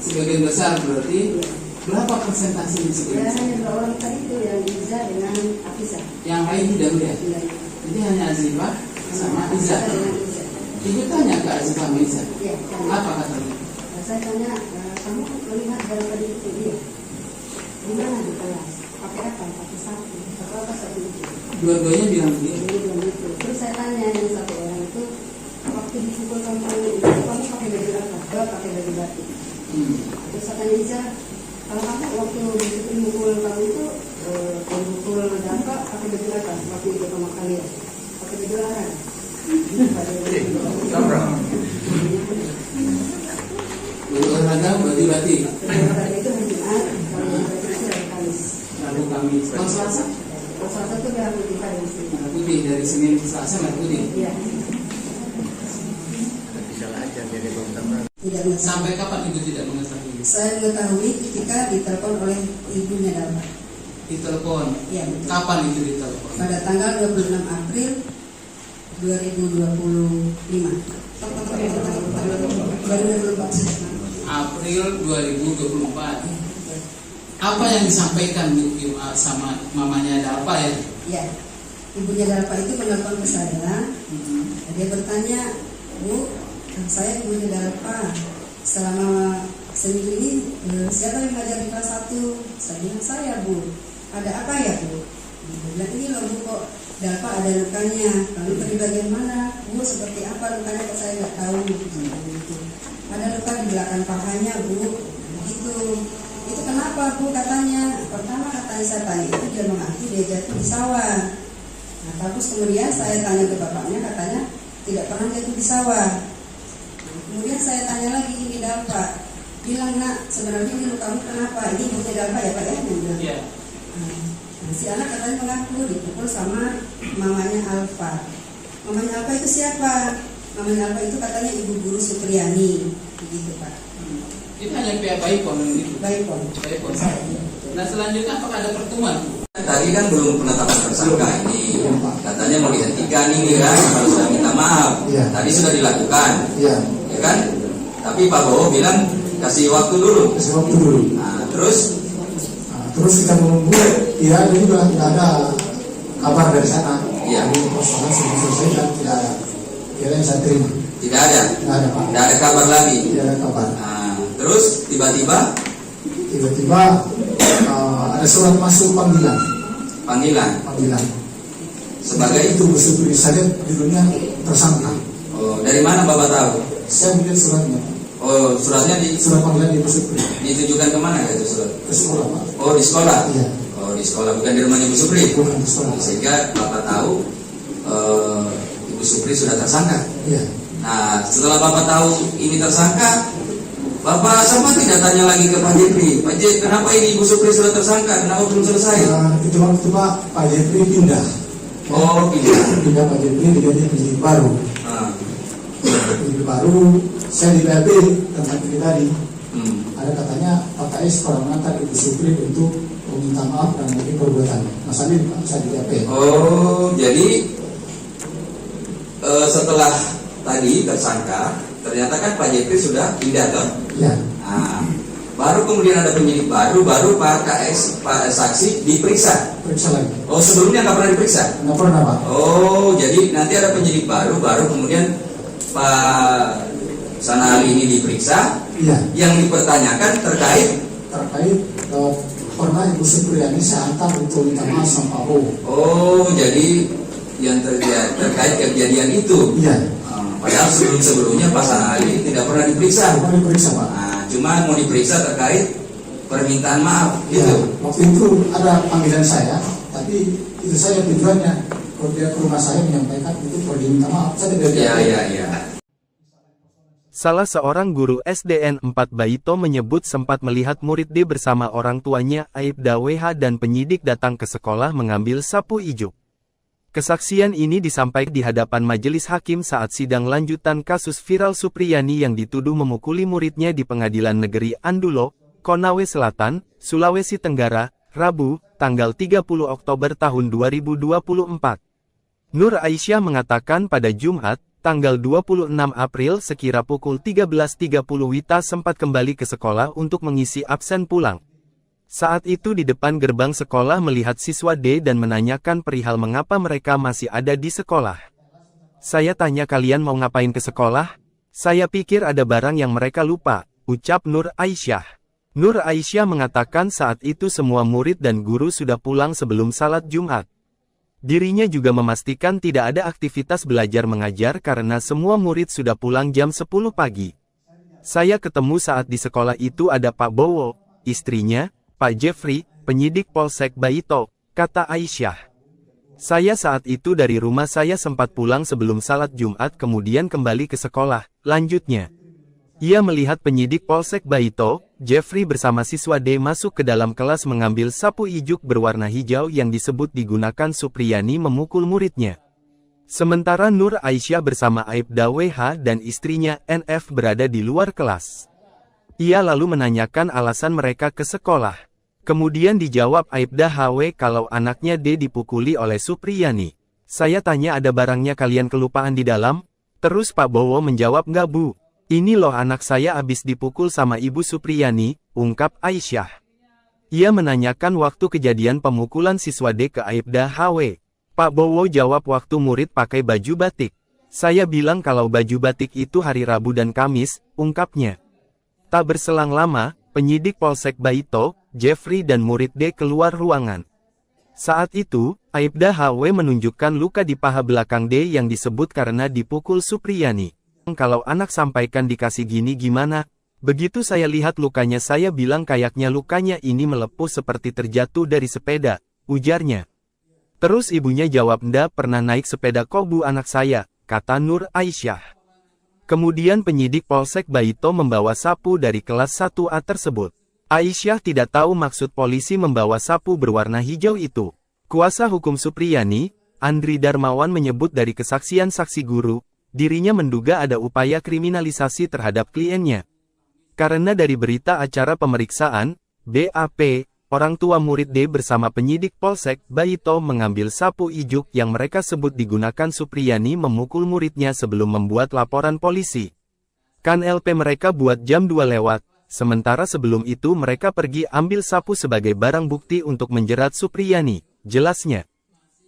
Sebagian besar berarti berapa persentase di sebagian Ya besar? hanya 2 orang tadi itu yang Iza dengan Afisa. Yang lain tidak melihat. Tidak. Jadi hanya Azifah sama Iza. Dengan Iza. Ibu tanya ke Azifah sama Iza. Iya. Apa katanya? Saya tanya, kamu melihat barang tadi itu dia? Di mana di kelas? Pakai apa? Pakai sapu. Pakai apa sapu itu? Dua-duanya bilang begitu. Jadi bilang gitu. Terus saya tanya yang satu orang itu, waktu dipukul kamu itu kamu pakai baju apa? Dia pakai baju batik. Terus saya tanya Iza, kalau kamu waktu dipukul kamu itu dipukul apa? Pakai baju apa? Waktu itu sama kalian pakai baju larang. Baju olahraga, baju batik. Olahraga itu hari Jumat, kalau yang batik itu hari Kamis. Lalu kami kalau Selasa, Kalau Selasa itu merah putih hari Kamis. merah putih dari Senin ke Selasa merah putih. Iya. Tidak mengetahui. Sampai kapan ibu tidak mengetahui? Saya mengetahui ketika ditelepon oleh ibunya Dava. Ditelepon. Iya betul. Kapan itu ditelepon? Pada tanggal 26 April 2025. 2024. April 2024. Apa yang disampaikan sama mamanya Dalpa ya? Ya, ibunya Dalpa itu menelpon ke saya. Dia bertanya, Bu, saya ibunya Dalpa. Selama seminggu ini siapa yang mengajar di kelas 1? Saya bilang saya, Bu. Ada apa ya, Bu? Dia bilang ini loh, Bu, kok Dalpa ada lukanya. Lalu dari bagian mana? Bu, seperti apa lukanya kok saya nggak tahu. Gitu. Ada luka di belakang pahanya, Bu. Begitu. Itu kenapa, Bu? Katanya. Pertama katanya saya tanya itu dia mengaku dia jatuh di sawah. Nah, terus kemudian saya tanya ke bapaknya, katanya tidak pernah jatuh di sawah. Nah, kemudian saya tanya lagi, ini Dalpa. Bilang, Nak, sebenarnya ini lukamu kenapa? Ini ibunya Dalpa ya, Pak ya? Iya. Nah, si anak katanya mengaku dipukul sama mamanya Alfa. Mamanya Alfa itu siapa? Mamanya Alfa itu katanya ibu guru Supriyani, begitu Pak. Itu hanya pihak Baipon gitu. Baipon. Baipon. Nah selanjutnya apakah ada pertemuan? Tadi kan belum penetapan tersangka ini, katanya mau dihentikan ini kan, kalau sudah minta maaf. Tadi sudah dilakukan, ya kan? Tapi Pak Bowo bilang kasih waktu dulu. Nah, terus kita menunggu, ya ini juga tidak ada kabar dari sana. Iya. Jadi persoalan sudah selesai dan tidak ada. Kira yang saya terima. Tidak ada. Tidak ada, Pak. Tidak ada kabar lagi. Tidak ada kabar. Nah, terus tiba-tiba ada surat masuk panggilan. Panggilan. Sebagai itu bersebut saya judulnya tersangka. Oh, dari mana Bapak tahu? Saya melihat suratnya. Oh, suratnya Surat panggilan di Supri. ditujukan kemana itu surat? Ke sekolah, Pak. Oh, di sekolah. Iya. Oh, di sekolah, bukan di rumahnya Ibu Supri. Bukan di sekolah. Sehingga Bapak tahu Ibu Supri sudah tersangka. Iya. Nah, setelah Bapak tahu ini tersangka, Bapak sama tidak tanya lagi ke Pak Jepri. Pak Jepri, kenapa ini Ibu Supri sudah tersangka? Kenapa belum selesai? Itu waktu Pak Jepri pindah. Oh, Pindah Pak Jepri diganti penyidik baru. Nah. Penyidik baru, saya di BAP tentang ini tadi. Ada katanya Pak KS pernah mengantar Ibu Supri untuk meminta maaf dan mungkin perbuatan. Masalah ini Pak, saya di BAP. Oh, jadi setelah tadi tersangka, ternyata kan Pak Jepri sudah pindah toh? Iya. Nah, baru kemudian ada penyidik baru Pak KS, Pak saksi diperiksa. Periksa lagi. Oh, sebelumnya nggak pernah diperiksa? Nggak pernah, Pak. Oh, jadi nanti ada penyidik baru kemudian Pak Sanali ini diperiksa. Iya. Yang dipertanyakan terkait pernah Ibu Supriyani saya antar untuk minta maaf sama Pak Bowo. Oh, jadi yang terkait kejadian itu. Iya. Padahal sebelumnya Pak Sanali tidak pernah diperiksa. Tidak pernah diperiksa, Pak. Nah, cuma mau diperiksa terkait permintaan maaf Ya, gitu. waktu itu ada panggilan saya, tapi itu saya tujuannya kalau dia ke rumah saya menyampaikan itu perlu diminta maaf. Saya tidak Iya. Salah seorang guru SDN 4 Baito menyebut sempat melihat murid D bersama orang tuanya Aibda WH dan penyidik datang ke sekolah mengambil sapu ijuk. Kesaksian ini disampaikan di hadapan majelis hakim saat sidang lanjutan kasus viral Supriyani yang dituduh memukuli muridnya di Pengadilan Negeri Andulo, Konawe Selatan, Sulawesi Tenggara, Rabu, tanggal 30 Oktober tahun 2024. Nur Aisyah mengatakan pada Jumat, tanggal 26 April sekira pukul 13.30 Wita sempat kembali ke sekolah untuk mengisi absen pulang. Saat itu di depan gerbang sekolah melihat siswa D dan menanyakan perihal mengapa mereka masih ada di sekolah. Saya tanya kalian mau ngapain ke sekolah? Saya pikir ada barang yang mereka lupa, ucap Nur Aisyah. Nur Aisyah mengatakan saat itu semua murid dan guru sudah pulang sebelum salat Jumat. Dirinya juga memastikan tidak ada aktivitas belajar mengajar karena semua murid sudah pulang jam 10 pagi. Saya ketemu saat di sekolah itu ada Pak Bowo, istrinya, Pak Jeffrey, penyidik Polsek Baito, kata Aisyah. Saya saat itu dari rumah saya sempat pulang sebelum salat Jumat kemudian kembali ke sekolah, lanjutnya. Ia melihat penyidik Polsek Baito, Jeffrey bersama siswa D masuk ke dalam kelas mengambil sapu ijuk berwarna hijau yang disebut digunakan Supriyani memukul muridnya. Sementara Nur Aisyah bersama Aibda WH dan istrinya NF berada di luar kelas. Ia lalu menanyakan alasan mereka ke sekolah. Kemudian dijawab Aibda HW kalau anaknya D dipukuli oleh Supriyani. Saya tanya ada barangnya kalian kelupaan di dalam? Terus Pak Bowo menjawab nggak Bu. Ini loh anak saya habis dipukul sama Ibu Supriyani, ungkap Aisyah. Ia menanyakan waktu kejadian pemukulan siswa D ke Aibda HW. Pak Bowo jawab waktu murid pakai baju batik. Saya bilang kalau baju batik itu hari Rabu dan Kamis, ungkapnya. Tak berselang lama, penyidik Polsek Baito, Jeffrey dan murid D keluar ruangan. Saat itu, Aibda HW menunjukkan luka di paha belakang D yang disebut karena dipukul Supriyani. Kalau anak sampaikan dikasih gini gimana? Begitu saya lihat lukanya saya bilang kayaknya lukanya ini melepuh seperti terjatuh dari sepeda, ujarnya. Terus ibunya jawab ndak pernah naik sepeda kok bu anak saya, kata Nur Aisyah. Kemudian penyidik Polsek Baito membawa sapu dari kelas 1A tersebut. Aisyah tidak tahu maksud polisi membawa sapu berwarna hijau itu. Kuasa hukum Supriyani, Andri Darmawan menyebut dari kesaksian saksi guru, dirinya menduga ada upaya kriminalisasi terhadap kliennya. Karena dari berita acara pemeriksaan, BAP, orang tua murid D bersama penyidik Polsek Baito mengambil sapu ijuk yang mereka sebut digunakan Supriyani memukul muridnya sebelum membuat laporan polisi. Kan LP mereka buat jam 2 lewat, sementara sebelum itu mereka pergi ambil sapu sebagai barang bukti untuk menjerat Supriyani, jelasnya.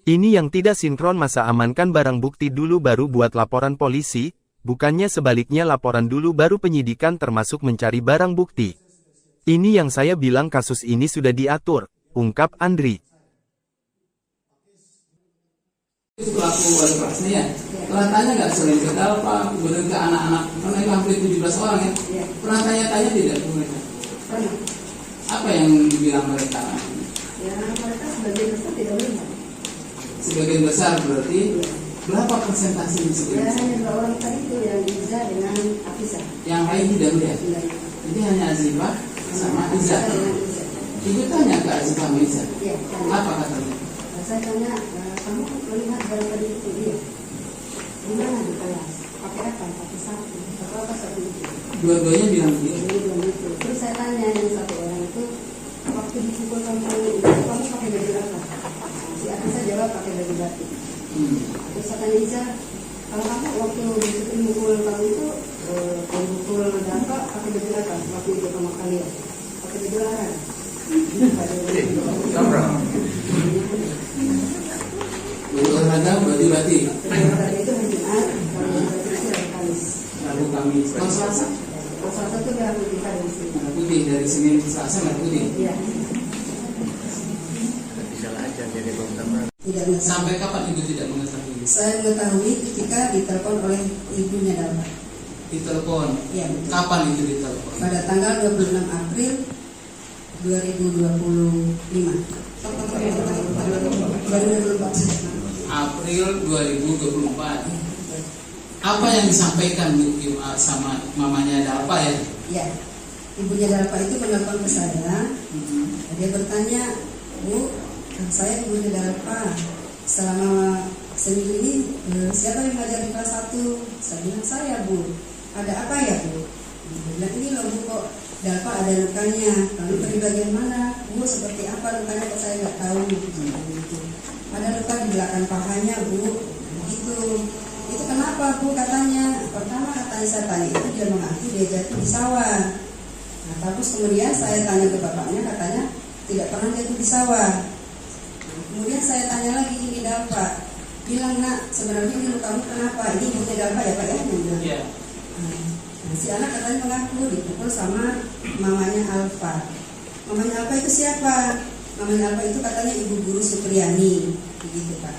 Ini yang tidak sinkron masa amankan barang bukti dulu baru buat laporan polisi, bukannya sebaliknya laporan dulu baru penyidikan termasuk mencari barang bukti. Ini yang saya bilang kasus ini sudah diatur, ungkap Andri. Pelaku wali kelasnya ya, pernah tanya nggak selain ke Dalpa, kemudian ke anak-anak, karena itu hampir 17 orang ya, pernah tanya-tanya tidak ke mereka? Pernah. Apa yang dibilang mereka? Ya mereka sebagian besar tidak melihat. Sebagian besar berarti berapa persentase di Ya sebagian besar? hanya 2 orang tadi itu yang Iza dengan Afisa. Yang lain tidak melihat. Jadi hanya Azifah sama Iza. Ibu tanya ke Azifah sama Iza. Iya. Apa katanya? Saya tanya, kamu melihat dari tadi itu dia? Gimana di kelas? Pakai apa? Pakai sapu. Apa sapu itu? Dua-duanya bilang begitu. Jadi bilang gitu. Terus saya tanya yang satu orang itu, waktu dipukul kamu pakai baju apa? Si Afisa jawab pakai baju batik. Terus saya tanya Iza, kalau kamu waktu dipukul kamu itu pukul Dalpa pakai baju apa? Waktu itu sama kalian pakai baju larang. Baju olahraga, baju batik. Olahraga itu hari Jumat, kalau baju batik itu hari Kamis. Rabu Kamis. Kalau Selasa? Kalau Selasa itu merah putih Kamis. Merah putih dari Senin ke Selasa merah putih. Iya. Tidak mengetahui. Sampai kapan ibu tidak mengetahui? Saya mengetahui ketika ditelepon oleh ibunya Dalpa. Ditelepon. Iya betul. Kapan itu ditelepon? Pada tanggal 26 April 2025. 2024. April 2024. Apa yang disampaikan sama mamanya Dalpa ya? Ya, ibunya Dalpa itu menelpon ke saya. Dia bertanya, Bu, saya ibunya Dalpa. Selama seminggu ini siapa yang mengajar di kelas 1? Saya bilang saya, Bu. Ada apa ya, Bu? Dia bilang ini loh, Bu, kok Dalpa ada lukanya. Lalu di bagian mana? Bu, seperti apa lukanya kok saya nggak tahu. Ada luka di belakang pahanya, Bu. Begitu. Itu kenapa, Bu? Katanya. Pertama katanya saya tanya itu dia mengaku dia jatuh di sawah. Nah, terus kemudian saya tanya ke bapaknya, katanya tidak pernah jatuh di sawah. Nah, kemudian saya tanya lagi ini Dalpa, bilang nak sebenarnya ini lukamu kenapa? Ini ibunya Dalpa ya Pak ya? Iya. Nah, si anak katanya mengaku dipukul sama mamanya Alfa. Mamanya Alfa itu siapa? Mamanya Alfa itu katanya ibu guru Supriyani, begitu Pak.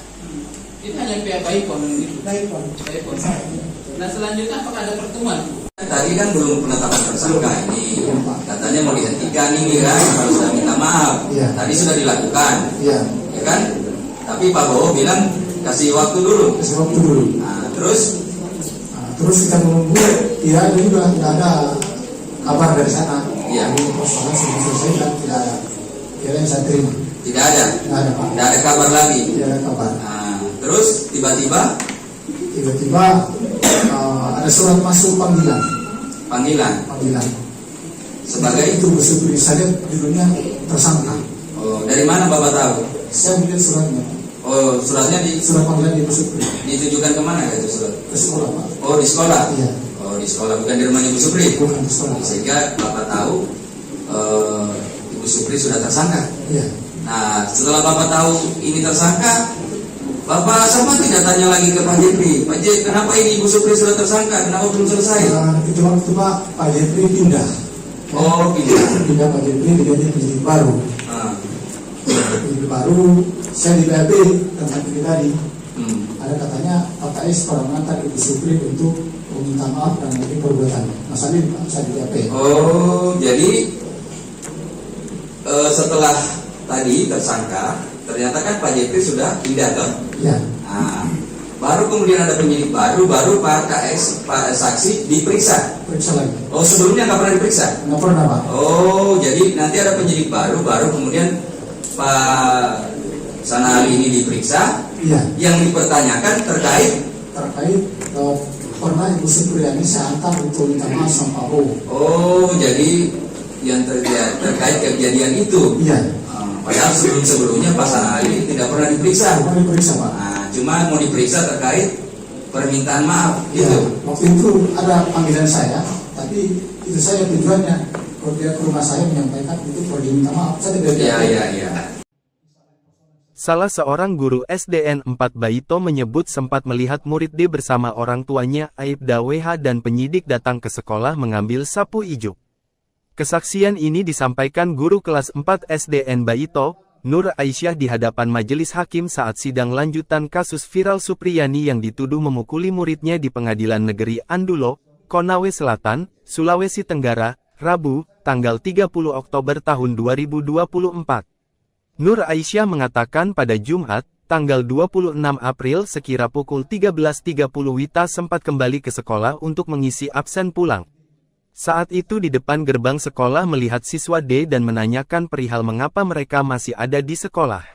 Itu hanya pihak Baipon itu. Baipon. Baipon. Nah selanjutnya apakah ada pertemuan? Tadi kan belum penetapan tersangka ini, katanya mau dihentikan ini kan, harus sudah minta maaf. Tadi sudah dilakukan, ya kan? Tapi Pak Bowo bilang kasih waktu dulu. Kasih waktu dulu. Nah, terus kita menunggu, ya juga tidak ada kabar dari sana. Iya. Jadi persoalan sudah selesai dan tidak ada. Kira yang saya terima. Tidak ada. Tidak ada Pak. Tidak ada kabar lagi. Tidak ada kabar. Nah, terus tiba-tiba ada surat masuk panggilan. Panggilan sebagai itu bersebut saya judulnya tersangka. Oh, dari mana Bapak tahu? Saya melihat suratnya. Oh, suratnya Surat panggilan di Bersupri. ditujukan kemana itu surat? Ke sekolah Pak. Oh, di sekolah. Iya. Oh, di sekolah, bukan di rumahnya Ibu Supri. Bukan di sekolah. Sehingga Bapak tahu Ibu Supri sudah tersangka. Iya. Nah, setelah Bapak tahu ini tersangka, Bapak sama tidak tanya lagi ke Pak Jeffrey, Pak Jeffrey, kenapa ini Ibu Supri sudah tersangka, kenapa belum selesai? Itu waktu Pak Jeffrey pindah. Oh, Pindah Pak Jeffrey diganti penyidik baru. Penyidik baru, saya di BAP tentang ini tadi. Ada katanya Pak KS pernah mengantar Ibu Supri untuk meminta maaf dan mengenai perbuatannya. Masalah ini saya di BAP. Oh, jadi setelah tadi tersangka, ternyata kan Pak Jeffrey sudah pindah toh? Iya. Nah, baru kemudian ada penyidik baru Pak KS, Pak saksi diperiksa. Periksa lagi. Oh, sebelumnya nggak pernah diperiksa? Nggak pernah Pak. Oh, jadi nanti ada penyidik baru kemudian Pak Sanali ini diperiksa. Iya. Yang dipertanyakan terkait pernah Ibu Supriyani saya antar untuk minta maaf sama Pak Bowo. Oh, jadi yang terkait kejadian itu. Iya. Padahal sebelumnya Pak Sanali tidak pernah diperiksa. Pernah diperiksa Pak. Nah, cuma mau diperiksa terkait permintaan maaf Ya, gitu. waktu itu ada panggilan saya, tapi itu saya tujuannya kalau dia ke rumah saya menyampaikan itu perlu diminta maaf. Saya tidak Iya. Salah seorang guru SDN 4 Baito menyebut sempat melihat murid D bersama orang tuanya Aibda WH dan penyidik datang ke sekolah mengambil sapu ijuk. Kesaksian ini disampaikan guru kelas 4 SDN Baito, Nur Aisyah di hadapan majelis hakim saat sidang lanjutan kasus viral Supriyani yang dituduh memukuli muridnya di Pengadilan Negeri Andulo, Konawe Selatan, Sulawesi Tenggara, Rabu, tanggal 30 Oktober tahun 2024. Nur Aisyah mengatakan pada Jumat, tanggal 26 April sekira pukul 13.30 Wita sempat kembali ke sekolah untuk mengisi absen pulang. Saat itu di depan gerbang sekolah melihat siswa D dan menanyakan perihal mengapa mereka masih ada di sekolah.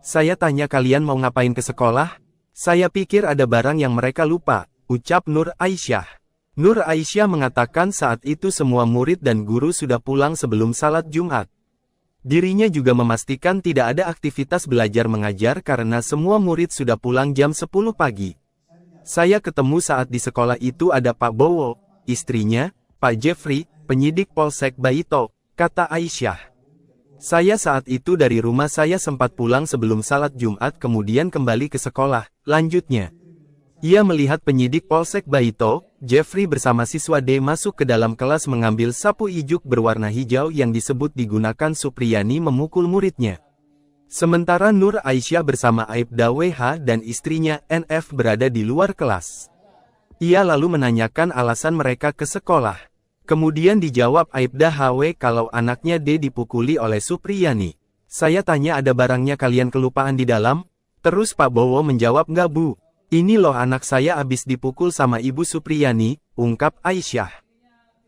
Saya tanya kalian mau ngapain ke sekolah? Saya pikir ada barang yang mereka lupa, ucap Nur Aisyah. Nur Aisyah mengatakan saat itu semua murid dan guru sudah pulang sebelum salat Jumat. Dirinya juga memastikan tidak ada aktivitas belajar mengajar karena semua murid sudah pulang jam 10 pagi. Saya ketemu saat di sekolah itu ada Pak Bowo, istrinya, Pak Jeffrey, penyidik Polsek Baito, kata Aisyah. Saya saat itu dari rumah saya sempat pulang sebelum salat Jumat kemudian kembali ke sekolah, lanjutnya. Ia melihat penyidik Polsek Baito, Jeffrey bersama siswa D masuk ke dalam kelas mengambil sapu ijuk berwarna hijau yang disebut digunakan Supriyani memukul muridnya. Sementara Nur Aisyah bersama Aibda WH dan istrinya NF berada di luar kelas. Ia lalu menanyakan alasan mereka ke sekolah. Kemudian dijawab Aibda HW kalau anaknya D dipukuli oleh Supriyani. Saya tanya ada barangnya kalian kelupaan di dalam? Terus Pak Bowo menjawab nggak Bu. Ini loh anak saya abis dipukul sama Ibu Supriyani, ungkap Aisyah.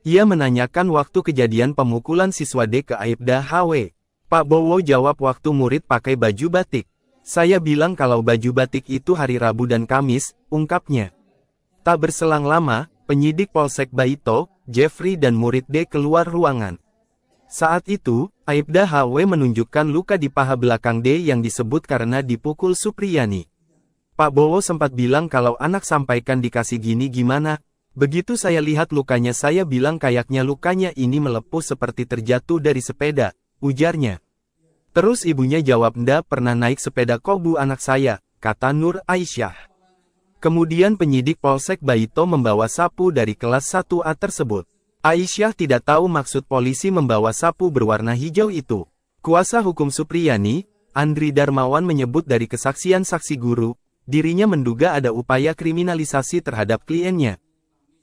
Ia menanyakan waktu kejadian pemukulan siswa D ke Aibda HW. Pak Bowo jawab waktu murid pakai baju batik. Saya bilang kalau baju batik itu hari Rabu dan Kamis, ungkapnya. Tak berselang lama, penyidik Polsek Baito, Jeffrey dan murid D keluar ruangan. Saat itu, Aibda HW menunjukkan luka di paha belakang D yang disebut karena dipukul Supriyani. Pak Bowo sempat bilang kalau anak sampaikan dikasih gini gimana. Begitu saya lihat lukanya saya bilang kayaknya lukanya ini melepuh seperti terjatuh dari sepeda, ujarnya. Terus ibunya jawab ndak pernah naik sepeda kok Bu anak saya, kata Nur Aisyah. Kemudian penyidik Polsek Baito membawa sapu dari kelas 1A tersebut. Aisyah tidak tahu maksud polisi membawa sapu berwarna hijau itu. Kuasa hukum Supriyani, Andri Darmawan menyebut dari kesaksian saksi guru, dirinya menduga ada upaya kriminalisasi terhadap kliennya.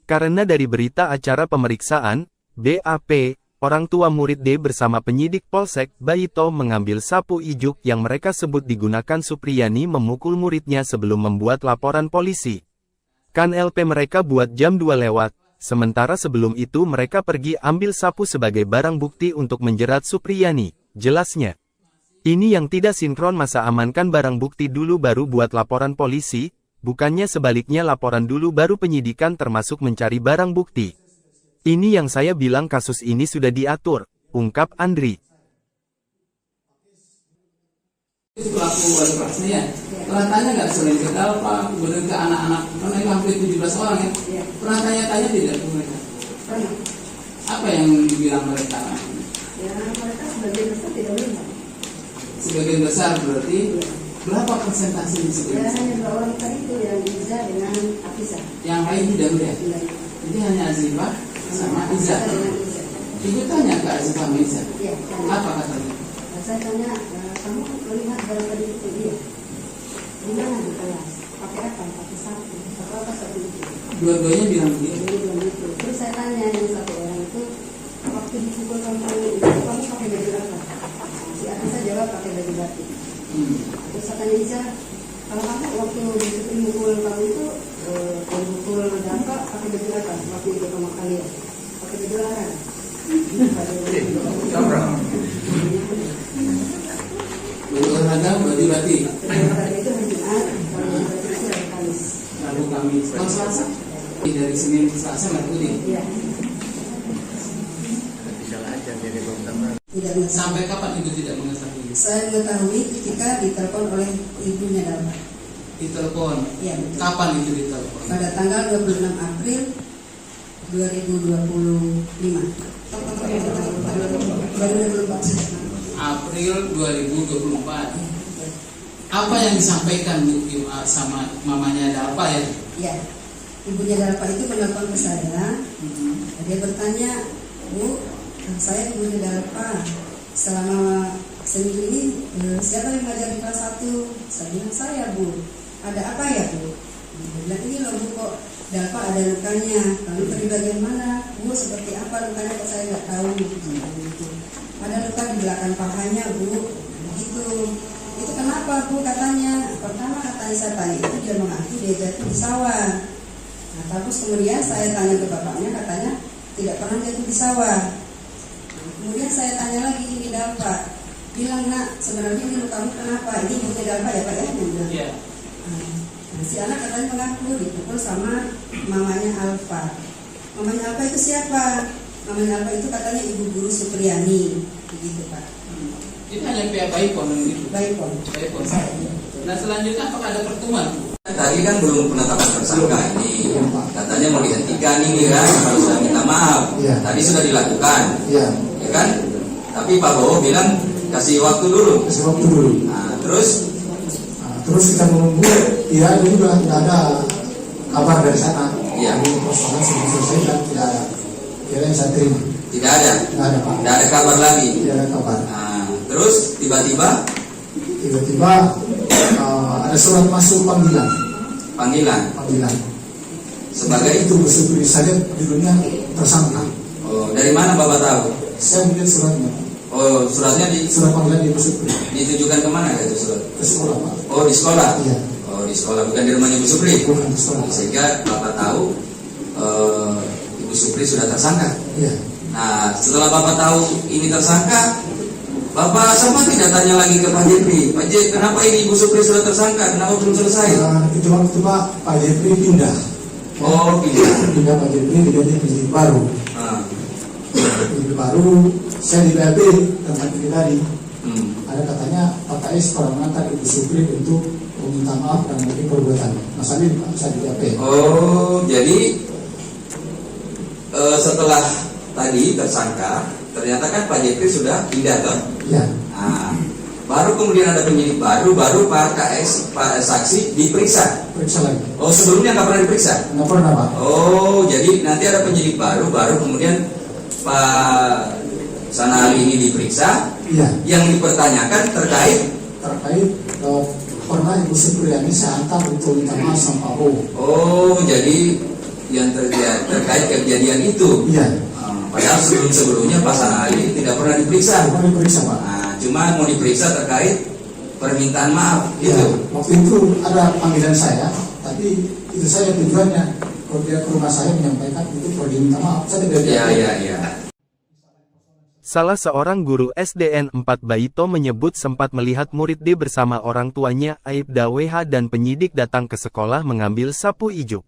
Karena dari berita acara pemeriksaan, BAP, orang tua murid D bersama penyidik Polsek Baito mengambil sapu ijuk yang mereka sebut digunakan Supriyani memukul muridnya sebelum membuat laporan polisi. Kan LP mereka buat jam 2 lewat, sementara sebelum itu mereka pergi ambil sapu sebagai barang bukti untuk menjerat Supriyani, jelasnya. Ini yang tidak sinkron masa amankan barang bukti dulu baru buat laporan polisi, bukannya sebaliknya laporan dulu baru penyidikan termasuk mencari barang bukti. Ini yang saya bilang kasus ini sudah diatur, ungkap Andri. Itu pelaku wali kelasnya ya. Pernah tanya nggak selain ke Dalpa, kemudian ke anak-anak, karena itu hampir 17 orang ya. Pernah tanya-tanya tidak ke mereka? Pernah. Apa yang dibilang mereka? Ya mereka sebagian besar tidak melihat. Sebagian besar berarti berapa persentase di Ya sebagian besar? hanya 2 orang tadi itu yang Iza dengan Afisa. Yang lain tidak melihat. Jadi hanya Azifah sama Iza. Dengan Iza. Ibu tanya ke Azifah sama Iza. Iya. Tanya. Apa katanya? Saya tanya, kamu melihat barang tadi itu dia? Di mana di kelas? Pakai apa? Pakai sapu. Sapu apa sapu itu? Dua-duanya bilang begitu. Jadi bilang gitu. Terus saya tanya yang satu orang itu, waktu dipukul kamu itu kamu pakai baju apa? Si Afisa jawab pakai baju batik. Terus saya tanya Iza, kalau kamu waktu dipukul kamu itu dipukul dampak pakai baju apa? Waktu itu kamu kalian pakai baju larang. Baju olahraga, baju batik. Olahraga itu hari Jumat, kalau baju batik itu hari Kamis. Lalu kami kalau Selasa dari Senin ke Selasa nggak putih. Iya. Tidak mengetahui. Sampai kapan ibu tidak mengetahui? Saya mengetahui ketika ditelepon oleh ibunya Dalma. Ditelepon. Iya betul. Kapan itu ditelepon? Pada tanggal 26 April 2025. 2024. April 2024. Apa yang disampaikan Bu sama mamanya Dalpa ya? Ya, ibunya Dalpa itu menelpon ke saya. Dia bertanya, Bu, saya ibunya Dalpa. Selama seminggu ini siapa yang mengajar di kelas 1? Saya bilang saya, Bu. Ada apa ya, Bu? Dia bilang ini loh Bu, kok Dalpa ada lukanya. Lalu di bagian mana? Bu, seperti apa lukanya kok saya nggak tahu. Gitu. Ada luka di belakang pahanya, Bu. Begitu. Itu kenapa, Bu? Katanya. Pertama katanya saya tanya itu dia mengaku dia jatuh di sawah. Nah, terus kemudian saya tanya ke bapaknya, katanya tidak pernah jatuh di sawah. Kemudian saya tanya lagi ini Dalpa. Bilang, Nak, sebenarnya ini lukamu kenapa? Ini ibunya Dalpa ya, Pak ya? Iya. Nah, si anak katanya mengaku dipukul sama mamanya Alfa. Mamanya Alfa itu siapa? Mamanya Alfa itu katanya ibu guru Supriyani, begitu Pak. Itu hanya pihak Baipon yang gitu. Baikon. Baipon. Nah selanjutnya apakah ada pertemuan? Tadi kan belum penetapan tersangka ini, katanya mau dihentikan ini kan, kalau sudah minta maaf. Tadi sudah dilakukan, ya kan? Tapi Pak Bowo bilang kasih waktu dulu. Kasih waktu dulu. Nah, terus kita menunggu, ya itu juga tidak ada kabar dari sana. Iya. Jadi persoalan sudah selesai dan tidak ada. Kira yang saya terima. tidak ada, Tidak ada Pak. tidak ada kabar lagi. Tidak ada kabar. Nah, terus tiba-tiba ada surat masuk panggilan. Panggilan sebagai itu bersyukur saja judulnya tersangka. Oh, dari mana Bapak tahu? Saya melihat suratnya. Oh, suratnya Surat panggilan di bersyukur. ditujukan kemana itu surat? Ke sekolah Pak. Oh, di sekolah. Iya. Oh, di sekolah, bukan di rumahnya Ibu Supri. Bukan di sekolah. Sehingga Bapak tahu Ibu Supri sudah tersangka. Iya. Nah, setelah Bapak tahu ini tersangka, Bapak sama tidak tanya lagi ke Pak Jepri, Pak Jepri, kenapa ini Ibu Supri sudah tersangka? Kenapa belum selesai? Itu waktu Pak Jepri pindah. Oh, Pindah Pak Jepri diganti penyidik baru. Nah. Penyidik baru, saya di BAP tempat ini tadi. Ada katanya Pak KS pernah mengantar Ibu Supri untuk meminta maaf dan mungkin perbuatan. Masalah ini Pak, saya di BAP. Oh, jadi setelah tadi tersangka, ternyata kan Pak Jepri sudah pindah toh? Iya. Nah, baru kemudian ada penyidik baru Pak KS, Pak saksi diperiksa. Periksa lagi. Oh, sebelumnya nggak pernah diperiksa? Nggak pernah Pak. Oh, jadi nanti ada penyidik baru kemudian Pak Sanali ini diperiksa. Iya. Yang dipertanyakan terkait pernah Ibu Supriyani saya antar untuk minta maaf sama Pak Bowo. Oh, jadi yang terkait kejadian itu. Iya. Padahal sebelumnya Pak Sanali tidak pernah diperiksa. Bukan diperiksa Pak. Nah, cuma mau diperiksa terkait permintaan maaf Ya, gitu. waktu itu ada panggilan saya, tapi itu saya tujuannya kalau dia ke rumah saya menyampaikan untuk pergi minta maaf. Saya tidak Iya. Salah seorang guru SDN 4 Baito menyebut sempat melihat murid D bersama orang tuanya Aibda WH dan penyidik datang ke sekolah mengambil sapu ijuk.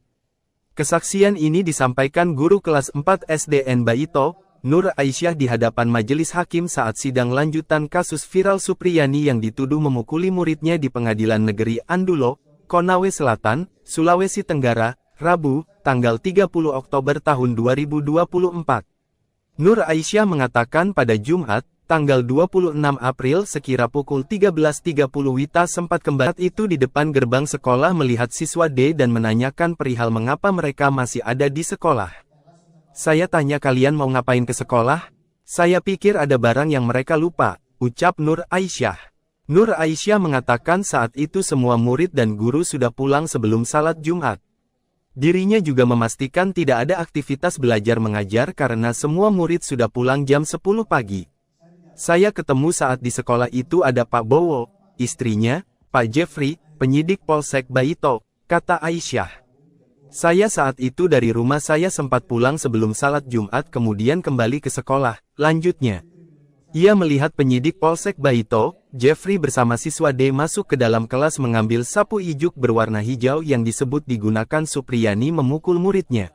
Kesaksian ini disampaikan guru kelas 4 SDN Baito, Nur Aisyah di hadapan majelis hakim saat sidang lanjutan kasus viral Supriyani yang dituduh memukuli muridnya di Pengadilan Negeri Andulo, Konawe Selatan, Sulawesi Tenggara, Rabu, tanggal 30 Oktober tahun 2024. Nur Aisyah mengatakan pada Jumat, tanggal 26 April sekira pukul 13.30 Wita sempat kembali itu di depan gerbang sekolah melihat siswa D dan menanyakan perihal mengapa mereka masih ada di sekolah. Saya tanya kalian mau ngapain ke sekolah? Saya pikir ada barang yang mereka lupa, ucap Nur Aisyah. Nur Aisyah mengatakan saat itu semua murid dan guru sudah pulang sebelum salat Jumat. Dirinya juga memastikan tidak ada aktivitas belajar mengajar karena semua murid sudah pulang jam 10 pagi. Saya ketemu saat di sekolah itu ada Pak Bowo, istrinya, Pak Jeffrey, penyidik Polsek Baito, kata Aisyah. Saya saat itu dari rumah saya sempat pulang sebelum salat Jumat kemudian kembali ke sekolah, lanjutnya. Ia melihat penyidik Polsek Baito, Jeffrey bersama siswa D masuk ke dalam kelas mengambil sapu ijuk berwarna hijau yang disebut digunakan Supriyani memukul muridnya.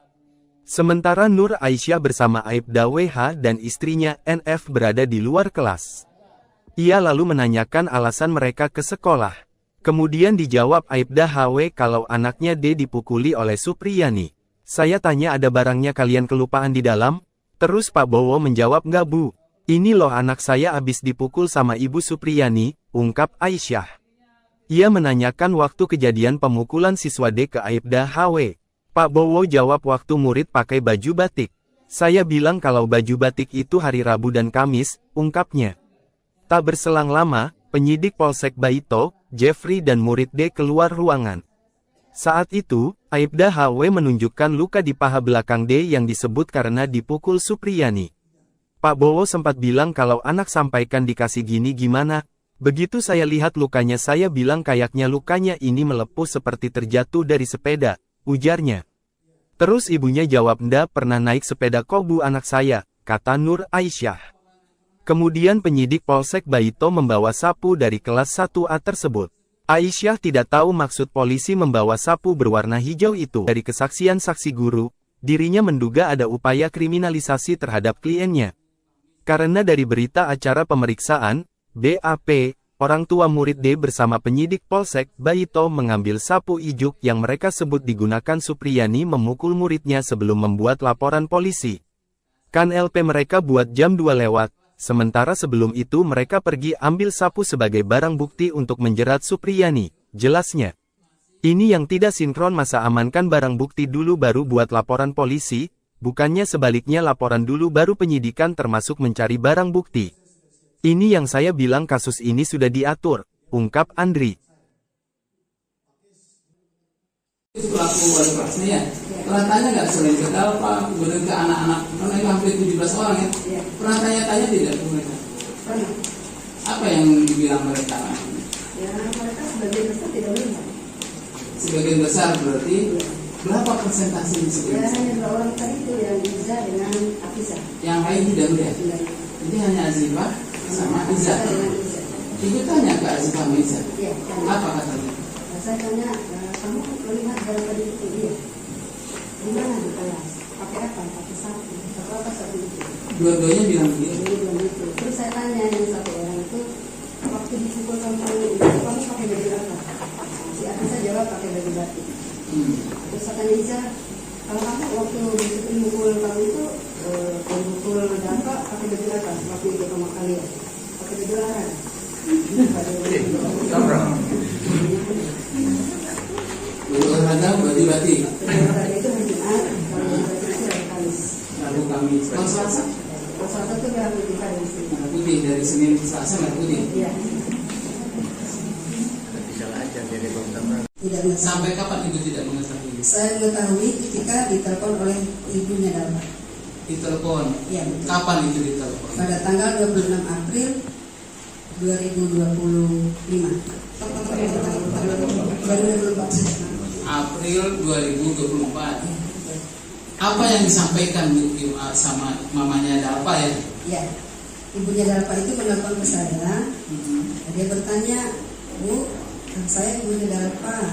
Sementara Nur Aisyah bersama Aibda WH dan istrinya NF berada di luar kelas. Ia lalu menanyakan alasan mereka ke sekolah. Kemudian dijawab Aibda HW kalau anaknya D dipukuli oleh Supriyani. Saya tanya ada barangnya kalian kelupaan di dalam? Terus Pak Bowo menjawab nggak bu. Ini loh anak saya abis dipukul sama Ibu Supriyani, ungkap Aisyah. Ia menanyakan waktu kejadian pemukulan siswa D ke Aibda HW. Pak Bowo jawab waktu murid pakai baju batik. Saya bilang kalau baju batik itu hari Rabu dan Kamis, ungkapnya. Tak berselang lama, penyidik Polsek Baito, Jeffrey dan murid D keluar ruangan. Saat itu, Aibda HW menunjukkan luka di paha belakang D yang disebut karena dipukul Supriyani. Pak Bowo sempat bilang kalau anak sampaikan dikasih gini gimana. Begitu saya lihat lukanya saya bilang kayaknya lukanya ini melepuh seperti terjatuh dari sepeda, ujarnya. Terus ibunya jawab ndak pernah naik sepeda kok bu anak saya, kata Nur Aisyah. Kemudian penyidik Polsek Baito membawa sapu dari kelas 1A tersebut. Aisyah tidak tahu maksud polisi membawa sapu berwarna hijau itu. Dari kesaksian saksi guru, dirinya menduga ada upaya kriminalisasi terhadap kliennya. Karena dari berita acara pemeriksaan, BAP, orang tua murid D bersama penyidik Polsek Baito mengambil sapu ijuk yang mereka sebut digunakan Supriyani memukul muridnya sebelum membuat laporan polisi. Kan LP mereka buat jam 2 lewat. Sementara sebelum itu mereka pergi ambil sapu sebagai barang bukti untuk menjerat Supriyani, jelasnya. Ini yang tidak sinkron masa amankan barang bukti dulu baru buat laporan polisi, bukannya sebaliknya laporan dulu baru penyidikan termasuk mencari barang bukti. Ini yang saya bilang kasus ini sudah diatur, ungkap Andri. Pelaku wali kelasnya ya, pernah tanya nggak selain ke Dalpa, kemudian ke anak-anak, karena itu hampir 17 orang ya, pernah tanya-tanya tidak ke mereka? Pernah. Apa yang dibilang mereka? Ya mereka sebagian besar tidak melihat. Sebagian besar berarti, berapa persentase di sebagian Ya besar? hanya 2 orang tadi itu yang Iza dengan Afisa. Yang lain tidak melihat? Jadi hanya Azifah sama Iza. Ibu tanya ke Azifah sama Iza, apa katanya? Saya tanya, kamu melihat barang tadi itu dia? Di mana di kelas? Pakai apa? Pakai sapu. Atau apa sapu itu? Dua-duanya bilang begitu. Dia bilang itu. Terus saya tanya yang satu orang itu, waktu dipukul kamu itu kamu pakai baju apa? Si Afisa jawab pakai baju batik. Terus saya tanya Iza, kalau kamu waktu dipukul kamu itu, pukul dampak pakai baju apa? Waktu itu kamu kalian pakai baju larang. Olahraga baju batik. Olahraga itu hari Jumat, kalau baju itu hari Kamis. Rabu Kamis. Kalau Selasa? Kalau Selasa itu merah putih Kamis. Merah putih dari Senin ke Selasa merah putih. Iya. Tidak mengetahui. Sampai kapan ibu tidak mengetahui? Saya mengetahui ketika ditelepon oleh ibunya Dalma. Ditelepon. Iya betul. Kapan itu ditelepon? Pada tanggal 26 April 2025. April 2024. Apa yang disampaikan sama mamanya Dalpa ya? Ya, ibunya Dalpa itu menelpon ke saya. Dia bertanya, Bu, saya ibunya Dalpa.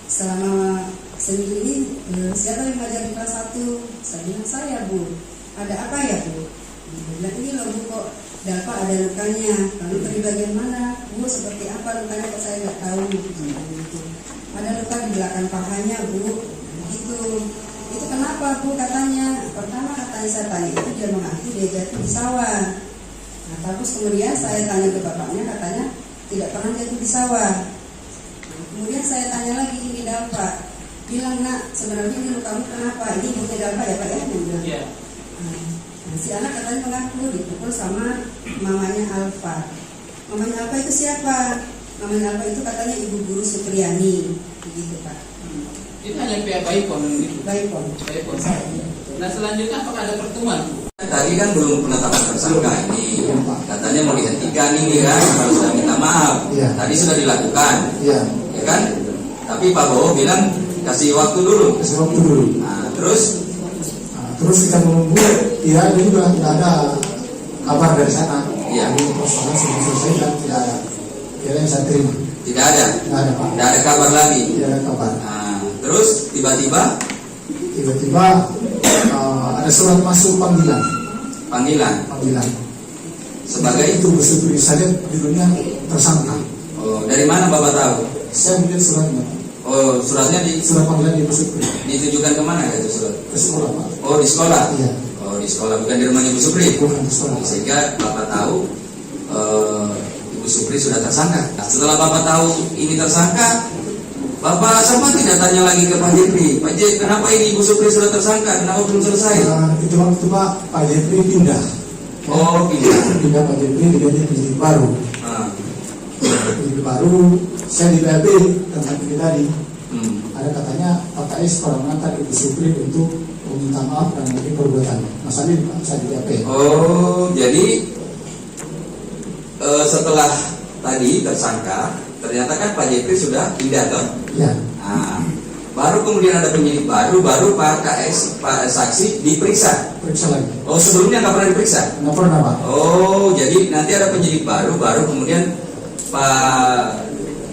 Selama seminggu ini siapa yang mengajar di kelas 1? Saya bilang saya, Bu. Ada apa ya, Bu? Dia bilang, ini loh Bu, kok Dalpa ada lukanya. Lalu dari bagian mana? Bu, seperti apa lukanya kok saya nggak tahu. Gitu. Ada luka di belakang pahanya Bu. Gitu. Itu kenapa Bu katanya? Pertama katanya saya tanya itu dia mengaku dia jatuh di sawah. Nah, terus kemudian saya tanya ke bapaknya, katanya tidak pernah jatuh di sawah. Kemudian saya tanya lagi, ini Dalpa, bilang nak sebenarnya ini lukamu kenapa? Ini ibunya Dalpa ya Pak ya? Iya. Nah, si anak katanya mengaku dipukul sama mamanya Alfa. Mamanya Alfa itu siapa? Mamanya Alfa itu katanya ibu guru Supriyani, begitu Pak. Itu hanya pihak Baipon gitu. Baipon. Baipon. Nah selanjutnya apakah ada pertemuan? Tadi kan belum penetapan tersangka ini, katanya mau dihentikan ini kan, kalau sudah minta maaf. Tadi sudah dilakukan, ya kan? Tapi Pak Bowo bilang kasih waktu dulu. Kasih waktu dulu. Nah, terus kita menunggu, ya ini juga tidak ada kabar dari sana. Iya. Jadi persoalan sudah selesai dan tidak ada. Kira yang saya terima. Tidak ada. Tidak ada Pak. Tidak ada kabar lagi. Tidak ada kabar. Nah, terus tiba-tiba ada surat masuk panggilan. Panggilan. Sebagai itu bersyukur saya judulnya tersangka. Oh, dari mana Bapak tahu? Saya melihat suratnya. Oh, suratnya surat panggilan di bersyukur. Ditujukan kemana itu surat? Ke sekolah Pak. Oh, di sekolah. Iya. Oh, di sekolah, bukan di rumahnya Ibu Supri. Bukan di sekolah. Sehingga Bapak tahu Ibu Supri sudah tersangka. Nah, setelah Bapak tahu ini tersangka, Bapak sama tidak tanya lagi ke Pak Jepri, Pak Jepri, kenapa ini Ibu Supri sudah tersangka? Kenapa belum selesai? Itu waktu Pak Jepri pindah. Oh, pindah Pak Jepri diganti penyidik baru. Penyidik baru, saya di BAP tentang ini tadi. Ada katanya Pak KS pernah mengantar Ibu Supri untuk meminta maaf dan mungkin perbuatan. Masalah ini saya di BAP. Oh, jadi setelah tadi tersangka, ternyata kan Pak Jepri sudah pindah toh? Ya. Nah, baru kemudian ada penyidik baru Pak KS, Pak saksi diperiksa. Periksa lagi. Oh, sebelumnya nggak pernah diperiksa? Nggak pernah Pak. Oh, jadi nanti ada penyidik baru kemudian Pak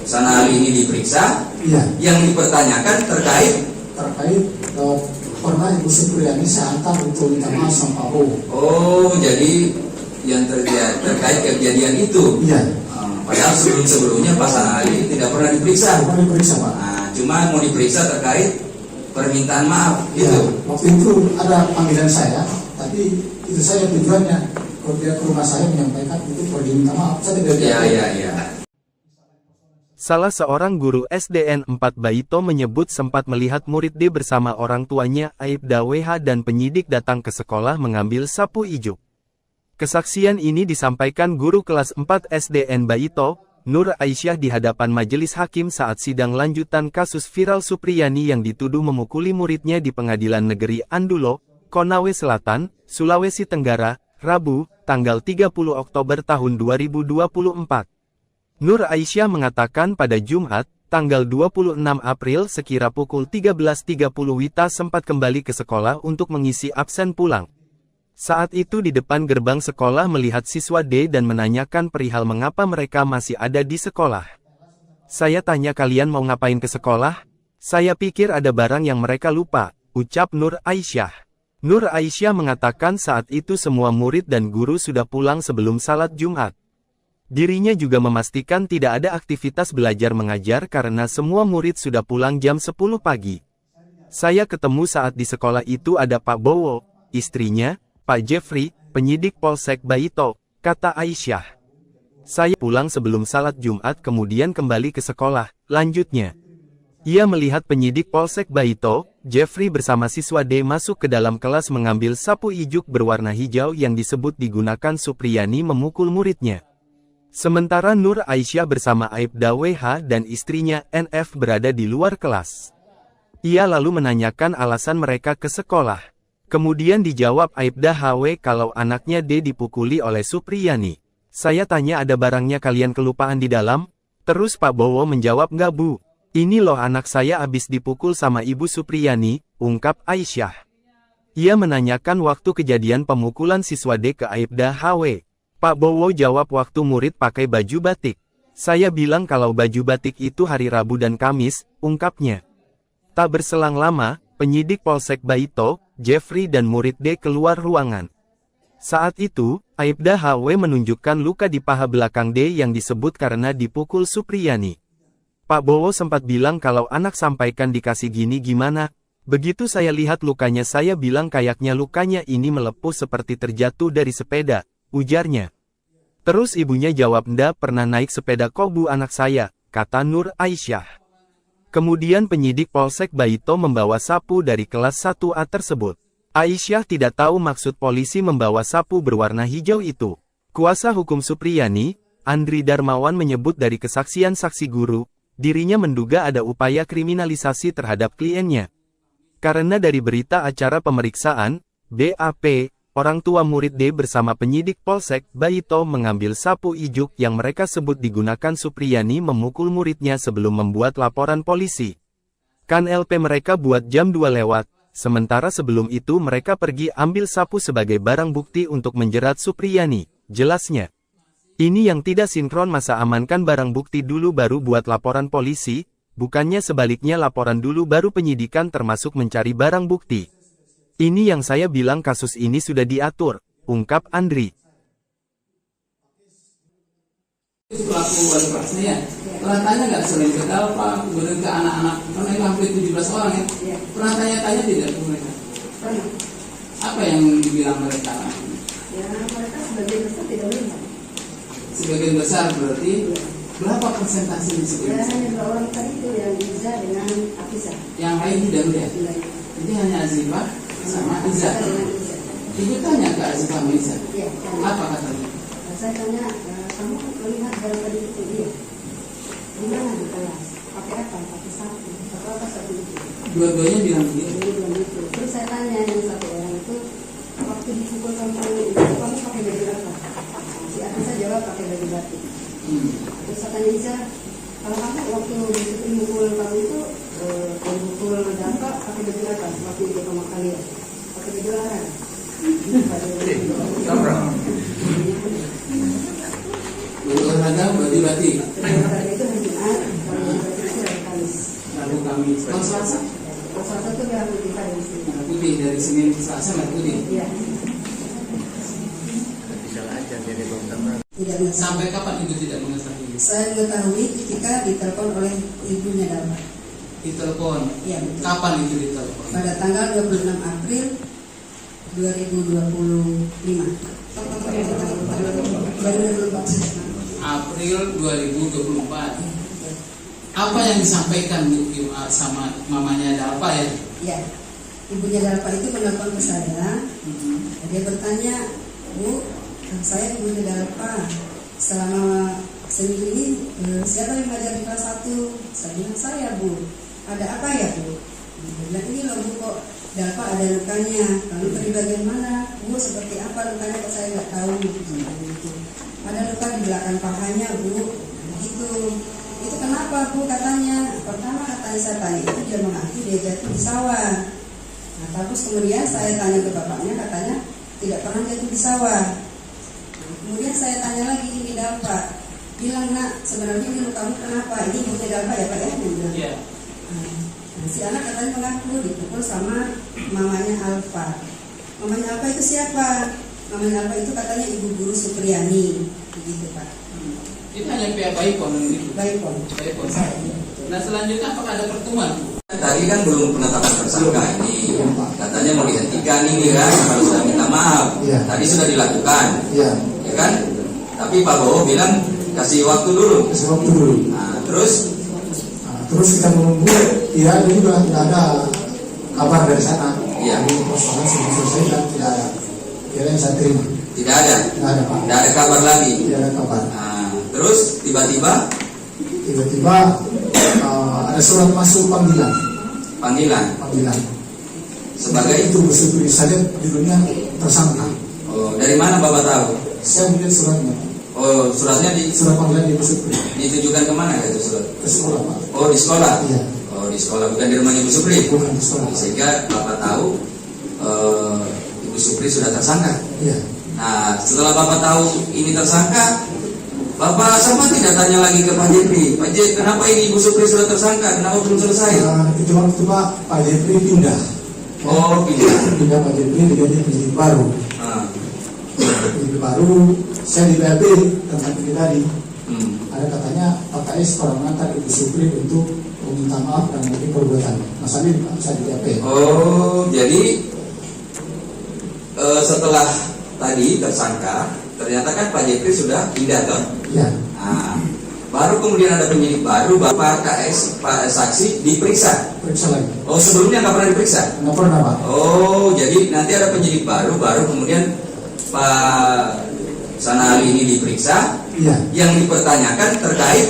Sanali ini diperiksa. Iya. Yang dipertanyakan terkait pernah Ibu Supriyani saya antar untuk minta maaf sama Pak Bowo. Oh, jadi yang terkait kejadian itu. Iya. Padahal sebelumnya Pak Sanali tidak pernah diperiksa. Pernah diperiksa Pak. Nah, cuma mau diperiksa terkait permintaan maaf gitu. Ya, waktu itu ada panggilan saya, tapi itu saya tujuannya kalau dia ke rumah saya menyampaikan itu pergi minta maaf. Saya tidak. Iya. Salah seorang guru SDN 4 Baito menyebut sempat melihat murid D bersama orang tuanya Aibda WH dan penyidik datang ke sekolah mengambil sapu ijuk. Kesaksian ini disampaikan guru kelas 4 SDN Baito, Nur Aisyah di hadapan majelis hakim saat sidang lanjutan kasus viral Supriyani yang dituduh memukuli muridnya di Pengadilan Negeri Andulo, Konawe Selatan, Sulawesi Tenggara, Rabu, tanggal 30 Oktober tahun 2024. Nur Aisyah mengatakan pada Jumat, tanggal 26 April sekira pukul 13.30 Wita sempat kembali ke sekolah untuk mengisi absen pulang. Saat itu di depan gerbang sekolah melihat siswa D dan menanyakan perihal mengapa mereka masih ada di sekolah. Saya tanya kalian mau ngapain ke sekolah? Saya pikir ada barang yang mereka lupa, ucap Nur Aisyah. Nur Aisyah mengatakan saat itu semua murid dan guru sudah pulang sebelum salat Jumat. Dirinya juga memastikan tidak ada aktivitas belajar mengajar karena semua murid sudah pulang jam 10 pagi. Saya ketemu saat di sekolah itu ada Pak Bowo, istrinya, Pak Jeffrey, penyidik Polsek Baito, kata Aisyah. Saya pulang sebelum salat Jumat kemudian kembali ke sekolah, lanjutnya. Ia melihat penyidik Polsek Baito, Jeffrey bersama siswa D masuk ke dalam kelas mengambil sapu ijuk berwarna hijau yang disebut digunakan Supriyani memukul muridnya. Sementara Nur Aisyah bersama Aibda WH dan istrinya NF berada di luar kelas. Ia lalu menanyakan alasan mereka ke sekolah. Kemudian dijawab Aibda HW kalau anaknya D dipukuli oleh Supriyani. Saya tanya ada barangnya kalian kelupaan di dalam? Terus Pak Bowo menjawab nggak Bu. Ini loh anak saya abis dipukul sama Ibu Supriyani, ungkap Aisyah. Ia menanyakan waktu kejadian pemukulan siswa D ke Aibda HW. Pak Bowo jawab waktu murid pakai baju batik. Saya bilang kalau baju batik itu hari Rabu dan Kamis, ungkapnya. Tak berselang lama, penyidik Polsek Baito, Jeffrey dan murid D keluar ruangan. Saat itu, Aibda HW menunjukkan luka di paha belakang D yang disebut karena dipukul Supriyani. Pak Bowo sempat bilang kalau anak sampaikan dikasih gini gimana. Begitu saya lihat lukanya saya bilang kayaknya lukanya ini melepuh seperti terjatuh dari sepeda, ujarnya. Terus ibunya jawab ndak pernah naik sepeda kok bu anak saya, kata Nur Aisyah. Kemudian penyidik Polsek Baito membawa sapu dari kelas 1A tersebut. Aisyah tidak tahu maksud polisi membawa sapu berwarna hijau itu. Kuasa hukum Supriyani, Andri Darmawan menyebut dari kesaksian saksi guru, dirinya menduga ada upaya kriminalisasi terhadap kliennya. Karena dari berita acara pemeriksaan, BAP, orang tua murid D bersama penyidik Polsek Baito mengambil sapu ijuk yang mereka sebut digunakan Supriyani memukul muridnya sebelum membuat laporan polisi. Kan LP mereka buat jam 2 lewat, sementara sebelum itu mereka pergi ambil sapu sebagai barang bukti untuk menjerat Supriyani, jelasnya. Ini yang tidak sinkron masa amankan barang bukti dulu baru buat laporan polisi, bukannya sebaliknya laporan dulu baru penyidikan termasuk mencari barang bukti. Ini yang saya bilang kasus ini sudah diatur, ungkap Andri. Pelaku wali kelasnya ya, pernah tanya nggak sering ke Dalpa, kemudian ke anak-anak, karena itu hampir 17 orang ya, pernah tanya-tanya tidak ke mereka? Pernah. Apa yang dibilang mereka? Ya mereka sebagian besar tidak melihat. Sebagian besar berarti berapa persentase di Ya sebagian besar? hanya 2 orang tadi itu yang Iza dengan Afisa. Yang lain tidak melihat. Jadi hanya Azifah sama Iza. Ibu tanya ke Azifah sama Iza. Iya. Apa katanya? Saya tanya, kamu melihat barang tadi itu dia? Di mana di kelas? Pakai apa? Pakai sapu. Apa sapu itu? Dua-duanya bilang begitu. Jadi bilang gitu. Terus saya tanya yang satu orang itu, waktu dipukul kamu itu kamu pakai baju apa? Si Afisa jawab pakai baju batik. Terus saya tanya Iza, kalau kamu waktu dipukul kamu itu mukul Dalpa pakai baju apa? Waktu itu sama kalian pakai baju larang. Baju olahraga, baju batik. Olahraga itu hari Jumat, kalau baju batik itu hari Kamis. Lalu kami kalau Selasa, Kalau Selasa itu merah putih dari sini. merah putih dari Senin ke Selasa merah putih. Iya. Tidak mengetahui. Sampai kapan itu tidak mengetahui? Saya mengetahui ketika ditelepon oleh ibunya Dalpa. Ditelepon. Iya betul. Kapan itu ditelepon? Pada tanggal 26 April 2025. April 2024. Apa yang disampaikan sama mamanya Dalpa ya? Ya, ibunya Dalpa itu menelpon ke saya. Dia bertanya, Bu, saya ibunya Dalpa. Selama seminggu ini siapa yang mengajar di kelas 1? Saya bilang saya, Bu. Ada apa ya, Bu? Dia bilang ini loh, Bu, kok Dalpa ada lukanya. Lalu dari bagian mana? Bu, seperti apa lukanya kok saya nggak tahu. Gitu. Ada luka di belakang pahanya, Bu. Begitu. Itu kenapa, Bu, katanya? Pertama katanya saya tanya itu dia mengaku dia jatuh di sawah. Nah, terus kemudian saya tanya ke bapaknya, katanya tidak pernah jatuh di sawah. Nah, kemudian saya tanya lagi ini Dalpa, bilang nak sebenarnya ini lukamu kenapa? Ini ibunya Dalpa ya Pak ya? Dia bilang. Iya. Nah, si anak katanya mengaku dipukul sama mamanya Alfa. Mamanya Alfa itu siapa? Mamanya Alfa itu katanya ibu guru Supriyani, begitu Pak. Itu hanya pihak Baipon gitu. Baipon. Baipon. Nah selanjutnya apakah ada pertemuan? Tadi kan belum penetapan tersangka ini, katanya mau dihentikan ini kan, harus sudah minta maaf. Tadi sudah dilakukan, ya kan? Tapi Pak Bowo bilang kasih waktu dulu. Kasih waktu dulu. Nah, terus kita menunggu, ya ini juga tidak ada kabar dari sana. Iya. Jadi persoalan sudah selesai dan tidak ada. Kira yang saya terima. tidak ada, Tidak ada Pak. tidak ada kabar lagi. Tidak ada kabar. Nah, terus tiba-tiba ada surat masuk panggilan. panggilan sebagai Itu bersubsidi saja judulnya tersangka. Oh, dari mana Bapak tahu? Saya melihat suratnya. Oh, suratnya Surat panggilan di bersubsidi ditujukan kemana itu surat? ke sekolah Pak. Oh, di sekolah. Iya. Oh, di sekolah, bukan di rumah Ibu Supri. Bukan di sekolah. Sehingga Bapak tahu Ibu Supri sudah tersangka. Iya. Nah, setelah Bapak tahu ini tersangka, Bapak sama tidak tanya lagi ke Pak Jepri. Pak Jepri, kenapa ini Ibu Supri sudah tersangka? Kenapa belum selesai? Itu waktu Pak Jepri pindah. Oh, pindah. Pindah Pak Jepri diganti penyidik baru. Nah, baru saya di BAP tentang ini tadi. Ada katanya Pak KS pernah mengantar Ibu Supri untuk meminta maaf dan mungkin perbuatan. Mas Andi saya di BAP. Oh, jadi setelah tadi tersangka, ternyata kan Pak Jeffrey sudah pindah toh? Iya. Nah, baru kemudian ada penyidik baru, Pak KS, Pak saksi diperiksa. Periksa lagi. Oh, sebelumnya nggak pernah diperiksa? Nggak pernah, Pak. Oh, jadi nanti ada penyidik baru, baru kemudian Pak Sanali ini diperiksa. Iya. Yang dipertanyakan terkait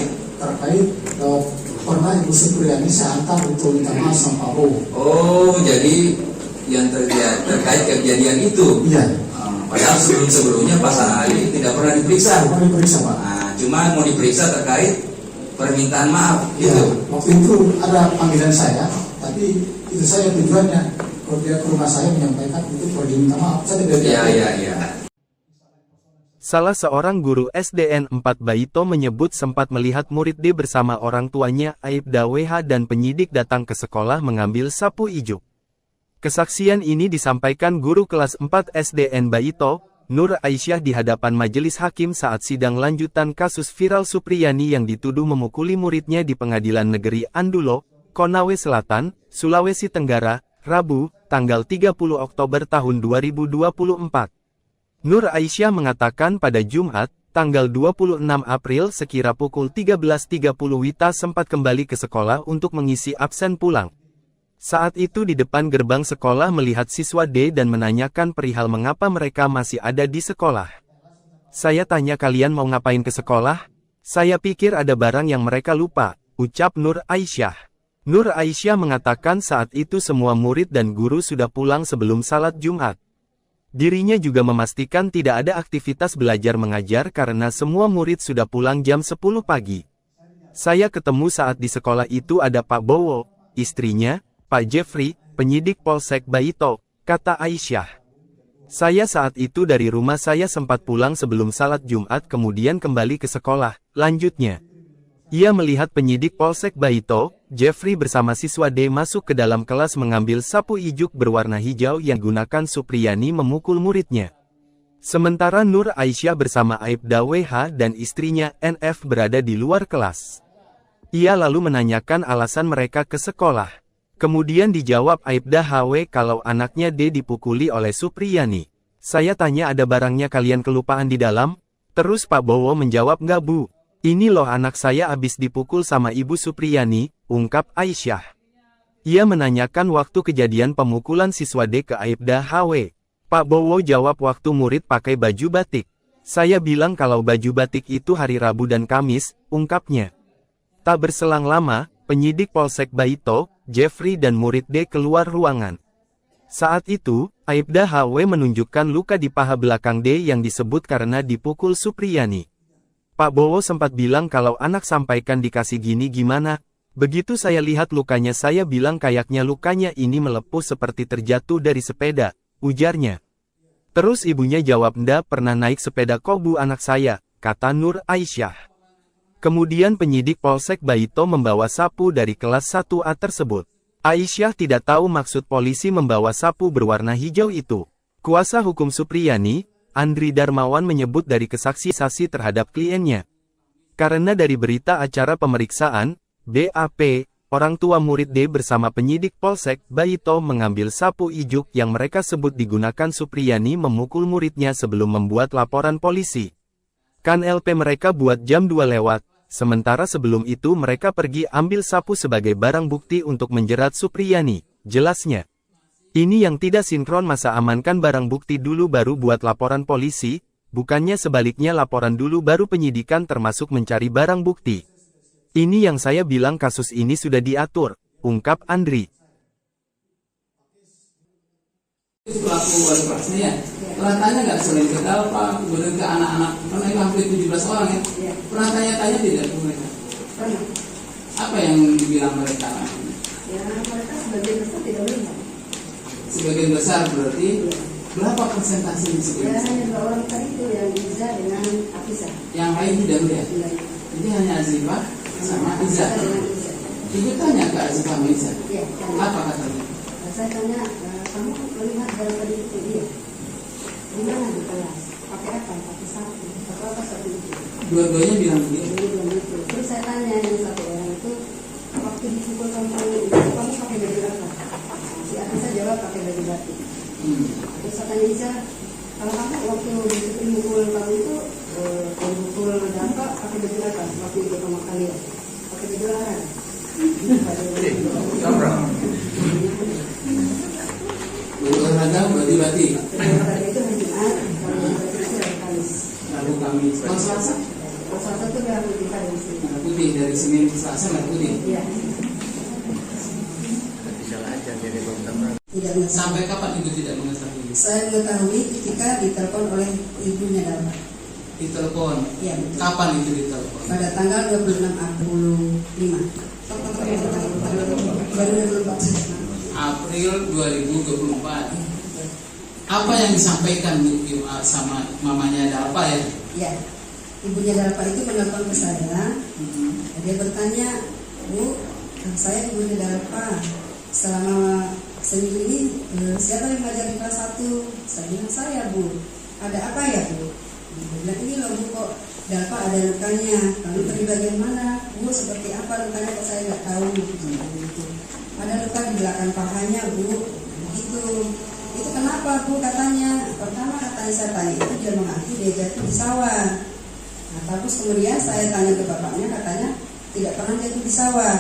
pernah Ibu Supriyani saya antar untuk minta maaf sama Pak Bowo. Oh, jadi yang terkait kejadian itu. Iya. Padahal sebelumnya Pak Sanali tidak pernah diperiksa. Pernah diperiksa, Pak. Nah, cuma mau diperiksa terkait permintaan maaf Iya. gitu. Waktu itu ada panggilan saya, tapi itu saya tujuannya kalau dia ke rumah saya menyampaikan itu pergi minta maaf. Saya tidak Iya. Salah seorang guru SDN 4 Baito menyebut sempat melihat murid D bersama orang tuanya Aibda WH dan penyidik datang ke sekolah mengambil sapu ijuk. Kesaksian ini disampaikan guru kelas 4 SDN Baito, Nur Aisyah di hadapan majelis hakim saat sidang lanjutan kasus viral Supriyani yang dituduh memukuli muridnya di Pengadilan Negeri Andulo, Konawe Selatan, Sulawesi Tenggara, Rabu, tanggal 30 Oktober tahun 2024. Nur Aisyah mengatakan pada Jumat, tanggal 26 April sekira pukul 13.30 Wita sempat kembali ke sekolah untuk mengisi absen pulang. Saat itu di depan gerbang sekolah melihat siswa D dan menanyakan perihal mengapa mereka masih ada di sekolah. Saya tanya kalian mau ngapain ke sekolah? Saya pikir ada barang yang mereka lupa, ucap Nur Aisyah. Nur Aisyah mengatakan saat itu semua murid dan guru sudah pulang sebelum salat Jumat. Dirinya juga memastikan tidak ada aktivitas belajar mengajar karena semua murid sudah pulang jam 10 pagi. Saya ketemu saat di sekolah itu ada Pak Bowo, istrinya, Pak Jeffrey, penyidik Polsek Baito, kata Aisyah. Saya saat itu dari rumah saya sempat pulang sebelum salat Jumat kemudian kembali ke sekolah, lanjutnya. Ia melihat penyidik Polsek Baito, Jeffrey bersama siswa D masuk ke dalam kelas mengambil sapu ijuk berwarna hijau yang gunakan Supriyani memukul muridnya. Sementara Nur Aisyah bersama Aibda WH dan istrinya NF berada di luar kelas. Ia lalu menanyakan alasan mereka ke sekolah. Kemudian dijawab Aibda HW kalau anaknya D dipukuli oleh Supriyani. Saya tanya ada barangnya kalian kelupaan di dalam? Terus Pak Bowo menjawab nggak bu. Ini loh anak saya abis dipukul sama Ibu Supriyani, ungkap Aisyah. Ia menanyakan waktu kejadian pemukulan siswa D ke Aibda HW. Pak Bowo jawab waktu murid pakai baju batik. Saya bilang kalau baju batik itu hari Rabu dan Kamis, ungkapnya. Tak berselang lama, penyidik Polsek Baito, Jeffrey dan murid D keluar ruangan. Saat itu, Aibda HW menunjukkan luka di paha belakang D yang disebut karena dipukul Supriyani. Pak Bowo sempat bilang kalau anak sampaikan dikasih gini gimana. Begitu saya lihat lukanya saya bilang kayaknya lukanya ini melepuh seperti terjatuh dari sepeda, ujarnya. Terus ibunya jawab ndak pernah naik sepeda kok bu anak saya, kata Nur Aisyah. Kemudian penyidik Polsek Baito membawa sapu dari kelas 1A tersebut. Aisyah tidak tahu maksud polisi membawa sapu berwarna hijau itu. Kuasa hukum Supriyani, Andri Darmawan menyebut dari kesaksian terhadap kliennya. Karena dari berita acara pemeriksaan, BAP, orang tua murid D bersama penyidik Polsek Baito mengambil sapu ijuk yang mereka sebut digunakan Supriyani memukul muridnya sebelum membuat laporan polisi. Kan LP mereka buat jam 2 lewat, sementara sebelum itu mereka pergi ambil sapu sebagai barang bukti untuk menjerat Supriyani, jelasnya. Ini yang tidak sinkron masa amankan barang bukti dulu baru buat laporan polisi, bukannya sebaliknya laporan dulu baru penyidikan termasuk mencari barang bukti. Ini yang saya bilang kasus ini sudah diatur, ungkap Andri. Pelaku wali kelasnya ya, pernah tanya nggak selain ke Pak, kemudian ke anak-anak, karena itu hampir 17 orang ya, pernah tanya-tanya tidak ke mereka? Pernah. Apa yang dibilang mereka? Ya mereka sebagian besar tidak melihat. Sebagian besar berarti berapa persentase di sebagian Ya besar? hanya 2 orang tadi itu yang Iza dengan Afisa. Yang lain tidak melihat. Jadi hanya Azifah sama Iza. Ibu tanya ke Azifah sama Iza. Iya. Apa katanya? Saya tanya, kamu melihat barang tadi itu dia? Di mana di kelas? pakai apa? Pakai sapu. Pakai apa sapu itu? Dua-duanya bilang begitu. Jadi bilang gitu. Terus saya tanya yang satu orang itu, waktu dipukul kamu itu kamu pakai baju apa? Si Atisa jawab pakai baju batik. Terus saya tanya Iza, kalau kamu waktu dipukul kamu itu pukul dampak pakai baju apa? Waktu itu kamu kalian pakai baju larang. Olahraga berarti batik. Olahraga itu hari Jumat, kalau berarti itu hari Kamis. Rabu Kamis. Kalau Selasa? Kalau Selasa itu merah putih kan di sini. Merah putih dari Senin ke Selasa merah putih. Iya. Tidak mengetahui. Sampai kapan ibu tidak mengetahui? Saya mengetahui ketika ditelepon oleh ibunya dapat. Ditelepon. Iya betul. Kapan itu ditelepon? Pada tanggal 26 April 5. Baru 24. April 2024. Apa yang disampaikan sama mamanya Dalpa ya? Ya, ibunya Dalpa itu menelpon ke saya. Dia bertanya, Bu, saya ibunya Dalpa. Selama seminggu ini siapa yang mengajar di kelas 1? Saya bilang saya, Bu. Ada apa ya, Bu? Dia bilang ini loh Bu, kok Dalpa ada lukanya. Lalu di bagian mana? Bu, seperti apa lukanya kok saya nggak tahu. Gitu. Ada luka di belakang pahanya, Bu. Begitu. Itu kenapa, Bu? Katanya. Pertama katanya saya tanya itu dia mengaku dia jatuh di sawah. Nah, terus kemudian saya tanya ke bapaknya, katanya tidak pernah jatuh di sawah.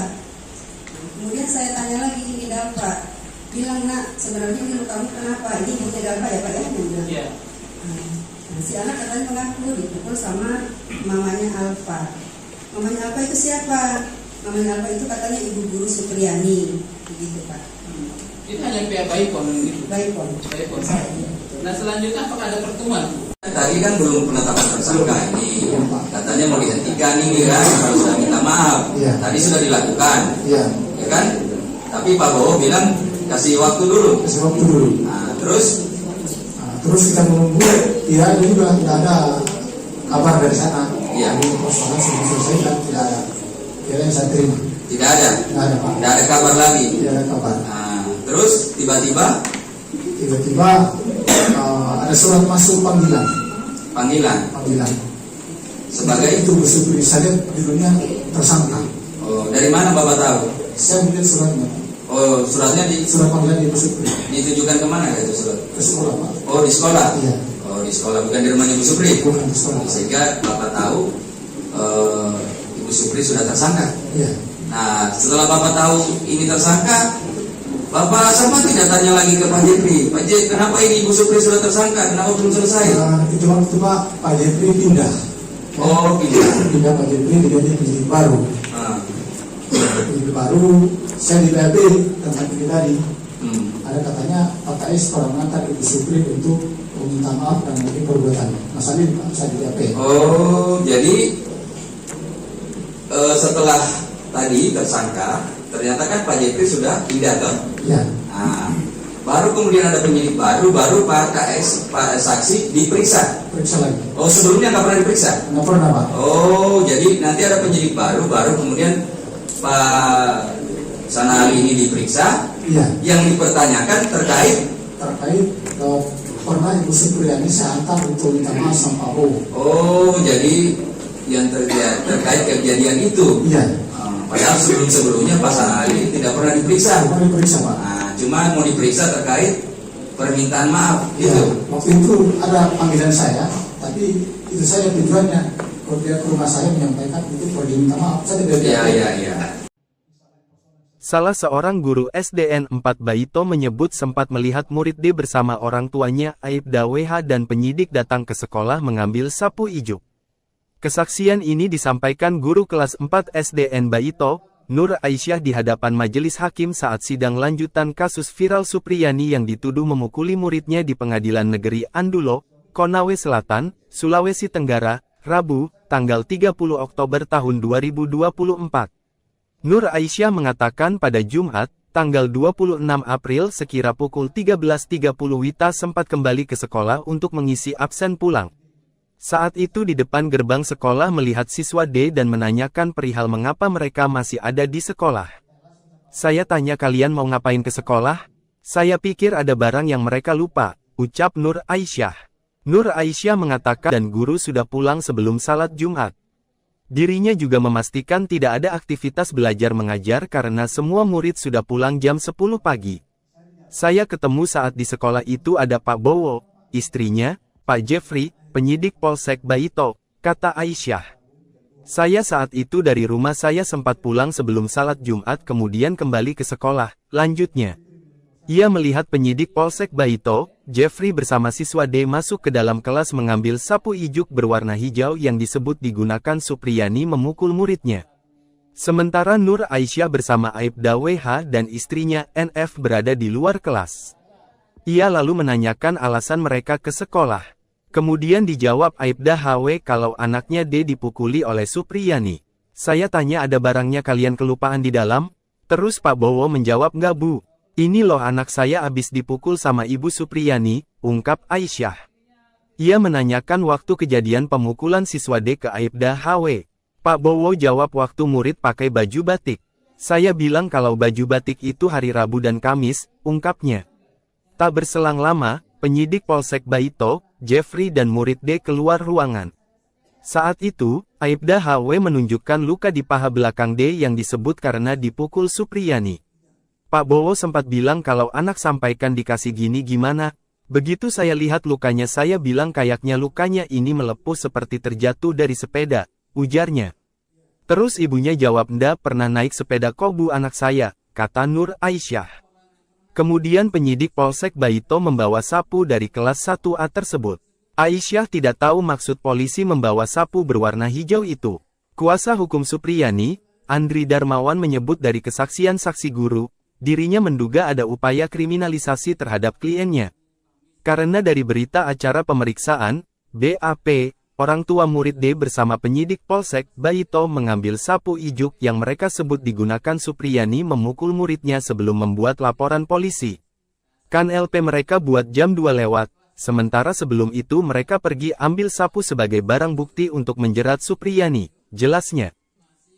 Kemudian saya tanya lagi ini Dalpa, bilang nak sebenarnya ini lukamu kenapa? Ini ibunya Dalpa ya Pak ya? Iya. Nah, si anak katanya mengaku dipukul sama mamanya Alfa. Mamanya Alfa itu siapa? Mamanya Alfa itu katanya ibu guru Supriyani, begitu Pak. Itu hanya pihak Baipon gitu. Baipon. Baipon. Nah selanjutnya apakah ada pertemuan? Tadi kan belum penetapan tersangka ini, katanya mau dihentikan ini kan, kalau sudah minta maaf. Tadi sudah dilakukan, ya kan? Tapi Pak Bowo bilang kasih waktu dulu. Kasih waktu dulu. Nah, terus kita menunggu, ya juga tidak ada kabar dari sana. Iya. Persoalan sudah selesai dan tidak ada. Yang saya terima. Tidak ada. Tidak ada Pak. Tidak ada kabar lagi. Tidak ada kabar. Nah, terus tiba-tiba ada surat masuk panggilan. Panggilan. Sebagai itu bersyukur saya judulnya tersangka. Oh, dari mana Bapak tahu? Saya melihat suratnya. Oh, suratnya di Surat panggilan di bersyukur. ditujukan kemana itu surat? Ke sekolah Pak. Oh, di sekolah. Iya. Oh, di sekolah, bukan di rumahnya Bu Supri. Bukan di sekolah. Sehingga Bapak tahu Ibu Supri sudah tersangka. Iya. Nah, setelah Bapak tahu ini tersangka, Bapak sama tidak tanya lagi ke Pak Jepri. Pak Jepri, kenapa ini Ibu Supri sudah tersangka? Kenapa belum selesai? Itu waktu Pak Jepri pindah. Oh, Pindah Pak Jepri diganti penyidik baru. Penyidik baru, saya di BAP tentang ini tadi. Ada katanya Pak KS pernah mengantar Ibu Supri untuk meminta maaf dan mungkin perbuatan. Masalah ini Pak, saya di BAP. Oh, jadi setelah tadi tersangka, ternyata kan Pak Jepri sudah pindah toh? Iya. Nah, baru kemudian ada penyidik baru Pak KS, Pak saksi diperiksa. Periksa lagi. Oh, sebelumnya nggak pernah diperiksa? Nggak pernah Pak. Oh, jadi nanti ada penyidik baru kemudian Pak Sanali ini diperiksa. Iya. Yang dipertanyakan terkait pernah Ibu Supriyani saya antar untuk minta maaf sama Pak Bowo. Oh, jadi yang terkait kejadian itu. Iya. Padahal sebelumnya Pak Sanali tidak pernah diperiksa. Pernah diperiksa Pak. Nah, cuma mau diperiksa terkait permintaan maaf Ya, gitu. waktu itu ada panggilan saya, tapi itu saya tujuannya kalau dia ke rumah saya menyampaikan itu pergi minta maaf. Saya tidak Iya. Salah seorang guru SDN 4 Baito menyebut sempat melihat murid D bersama orang tuanya Aibda WH dan penyidik datang ke sekolah mengambil sapu ijuk. Kesaksian ini disampaikan guru kelas 4 SDN Baito, Nur Aisyah di hadapan majelis hakim saat sidang lanjutan kasus viral Supriyani yang dituduh memukuli muridnya di Pengadilan Negeri Andulo, Konawe Selatan, Sulawesi Tenggara, Rabu, tanggal 30 Oktober tahun 2024. Nur Aisyah mengatakan pada Jumat, tanggal 26 April sekira pukul 13.30 Wita sempat kembali ke sekolah untuk mengisi absen pulang. Saat itu di depan gerbang sekolah melihat siswa D dan menanyakan perihal mengapa mereka masih ada di sekolah. Saya tanya kalian mau ngapain ke sekolah? Saya pikir ada barang yang mereka lupa, ucap Nur Aisyah. Nur Aisyah mengatakan dan guru sudah pulang sebelum salat Jumat. Dirinya juga memastikan tidak ada aktivitas belajar mengajar karena semua murid sudah pulang jam 10 pagi. Saya ketemu saat di sekolah itu ada Pak Bowo, istrinya, Pak Jeffrey, penyidik Polsek Baito, kata Aisyah. Saya saat itu dari rumah saya sempat pulang sebelum salat Jumat kemudian kembali ke sekolah, lanjutnya. Ia melihat penyidik Polsek Baito, Jeffrey bersama siswa D masuk ke dalam kelas mengambil sapu ijuk berwarna hijau yang disebut digunakan Supriyani memukul muridnya. Sementara Nur Aisyah bersama Aibda WH dan istrinya NF berada di luar kelas. Ia lalu menanyakan alasan mereka ke sekolah. Kemudian dijawab Aibda HW kalau anaknya D dipukuli oleh Supriyani. Saya tanya ada barangnya kalian kelupaan di dalam? Terus Pak Bowo menjawab nggak bu. Ini loh anak saya abis dipukul sama Ibu Supriyani, ungkap Aisyah. Ia menanyakan waktu kejadian pemukulan siswa D ke Aibda HW. Pak Bowo jawab waktu murid pakai baju batik. Saya bilang kalau baju batik itu hari Rabu dan Kamis, ungkapnya. Tak berselang lama, penyidik Polsek Baito, Jeffrey dan murid D keluar ruangan. Saat itu, Aibda HW menunjukkan luka di paha belakang D yang disebut karena dipukul Supriyani. Pak Bowo sempat bilang kalau anak sampaikan dikasih gini gimana. Begitu saya lihat lukanya saya bilang kayaknya lukanya ini melepuh seperti terjatuh dari sepeda, ujarnya. Terus ibunya jawab ndak pernah naik sepeda kok bu anak saya, kata Nur Aisyah. Kemudian penyidik Polsek Baito membawa sapu dari kelas 1A tersebut. Aisyah tidak tahu maksud polisi membawa sapu berwarna hijau itu. Kuasa hukum Supriyani, Andri Darmawan menyebut dari kesaksian saksi guru, dirinya menduga ada upaya kriminalisasi terhadap kliennya. Karena dari berita acara pemeriksaan, BAP, orang tua murid D bersama penyidik Polsek Baito mengambil sapu ijuk yang mereka sebut digunakan Supriyani memukul muridnya sebelum membuat laporan polisi. Kan LP mereka buat jam 2 lewat, sementara sebelum itu mereka pergi ambil sapu sebagai barang bukti untuk menjerat Supriyani, jelasnya.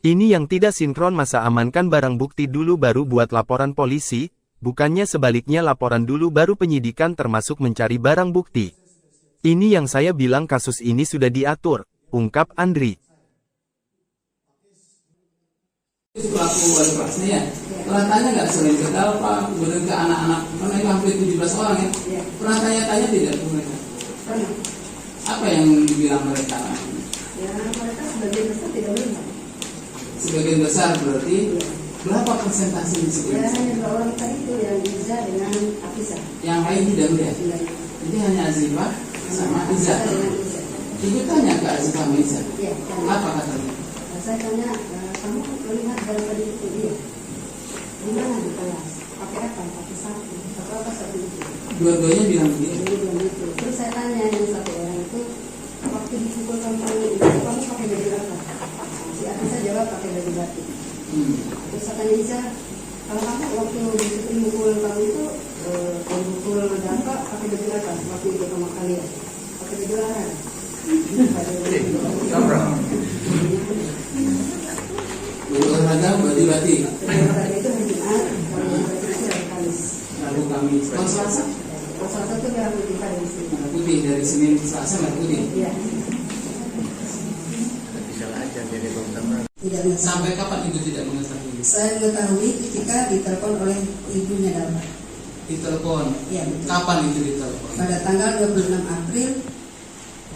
Ini yang tidak sinkron masa amankan barang bukti dulu baru buat laporan polisi, bukannya sebaliknya laporan dulu baru penyidikan termasuk mencari barang bukti. Ini yang saya bilang kasus ini sudah diatur, ungkap Andri. Pelaku wali kelasnya ya, pernah tanya nggak selain ke Dalpa, kemudian ke anak-anak, karena itu hampir 17 orang ya, pernah tanya-tanya tidak ke mereka? Pernah. Apa yang dibilang mereka? Ya mereka sebagian besar tidak melihat. Sebagian besar berarti berapa persentase di sebagian Ya besar? hanya 2 orang tadi itu yang Iza dengan Afisa. Yang lain tidak melihat? Jadi hanya Azifah sama Iza. Ibu tanya ke Azifah sama Iza? Iya. Apa katanya? Saya tanya, kamu melihat dari tadi itu dia? Di mana di kelas? Pakai apa? Pakai sapu. Apa sapu itu? Dua-duanya bilang begitu. Jadi bilang gitu. Terus saya tanya yang satu orang itu, waktu dipukul kamu itu kamu pakai baju apa? Si Afisa jawab pakai baju batik. Terus saya tanya Iza, kalau kamu waktu dipukul kamu itu pukul Dalpa pakai baju apa? Waktu itu sama kalian pakai baju larang. Olahraga baju batik. Olahraga itu hari Jumat, kalau baju batik itu hari Kamis. Lalu kami kalau Selasa Kalau Selasa itu merah putih dari sini. merah putih, dari Senin ke Selasa merah putih. Iya. Tidak mengetahui. Sampai kapan ibu tidak mengetahui? Saya mengetahui ketika ditelepon oleh ibunya Dalpa. Ditelepon. Iya betul. Kapan itu ditelepon? Pada tanggal 26 April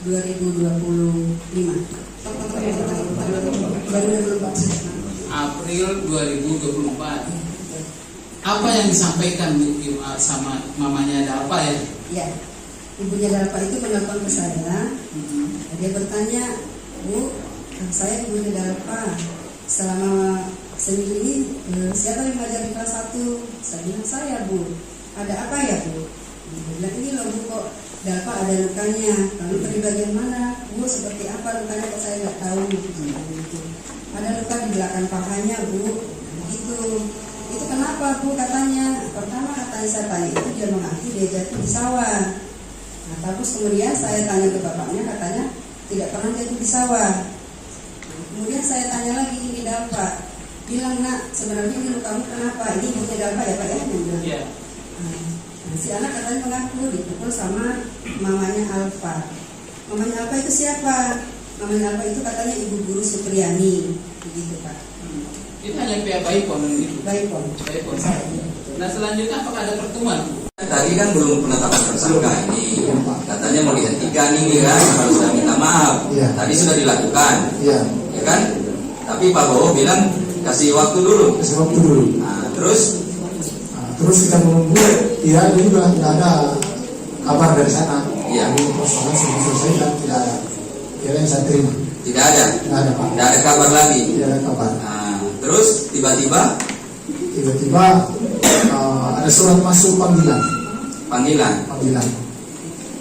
2025. April 2024. Apa yang disampaikan sama mamanya Dalpa ya? Ya, ibunya Dalpa itu menelpon ke saya. Dia bertanya, Bu, saya ibunya Dalpa. Selama seminggu ini siapa yang mengajar di kelas 1? Saya bilang saya, Bu. Ada apa ya, Bu? Dia bilang ini loh, Bu, kok Dalpa ada lukanya. Lalu dari bagian mana? Bu, seperti apa lukanya kok saya nggak tahu. Ada luka di belakang pahanya, Bu. Begitu. Itu kenapa, Bu, katanya. Pertama katanya saya tanya itu dia mengaku dia jatuh di sawah. Nah, terus kemudian saya tanya ke bapaknya, katanya tidak pernah jatuh di sawah. Kemudian saya tanya lagi ini Dalpa, bilang nak sebenarnya ini lukamu kenapa? Ini ibunya Dalpa ya Pak ya? Dia bilang. Iya. Nah, si anak katanya mengaku dipukul sama mamanya Alfa. Mamanya Alfa itu siapa? Mamanya Alfa itu katanya ibu guru Supriyani, begitu Pak. Itu hanya pihak Baipon gitu. Baipon. Baipon. Nah selanjutnya apakah ada pertemuan? Tadi kan belum penetapan tersangka ini, katanya mau dihentikan ini kan, harus sudah minta maaf. Tadi sudah dilakukan, ya kan? Tapi Pak Bowo bilang kasih waktu dulu. Kasih waktu dulu. Nah, terus kita menunggu, ya dia juga tidak ada kabar dari sana. Iya. Jadi persoalan sudah selesai dan tidak ada. Kira yang saya terima. Tidak ada. Tidak ada Pak. Tidak ada kabar lagi. Tidak ada kabar. Nah, terus tiba-tiba ada surat masuk panggilan. Panggilan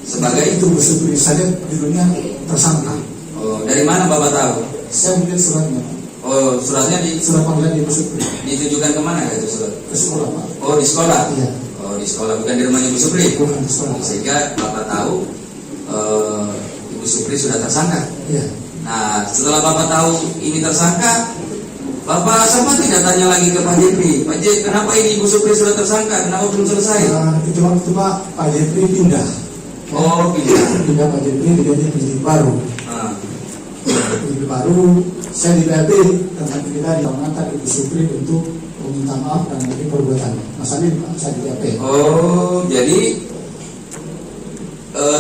sebagai itu Supri saja judulnya tersangka. Oh, dari mana Bapak tahu? Saya melihat suratnya. Oh, suratnya surat panggilan di Supri. ditujukan kemana itu surat? Ke sekolah Pak. Oh, di sekolah. Iya. Oh, di sekolah, bukan di rumahnya Ibu Supri. Bukan di sekolah. Sehingga Bapak tahu Ibu Supri sudah tersangka. Iya. Nah, setelah Bapak tahu ini tersangka, Bapak sama tidak tanya lagi ke Pak Jepri, Pak Jepri, kenapa ini Ibu Supri sudah tersangka, kenapa belum selesai? Itu waktu Pak Jepri pindah. Oh, pindah Pak Jepri diganti penyidik baru. Penyidik baru, saya di BAP tentang kita mengantar Ibu Supri untuk meminta maaf dan mengenai perbuatan. Masalah ini Pak, saya di BAP. Oh, jadi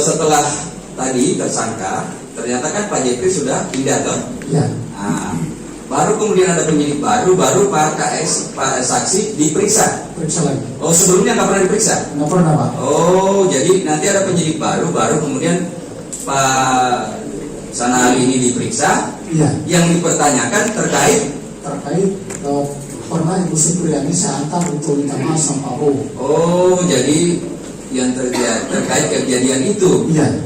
setelah tadi tersangka, ternyata kan Pak Jepri sudah pindah toh? Iya. Nah, baru kemudian ada penyidik baru Pak saksi diperiksa. Periksa lagi. Oh, sebelumnya nggak pernah diperiksa? Nggak pernah Pak. Oh, jadi nanti ada penyidik baru kemudian Pak Sanali ini diperiksa. Iya. Yang dipertanyakan terkait pernah Ibu Supriyani saya antar untuk minta maaf sama Pak Bowo. Oh, jadi yang terkait kejadian itu. Iya.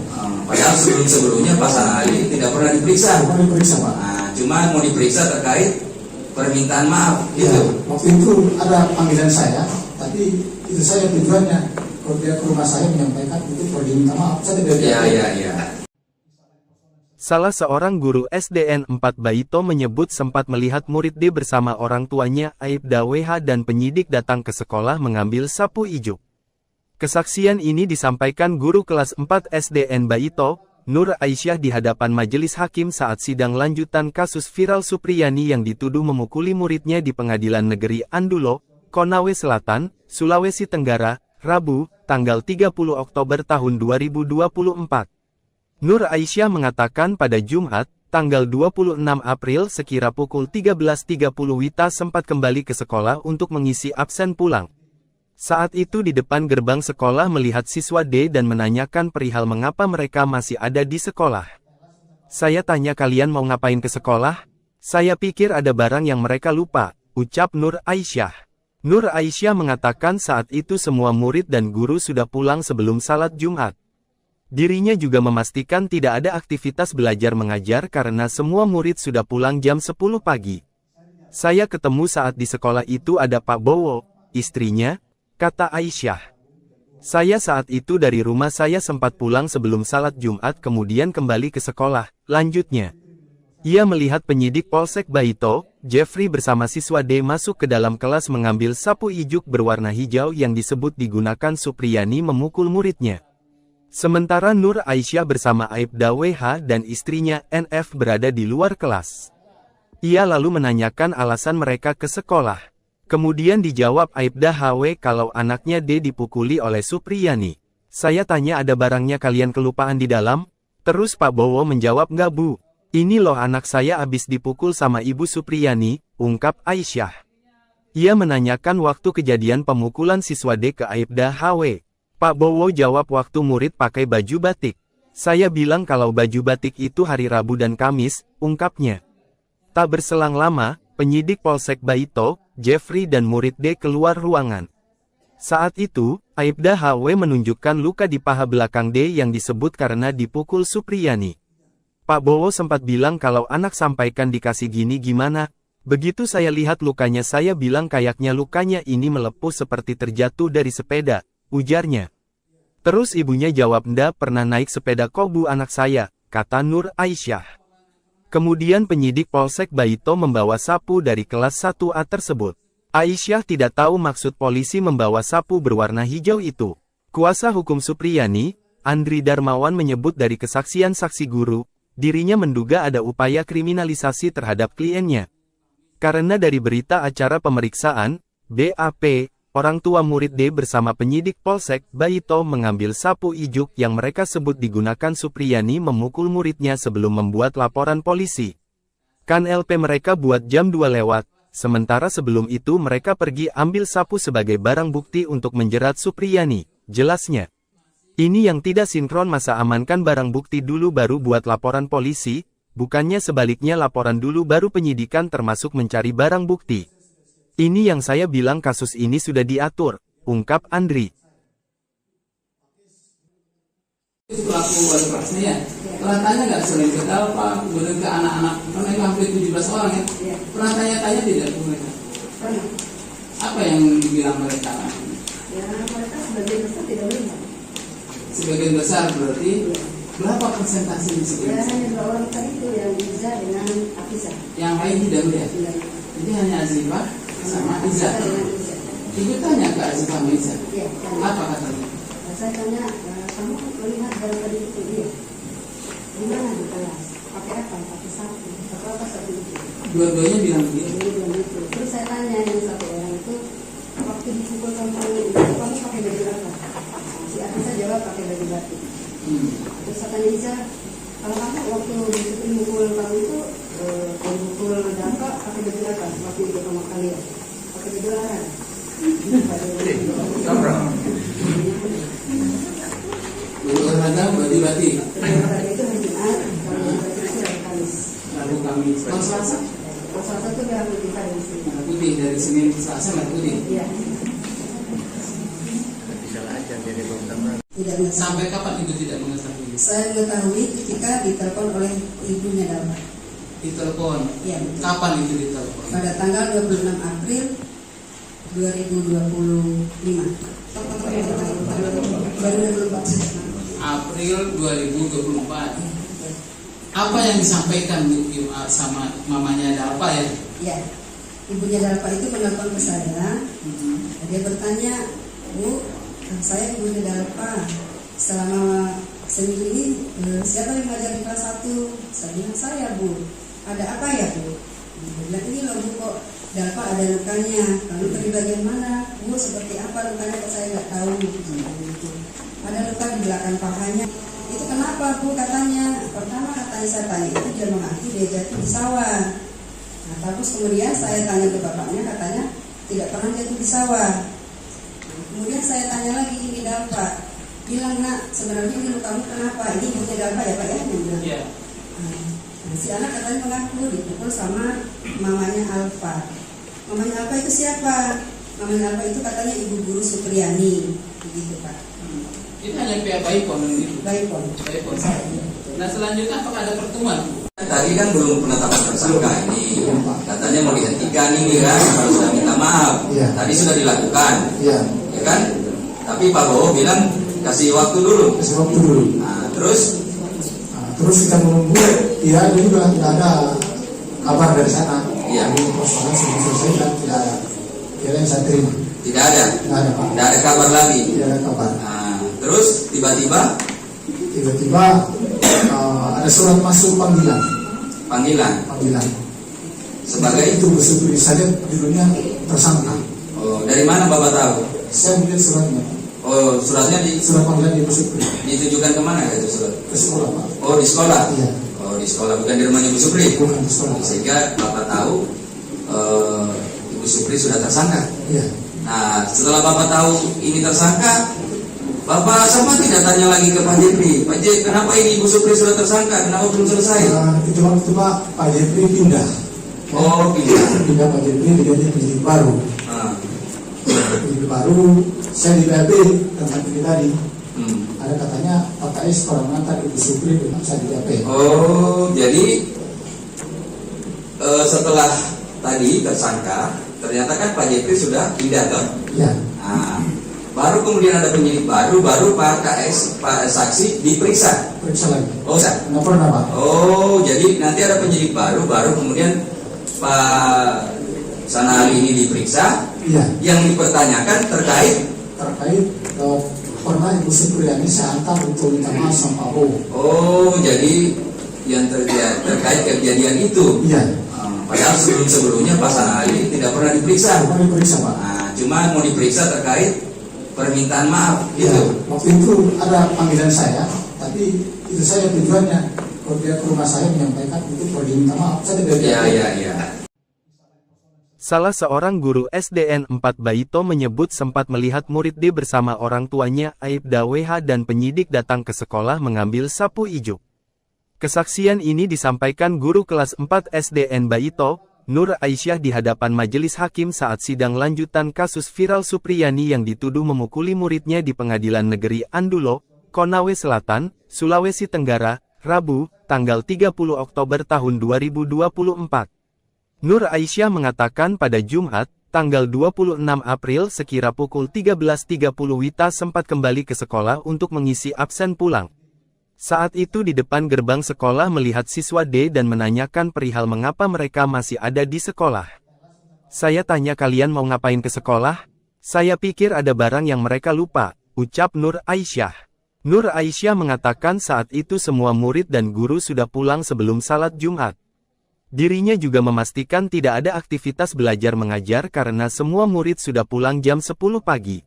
Padahal sebelumnya Pak Sanali tidak pernah diperiksa. Tidak pernah diperiksa Pak. Cuma mau diperiksa terkait permintaan maaf Ya, gitu. waktu itu ada panggilan saya, tapi itu saya tujuannya kalau dia ke rumah saya menyampaikan itu pergi minta maaf. Saya tidak Iya. Salah seorang guru SDN 4 Baito menyebut sempat melihat murid D bersama orang tuanya Aibda WH dan penyidik datang ke sekolah mengambil sapu ijuk. Kesaksian ini disampaikan guru kelas 4 SDN Baito, Nur Aisyah di hadapan majelis hakim saat sidang lanjutan kasus viral Supriyani yang dituduh memukuli muridnya di Pengadilan Negeri Andulo, Konawe Selatan, Sulawesi Tenggara, Rabu, tanggal 30 Oktober tahun 2024. Nur Aisyah mengatakan pada Jumat, tanggal 26 April sekira pukul 13.30 Wita sempat kembali ke sekolah untuk mengisi absen pulang. Saat itu di depan gerbang sekolah melihat siswa D dan menanyakan perihal mengapa mereka masih ada di sekolah. Saya tanya kalian mau ngapain ke sekolah? Saya pikir ada barang yang mereka lupa, ucap Nur Aisyah. Nur Aisyah mengatakan saat itu semua murid dan guru sudah pulang sebelum salat Jumat. Dirinya juga memastikan tidak ada aktivitas belajar mengajar karena semua murid sudah pulang jam 10 pagi. Saya ketemu saat di sekolah itu ada Pak Bowo, istrinya, kata Aisyah. Saya saat itu dari rumah saya sempat pulang sebelum salat Jumat kemudian kembali ke sekolah, lanjutnya. Ia melihat penyidik Polsek Baito, Jeffrey bersama siswa D masuk ke dalam kelas mengambil sapu ijuk berwarna hijau yang disebut digunakan Supriyani memukul muridnya. Sementara Nur Aisyah bersama Aibda WH dan istrinya NF berada di luar kelas. Ia lalu menanyakan alasan mereka ke sekolah. Kemudian dijawab Aibda HW kalau anaknya D dipukuli oleh Supriyani. Saya tanya ada barangnya kalian kelupaan di dalam? Terus Pak Bowo menjawab nggak Bu. Ini loh anak saya abis dipukul sama Ibu Supriyani, ungkap Aisyah. Ia menanyakan waktu kejadian pemukulan siswa D ke Aibda HW. Pak Bowo jawab waktu murid pakai baju batik. Saya bilang kalau baju batik itu hari Rabu dan Kamis, ungkapnya. Tak berselang lama, penyidik Polsek Baito, Jeffrey dan murid D keluar ruangan. Saat itu, Aibda HW menunjukkan luka di paha belakang D yang disebut karena dipukul Supriyani. Pak Bowo sempat bilang kalau anak sampaikan dikasih gini gimana? Begitu saya lihat lukanya saya bilang kayaknya lukanya ini melepuh seperti terjatuh dari sepeda, ujarnya. Terus ibunya jawab ndak pernah naik sepeda kok Bu anak saya, kata Nur Aisyah. Kemudian penyidik Polsek Baito membawa sapu dari kelas 1A tersebut. Aisyah tidak tahu maksud polisi membawa sapu berwarna hijau itu. Kuasa hukum Supriyani, Andri Darmawan menyebut dari kesaksian saksi guru, dirinya menduga ada upaya kriminalisasi terhadap kliennya. Karena dari berita acara pemeriksaan, BAP, orang tua murid D bersama penyidik Polsek Baito mengambil sapu ijuk yang mereka sebut digunakan Supriyani memukul muridnya sebelum membuat laporan polisi. Kan LP mereka buat jam 2 lewat, sementara sebelum itu mereka pergi ambil sapu sebagai barang bukti untuk menjerat Supriyani, jelasnya. Ini yang tidak sinkron, masa amankan barang bukti dulu baru buat laporan polisi, bukannya sebaliknya laporan dulu baru penyidikan termasuk mencari barang bukti. Ini yang saya bilang kasus ini sudah diatur, ungkap Andri. Pelaku wali kelasnya ya, pernah tanya nggak sering ke Dalpa, kemudian ke anak-anak, karena itu hampir 17 orang ya, pernah tanya-tanya tidak ke mereka? Pernah. Apa yang dibilang mereka? Ya, mereka sebagian besar tidak melihat. Sebagian besar berarti berapa persentase di Ya, sebagian besar? hanya 2 orang tadi itu yang Iza dengan Afisa. Yang lain tidak melihat. Jadi hanya Azifah sama Iza. Ibu tanya ke Azifah sama Iza. Iya. Apa katanya? Saya tanya, kamu melihat dari tadi itu dia? Di mana di kelas? Pakai apa? Pakai sapu. Pakai apa sapu itu? Dua-duanya bilang begitu. Dia bilang gitu. Terus saya tanya yang satu orang itu, waktu dipukul kamu itu kamu pakai baju apa? Si Afisa jawab pakai baju batik. Terus saya tanya Iza, kalau kamu waktu dipukul kamu itu mukul Dalpa pakai baju apa? Waktu itu sama kalian pakai baju larang. Baju olahraga, baju batik. Olahraga itu hari Jumat, kalau baju itu hari Kamis. Lalu kami kalau Selasa Kalau Selasa itu merah putih dari sini. merah putih, dari Senin ke Selasa merah putih. Iya. Tidak mengetahui. Sampai kapan itu tidak mengetahui? Saya mengetahui ketika ditelepon oleh ibunya Dalpa. Ditelepon. Iya, betul. Kapan itu ditelepon? Pada tanggal 26 April 2025. 2024. April 2024. Apa yang disampaikan sama mamanya Dalpa ya? Ya, ibunya Dalpa itu menelpon ke saya. Dia bertanya, Bu, saya ibunya Dalpa. Selama seminggu ini siapa yang mengajar di kelas 1? Saya bilang saya, Bu. Ada apa ya, Bu? Dia bilang ini loh, Bu, kok Dalpa ada lukanya. Lalu di bagian mana? Bu, seperti apa lukanya? Kok saya nggak tahu. Ada luka di belakang pahanya. Itu kenapa, Bu? Katanya. Pertama katanya saya tanya itu dia mengaku dia jatuh di sawah. Nah, terus kemudian saya tanya ke bapaknya, katanya tidak pernah jatuh di sawah. Nah, kemudian saya tanya lagi, ini Dalpa, bilang nak sebenarnya ini lukamu kenapa? Ini ibunya Dalpa ya Pak ya? Dia bilang. Iya. Nah, si anak katanya mengaku dipukul sama mamanya Alfa. Mamanya Alfa itu siapa? Mamanya Alfa itu katanya ibu guru Supriyani, begitu Pak. Itu hanya pihak Baipon itu. Baipon. Baipon. Nah selanjutnya apakah ada pertemuan? Tadi kan belum penetapan tersangka ini, katanya mau dihentikan ini kan, harus sudah minta maaf. Iya. Tadi sudah dilakukan, Iya. ya kan? Tapi Pak Bowo bilang kasih waktu dulu. Kasih waktu dulu. Nah, terus Terus kita menunggu, ya itu juga tidak ada kabar dari sana. Iya. Jadi persoalan sudah selesai dan tidak ada. Tidak yang saya terima. tidak ada, Tidak ada Pak. tidak ada kabar lagi. Tidak ada kabar. Nah, terus tiba-tiba Tiba-tiba ada surat masuk panggilan. panggilan Sebagai sebagai itu bersubsidi saja judulnya tersangka. oh, dari mana Bapak tahu? Saya melihat suratnya. Oh, suratnya Surat panggilan di bersubsidi ditujukan kemana itu surat? ke sekolah Pak. Oh, di sekolah. Iya. Oh, di sekolah, bukan di rumahnya Ibu Supri. Bukan di sekolah. Sehingga Bapak tahu Ibu Supri sudah tersangka. Iya. Nah, setelah Bapak tahu ini tersangka, Bapak sama tidak tanya lagi ke Pak Jepri. Pak Jepri, kenapa ini Ibu Supri sudah tersangka? Kenapa belum selesai? Itu waktu Pak Jepri pindah. Oh, Pindah Pak Jepri diganti penyidik baru. Nah, Penyidik baru, saya di BAP tentang ini tadi. Ada katanya Pak KS kalau mengantar Ibu Supri dengan saya di BAP. oh, jadi setelah tadi tersangka, ternyata kan Pak Jepri sudah pindah toh? Iya. Nah, baru kemudian ada penyidik baru Pak KS, Pak saksi diperiksa. Periksa lagi. Oh, Nggak pernah Pak. oh, jadi nanti ada penyidik baru kemudian Pak Sanali ini diperiksa. Iya. Yang dipertanyakan terkait Terkait pernah Ibu Supriyani saya antar untuk minta maaf sama Pak Bowo. Oh, jadi yang terkait kejadian itu. Iya. Padahal sebelumnya Pak Sanali tidak pernah diperiksa. Pernah diperiksa, Pak. Nah, cuma mau diperiksa terkait permintaan maaf Ya, gitu. waktu itu ada panggilan saya, tapi itu saya tujuannya kalau dia ke rumah saya menyampaikan itu perlu diminta maaf. Saya tidak Iya. Salah seorang guru SDN 4 Baito menyebut sempat melihat murid D bersama orang tuanya Aibda WH dan penyidik datang ke sekolah mengambil sapu ijuk. Kesaksian ini disampaikan guru kelas 4 SDN Baito, Nur Aisyah di hadapan majelis hakim saat sidang lanjutan kasus viral Supriyani yang dituduh memukuli muridnya di Pengadilan Negeri Andulo, Konawe Selatan, Sulawesi Tenggara, Rabu, tanggal 30 Oktober tahun 2024. Nur Aisyah mengatakan pada Jumat, tanggal 26 April sekira pukul 13.30 Wita sempat kembali ke sekolah untuk mengisi absen pulang. Saat itu di depan gerbang sekolah melihat siswa D dan menanyakan perihal mengapa mereka masih ada di sekolah. Saya tanya kalian mau ngapain ke sekolah? Saya pikir ada barang yang mereka lupa, ucap Nur Aisyah. Nur Aisyah mengatakan saat itu semua murid dan guru sudah pulang sebelum salat Jumat. Dirinya juga memastikan tidak ada aktivitas belajar mengajar karena semua murid sudah pulang jam 10 pagi.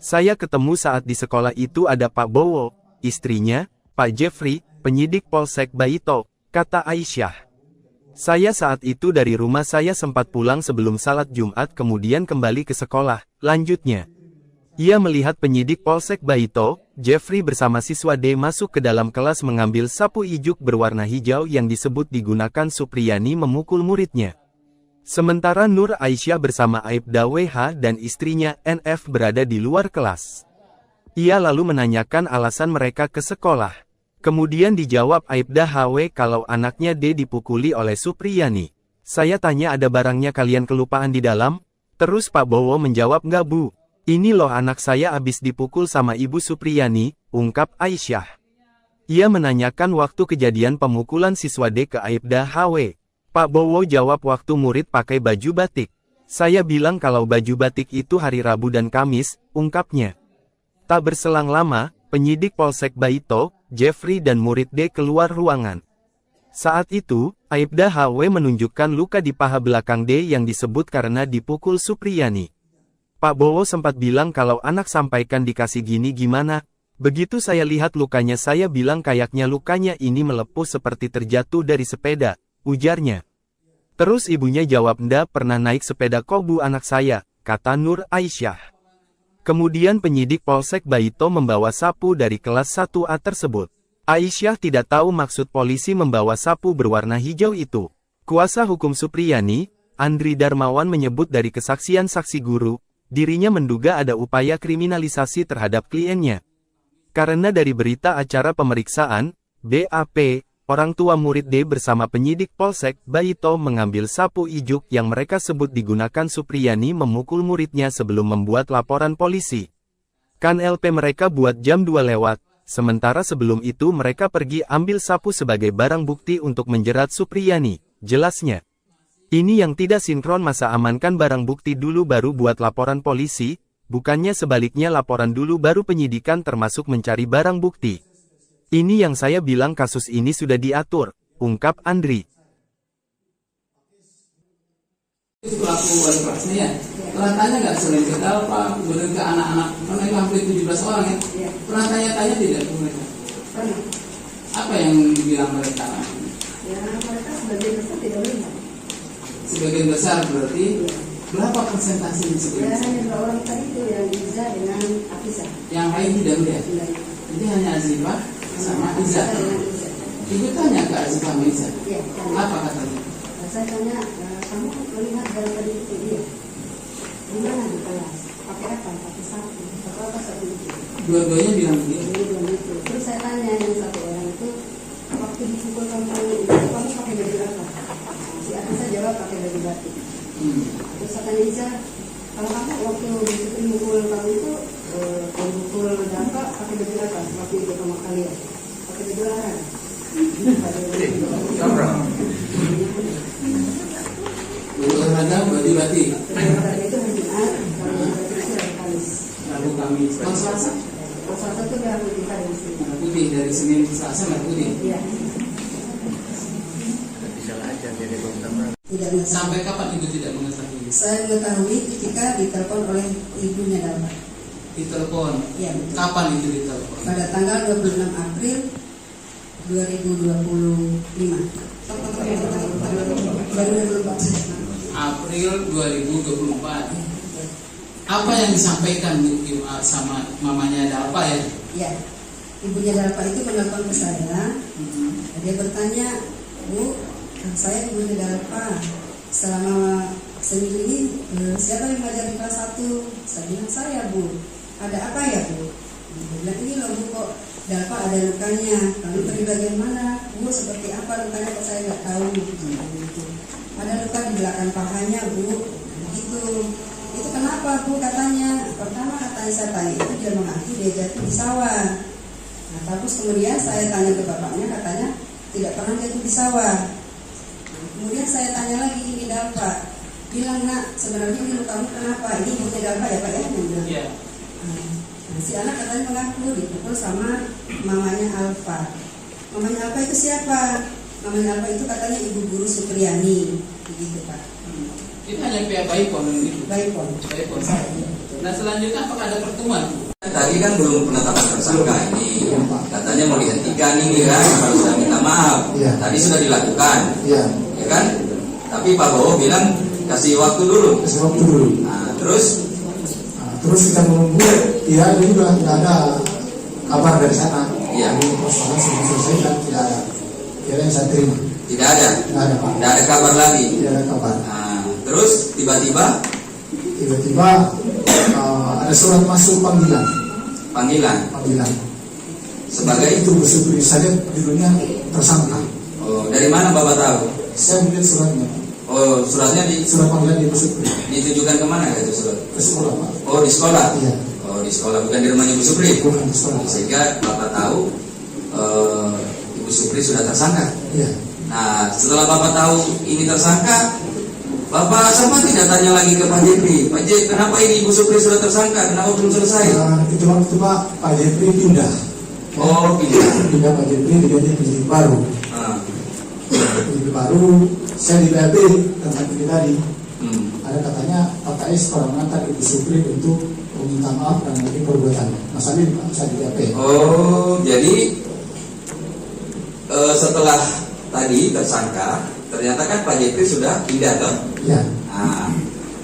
Saya ketemu saat di sekolah itu ada Pak Bowo, istrinya, Pak Jeffrey, penyidik Polsek Baito, kata Aisyah. Saya saat itu dari rumah saya sempat pulang sebelum salat Jumat kemudian kembali ke sekolah, lanjutnya. Ia melihat penyidik Polsek Baito, Jeffrey bersama siswa D masuk ke dalam kelas mengambil sapu ijuk berwarna hijau yang disebut digunakan Supriyani memukul muridnya. Sementara Nur Aisyah bersama Aibda WH dan istrinya NF berada di luar kelas. Ia lalu menanyakan alasan mereka ke sekolah. Kemudian dijawab Aibda HW kalau anaknya D dipukuli oleh Supriyani. Saya tanya ada barangnya kalian kelupaan di dalam? Terus Pak Bowo menjawab nggak bu. Ini loh anak saya abis dipukul sama Ibu Supriyani, ungkap Aisyah. Ia menanyakan waktu kejadian pemukulan siswa D ke Aibda HW. Pak Bowo jawab waktu murid pakai baju batik. Saya bilang kalau baju batik itu hari Rabu dan Kamis, ungkapnya. Tak berselang lama, penyidik Polsek Baito, Jeffrey dan murid D keluar ruangan. Saat itu, Aibda HW menunjukkan luka di paha belakang D yang disebut karena dipukul Supriyani. Pak Bowo sempat bilang kalau anak sampaikan dikasih gini gimana. Begitu saya lihat lukanya saya bilang kayaknya lukanya ini melepuh seperti terjatuh dari sepeda, ujarnya. Terus ibunya jawab ndak pernah naik sepeda kok bu anak saya, kata Nur Aisyah. Kemudian penyidik Polsek Baito membawa sapu dari kelas 1A tersebut. Aisyah tidak tahu maksud polisi membawa sapu berwarna hijau itu. Kuasa hukum Supriyani, Andri Darmawan menyebut dari kesaksian saksi guru, dirinya menduga ada upaya kriminalisasi terhadap kliennya. Karena dari berita acara pemeriksaan, BAP, orang tua murid D bersama penyidik Polsek Baito mengambil sapu ijuk yang mereka sebut digunakan Supriyani memukul muridnya sebelum membuat laporan polisi. Kan LP mereka buat jam 2 lewat, sementara sebelum itu mereka pergi ambil sapu sebagai barang bukti untuk menjerat Supriyani, jelasnya. Ini yang tidak sinkron masa amankan barang bukti dulu baru buat laporan polisi, bukannya sebaliknya laporan dulu baru penyidikan termasuk mencari barang bukti. Ini yang saya bilang kasus ini sudah diatur, ungkap Andri. Pelaku wali kelasnya ya, pernah tanya nggak selain ke Pak, kemudian ke anak-anak, karena itu hampir 17 orang ya, pernah tanya-tanya tidak ke mereka? Pernah. Apa yang dibilang mereka? Ya mereka sebagian besar tidak melihat. Sebagian besar berarti berapa persentase di Ya sebagian besar? hanya 2 orang tadi itu yang Iza dengan Afisa. Yang lain tidak melihat. Jadi hanya Azifah sama Iza. Ibu tanya ke Azifah sama Iza. Iya. Apa katanya? Saya tanya, kamu melihat barang tadi itu dia? Di mana di kelas? Pakai apa? Pakai sapu. Pakai apa sapu itu? Dua-duanya bilang begitu. Dia bilang gitu. Terus saya tanya yang satu orang itu, waktu dipukul kamu itu kamu pakai baju apa? Si Afisa jawab pakai baju batik. Terus saya tanya Iza, kalau kamu waktu dipukul kamu itu pukul dampak pakai baju apa? Waktu itu sama kalian pakai baju larang. Terhadap bati-bati. Itu hari Jumat, kalau hari Kamis. Rabu Kamis. Kalau Selasa? Satu itu merah putih tadi. Merah putih dari Senin ke Selasa merah putih. Iya. Tidak mengetahui. Sampai kapan ibu tidak mengetahui? Saya mengetahui ketika ditelepon oleh ibunya Dalfa. Ditelepon. Iya, betul. Kapan itu ditelepon? Pada tanggal 26 April 2025. April 2024. Apa yang disampaikan sama mamanya Dalfa ya? Ya, ibunya Dalfa itu menelpon ke saya. Dia bertanya, Bu, saya ibunya Dalfa. Selama seminggu ini siapa yang mengajar di kelas 1? Saya bilang saya, Bu. Ada apa ya, Bu? Dia bilang ini loh, Bu, kok Dalfa ada lukanya. Lalu dari bagian mana? Bu, seperti apa lukanya kok saya nggak tahu. Ada luka di belakang pahanya, Bu. Begitu. Itu kenapa, Bu? Katanya. Pertama katanya saya tanya itu dia mengaku dia jatuh di sawah. Nah, terus kemudian saya tanya ke bapaknya, katanya tidak pernah jatuh di sawah. Kemudian saya tanya lagi ini Dalfa, bilang nak sebenarnya ini lukamu kenapa? Ini ibunya Dalfa ya Pak ya? Iya. Nah, si anak katanya mengaku dipukul sama mamanya Alfa. Mamanya Alfa itu siapa? Mamanya Alfa itu katanya ibu guru Supriyani, begitu Pak. Itu hanya pihak Baipon itu. Baipon. Baipon. Nah selanjutnya apakah ada pertemuan? Tadi kan belum penetapan tersangka ini, katanya mau dihentikan ini kan, kalau sudah minta maaf. Tadi sudah dilakukan, ya kan? Tapi Pak Bowo bilang kasih waktu dulu. Kasih waktu dulu. Nah, terus kita menunggu, ya ini juga tidak ada kabar dari sana. Iya. Persoalan sudah selesai dan tidak ada. Kira yang saya terima. Tidak ada. Tidak ada Pak. Tidak ada kabar lagi. Tidak ada kabar. Nah, terus tiba-tiba ada surat masuk panggilan. Panggilan. Sebagai itu bersyukur saya judulnya tersangka. Oh, dari mana Bapak tahu? Saya melihat suratnya. Oh, suratnya surat panggilan di Supri. Ditujukan kemana itu surat? Ke sekolah Pak. Oh, di sekolah. Iya. Oh, di sekolah, bukan di rumahnya Ibu Supri. Bukan di sekolah. Sehingga Bapak tahu Ibu Supri sudah tersangka. Iya. Nah, setelah Bapak tahu ini tersangka, Bapak sama tidak tanya lagi ke Pak Jepri, Pak Jepri, kenapa ini Ibu Supri sudah tersangka? Kenapa belum selesai? Itu waktu Pak Jepri pindah. Oh, pindah Pak Jepri diganti penyidik baru. Penyidik baru, saya di PLP tentang ini tadi. Ada katanya Pak KS pernah mengantar Ibu Supri untuk meminta maaf dan mengenai perbuatan. Masalah ini Pak, saya di PLP. Oh, jadi setelah tadi tersangka, ternyata kan Pak Jepri sudah pindah toh? Iya. Nah,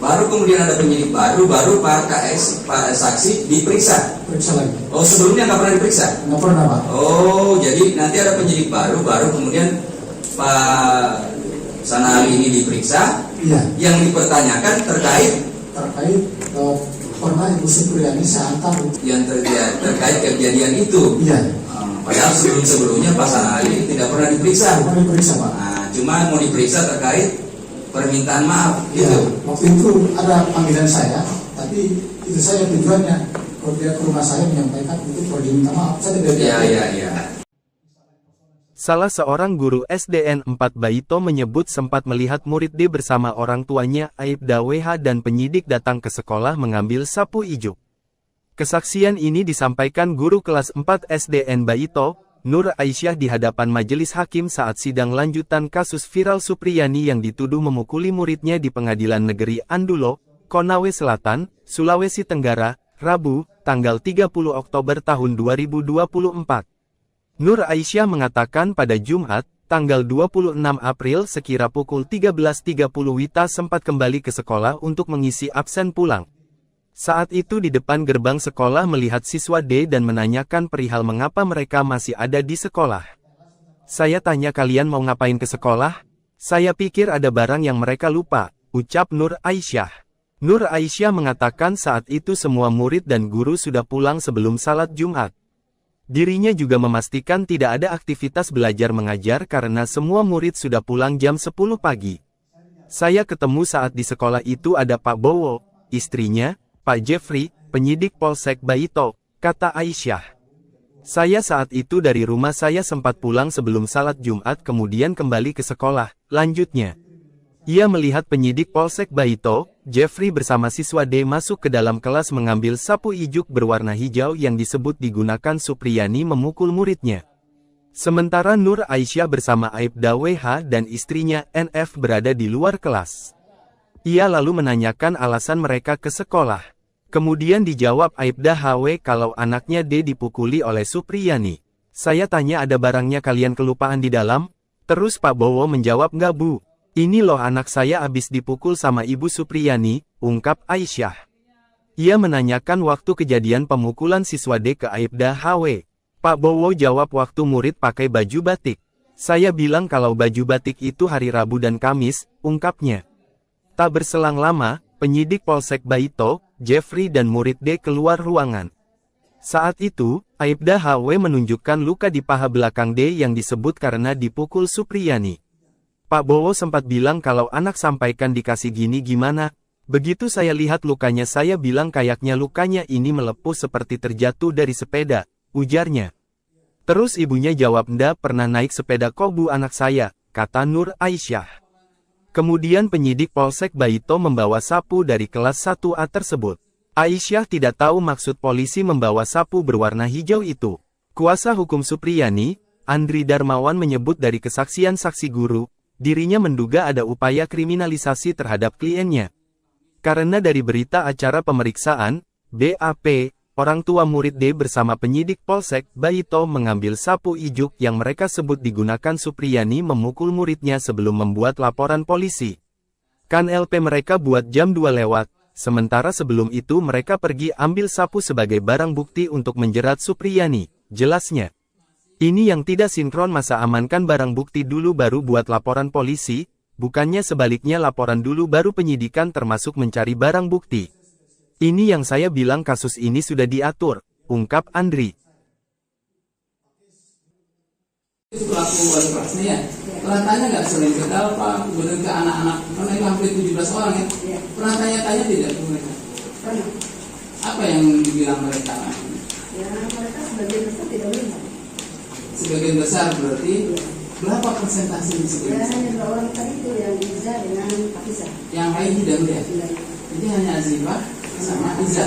baru kemudian ada penyidik baru Pak KS, Pak saksi diperiksa. Periksa lagi. Oh, sebelumnya nggak pernah diperiksa? Nggak pernah Pak. Oh, jadi nanti ada penyidik baru kemudian Pak Sanali ini diperiksa. Iya. Yang dipertanyakan terkait pernah Ibu Supriyani saya antar. Yang terkait kejadian itu. Iya. Padahal sebelumnya Pak Sanali tidak pernah diperiksa. Pernah diperiksa Pak. Nah, cuma mau diperiksa terkait permintaan maaf Ya, gitu. waktu itu ada panggilan saya, tapi itu saya tujuannya kalau dia ke rumah saya menyampaikan untuk pergi minta maaf. Saya tidak. Iya. Salah seorang guru SDN 4 Baito menyebut sempat melihat murid D bersama orang tuanya Aibda WH dan penyidik datang ke sekolah mengambil sapu ijuk. Kesaksian ini disampaikan guru kelas 4 SDN Baito, Nur Aisyah di hadapan majelis hakim saat sidang lanjutan kasus viral Supriyani yang dituduh memukuli muridnya di Pengadilan Negeri Andulo, Konawe Selatan, Sulawesi Tenggara, Rabu, tanggal 30 Oktober tahun 2024. Nur Aisyah mengatakan pada Jumat, tanggal 26 April sekira pukul 13.30 Wita sempat kembali ke sekolah untuk mengisi absen pulang. Saat itu di depan gerbang sekolah melihat siswa D dan menanyakan perihal mengapa mereka masih ada di sekolah. Saya tanya kalian mau ngapain ke sekolah? Saya pikir ada barang yang mereka lupa, ucap Nur Aisyah. Nur Aisyah mengatakan saat itu semua murid dan guru sudah pulang sebelum salat Jumat. Dirinya juga memastikan tidak ada aktivitas belajar mengajar karena semua murid sudah pulang jam 10 pagi. Saya ketemu saat di sekolah itu ada Pak Bowo, istrinya, Pak Jeffrey, penyidik Polsek Baito, kata Aisyah. Saya saat itu dari rumah saya sempat pulang sebelum salat Jumat kemudian kembali ke sekolah, lanjutnya. Ia melihat penyidik Polsek Baito, Jeffrey bersama siswa D masuk ke dalam kelas mengambil sapu ijuk berwarna hijau yang disebut digunakan Supriyani memukul muridnya. Sementara Nur Aisyah bersama Aibda WH dan istrinya NF berada di luar kelas. Ia lalu menanyakan alasan mereka ke sekolah. Kemudian dijawab Aibda HW kalau anaknya D dipukuli oleh Supriyani. Saya tanya ada barangnya kalian kelupaan di dalam? Terus Pak Bowo menjawab nggak Bu. Ini loh anak saya abis dipukul sama Ibu Supriyani, ungkap Aisyah. Ia menanyakan waktu kejadian pemukulan siswa D ke Aibda HW. Pak Bowo jawab waktu murid pakai baju batik. Saya bilang kalau baju batik itu hari Rabu dan Kamis, ungkapnya. Tak berselang lama, penyidik Polsek Baito, Jeffrey dan murid D keluar ruangan. Saat itu, Aibda HW menunjukkan luka di paha belakang D yang disebut karena dipukul Supriyani. Pak Bowo sempat bilang kalau anak sampaikan dikasih gini gimana. Begitu saya lihat lukanya saya bilang kayaknya lukanya ini melepuh seperti terjatuh dari sepeda, ujarnya. Terus ibunya jawab ndak pernah naik sepeda kok Bu anak saya, kata Nur Aisyah. Kemudian penyidik Polsek Baito membawa sapu dari kelas 1A tersebut. Aisyah tidak tahu maksud polisi membawa sapu berwarna hijau itu. Kuasa hukum Supriyani, Andri Darmawan menyebut dari kesaksian saksi guru, dirinya menduga ada upaya kriminalisasi terhadap kliennya. Karena dari berita acara pemeriksaan, BAP, orang tua murid D bersama penyidik Polsek Baito mengambil sapu ijuk yang mereka sebut digunakan Supriyani memukul muridnya sebelum membuat laporan polisi. Kan LP mereka buat jam 2 lewat, sementara sebelum itu mereka pergi ambil sapu sebagai barang bukti untuk menjerat Supriyani, jelasnya. Ini yang tidak sinkron masa amankan barang bukti dulu baru buat laporan polisi, bukannya sebaliknya laporan dulu baru penyidikan termasuk mencari barang bukti. Ini yang saya bilang kasus ini sudah diatur, ungkap Andri. Pelaku wali kelasnya ya, pernah tanya nggak sering ke Dalpa, kemudian ke anak-anak, karena itu hampir 17 orang ya, pernah tanya-tanya tidak ke mereka? Pernah. Apa yang dibilang mereka? Ya mereka sebagian besar tidak melihat. Sebagian besar berarti berapa persentase di Ya sebagian besar? hanya 2 orang tadi itu yang Iza dengan Iza. Yang lain tidak melihat. Jadi hanya Azifah sama Iza.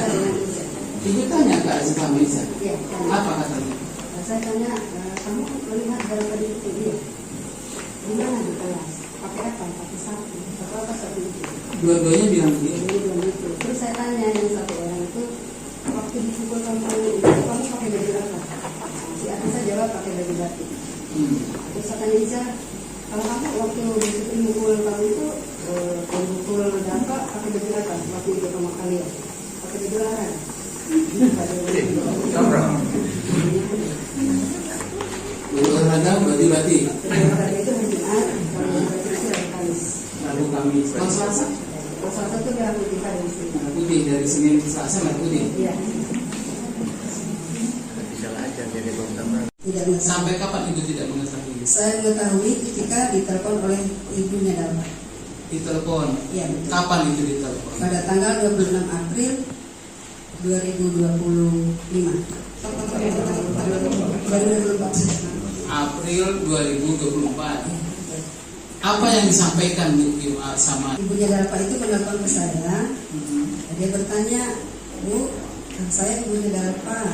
Ibu tanya ke Azifah sama Iza. Iya. Apa katanya? Saya tanya, kamu melihat dalam tadi itu dia? Di mana di kelas? Pakai apa? Pakai sapu. Apa sapu itu? Dua-duanya bilang begitu. Jadi bilang gitu. Terus saya tanya yang satu orang itu, waktu dipukul kamu pakai baju apa? Si Atisa jawab pakai baju batik. Terus saya tanya Iza, kalau kamu waktu dipukul kamu itu pukul Dalpa pakai baju apa? Waktu itu sama kalian pakai baju larang. Baju olahraga, baju batik. Olahraga itu hari Jumat, kalau baju batik itu hari Kamis. Lalu Kamis. Kalau Selasa? Kalau Selasa itu merah putih hari Senin. Merah putih dari Senin ke Selasa merah putih. Iya. Tidak mengetahui. Sampai kapan itu tidak mengetahui? Saya mengetahui ketika ditelepon oleh ibunya Dalpa. Ditelepon. Iya betul. Kapan itu ditelepon? Pada tanggal 26 April 2025. April 2024. Apa yang disampaikan sama Ibunya Dalpa itu menelpon ke saya. Dia bertanya, Bu, saya ibunya Dalpa.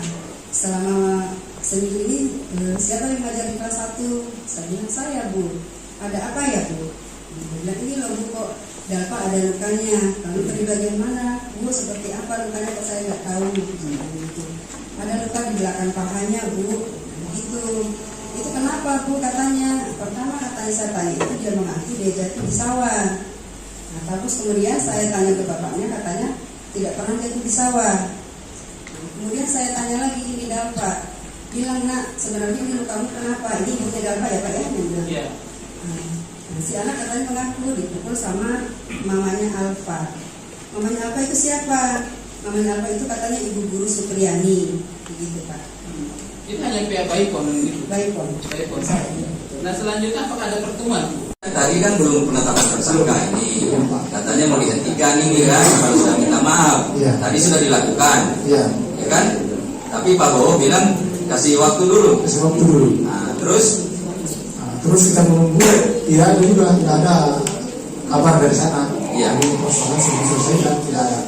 Selama seminggu ini siapa yang mengajar di kelas 1? Saya bilang saya Bu. Ada apa ya Bu? Dia bilang ini loh Bu, kok Dalpa ada lukanya. Lalu di bagian mana? Bu seperti apa lukanya kok saya nggak tahu. Gitu. Ada luka di belakang pahanya Bu. Begitu. Itu kenapa Bu katanya? Pertama katanya saya tanya itu dia mengaku dia jatuh di sawah. Nah terus kemudian saya tanya ke bapaknya katanya tidak pernah jatuh di sawah. Kemudian saya tanya lagi ini Dalpa, bilang nak sebenarnya ini lukamu kenapa? Ini ibunya Dalpa ya Pak ya? Iya. Nah, si anak katanya mengaku dipukul sama mamanya Alfa. Mamanya Alfa itu siapa? Mamanya Alfa itu katanya ibu guru Supriyani, begitu Pak. Itu hanya pihak Baipon gitu. Baipon. Baipon. Nah selanjutnya apakah ada pertemuan? Tadi kan belum penetapan tersangka ini, katanya mau dihentikan ini kan, kalau sudah minta maaf. Tadi sudah dilakukan, ya kan? Tapi Pak Bowo bilang kasih waktu dulu. Kasih waktu dulu. Nah, terus Terus kita menunggu, ya juga nggak ada kabar dari sana. Iya. Jadi persoalan sudah selesai dan tidak ada.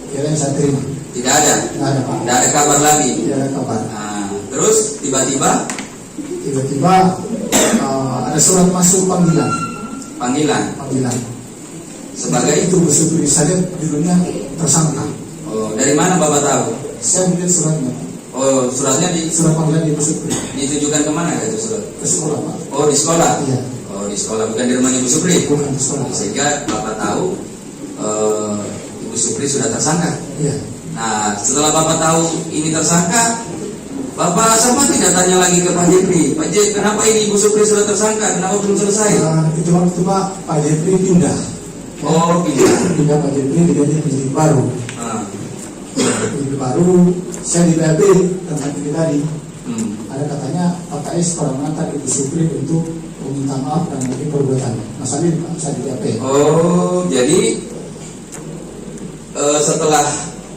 Kira yang saya terima. Tidak ada. Tidak ada Pak. Tidak ada kabar lagi. Tidak ada kabar. Nah, terus tiba-tiba ada surat masuk panggilan. panggilan sebagai itu Supri saya judulnya tersangka. Oh, dari mana Bapak tahu? Saya melihat suratnya. Oh, suratnya Surat panggilan Ibu Supri. ditujukan kemana itu surat? Ke sekolah Pak. Oh, di sekolah. Iya. Oh, di sekolah, bukan di rumah Ibu Supri. Bukan di sekolah. Sehingga Bapak tahu Ibu Supri sudah tersangka. Iya. Nah, setelah Bapak tahu ini tersangka, Bapak sama tidak tanya lagi ke Pak Jepri, Pak Jepri, kenapa ini Ibu Supri sudah tersangka, kenapa belum selesai? Itu waktu Pak Jepri pindah. Oh, Pindah Pak Jepri diganti penyidik baru. Penyidik baru, saya di BAP tentang ini tadi. Ada katanya Pak KS pernah mengantar Ibu Supri untuk meminta maaf dan mungkin perbuatan. Masalah ini Pak, saya di BAP. Oh, jadi setelah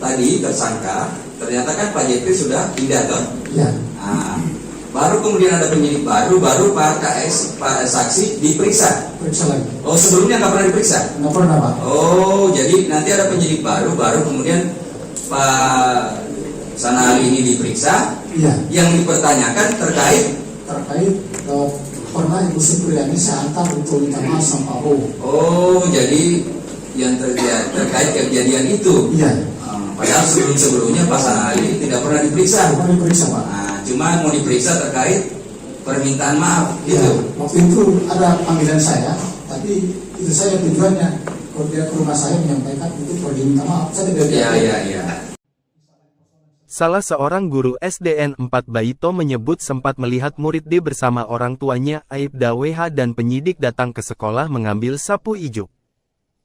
tadi tersangka, ternyata kan Pak Jepri sudah pindah toh? Iya. Nah, baru kemudian ada penyidik baru Pak KS, Pak saksi diperiksa. Periksa lagi. Oh, sebelumnya nggak pernah diperiksa? Nggak pernah Pak. Oh, jadi nanti ada penyidik baru kemudian Pak Sanali ini diperiksa. Iya. Yang dipertanyakan terkait pernah Ibu Supriyani saya antar untuk minta maaf sama Pak Bowo. Oh, jadi yang terkait kejadian itu. Iya. Padahal sebelumnya Pak Sanali tidak pernah diperiksa. Pernah diperiksa Pak. Nah, cuma mau diperiksa terkait permintaan maaf Ya, gitu. waktu itu ada panggilan saya, tapi itu saya tujuannya kalau dia ke rumah saya menyampaikan itu pergi minta maaf. Saya tidak Iya. Salah seorang guru SDN 4 Baito menyebut sempat melihat murid D bersama orang tuanya Aibda WH dan penyidik datang ke sekolah mengambil sapu ijuk.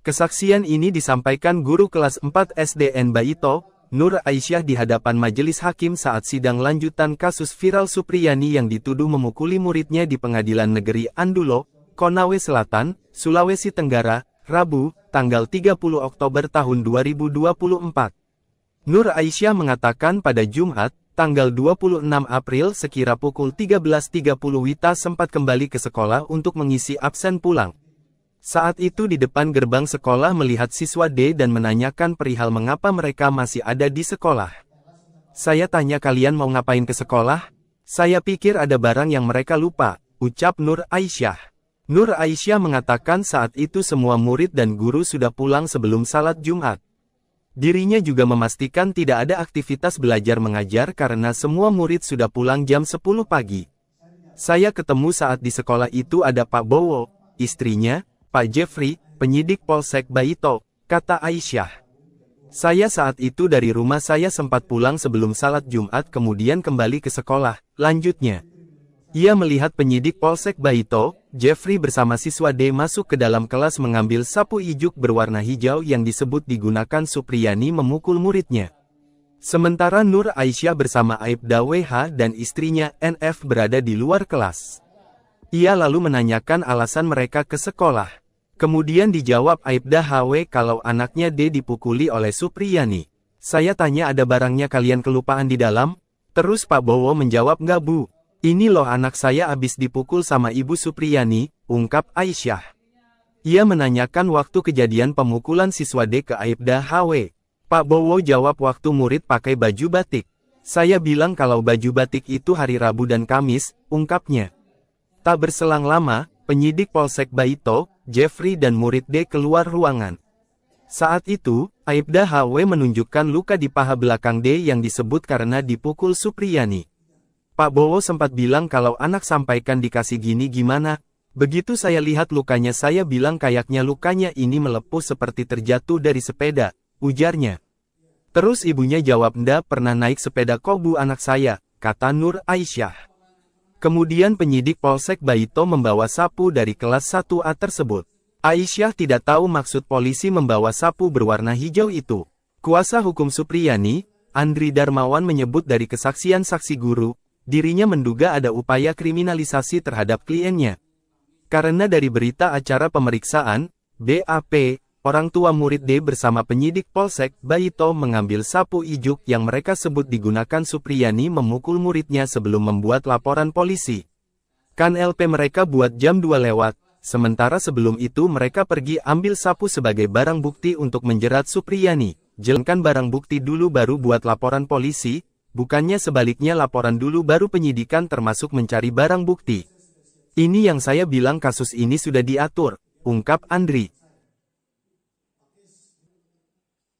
Kesaksian ini disampaikan guru kelas 4 SDN Baito, Nur Aisyah di hadapan majelis hakim saat sidang lanjutan kasus viral Supriyani yang dituduh memukuli muridnya di Pengadilan Negeri Andulo, Konawe Selatan, Sulawesi Tenggara, Rabu, tanggal 30 Oktober tahun 2024. Nur Aisyah mengatakan pada Jumat, tanggal 26 April sekira pukul 13.30 Wita sempat kembali ke sekolah untuk mengisi absen pulang. Saat itu di depan gerbang sekolah melihat siswa D dan menanyakan perihal mengapa mereka masih ada di sekolah. Saya tanya kalian mau ngapain ke sekolah? Saya pikir ada barang yang mereka lupa, ucap Nur Aisyah. Nur Aisyah mengatakan saat itu semua murid dan guru sudah pulang sebelum salat Jumat. Dirinya juga memastikan tidak ada aktivitas belajar mengajar karena semua murid sudah pulang jam 10 pagi. Saya ketemu saat di sekolah itu ada Pak Bowo, istrinya, Pak Jeffrey, penyidik Polsek Baito, kata Aisyah. Saya saat itu dari rumah saya sempat pulang sebelum salat Jumat kemudian kembali ke sekolah, lanjutnya. Ia melihat penyidik Polsek Baito, Jeffrey bersama siswa D masuk ke dalam kelas mengambil sapu ijuk berwarna hijau yang disebut digunakan Supriyani memukul muridnya. Sementara Nur Aisyah bersama Aibda WH dan istrinya NF berada di luar kelas. Ia lalu menanyakan alasan mereka ke sekolah. Kemudian dijawab Aibda HW kalau anaknya D dipukuli oleh Supriyani. Saya tanya ada barangnya kalian kelupaan di dalam? Terus Pak Bowo menjawab nggak bu. Ini loh anak saya abis dipukul sama Ibu Supriyani, ungkap Aisyah. Ia menanyakan waktu kejadian pemukulan siswa D ke Aibda HW. Pak Bowo jawab waktu murid pakai baju batik. Saya bilang kalau baju batik itu hari Rabu dan Kamis, ungkapnya. Tak berselang lama, penyidik Polsek Baito, Jeffrey dan murid D keluar ruangan. Saat itu, Aibda HW menunjukkan luka di paha belakang D yang disebut karena dipukul Supriyani. Pak Bowo sempat bilang kalau anak sampaikan dikasih gini gimana. Begitu saya lihat lukanya saya bilang kayaknya lukanya ini melepuh seperti terjatuh dari sepeda, ujarnya. Terus ibunya jawab ndak pernah naik sepeda kok bu anak saya, kata Nur Aisyah. Kemudian penyidik Polsek Baito membawa sapu dari kelas 1A tersebut. Aisyah tidak tahu maksud polisi membawa sapu berwarna hijau itu. Kuasa hukum Supriyani, Andri Darmawan menyebut dari kesaksian saksi guru, dirinya menduga ada upaya kriminalisasi terhadap kliennya. Karena dari berita acara pemeriksaan, BAP, orang tua murid D bersama penyidik Polsek Baito mengambil sapu ijuk yang mereka sebut digunakan Supriyani memukul muridnya sebelum membuat laporan polisi. Kan LP mereka buat jam 2 lewat, Sementara sebelum itu mereka pergi ambil sapu sebagai barang bukti untuk menjerat Supriyani. Jelaskan barang bukti dulu baru buat laporan polisi, bukannya sebaliknya laporan dulu baru penyidikan termasuk mencari barang bukti. Ini yang saya bilang kasus ini sudah diatur, ungkap Andri.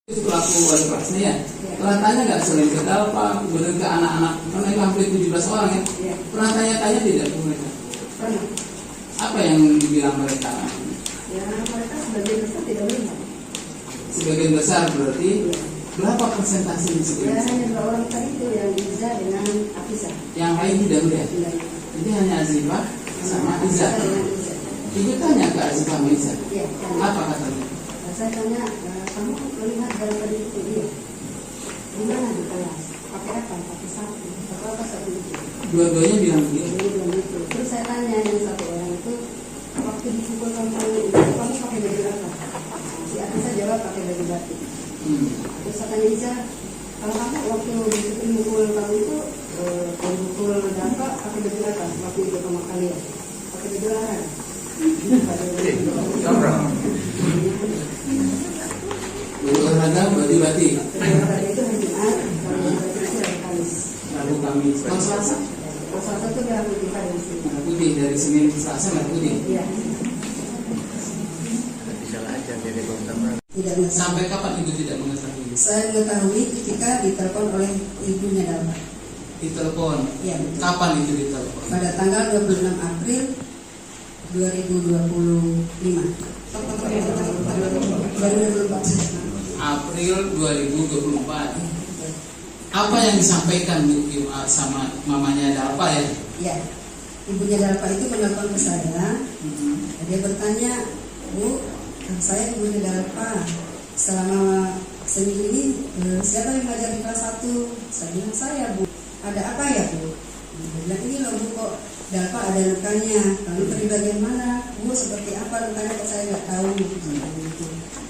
Pelaku wali kelasnya ya, pernah tanya nggak selain ke Dalpa, kemudian ke anak-anak, karena itu hampir 17 orang ya, pernah tanya-tanya tidak ke mereka? Pernah. Apa yang dibilang mereka? Ya mereka sebagian besar tidak melihat. Sebagian besar berarti berapa persentase di Ya sebagian besar? hanya 2 orang tadi itu yang Iza dengan Afisa. Yang lain tidak melihat. Tidak. Jadi hanya Azifah sama Iza. Dengan Iza. Ibu tanya ke Azifah sama Iza. Iya. Apa katanya? Saya tanya, kamu melihat dari tadi itu dia? Di mana di kelas? Pakai apa? Pakai sapu. Pakai apa sapu itu? Dua-duanya bilang begitu. Jadi bilang gitu. Terus saya tanya yang satu orang itu, waktu dipukul kamu itu kamu pakai baju apa? Si Afisa jawab pakai baju batik. Terus saya tanya Iza, kalau kamu waktu dipukul kamu itu dipukul Dalpa pakai baju apa? Waktu itu sama kalian pakai baju larang. Baju olahraga batik-batik. Olahraga itu hari Jumat, kalau batik itu hari Kamis. Lalu kami kalau Selasa Kalau Selasa itu merah putih hari di sini. merah putih, dari Senin ke Selasa merah putih. Iya. Tidak mengetahui. Sampai kapan ibu tidak mengetahui? Saya mengetahui ketika ditelepon oleh ibunya Dalpa. Ditelepon. Iya betul. Kapan itu ditelepon? Pada tanggal 26 April 2025. 2024. April 2024. Apa yang disampaikan sama mamanya Dalpa ya? Ya, ibunya Dalpa itu menelpon ke saya. Dia bertanya, Bu, saya ibunya Dalpa. Selama seminggu ini siapa yang mengajar di kelas 1? Saya bilang saya, Bu. Ada apa ya, Bu? Dia bilang ini loh, Bu, kok Dalpa ada lukanya. Lalu di bagian mana? Bu, seperti apa lukanya? Kok saya nggak tahu.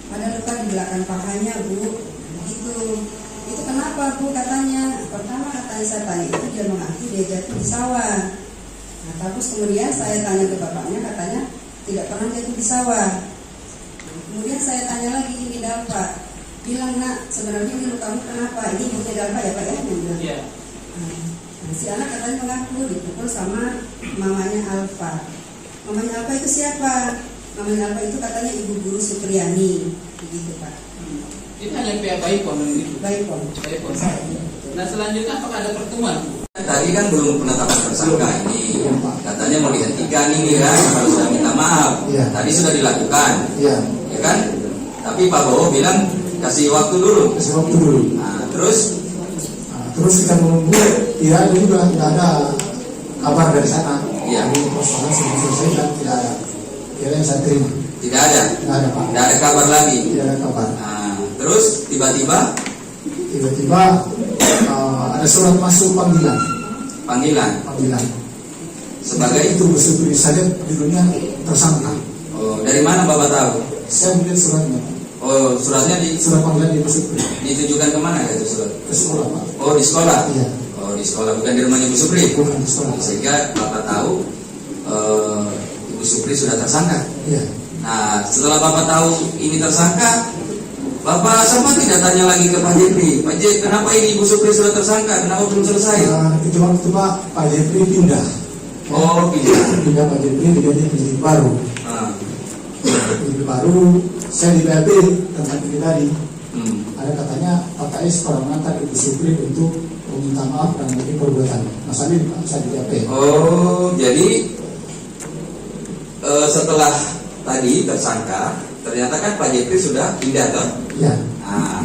Ada luka di belakang pahanya, Bu. Begitu. Itu kenapa, Bu? Katanya. Pertama katanya saya tanya itu dia mengaku dia jatuh di sawah. Nah, terus kemudian saya tanya ke bapaknya, katanya tidak pernah jatuh di sawah. Nah, kemudian saya tanya lagi ini Dalpa. Bilang, Nak, sebenarnya ini lukamu kenapa? Ini ibunya Dalpa ya, Pak ya? Dia bilang. Iya. Nah, si anak katanya mengaku dipukul sama mamanya Alfa. Mamanya Alfa itu siapa? Mamanya Alfa itu katanya ibu guru Supriyani, begitu Pak. Itu hanya pihak Baipon itu. Baipon. Baipon. Nah selanjutnya apakah ada pertemuan? Tadi kan belum penetapan tersangka ini, katanya mau dihentikan ini kan, kalau sudah minta maaf. Tadi sudah dilakukan, ya kan? Tapi Pak Bowo bilang kasih waktu dulu. Kasih waktu dulu. Nah, terus kita menunggu, ya juga tidak ada kabar dari sana. Iya. Persoalan sudah selesai dan tidak ada. Kira yang saya terima. tidak ada, Tidak ada Pak. tidak ada kabar lagi. Tidak ada kabar. Nah, terus tiba-tiba ada surat masuk panggilan. panggilan sebagai itu bersebut saja judulnya tersangka. Oh, dari mana Bapak tahu? Saya melihat suratnya. Oh, suratnya Surat panggilan di Supri. ditujukan kemana itu surat? Ke sekolah Pak. Oh, di sekolah. Iya. Oh, di sekolah, bukan di rumahnya Ibu Supri. Bukan di sekolah. Sehingga Bapak tahu Ibu Supri sudah tersangka. Iya. Nah, setelah Bapak tahu ini tersangka, Bapak sama tidak tanya lagi ke Pak Jepri. Pak Jepri, kenapa ini Ibu Supri sudah tersangka? Kenapa belum selesai? Itu waktu Pak Jepri pindah. Oh, Pindah Pak Jepri diganti penyidik baru. Ah. Penyidik baru, saya di BAP tentang ini tadi. Ada katanya Pak KS pernah mengantar Ibu Supri untuk meminta maaf dan mungkin perbuatan. Mas Ali, saya di BAP. Oh, jadi setelah tadi tersangka, ternyata kan Pak Jepri sudah pindah toh. Iya. Nah,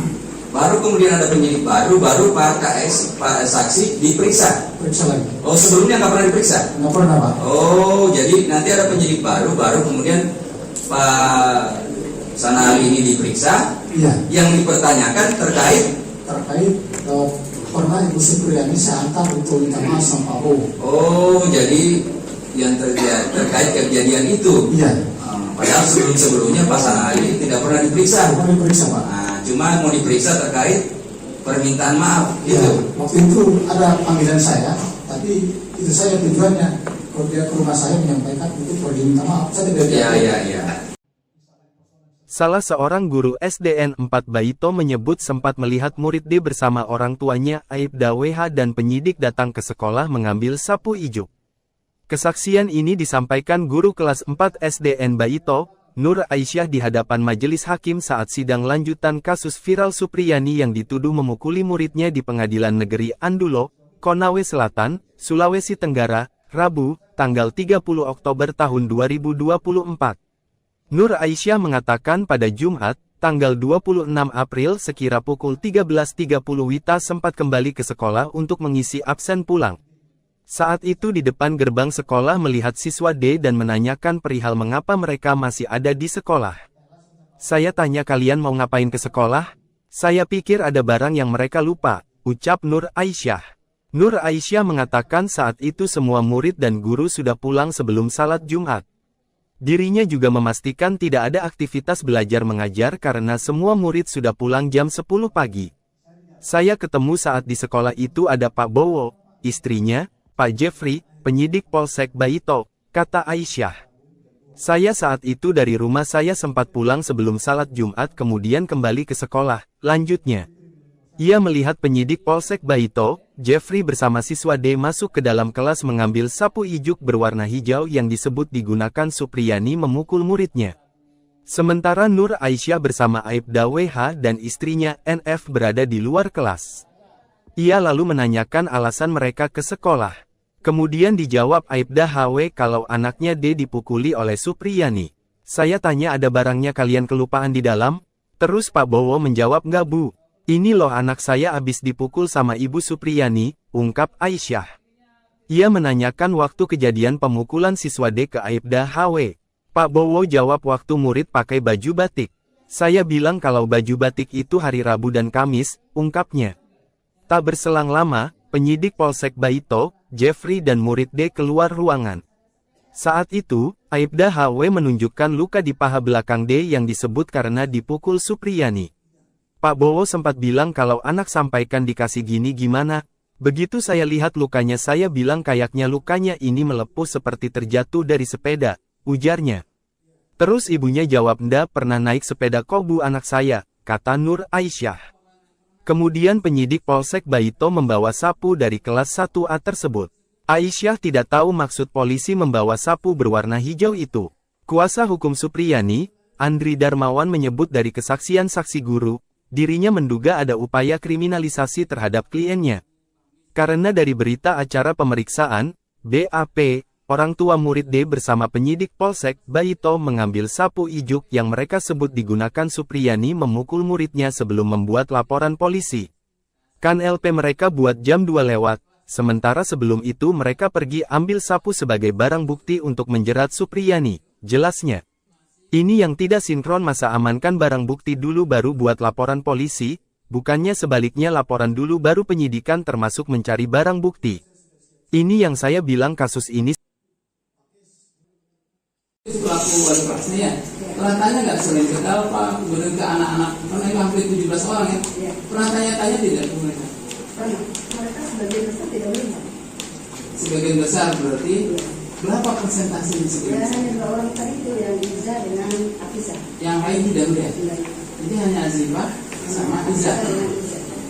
baru kemudian ada penyidik baru Pak KS, Pak saksi diperiksa. Periksa lagi. Oh, sebelumnya nggak pernah diperiksa. Nggak pernah Pak. Oh, jadi nanti ada penyidik baru kemudian Pak Sanali ini diperiksa. Iya. Yang dipertanyakan terkait pernah Ibu Supriyani saya antar untuk minta maaf sama Pak Bowo. Oh, jadi yang terkait kejadian itu. Iya. Padahal sebelumnya Pak Sanali tidak pernah diperiksa. Pernah diperiksa Pak. Nah, cuma mau diperiksa terkait permintaan maaf Ya, gitu. waktu itu ada panggilan saya, tapi itu saya tujuannya kalau dia ke rumah saya menyampaikan itu perlu diminta maaf, saya tidak Iya. Salah seorang guru SDN 4 Baito menyebut sempat melihat murid D bersama orang tuanya Aibda WH dan penyidik datang ke sekolah mengambil sapu ijuk. Kesaksian ini disampaikan guru kelas 4 SDN Baito, Nur Aisyah di hadapan majelis hakim saat sidang lanjutan kasus viral Supriyani yang dituduh memukuli muridnya di Pengadilan Negeri Andulo, Konawe Selatan, Sulawesi Tenggara, Rabu, tanggal 30 Oktober tahun 2024. Nur Aisyah mengatakan pada Jumat, tanggal 26 April sekira pukul 13.30 Wita sempat kembali ke sekolah untuk mengisi absen pulang. Saat itu di depan gerbang sekolah melihat siswa D dan menanyakan perihal mengapa mereka masih ada di sekolah. Saya tanya kalian mau ngapain ke sekolah? Saya pikir ada barang yang mereka lupa, ucap Nur Aisyah. Nur Aisyah mengatakan saat itu semua murid dan guru sudah pulang sebelum salat Jumat. Dirinya juga memastikan tidak ada aktivitas belajar mengajar karena semua murid sudah pulang jam 10 pagi. Saya ketemu saat di sekolah itu ada Pak Bowo, istrinya, Pak Jeffrey, penyidik Polsek Baito, kata Aisyah. Saya saat itu dari rumah saya sempat pulang sebelum salat Jumat kemudian kembali ke sekolah, lanjutnya. Ia melihat penyidik Polsek Baito, Jeffrey bersama siswa D masuk ke dalam kelas mengambil sapu ijuk berwarna hijau yang disebut digunakan Supriyani memukul muridnya. Sementara Nur Aisyah bersama Aibda WH dan istrinya NF berada di luar kelas. Ia lalu menanyakan alasan mereka ke sekolah. Kemudian dijawab Aibda HW kalau anaknya D dipukuli oleh Supriyani. Saya tanya ada barangnya kalian kelupaan di dalam? Terus Pak Bowo menjawab nggak bu. Ini loh anak saya abis dipukul sama Ibu Supriyani, ungkap Aisyah. Ia menanyakan waktu kejadian pemukulan siswa D ke Aibda HW. Pak Bowo jawab waktu murid pakai baju batik. Saya bilang kalau baju batik itu hari Rabu dan Kamis, ungkapnya. Tak berselang lama, penyidik Polsek Baito, Jeffrey dan murid D keluar ruangan. Saat itu, Aibda HW menunjukkan luka di paha belakang D yang disebut karena dipukul Supriyani. Pak Bowo sempat bilang kalau anak sampaikan dikasih gini gimana. Begitu saya lihat lukanya saya bilang kayaknya lukanya ini melepuh seperti terjatuh dari sepeda, ujarnya. Terus ibunya jawab ndak pernah naik sepeda kok bu anak saya, kata Nur Aisyah. Kemudian penyidik Polsek Baito membawa sapu dari kelas 1A tersebut. Aisyah tidak tahu maksud polisi membawa sapu berwarna hijau itu. Kuasa hukum Supriyani, Andri Darmawan menyebut dari kesaksian saksi guru, dirinya menduga ada upaya kriminalisasi terhadap kliennya. Karena dari berita acara pemeriksaan, BAP, orang tua murid D bersama penyidik Polsek Baito mengambil sapu ijuk yang mereka sebut digunakan Supriyani memukul muridnya sebelum membuat laporan polisi. Kan LP mereka buat jam 2 lewat, sementara sebelum itu mereka pergi ambil sapu sebagai barang bukti untuk menjerat Supriyani, jelasnya. Ini yang tidak sinkron masa amankan barang bukti dulu baru buat laporan polisi, bukannya sebaliknya laporan dulu baru penyidikan termasuk mencari barang bukti. Ini yang saya bilang kasus ini. Pelaku wali kelasnya ya, pernah tanya nggak sering ke Dalpa, kemudian ke anak-anak, karena itu hampir 17 orang ya, pernah tanya-tanya tidak ke mereka? Pernah, mereka sebagian besar tidak melihat. Sebagian besar berarti? Berapa persentase di situ? Ya, hanya 2 orang tadi itu yang Iza dengan Afisa. Yang lain tidak melihat? Jadi hanya Azifah sama Iza.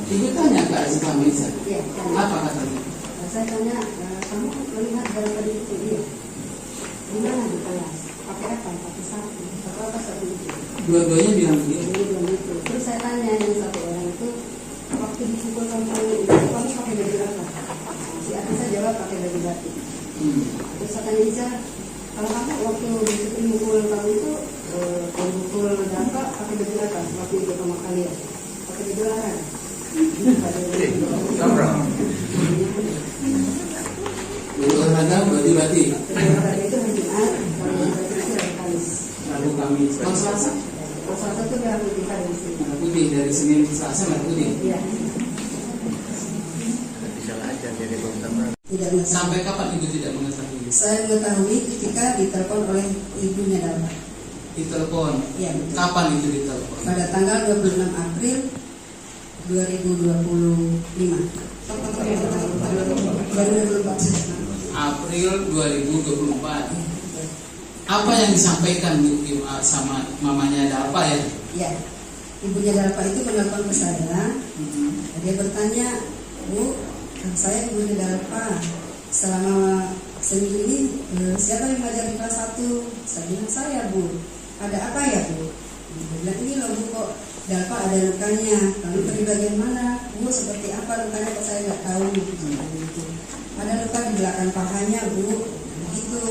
Ibu tanya ke Azifah sama Iza? Iya. Apa katanya? Saya tanya, kamu melihat barang tadi itu? Iya. Di mana di kelas? Pakai apa? Pakai sapu. Apa sapu itu? Dua-duanya bilang begitu. Dia bilang gitu. Terus saya tanya yang satu orang itu, waktu dipukul kamu pakai baju apa? Si Afisa jawab pakai baju batik. Terus saya tanya Iza, kalau kamu waktu dipukul kamu itu pukul apa pakai baju apa? Waktu itu sama kalian pakai baju apa? Baju olahraga batik-batik. Olahraga itu hari Jumat, kalau batik itu hari Kamis. Rabu Kamis. Kalau Selasa? Kalau Selasa itu merah putih Kamis. Merah putih dari Senin ke Selasa merah putih. Iya. Tidak mengetahui. Sampai kapan ibu tidak mengetahui? Saya mengetahui ketika ditelepon oleh ibunya Dalma. Ditelepon. Iya betul. Kapan itu ditelepon? Pada tanggal 26 April 2025. 2024. April 2024. Apa yang disampaikan sama mamanya Dalpa ya? Ya, ibunya Dalpa itu menelpon ke saya. Dia bertanya, Bu, saya ibunya Dalpa. Selama seminggu ini siapa yang mengajar di kelas 1? Saya bilang saya, Bu. Ada apa ya, Bu? Dia bilang ini loh, Bu, kok Dalpa ada lukanya. Lalu di bagian mana? Bu, seperti apa lukanya kok saya nggak tahu. Ada luka di belakang pahanya, Bu. Begitu.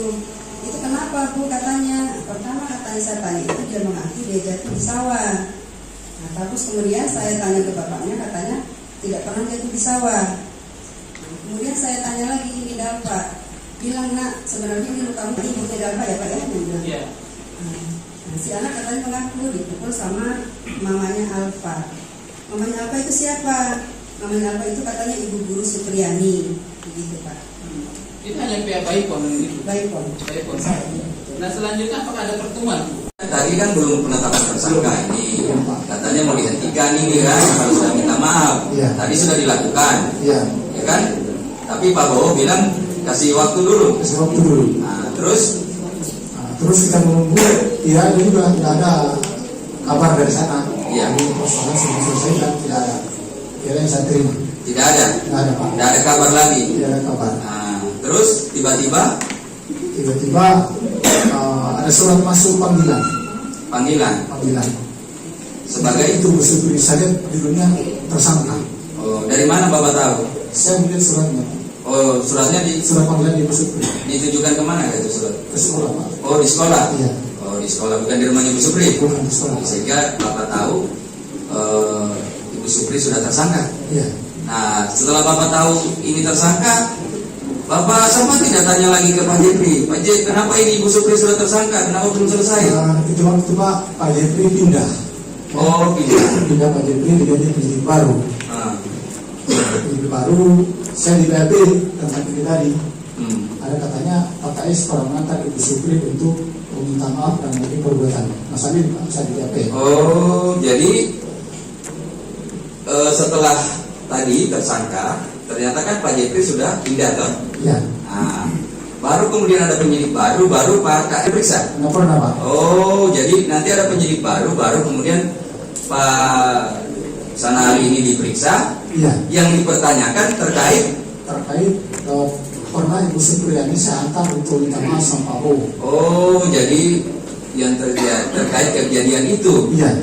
Itu kenapa, Bu? Katanya. Pertama katanya saya tanya itu dia mengaku dia jatuh di sawah. Nah, terus kemudian saya tanya ke bapaknya, katanya tidak pernah jatuh di sawah. Kemudian saya tanya lagi, ini Dalpa, bilang nak sebenarnya ini luka ibunya Dalpa ya Pak ya? Iya. Nah, si anak katanya mengaku dipukul sama mamanya Alfa. Mamanya Alfa itu siapa? Mamanya Alfa itu katanya ibu guru Supriyani, begitu Pak. Itu hanya pihak Baipon gitu. Baipon. Nah selanjutnya apakah ada pertemuan? Tadi kan belum penetapan tersangka ini, katanya mau dihentikan ini kan, harus sudah minta maaf. Tadi sudah dilakukan, ya kan? Tapi Pak Bowo bilang kasih waktu dulu. Nah, terus kita menunggu, ya ini juga tidak ada kabar dari sana. Iya. Persoalan sudah selesai dan tidak ada. Kira yang saya terima. Tidak ada. Tidak ada Pak. Tidak ada kabar lagi. Tidak ada kabar. Nah, terus tiba-tiba ada surat masuk panggilan. Sebagai itu Supri saya judulnya tersangka. Oh, dari mana Bapak tahu? Saya melihat suratnya. Oh, suratnya surat panggilan di Supri. ditujukan kemana itu surat? Ke sekolah Pak. Oh, di sekolah. Iya. Oh, di sekolah, bukan di rumahnya Ibu Supri. Bukan di sekolah. Sehingga Bapak tahu Ibu Supri sudah tersangka. Iya. Nah, setelah Bapak tahu ini tersangka, Bapak sama tidak tanya lagi ke Pak Jepri, Pak Jepri, kenapa ini Ibu Supri sudah tersangka? Kenapa belum selesai? Itu waktu Pak Jepri pindah. Oh, pindah Pak Jepri diganti penyidik baru. Penyidik baru, saya di BAP tentang ini tadi. Ada katanya Pak KS pernah mengantar Ibu Supri untuk meminta maaf dan mungkin perbuatan. Mas Amin, saya di BAP. Oh, jadi setelah tadi tersangka, ternyata kan Pak Jepri sudah pindah toh? Iya. Nah, baru kemudian ada penyidik baru Pak KS periksa? Nggak pernah Pak. Oh, jadi nanti ada penyidik baru kemudian Pak Sanali ini diperiksa. Iya. Yang dipertanyakan terkait pernah Ibu Supriyani saya antar untuk minta maaf sama Pak Bowo. Oh, jadi yang terkait kejadian itu. Iya.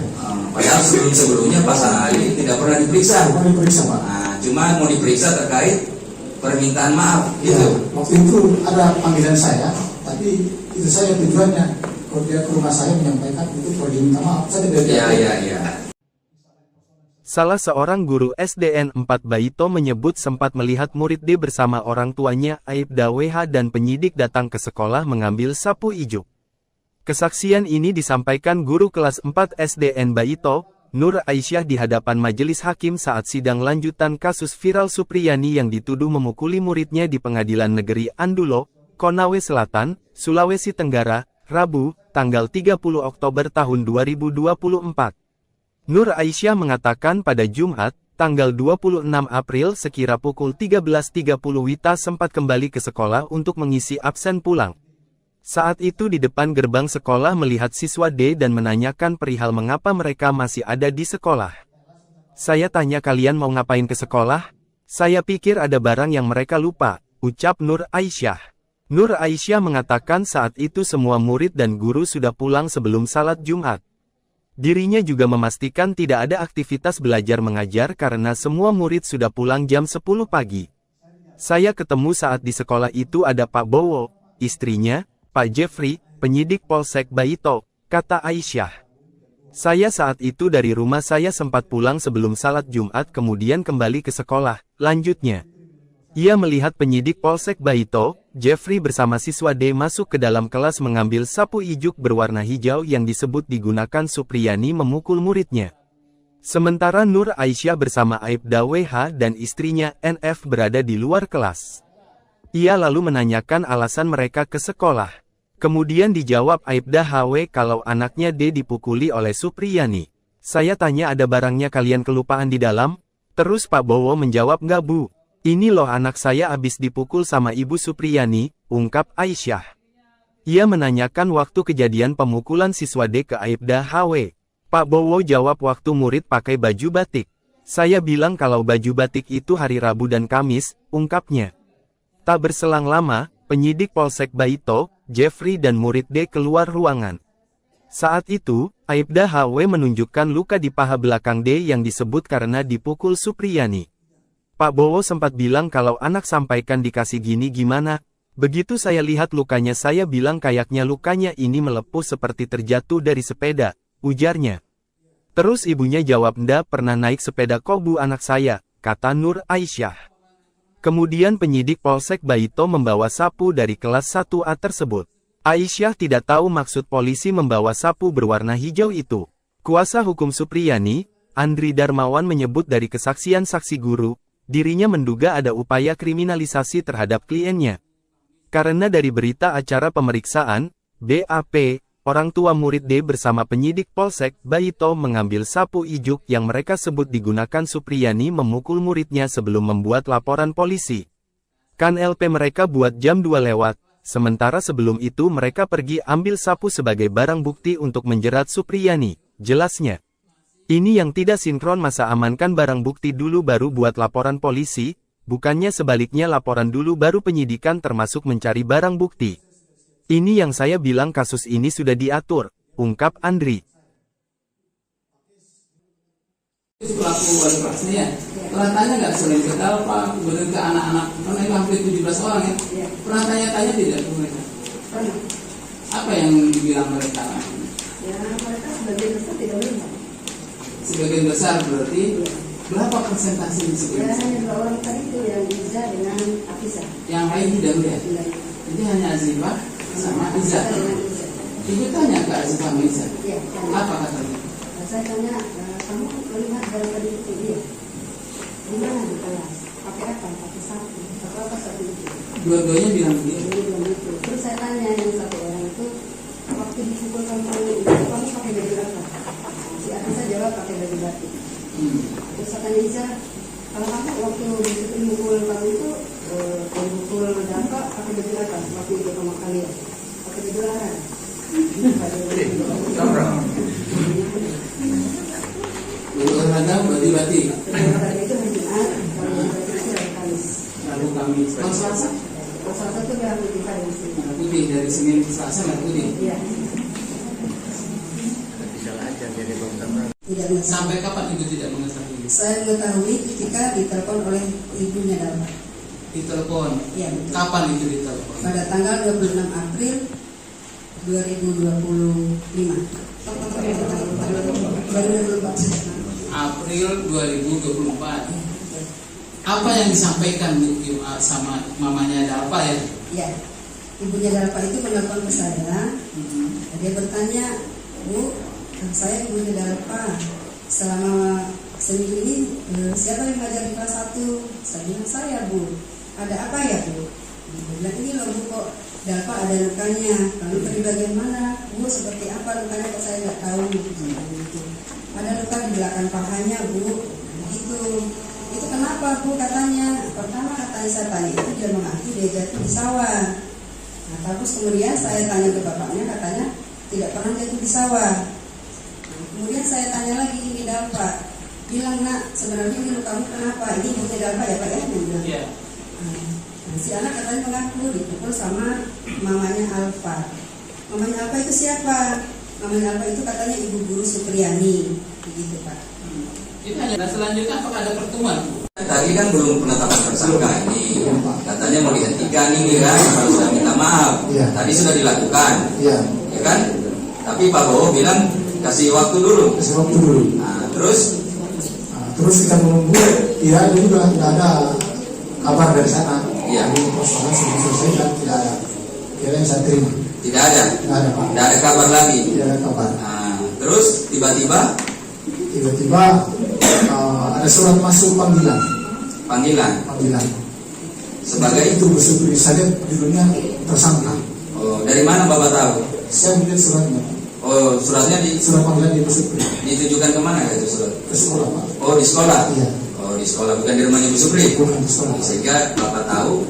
Padahal sebelumnya Pak Sanali tidak pernah diperiksa. Pernah diperiksa Pak. Nah, cuma mau diperiksa terkait permintaan maaf gitu. Ya, waktu itu ada panggilan saya, tapi itu saya tujuannya kalau dia ke rumah saya menyampaikan itu pergi minta maaf. Saya tidak. Iya. Salah seorang guru SDN 4 Baito menyebut sempat melihat murid D bersama orang tuanya Aibda WH dan penyidik datang ke sekolah mengambil sapu ijuk. Kesaksian ini disampaikan guru kelas 4 SDN Baito, Nur Aisyah di hadapan majelis hakim saat sidang lanjutan kasus viral Supriyani yang dituduh memukuli muridnya di Pengadilan Negeri Andulo, Konawe Selatan, Sulawesi Tenggara, Rabu, tanggal 30 Oktober tahun 2024. Nur Aisyah mengatakan pada Jumat, tanggal 26 April sekira pukul 13.30 Wita sempat kembali ke sekolah untuk mengisi absen pulang. Saat itu di depan gerbang sekolah melihat siswa D dan menanyakan perihal mengapa mereka masih ada di sekolah. Saya tanya kalian mau ngapain ke sekolah? Saya pikir ada barang yang mereka lupa, ucap Nur Aisyah. Nur Aisyah mengatakan saat itu semua murid dan guru sudah pulang sebelum salat Jumat. Dirinya juga memastikan tidak ada aktivitas belajar mengajar karena semua murid sudah pulang jam 10 pagi. Saya ketemu saat di sekolah itu ada Pak Bowo, istrinya, Pak Jeffrey, penyidik Polsek Baito, kata Aisyah. Saya saat itu dari rumah saya sempat pulang sebelum salat Jumat kemudian kembali ke sekolah, lanjutnya. Ia melihat penyidik Polsek Baito, Jeffrey bersama siswa D masuk ke dalam kelas mengambil sapu ijuk berwarna hijau yang disebut digunakan Supriyani memukul muridnya. Sementara Nur Aisyah bersama Aibda WH dan istrinya NF berada di luar kelas. Ia lalu menanyakan alasan mereka ke sekolah. Kemudian dijawab Aibda HW kalau anaknya D dipukuli oleh Supriyani. Saya tanya ada barangnya kalian kelupaan di dalam? Terus Pak Bowo menjawab nggak Bu. Ini loh anak saya abis dipukul sama Ibu Supriyani, ungkap Aisyah. Ia menanyakan waktu kejadian pemukulan siswa D ke Aibda HW. Pak Bowo jawab waktu murid pakai baju batik. Saya bilang kalau baju batik itu hari Rabu dan Kamis, ungkapnya. Tak berselang lama, penyidik Polsek Baito, Jeffrey dan murid D keluar ruangan. Saat itu, Aibda HW menunjukkan luka di paha belakang D yang disebut karena dipukul Supriyani. Pak Bowo sempat bilang kalau anak sampaikan dikasih gini gimana. Begitu saya lihat lukanya saya bilang kayaknya lukanya ini melepuh seperti terjatuh dari sepeda, ujarnya. Terus ibunya jawab ndak pernah naik sepeda kok bu anak saya, kata Nur Aisyah. Kemudian penyidik Polsek Baito membawa sapu dari kelas 1A tersebut. Aisyah tidak tahu maksud polisi membawa sapu berwarna hijau itu. Kuasa hukum Supriyani, Andri Darmawan menyebut dari kesaksian saksi guru, dirinya menduga ada upaya kriminalisasi terhadap kliennya. Karena dari berita acara pemeriksaan, BAP, orang tua murid D bersama penyidik Polsek Baito mengambil sapu ijuk yang mereka sebut digunakan Supriyani memukul muridnya sebelum membuat laporan polisi. Kan LP mereka buat jam 2 lewat, sementara sebelum itu mereka pergi ambil sapu sebagai barang bukti untuk menjerat Supriyani, jelasnya. Ini yang tidak sinkron masa amankan barang bukti dulu baru buat laporan polisi, bukannya sebaliknya laporan dulu baru penyidikan termasuk mencari barang bukti. Ini yang saya bilang kasus ini sudah diatur, ungkap Andri. Pelaku wali kelasnya ya, pernah tanya nggak selain ke Dalpa, kemudian ke anak-anak, karena itu hampir 17 orang ya, pernah tanya-tanya tidak ke mereka? Pernah. Apa yang dibilang mereka? Ya mereka sebagian besar tidak melihat. Sebagian besar berarti berapa persentase di Ya sebagian besar? hanya 2 orang tadi itu yang Iza dengan Afisa. Yang lain tidak melihat. Jadi hanya Azifah sama Iza. Ibu tanya ke Azifah sama Iza. Iya. Apa katanya? Saya tanya, kamu melihat barang tadi itu dia? Di mana di kelas? Pakai apa? Pakai sapu. Pakai apa sapu itu? Dua-duanya bilang begitu. Dia bilang gitu. Terus saya tanya yang satu orang itu, waktu dipukul kamu itu kamu pakai baju apa? Si Afisa jawab pakai baju batik. Terus saya tanya Iza, kalau kamu waktu dipukul kamu itu dipukul dampak pakai baju apa? Waktu itu sama kalian pakai baju larang. Olahraga bati-bati. Olahraga itu hari Jumat, kalau baju itu hari Kamis. Lalu kami kalau Selasa Kalau Selasa itu merah putih hari Senin. merah putih, dari Senin ke Selasa merah putih. Iya. Tidak mengetahui. Sampai kapan ibu tidak mengetahui? Saya mengetahui ketika ditelepon oleh ibunya Dalma. Ditelepon. Iya betul. Kapan itu ditelepon? Pada tanggal 26 April 2025. 2024. April 2024. Apa yang disampaikan sama mamanya Dalpa ya? Ya, ibunya Dalpa itu menelpon ke saya. Dia bertanya, Bu, saya ibunya Dalpa. Selama seminggu ini siapa yang mengajar di kelas 1? Saya bilang saya, Bu. Ada apa ya, Bu? Dia bilang ini loh Bu, kok Dalpa ada lukanya. Lalu dari bagian mana? Bu, seperti apa lukanya kok saya nggak tahu. Gitu. Ada luka di belakang pahanya, Bu. Begitu. Itu kenapa, Bu? Katanya. Pertama katanya saya tanya itu dia mengaku dia jatuh di sawah. Nah, terus kemudian saya tanya ke bapaknya, katanya tidak pernah jatuh di sawah. Nah, kemudian saya tanya lagi ini Dalpa. Bilang, Nak, sebenarnya ini lukamu kenapa? Ini ibunya Dalpa ya, Pak ya? Dia bilang. Iya. Nah, si anak katanya mengaku dipukul sama mamanya Alfa. Mamanya Alfa itu siapa? Mamanya Alfa itu katanya ibu guru Supriyani, begitu Pak. Itu hanya. Nah selanjutnya apakah ada pertemuan? Tadi kan belum penetapan tersangka ini, katanya mau dihentikan ini kan, kalau sudah minta maaf. Tadi sudah dilakukan, ya kan? Tapi Pak Bowo bilang kasih waktu dulu. Kasih waktu dulu. Nah, terus kita menunggu, ya juga tidak ada kabar dari sana. Iya. Jadi persoalan sudah selesai dan tidak ada. Kira yang saya terima. tidak ada, Tidak ada Pak. tidak ada kabar lagi. Tidak ada kabar. Nah, terus tiba-tiba ada surat masuk panggilan. panggilan sebagai itu bersubri saja judulnya tersangka. Oh, dari mana Bapak tahu? Saya melihat suratnya. Oh, suratnya Surat panggilan di bersubri ditujukan kemana itu surat? ke sekolah Pak. Oh, di sekolah. Iya. Oh, Oh, di sekolah, bukan di rumahnya Ibu Supri? Bukan di sekolah. Sehingga Bapak tahu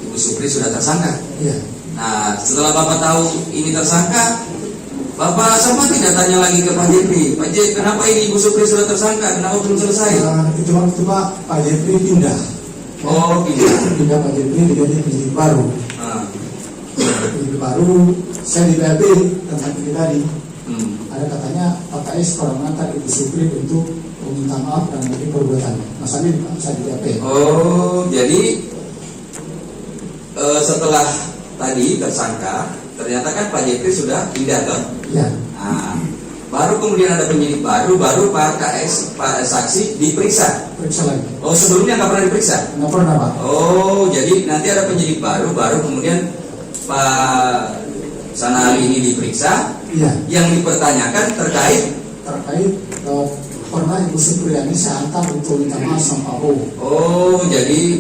Ibu Supri sudah tersangka. Iya. Nah, setelah Bapak tahu ini tersangka, Bapak sempat tidak tanya lagi ke Pak Jeffrey, Pak Jeffrey, kenapa ini Ibu Supri sudah tersangka, kenapa belum selesai? Itu waktu Pak Jeffrey pindah. Oh, Pindah Pak Jeffrey diganti penyidik baru. Penyidik baru, saya di BAP tentang ini tadi. Ada katanya Pak KS kalau mengantar Ibu Supri untuk meminta maaf dan mungkin perbuatan. Mas Amin, saya di BAP. Oh, jadi setelah tadi tersangka, ternyata kan Pak Jeffrey sudah pindah toh? Iya. Nah, baru kemudian ada penyidik baru Pak KS, Pak saksi diperiksa. Periksa lagi. Oh, sebelumnya nggak pernah diperiksa? Nggak pernah, Pak. Oh, jadi nanti ada penyidik baru kemudian Pak Sanali ini diperiksa. Iya. Yang dipertanyakan terkait pernah Ibu Supriyani saya antar untuk minta maaf sama Pak Bowo. Oh, jadi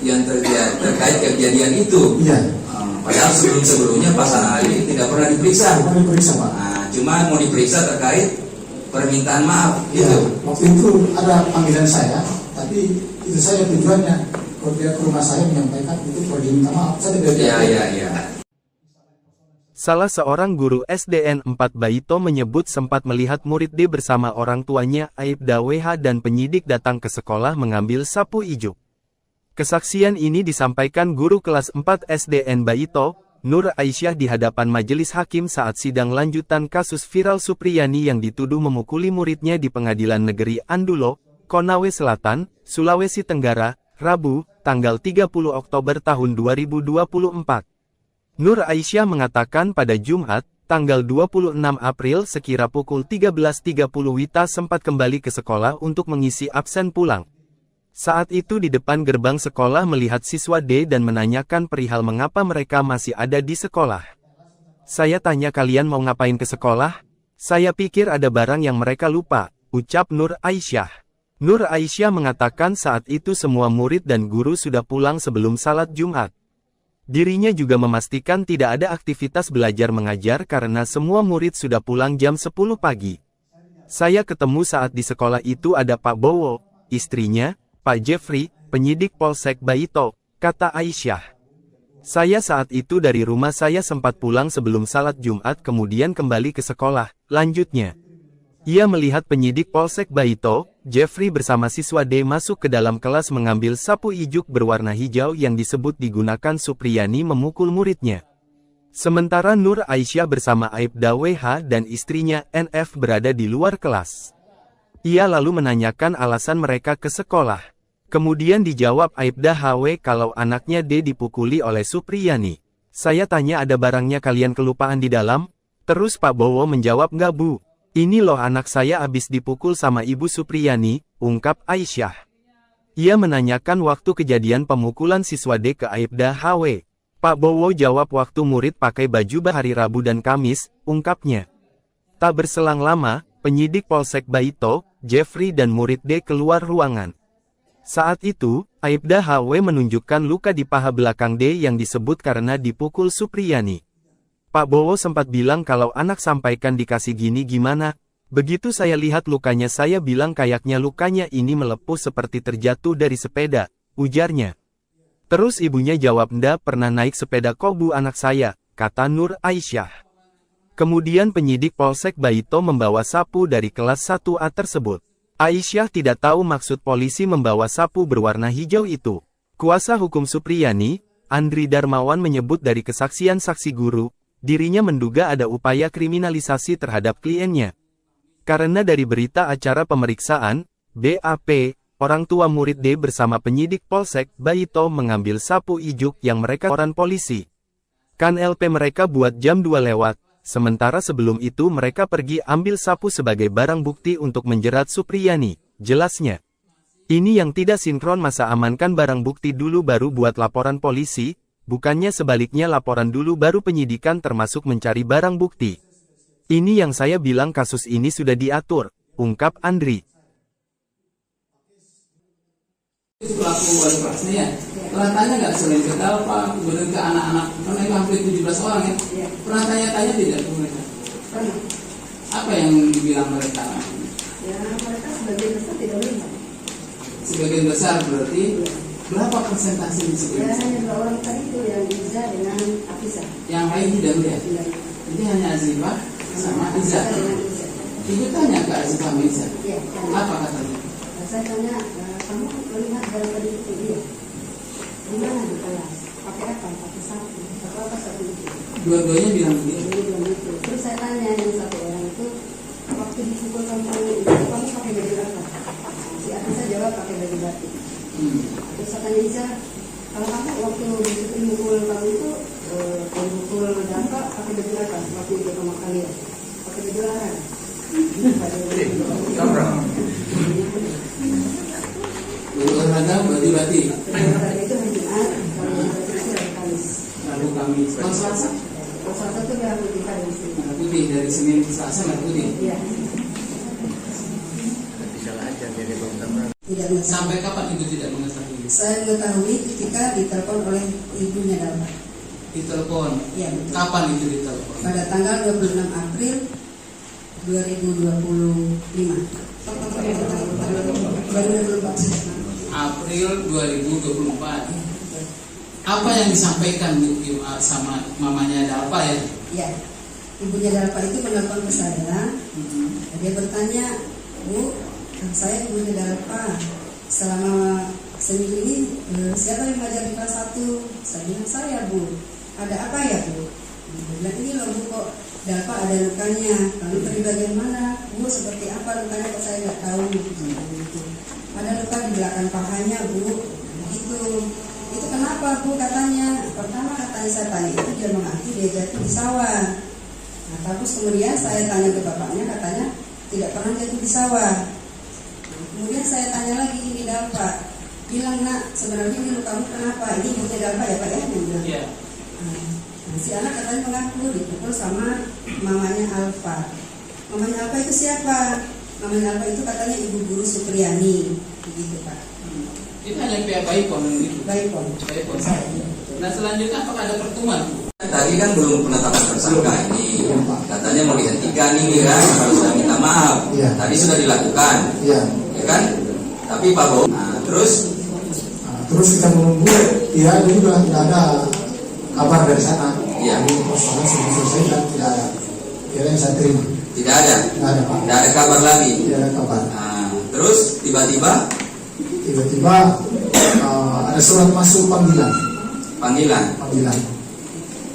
yang terkait kejadian itu. Iya. Padahal sebelumnya Pak Sanali tidak pernah diperiksa. Tidak pernah diperiksa, Pak. Nah, cuma mau diperiksa terkait permintaan maaf Ya, gitu. waktu itu ada panggilan saya, tapi itu saya tujuannya kalau dia ke rumah saya menyampaikan itu pergi minta maaf. Saya tidak Iya. Salah seorang guru SDN 4 Baito menyebut sempat melihat murid D bersama orang tuanya Aibda WH dan penyidik datang ke sekolah mengambil sapu ijuk. Kesaksian ini disampaikan guru kelas 4 SDN Baito, Nur Aisyah di hadapan majelis hakim saat sidang lanjutan kasus viral Supriyani yang dituduh memukuli muridnya di Pengadilan Negeri Andulo, Konawe Selatan, Sulawesi Tenggara, Rabu, tanggal 30 Oktober tahun 2024. Nur Aisyah mengatakan pada Jumat, tanggal 26 April sekira pukul 13.30 Wita sempat kembali ke sekolah untuk mengisi absen pulang. Saat itu di depan gerbang sekolah melihat siswa D dan menanyakan perihal mengapa mereka masih ada di sekolah. Saya tanya kalian mau ngapain ke sekolah? Saya pikir ada barang yang mereka lupa, ucap Nur Aisyah. Nur Aisyah mengatakan saat itu semua murid dan guru sudah pulang sebelum salat Jumat. Dirinya juga memastikan tidak ada aktivitas belajar mengajar karena semua murid sudah pulang jam 10 pagi. Saya ketemu saat di sekolah itu ada Pak Bowo, istrinya, Pak Jeffrey, penyidik Polsek Baito, kata Aisyah. Saya saat itu dari rumah saya sempat pulang sebelum salat Jumat kemudian kembali ke sekolah, lanjutnya. Ia melihat penyidik Polsek Baito, Jeffrey bersama siswa D masuk ke dalam kelas mengambil sapu ijuk berwarna hijau yang disebut digunakan Supriyani memukul muridnya. Sementara Nur Aisyah bersama Aibda WH dan istrinya NF berada di luar kelas. Ia lalu menanyakan alasan mereka ke sekolah. Kemudian dijawab Aibda HW kalau anaknya D dipukuli oleh Supriyani. Saya tanya ada barangnya kalian kelupaan di dalam? Terus Pak Bowo menjawab nggak bu. Ini loh anak saya abis dipukul sama Ibu Supriyani, ungkap Aisyah. Ia menanyakan waktu kejadian pemukulan siswa D ke Aibda HW. Pak Bowo jawab waktu murid pakai baju hari Rabu dan Kamis, ungkapnya. Tak berselang lama, penyidik Polsek Baito, Jeffrey dan murid D keluar ruangan. Saat itu, Aibda HW menunjukkan luka di paha belakang D yang disebut karena dipukul Supriyani. Pak Bowo sempat bilang kalau anak sampaikan dikasih gini gimana. Begitu saya lihat lukanya saya bilang kayaknya lukanya ini melepuh seperti terjatuh dari sepeda, ujarnya. Terus ibunya jawab ndak pernah naik sepeda kok bu anak saya, kata Nur Aisyah. Kemudian penyidik Polsek Baito membawa sapu dari kelas 1A tersebut. Aisyah tidak tahu maksud polisi membawa sapu berwarna hijau itu. Kuasa hukum Supriyani, Andri Darmawan menyebut dari kesaksian saksi guru, dirinya menduga ada upaya kriminalisasi terhadap kliennya. Karena dari berita acara pemeriksaan, BAP, orang tua murid D bersama penyidik Polsek Baito mengambil sapu ijuk yang mereka koran polisi. Kan LP mereka buat jam 2 lewat, sementara sebelum itu mereka pergi ambil sapu sebagai barang bukti untuk menjerat Supriyani, jelasnya. Ini yang tidak sinkron masa amankan barang bukti dulu baru buat laporan polisi, bukannya sebaliknya laporan dulu baru penyidikan termasuk mencari barang bukti. Ini yang saya bilang kasus ini sudah diatur, ungkap Andri. Pelaku wali kelasnya ya, pernah tanya nggak selain ke Dalpa, kemudian ke anak-anak, karena itu hampir 17 orang ya, pernah tanya-tanya tidak ke mereka? Pernah. Apa yang dibilang mereka? Ya mereka sebagian besar tidak melihat. sebagian besar berarti berapa persentase di situ? Ya hanya 2 orang tadi itu yang Iza dengan Afisa. Yang lain tidak melihat. Tidak. Jadi hanya Azifah sama Iza. Dengan Iza. Ibu tanya ke Azifah sama Iza. Iya. Apa katanya? Saya tanya, kamu melihat dalam tadi itu dia di mana di kelas? Pakai apa? Pakai sapu. Apa sapu itu? Dua-duanya bilang begitu. Dia bilang gitu. Terus saya tanya yang satu orang itu, waktu dipukul kamu itu kamu pakai baju apa? Si Afisa jawab pakai baju batik. Terus saya tanya Iza, kalau kamu waktu mukul kamu itu mukul Dafa pakai baju apa? Waktu itu sama kalian pakai baju larang. Baju olahraga berarti Larang itu hari Jumat, kalau yang batik itu hari Kamis. lalu kami kalau Selasa Kalau Selasa itu merah putih Kamis. merah putih, dari Senin ke Selasa merah putih. Iya. Tidak mengetahui. Sampai kapan ibu tidak mengetahui? Saya mengetahui ketika ditelepon oleh ibunya Dafa. Ditelepon. Iya betul. Kapan itu ditelepon? Pada tanggal 26 April 2025. 2024. April 2024. Apa yang disampaikan sama mamanya Dafa ya? Ya, ibunya Dafa itu menelpon ke saya. Dia bertanya, Bu, saya ibunya Dafa. Selama seminggu ini siapa yang mengajar di kelas 1? Saya bilang saya, Bu. Ada apa ya, Bu? Dia bilang ini loh, Bu, kok Dafa ada lukanya. Lalu dari bagian mana? Bu, seperti apa lukanya kok saya nggak tahu. Gitu. Ada luka di belakang pahanya, Bu. Begitu. Itu kenapa, Bu? Katanya. Pertama katanya saya tanya itu dia mengaku dia jatuh di sawah. Nah, terus kemudian saya tanya ke bapaknya, katanya tidak pernah jatuh di sawah. Kemudian saya tanya lagi, ini Dafa. Bilang, Nak, sebenarnya ini lukamu kenapa? Ini ibunya Dafa ya, Pak ya? Dia bilang. Iya. Nah, si anak katanya mengaku dipukul sama mamanya Alfa. Mamanya Alfa itu siapa? Mamanya Alfa itu katanya ibu guru Supriyani. Begitu, Pak. Itu hanya pihak Baipon gitu. Baipon. Baipon. Nah selanjutnya apakah ada pertemuan? Tadi kan belum penetapan tersangka ini, katanya mau dihentikan ini kan, kalau sudah minta maaf. Iya. Tadi sudah dilakukan, Iya. ya kan? Tapi Pak Bowo, terus Terus kita menunggu, ya juga tidak ada kabar dari sana. Iya. Jadi persoalan sudah selesai dan tidak ada. Kira yang saya terima. tidak ada, Tidak ada, Pak. tidak ada kabar lagi. Tidak ada kabar. Nah, terus tiba-tiba Tiba-tiba ada surat masuk panggilan. panggilan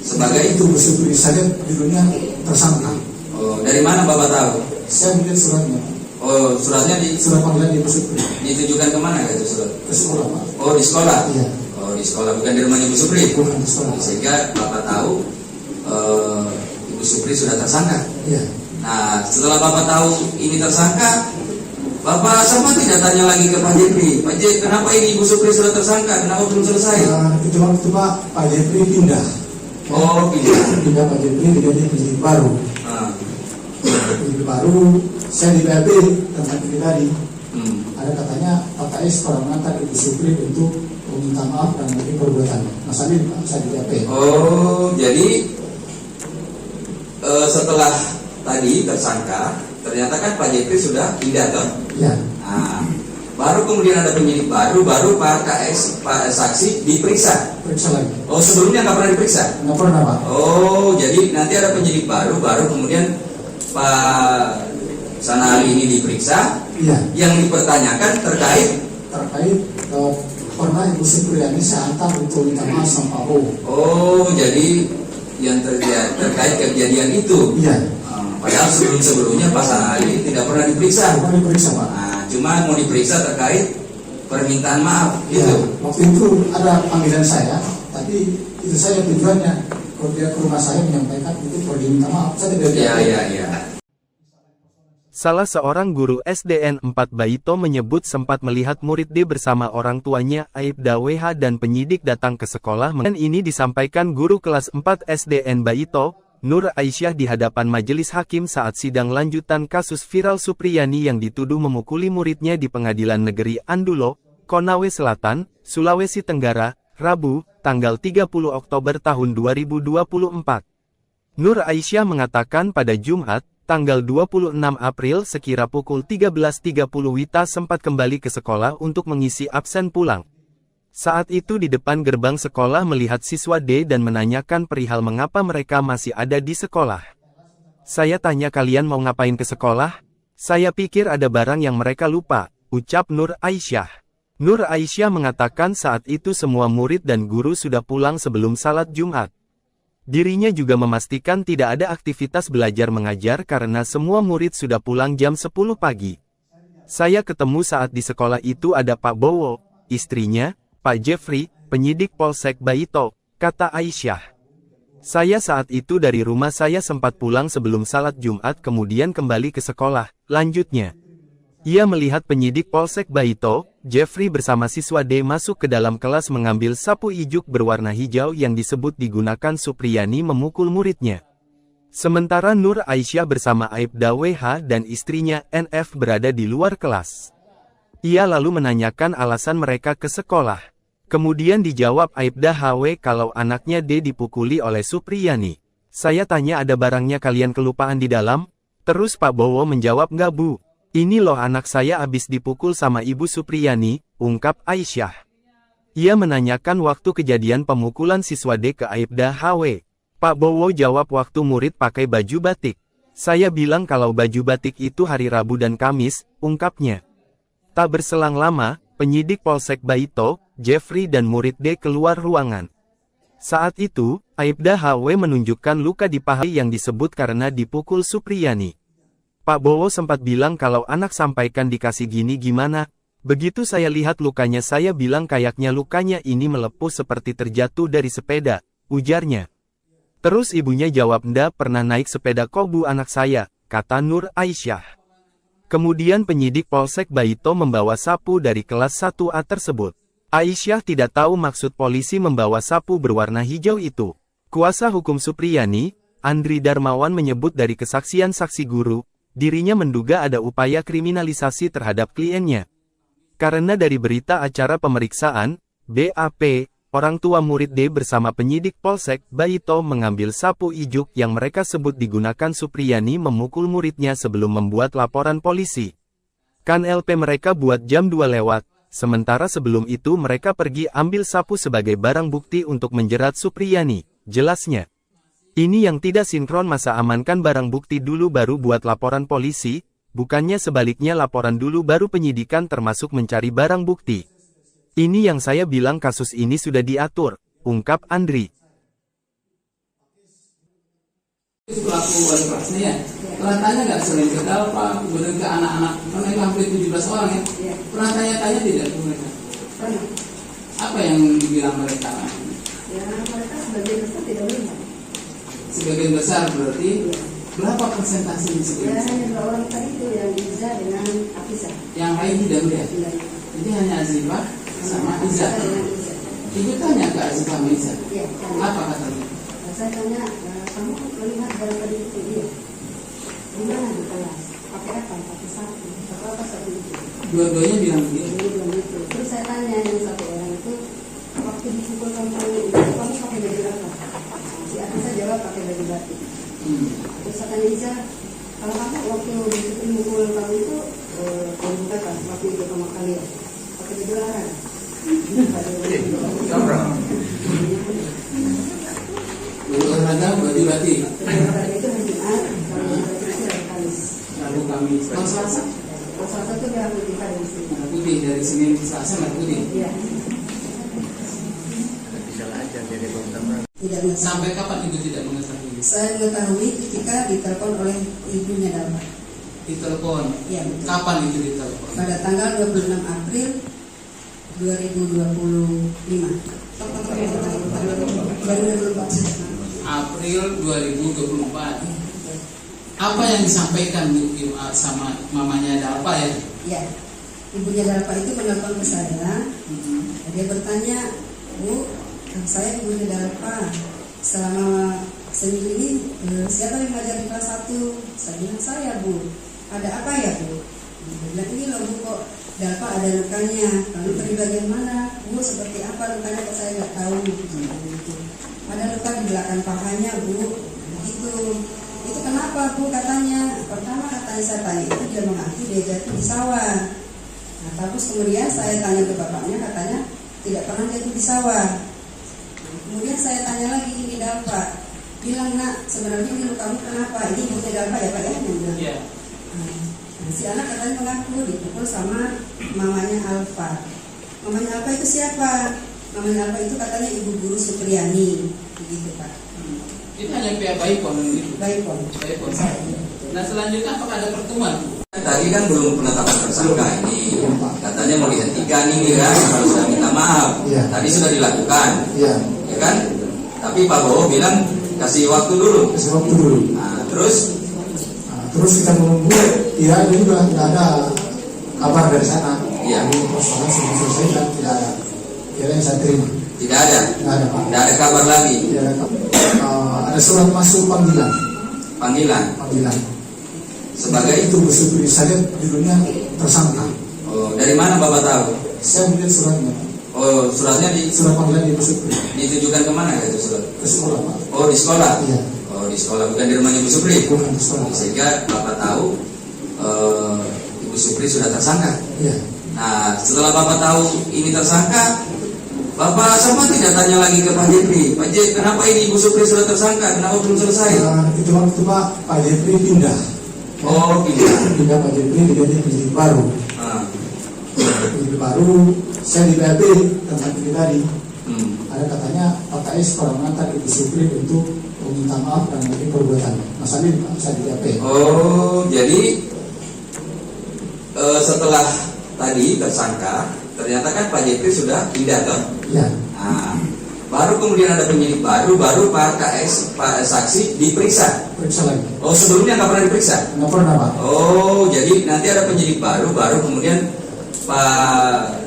Sebagai sebagai itu bersubri saja judulnya tersangka. oh, dari mana Bapak tahu? Saya melihat suratnya. Oh, suratnya Surat panggilan di bersubri ditujukan kemana itu surat? ke sekolah, Pak. Oh, di sekolah. Iya. Oh, di sekolah, bukan di rumahnya Ibu Supri. Bukan di sekolah. Sehingga Bapak tahu Ibu Supri sudah tersangka. Iya. Nah, setelah Bapak tahu ini tersangka, Bapak sama tidak tanya lagi ke Pak Jepri. Pak Jepri, kenapa ini Ibu Supri sudah tersangka? Kenapa belum selesai? Itu waktu Pak Jepri pindah. Oh, Pindah Pak Jepri diganti penyidik baru. Nah, Penyidik baru, saya di BAP tentang ini tadi. Ada katanya Pak KS pernah mengantar Ibu Supri untuk meminta maaf dan mungkin perbuatannya. Mas Alin, Pak, saya di BAP. Oh, jadi setelah tadi tersangka, ternyata kan Pak Jepri sudah pindah toh. Ya, Nah, baru kemudian ada penyidik baru Pak KS, Pak saksi diperiksa. periksa lagi. Oh, sebelumnya nggak pernah diperiksa. Nggak pernah, Pak. Oh, jadi nanti ada penyidik baru kemudian Pak Sanali ini diperiksa. Iya, Yang dipertanyakan terkait. pernah Ibu Supriyani saya antar untuk minta maaf sama Pak Bowo. Oh, jadi yang terkait kejadian itu. Iya, Padahal sebelumnya Pak Sanali tidak pernah diperiksa. pernah diperiksa, Pak. Nah, cuma mau diperiksa terkait permintaan maaf Ya, gitu. waktu itu ada panggilan saya, tapi itu saya tujuannya kalau dia ke rumah saya menyampaikan itu perlu diminta maaf. Saya tidak Iya. Salah seorang guru SDN 4 Baito menyebut sempat melihat murid D bersama orang tuanya Aibda WH dan penyidik datang ke sekolah. Dan ini disampaikan guru kelas 4 SDN Baito, Nur Aisyah di hadapan majelis hakim saat sidang lanjutan kasus viral Supriyani yang dituduh memukuli muridnya di Pengadilan Negeri Andulo, Konawe Selatan, Sulawesi Tenggara, Rabu, tanggal 30 Oktober tahun 2024. Nur Aisyah mengatakan pada Jumat, Tanggal 26 April sekira pukul 13.30 Wita sempat kembali ke sekolah untuk mengisi absen pulang. Saat itu di depan gerbang sekolah melihat siswa D dan menanyakan perihal mengapa mereka masih ada di sekolah. Saya tanya, kalian mau ngapain ke sekolah? Saya pikir ada barang yang mereka lupa, ucap Nur Aisyah. Nur Aisyah mengatakan saat itu semua murid dan guru sudah pulang sebelum salat Jumat. Dirinya juga memastikan tidak ada aktivitas belajar mengajar karena semua murid sudah pulang jam 10 pagi. Saya ketemu saat di sekolah itu ada Pak Bowo, istrinya, Pak Jeffrey, penyidik Polsek Baito, kata Aisyah. Saya saat itu dari rumah saya sempat pulang sebelum salat Jumat kemudian kembali ke sekolah, lanjutnya. Ia melihat penyidik Polsek Baito, Jeffrey bersama siswa D masuk ke dalam kelas mengambil sapu ijuk berwarna hijau yang disebut digunakan Supriyani memukul muridnya. Sementara Nur Aisyah bersama Aibda WH dan istrinya NF berada di luar kelas. Ia lalu menanyakan alasan mereka ke sekolah. Kemudian dijawab Aibda HW kalau anaknya D dipukuli oleh Supriyani. Saya tanya, ada barangnya kalian kelupaan di dalam? Terus Pak Bowo menjawab, enggak Bu. Ini loh anak saya abis dipukul sama Ibu Supriyani, ungkap Aisyah. Ia menanyakan waktu kejadian pemukulan siswa D ke Aibda HW. Pak Bowo jawab waktu murid pakai baju batik. Saya bilang kalau baju batik itu hari Rabu dan Kamis, ungkapnya. Tak berselang lama, penyidik Polsek Baito, Jeffrey dan murid D keluar ruangan. Saat itu, Aibda HW menunjukkan luka di paha yang disebut karena dipukul Supriyani. Pak Bowo sempat bilang kalau anak sampaikan dikasih gini gimana. Begitu saya lihat lukanya saya bilang kayaknya lukanya ini melepuh seperti terjatuh dari sepeda, ujarnya. Terus ibunya jawab, ndak pernah naik sepeda kok Bu anak saya, kata Nur Aisyah. Kemudian penyidik Polsek Baito membawa sapu dari kelas 1A tersebut. Aisyah tidak tahu maksud polisi membawa sapu berwarna hijau itu. Kuasa hukum Supriyani, Andri Darmawan menyebut dari kesaksian saksi guru, dirinya menduga ada upaya kriminalisasi terhadap kliennya. Karena dari berita acara pemeriksaan, BAP, orang tua murid D bersama penyidik Polsek Baito mengambil sapu ijuk yang mereka sebut digunakan Supriyani memukul muridnya sebelum membuat laporan polisi. Kan LP mereka buat jam 2 lewat, sementara sebelum itu mereka pergi ambil sapu sebagai barang bukti untuk menjerat Supriyani, jelasnya. Ini yang tidak sinkron, masa amankan barang bukti dulu baru buat laporan polisi, bukannya sebaliknya laporan dulu baru penyidikan termasuk mencari barang bukti. Ini yang saya bilang kasus ini sudah diatur, ungkap Andri. Pelaku wali kelasnya ya, pernah tanya nggak selain ke Dalpa, kemudian ke anak-anak, karena itu hampir 17 orang ya, pernah tanya-tanya tidak ke mereka? Pernah. Apa yang dibilang mereka? Ya mereka sebagian besar tidak melihat. Sebagian besar berarti berapa persentase di sebagian Ya besar? hanya 2 orang tadi itu yang Iza dengan Afisa. Yang lain tidak melihat. Jadi hanya Azifah sama Iza. Ibu tanya ke Azifah sama Iza. Iya. Apa katanya? Saya tanya, kamu melihat barang tadi itu? Iya. Di mana di kelas? Pakai apa? Pakai sapu. Pakai apa sapu itu? Dua-duanya bilang begitu. Dia bilang gitu. Terus saya tanya yang satu orang itu, waktu dipukul kamu pakai baju apa? Si Afisa jawab pakai baju batik. Terus saya tanya Iza, kalau kamu waktu dipukul kamu itu kamu apa? Waktu itu sama kalian pakai baju larang. Baju olahraga, baju batik. Baju olahraga itu hari Jumat, kalau baju batik itu hari Kamis. Rabu Kamis. Kalau Selasa? Kalau Selasa itu merah putih hari Senin. Merah putih, dari Senin ke Selasa merah putih. Iya. Tidak mengetahui. Sampai kapan ibu tidak mengetahui? Saya mengetahui ketika ditelepon oleh ibunya Dalma. Ditelepon. Iya betul. Kapan itu ditelepon? Pada tanggal 26 April 2025. 2024. April 2024. Apa yang disampaikan sama mamanya Dalpa ya? Ya, ibunya Dalpa itu menelpon ke saya. Dia bertanya, Bu, saya ibunya Dalpa. Selama seminggu ini siapa yang mengajar di kelas 1? Saya bilang saya, Bu. Ada apa ya, Bu? Dia bilang ini loh Bu, kok Dalpa ada lukanya. Lalu dari bagian mana? Bu, seperti apa lukanya? Kok saya nggak tahu. Ada luka di belakang pahanya, Bu. Begitu. Itu kenapa Bu katanya? Pertama katanya saya tanya itu dia mengaku dia jatuh di sawah. Nah, terus kemudian saya tanya ke bapaknya katanya tidak pernah jatuh di sawah. Nah, kemudian saya tanya lagi ini Dalfa, bilang nak sebenarnya ini lukamu kenapa? Ini ibunya Dalfa ya Pak ya? Iya. Nah, si anak katanya mengaku dipukul sama mamanya Alfa. Mamanya Alfa itu siapa? Mamanya Alfa itu katanya ibu guru Supriyani, begitu Pak. Itu hanya pihak Baipon gitu. Baipon. Baipon. Nah selanjutnya apakah ada pertemuan? Tadi kan belum penetapan tersangka ini, katanya mau dihentikan ini kan, kalau sudah minta maaf. Tadi sudah dilakukan, ya kan? Tapi Pak Bowo bilang kasih waktu dulu. Nah, terus kita menunggu, ya ini juga tidak ada kabar dari sana. Iya. Persoalan sudah selesai dan tidak ada. Kira yang saya terima. Tidak ada. Tidak ada Pak. Tidak ada kabar lagi. Tidak ada kabar. Ada surat masuk panggilan. Panggilan. Sebagai itu bersyukur saya judulnya tersangka. Oh, dari mana Bapak tahu? Saya melihat suratnya. Oh, suratnya di Surat panggilan di bersyukur. ditujukan kemana itu surat? Ke sekolah Pak. Oh, di sekolah. Iya. Oh, di sekolah, bukan di rumahnya Ibu Supri. Bukan di sekolah. Sehingga Bapak tahu Ibu Supri sudah tersangka. Iya. Nah, setelah Bapak tahu ini tersangka, Bapak sama tidak tanya lagi ke Pak Jepri, Pak Jepri, kenapa ini Ibu Supri sudah tersangka? Kenapa belum selesai? Itu waktu Pak Jepri pindah. Oh, Pindah Pak Jepri diganti penyidik baru. Penyidik baru, saya di PLP tentang ini tadi. Ada katanya Pak KS pernah mengantar Ibu Supri untuk meminta maaf dan mengenai perbuatan. Masalah ini saya di PLP. Oh, jadi setelah tadi tersangka, ternyata kan Pak Jepri sudah pindah toh? Iya. Nah, baru kemudian ada penyidik baru Pak KS, Pak saksi diperiksa. Periksa lagi. Oh, sebelumnya nggak pernah diperiksa? Nggak pernah Pak. Oh, jadi nanti ada penyidik baru kemudian Pak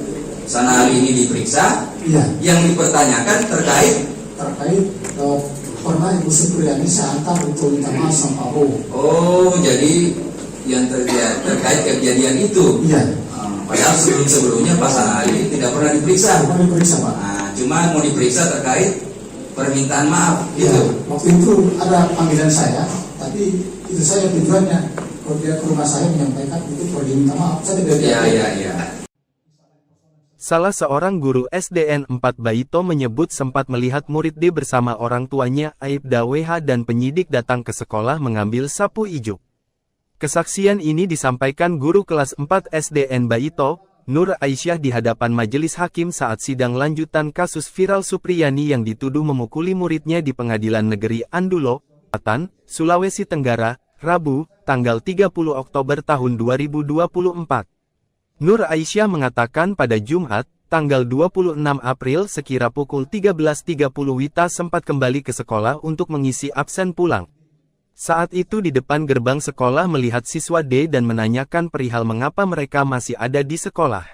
Sanali ini diperiksa. Iya. Yang dipertanyakan terkait pernah Ibu Supriyani saya antar untuk minta maaf sama Pak Bowo. Oh, jadi yang terkait kejadian itu. Iya. Padahal sebelumnya Pak Sanali tidak pernah diperiksa. Pernah diperiksa Pak. Nah, cuma mau diperiksa terkait permintaan maaf Iya. gitu. Waktu itu ada panggilan saya, tapi itu saya tujuannya kalau dia ke rumah saya menyampaikan itu pergi minta maaf. Saya tidak. Iya. Salah seorang guru SDN 4 Baito menyebut sempat melihat murid D bersama orang tuanya Aibda WH dan penyidik datang ke sekolah mengambil sapu ijuk. Kesaksian ini disampaikan guru kelas 4 SDN Baito, Nur Aisyah di hadapan majelis hakim saat sidang lanjutan kasus viral Supriyani yang dituduh memukuli muridnya di Pengadilan Negeri Andulo, Selatan, Sulawesi Tenggara, Rabu, tanggal 30 Oktober tahun 2024. Nur Aisyah mengatakan pada Jumat, tanggal 26 April sekira pukul 13.30 Wita sempat kembali ke sekolah untuk mengisi absen pulang. Saat itu di depan gerbang sekolah melihat siswa D dan menanyakan perihal mengapa mereka masih ada di sekolah.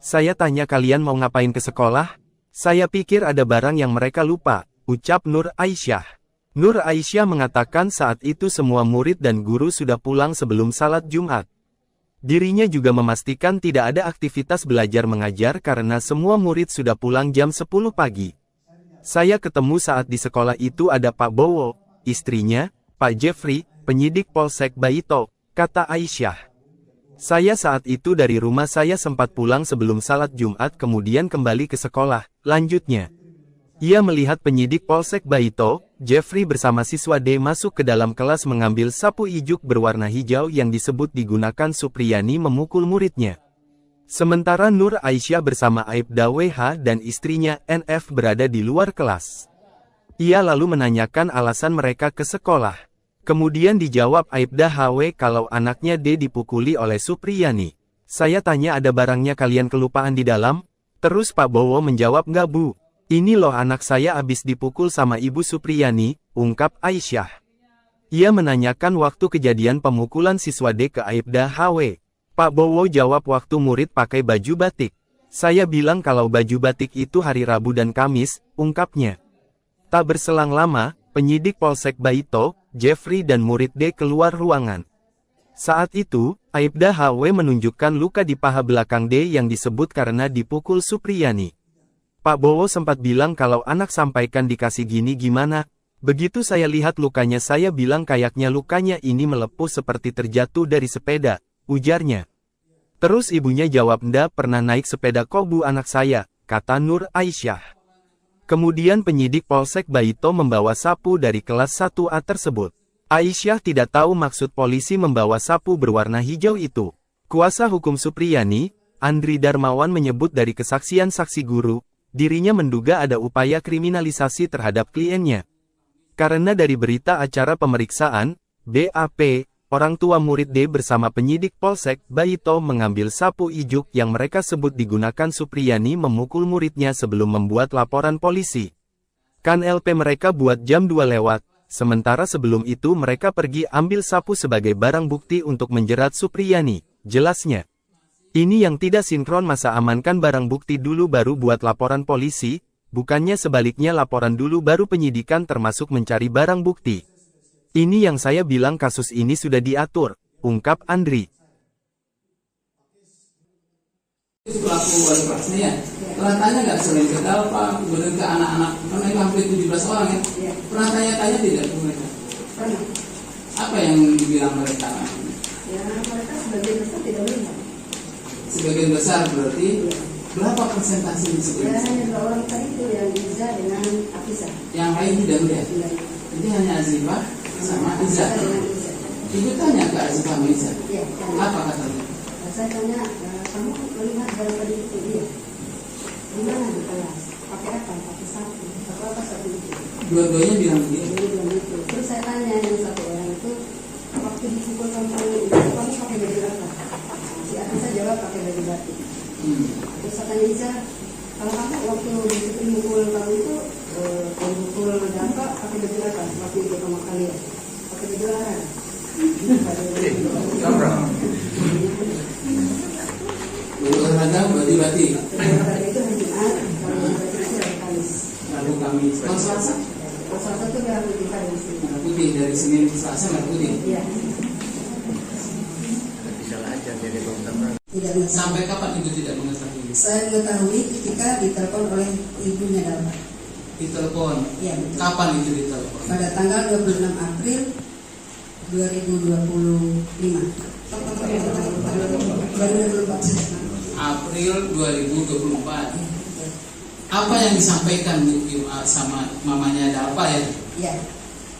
Saya tanya kalian mau ngapain ke sekolah? Saya pikir ada barang yang mereka lupa, ucap Nur Aisyah. Nur Aisyah mengatakan saat itu semua murid dan guru sudah pulang sebelum salat Jumat. Dirinya juga memastikan tidak ada aktivitas belajar mengajar karena semua murid sudah pulang jam 10 pagi. Saya ketemu saat di sekolah itu ada Pak Bowo, istrinya, Pak Jeffrey, penyidik Polsek Baito, kata Aisyah. Saya saat itu dari rumah saya sempat pulang sebelum salat Jumat kemudian kembali ke sekolah, lanjutnya. Ia melihat penyidik Polsek Baito, Jeffrey bersama siswa D masuk ke dalam kelas mengambil sapu ijuk berwarna hijau yang disebut digunakan Supriyani memukul muridnya. Sementara Nur Aisyah bersama Aibda WH dan istrinya NF berada di luar kelas. Ia lalu menanyakan alasan mereka ke sekolah. Kemudian dijawab Aibda HW kalau anaknya D dipukuli oleh Supriyani. Saya tanya ada barangnya kalian kelupaan di dalam? Terus Pak Bowo menjawab nggak Bu. Ini loh anak saya abis dipukul sama Ibu Supriyani, ungkap Aisyah. Ia menanyakan waktu kejadian pemukulan siswa D ke Aibda HW. Pak Bowo jawab waktu murid pakai baju batik. Saya bilang kalau baju batik itu hari Rabu dan Kamis, ungkapnya. Tak berselang lama, penyidik Polsek Baito, Jeffrey dan murid D keluar ruangan. Saat itu, Aibda HW menunjukkan luka di paha belakang D yang disebut karena dipukul Supriyani. Pak Bowo sempat bilang kalau anak sampaikan dikasih gini gimana, Begitu saya lihat lukanya saya bilang kayaknya lukanya ini melepuh seperti terjatuh dari sepeda, ujarnya. Terus ibunya jawab ndak pernah naik sepeda kok bu anak saya, kata Nur Aisyah. Kemudian penyidik Polsek Baito membawa sapu dari kelas 1A tersebut. Aisyah tidak tahu maksud polisi membawa sapu berwarna hijau itu. Kuasa hukum Supriyani, Andri Darmawan menyebut dari kesaksian saksi guru, dirinya menduga ada upaya kriminalisasi terhadap kliennya. Karena dari berita acara pemeriksaan, BAP, orang tua murid D bersama penyidik Polsek Baito mengambil sapu ijuk yang mereka sebut digunakan Supriyani memukul muridnya sebelum membuat laporan polisi. Kan LP mereka buat jam 2 lewat, sementara sebelum itu mereka pergi ambil sapu sebagai barang bukti untuk menjerat Supriyani, jelasnya. Ini yang tidak sinkron masa amankan barang bukti dulu baru buat laporan polisi, bukannya sebaliknya laporan dulu baru penyidikan termasuk mencari barang bukti. Ini yang saya bilang kasus ini sudah diatur, ungkap Andri. Pelaku wali kelasnya ya, pernah tanya nggak sering ke Dalpa, kemudian ke anak-anak, karena itu hampir 17 orang ya, pernah tanya-tanya tidak ke mereka? Pernah. Apa yang dibilang mereka? Ya mereka sebagian besar tidak melihat. Sebagian besar berarti, berapa persentase di Ya sebagian besar? hanya 2 orang tadi itu yang Iza dengan Afisa. Yang lain tidak melihat? Jadi hanya Azifah sama Iza. Ibu tanya ke Azifah sama Iza, Iya. apa katanya? Saya tanya, kamu melihat barang tadi itu dia? Di mana di kelas? Pakai apa? Pakai sapu. Pakai apa sapu itu? Dua-duanya bilang begitu. Dia bilang gitu. Terus saya tanya yang satu orang itu, waktu dipukul kamu itu kamu pakai baju apa? Si Afisa jawab pakai baju batik. Terus saya tanya Iza, kalau kamu waktu dipukul kamu itu mukul dampak pakai baju apa? Waktu itu kamu kalian pakai baju larang. Olahraga bati-bati. Olahraga itu hari Jumat, kalau baju itu hari Kamis. Rabu Kamis. Kalau Selasa? Kalau Selasa itu merah putih Kamis. Merah putih dari Senin ke Selasa merah putih. Iya. Tidak mengetahui. Sampai kapan ibu tidak mengetahui? Saya mengetahui ketika ditelepon oleh ibunya Dalma. Ditelepon. Iya betul. Kapan itu ditelepon? Pada tanggal 26 April 2025. April 2024. Apa yang disampaikan sama mamanya Dalpa ya? Ya,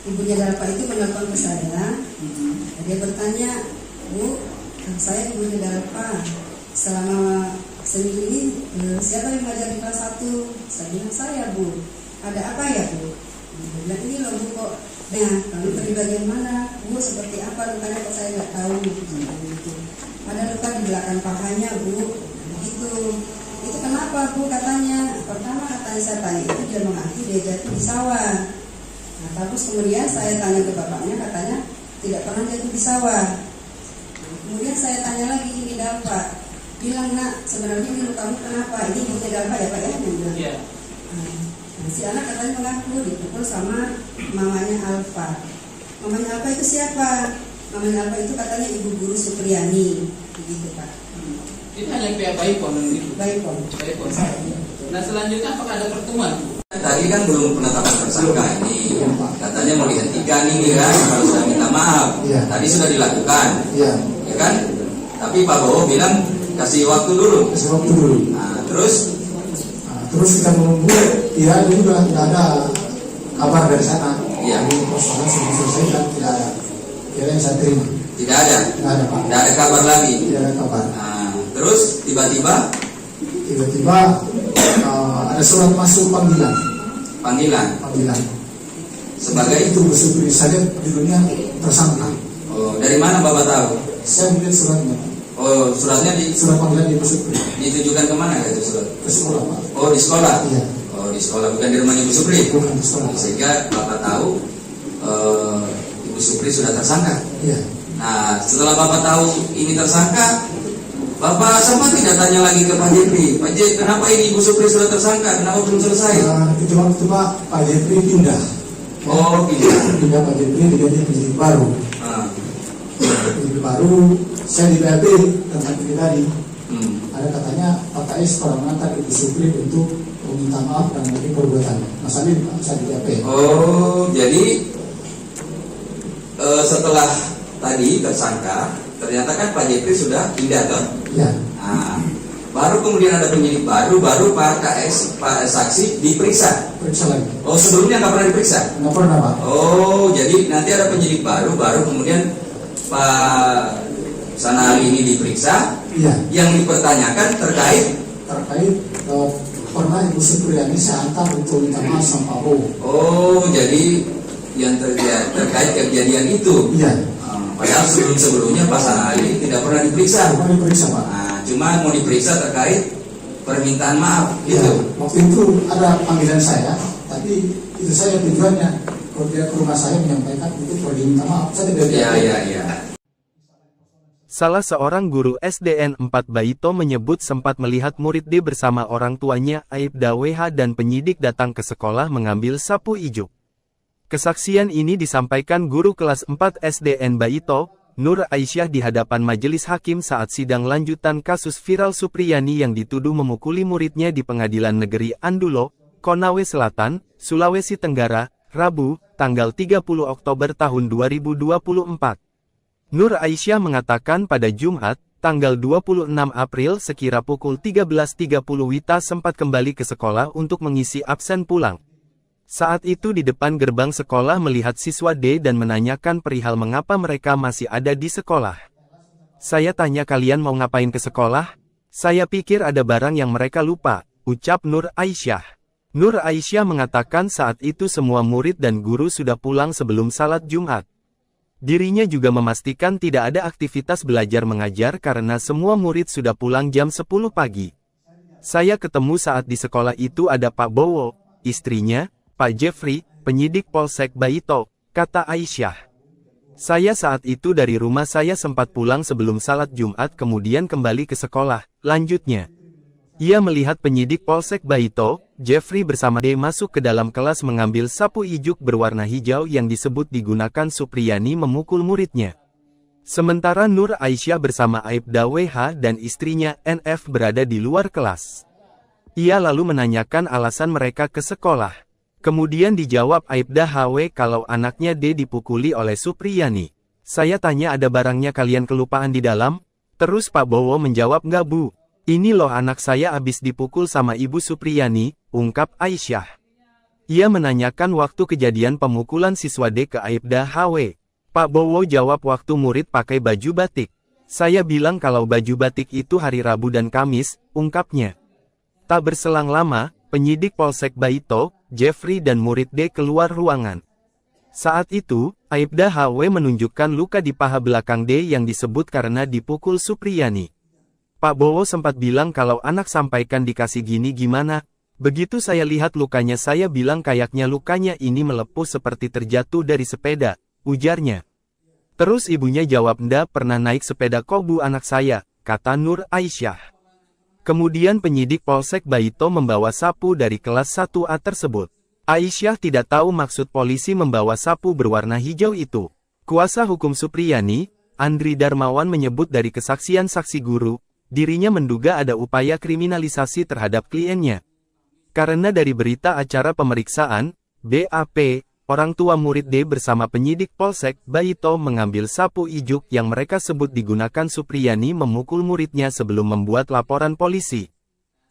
ibunya Dalpa itu menelpon ke saya. Dia bertanya, Bu, saya ibunya Dalpa. Selama seminggu ini siapa yang mengajar di kelas 1? Saya bilang saya, Bu. Ada apa ya, Bu? Dia bilang ini loh Bu kok. Nah, lalu di bagian mana? Bu seperti apa lukanya kok saya nggak tahu. Ada luka di belakang pahanya, Bu. Begitu. Itu kenapa, Bu? Katanya. Pertama katanya saya tanya itu dia mengaku dia jatuh di sawah. Nah, terus kemudian saya tanya ke bapaknya, katanya tidak pernah jatuh di sawah. Nah, kemudian saya tanya lagi ini Dalpa, bilang nak sebenarnya ini lukamu kenapa? Ini ibunya Dalpa ya Pak ya? Dia bilang. Iya. Nah, si anak katanya mengaku dipukul sama mamanya Alfa. Mamanya Alfa itu siapa? Mamanya Alfa itu katanya ibu guru Supriyani, begitu Pak. Itu hanya pihak Baipon dan itu. Baipon. Baipon. Nah selanjutnya apakah ada pertemuan? Tadi kan belum penetapan tersangka ini, katanya mau dihentikan ini kan, kalau sudah minta maaf. Tadi sudah dilakukan, ya kan? Tapi Pak Bowo bilang kasih waktu dulu. Nah, terus kita menunggu, ya juga tidak ada kabar dari sana. Iya. Persoalan sudah selesai dan tidak ada. Kira yang saya terima. Tidak ada. Tidak ada Pak. Tidak ada kabar lagi. Tidak ada kabar. Nah, terus tiba-tiba ada surat masuk panggilan. Sebagai itu bersubri saja judulnya tersangka. Oh, dari mana Bapak tahu? Saya melihat suratnya. Oh, suratnya di Surat panggilan di bersubri. ditujukan kemana itu surat? Ke sekolah Pak. Oh, di sekolah. Iya. Oh, di sekolah bukan di rumahnya Ibu Supri. Bukan di sekolah. Sehingga Bapak tahu Ibu Supri sudah tersangka. Iya. Nah, setelah Bapak tahu ini tersangka, Bapak sama tidak tanya lagi ke Pak Jepri. Pak Jepri, kenapa ini Ibu Supri sudah tersangka? Kenapa belum selesai? Itu waktu Pak Jepri pindah. Oh, Pindah Pak Jepri diganti penyidik baru. Penyidik baru, saya di BAP tempat ini tadi. Ada katanya Pak KS orang mengantar Ibu Supri untuk meminta maaf dan mengenai perbuatannya. Masalah ini bisa di BAP. Oh, jadi setelah tadi tersangka, ternyata kan Pak Jeffrey sudah pindah toh? Iya. Nah, baru kemudian ada penyidik baru Pak saksi diperiksa. Periksa lagi. Oh, sebelumnya nggak pernah diperiksa? Nggak pernah, Pak. Oh, jadi nanti ada penyidik baru kemudian Pak Sanali ini diperiksa. Iya. Yang dipertanyakan terkait pernah Ibu Supriyani saya antar untuk minta maaf sama Pak Bowo. Oh, jadi yang terkait kejadian itu. Iya. Padahal sebelumnya Pak Sanali tidak pernah diperiksa. Tidak pernah diperiksa, Pak. Nah, cuma mau diperiksa terkait permintaan maaf Ya, gitu. waktu itu ada panggilan saya, tapi itu saya tujuannya kalau dia ke rumah saya menyampaikan itu perlu diminta maaf. Saya tidak Iya. Salah seorang guru SDN 4 Baito menyebut sempat melihat murid D bersama orang tuanya Aibda WH dan penyidik datang ke sekolah mengambil sapu ijuk. Kesaksian ini disampaikan guru kelas 4 SDN Baito, Nur Aisyah di hadapan majelis hakim saat sidang lanjutan kasus viral Supriyani yang dituduh memukuli muridnya di Pengadilan Negeri Andulo, Konawe Selatan, Sulawesi Tenggara, Rabu, tanggal 30 Oktober tahun 2024. Nur Aisyah mengatakan pada Jumat, tanggal 26 April sekira pukul 13.30 Wita sempat kembali ke sekolah untuk mengisi absen pulang. Saat itu di depan gerbang sekolah melihat siswa D dan menanyakan perihal mengapa mereka masih ada di sekolah. Saya tanya kalian mau ngapain ke sekolah? Saya pikir ada barang yang mereka lupa, ucap Nur Aisyah. Nur Aisyah mengatakan saat itu semua murid dan guru sudah pulang sebelum salat Jumat. Dirinya juga memastikan tidak ada aktivitas belajar mengajar karena semua murid sudah pulang jam 10 pagi. Saya ketemu saat di sekolah itu ada Pak Bowo, istrinya, Pak Jeffrey, penyidik Polsek Baito, kata Aisyah. Saya saat itu dari rumah saya sempat pulang sebelum salat Jumat kemudian kembali ke sekolah, lanjutnya. Ia melihat penyidik Polsek Baito, Jeffrey bersama D masuk ke dalam kelas mengambil sapu ijuk berwarna hijau yang disebut digunakan Supriyani memukul muridnya. Sementara Nur Aisyah bersama Aibda WH dan istrinya NF berada di luar kelas. Ia lalu menanyakan alasan mereka ke sekolah. Kemudian dijawab Aibda HW kalau anaknya D dipukuli oleh Supriyani. Saya tanya ada barangnya kalian kelupaan di dalam? Terus Pak Bowo menjawab nggak bu. Ini loh anak saya abis dipukul sama Ibu Supriyani, ungkap Aisyah. Ia menanyakan waktu kejadian pemukulan siswa D ke Aibda HW. Pak Bowo jawab waktu murid pakai baju batik. Saya bilang kalau baju batik itu hari Rabu dan Kamis, ungkapnya. Tak berselang lama, penyidik Polsek Baito, Jeffrey dan murid D keluar ruangan. Saat itu, Aibda HW menunjukkan luka di paha belakang D yang disebut karena dipukul Supriyani. Pak Bowo sempat bilang kalau anak sampaikan dikasih gini gimana. Begitu saya lihat lukanya saya bilang kayaknya lukanya ini melepuh seperti terjatuh dari sepeda, ujarnya. Terus ibunya jawab ndak pernah naik sepeda kok bu anak saya, kata Nur Aisyah. Kemudian penyidik Polsek Baito membawa sapu dari kelas 1A tersebut. Aisyah tidak tahu maksud polisi membawa sapu berwarna hijau itu. Kuasa hukum Supriyani, Andri Darmawan menyebut dari kesaksian saksi guru, dirinya menduga ada upaya kriminalisasi terhadap kliennya. Karena dari berita acara pemeriksaan, BAP, orang tua murid D bersama penyidik Polsek Baito mengambil sapu ijuk yang mereka sebut digunakan Supriyani memukul muridnya sebelum membuat laporan polisi.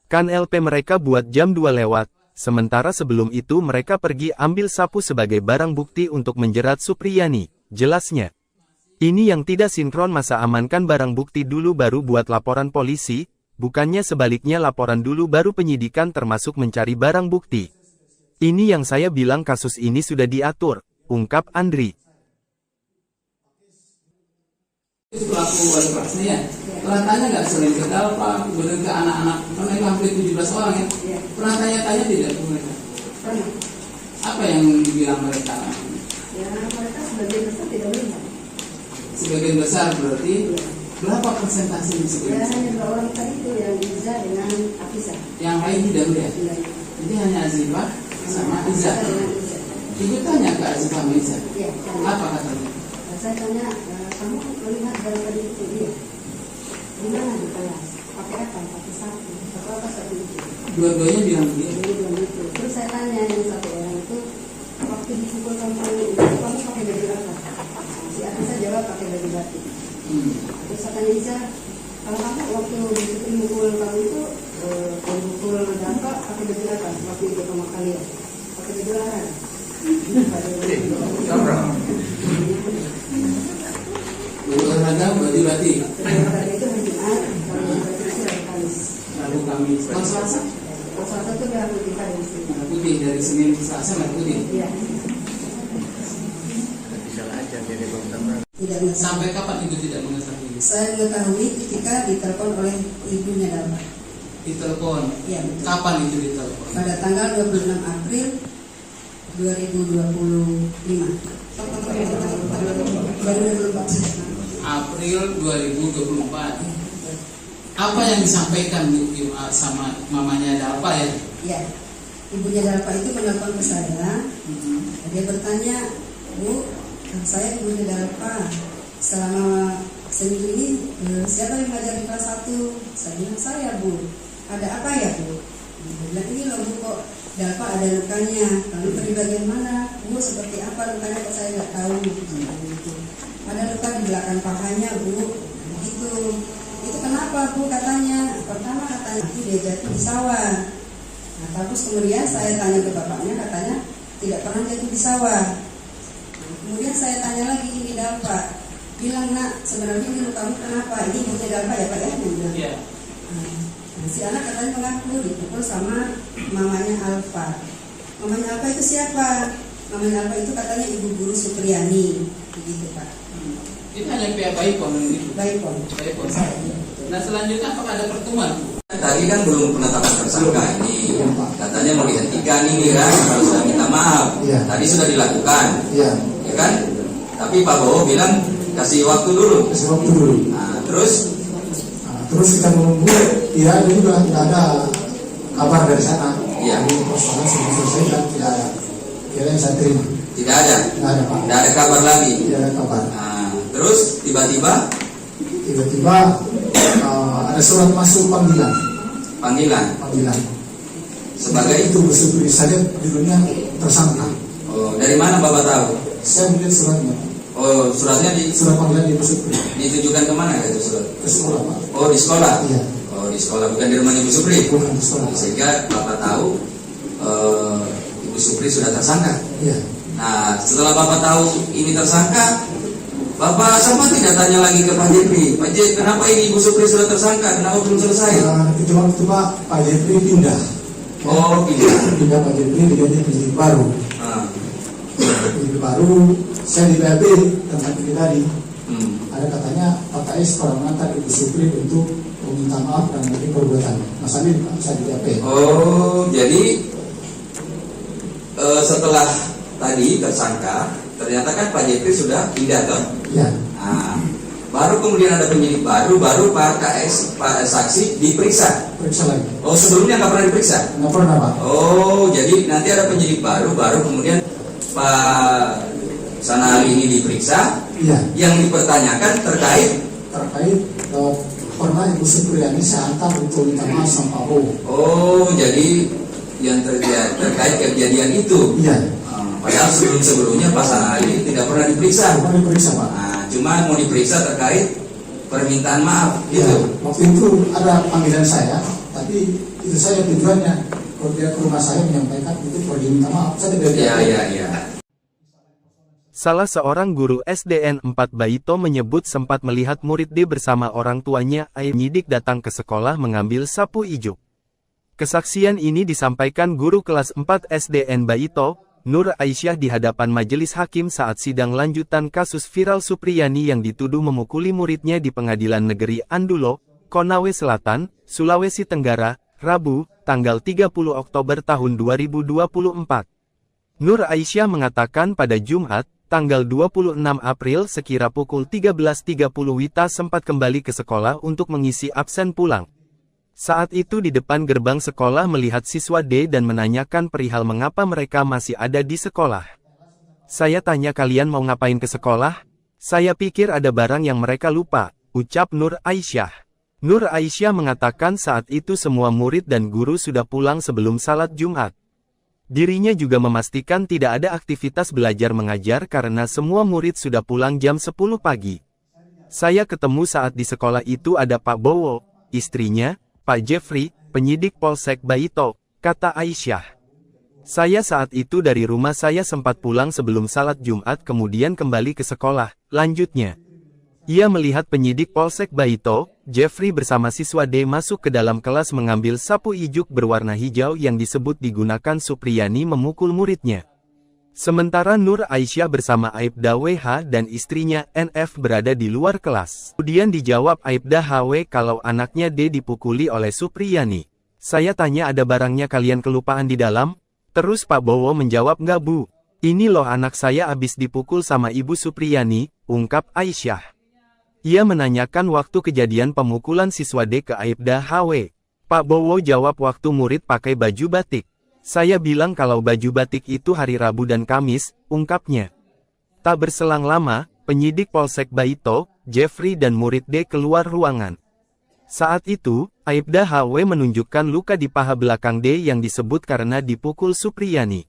Kan LP mereka buat jam 2 lewat, sementara sebelum itu mereka pergi ambil sapu sebagai barang bukti untuk menjerat Supriyani, jelasnya. Ini yang tidak sinkron masa amankan barang bukti dulu baru buat laporan polisi, bukannya sebaliknya laporan dulu baru penyidikan termasuk mencari barang bukti. Ini yang saya bilang kasus ini sudah diatur, ungkap Andri. Pelaku kelasnya ya, pernah tanya nggak sering ke Dalpa, kemudian ke anak-anak, karena itu hampir 17 orang ya, pernah tanya-tanya tidak ke mereka? Pernah. Apa yang dibilang mereka? Ya mereka sebagian besar tidak melihat. Sebagian besar berarti berapa persentase di Ya sebagian besar? hanya 2 orang tadi itu yang Iza dengan Afisa. Yang lain tidak melihat. Jadi hanya Azifah sama Iza. Ibu tanya ke Azifah sama Iza. Iya. Apa katanya? Saya tanya, kamu melihat barang tadi itu dia? Di mana di kelas? Pakai apa? Pakai sapu. Pakai apa sapu itu? Dua-duanya bilang begitu. Terus saya tanya yang satu orang itu, waktu dipukul kamu itu kamu pakai baju apa? Si Anissa jawab pakai baju batik. Terus saya tanya Ica, kalau kamu waktu dipukul kamu itu pukul Dapa pakai baju apa? Waktu itu sama kalian pakai baju larang. Olahraga baju batik. Olahraga itu hari Jumat, kalau yang batik itu hari Kamis. Lalu kami Selasa. Kalau Selasa itu merah putih kan di sini. Merah putih dari Senin ke Selasa merah putih. Iya. Tidak mengetahui. Sampai kapan ibu tidak mengetahui? Saya mengetahui ketika ditelepon oleh ibunya Dapa. Ditelepon. Iya betul. Kapan itu ditelepon? Pada tanggal 26 April 2025. April 2024. Apa yang disampaikan sama mamanya Dapa ya? Ya, ibunya Dapa itu menelpon ke saya. Dia bertanya, Bu, saya ibunya Dapa. Selama seminggu ini siapa yang mengajar di kelas 1? Saya bilang saya, Bu. Ada apa ya, Bu? Dia bilang ini loh, Bu, kok Dapa ada lukanya. Lalu di bagian mana? Bu, seperti apa lukanya kok saya nggak tahu. Gitu. Ada luka di belakang pahanya, Bu. Begitu. Itu kenapa, Bu? Katanya. Pertama katanya itu dia jatuh di sawah. Nah, terus kemudian saya tanya ke bapaknya, katanya tidak pernah jatuh di sawah. Nah, kemudian saya tanya lagi, ini Dapa. Bilang, Nak, sebenarnya ini lukamu kenapa? Ini ibunya Dapa ya, Pak ya? Iya. Nah, si anak katanya mengaku dipukul sama mamanya Alfa. Mamanya Alfa itu siapa? Mamanya Alfa itu katanya ibu guru Supriyani, begitu Pak. Itu hanya pihak Baipon ini. Baipon. Baipon. Nah selanjutnya apakah ada pertemuan? Tadi kan belum penetapan tersangka ini, katanya mau dihentikan ini kan, kalau sudah minta maaf. Tadi sudah dilakukan, ya kan? Tapi Pak Bowo bilang kasih waktu dulu. Nah, terus kita menunggu, ya itu juga tidak ada kabar dari sana. Iya. Jadi persoalan sudah selesai dan tidak ada. Kira yang saya terima. Tidak ada. Tidak ada Pak. Tidak ada kabar lagi. Tidak ada kabar. Nah, terus tiba-tiba ada surat masuk panggilan. Panggilan. Sebagai itu bersebut saja judulnya tersangka. Oh, dari mana Bapak tahu? Saya melihat suratnya. Oh, suratnya Surat panggilan di Supri. ditujukan kemana itu surat? Ke sekolah Pak. Oh, di sekolah. Iya. Oh, di sekolah, bukan di rumahnya Ibu Supri. Bukan di sekolah. Sehingga Bapak tahu Ibu Supri sudah tersangka. Iya. Nah, setelah Bapak tahu ini tersangka, Bapak sama tidak tanya lagi ke Pak Jepri. Pak Jepri, kenapa ini Ibu Supri sudah tersangka? Kenapa belum selesai? Itu waktu Pak Jepri pindah. Oh, Pindah Pak Jepri diganti penyidik baru. Penyidik baru, saya di BAP tentang ini tadi. Ada katanya Pak KS pernah mengantar Ibu Supri untuk meminta maaf dan menerima perbuatan. Mas Amin, saya di BAP. Oh, jadi setelah tadi tersangka, ternyata kan Pak Jepri sudah pindah toh? Iya. Nah, baru kemudian ada penyidik baru Pak KS, Pak saksi diperiksa. Periksa lagi. Oh, sebelumnya nggak pernah diperiksa? Nggak pernah Pak. Oh, jadi nanti ada penyidik baru kemudian Pak Sanali ini diperiksa. Iya. Yang dipertanyakan terkait pernah Ibu Supriyani saya antar untuk minta maaf sama Pak Bowo. Oh, jadi yang terkait kejadian itu. Iya. Padahal sebelumnya Pak Sanali tidak pernah diperiksa. Pernah diperiksa Pak. Nah, cuma mau diperiksa terkait permintaan maaf Iya. gitu. Waktu itu ada panggilan saya, tapi itu saya tujuannya kalau dia ke rumah saya menyampaikan itu pergi minta maaf. Saya tidak. Iya. Salah seorang guru SDN 4 Baito menyebut sempat melihat murid D bersama orang tuanya penyidik datang ke sekolah mengambil sapu ijuk. Kesaksian ini disampaikan guru kelas 4 SDN Baito, Nur Aisyah di hadapan majelis hakim saat sidang lanjutan kasus viral Supriyani yang dituduh memukuli muridnya di Pengadilan Negeri Andulo, Konawe Selatan, Sulawesi Tenggara, Rabu, tanggal 30 Oktober tahun 2024. Nur Aisyah mengatakan pada Jumat, tanggal 26 April sekira pukul 13.30 Wita sempat kembali ke sekolah untuk mengisi absen pulang. Saat itu di depan gerbang sekolah melihat siswa D dan menanyakan perihal mengapa mereka masih ada di sekolah. Saya tanya kalian mau ngapain ke sekolah? Saya pikir ada barang yang mereka lupa, ucap Nur Aisyah. Nur Aisyah mengatakan saat itu semua murid dan guru sudah pulang sebelum salat Jumat. Dirinya juga memastikan tidak ada aktivitas belajar mengajar karena semua murid sudah pulang jam 10 pagi. Saya ketemu saat di sekolah itu ada Pak Bowo, istrinya, Pak Jeffrey, penyidik Polsek Baito, kata Aisyah. Saya saat itu dari rumah saya sempat pulang sebelum salat Jumat kemudian kembali ke sekolah, lanjutnya. Ia melihat penyidik Polsek Baito, Jeffrey bersama siswa D masuk ke dalam kelas mengambil sapu ijuk berwarna hijau yang disebut digunakan Supriyani memukul muridnya. Sementara Nur Aisyah bersama Aibda WH dan istrinya NF berada di luar kelas. Kemudian dijawab Aibda HW kalau anaknya D dipukuli oleh Supriyani. Saya tanya ada barangnya kalian kelupaan di dalam? Terus Pak Bowo menjawab enggak Bu. Ini loh anak saya abis dipukul sama Ibu Supriyani, ungkap Aisyah. Ia menanyakan waktu kejadian pemukulan siswa D ke Aibda HW. Pak Bowo jawab waktu murid pakai baju batik. Saya bilang kalau baju batik itu hari Rabu dan Kamis, ungkapnya. Tak berselang lama, penyidik Polsek Baito, Jeffrey dan murid D keluar ruangan. Saat itu, Aibda HW menunjukkan luka di paha belakang D yang disebut karena dipukul Supriyani.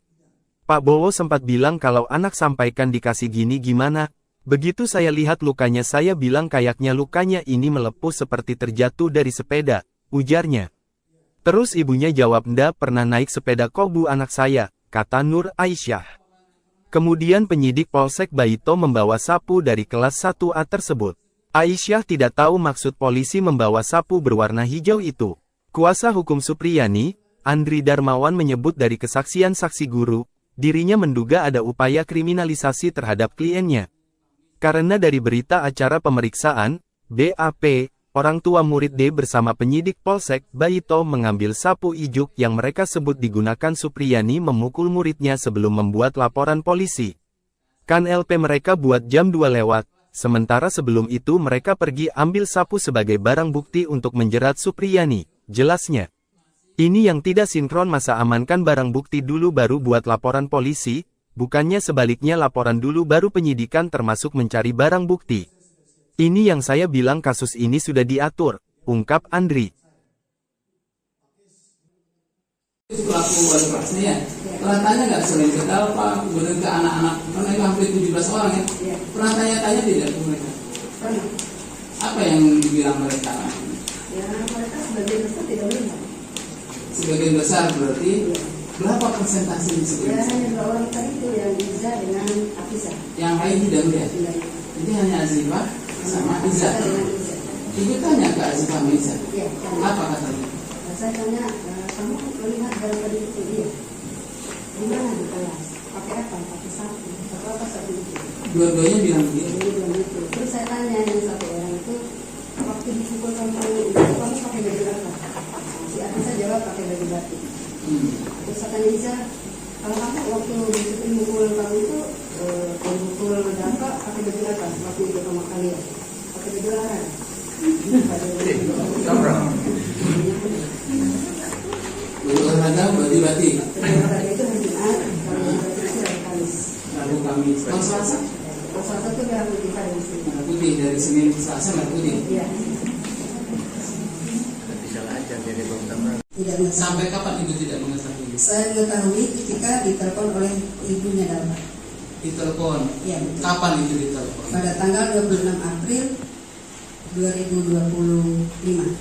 Pak Bowo sempat bilang kalau anak sampaikan dikasih gini gimana. Begitu saya lihat lukanya saya bilang kayaknya lukanya ini melepuh seperti terjatuh dari sepeda, ujarnya. Terus ibunya jawab ndak pernah naik sepeda kok Bu anak saya, kata Nur Aisyah. Kemudian penyidik Polsek Baito membawa sapu dari kelas 1A tersebut. Aisyah tidak tahu maksud polisi membawa sapu berwarna hijau itu. Kuasa hukum Supriyani, Andri Darmawan menyebut dari kesaksian saksi guru, dirinya menduga ada upaya kriminalisasi terhadap kliennya. Karena dari berita acara pemeriksaan, BAP, orang tua murid D bersama penyidik Polsek Baito mengambil sapu ijuk yang mereka sebut digunakan Supriyani memukul muridnya sebelum membuat laporan polisi. Kan LP mereka buat jam 2 lewat, sementara sebelum itu mereka pergi ambil sapu sebagai barang bukti untuk menjerat Supriyani, jelasnya. Ini yang tidak sinkron masa amankan barang bukti dulu baru buat laporan polisi, bukannya sebaliknya laporan dulu baru penyidikan termasuk mencari barang bukti. Ini yang saya bilang kasus ini sudah diatur, ungkap Andri. Pelaku wali kelasnya ya, pernah tanya nggak selain ke Dalpa, kemudian ke anak-anak, karena itu hampir 17 orang ya, pernah tanya-tanya tidak ke mereka? Pernah. Apa yang dibilang mereka? Ya mereka sebagian besar tidak melihat. Sebagian besar berarti berapa persentase di Ya sebagian besar? hanya 2 orang tadi itu yang Iza dengan Afisa. Yang lain tidak melihat. Jadi hanya Azifah sama Iza. Ibu tanya ke Azifah sama Iza. Iya. Apa katanya? Saya tanya, kamu melihat barang tadi itu dia? Di mana di kelas? Pakai apa? Pakai sapu. Atau apa sapu itu? Dua-duanya bilang begitu. Dia bilang gitu. Terus saya tanya yang satu orang itu, waktu dipukul kamu itu kamu pakai baju apa? Si Afisa jawab pakai baju batik. Terus saya tanya Iza, kalau kamu waktu dipukul kamu itu pukul Dalpa pakai baju apa? Waktu itu sama kalian pakai baju larang. Baju olahraga, baju batik. Baju olahraga itu hari Jumat, kalau baju batik itu hari Kamis. Rabu Kamis. Kalau Selasa? Kalau Selasa itu merah putih hari Senin. Merah putih dari Senin ke Selasa merah putih. Iya. Tidak mengetahui. Sampai kapan ibu tidak mengetahui? Saya mengetahui ketika ditelepon oleh ibunya Dalpa. Ditelepon. Iya betul. Kapan itu ditelepon? Pada tanggal 26 April 2025.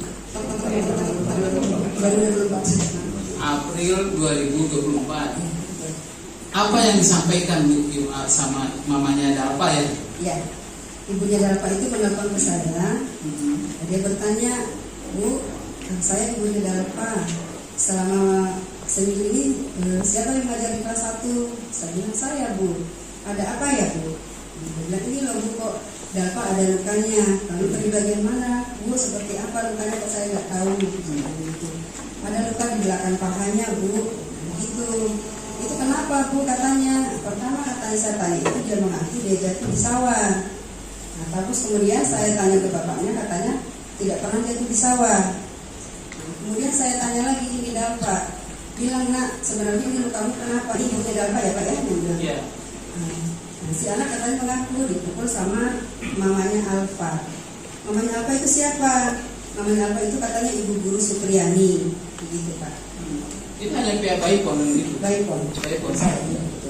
2024. April 2024. Apa yang disampaikan sama mamanya Dalpa ya? Ya, ibunya Dalpa itu menelpon ke saya. Dia bertanya, Bu, saya ibunya Dalpa. Selama seminggu ini siapa yang mengajar di kelas 1? Saya bilang saya Bu. Ada apa ya Bu? Dia bilang ini loh Bu, kok Dalpa ada lukanya. Lalu di bagian mana? Bu, seperti apa lukanya kok saya nggak tahu. Ada luka di belakang pahanya Bu. Begitu. Itu kenapa Bu katanya? Pertama katanya saya tanya itu dia mengaku dia jatuh di sawah. Nah, terus kemudian saya tanya ke bapaknya katanya tidak pernah jatuh di sawah. Nah, kemudian saya tanya lagi ini Dalpa, bilang nak sebenarnya ini lukamu kenapa? Ibunya Dalpa ya Pak ya? Iya. Nah, si anak katanya mengaku dipukul sama mamanya Alfa. Mamanya Alfa itu siapa? Mama Alfa itu katanya Ibu Guru Supriyani, begitu Pak. Itu hanya pihak Baipon gitu. Baipon. Baipon.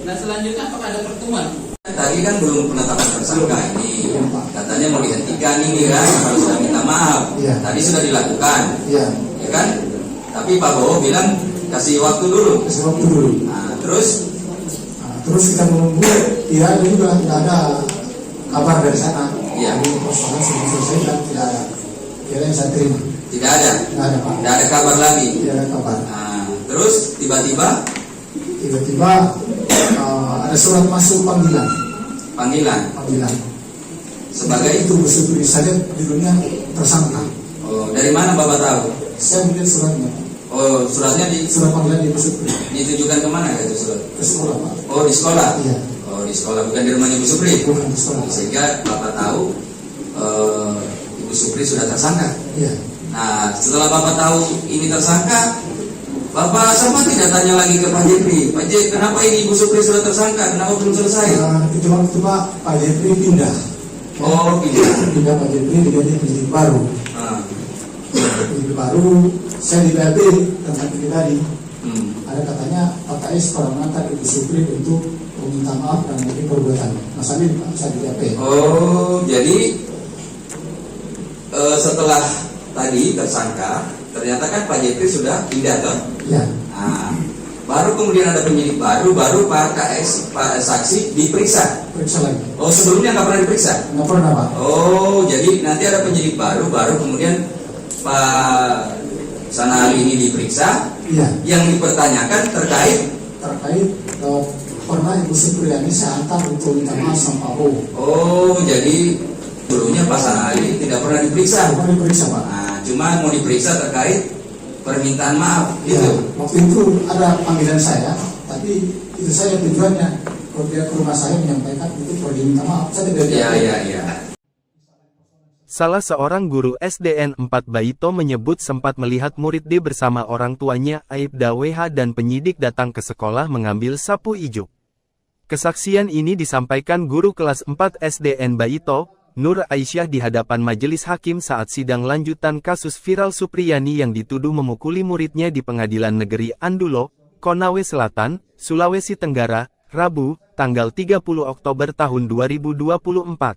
Nah selanjutnya apakah ada pertemuan? Tadi kan belum penetapan tersangka ini, katanya mau dihentikan ini kan, kalau sudah minta maaf. Tadi sudah dilakukan, ya kan? Tapi Pak Bowo bilang kasih waktu dulu. Kasih waktu dulu. Nah, terus kita menunggu, ya juga tidak ada kabar dari sana. Iya. Persoalan sudah selesai dan tidak ada. Kira yang saya terima. Tidak ada. Tidak ada Pak. Tidak ada kabar lagi. Tidak ada kabar. Nah, terus tiba-tiba ada surat masuk panggilan. Panggilan. Sebagai itu bersubsidi saja judulnya tersangka. Oh, dari mana Bapak tahu? Saya melihat suratnya. Oh, suratnya surat panggilan di bersubsidi. Ditujukan kemana itu surat? Ke sekolah Pak. Oh, di sekolah. Iya. Oh, di sekolah, bukan di rumahnya Ibu Supri. Bukan di sekolah. Sehingga Bapak tahu Ibu Supri sudah tersangka. Iya. Nah, setelah Bapak tahu ini tersangka, Bapak sama tidak tanya lagi ke Pak Jeffrey. Pak Jeffrey, kenapa ini Ibu Supri sudah tersangka? Kenapa belum selesai? Itu waktu Pak Jeffrey pindah. Oh, pindah Pak Jeffrey diganti penyidik baru. Penyidik baru, saya di BAP tentang ini tadi. Ada katanya Pak KS pernah mengantar Ibu Supri untuk meminta maaf dan mungkin perbuatan. Masalah ini Pak, saya di BAP. Oh, jadi setelah tadi tersangka, ternyata kan Pak Jeffrey sudah pindah toh? Ya. Nah, baru kemudian ada penyidik baru Pak KS, Pak saksi diperiksa. Periksa lagi. Oh, sebelumnya nggak pernah diperiksa? Nggak pernah Pak. Oh, jadi nanti ada penyidik baru kemudian Pak Sanali ini diperiksa. Iya. Yang dipertanyakan terkait pernah Ibu Supriyani saya antar untuk minta maaf sama Pak Bowo. Oh, jadi dulunya Pak Sanali tidak pernah diperiksa. Tidak pernah diperiksa Pak. Nah, cuma mau diperiksa terkait permintaan maaf Ya, gitu. waktu itu ada panggilan saya, tapi itu saya tujuannya kalau dia ke rumah saya menyampaikan itu pergi minta maaf. Saya tidak Iya. Salah seorang guru SDN 4 Baito menyebut sempat melihat murid D bersama orang tuanya Aibda WH dan penyidik datang ke sekolah mengambil sapu ijuk. Kesaksian ini disampaikan guru kelas 4 SDN Baito, Nur Aisyah di hadapan majelis hakim saat sidang lanjutan kasus viral Supriyani yang dituduh memukuli muridnya di Pengadilan Negeri Andulo, Konawe Selatan, Sulawesi Tenggara, Rabu, tanggal 30 Oktober tahun 2024.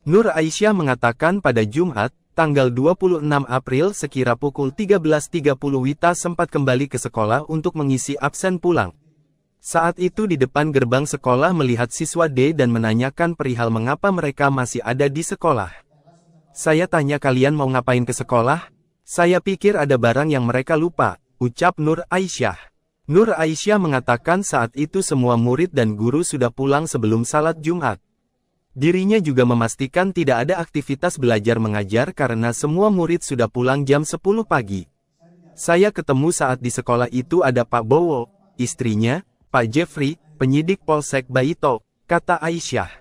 Nur Aisyah mengatakan pada Jumat, tanggal 26 April sekira pukul 13.30 Wita sempat kembali ke sekolah untuk mengisi absen pulang. Saat itu di depan gerbang sekolah melihat siswa D dan menanyakan perihal mengapa mereka masih ada di sekolah. Saya tanya kalian mau ngapain ke sekolah? Saya pikir ada barang yang mereka lupa, ucap Nur Aisyah. Nur Aisyah mengatakan saat itu semua murid dan guru sudah pulang sebelum salat Jumat. Dirinya juga memastikan tidak ada aktivitas belajar mengajar karena semua murid sudah pulang jam 10 pagi. Saya ketemu saat di sekolah itu ada Pak Bowo, istrinya, Pak Jeffrey, penyidik Polsek Baito, kata Aisyah.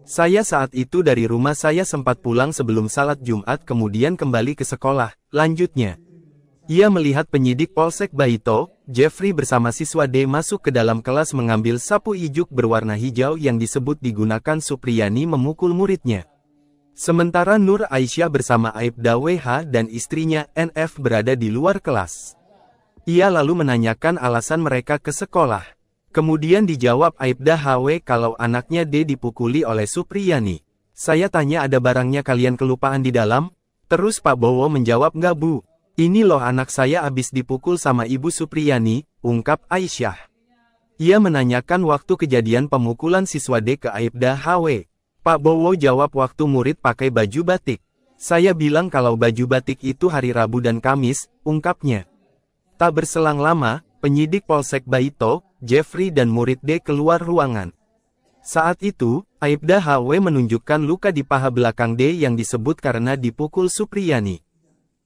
Saya saat itu dari rumah saya sempat pulang sebelum salat Jumat kemudian kembali ke sekolah, lanjutnya. Ia melihat penyidik Polsek Baito, Jeffrey bersama siswa D masuk ke dalam kelas mengambil sapu ijuk berwarna hijau yang disebut digunakan Supriyani memukul muridnya. Sementara Nur Aisyah bersama Aibda WH dan istrinya NF berada di luar kelas. Ia lalu menanyakan alasan mereka ke sekolah. Kemudian dijawab Aibda HW kalau anaknya D dipukuli oleh Supriyani. Saya tanya ada barangnya kalian kelupaan di dalam? Terus Pak Bowo menjawab nggak Bu. Ini loh anak saya abis dipukul sama Ibu Supriyani, ungkap Aisyah. Ia menanyakan waktu kejadian pemukulan siswa D ke Aibda HW. Pak Bowo jawab waktu murid pakai baju batik. Saya bilang kalau baju batik itu hari Rabu dan Kamis, ungkapnya. Tak berselang lama, penyidik Polsek Baito, Jeffrey dan murid D keluar ruangan. Saat itu, Aibda HW menunjukkan luka di paha belakang D yang disebut karena dipukul Supriyani.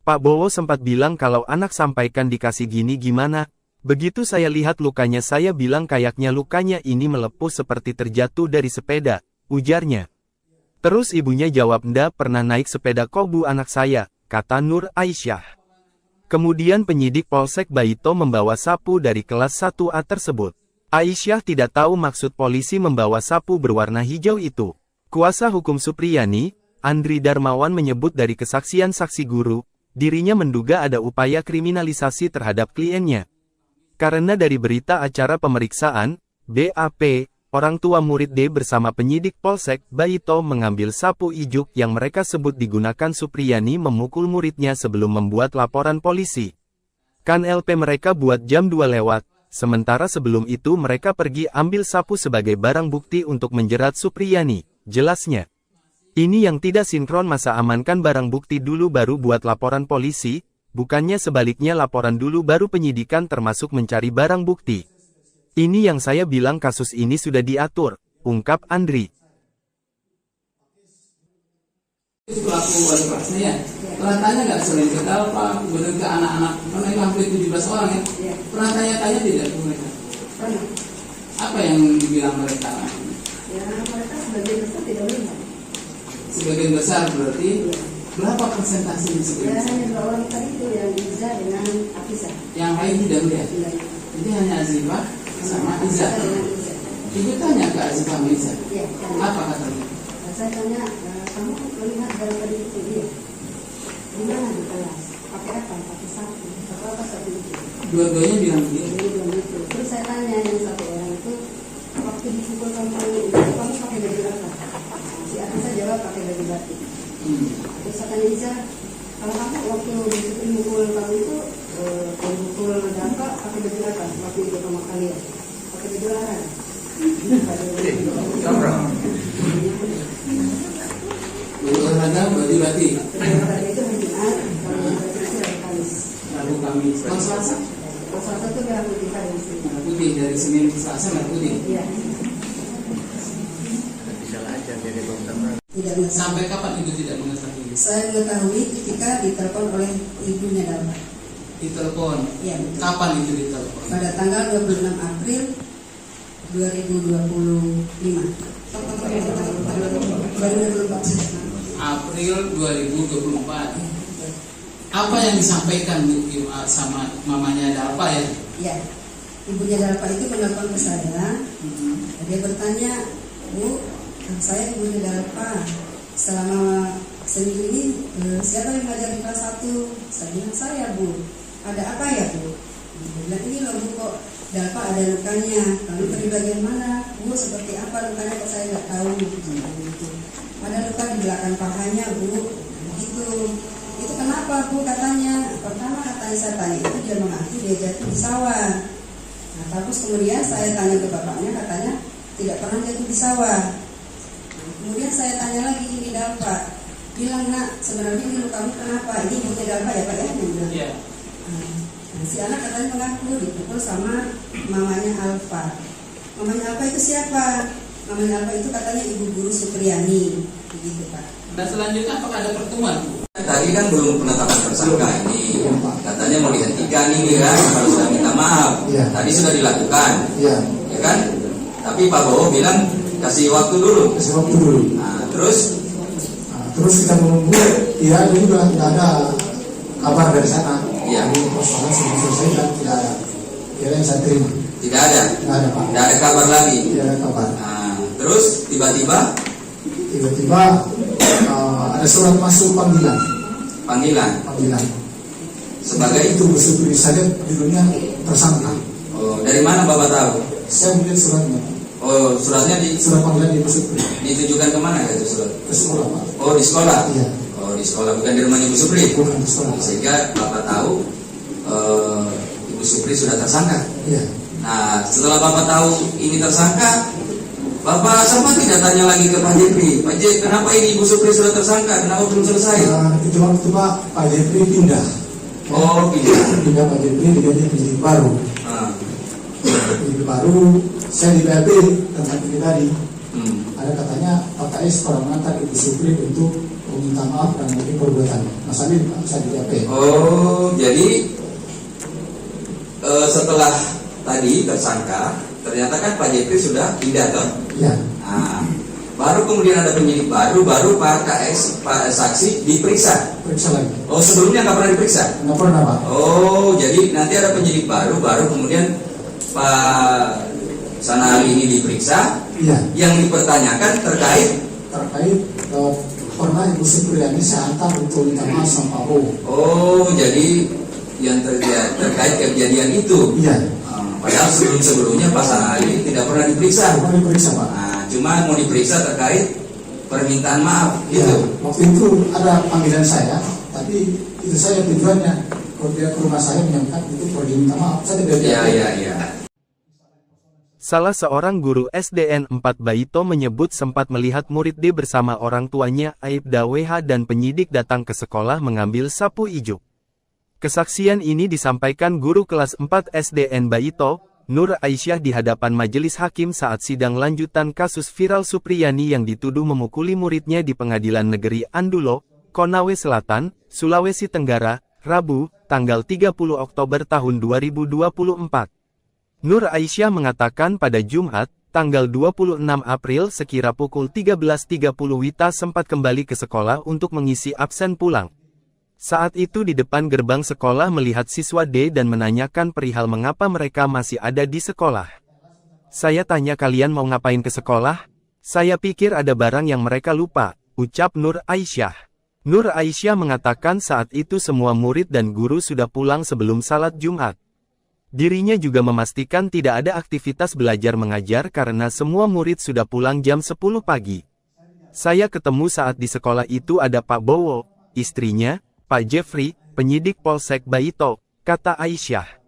Pak Bowo sempat bilang kalau anak sampaikan dikasih gini gimana. Begitu saya lihat lukanya saya bilang kayaknya lukanya ini melepuh seperti terjatuh dari sepeda, ujarnya. Terus ibunya jawab ndak pernah naik sepeda kok Bu anak saya, kata Nur Aisyah. Kemudian penyidik Polsek Baito membawa sapu dari kelas 1A tersebut. Aisyah tidak tahu maksud polisi membawa sapu berwarna hijau itu. Kuasa hukum Supriyani, Andri Darmawan menyebut dari kesaksian saksi guru, Dirinya menduga ada upaya kriminalisasi terhadap kliennya. Karena dari berita acara pemeriksaan, BAP, orang tua murid D bersama penyidik Polsek Baito mengambil sapu ijuk yang mereka sebut digunakan Supriyani memukul muridnya sebelum membuat laporan polisi. Kan LP mereka buat jam 2 lewat, sementara sebelum itu mereka pergi ambil sapu sebagai barang bukti untuk menjerat Supriyani, jelasnya. Ini yang tidak sinkron, masa amankan barang bukti dulu baru buat laporan polisi, bukannya sebaliknya laporan dulu baru penyidikan termasuk mencari barang bukti. Ini yang saya bilang kasus ini sudah diatur, ungkap Andri. Pelaku wali kelasnya ya, pernah tanya nggak selain ke Dalpa, kemudian ke anak-anak, karena itu hampir 17 orang ya, pernah tanya-tanya tidak ke mereka? Pernah. Apa yang dibilang mereka? Ya, mereka sebagian besar tidak melihat. Sebagian besar berarti berapa persentase di Ya, sebagian besar? hanya 2 orang tadi itu yang Iza dengan Afisa. Yang lain tidak melihat. Jadi hanya Azifah sama Iza. Ibu tanya ke Azifah sama Iza. Iya. Apa katanya? Saya tanya, kamu melihat dari tadi itu dia? Di mana di kelas? Pakai apa? Pakai sapu. Apa sapu itu? Dua-duanya bilang begitu. Jadi bilang gitu. Terus saya tanya yang satu orang itu, waktu dipukul kamu itu kamu pakai baju apa? Si Afisa jawab pakai baju batik. Terus saya tanya Iza, kalau kamu waktu mukul kamu itu mukul dampak pakai baju apa? Waktu itu sama kalian pakai baju larang. Olahraga baju batik. Olahraga itu hari Jumat, kalau berarti itu hari Kamis. Rabu Kamis. Kalau Selasa? Kalau Selasa itu merah putih Kamis. Merah putih dari Senin ke Selasa merah putih. Iya. Tidak mengetahui. Sampai kapan ibu tidak mengetahui? Saya mengetahui ketika ditelepon oleh ibunya Dalma. Ditelepon. Iya, betul. Kapan itu ditelepon? Pada tanggal 26 April 2025. April 2024. Apa yang disampaikan sama mamanya Dalpa ya? Ya, ibunya Dalpa itu menelpon ke saya. Dia bertanya, Bu, saya ibunya Dalpa. Selama seminggu ini siapa yang mengajar di kelas 1? Saya bilang saya, Bu. Ada apa ya, Bu? Dia bilang ini loh, Bu, kok Dalpa ada lukanya. Lalu di bagian mana? Bu, seperti apa lukanya kok saya nggak tahu. Gitu. Ada luka di belakang pahanya, Bu. Begitu. Itu kenapa, Bu? Katanya. Pertama katanya saya tanya itu dia mengaku dia jatuh di sawah. Nah, terus kemudian saya tanya ke bapaknya, katanya tidak pernah jatuh di sawah. Nah, kemudian saya tanya lagi ini Dalpa. Bilang, Nak, sebenarnya ini lukamu kenapa? Ini ibunya Dalpa ya, Pak ya? Iya. Nah, si anak katanya mengaku dipukul sama mamanya Alfa. Mamanya Alfa itu siapa? Mamanya Alfa itu katanya ibu guru Supriyani, begitu Pak. Dan selanjutnya apakah ada pertemuan, Bu? Tadi kan belum penetapan tersangka ini, katanya mau dihentikan ini kan, harus sudah minta maaf. Tadi sudah dilakukan, ya kan? Tapi Pak Bowo bilang kasih waktu dulu. Kasih waktu dulu. Nah, terus kita menunggu. Ya, ini juga tidak ada kabar dari sana. Iya. Jadi persoalan sudah selesai dan tidak ada. Kira yang saya terima. Tidak ada. Tidak ada, Pak. Tidak ada kabar lagi. Tidak ada kabar. Nah, terus tiba-tiba ada surat masuk panggilan. Panggilan. Sebagai itu bersyukur saja judulnya tersangka. Oh, dari mana Bapak tahu? Saya melihat suratnya. Oh, suratnya surat panggilan di bersyukur. ditujukan kemana itu surat? Ke sekolah, Pak. Oh, di sekolah. Iya. Oh, di sekolah, bukan di rumahnya Ibu Supri. Bukan di sekolah. Sehingga Bapak tahu Ibu Supri sudah tersangka. Iya. Nah, setelah Bapak tahu ini tersangka, Bapak sempat tidak tanya lagi ke Pak Jepri. Pak Jepri, kenapa ini Ibu Supri sudah tersangka? Kenapa belum selesai? Itu waktu Pak Jepri pindah. Oh, pindah Pak Jepri diganti penyidik baru. Penyidik baru, saya di BAP tentang ini tadi. Ada katanya Pak KS pernah mengantar Ibu Supri untuk meminta maaf dan mungkin perbuatan. Mas Amin, saya di BAP. Oh, jadi setelah tadi tersangka, ternyata kan Pak Jepri sudah pindah toh? Iya. Nah, baru kemudian ada penyidik baru Pak KS, Pak saksi diperiksa. Periksa lagi. Oh, sebelumnya nggak pernah diperiksa? Nggak pernah, Pak. Oh, jadi nanti ada penyidik baru kemudian Pak Sanali ini diperiksa. Iya. Yang dipertanyakan terkait pernah Ibu Supriyani saya antar untuk minta maaf sama Pak Bowo. Oh, jadi yang terkait kejadian itu. Iya. Padahal sebelumnya Pak Sahari tidak pernah diperiksa. Pernah diperiksa, Pak. Nah, cuma mau diperiksa terkait permintaan maaf Ya, gitu. waktu itu ada panggilan saya, tapi itu saya tujuannya kalau dia ke rumah saya menyampaikan itu pergi minta maaf. Saya tidak Iya. Salah seorang guru SDN 4 Baito menyebut sempat melihat murid D bersama orang tuanya Aibda WH dan penyidik datang ke sekolah mengambil sapu ijuk. Kesaksian ini disampaikan guru kelas 4 SDN Baito, Nur Aisyah di hadapan majelis hakim saat sidang lanjutan kasus viral Supriyani yang dituduh memukuli muridnya di Pengadilan Negeri Andulo, Konawe Selatan, Sulawesi Tenggara, Rabu, tanggal 30 Oktober tahun 2024. Nur Aisyah mengatakan pada Jumat, tanggal 26 April sekira pukul 13.30 Wita sempat kembali ke sekolah untuk mengisi absen pulang. Saat itu di depan gerbang sekolah melihat siswa D dan menanyakan perihal mengapa mereka masih ada di sekolah. Saya tanya kalian mau ngapain ke sekolah? Saya pikir ada barang yang mereka lupa, ucap Nur Aisyah. Nur Aisyah mengatakan saat itu semua murid dan guru sudah pulang sebelum salat Jumat. Dirinya juga memastikan tidak ada aktivitas belajar mengajar karena semua murid sudah pulang jam 10 pagi. Saya ketemu saat di sekolah itu ada Pak Bowo, istrinya, Pak Jeffrey, penyidik Polsek Baito, kata Aisyah.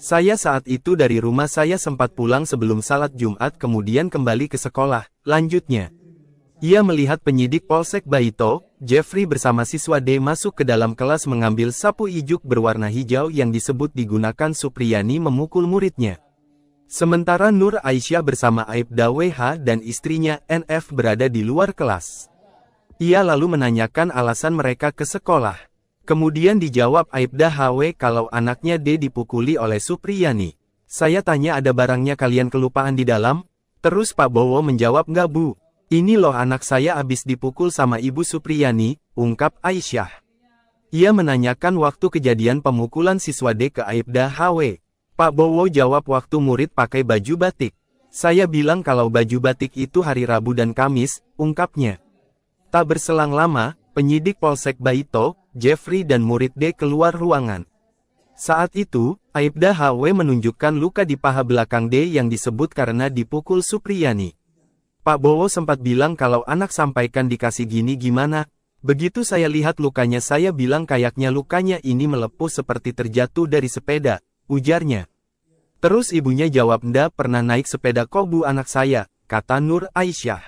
Saya saat itu dari rumah saya sempat pulang sebelum salat Jumat kemudian kembali ke sekolah, lanjutnya. Ia melihat penyidik Polsek Baito, Jeffrey bersama siswa D masuk ke dalam kelas mengambil sapu ijuk berwarna hijau yang disebut digunakan Supriyani memukul muridnya. Sementara Nur Aisyah bersama Aibda WH dan istrinya NF berada di luar kelas. Ia lalu menanyakan alasan mereka ke sekolah. Kemudian dijawab Aibda HW kalau anaknya D dipukuli oleh Supriyani. Saya tanya ada barangnya kalian kelupaan di dalam? Terus Pak Bowo menjawab nggak bu. Ini loh anak saya abis dipukul sama Ibu Supriyani, ungkap Aisyah. Ia menanyakan waktu kejadian pemukulan siswa D ke Aibda HW. Pak Bowo jawab waktu murid pakai baju batik. Saya bilang kalau baju batik itu hari Rabu dan Kamis, ungkapnya. Tak berselang lama, penyidik Polsek Baito, Jeffrey dan murid D keluar ruangan. Saat itu, Aibda HW menunjukkan luka di paha belakang D yang disebut karena dipukul Supriyani. Pak Bowo sempat bilang kalau anak sampaikan dikasih gini gimana. Begitu saya lihat lukanya saya bilang kayaknya lukanya ini melepuh seperti terjatuh dari sepeda, ujarnya. Terus ibunya jawab ndak pernah naik sepeda kok bu anak saya, kata Nur Aisyah.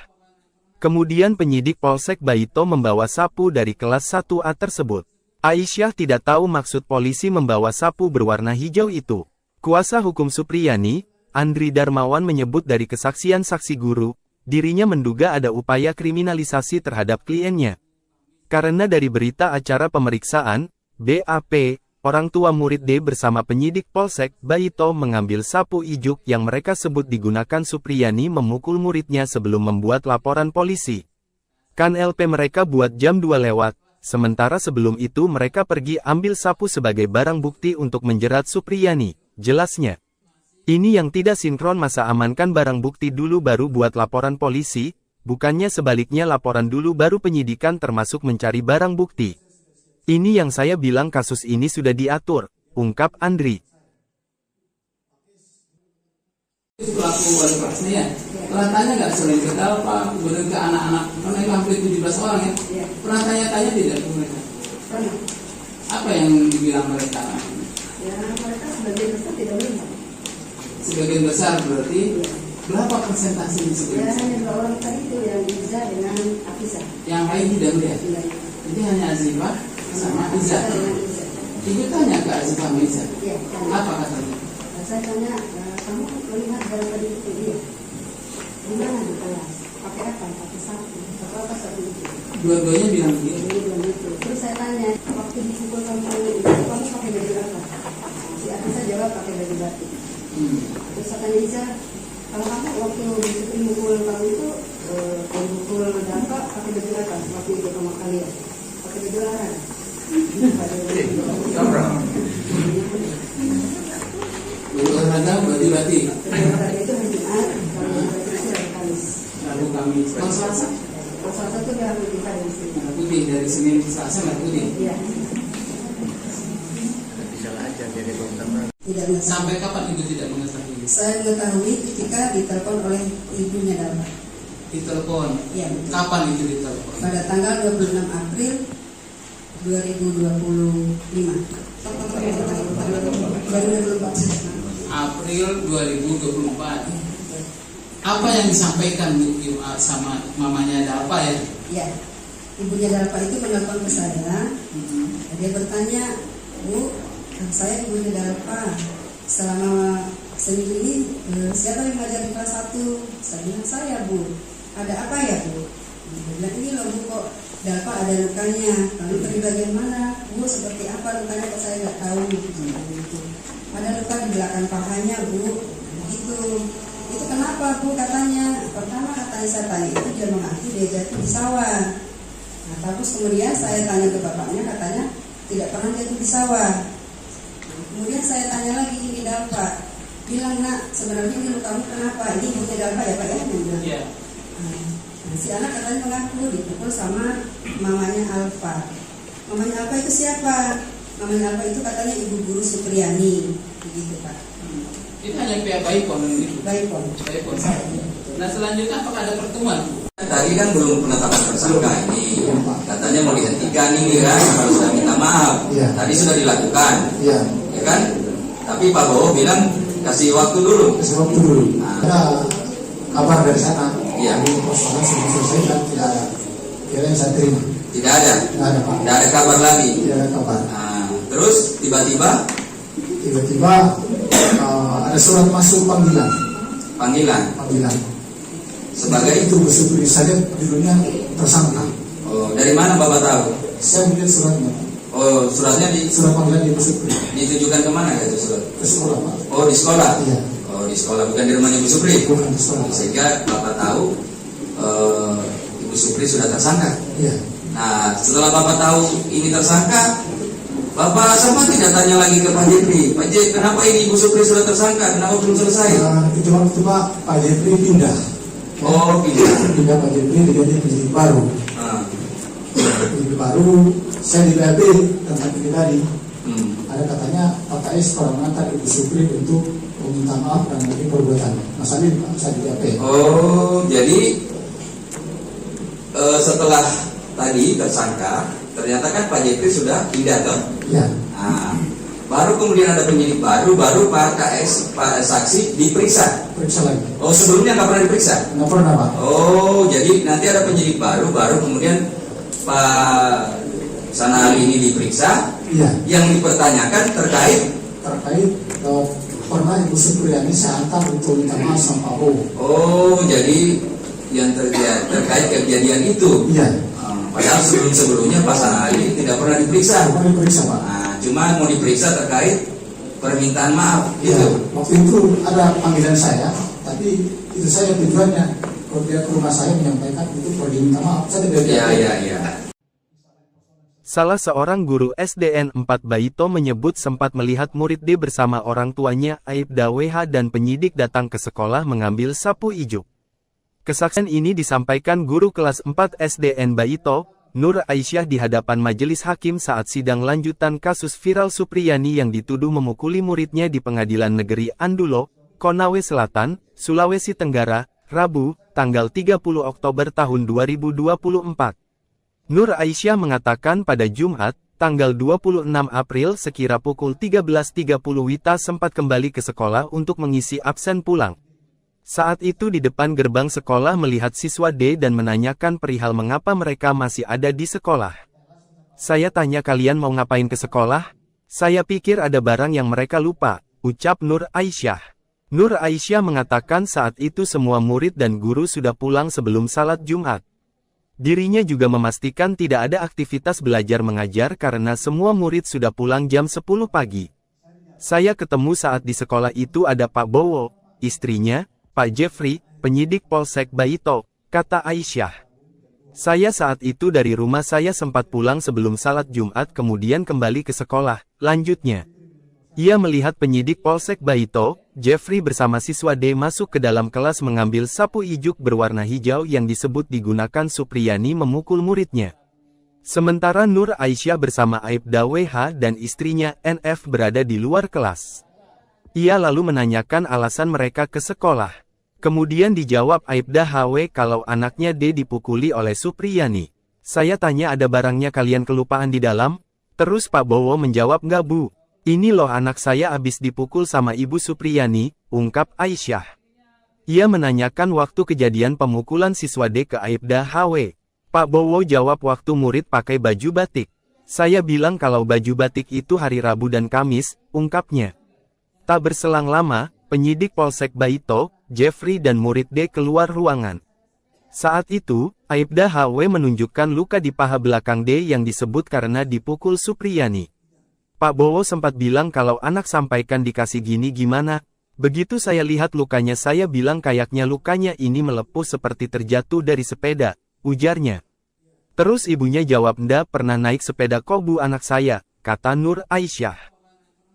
Kemudian penyidik Polsek Baito membawa sapu dari kelas 1A tersebut. Aisyah tidak tahu maksud polisi membawa sapu berwarna hijau itu. Kuasa hukum Supriyani, Andri Darmawan menyebut dari kesaksian saksi guru, dirinya menduga ada upaya kriminalisasi terhadap kliennya. Karena dari berita acara pemeriksaan, BAP, orang tua murid D bersama penyidik Polsek Baito mengambil sapu ijuk yang mereka sebut digunakan Supriyani memukul muridnya sebelum membuat laporan polisi. Kan LP mereka buat jam 2 lewat, sementara sebelum itu mereka pergi ambil sapu sebagai barang bukti untuk menjerat Supriyani, jelasnya. Ini yang tidak sinkron masa amankan barang bukti dulu baru buat laporan polisi, bukannya sebaliknya laporan dulu baru penyidikan termasuk mencari barang bukti. Ini yang saya bilang kasus ini sudah diatur, ungkap Andri. Pelaku wali kelasnya ya, pernah tanya nggak sering ke Pak, kemudian ke anak-anak, karena itu hampir 17 orang ya, pernah tanya-tanya tidak ke mereka? Pernah. Apa yang dibilang mereka? Ya mereka sebagian besar tidak melihat. Sebagian besar berarti berapa persentase di Ya sebagian besar? hanya 2 orang tadi itu yang Iza dengan Afisa. Yang lain tidak melihat. Jadi hanya Azifah sama Iza. Ibu tanya ke Azifah sama Iza. Iya. Apa katanya? Saya tanya, kamu melihat barang tadi itu dia? Di mana di kelas? Pakai apa? Pakai sapu. Pakai apa sapu itu? Dua-duanya bilang begitu. Dia bilang gitu. Terus saya tanya, waktu dipukul kamu itu kamu pakai baju apa? Si Afisa jawab pakai baju batik. Terus saya tanya Iza, kalau kamu waktu dipukul kamu itu dipukul dampak pakai baju apa? Waktu itu sama kalian pakai baju larang. Olahraga bati-bati. Olahraga itu hari Jumat, kalau baju batik itu hari Kamis. Lalu kami kalau Selasa Kalau Selasa itu dia putih hari di sini. Merah putih dari Senin ke Selasa merah putih. Iya. Tidak mengetahui. Sampai kapan ibu tidak mengetahui? Saya mengetahui ketika ditelepon oleh ibunya Darpa. Ditelepon. Iya, betul. Kapan itu ditelepon? Pada tanggal 26 April 2025. 2024. April 2024. Apa yang disampaikan sama mamanya Darpa ya? Ya, ibunya Darpa itu menelpon ke saya. Dia bertanya, Bu, saya ibunya Darpa. Selama seminggu ini siapa yang mengajar di kelas 1? Saya bilang saya, Bu. Ada apa ya, Bu? Dia bilang ini loh, Bu, kok Darpa ada lukanya. Lalu dari bagian mana? Bu, seperti apa lukanya? Kok saya nggak tahu. Gitu. Ada luka di belakang pahanya, Bu. Begitu. Itu kenapa, Bu? Katanya. Pertama katanya saya tanya itu dia mengaku dia jatuh di sawah. Nah, terus kemudian saya tanya ke bapaknya, katanya tidak pernah jatuh di sawah. Kemudian saya tanya lagi, ini Darpa. Bilang, Nak, sebenarnya ini lukamu kenapa? Ini ibunya Darpa ya, Pak ya? Iya. Nah, si anak katanya mengaku dipukul sama mamanya Alfa. Mamanya Alfa itu siapa? Mamanya Alfa itu katanya ibu guru Supriyani. Begitu, Pak. Itu hanya pihak Baipon itu. Baipon. Baipon. Nah, selanjutnya apakah ada pertemuan? Tadi kan belum penetapan tersangka ini, katanya mau dihentikan ini kan, kalau sudah minta maaf. Tadi sudah dilakukan, ya kan? Tapi Pak Bowo bilang kasih waktu dulu. Kasih waktu dulu. Ada kabar dari sana. Iya. Ini persoalan sudah selesai dan tidak ada. Kira yang saya terima. Tidak ada. Tidak ada, Pak. Tidak ada kabar lagi. Tidak ada kabar. Nah, terus tiba-tiba ada surat masuk panggilan. Panggilan. Sebagai itu bersubri saja judulnya tersangka. Oh, dari mana Bapak tahu? Saya melihat suratnya. Oh, suratnya Surat panggilan di bersubri. ditujukan kemana itu surat? Ke sekolah, Pak. Oh, di sekolah. Iya. Oh, di sekolah, bukan di rumahnya Ibu Supri. Bukan di sekolah. Sehingga Bapak tahu Ibu Supri sudah tersangka. Iya. Nah, setelah Bapak tahu ini tersangka, Bapak sama tidak tanya lagi ke Pak Jepri. Pak Jepri, kenapa ini Ibu Supri sudah tersangka? Kenapa belum selesai? Itu waktu Pak Jepri pindah. Oh, Pindah Pak Jepri diganti penyidik baru. Penyidik baru, saya di BAP tentang ini tadi. Ada katanya Pak KS pernah mengantar Ibu Supri untuk meminta maaf dan mungkin perbuatan. Masalah ini Pak, saya di BAP. Oh, jadi setelah tadi tersangka, ternyata kan Pak Jepri sudah pindah toh? Iya. Nah, baru kemudian ada penyidik baru Pak KS, Pak saksi diperiksa. Periksa lagi. Oh, sebelumnya nggak pernah diperiksa? Nggak pernah, Pak. Oh, jadi nanti ada penyidik baru kemudian Pak Sanali ini diperiksa. Iya. Yang dipertanyakan terkait pernah Ibu Supriyani saya antar untuk minta maaf sama Pak Bowo. Oh, jadi yang terkait kejadian itu. Iya. Padahal sebelumnya Pak Sanali tidak pernah diperiksa. Tidak pernah diperiksa, Pak. Nah, cuma mau diperiksa terkait permintaan maaf Ya, gitu. waktu itu ada panggilan saya, tapi itu saya tujuannya kalau dia ke rumah saya menyampaikan itu perlu diminta maaf. Saya tidak Iya. Salah seorang guru SDN 4 Baito menyebut sempat melihat murid D bersama orang tuanya Aibda WH dan penyidik datang ke sekolah mengambil sapu ijuk. Kesaksian ini disampaikan guru kelas 4 SDN Baito, Nur Aisyah di hadapan majelis hakim saat sidang lanjutan kasus viral Supriyani yang dituduh memukuli muridnya di Pengadilan Negeri Andulo, Konawe Selatan, Sulawesi Tenggara, Rabu, tanggal 30 Oktober tahun 2024. Nur Aisyah mengatakan pada Jumat, tanggal 26 April sekira pukul 13.30 Wita sempat kembali ke sekolah untuk mengisi absen pulang. Saat itu di depan gerbang sekolah melihat siswa D dan menanyakan perihal mengapa mereka masih ada di sekolah. Saya tanya kalian mau ngapain ke sekolah? Saya pikir ada barang yang mereka lupa, ucap Nur Aisyah. Nur Aisyah mengatakan saat itu semua murid dan guru sudah pulang sebelum salat Jumat. Dirinya juga memastikan tidak ada aktivitas belajar mengajar karena semua murid sudah pulang jam 10 pagi. Saya ketemu saat di sekolah itu ada Pak Bowo, istrinya, Pak Jeffrey, penyidik Polsek Baito, kata Aisyah. Saya saat itu dari rumah saya sempat pulang sebelum salat Jumat kemudian kembali ke sekolah, lanjutnya. Ia melihat penyidik Polsek Baito, Jeffrey bersama siswa D masuk ke dalam kelas mengambil sapu ijuk berwarna hijau yang disebut digunakan Supriyani memukul muridnya. Sementara Nur Aisyah bersama Aibda WH dan istrinya NF berada di luar kelas. Ia lalu menanyakan alasan mereka ke sekolah. Kemudian dijawab Aibda HW kalau anaknya D dipukuli oleh Supriyani. Saya tanya ada barangnya kalian kelupaan di dalam? Terus Pak Bowo menjawab nggak Bu. Ini loh anak saya abis dipukul sama Ibu Supriyani, ungkap Aisyah. Ia menanyakan waktu kejadian pemukulan siswa D ke Aibda HW. Pak Bowo jawab waktu murid pakai baju batik. Saya bilang kalau baju batik itu hari Rabu dan Kamis, ungkapnya. Tak berselang lama, penyidik Polsek Baito, Jeffrey dan murid D keluar ruangan. Saat itu, Aibda HW menunjukkan luka di paha belakang D yang disebut karena dipukul Supriyani. Pak Bowo sempat bilang kalau anak sampaikan dikasih gini gimana. Begitu saya lihat lukanya saya bilang kayaknya lukanya ini melepuh seperti terjatuh dari sepeda, ujarnya. Terus ibunya jawab ndak pernah naik sepeda kok Bu anak saya, kata Nur Aisyah.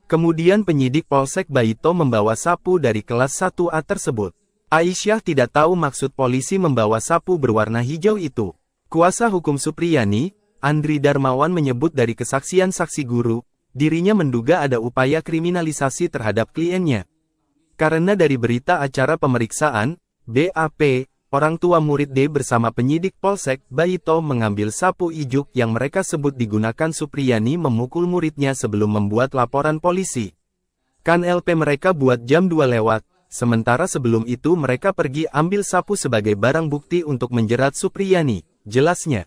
Kemudian penyidik Polsek Baito membawa sapu dari kelas 1A tersebut. Aisyah tidak tahu maksud polisi membawa sapu berwarna hijau itu. Kuasa hukum Supriyani, Andri Darmawan menyebut dari kesaksian saksi guru, dirinya menduga ada upaya kriminalisasi terhadap kliennya. Karena dari berita acara pemeriksaan, BAP, orang tua murid D bersama penyidik Polsek Baito mengambil sapu ijuk yang mereka sebut digunakan Supriyani memukul muridnya sebelum membuat laporan polisi. Kan LP mereka buat jam 2 lewat, sementara sebelum itu mereka pergi ambil sapu sebagai barang bukti untuk menjerat Supriyani, jelasnya.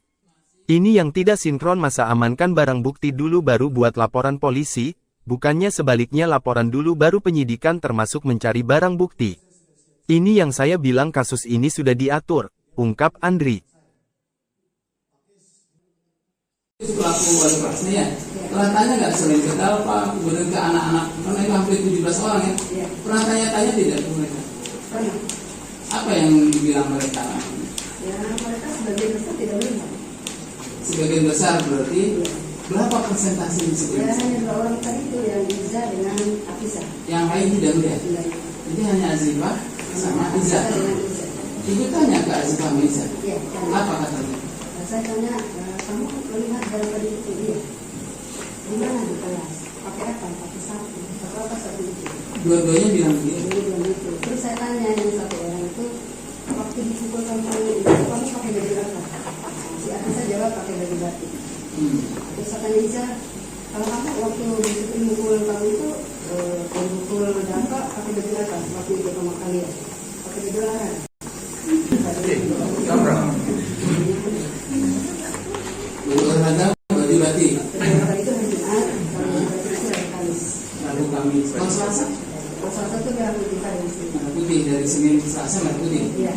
Ini yang tidak sinkron masa amankan barang bukti dulu baru buat laporan polisi, bukannya sebaliknya laporan dulu baru penyidikan termasuk mencari barang bukti. Ini yang saya bilang kasus ini sudah diatur, ungkap Andri. Pelaku wali kelasnya ya, pernah tanya nggak sering ke Dalpa, kemudian ke anak-anak, karena itu hampir 17 orang ya, pernah tanya-tanya tidak ke mereka? Pernah. Apa yang dibilang mereka? Ya mereka sebagian besar tidak melihat. Sebagian besar berarti berapa persentase di Ya sebagian besar? hanya 2 orang tadi itu yang Iza dengan Afisa. Yang lain tidak melihat. Jadi hanya Azifah sama Iza. Ibu tanya ke Azifah sama Iza. Iya. Apa katanya? Saya tanya, kamu melihat barang tadi itu dia? Di mana di kelas? Pakai apa? Pakai sapu. Pakai apa sapu itu? Dua-duanya bilang begitu. Dia bilang itu. Terus saya tanya yang satu orang itu, waktu dipukul kamu itu kamu pakai baju apa? Si Afisa jawab pakai baju batik. Terus saya tanya Iza, kalau kamu waktu mukul kamu itu mukul dampak pakai baju apa? Waktu itu sama kalian pakai baju larang. Berhadap baju batik. Hari itu hari Jumat, kalau baju batik itu hari Kamis. Lalu kami Selasa. Kalau Selasa itu merah putih Kamis. Merah putih dari Senin ke Selasa merah putih. Iya.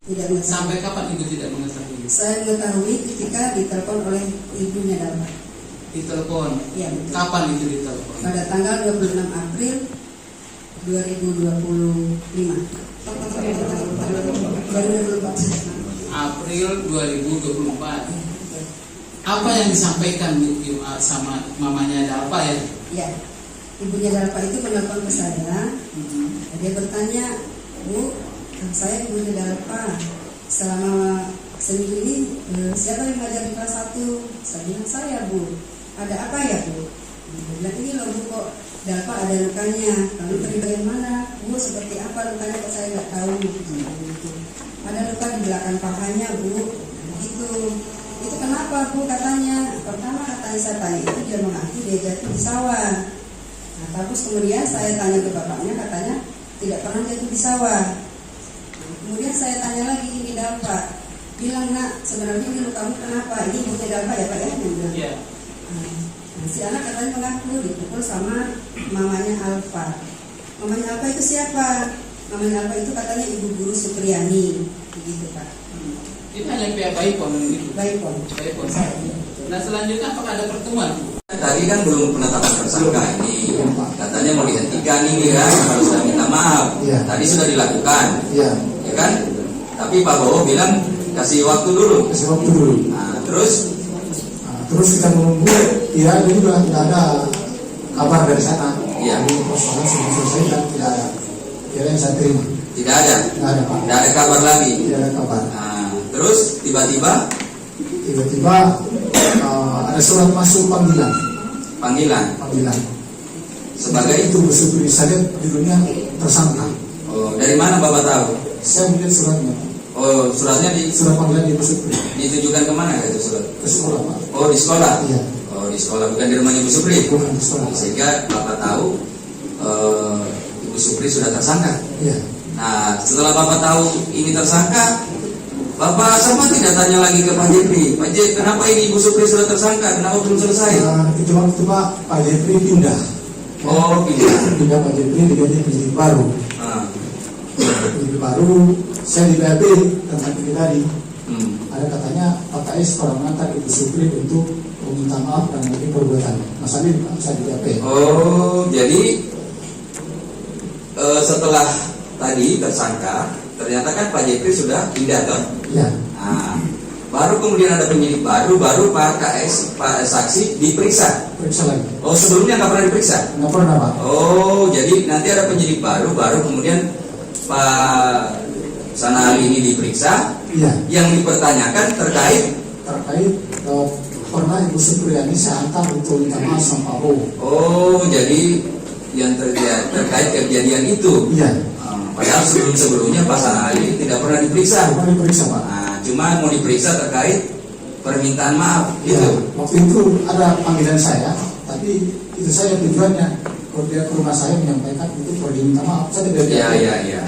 Tidak mengetahui. Sampai kapan ibu tidak mengetahui? Saya mengetahui ketika ditelepon oleh ibunya Dalma. Ditelepon. Iya. Betul. Kapan itu ditelepon? Pada tanggal 26 April 2025. 2024. April 2024. Apa yang disampaikan sama mamanya Dalpa ya? Ya, ibunya Dalpa itu menelpon ke saya. Dia bertanya, Bu, saya ibunya Dalpa. Selama seminggu ini siapa yang mengajar di kelas 1? Saya bilang saya, Bu. Ada apa ya, Bu? Dia bilang ini loh Bu, kok Dalpa ada lukanya. Lalu dari bagian mana? Bu, seperti apa lukanya kok saya nggak tahu. Ada luka di belakang pahanya, Bu. Begitu. Itu kenapa, Bu? Katanya. Pertama katanya saya tanya itu dia mengaku dia jatuh di sawah. Nah, terus kemudian saya tanya ke bapaknya, katanya tidak pernah jatuh di sawah. Kemudian saya tanya lagi ini Dalpa, bilang nak sebenarnya ini lukamu kenapa? Ini ibunya Dalpa ya Pak ya? Iya. Nah, si anak katanya mengaku dipukul sama mamanya Alfa. Mamanya Alfa itu siapa? Mamanya Alfa itu katanya ibu guru Supriyani, begitu Pak. Itu hanya pihak Baipon gitu. Baipon. Baipon. Nah selanjutnya apakah ada pertemuan? Tadi kan belum penetapan tersangka ini, katanya mau dihentikan ini kan, harus sudah minta maaf. Tadi sudah dilakukan, ya kan? Tapi Pak Bowo bilang kasih waktu dulu. Kasih waktu dulu. Nah, terus kita menunggu Tidak ada juga, tidak ada kabar dari sana. Iya. Jadi persoalan sudah selesai dan tidak ada. Tidak yang saya terima. Tidak ada. Tidak ada Pak. Tidak ada kabar lagi. Tidak ada kabar. Nah, terus tiba-tiba ada surat masuk panggilan. Panggilan. Sebagai itu bersyukur saya judulnya tersangka. Oh, dari mana Bapak tahu? Saya melihat suratnya. Oh, suratnya Surat panggilan di Supri. ditujukan kemana itu surat? Ke sekolah Pak. Oh, di sekolah. Iya. Oh, di sekolah, bukan di rumahnya Ibu Supri. Bukan di sekolah. Sehingga Bapak tahu Ibu Supri sudah tersangka. Iya. Nah, setelah Bapak tahu ini tersangka, Bapak sama tidak tanya lagi ke Pak Jepri. Pak Jepri, kenapa ini Ibu Supri sudah tersangka? Kenapa belum selesai? Itu waktu Pak Jepri pindah. Oh, Pindah Pak Jepri diganti penyidik baru. Ah. Penyidik baru, saya di BAP tentang ini tadi. Ada katanya Pak KS pernah mengantar Ibu Supri untuk meminta maaf dan mungkin perbuatan. Masalah ini saya di BAP. Oh, jadi setelah tadi tersangka, ternyata kan Pak Jepri sudah pindah toh? Iya. Nah, baru kemudian ada penyidik baru Pak KS, Pak saksi diperiksa. Periksa lagi. Oh, sebelumnya nggak pernah diperiksa? Nggak pernah Pak. Oh, jadi nanti ada penyidik baru kemudian Pak Sanali ini diperiksa. Iya. Yang dipertanyakan terkait pernah Ibu Supriyani saya antar untuk minta maaf sama Pak Bowo. Oh, jadi yang terkait kejadian itu. Iya. Padahal sebelumnya Pak Sanali tidak pernah diperiksa. Pernah diperiksa Pak. Nah, cuma mau diperiksa terkait permintaan maaf Ya, gitu. waktu itu ada panggilan saya, tapi itu saya tujuannya kalau dia ke rumah saya menyampaikan itu pergi minta maaf. Saya tidak Iya.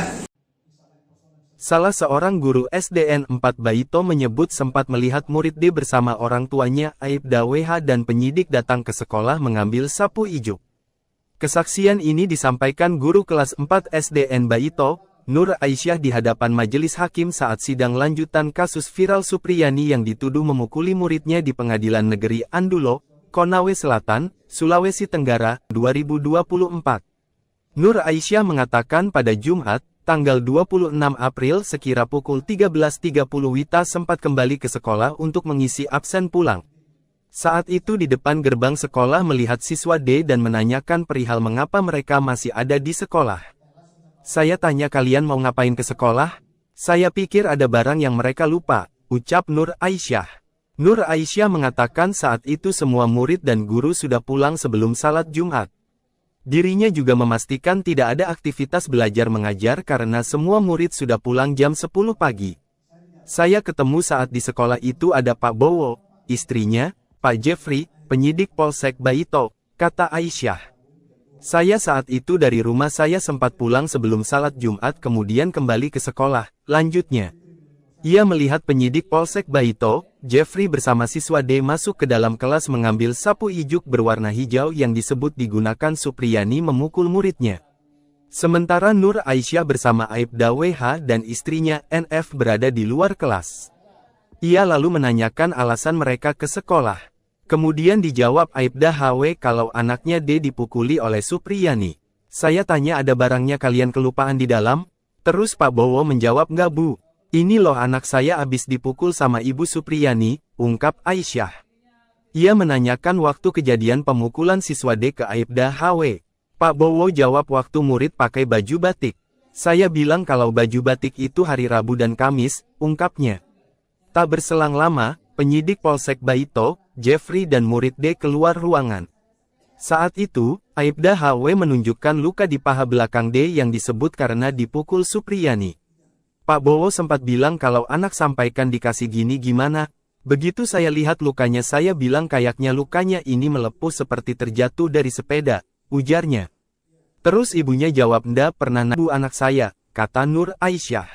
Salah seorang guru SDN 4 Baito menyebut sempat melihat murid D bersama orang tuanya Aibda WH dan penyidik datang ke sekolah mengambil sapu ijuk. Kesaksian ini disampaikan guru kelas 4 SDN Baito, Nur Aisyah di hadapan majelis hakim saat sidang lanjutan kasus viral Supriyani yang dituduh memukuli muridnya di Pengadilan Negeri Andulo, Konawe Selatan, Sulawesi Tenggara, 2024. Nur Aisyah mengatakan pada Jumat, tanggal 26 April sekira pukul 13.30 Wita sempat kembali ke sekolah untuk mengisi absen pulang. Saat itu di depan gerbang sekolah melihat siswa D dan menanyakan perihal mengapa mereka masih ada di sekolah. Saya tanya kalian mau ngapain ke sekolah? Saya pikir ada barang yang mereka lupa, ucap Nur Aisyah. Nur Aisyah mengatakan saat itu semua murid dan guru sudah pulang sebelum salat Jumat. Dirinya juga memastikan tidak ada aktivitas belajar mengajar karena semua murid sudah pulang jam 10 pagi. Saya ketemu saat di sekolah itu ada Pak Bowo, istrinya, Pak Jeffrey, penyidik Polsek Baito, kata Aisyah. Saya saat itu dari rumah saya sempat pulang sebelum salat Jumat kemudian kembali ke sekolah, lanjutnya. Ia melihat penyidik Polsek Baito, Jeffrey bersama siswa D masuk ke dalam kelas mengambil sapu ijuk berwarna hijau yang disebut digunakan Supriyani memukul muridnya. Sementara Nur Aisyah bersama Aibda WH dan istrinya NF berada di luar kelas. Ia lalu menanyakan alasan mereka ke sekolah. Kemudian dijawab Aibda HW kalau anaknya D dipukuli oleh Supriyani. Saya tanya ada barangnya kalian kelupaan di dalam? Terus Pak Bowo menjawab enggak Bu. Ini loh anak saya abis dipukul sama Ibu Supriyani, ungkap Aisyah. Ia menanyakan waktu kejadian pemukulan siswa D ke Aibda HW. Pak Bowo jawab waktu murid pakai baju batik. Saya bilang kalau baju batik itu hari Rabu dan Kamis, ungkapnya. Tak berselang lama, penyidik Polsek Baito, Jeffrey dan murid D keluar ruangan. Saat itu, Aibda HW menunjukkan luka di paha belakang D yang disebut karena dipukul Supriyani. Pak Bowo sempat bilang kalau anak sampaikan dikasih gini gimana? Begitu saya lihat lukanya saya bilang kayaknya lukanya ini melepuh seperti terjatuh dari sepeda, ujarnya. Terus ibunya jawab ndak pernah nabu anak saya, kata Nur Aisyah.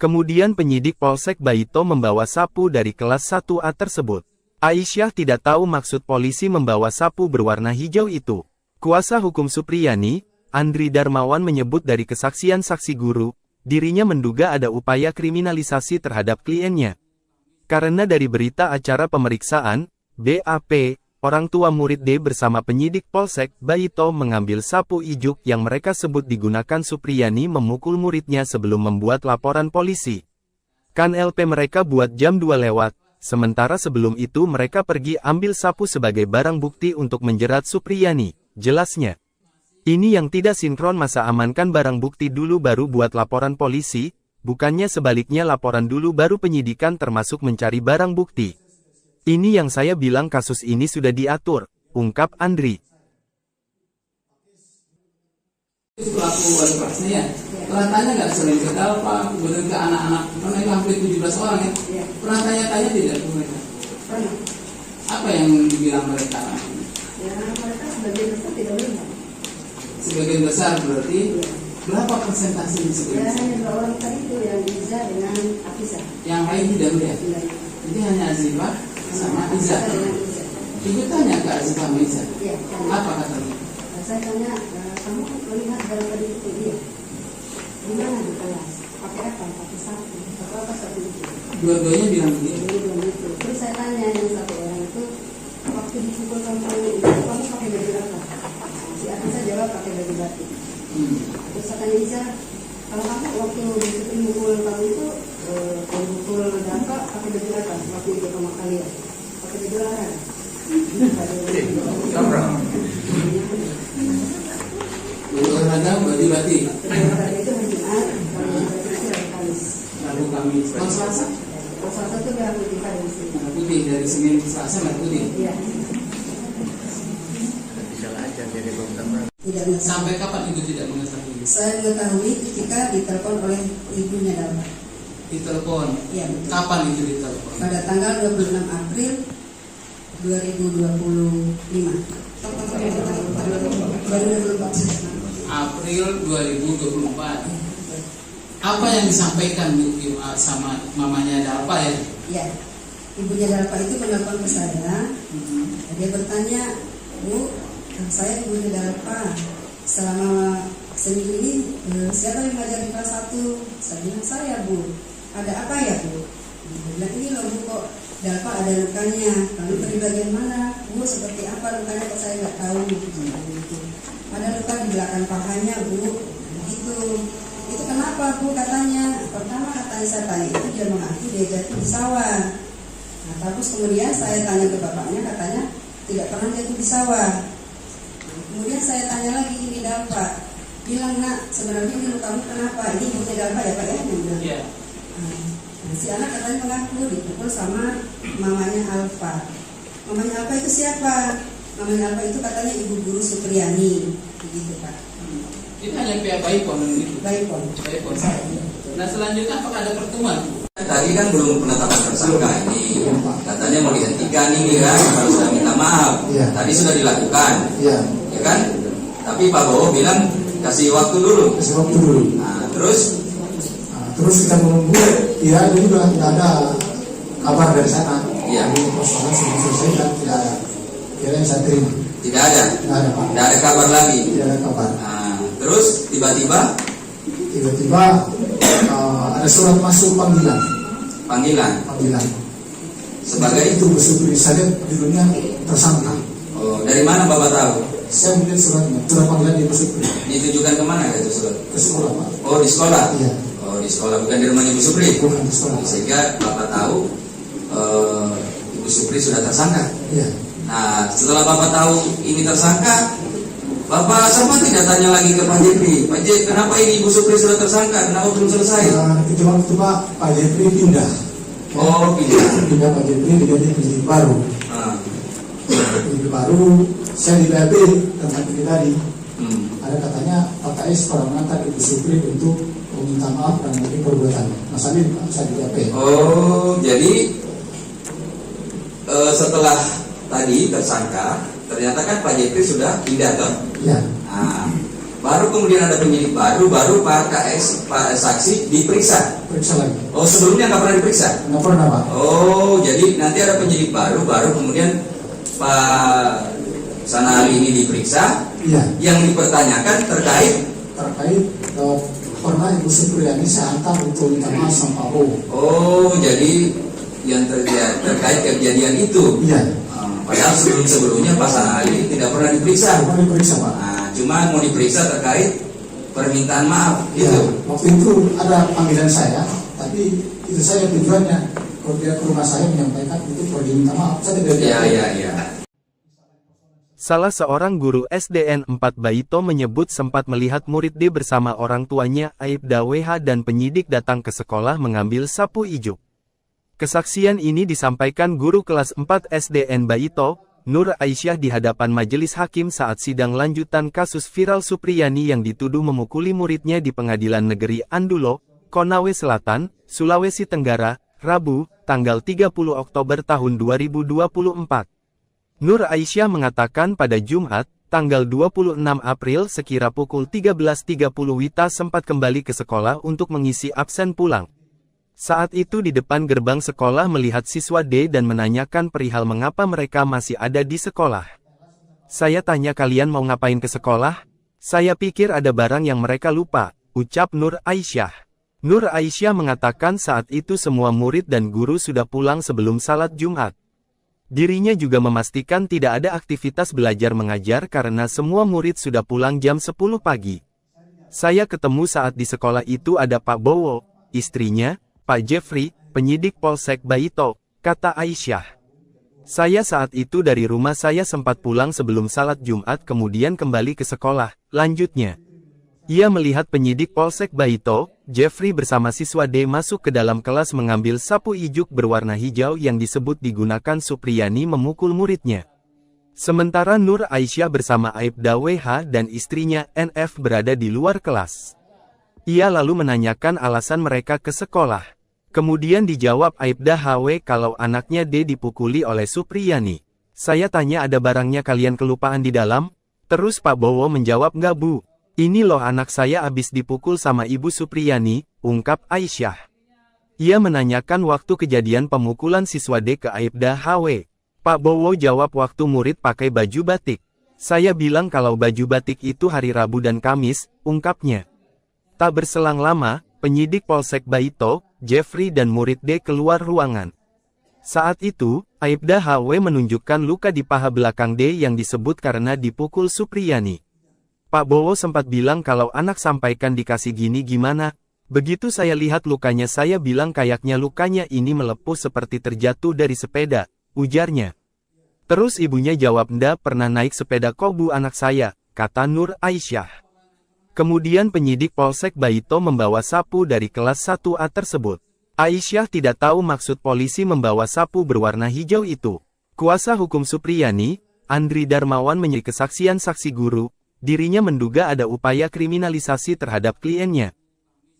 Kemudian penyidik Polsek Baito membawa sapu dari kelas 1A tersebut. Aisyah tidak tahu maksud polisi membawa sapu berwarna hijau itu. Kuasa hukum Supriyani, Andri Darmawan menyebut dari kesaksian saksi guru, dirinya menduga ada upaya kriminalisasi terhadap kliennya. Karena dari berita acara pemeriksaan, BAP, orang tua murid D bersama penyidik Polsek Baito mengambil sapu ijuk yang mereka sebut digunakan Supriyani memukul muridnya sebelum membuat laporan polisi. Kan LP mereka buat jam 2 lewat, Sementara sebelum itu mereka pergi ambil sapu sebagai barang bukti untuk menjerat Supriyani, jelasnya. Ini yang tidak sinkron, masa amankan barang bukti dulu baru buat laporan polisi, bukannya sebaliknya laporan dulu baru penyidikan termasuk mencari barang bukti. Ini yang saya bilang kasus ini sudah diatur, ungkap Andri. Pelaku wali kelasnya ya, pernah tanya nggak sering ke Dalpa, kemudian ke anak-anak, karena itu hampir 17 orang ya, pernah tanya-tanya tidak ke mereka? Pernah. Apa yang dibilang mereka? Ya, mereka sebagian besar tidak melihat. Sebagian besar berarti berapa persentase di Ya, sebagian besar? hanya 2 orang tadi itu yang Iza dengan Afisa. Yang lain tidak melihat. Tidak. Jadi hanya Azifah sama Iza. Dengan Iza. Ibu tanya ke Azifah sama Iza. Iya, tanya. Apa katanya? Saya tanya, kamu melihat dalam tadi itu dia? Di mana di kelas? Pakai apa? Pakai sapu. Apa sapu itu? Dua-duanya bilang begitu. Jadi bilang gitu. Terus saya tanya yang satu orang itu, waktu dipukul kamu itu kamu pakai baju apa? Si Afisa jawab pakai baju batik. Terus saya tanya Iza, kalau kamu waktu mukul kamu itu mukul dampak pakai baju apa? Waktu itu sama kalian pakai baju larang. Olahraga baju batik. Olahraga itu hari Jumat, kalau baju batik itu hari Kamis. Lalu kami kalau Selasa Kalau Selasa itu merah putih pada di sini. merah putih, dari Senin ke Selasa merah putih. Iya. Tidak mengetahui. Sampai kapan ibu tidak mengetahui? Saya mengetahui ketika ditelepon oleh ibunya Dalma. Ditelepon. Iya, betul. Kapan itu ditelepon? Pada tanggal 26 April 2025. 2024. April 2024. Apa yang disampaikan Bu sama mamanya Dalpa ya? Ya, ibunya Dalpa itu menelpon ke saya. Dia bertanya, Bu, saya ibunya Dalpa. Selama seminggu ini siapa yang mengajar di kelas 1? Saya bilang saya, Bu. Ada apa ya, Bu? Dia bilang ini loh, Bu, kok Dalpa ada lukanya. Lalu di bagian mana? Bu, seperti apa lukanya kok saya nggak tahu. Gitu. Ada luka di belakang pahanya, Bu. Begitu. Itu kenapa, Bu? Katanya. Pertama katanya saya tanya itu dia mengaku dia jatuh di sawah. Nah, terus kemudian saya tanya ke bapaknya, katanya tidak pernah jatuh di sawah. Kemudian saya tanya lagi, ini Dalpa. Bilang, Nak, sebenarnya ini lukamu kenapa? Ini ibunya Dalpa ya, Pak ya? Dia bilang. Iya. Nah, si anak katanya mengaku dipukul sama mamanya Alfa. Mamanya Alfa itu siapa? Mamanya Alfa itu katanya ibu guru Supriyani. Begitu, Pak. Itu hanya pihak Baipon itu. Baikon. Baipon. Nah selanjutnya apakah ada pertemuan? Tadi kan belum penetapan tersangka ini, katanya mau dihentikan ini kan, kalau sudah minta maaf. Tadi sudah dilakukan, ya kan? Tapi Pak Bowo bilang kasih waktu dulu. Kasih waktu dulu. Nah, terus kita menunggu, ya itu juga tidak ada kabar dari sana. Iya. Jadi persoalan sudah selesai dan tidak ada. Kira yang saya terima. tidak ada, Tidak ada, Pak. tidak ada kabar lagi. Tidak ada kabar. Nah, terus tiba-tiba ada surat masuk panggilan. panggilan sebagai itu bersyukur saya judulnya tersangka. Oh, dari mana Bapak tahu? Saya melihat suratnya, surat panggilan di bersyukur. Ditujukan kemana itu surat? Ke sekolah, Pak. Oh, di sekolah. Iya. Oh, di sekolah, bukan di rumahnya Ibu Supri. Bukan di sekolah. Sehingga Bapak tahu Ibu Supri sudah tersangka. Iya. Nah, setelah Bapak tahu ini tersangka, Bapak sempat tidak tanya lagi ke Pak Jepri. Pak Jepri, kenapa ini Ibu Supri sudah tersangka? Kenapa belum selesai? Itu waktu Pak Jepri pindah. Oh, Pindah Pak Jepri diganti penyidik baru. Ah. Penyidik baru, saya di BAP tentang ini tadi. Ada katanya Pak KS pernah mengantar Ibu Supri untuk meminta maaf dan mengenai perbuatan. Masalah ini saya di BAP. Oh, jadi setelah tadi tersangka, ternyata kan Pak Jepri sudah pindah toh? Iya. Nah, baru kemudian ada penyidik baru Pak KS, Pak saksi diperiksa. Periksa lagi. Oh, sebelumnya nggak pernah diperiksa? Nggak pernah, Pak. Oh, jadi nanti ada penyidik baru kemudian Pak Sanali ini diperiksa. Iya. Yang dipertanyakan terkait pernah Ibu Supriyani saya antar untuk minta maaf sama Pak Bowo. Oh, jadi yang terkait kejadian itu. Iya. Padahal sebelumnya Pak Sanali tidak pernah diperiksa. Pernah diperiksa, Pak. Nah, cuma mau diperiksa terkait permintaan maaf Iya. gitu. Waktu itu ada panggilan saya, tapi itu saya tujuannya koordinator rumah saya menyampaikan untuk pergi minta maaf. Saya tidak Iya. Salah seorang guru SDN 4 Baito menyebut sempat melihat murid D bersama orang tuanya Aibda WH dan penyidik datang ke sekolah mengambil sapu ijuk. Kesaksian ini disampaikan guru kelas 4 SDN Baito, Nur Aisyah di hadapan majelis hakim saat sidang lanjutan kasus viral Supriyani yang dituduh memukuli muridnya di Pengadilan Negeri Andulo, Konawe Selatan, Sulawesi Tenggara, Rabu, tanggal 30 Oktober tahun 2024. Nur Aisyah mengatakan pada Jumat, tanggal 26 April sekira pukul 13.30 Wita sempat kembali ke sekolah untuk mengisi absen pulang. Saat itu di depan gerbang sekolah melihat siswa D dan menanyakan perihal mengapa mereka masih ada di sekolah. Saya tanya kalian mau ngapain ke sekolah? Saya pikir ada barang yang mereka lupa, ucap Nur Aisyah. Nur Aisyah mengatakan saat itu semua murid dan guru sudah pulang sebelum salat Jumat. Dirinya juga memastikan tidak ada aktivitas belajar mengajar karena semua murid sudah pulang jam 10 pagi. Saya ketemu saat di sekolah itu ada Pak Bowo, istrinya, Pak Jeffrey, penyidik Polsek Baito, kata Aisyah. Saya saat itu dari rumah saya sempat pulang sebelum salat Jumat kemudian kembali ke sekolah, lanjutnya. Ia melihat penyidik Polsek Baito, Jeffrey bersama siswa D masuk ke dalam kelas mengambil sapu ijuk berwarna hijau yang disebut digunakan Supriyani memukul muridnya. Sementara Nur Aisyah bersama Aibda WH dan istrinya NF berada di luar kelas. Ia lalu menanyakan alasan mereka ke sekolah. Kemudian dijawab Aibda HW kalau anaknya D dipukuli oleh Supriyani. Saya tanya ada barangnya kalian kelupaan di dalam? Terus Pak Bowo menjawab enggak Bu. Ini loh anak saya abis dipukul sama Ibu Supriyani, ungkap Aisyah. Ia menanyakan waktu kejadian pemukulan siswa D ke Aibda HW. Pak Bowo jawab waktu murid pakai baju batik. Saya bilang kalau baju batik itu hari Rabu dan Kamis, ungkapnya. Tak berselang lama, penyidik Polsek Baito, Jeffrey dan murid D keluar ruangan. Saat itu, Aibda HW menunjukkan luka di paha belakang D yang disebut karena dipukul Supriyani. Pak Bowo sempat bilang kalau anak sampaikan dikasih gini gimana. Begitu saya lihat lukanya saya bilang kayaknya lukanya ini melepuh seperti terjatuh dari sepeda, ujarnya. Terus ibunya jawab ndak pernah naik sepeda kok Bu anak saya, kata Nur Aisyah. Kemudian penyidik Polsek Baito membawa sapu dari kelas 1A tersebut. Aisyah tidak tahu maksud polisi membawa sapu berwarna hijau itu. Kuasa hukum Supriyani, Andri Darmawan menyebut kesaksian saksi guru. Dirinya menduga ada upaya kriminalisasi terhadap kliennya.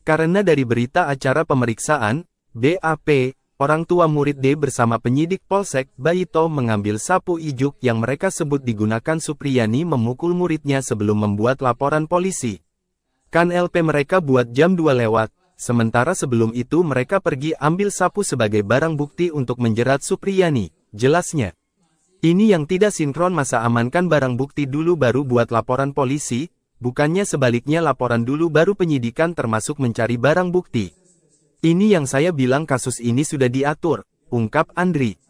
Karena dari berita acara pemeriksaan, BAP, orang tua murid D bersama penyidik Polsek Baito mengambil sapu ijuk yang mereka sebut digunakan Supriyani memukul muridnya sebelum membuat laporan polisi. Kan LP mereka buat jam 2 lewat, sementara sebelum itu mereka pergi ambil sapu sebagai barang bukti untuk menjerat Supriyani, jelasnya. Ini yang tidak sinkron masa amankan barang bukti dulu baru buat laporan polisi, bukannya sebaliknya laporan dulu baru penyidikan termasuk mencari barang bukti. Ini yang saya bilang kasus ini sudah diatur, ungkap Andri.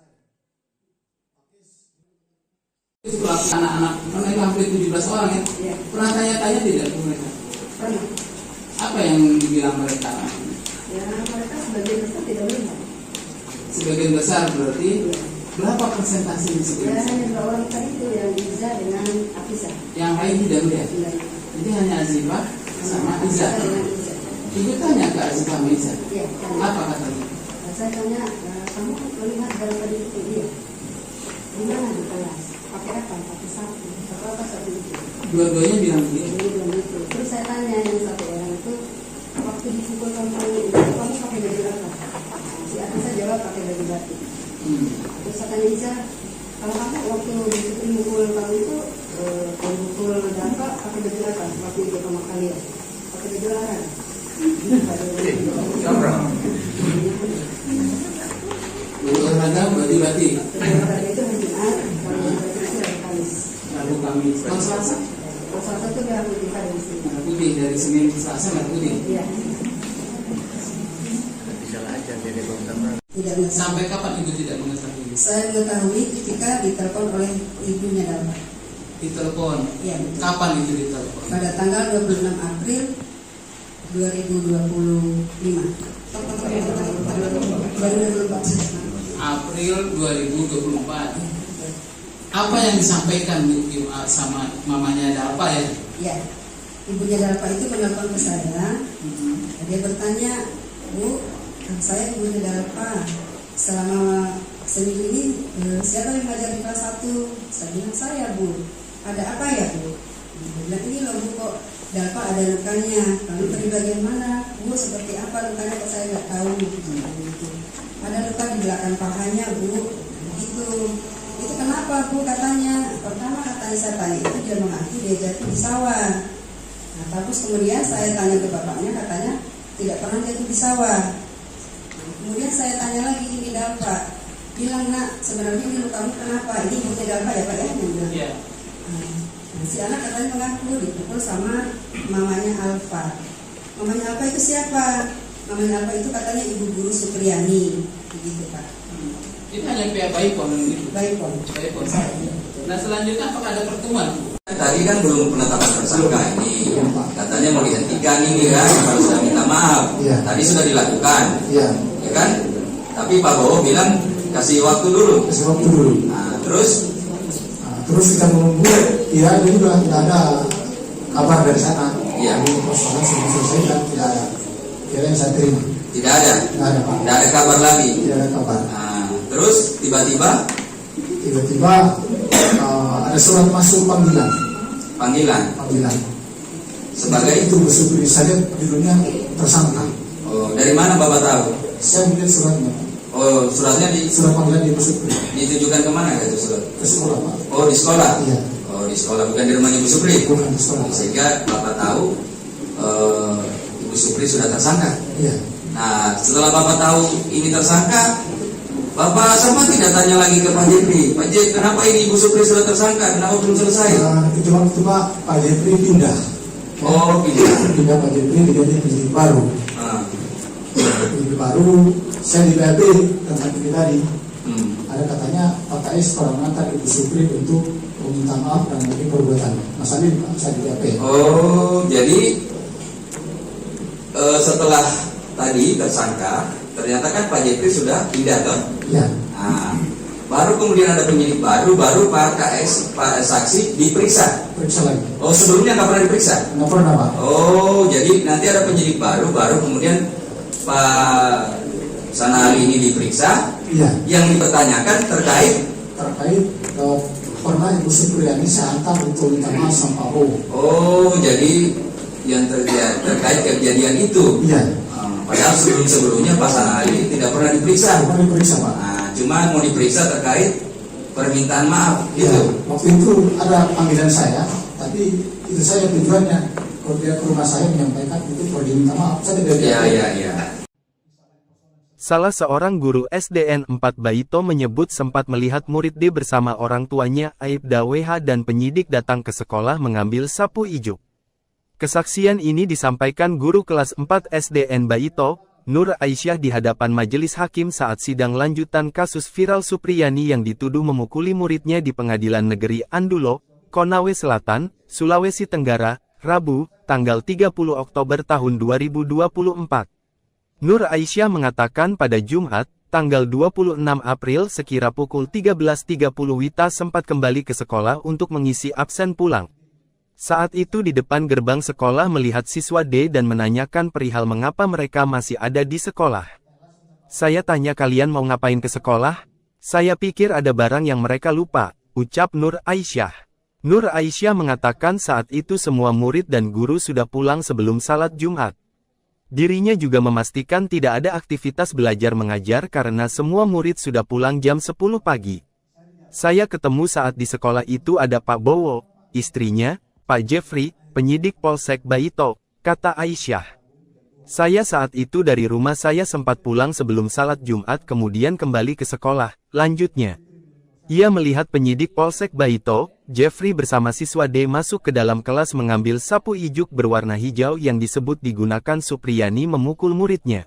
Anak-anak, mereka hampir 17 orang ya? Pernah tanya-tanya tidak ke mereka? Pernah. Apa yang dibilang mereka? Ya mereka sebagian besar tidak melihat. Sebagian besar berarti? Berapa persentase di situ? Ya hanya 2 orang tadi itu yang Iza dengan Afisa. Yang lain tidak melihat? Jadi hanya Azifah sama Iza. Ibu tanya ke Azifah sama Iza? Iya. Apa katanya? Saya tanya, kamu melihat barang tadi itu? Iya. Di mana di kelas? Pakai apa? Pakai sapu. Apa sapu itu? Dua-duanya bilang begitu. Dia bilang gitu. Terus saya tanya yang satu orang itu, waktu dipukul kamu itu kamu pakai baju apa? Si Afisa jawab pakai baju batik. Terus saya tanya Iza, kalau kamu waktu dipukul kamu itu dipukul dampak pakai baju apa? Waktu itu sama kalian pakai baju larang. Olahraga bati-bati. Olahraga itu hari Jumat, kalau bati itu hari Kamis. Lalu kami kalau Selasa? Kalau Selasa itu merah putih hari Senin. Merah putih dari Senin ke Selasa merah putih. Iya. Tidak mengetahui. Sampai kapan ibu tidak mengetahui? Saya mengetahui ketika ditelepon oleh ibunya Dalma. Ditelepon. Iya betul. Kapan itu ditelepon? Pada tanggal 26 April April 2024. Apa yang disampaikan sama mamanya Dalpa ya? Ya, ibunya Dalpa itu menelpon ke saya. Dia bertanya, Bu, saya ibunya Dalpa. Selama seminggu ini siapa yang mengajar di kelas 1? Saya bilang saya, Bu. Ada apa ya, Bu? Dia bilang, ini loh Bu, kok Dalpa ada lukanya. Lalu dari bagian mana? Bu, seperti apa lukanya kok saya nggak tahu. Gitu. Ada luka di belakang pahanya, Bu. Gitu. Itu kenapa, Bu? Katanya. Pertama katanya saya tanya itu dia mengaku dia jatuh di sawah. Nah, terus kemudian saya tanya ke bapaknya, katanya tidak pernah jatuh di sawah. Kemudian saya tanya lagi ini Dalpa, bilang nak sebenarnya ini lukamu kenapa? Ini ibunya Dalpa ya Pak ya? Iya. Nah, si anak katanya mengaku dipukul sama mamanya Alfa. Mamanya Alfa itu siapa? Mamanya Alfa itu katanya ibu guru Supriyani, begitu Pak. Itu hanya pihak Baipon gitu. Baipon. Nah selanjutnya apakah ada pertemuan? Tadi kan belum penetapan tersangka ini, katanya mau dihentikan ini kan, kalau sudah minta maaf. Tadi sudah dilakukan, ya kan? Tapi Pak Bowo bilang kasih waktu dulu. Nah, terus kita menunggu, ya ini juga tidak ada kabar dari sana. Iya. Persoalan sudah selesai dan tidak ada. Kira yang saya terima. Tidak ada. Tidak ada Pak. Tidak ada kabar lagi. Tidak ada kabar. Nah, terus tiba-tiba ada surat masuk panggilan. Sebagai itu bersyukur saya judulnya tersangka. Oh, dari mana Bapak tahu? Saya melihat suratnya. Oh, suratnya surat panggilan di Supri. ditujukan kemana itu surat? Ke sekolah Pak. Oh, di sekolah. Iya. Oh, di sekolah, bukan di rumah Ibu Supri. Bukan di sekolah. Sehingga Bapak tahu Ibu Supri sudah tersangka. Iya. Nah, setelah Bapak tahu ini tersangka, Bapak sama tidak tanya lagi ke Pak Jepri, Pak Jepri, kenapa ini Ibu Supri sudah tersangka, kenapa belum selesai? Itu waktu Pak Jepri pindah. Oh, pindah Pak Jepri diganti penyidik baru. Penyidik baru, saya di BAP tentang ini tadi. Ada katanya Pak KS pernah mengantar Ibu Supri untuk meminta maaf dan mungkin perbuatan. Masalah ini saya di BAP. Oh, jadi setelah tadi tersangka, ternyata kan Pak Jepri sudah pindah toh? Iya. Nah, baru kemudian ada penyidik baru Pak KS, Pak saksi diperiksa. Periksa lagi. Oh, sebelumnya nggak pernah diperiksa? Nggak pernah Pak. Oh, jadi nanti ada penyidik baru kemudian Pak Sanali ini diperiksa. Iya. Yang dipertanyakan terkait pernah Ibu Supriyani saya antar untuk minta maaf sama Pak Bowo. Oh, jadi yang terkait kejadian itu. Iya. Padahal sebelumnya Pak Sanali tidak pernah diperiksa. Pernah diperiksa Pak. Nah, cuma mau diperiksa terkait permintaan maaf Iya. gitu. Waktu itu ada panggilan saya, tapi itu saya tujuannya kalau dia ke rumah saya menyampaikan itu perlu diminta maaf. Saya tidak. Iya. Salah seorang guru SDN 4 Baito menyebut sempat melihat murid D bersama orang tuanya Aibda WH dan penyidik datang ke sekolah mengambil sapu ijuk. Kesaksian ini disampaikan guru kelas 4 SDN Baito, Nur Aisyah di hadapan majelis hakim saat sidang lanjutan kasus viral Supriyani yang dituduh memukuli muridnya di Pengadilan Negeri Andulo, Konawe Selatan, Sulawesi Tenggara, Rabu, tanggal 30 Oktober tahun 2024. Nur Aisyah mengatakan pada Jumat, tanggal 26 April sekira pukul 13.30 Wita sempat kembali ke sekolah untuk mengisi absen pulang. Saat itu di depan gerbang sekolah melihat siswa D dan menanyakan perihal mengapa mereka masih ada di sekolah. Saya tanya kalian mau ngapain ke sekolah? Saya pikir ada barang yang mereka lupa, ucap Nur Aisyah. Nur Aisyah mengatakan saat itu semua murid dan guru sudah pulang sebelum salat Jumat. Dirinya juga memastikan tidak ada aktivitas belajar mengajar karena semua murid sudah pulang jam 10 pagi. Saya ketemu saat di sekolah itu ada Pak Bowo, istrinya, Pak Jeffrey, penyidik Polsek Baito, kata Aisyah. Saya saat itu dari rumah saya sempat pulang sebelum salat Jumat kemudian kembali ke sekolah, lanjutnya. Ia melihat penyidik Polsek Baito, Jeffrey bersama siswa D masuk ke dalam kelas mengambil sapu ijuk berwarna hijau yang disebut digunakan Supriyani memukul muridnya.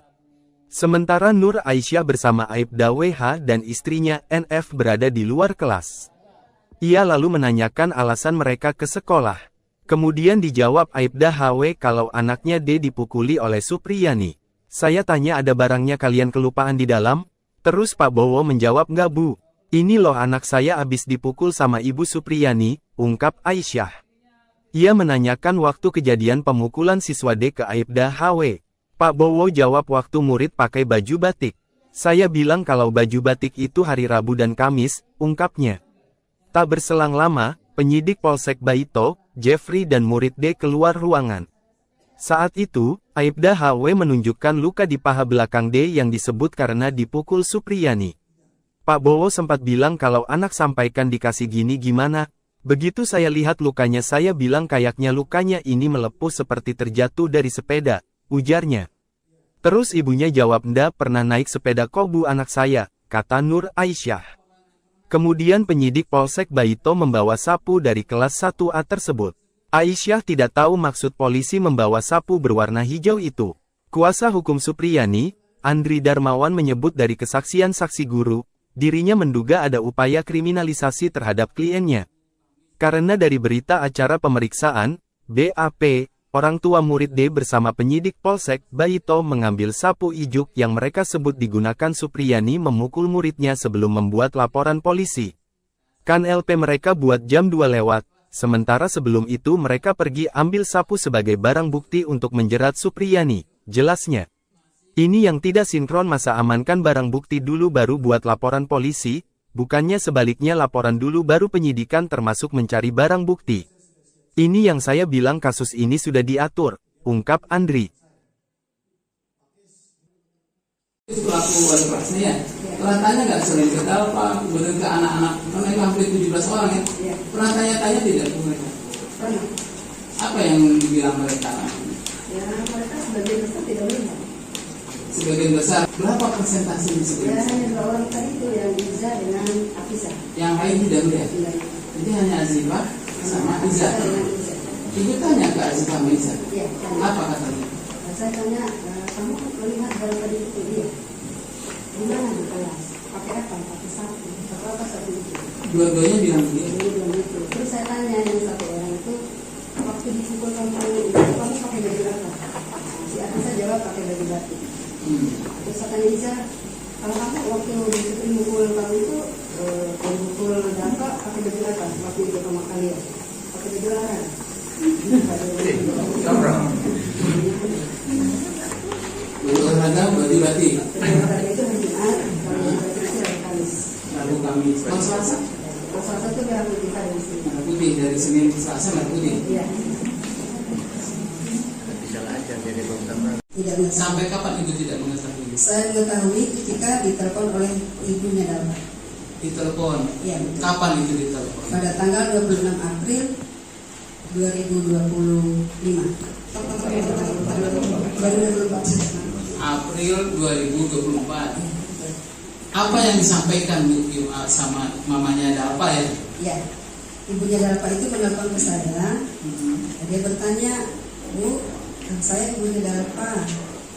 Sementara Nur Aisyah bersama Aibda WH dan istrinya NF berada di luar kelas. Ia lalu menanyakan alasan mereka ke sekolah. Kemudian dijawab Aibda HW kalau anaknya D dipukuli oleh Supriyani. Saya tanya ada barangnya kalian kelupaan di dalam? Terus Pak Bowo menjawab nggak Bu. Ini loh anak saya abis dipukul sama Ibu Supriyani, ungkap Aisyah. Ia menanyakan waktu kejadian pemukulan siswa D ke Aibda HW. Pak Bowo jawab waktu murid pakai baju batik. Saya bilang kalau baju batik itu hari Rabu dan Kamis, ungkapnya. Tak berselang lama, penyidik Polsek Baito, Jeffrey dan murid D keluar ruangan. Saat itu, Aibda HW menunjukkan luka di paha belakang D yang disebut karena dipukul Supriyani. Pak Bowo sempat bilang kalau anak sampaikan dikasih gini gimana. Begitu saya lihat lukanya saya bilang kayaknya lukanya ini melepuh seperti terjatuh dari sepeda, ujarnya. Terus ibunya jawab ndak pernah naik sepeda kok Bu anak saya, kata Nur Aisyah. Kemudian penyidik Polsek Baito membawa sapu dari kelas 1A tersebut. Aisyah tidak tahu maksud polisi membawa sapu berwarna hijau itu. Kuasa hukum Supriyani, Andri Darmawan menyebut dari kesaksian saksi guru, dirinya menduga ada upaya kriminalisasi terhadap kliennya. Karena dari berita acara pemeriksaan, BAP, orang tua murid D bersama penyidik Polsek Baito mengambil sapu ijuk yang mereka sebut digunakan Supriyani memukul muridnya sebelum membuat laporan polisi. Kan LP mereka buat jam 2 lewat, sementara sebelum itu mereka pergi ambil sapu sebagai barang bukti untuk menjerat Supriyani, jelasnya. Ini yang tidak sinkron masa amankan barang bukti dulu baru buat laporan polisi, bukannya sebaliknya laporan dulu baru penyidikan termasuk mencari barang bukti. Ini yang saya bilang kasus ini sudah diatur, ungkap Andri. Pelaku wali kelasnya ya, pernah tanya nggak sering ke Dalpa, kemudian ke anak-anak, mereka hampir 17 orang ya, pernah tanya-tanya tidak ke mereka? Pernah. Apa yang dibilang mereka? Ya mereka sebagian besar tidak melihat. Sebagian besar, berapa persentase di sebagian Ya besar? hanya 2 orang tadi itu yang Iza dengan Afisa. Yang lain tidak melihat? Tidak. Jadi hanya Azifah sama Iza. Ibu tanya ke Azifah sama Iza, Iya. apa katanya? Saya tanya, kamu melihat barang tadi itu dia? Di mana di kelas? Pakai apa? Pakai sapu. Apa sapu itu? Dua-duanya bilang begitu. Dia bilang gitu. Terus saya tanya yang satu orang itu, waktu dipukul kamu itu kamu pakai baju apa? Si Afisa jawab pakai baju batik. Terus saya tanya Iza, kalau kamu waktu dipukul kamu itu pukul Dalpa pakai baju apa? Waktu itu sama kalian pakai baju larang. Baju olahraga, baju batik. Olahraga itu hari Jumat, kalau baju batik itu hari Kamis. Lalu Kamis. Kalau Selasa? Kalau Selasa itu merah putih Kamis. Merah putih dari Senin ke Selasa merah putih. Iya. Tidak mengetahui. Sampai kapan ibu tidak mengetahui? Saya mengetahui ketika ditelepon oleh ibunya Dalpa. Ditelepon. Iya betul. Kapan itu ditelepon? Pada tanggal 26 April 2025. 2024. April 2024. Apa yang disampaikan Bu sama mamanya Dalpa ya? Ya, ibunya Dalpa itu menelpon ke saya. Dia bertanya, Bu, saya ibunya Dalpa.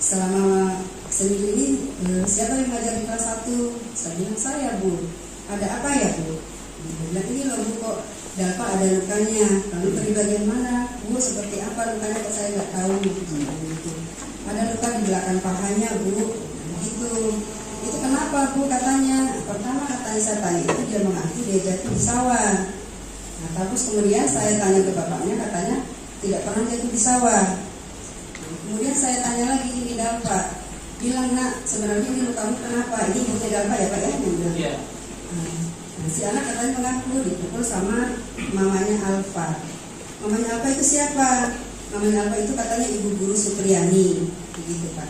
Selama seminggu ini siapa yang mengajar di kelas 1? Saya bilang saya Bu. Ada apa ya Bu? Dia bilang ini loh Bu, kok Dalpa ada lukanya. Lalu dari bagian mana? Bu, seperti apa lukanya kok saya nggak tahu. Ada luka di belakang pahanya Bu. Begitu. Itu kenapa Bu katanya? Pertama katanya saya tanya itu dia mengaku dia jatuh di sawah. Nah terus kemudian saya tanya ke bapaknya katanya tidak pernah jatuh di sawah. Kemudian saya tanya lagi ini Dalpa, bilang nak sebenarnya ini lukamu kenapa? Ini ibunya Dalpa ya Pak ya? Iya. Nah, si anak katanya mengaku dipukul sama mamanya Alfa. Mamanya Alfa itu siapa? Mamanya Alfa itu katanya ibu guru Supriyani, begitu Pak.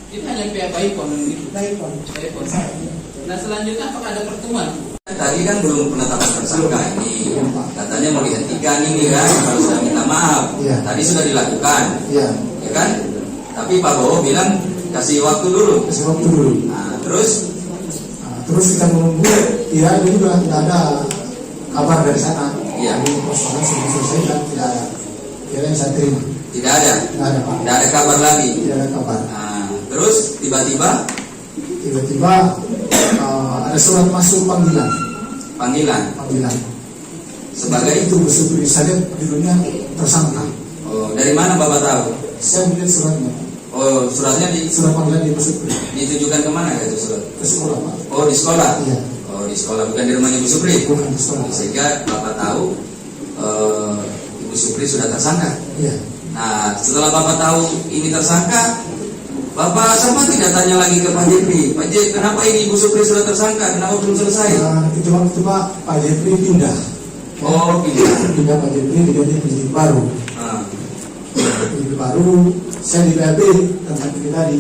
Itu hanya pihak Baipon itu. Baipon. Baipon. Nah selanjutnya apakah ada pertemuan? Tadi kan belum penetapan tersangka ini, katanya mau dihentikan ini kan, kalau sudah minta maaf. Tadi sudah dilakukan, ya kan? Tapi Pak Bowo bilang kasih waktu dulu. Kasih waktu dulu. Nah, terus kita menunggu, ya ini juga tidak ada kabar dari sana. Iya. Jadi persoalan sudah selesai dan tidak ada. Ya yang saya terima. Tidak ada. Tidak ada Pak. Tidak ada kabar lagi. Tidak ada kabar. Nah, terus tiba-tiba ada surat masuk panggilan. Panggilan. sebagai itu Bu Supri, saya judulnya tersangka. Oh, dari mana Bapak tahu? Saya melihat suratnya. Oh, suratnya Surat panggilan di Bu Supri. ditujukan kemana itu surat? Ke sekolah Pak. Oh, di sekolah? Iya. Oh, di sekolah, bukan di rumahnya Ibu Supri? Bukan di sekolah. Sehingga Bapak tahu Ibu Supri sudah tersangka. Iya. Nah, setelah Bapak tahu ini tersangka, Bapak sama tidak tanya lagi ke Pak Jeffrey, Pak Jeffrey, kenapa ini Ibu Supri sudah tersangka, kenapa belum selesai? Itu waktu Pak Jeffrey pindah. Oh, Pindah Pak Jeffrey diganti penyidik baru. Ah. Penyidik baru, saya di BAP tentang ini tadi.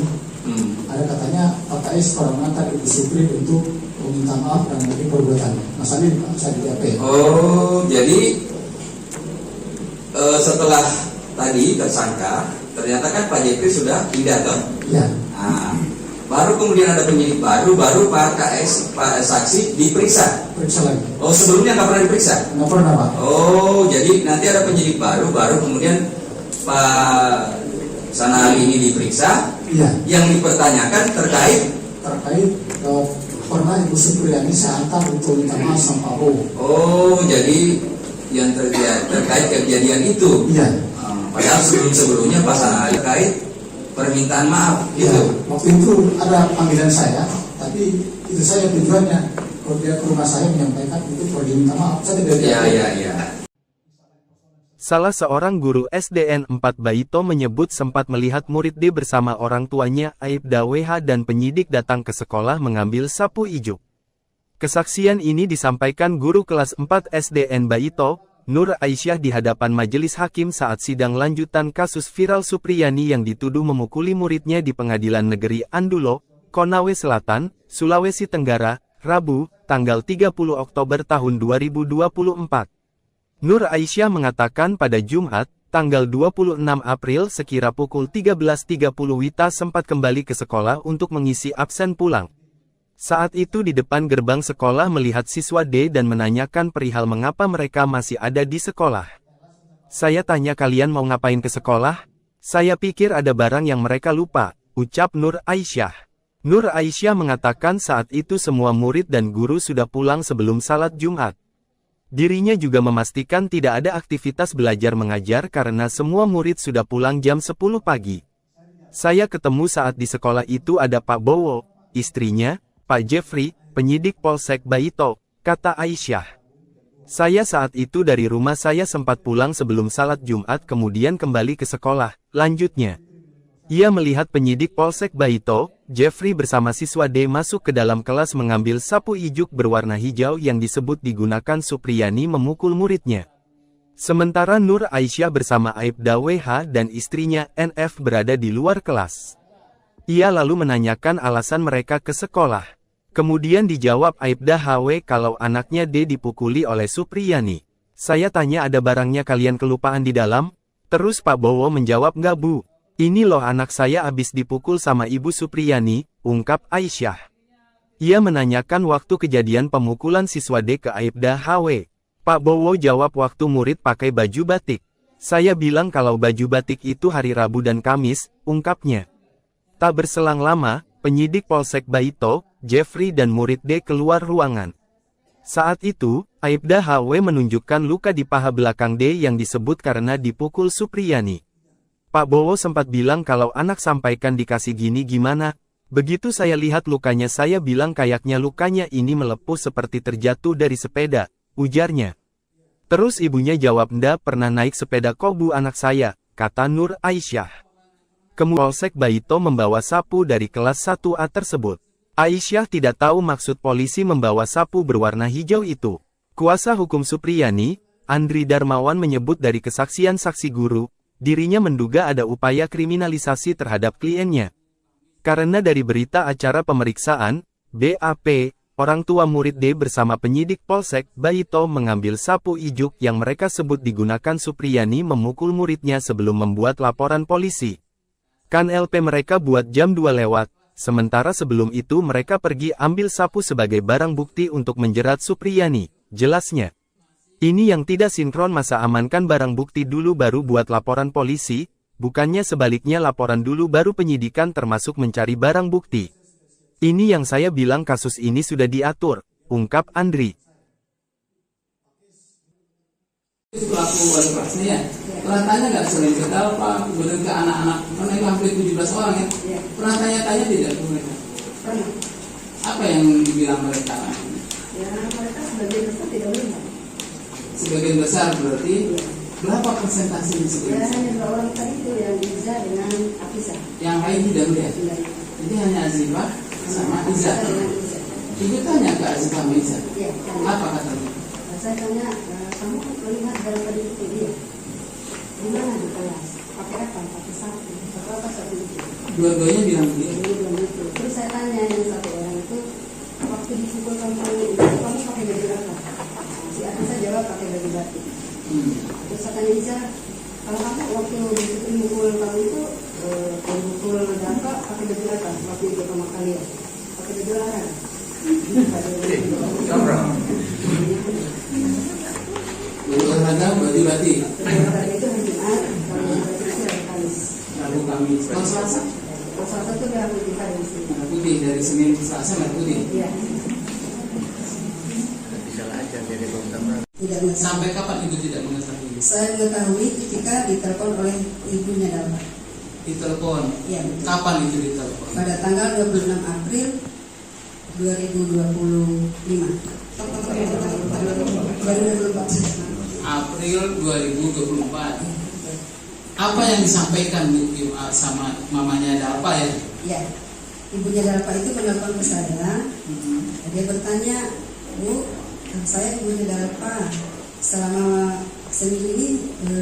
Ada katanya Pak KS pernah mengantar Ibu Supri untuk meminta maaf dan mungkin perbuatan. Mas Ali, saya di BAP. Oh, jadi setelah tadi tersangka, ternyata kan Pak Jeffrey sudah pindah toh? Iya. Nah, baru kemudian ada penyidik baru Pak KS, Pak saksi diperiksa. Periksa lagi. Oh, sebelumnya nggak pernah diperiksa? Nggak pernah Pak. Oh, jadi nanti ada penyidik baru kemudian Pak Sanali ini diperiksa. Iya. Yang dipertanyakan terkait pernah Ibu Supriyani saya antar untuk minta maaf sama Pak Bowo. Oh, jadi yang terkait kejadian itu. Iya. Padahal sebelumnya Pak Sanali terkait permintaan maaf Iya. gitu. Waktu itu ada panggilan saya, tapi itu saya tujuannya kalau dia ke rumah saya menyampaikan itu pergi minta maaf. Saya tidak. Iya. Salah seorang guru SDN 4 Baito menyebut sempat melihat murid D bersama orang tuanya Aibda WH dan penyidik datang ke sekolah mengambil sapu ijuk. Kesaksian ini disampaikan guru kelas 4 SDN Baito, Nur Aisyah di hadapan majelis hakim saat sidang lanjutan kasus viral Supriyani yang dituduh memukuli muridnya di Pengadilan Negeri Andulo, Konawe Selatan, Sulawesi Tenggara, Rabu, tanggal 30 Oktober tahun 2024. Nur Aisyah mengatakan pada Jumat, tanggal 26 April sekira pukul 13.30 Wita sempat kembali ke sekolah untuk mengisi absen pulang. Saat itu di depan gerbang sekolah melihat siswa D dan menanyakan perihal mengapa mereka masih ada di sekolah. Saya tanya kalian mau ngapain ke sekolah? Saya pikir ada barang yang mereka lupa, ucap Nur Aisyah. Nur Aisyah mengatakan saat itu semua murid dan guru sudah pulang sebelum salat Jumat. Dirinya juga memastikan tidak ada aktivitas belajar mengajar karena semua murid sudah pulang jam 10 pagi. Saya ketemu saat di sekolah itu ada Pak Bowo, istrinya, Pak Jeffrey, penyidik Polsek Baito, kata Aisyah. Saya saat itu dari rumah saya sempat pulang sebelum salat Jumat kemudian kembali ke sekolah, lanjutnya. Ia melihat penyidik Polsek Baito, Jeffrey bersama siswa D masuk ke dalam kelas mengambil sapu ijuk berwarna hijau yang disebut digunakan Supriyani memukul muridnya. Sementara Nur Aisyah bersama Aibda WH dan istrinya NF berada di luar kelas. Ia lalu menanyakan alasan mereka ke sekolah. Kemudian dijawab Aibda HW kalau anaknya D dipukuli oleh Supriyani. Saya tanya ada barangnya kalian kelupaan di dalam? Terus Pak Bowo menjawab nggak Bu. Ini loh anak saya abis dipukul sama Ibu Supriyani, ungkap Aisyah. Ia menanyakan waktu kejadian pemukulan siswa D ke Aibda HW. Pak Bowo jawab waktu murid pakai baju batik. Saya bilang kalau baju batik itu hari Rabu dan Kamis, ungkapnya. Tak berselang lama, penyidik Polsek Baito, Jeffrey dan murid D keluar ruangan. Saat itu, Aibda HW menunjukkan luka di paha belakang D yang disebut karena dipukul Supriyani. Pak Bowo sempat bilang kalau anak sampaikan dikasih gini gimana. Begitu saya lihat lukanya saya bilang kayaknya lukanya ini melepuh seperti terjatuh dari sepeda, ujarnya. Terus ibunya jawab ndak pernah naik sepeda kok Bu anak saya, kata Nur Aisyah. Kemudian Polsek Baito membawa sapu dari kelas 1A tersebut. Aisyah tidak tahu maksud polisi membawa sapu berwarna hijau itu. Kuasa hukum Supriyani, Andri Darmawan menyebut dari kesaksian saksi guru, dirinya menduga ada upaya kriminalisasi terhadap kliennya. Karena dari berita acara pemeriksaan, BAP, orang tua murid D bersama penyidik Polsek Baito mengambil sapu ijuk yang mereka sebut digunakan Supriyani memukul muridnya sebelum membuat laporan polisi. Kan LP mereka buat jam 2 lewat, sementara sebelum itu mereka pergi ambil sapu sebagai barang bukti untuk menjerat Supriyani, jelasnya. Ini yang tidak sinkron masa amankan barang bukti dulu baru buat laporan polisi, bukannya sebaliknya laporan dulu baru penyidikan termasuk mencari barang bukti. Ini yang saya bilang kasus ini sudah diatur, ungkap Andri. Pelaku wali kelasnya ya. Pernah tanya nggak selain ke Dalpa, kemudian ke anak-anak, karena itu hampir 17 orang ya. Pernah tanya-tanya tidak ke mereka? Pernah. Apa yang dibilang mereka? Ya mereka sebagian besar tidak melihat. Sebagian besar berarti berapa persentase di Ya sebagian besar? hanya 2 orang tadi itu yang Iza dengan Afisa. Yang lain tidak melihat. Tidak. Jadi hanya Azifah sama Iza. Dengan Iza. Ibu tanya ke Azifah sama Iza. Iya. Apa katanya? Saya tanya, kamu melihat dalam tadi itu dia? Di mana di kelas? Pakai apa? Pakai sapu. Pakai apa sapu itu? Dua-duanya bilang Dia begitu. bilang gitu. Terus saya tanya yang satu orang itu, waktu dipukul kamu itu kamu pakai baju apa? Si Afisa jawab pakai baju batik. Terus saya tanya Iza, kalau kamu waktu mukul kamu itu mukul Dalpa pakai baju apa? Waktu itu sama kalian pakai baju larang. Olahraga bati-bati. Olahraga itu hari Jumat, kalau berarti itu hari Kamis. Rabu Kamis. Kalau Selasa? Kalau Selasa itu merah putih Kamis. Merah putih dari Senin ke Selasa merah putih. Iya. Tidak mengetahui. Sampai kapan ibu tidak mengetahui? Saya mengetahui ketika ditelepon oleh ibunya Dalpa. Ditelepon. Iya betul. Kapan itu ditelepon? Pada tanggal 26 April 2025. 2024. April 2024. Apa yang disampaikan Bu sama mamanya Dalpa ya? Ya, ibunya Dalpa itu menelpon ke saya. Dia bertanya, Bu, saya ibunya Dalpa. Selama seminggu ini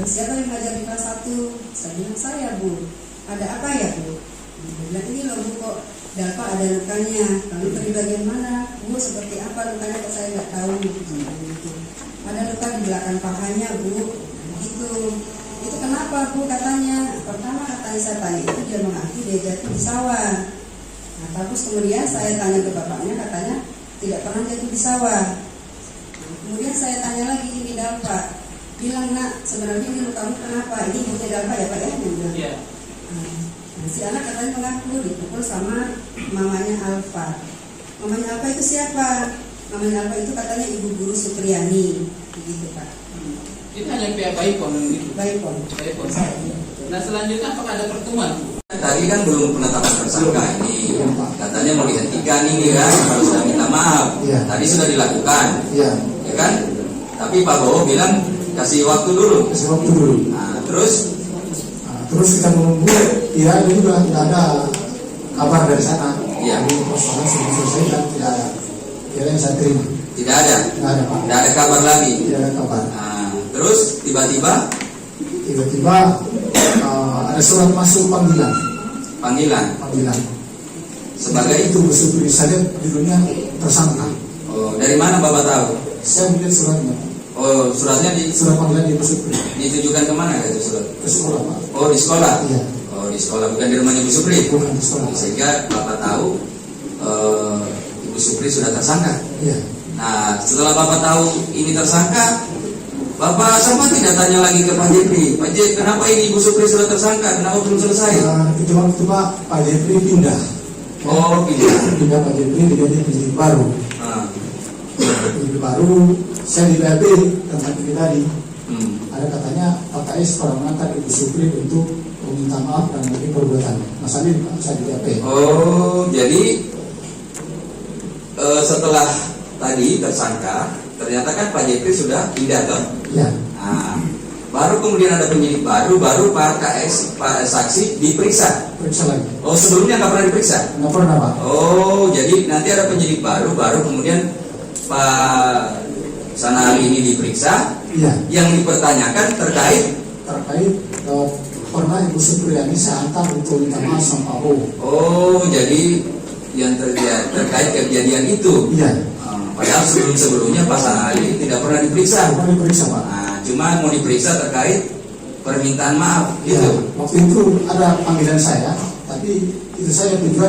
siapa yang mengajar di kelas 1? Saya bilang saya, Bu. Ada apa ya, Bu? Dia bilang ini loh Bu, kok Dalpa ada lukanya. Lalu dari bagian mana? Bu, seperti apa lukanya? Kok saya nggak tahu. Ada luka di belakang pahanya, Bu. Gitu. Itu kenapa, Bu? Katanya. Pertama katanya saya tanya itu dia mengaku dia jatuh di sawah. Nah, terus kemudian saya tanya ke bapaknya, katanya tidak pernah jatuh di sawah. Nah, kemudian saya tanya lagi ini Dalpa, bilang nak sebenarnya ini lukamu kenapa? Ini ibunya Dalpa ya Pak ya? Dia bilang. Iya. Nah, si anak katanya mengaku dipukul sama mamanya Alfa. Mamanya Alfa itu siapa? Mamanya Alfa itu katanya ibu guru Supriyani, begitu Pak. Itu hanya pihak Baipon itu. Baipon. Baipon. Nah selanjutnya apakah ada pertemuan? Tadi kan belum penetapan tersangka ini, katanya mau dihentikan ini kan, kalau sudah minta maaf. Tadi sudah dilakukan, ya kan? Tapi Pak Bowo bilang kasih waktu dulu. Kasih waktu dulu. Nah, terus kita menunggu, ya ini juga tidak ada kabar dari sana. Iya. Jadi persoalan sudah selesai dan tidak ada. Yang saya terima. Tidak ada. Tidak ada Pak. Tidak ada kabar lagi. Tidak ada kabar. Nah, terus tiba-tiba ada surat masuk panggilan. Panggilan. Sebagai itu Supri saya judulnya tersangka. Oh, dari mana Bapak tahu? Saya melihat suratnya. Oh, suratnya Surat panggilan di Supri. ditujukan kemana itu surat? Ke sekolah Pak. Oh, di sekolah. Iya. Oh, di sekolah, bukan di rumahnya Ibu Supri. Bukan di sekolah. Sehingga Bapak tahu Ibu Supri sudah tersangka. Iya. Nah, setelah Bapak tahu ini tersangka, Bapak sempat tidak tanya lagi ke Pak Jepri. Pak Jepri, kenapa ini Ibu Supri sudah tersangka? Kenapa belum selesai? Itu waktu Pak Jepri pindah. Oh, Pindah Pak Jepri diganti penyidik baru. Penyidik baru, saya di BAP tempat ini tadi. Ada katanya Pak KS pernah mengantar Ibu Supri untuk meminta maaf dan mengenai perbuatannya. Masalah ini saya di BAP. Oh, jadi setelah tadi tersangka, ternyata kan Pak Jepri sudah pindah toh? Iya. Nah, baru kemudian ada penyidik baru Pak KS, Pak saksi diperiksa. Periksa lagi. Oh, sebelumnya nggak pernah diperiksa? Nggak pernah Pak. Oh, jadi nanti ada penyidik baru kemudian Pak Sanali ini diperiksa. Iya. Yang dipertanyakan terkait pernah Ibu Supriyani saya antar untuk minta maaf sama Pak Bowo. Oh, jadi yang terkait kejadian itu. Iya. Padahal sebelumnya Pak Sanali tidak pernah diperiksa. Pernah diperiksa Pak. Nah, cuma mau diperiksa terkait permintaan maaf Iya. gitu. Waktu itu ada panggilan saya, tapi itu saya tujuan